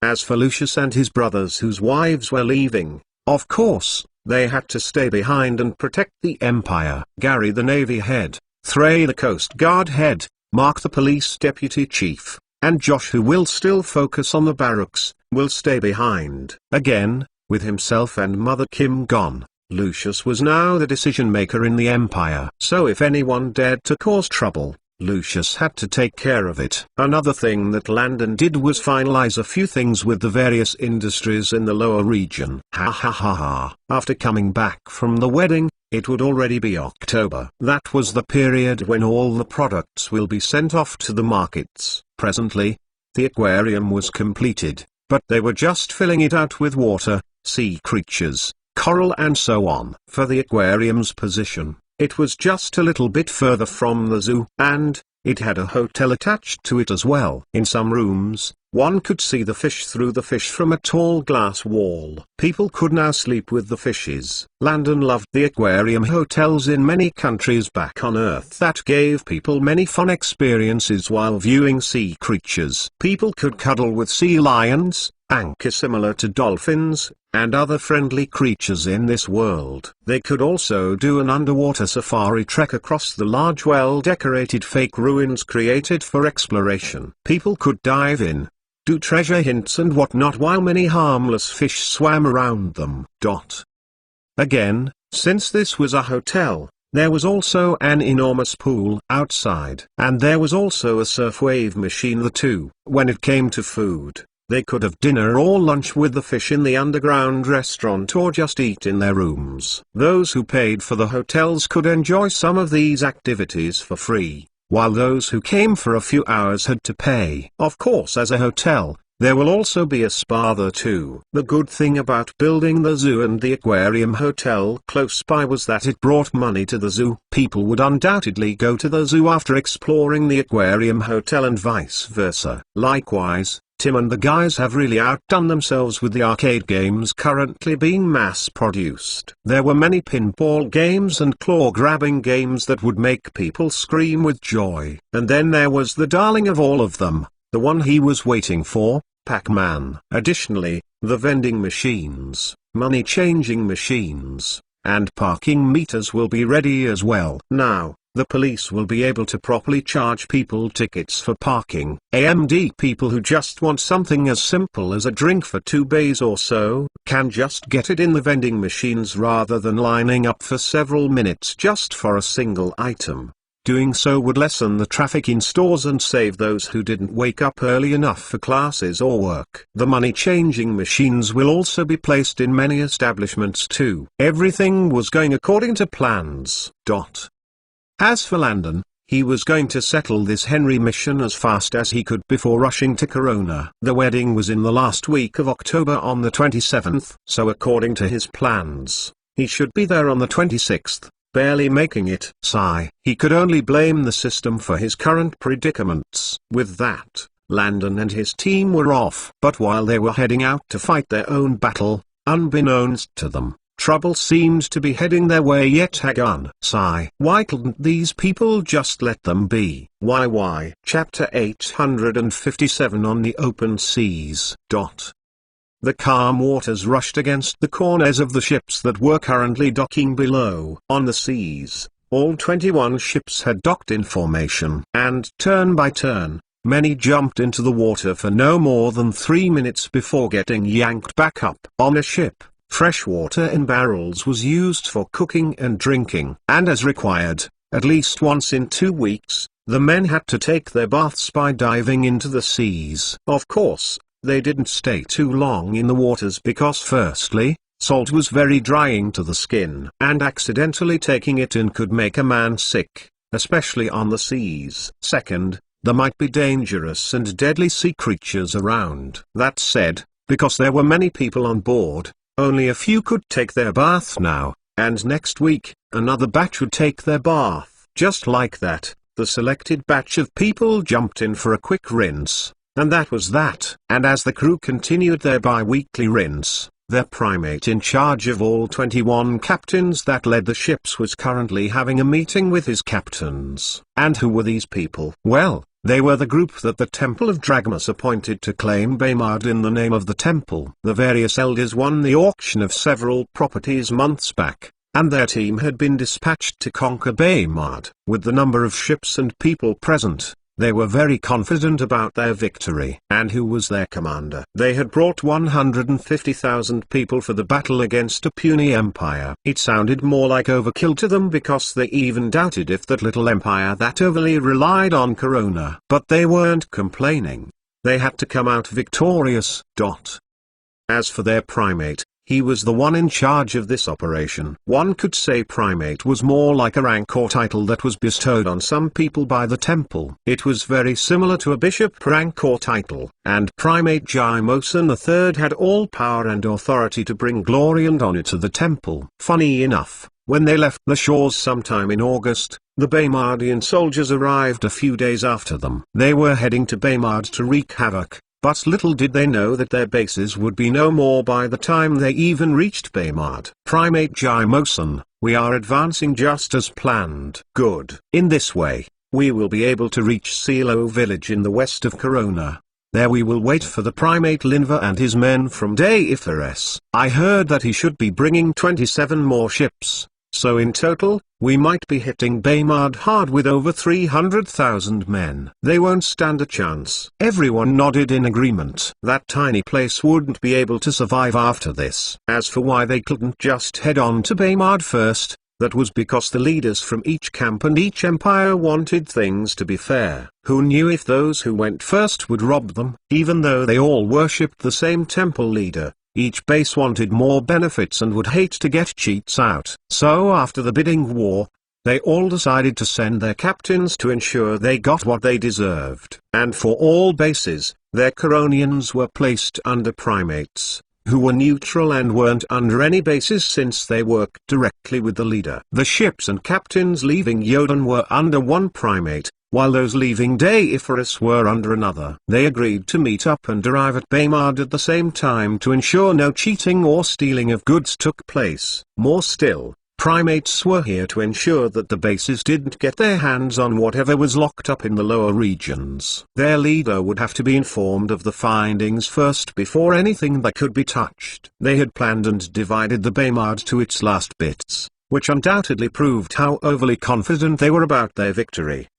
As for Lucius and his brothers whose wives were leaving, of course, they had to stay behind and protect the Empire. Gary the Navy head, Thray the Coast Guard head, Mark the police deputy chief, and Josh, who will still focus on the barracks, will stay behind. Again, with himself and Mother Kim gone, Lucius was now the decision maker in the Empire. So if anyone dared to cause trouble, Lucius had to take care of it. Another thing that Landon did was finalize a few things with the various industries in the lower region. After coming back from the wedding, it would already be October. That was the period when all the products will be sent off to the markets. Presently, the aquarium was completed, but they were just filling it out with water, sea creatures, coral and so on. For the aquarium's position, it was just a little bit further from the zoo, and it had a hotel attached to it as well. In some rooms, one could see the fish through the fish from a tall glass wall. People could now sleep with the fishes. Landon loved the aquarium hotels in many countries back on Earth that gave people many fun experiences while viewing sea creatures. People could cuddle with sea lions, anchor similar to dolphins, and other friendly creatures in this world. They could also do an underwater safari trek across the large well-decorated fake ruins created for exploration. People could dive in, do treasure hunts and whatnot while many harmless fish swam around them. Again, since this was a hotel, there was also an enormous pool outside. And there was also a surf wave machine too. When it came to food, they could have dinner or lunch with the fish in the underground restaurant or just eat in their rooms. Those who paid for the hotels could enjoy some of these activities for free, while those who came for a few hours had to pay. Of course, as a hotel, there will also be a spa there too. The good thing about building the zoo and the aquarium hotel close by was that it brought money to the zoo. People would undoubtedly go to the zoo after exploring the aquarium hotel and vice versa. Likewise, Tim and the guys have really outdone themselves with the arcade games currently being mass-produced. There were many pinball games and claw-grabbing games that would make people scream with joy. And then there was the darling of all of them, the one he was waiting for, Pac-Man. Additionally, the vending machines, money-changing machines, and parking meters will be ready as well. Now, the police will be able to properly charge people tickets for parking. AMD people who just want something as simple as a drink for 2 bays or so, can just get it in the vending machines rather than lining up for several minutes just for a single item. Doing so would lessen the traffic in stores and save those who didn't wake up early enough for classes or work. The money-changing machines will also be placed in many establishments too. Everything was going according to plans. As for Landon, he was going to settle this Henry mission as fast as he could before rushing to Corona. The wedding was in the last week of October on the 27th, so according to his plans, he should be there on the 26th, barely making it. Sigh. He could only blame the system for his current predicaments. With that, Landon and his team were off. But while they were heading out to fight their own battle, unbeknownst to them, trouble seemed to be heading their way yet again. Sigh. Why couldn't these people just let them be? Why? Chapter 857 On the Open Seas. The calm waters rushed against the corners of the ships that were currently docking below. On the seas, all 21 ships had docked in formation. And turn by turn, many jumped into the water for no more than 3 minutes before getting yanked back up. On a ship, fresh water in barrels was used for cooking and drinking. And as required, at least once in 2 weeks, the men had to take their baths by diving into the seas. Of course, they didn't stay too long in the waters because firstly, salt was very drying to the skin, and accidentally taking it in could make a man sick, especially on the seas. Second, there might be dangerous and deadly sea creatures around. That said, because there were many people on board, only a few could take their bath now, and next week, another batch would take their bath. Just like that, the selected batch of people jumped in for a quick rinse. And that was that. And as the crew continued their bi-weekly rinse, their primate in charge of all 21 captains that led the ships was currently having a meeting with his captains. And who were these people? Well, they were the group that the Temple of Dragmas appointed to claim Baymard in the name of the temple. The various elders won the auction of several properties months back, and their team had been dispatched to conquer Baymard. With the number of ships and people present, they were very confident about their victory. And who was their commander? They had brought 150,000 people for the battle against a puny empire. It sounded more like overkill to them because they even doubted if that little empire that overly relied on Corona. But they weren't complaining. They had to come out victorious. As for their primate, He was the one in charge of this operation. One could say primate was more like a rank or title that was bestowed on some people by the temple. It was very similar to a bishop rank or title, and primate Jaimosin III had all power and authority to bring glory and honor to the temple. Funny enough, when they left the shores sometime in August, the Baymardian soldiers arrived a few days after them. They were heading to Baymard to wreak havoc, but little did they know that their bases would be no more by the time they even reached Baymard. Primate Jaimosin, we are advancing just as planned. Good. In this way, we will be able to reach Silo village in the west of Corona. There we will wait for the primate Linva and his men from Deiferes. I heard that he should be bringing 27 more ships. So in total, we might be hitting Baymard hard with over 300,000 men. They won't stand a chance. Everyone nodded in agreement. That tiny place wouldn't be able to survive after this. As for why they couldn't just head on to Baymard first, that was because the leaders from each camp and each empire wanted things to be fair. Who knew if those who went first would rob them? Even though they all worshipped the same temple leader, each base wanted more benefits and would hate to get cheats out. So after the bidding war, they all decided to send their captains to ensure they got what they deserved. And for all bases, their Coronians were placed under primates, who were neutral and weren't under any bases since they worked directly with the leader. The ships and captains leaving Yodan were under one primate, while those leaving Deiferes were under another. They agreed to meet up and arrive at Baymard at the same time to ensure no cheating or stealing of goods took place. More still, primates were here to ensure that the bases didn't get their hands on whatever was locked up in the lower regions. Their leader would have to be informed of the findings first before anything that could be touched. They had planned and divided the Baymard to its last bits, which undoubtedly proved how overly confident they were about their victory.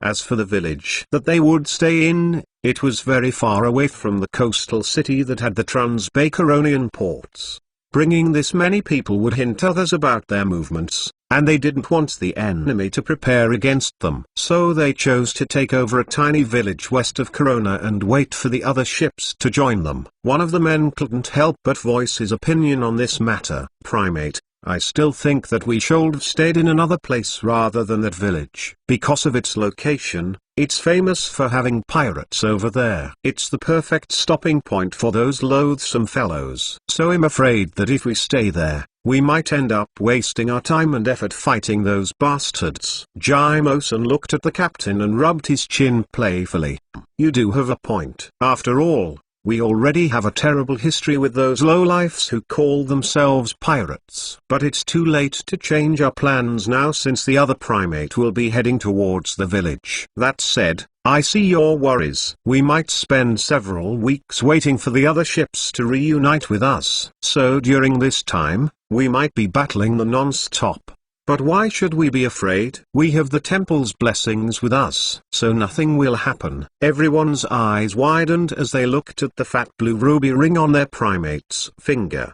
As for the village that they would stay in, it was very far away from the coastal city that had the Trans-Bacoronian ports. Bringing this many people would hint others about their movements, and they didn't want the enemy to prepare against them. So they chose to take over a tiny village west of Corona and wait for the other ships to join them. One of the men couldn't help but voice his opinion on this matter. Primate, I still think that we should have stayed in another place rather than that village. Because of its location, it's famous for having pirates over there. It's the perfect stopping point for those loathsome fellows. So I'm afraid that if we stay there, we might end up wasting our time and effort fighting those bastards. Jaimosin looked at the captain and rubbed his chin playfully. You do have a point. After all, we already have a terrible history with those lowlifes who call themselves pirates. But it's too late to change our plans now since the other primate will be heading towards the village. That said, I see your worries. We might spend several weeks waiting for the other ships to reunite with us. So during this time, we might be battling the non-stop. But why should we be afraid? We have the temple's blessings with us, so nothing will happen. Everyone's eyes widened as they looked at the fat blue ruby ring on their primate's finger.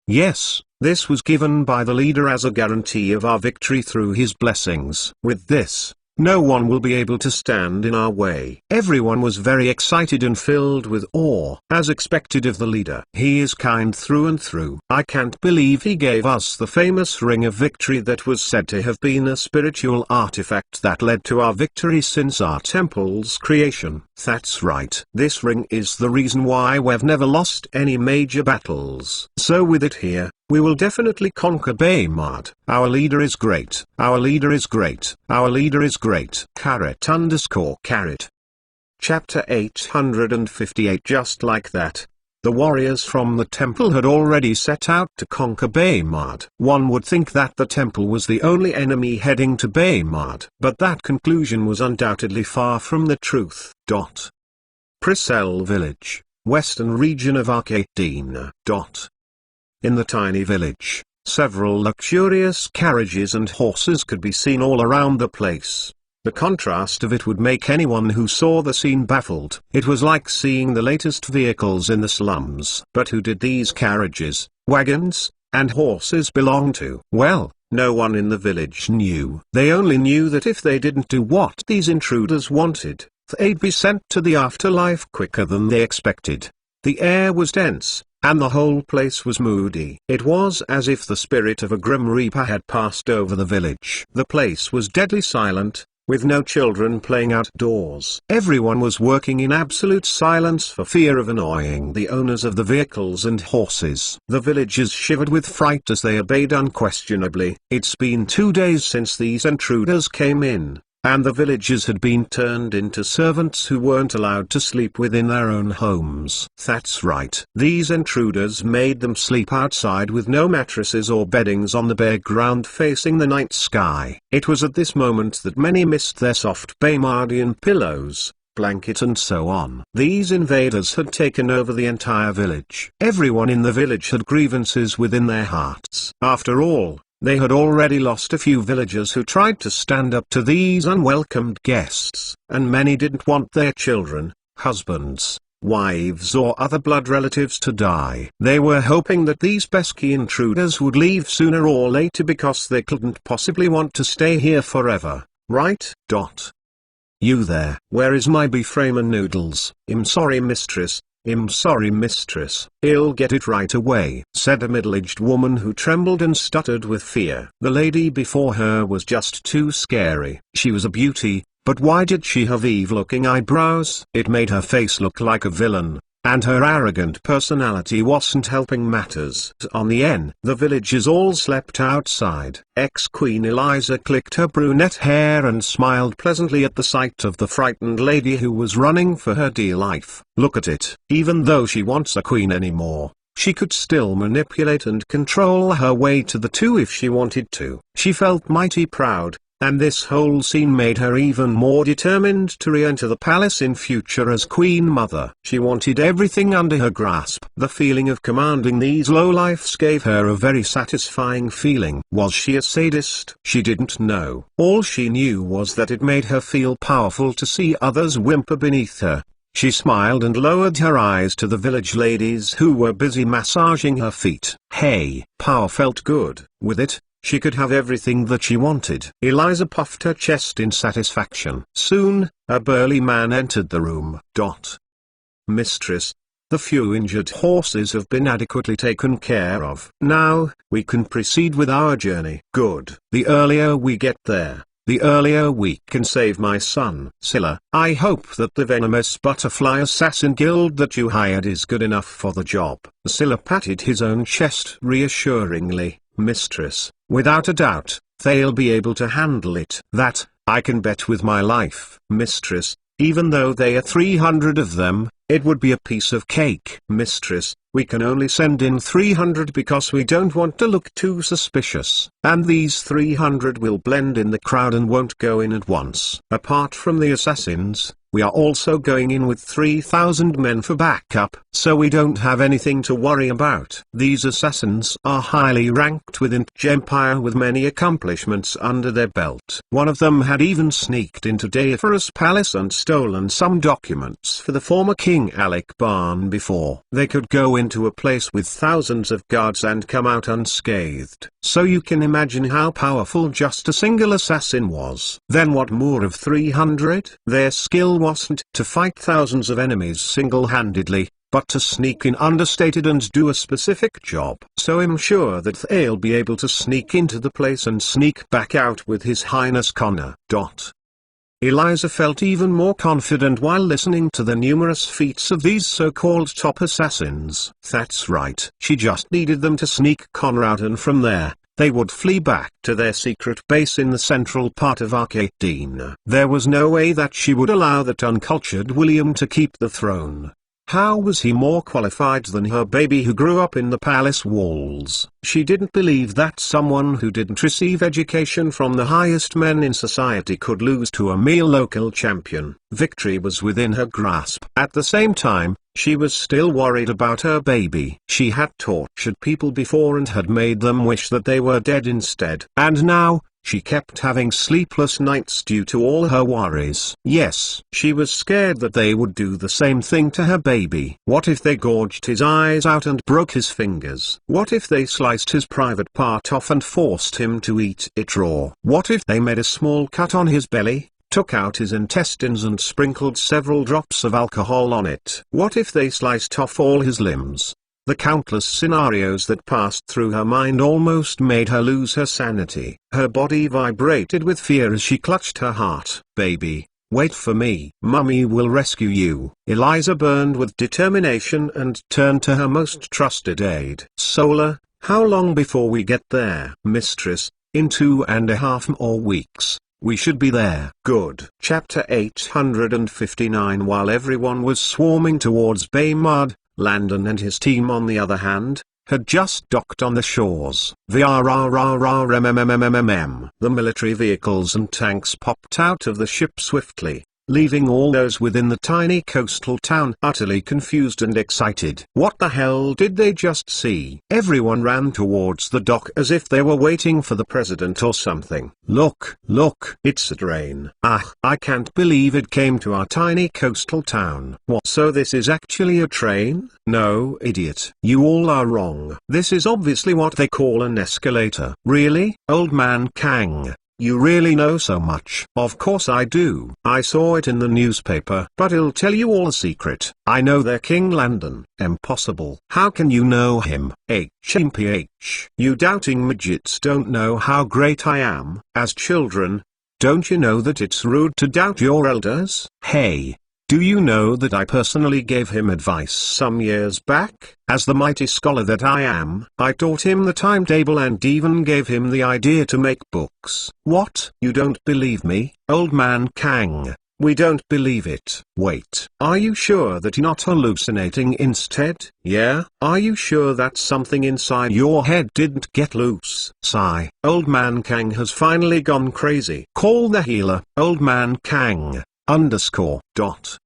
Yes, this was given by the leader as a guarantee of our victory through his blessings. With this, no one will be able to stand in our way. Everyone was very excited and filled with awe, as expected of the leader. He is kind through and through. I can't believe he gave us the famous Ring of Victory that was said to have been a spiritual artifact that led to our victory since our temple's creation. That's right. This ring is the reason why we've never lost any major battles. So with it here, we will definitely conquer Baymard. Our leader is great. Our leader is great. Our leader is great. _carrot. Chapter 858. Just like that, the warriors from the temple had already set out to conquer Baymard. One would think that the temple was the only enemy heading to Baymard, but that conclusion was undoubtedly far from the truth. Prisel village, western region of Arcadina. In the tiny village, several luxurious carriages and horses could be seen all around the place. The contrast of it would make anyone who saw the scene baffled. It was like seeing the latest vehicles in the slums. But who did these carriages, wagons, and horses belong to? Well, no one in the village knew. They only knew that if they didn't do what these intruders wanted, they'd be sent to the afterlife quicker than they expected. The air was dense, and the whole place was moody. It was as if the spirit of a grim reaper had passed over the village. The place was deadly silent, with no children playing outdoors. Everyone was working in absolute silence for fear of annoying the owners of the vehicles and horses. The villagers shivered with fright as they obeyed unquestionably. It's been 2 days since these intruders came in, and the villagers had been turned into servants who weren't allowed to sleep within their own homes. That's right. These intruders made them sleep outside with no mattresses or beddings on the bare ground facing the night sky. It was at this moment that many missed their soft Baymadian pillows, blanket and so on. These invaders had taken over the entire village. Everyone in the village had grievances within their hearts. After all, they had already lost a few villagers who tried to stand up to these unwelcomed guests, and many didn't want their children, husbands, wives or other blood relatives to die. They were hoping that these pesky intruders would leave sooner or later because they couldn't possibly want to stay here forever, right? You there? Where is my beef ramen noodles? I'm sorry mistress. I'm sorry mistress. I'll get it right away, said a middle-aged woman who trembled and stuttered with fear. The lady before her was just too scary. She was a beauty, but why did she have evil-looking eyebrows? It made her face look like a villain, and her arrogant personality wasn't helping matters. On the end, the villagers all slept outside. Ex-Queen Eliza clicked her brunette hair and smiled pleasantly at the sight of the frightened lady who was running for her dear life. Look at it. Even though she wants a queen anymore, she could still manipulate and control her way to the two if she wanted to. She felt mighty proud, and this whole scene made her even more determined to re-enter the palace in future as Queen Mother. She wanted everything under her grasp. The feeling of commanding these lowlifes gave her a very satisfying feeling. Was she a sadist? She didn't know. All she knew was that it made her feel powerful to see others whimper beneath her. She smiled and lowered her eyes to the village ladies who were busy massaging her feet. Hey, power felt good. With it, she could have everything that she wanted. Eliza puffed her chest in satisfaction. Soon, a burly man entered the room. Mistress, the few injured horses have been adequately taken care of. Now, we can proceed with our journey. Good. The earlier we get there, the earlier we can save my son. Scylla, I hope that the venomous butterfly assassin guild that you hired is good enough for the job. Scylla patted his own chest reassuringly. Mistress, without a doubt, they'll be able to handle it. That, I can bet with my life. Mistress, even though they are 300 of them, it would be a piece of cake. Mistress, we can only send in 300 because we don't want to look too suspicious. And these 300 will blend in the crowd and won't go in at once. Apart from the assassins, we are also going in with 3,000 men for backup, so we don't have anything to worry about. These assassins are highly ranked within the Empire with many accomplishments under their belt. One of them had even sneaked into Deiferous Palace and stolen some documents for the former King Alec Barn before they could go into a place with thousands of guards and come out unscathed. So you can imagine how powerful just a single assassin was. Then what more of 300? Their skill wasn't to fight thousands of enemies single-handedly, but to sneak in understated and do a specific job. So I'm sure that they'll be able to sneak into the place and sneak back out with His Highness Connor. Eliza felt even more confident while listening to the numerous feats of these so-called top assassins. That's right. She just needed them to sneak Connor out, and from there, they would flee back to their secret base in the central part of Arcadina. There was no way that she would allow that uncultured William to keep the throne. How was he more qualified than her baby who grew up in the palace walls? She didn't believe that someone who didn't receive education from the highest men in society could lose to a mere local champion. Victory was within her grasp. At the same time, she was still worried about her baby. She had tortured people before and had made them wish that they were dead instead. And now, she kept having sleepless nights due to all her worries. Yes, she was scared that they would do the same thing to her baby. What if they gouged his eyes out and broke his fingers? What if they sliced his private part off and forced him to eat it raw? What if they made a small cut on his belly, took out his intestines and sprinkled several drops of alcohol on it? What if they sliced off all his limbs, The countless scenarios that passed through her mind almost made her lose her sanity. Her body vibrated with fear as she clutched her heart. "Baby, wait for me. Mummy will rescue you." Eliza burned with determination and turned to her most trusted aide. "Solar, how long before we get there?" "Mistress, in 2.5 more weeks. We should be there." "Good." Chapter 859. While everyone was swarming towards Baymard, Landon and his team on the other hand, had just docked on the shores. The military vehicles and tanks popped out of the ship swiftly, leaving all those within the tiny coastal town utterly confused and excited. What the hell did they just see? Everyone ran towards the dock as if they were waiting for the president or something. Look, it's a train." I can't believe it came to our tiny coastal town." "What, so this is actually a train?" "No, idiot. You all are wrong. This is obviously what they call an escalator." "Really? Old man Kang, you really know so much." "Of course I do. I saw it in the newspaper." "But I'll tell you all a secret. I know their King Landon." "Impossible." "How can you know him?" "HMPH. You doubting midgets don't know how great I am." "As children, don't you know that it's rude to doubt your elders?" "Hey, do you know that I personally gave him advice some years back? As the mighty scholar that I am, I taught him the timetable and even gave him the idea to make books." "What? You don't believe me?" "Old man Kang, we don't believe it." "Wait. Are you sure that you're not hallucinating instead?" "Yeah." "Are you sure that something inside your head didn't get loose?" Sigh. "Old man Kang has finally gone crazy. Call the healer." "Old man Kang, _.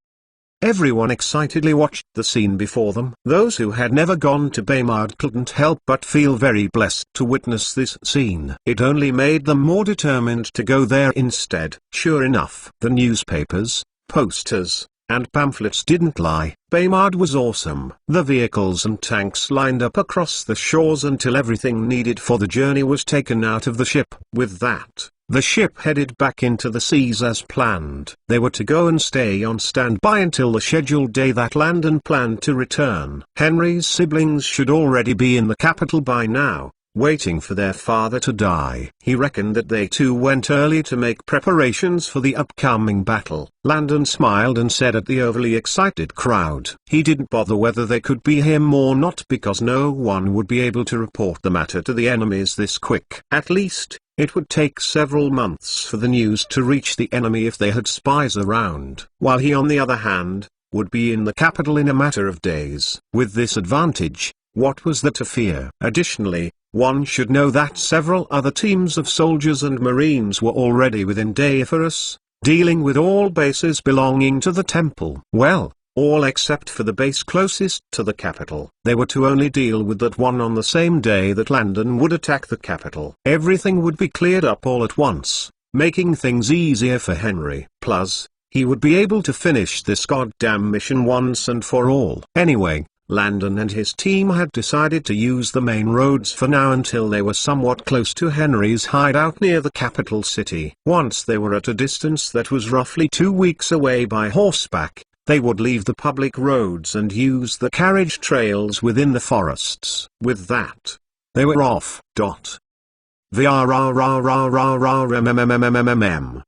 Everyone excitedly watched the scene before them. Those who had never gone to Baymard couldn't help but feel very blessed to witness this scene. It only made them more determined to go there instead. Sure enough, the newspapers, posters, and pamphlets didn't lie. Baymard was awesome. The vehicles and tanks lined up across the shores until everything needed for the journey was taken out of the ship. With that, the ship headed back into the seas as planned. They were to go and stay on standby until the scheduled day that Landon planned to return. Henry's siblings should already be in the capital by now, waiting for their father to die. He reckoned that they too went early to make preparations for the upcoming battle. Landon smiled and said at the overly excited crowd, he didn't bother whether they could be him or not because no one would be able to report the matter to the enemies this quick. At least, it would take several months for the news to reach the enemy if they had spies around, while he on the other hand, would be in the capital in a matter of days. With this advantage, what was there to fear? Additionally, one should know that several other teams of soldiers and marines were already within Deiferus, dealing with all bases belonging to the temple. Well, all except for the base closest to the capital. They were to only deal with that one on the same day that Landon would attack the capital. Everything would be cleared up all at once, making things easier for Henry. Plus, he would be able to finish this goddamn mission once and for all. Anyway, Landon and his team had decided to use the main roads for now until they were somewhat close to Henry's hideout near the capital city. Once they were at a distance that was roughly 2 weeks away by horseback, they would leave the public roads and use the carriage trails within the forests. With that, they were off.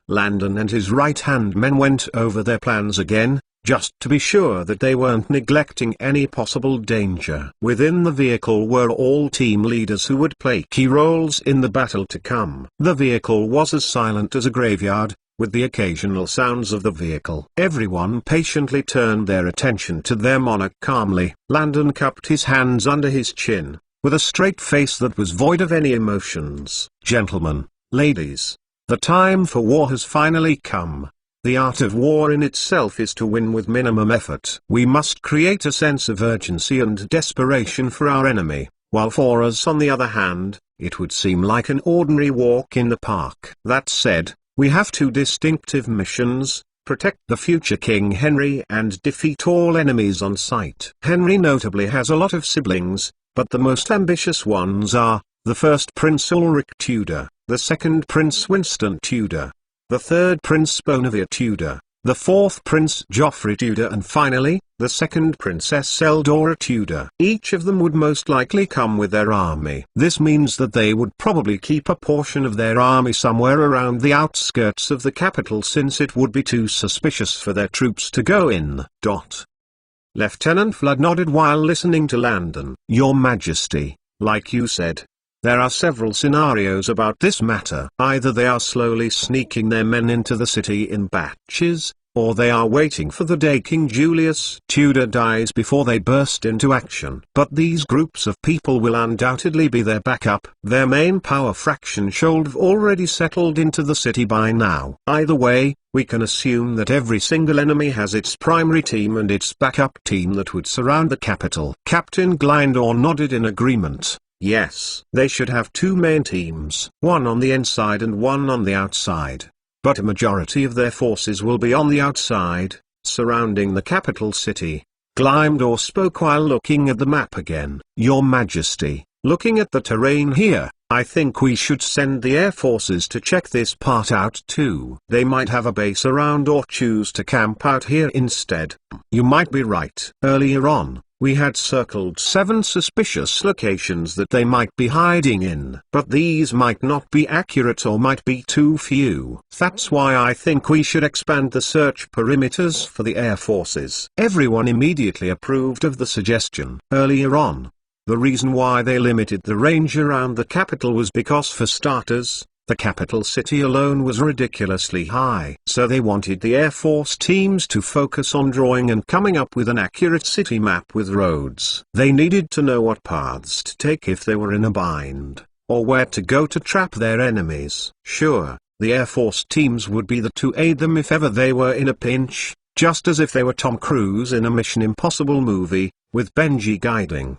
Landon and his right-hand men went over their plans again, just to be sure that they weren't neglecting any possible danger. Within the vehicle were all team leaders who would play key roles in the battle to come. The vehicle was as silent as a graveyard, with the occasional sounds of the vehicle. Everyone patiently turned their attention to their monarch calmly. Landon cupped his hands under his chin, with a straight face that was void of any emotions. Gentlemen, ladies, the time for war has finally come. The art of war in itself is to win with minimum effort. We must create a sense of urgency and desperation for our enemy, while for us on the other hand, it would seem like an ordinary walk in the park. That said, we have two distinctive missions: protect the future King Henry and defeat all enemies on sight. Henry notably has a lot of siblings, but the most ambitious ones are, the first Prince Ulrich Tudor, the second Prince Winston Tudor, the third Prince Bonavia Tudor, the fourth Prince Joffrey Tudor, and finally, the second Princess Eldora Tudor. Each of them would most likely come with their army. This means that they would probably keep a portion of their army somewhere around the outskirts of the capital, since it would be too suspicious for their troops to go in. Lieutenant Flood nodded while listening to Landon. Your Majesty, like you said, there are several scenarios about this matter. Either they are slowly sneaking their men into the city in batches, or they are waiting for the day King Julius Tudor dies before they burst into action. But these groups of people will undoubtedly be their backup. Their main power fraction should have already settled into the city by now. Either way, we can assume that every single enemy has its primary team and its backup team that would surround the capital. Captain Glyndor nodded in agreement. Yes, they should have two main teams, one on the inside and one on the outside. But a majority of their forces will be on the outside, surrounding the capital city. Glyndor spoke while looking at the map again. Your Majesty, looking at the terrain here, I think we should send the air forces to check this part out too. They might have a base around or choose to camp out here instead. You might be right. Earlier on, we had circled 7 suspicious locations that they might be hiding in. But these might not be accurate or might be too few. That's why I think we should expand the search perimeters for the air forces. Everyone immediately approved of the suggestion. Earlier on, the reason why they limited the range around the capital was because, for starters, the capital city alone was ridiculously high. So they wanted the Air Force teams to focus on drawing and coming up with an accurate city map with roads. They needed to know what paths to take if they were in a bind, or where to go to trap their enemies. Sure, the Air Force teams would be there to aid them if ever they were in a pinch, just as if they were Tom Cruise in a Mission Impossible movie, with Benji guiding.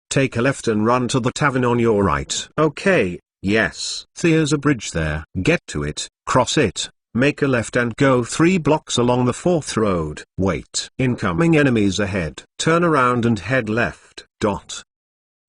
Take a left and run to the tavern on your right. Okay. Yes. There's a bridge there. Get to it, cross it, make a left and go 3 blocks along the 4th road. Wait. Incoming enemies ahead. Turn around and head left.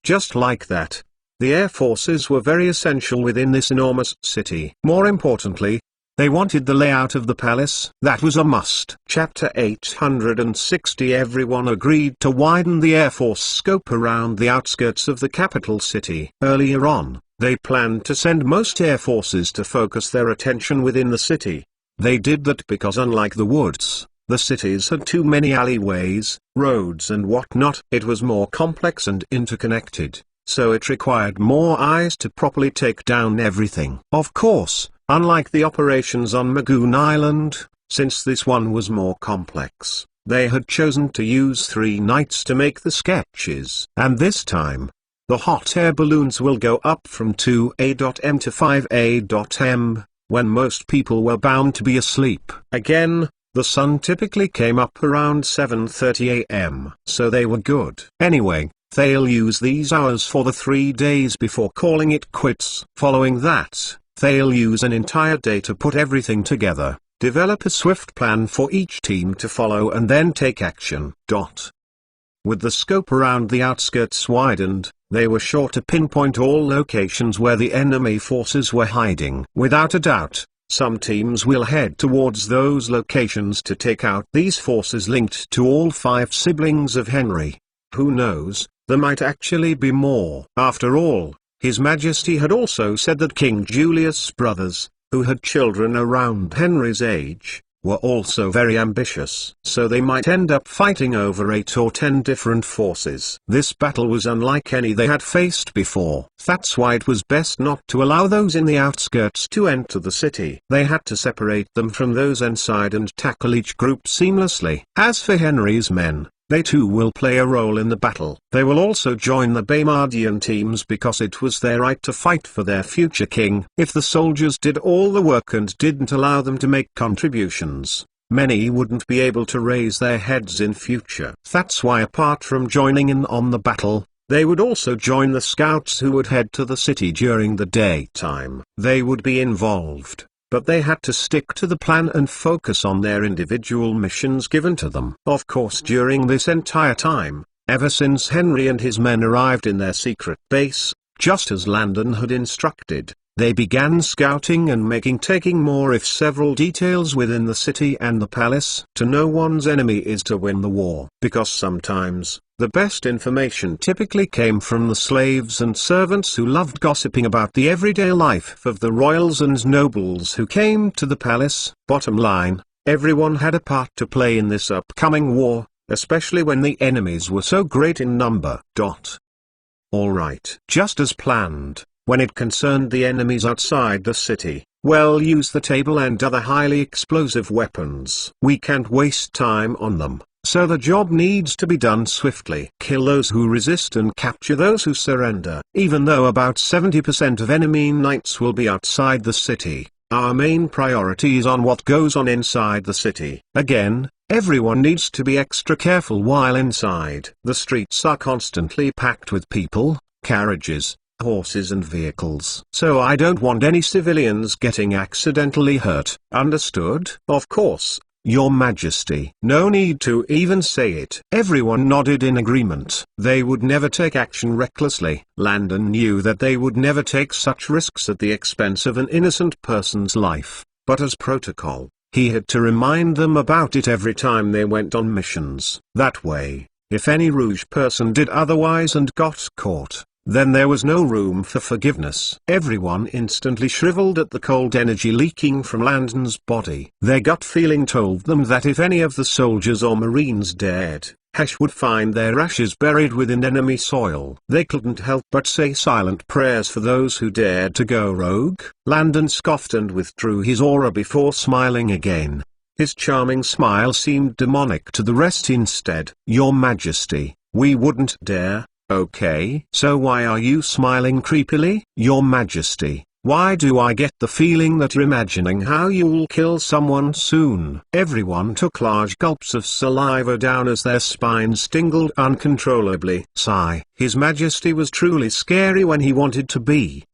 Just like that. The air forces were very essential within this enormous city. More importantly, they wanted the layout of the palace. That was a must. Chapter 860. Everyone agreed to widen the Air Force scope around the outskirts of the capital city. Earlier on, they planned to send most air forces to focus their attention within the city. They did that because, unlike the woods, the cities had too many alleyways, roads and whatnot. It was more complex and interconnected, so it required more eyes to properly take down everything. Of course, unlike the operations on Magoon Island, since this one was more complex, they had chosen to use 3 nights to make the sketches. And this time, the hot air balloons will go up from 2A.M to 5A.M, when most people were bound to be asleep. Again, the sun typically came up around 7:30 AM, so they were good. Anyway, they'll use these hours for the 3 days before calling it quits. Following that, they'll use an entire day to put everything together, develop a swift plan for each team to follow and then take action. With the scope around the outskirts widened, they were sure to pinpoint all locations where the enemy forces were hiding. Without a doubt, some teams will head towards those locations to take out these forces linked to all 5 siblings of Henry. Who knows, there might actually be more. After all, His Majesty had also said that King Julius' brothers, who had children around Henry's age, were also very ambitious. So they might end up fighting over 8 or 10 different forces. This battle was unlike any they had faced before. That's why it was best not to allow those in the outskirts to enter the city. They had to separate them from those inside and tackle each group seamlessly. As for Henry's men, they too will play a role in the battle. They will also join the Baymardian teams because it was their right to fight for their future king. If the soldiers did all the work and didn't allow them to make contributions, many wouldn't be able to raise their heads in future. That's why, apart from joining in on the battle, they would also join the scouts who would head to the city during the daytime. They would be involved, but they had to stick to the plan and focus on their individual missions given to them. Of course, during this entire time, ever since Henry and his men arrived in their secret base, just as Landon had instructed, They began scouting and taking more if several details within the city and the palace. To know one's enemy is to win the war. Because sometimes, the best information typically came from the slaves and servants who loved gossiping about the everyday life of the royals and nobles who came to the palace. Bottom line, everyone had a part to play in this upcoming war, especially when the enemies were so great in number. Alright. Just as planned, when it concerned the enemies outside the city, well, use the table and other highly explosive weapons. We can't waste time on them, so the job needs to be done swiftly. Kill those who resist and capture those who surrender. Even though about 70% of enemy knights will be outside the city, our main priority is on what goes on inside the city. Again, everyone needs to be extra careful while inside. The streets are constantly packed with people, carriages, horses and vehicles. So I don't want any civilians getting accidentally hurt. Understood? Of course, Your Majesty. No need to even say it. Everyone nodded in agreement. They would never take action recklessly. Landon knew that they would never take such risks at the expense of an innocent person's life, but as protocol, he had to remind them about it every time they went on missions. That way, if any Rouge person did otherwise and got caught, then there was no room for forgiveness. Everyone instantly shriveled at the cold energy leaking from Landon's body. Their gut feeling told them that if any of the soldiers or marines dared, Hesh would find their ashes buried within enemy soil. They couldn't help but say silent prayers for those who dared to go rogue. Landon scoffed and withdrew his aura before smiling again. His charming smile seemed demonic to the rest instead. Your Majesty, we wouldn't dare. Okay. So why are you smiling creepily? Your Majesty, why do I get the feeling that you're imagining how you'll kill someone soon? Everyone took large gulps of saliva down as their spines tingled uncontrollably. Sigh. His Majesty was truly scary when he wanted to be.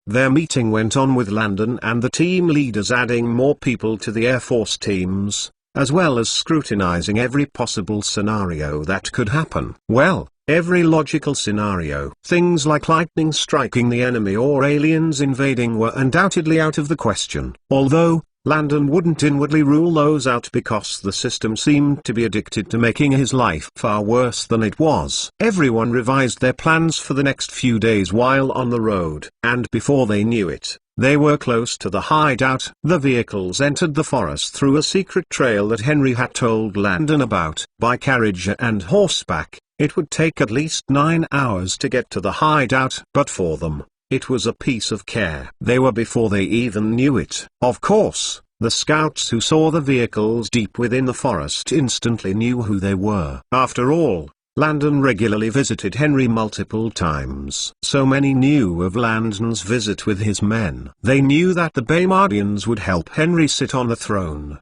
Their meeting went on with Landon and the team leaders adding more people to the Air Force teams, as well as scrutinizing every possible scenario that could happen. Well, every logical scenario. Things like lightning striking the enemy or aliens invading were undoubtedly out of the question. Although, Landon wouldn't inwardly rule those out because the system seemed to be addicted to making his life far worse than it was. Everyone revised their plans for the next few days while on the road, and before they knew it, they were close to the hideout. The vehicles entered the forest through a secret trail that Henry had told Landon about. By carriage and horseback, it would take at least 9 hours to get to the hideout, but for them, it was a piece of care. They were before they even knew it. Of course, the scouts who saw the vehicles deep within the forest instantly knew who they were. After all, Landon regularly visited Henry multiple times. So many knew of Landon's visit with his men. They knew that the Baymardians would help Henry sit on the throne.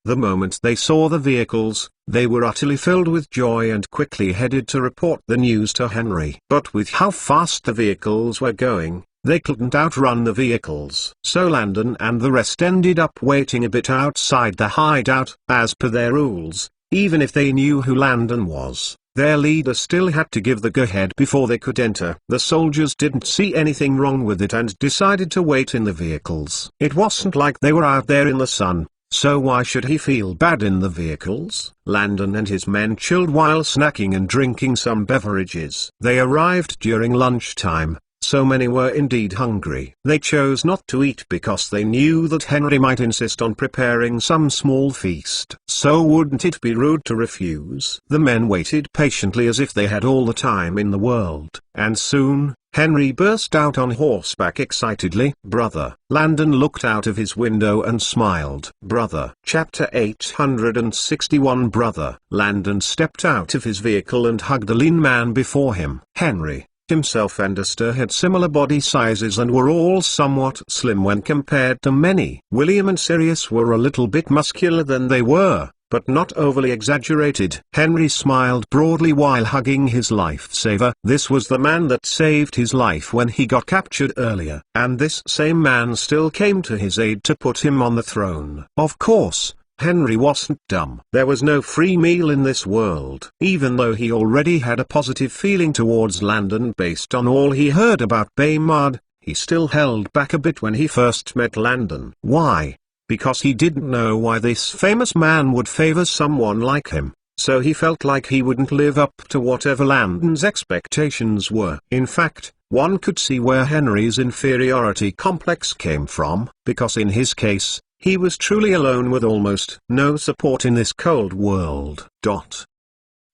The moment they saw the vehicles, they were utterly filled with joy and quickly headed to report the news to Henry. But with how fast the vehicles were going, they couldn't outrun the vehicles. So Landon and the rest ended up waiting a bit outside the hideout. As per their rules, even if they knew who Landon was, their leader still had to give the go-ahead before they could enter. The soldiers didn't see anything wrong with it and decided to wait in the vehicles. It wasn't like they were out there in the sun, so why should he feel bad in the vehicles? Landon and his men chilled while snacking and drinking some beverages. They arrived during lunchtime, so many were indeed hungry. They chose not to eat because they knew that Henry might insist on preparing some small feast. So wouldn't it be rude to refuse? The men waited patiently as if they had all the time in the world, and soon, Henry burst out on horseback excitedly. Brother. Landon looked out of his window and smiled. Brother. Chapter 861. Brother. Landon stepped out of his vehicle and hugged the lean man before him. Henry himself and Esther had similar body sizes and were all somewhat slim when compared to many. William and Sirius were a little bit muscular than they were, but not overly exaggerated. Henry smiled broadly while hugging his lifesaver. This was the man that saved his life when he got captured earlier, and this same man still came to his aid to put him on the throne. Of course, Henry wasn't dumb. There was no free meal in this world. Even though he already had a positive feeling towards Landon based on all he heard about Baymard, he still held back a bit when he first met Landon. Why? Because he didn't know why this famous man would favor someone like him, so he felt like he wouldn't live up to whatever Landon's expectations were. In fact, one could see where Henry's inferiority complex came from, because in his case, he was truly alone with almost no support in this cold world.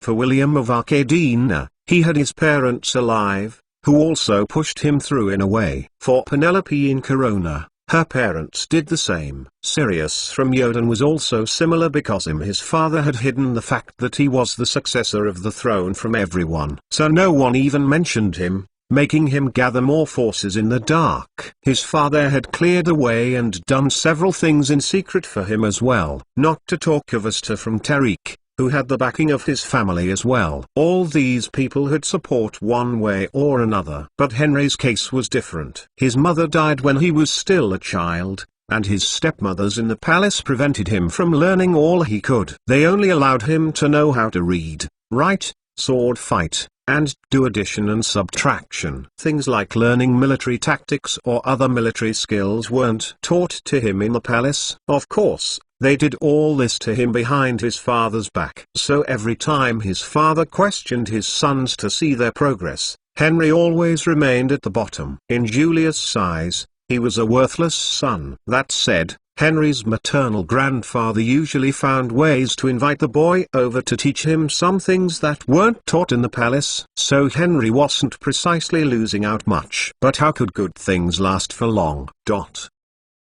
For William of Arcadina, he had his parents alive, who also pushed him through in a way. For Penelope in Corona, her parents did the same. Sirius from Yoden was also similar because his father had hidden the fact that he was the successor of the throne from everyone. So no one even mentioned him, making him gather more forces in the dark. His father had cleared the way and done several things in secret for him as well. Not to talk of Asta from Tariq, who had the backing of his family as well. All these people had support one way or another. But Henry's case was different. His mother died when he was still a child, and his stepmothers in the palace prevented him from learning all he could. They only allowed him to know how to read, write, sword fight, and do addition and subtraction. Things like learning military tactics or other military skills weren't taught to him in the palace. Of course, they did all this to him behind his father's back. So every time his father questioned his sons to see their progress, Henry always remained at the bottom. In Julius' eyes, he was a worthless son. That said, Henry's maternal grandfather usually found ways to invite the boy over to teach him some things that weren't taught in the palace. So Henry wasn't precisely losing out much. But how could good things last for long?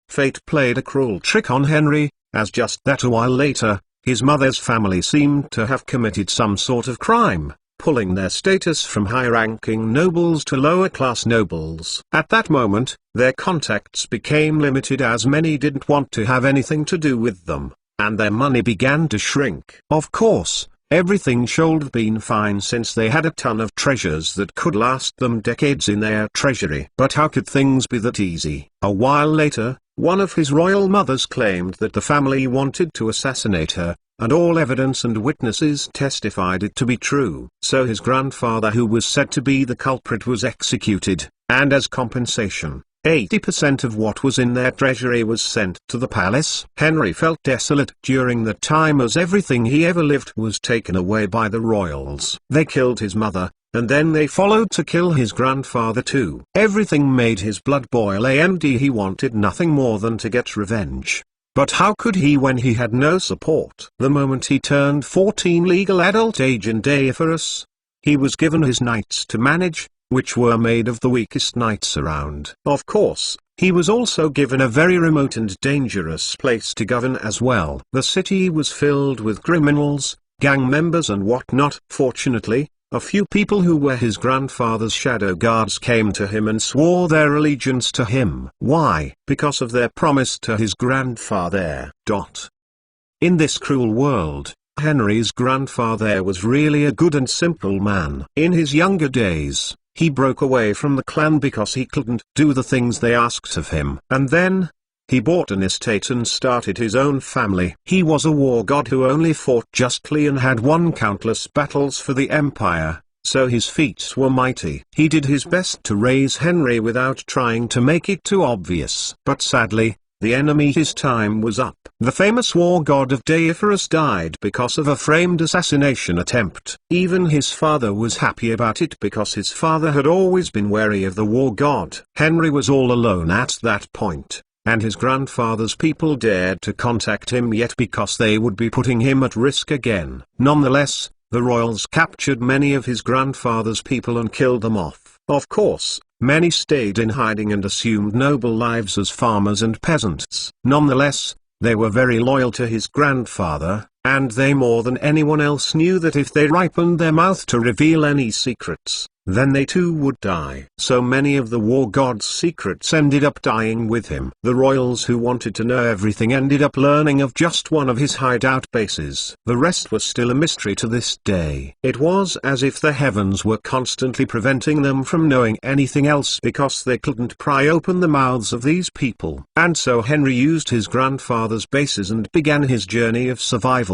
Fate played a cruel trick on Henry, as just that a while later, his mother's family seemed to have committed some sort of crime, pulling their status from high-ranking nobles to lower-class nobles. At that moment, their contacts became limited as many didn't want to have anything to do with them, and their money began to shrink. Of course, everything should have been fine since they had a ton of treasures that could last them decades in their treasury. But how could things be that easy? A while later, one of his royal mothers claimed that the family wanted to assassinate her, and all evidence and witnesses testified it to be true. So his grandfather, who was said to be the culprit, was executed, and as compensation, 80% of what was in their treasury was sent to the palace. Henry felt desolate during that time as everything he ever lived was taken away by the royals. They killed his mother, and then they followed to kill his grandfather too. Everything made his blood boil, and he wanted nothing more than to get revenge. But how could he when he had no support? The moment he turned 14 legal adult age in Deiferus, he was given his knights to manage, which were made of the weakest knights around. Of course, he was also given a very remote and dangerous place to govern as well. The city was filled with criminals, gang members and whatnot. Fortunately, a few people who were his grandfather's shadow guards came to him and swore their allegiance to him. Why? Because of their promise to his grandfather. In this cruel world, Henry's grandfather was really a good and simple man. In his younger days, he broke away from the clan because he couldn't do the things they asked of him. And then, he bought an estate and started his own family. He was a war god who only fought justly and had won countless battles for the empire, so his feats were mighty. He did his best to raise Henry without trying to make it too obvious. But sadly, the enemy, his time was up. The famous war god of Deiferus died because of a framed assassination attempt. Even his father was happy about it because his father had always been wary of the war god. Henry was all alone at that point, and his grandfather's people dared to contact him yet because they would be putting him at risk again. Nonetheless, the royals captured many of his grandfather's people and killed them off. Of course, many stayed in hiding and assumed noble lives as farmers and peasants. Nonetheless, they were very loyal to his grandfather, and they more than anyone else knew that if they ripened their mouth to reveal any secrets, then they too would die. So many of the war god's secrets ended up dying with him. The royals who wanted to know everything ended up learning of just one of his hideout bases. The rest was still a mystery to this day. It was as if the heavens were constantly preventing them from knowing anything else because they couldn't pry open the mouths of these people. And so Henry used his grandfather's bases and began his journey of survival.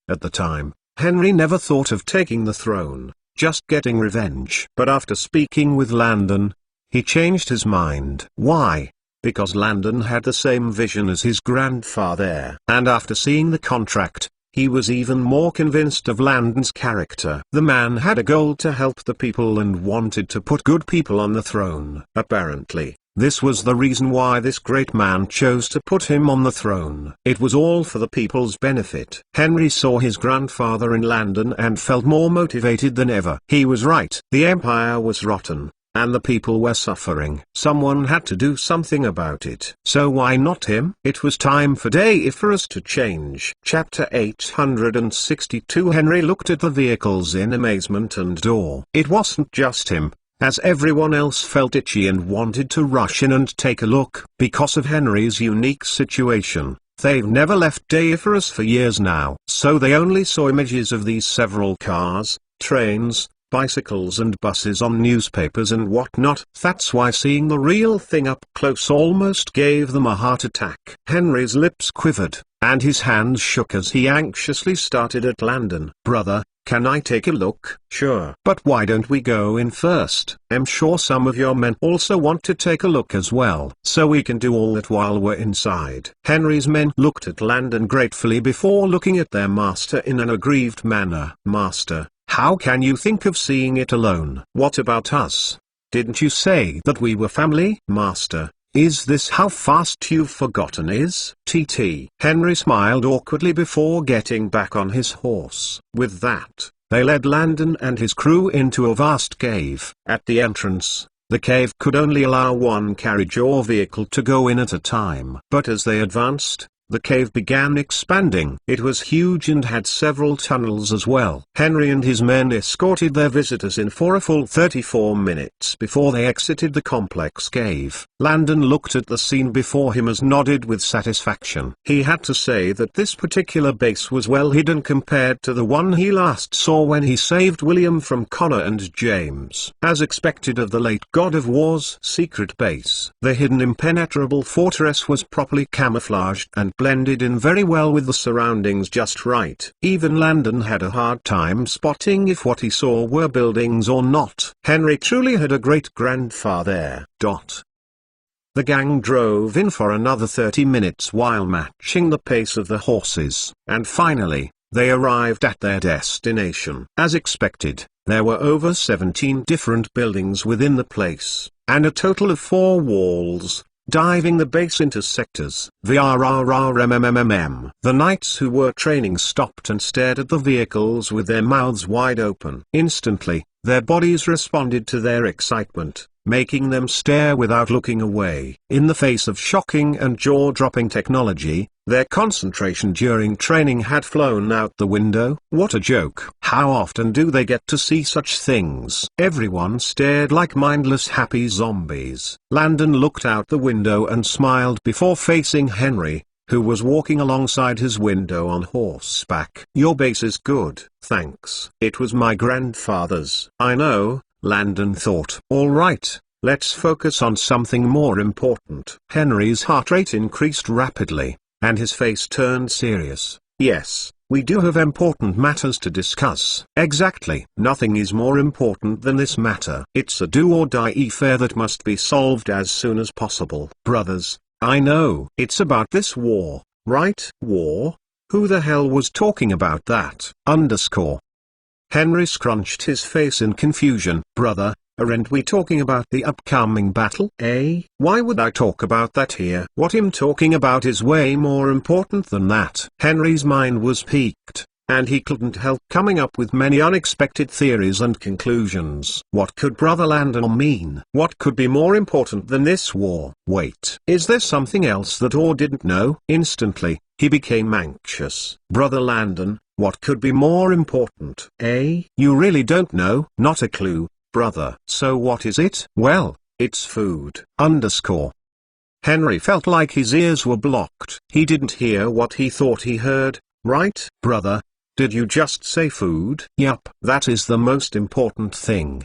At the time, Henry never thought of taking the throne, just getting revenge. But after speaking with Landon, he changed his mind. Why? Because Landon had the same vision as his grandfather. And after seeing the contract, he was even more convinced of Landon's character. The man had a goal to help the people and wanted to put good people on the throne. Apparently, this was the reason why this great man chose to put him on the throne. It was all for the people's benefit. Henry saw his grandfather in Landon and felt more motivated than ever. He was right. The empire was rotten, and the people were suffering. Someone had to do something about it. So why not him? It was time for Deiferus to change. Chapter 862. Henry looked at the vehicles in amazement and awe. It wasn't just him, as everyone else felt itchy and wanted to rush in and take a look. Because of Henry's unique situation, they've never left Deiferus for years now. So they only saw images of these several cars, trains, bicycles and buses on newspapers and whatnot. That's why seeing the real thing up close almost gave them a heart attack. Henry's lips quivered, and his hands shook as he anxiously started at Landon. Brother, can I take a look? Sure. But why don't we go in first? I'm sure some of your men also want to take a look as well. So we can do all that while we're inside. Henry's men looked at Landon gratefully before looking at their master in an aggrieved manner. Master, how can you think of seeing it alone? What about us? Didn't you say that we were family? Master, is this how fast you've forgotten is? TT. Henry smiled awkwardly before getting back on his horse. With that, they led Landon and his crew into a vast cave. At the entrance, the cave could only allow one carriage or vehicle to go in at a time. But as they advanced, the cave began expanding. It was huge and had several tunnels as well. Henry and his men escorted their visitors in for a full 34 minutes before they exited the complex cave. Landon looked at the scene before him as nodded with satisfaction. He had to say that this particular base was well hidden compared to the one he last saw when he saved William from Connor and James. As expected of the late God of War's secret base, the hidden impenetrable fortress was properly camouflaged and blended in very well with the surroundings just right. Even Landon had a hard time spotting if what he saw were buildings or not. Henry truly had a great-grandfather. The gang drove in for another 30 minutes while matching the pace of the horses, and finally, they arrived at their destination. As expected, there were over 17 different buildings within the place, and a total of 4 walls, diving the base into sectors. VRRRMMMM. The knights who were training stopped and stared at the vehicles with their mouths wide open. Instantly, their bodies responded to their excitement, making them stare without looking away. In the face of shocking and jaw-dropping technology, their concentration during training had flown out the window. What a joke. How often do they get to see such things? Everyone stared like mindless happy zombies. Landon looked out the window and smiled before facing Henry, who was walking alongside his window on horseback. Your base is good, thanks. It was my grandfather's. I know, Landon thought. All right, let's focus on something more important. Henry's heart rate increased rapidly, and his face turned serious. Yes, we do have important matters to discuss. Exactly. Nothing is more important than this matter. It's a do-or-die affair that must be solved as soon as possible. Brothers, I know. It's about this war, right? War? Who the hell was talking about that? Henry scrunched his face in confusion. Brother, aren't we talking about the upcoming battle? Why would I talk about that here? What I'm talking about is way more important than that. Henry's mind was piqued, and he couldn't help coming up with many unexpected theories and conclusions. What could Brother Landon mean? What could be more important than this war? Wait, is there something else that Orr didn't know? Instantly, he became anxious. Brother Landon, what could be more important? You really don't know? Not a clue, brother. So what is it? Well, it's food. Henry felt like his ears were blocked. He didn't hear what he thought he heard. Right, brother? Did you just say food? Yup. That is the most important thing.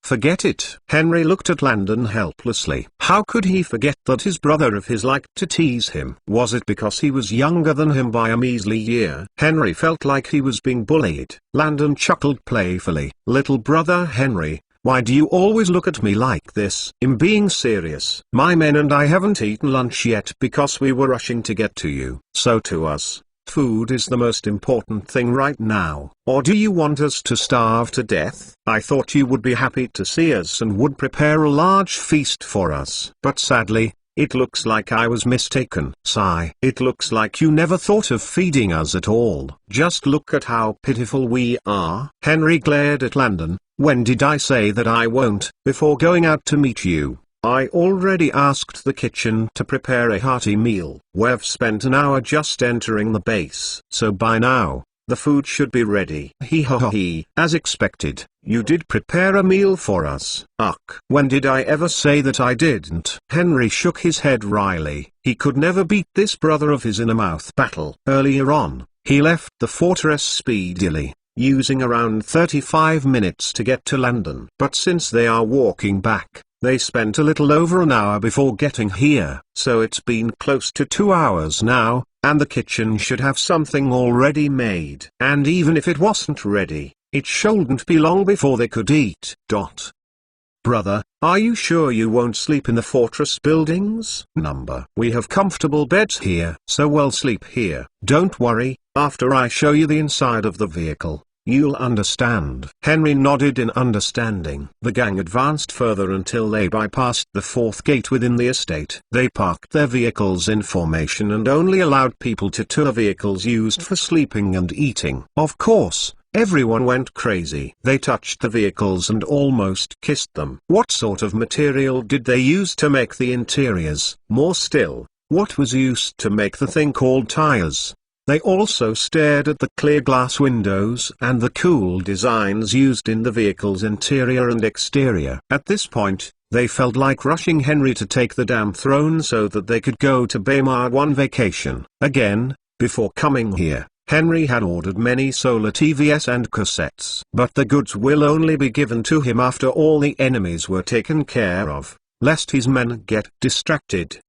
Forget it. Henry looked at Landon helplessly. How could he forget that his brother of his liked to tease him? Was it because he was younger than him by a measly year? Henry felt like he was being bullied. Landon chuckled playfully. Little brother Henry, Why do you always look at me like this? I'm being serious. My men and I haven't eaten lunch yet because we were rushing to get to you. So to us, food is the most important thing right now. Or do you want us to starve to death? I thought you would be happy to see us and would prepare a large feast for us. But sadly, it looks like I was mistaken. Sigh. It looks like you never thought of feeding us at all. Just look at how pitiful we are. Henry glared at Landon. When did I say that I won't? Before going out to meet you, I already asked the kitchen to prepare a hearty meal. We've spent an hour just entering the base. So by now, the food should be ready. He. As expected, you did prepare a meal for us. Ugh. When did I ever say that I didn't? Henry shook his head wryly. He could never beat this brother of his in a mouth battle. Earlier on, he left the fortress speedily, using around 35 minutes to get to Landon. But since they are walking back, they spent a little over an hour before getting here. So it's been close to 2 hours now, and the kitchen should have something already made. And even if it wasn't ready, it shouldn't be long before they could eat. Brother, are you sure you won't sleep in the fortress buildings? We have comfortable beds here. So we'll sleep here. Don't worry, after I show you the inside of the vehicle, you'll understand. Henry nodded in understanding. The gang advanced further until they bypassed the fourth gate within the estate. They parked their vehicles in formation and only allowed people to tour vehicles used for sleeping and eating. Of course, everyone went crazy. They touched the vehicles and almost kissed them. What sort of material did they use to make the interiors? More still, what was used to make the thing called tires? They also stared at the clear glass windows and the cool designs used in the vehicle's interior and exterior. At this point, they felt like rushing Henry to take the damn throne so that they could go to Baymar on vacation. Again, before coming here, Henry had ordered many solar TVs and cassettes. But the goods will only be given to him after all the enemies were taken care of, lest his men get distracted.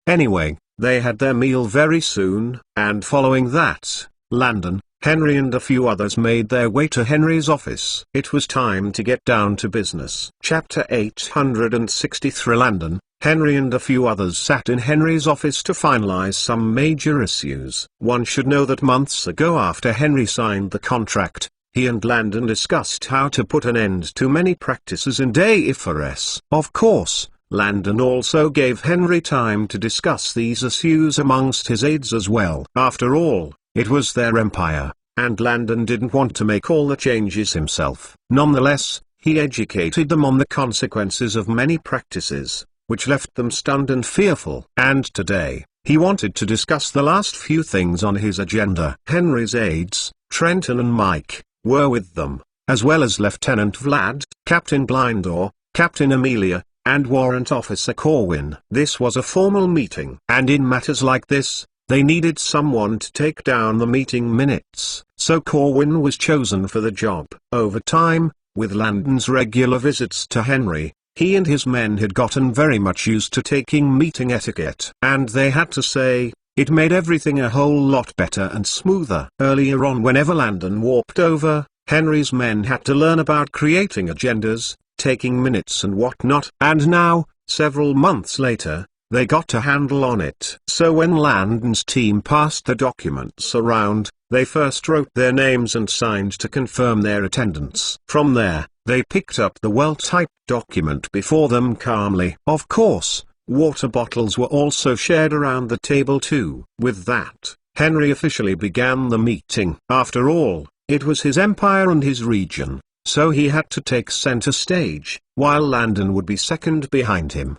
Anyway, they had their meal very soon, and following that, Landon, Henry and a few others made their way to Henry's office. It was time to get down to business. Chapter 863. Landon, Henry and a few others sat in Henry's office to finalize some major issues. One should know that months ago, after Henry signed the contract, he and Landon discussed how to put an end to many practices in DayFRS. Of course, Landon also gave Henry time to discuss these issues amongst his aides as well. After all, it was their empire, and Landon didn't want to make all the changes himself. Nonetheless, he educated them on the consequences of many practices, which left them stunned and fearful. And today, he wanted to discuss the last few things on his agenda. Henry's aides, Trenton and Mike, were with them, as well as Lieutenant Vlad, Captain Blindor, Captain Amelia, and Warrant Officer Corwin. This was a formal meeting, and in matters like this, they needed someone to take down the meeting minutes. So Corwin was chosen for the job. Over time, with Landon's regular visits to Henry, he and his men had gotten very much used to taking meeting etiquette. And they had to say, it made everything a whole lot better and smoother. Earlier on, whenever Landon walked over, Henry's men had to learn about creating agendas, taking minutes and whatnot. And now, several months later, they got a handle on it. So when Landon's team passed the documents around, they first wrote their names and signed to confirm their attendance. From there, they picked up the well-typed document before them calmly. Of course, water bottles were also shared around the table too. With that, Henry officially began the meeting. After all, it was his empire and his region, so he had to take center stage, while Landon would be second behind him.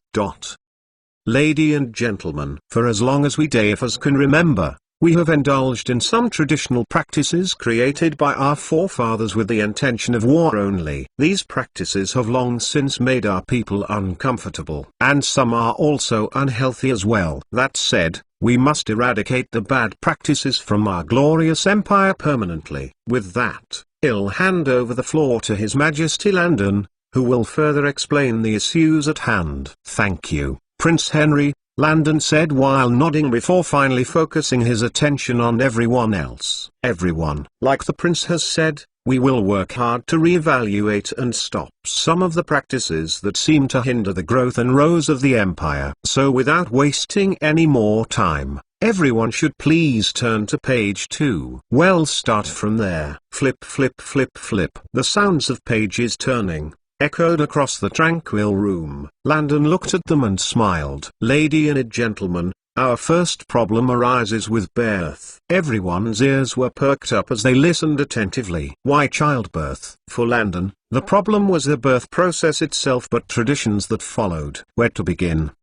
Lady and gentlemen, for as long as we DayFers can remember, we have indulged in some traditional practices created by our forefathers with the intention of war only. These practices have long since made our people uncomfortable, and some are also unhealthy as well. That said, we must eradicate the bad practices from our glorious empire permanently. With that, I'll hand over the floor to His Majesty Landon, who will further explain the issues at hand. Thank you, Prince Henry, Landon said while nodding before finally focusing his attention on everyone else. Everyone, like the prince has said, We will work hard to reevaluate and stop some of the practices that seem to hinder the growth and rise of the empire. So without wasting any more time, everyone should please turn to page 2. Well, start from there. Flip, flip, flip, flip. The sounds of pages turning echoed across the tranquil room. Landon looked at them and smiled. Lady and gentlemen, our first problem arises with birth. Everyone's ears were perked up as they listened attentively. Why childbirth? For Landon, the problem was the birth process itself, but traditions that followed. Where to begin?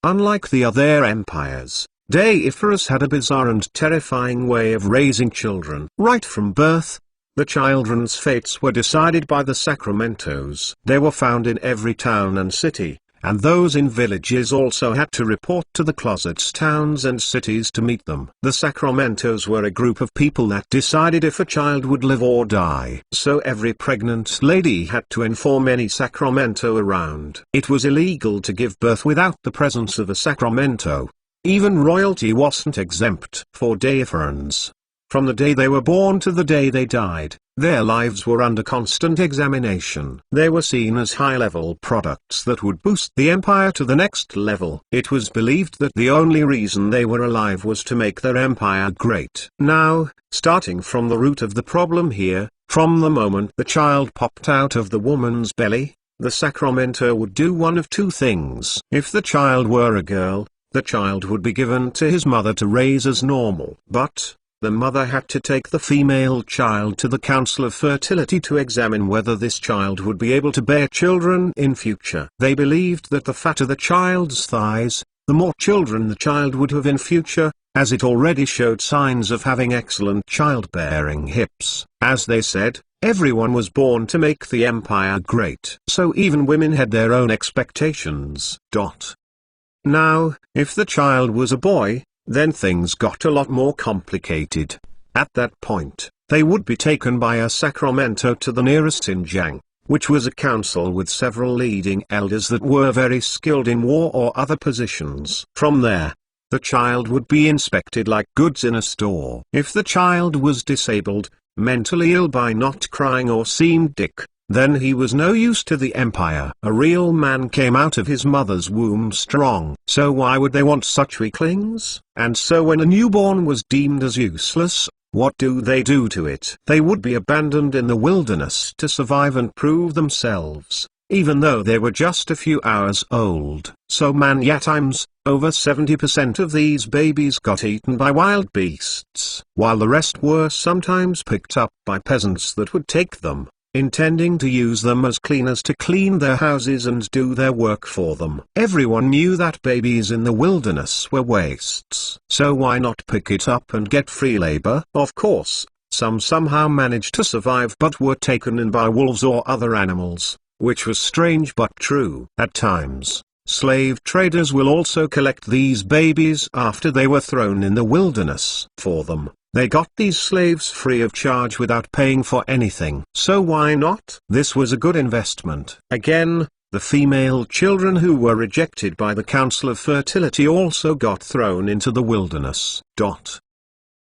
Unlike the other empires, Deiferus had a bizarre and terrifying way of raising children. Right from birth, the children's fates were decided by the Sacramentos. They were found in every town and city, and those in villages also had to report to the closets towns and cities to meet them. The Sacramentos were a group of people that decided if a child would live or die. So every pregnant lady had to inform any Sacramento around. It was illegal to give birth without the presence of a Sacramento. Even royalty wasn't exempt. For Deiferans, from the day they were born to the day they died, their lives were under constant examination. They were seen as high-level products that would boost the empire to the next level. It was believed that the only reason they were alive was to make their empire great. Now, starting from the root of the problem here, from the moment the child popped out of the woman's belly, the Sacramento would do one of two things. If the child were a girl, the child would be given to his mother to raise as normal. But the mother had to take the female child to the Council of Fertility to examine whether this child would be able to bear children in future. They believed that the fatter the child's thighs, the more children the child would have in future, as it already showed signs of having excellent childbearing hips. As they said, everyone was born to make the empire great. So even women had their own expectations. Now, if the child was a boy, then things got a lot more complicated. At that point, they would be taken by a Sacramento to the nearest Xinjiang, which was a council with several leading elders that were very skilled in war or other positions. From there, the child would be inspected like goods in a store. If the child was disabled, mentally ill by not crying or seemed sick, then he was no use to the empire. A real man came out of his mother's womb strong. So why would they want such weaklings? And so when a newborn was deemed as useless, what do they do to it? They would be abandoned in the wilderness to survive and prove themselves, even though they were just a few hours old. So many times, over 70% of these babies got eaten by wild beasts, while the rest were sometimes picked up by peasants that would take them, intending to use them as cleaners to clean their houses and do their work for them. Everyone knew that babies in the wilderness were wastes. So why not pick it up and get free labor? Of course, some somehow managed to survive but were taken in by wolves or other animals, which was strange but true. At times, slave traders will also collect these babies after they were thrown in the wilderness for them. They got these slaves free of charge without paying for anything. So why not? This was a good investment. Again, the female children who were rejected by the Council of Fertility also got thrown into the wilderness.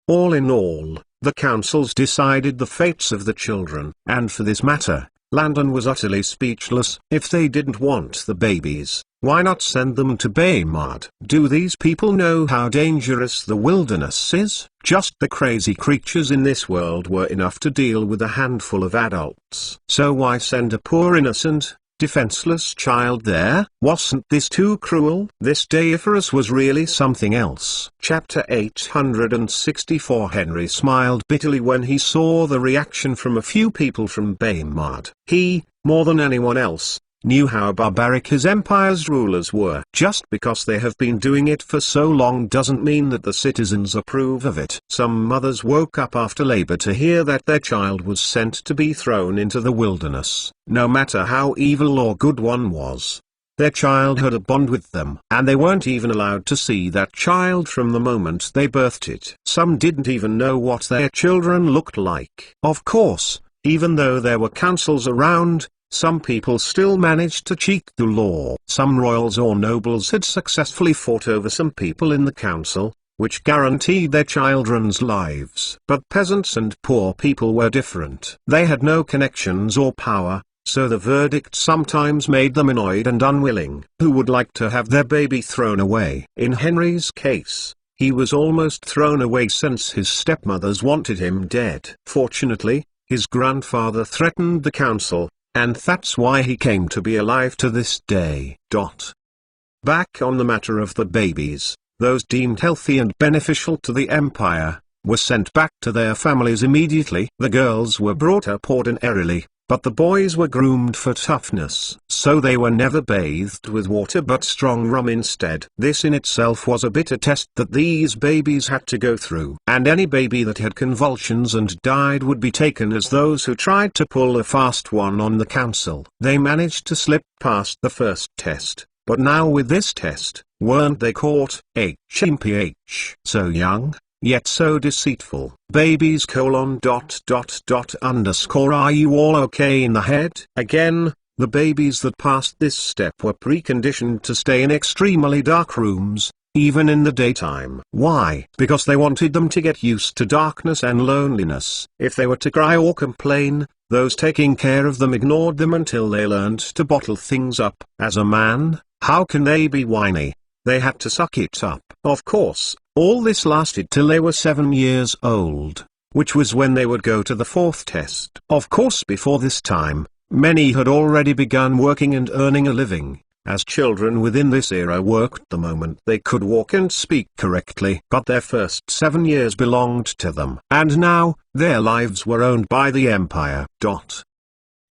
All in all, the councils decided the fates of the children, and for this matter, Landon was utterly speechless. If they didn't want the babies, why not send them to Baymard? Do these people know how dangerous the wilderness is? Just the crazy creatures in this world were enough to deal with a handful of adults. So why send a poor innocent, defenseless child there? Wasn't this too cruel? This Deiferus was really something else. Chapter 864. Henry smiled bitterly when he saw the reaction from a few people from Baymard. He, more than anyone else, knew how barbaric his empire's rulers were. Just because they have been doing it for so long doesn't mean that the citizens approve of it. Some mothers woke up after labor to hear that their child was sent to be thrown into the wilderness. No matter how evil or good one was, their child had a bond with them, and they weren't even allowed to see that child from the moment they birthed it. Some didn't even know what their children looked like. Of course, even though there were councils around, some people still managed to cheat the law. Some royals or nobles had successfully fought over some people in the council, which guaranteed their children's lives. But peasants and poor people were different. They had no connections or power, so the verdict sometimes made them annoyed and unwilling. Who would like to have their baby thrown away? In Henry's case, he was almost thrown away since his stepmothers wanted him dead. Fortunately, his grandfather threatened the council, and that's why he came to be alive to this day. Back on the matter of the babies, those deemed healthy and beneficial to the empire, were sent back to their families immediately. The girls were brought up ordinarily, but the boys were groomed for toughness. So they were never bathed with water but strong rum instead. This in itself was a bitter test that these babies had to go through. And any baby that had convulsions and died would be taken as those who tried to pull a fast one on the council. They managed to slip past the first test, but now with this test, weren't they caught? HMPH. So young, yet so deceitful. Babies : Are you all okay in the head? Again, the babies that passed this step were preconditioned to stay in extremely dark rooms, even in the daytime. Why? Because they wanted them to get used to darkness and loneliness. If they were to cry or complain, those taking care of them ignored them until they learned to bottle things up. As a man, how can they be whiny? They had to suck it up. Of course, all this lasted till they were 7 years old, which was when they would go to the fourth test. Of course, before this time, many had already begun working and earning a living, as children within this era worked the moment they could walk and speak correctly. But their first 7 years belonged to them. And now, their lives were owned by the empire.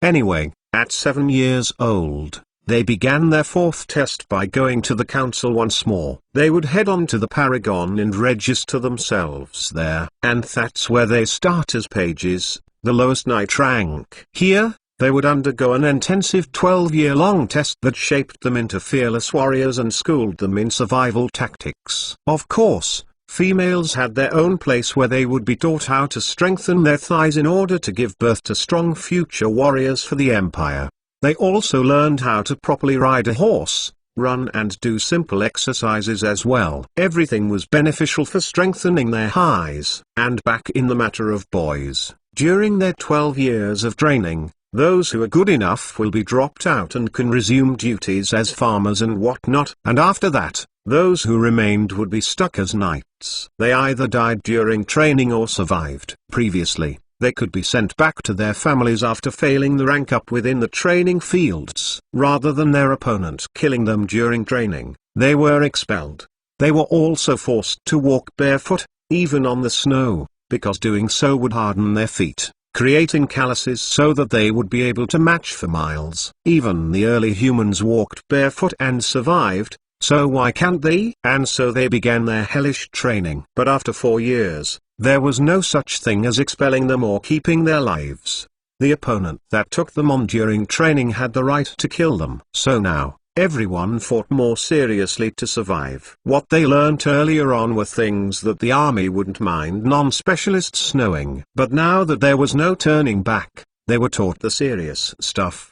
Anyway, at 7 years old, they began their fourth test by going to the council once more. They would head on to the Paragon and register themselves there. And that's where they start as pages, the lowest knight rank. Here, they would undergo an intensive 12-year-long test that shaped them into fearless warriors and schooled them in survival tactics. Of course, females had their own place where they would be taught how to strengthen their thighs in order to give birth to strong future warriors for the empire. They also learned how to properly ride a horse, run and do simple exercises as well. Everything was beneficial for strengthening their thighs. And back in the matter of boys, during their 12 years of training, those who are good enough will be dropped out and can resume duties as farmers and whatnot. And after that, those who remained would be stuck as knights. They either died during training or survived. Previously, they could be sent back to their families after failing the rank up within the training fields. Rather than their opponent killing them during training, they were expelled. They were also forced to walk barefoot, even on the snow, because doing so would harden their feet, creating calluses so that they would be able to march for miles. Even the early humans walked barefoot and survived, so why can't they? And so they began their hellish training. But after 4 years, there was no such thing as expelling them or keeping their lives. The opponent that took them on during training had the right to kill them. So now, everyone fought more seriously to survive. What they learnt earlier on were things that the army wouldn't mind non-specialists knowing. But now that there was no turning back, they were taught the serious stuff.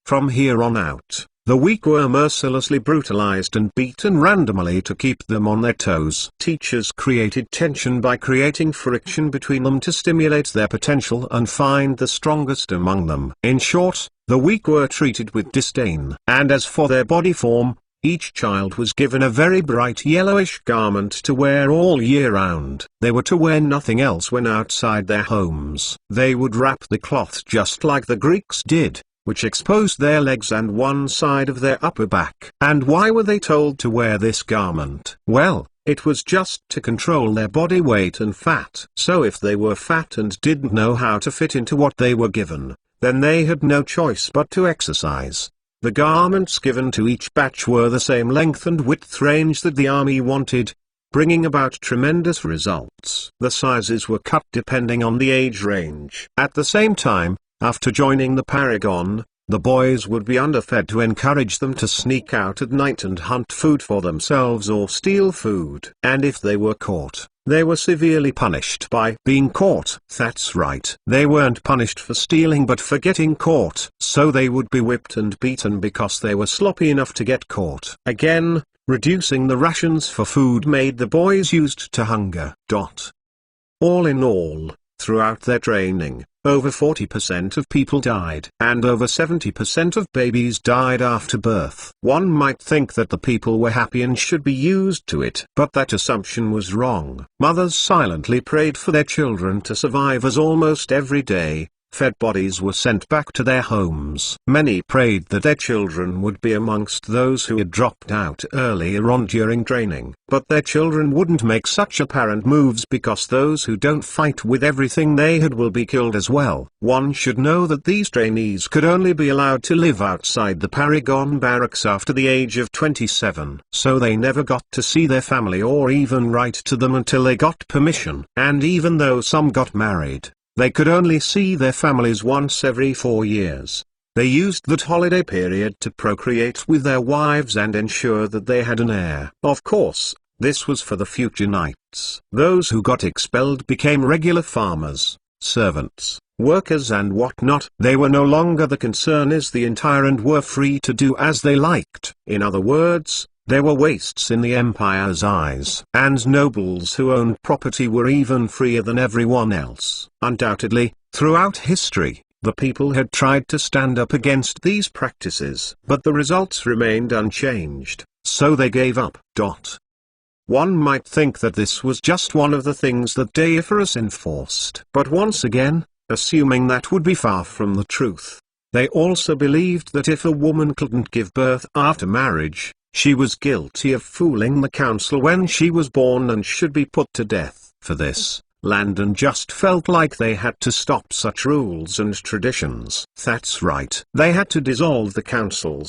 From here on out, the weak were mercilessly brutalized and beaten randomly to keep them on their toes. Teachers created tension by creating friction between them to stimulate their potential and find the strongest among them. In short, the weak were treated with disdain. And as for their body form, each child was given a very bright yellowish garment to wear all year round. They were to wear nothing else when outside their homes. They would wrap the cloth just like the Greeks did, which exposed their legs and one side of their upper back. And why were they told to wear this garment? Well, it was just to control their body weight and fat. So if they were fat and didn't know how to fit into what they were given, then they had no choice but to exercise. The garments given to each batch were the same length and width range that the army wanted, bringing about tremendous results. The sizes were cut depending on the age range. At the same time, after joining the Paragon, the boys would be underfed to encourage them to sneak out at night and hunt food for themselves or steal food. And if they were caught, they were severely punished by being caught. That's right. They weren't punished for stealing but for getting caught. So they would be whipped and beaten because they were sloppy enough to get caught. Again, reducing the rations for food made the boys used to hunger. All in all, throughout their training, over 40% of people died, and over 70% of babies died after birth. One might think that the people were happy and should be used to it, but that assumption was wrong. Mothers silently prayed for their children to survive, as almost every day, fed bodies were sent back to their homes. Many prayed that their children would be amongst those who had dropped out earlier on during training. But their children wouldn't make such apparent moves because those who don't fight with everything they had will be killed as well. One should know that these trainees could only be allowed to live outside the Paragon barracks after the age of 27. So they never got to see their family or even write to them until they got permission. And even though some got married, they could only see their families once every 4 years. They used that holiday period to procreate with their wives and ensure that they had an heir. Of course, this was for the future knights. Those who got expelled became regular farmers, servants, workers and whatnot. They were no longer the concern as the entire and were free to do as they liked. In other words, they were wastes in the empire's eyes. And nobles who owned property were even freer than everyone else. Undoubtedly, throughout history, the people had tried to stand up against these practices, but the results remained unchanged, so they gave up. One might think that this was just one of the things that Deiphorus enforced. But once again, assuming that would be far from the truth. They also believed that if a woman couldn't give birth after marriage, she was guilty of fooling the council when she was born and should be put to death. For this, Landon just felt like they had to stop such rules and traditions. That's right. They had to dissolve the councils.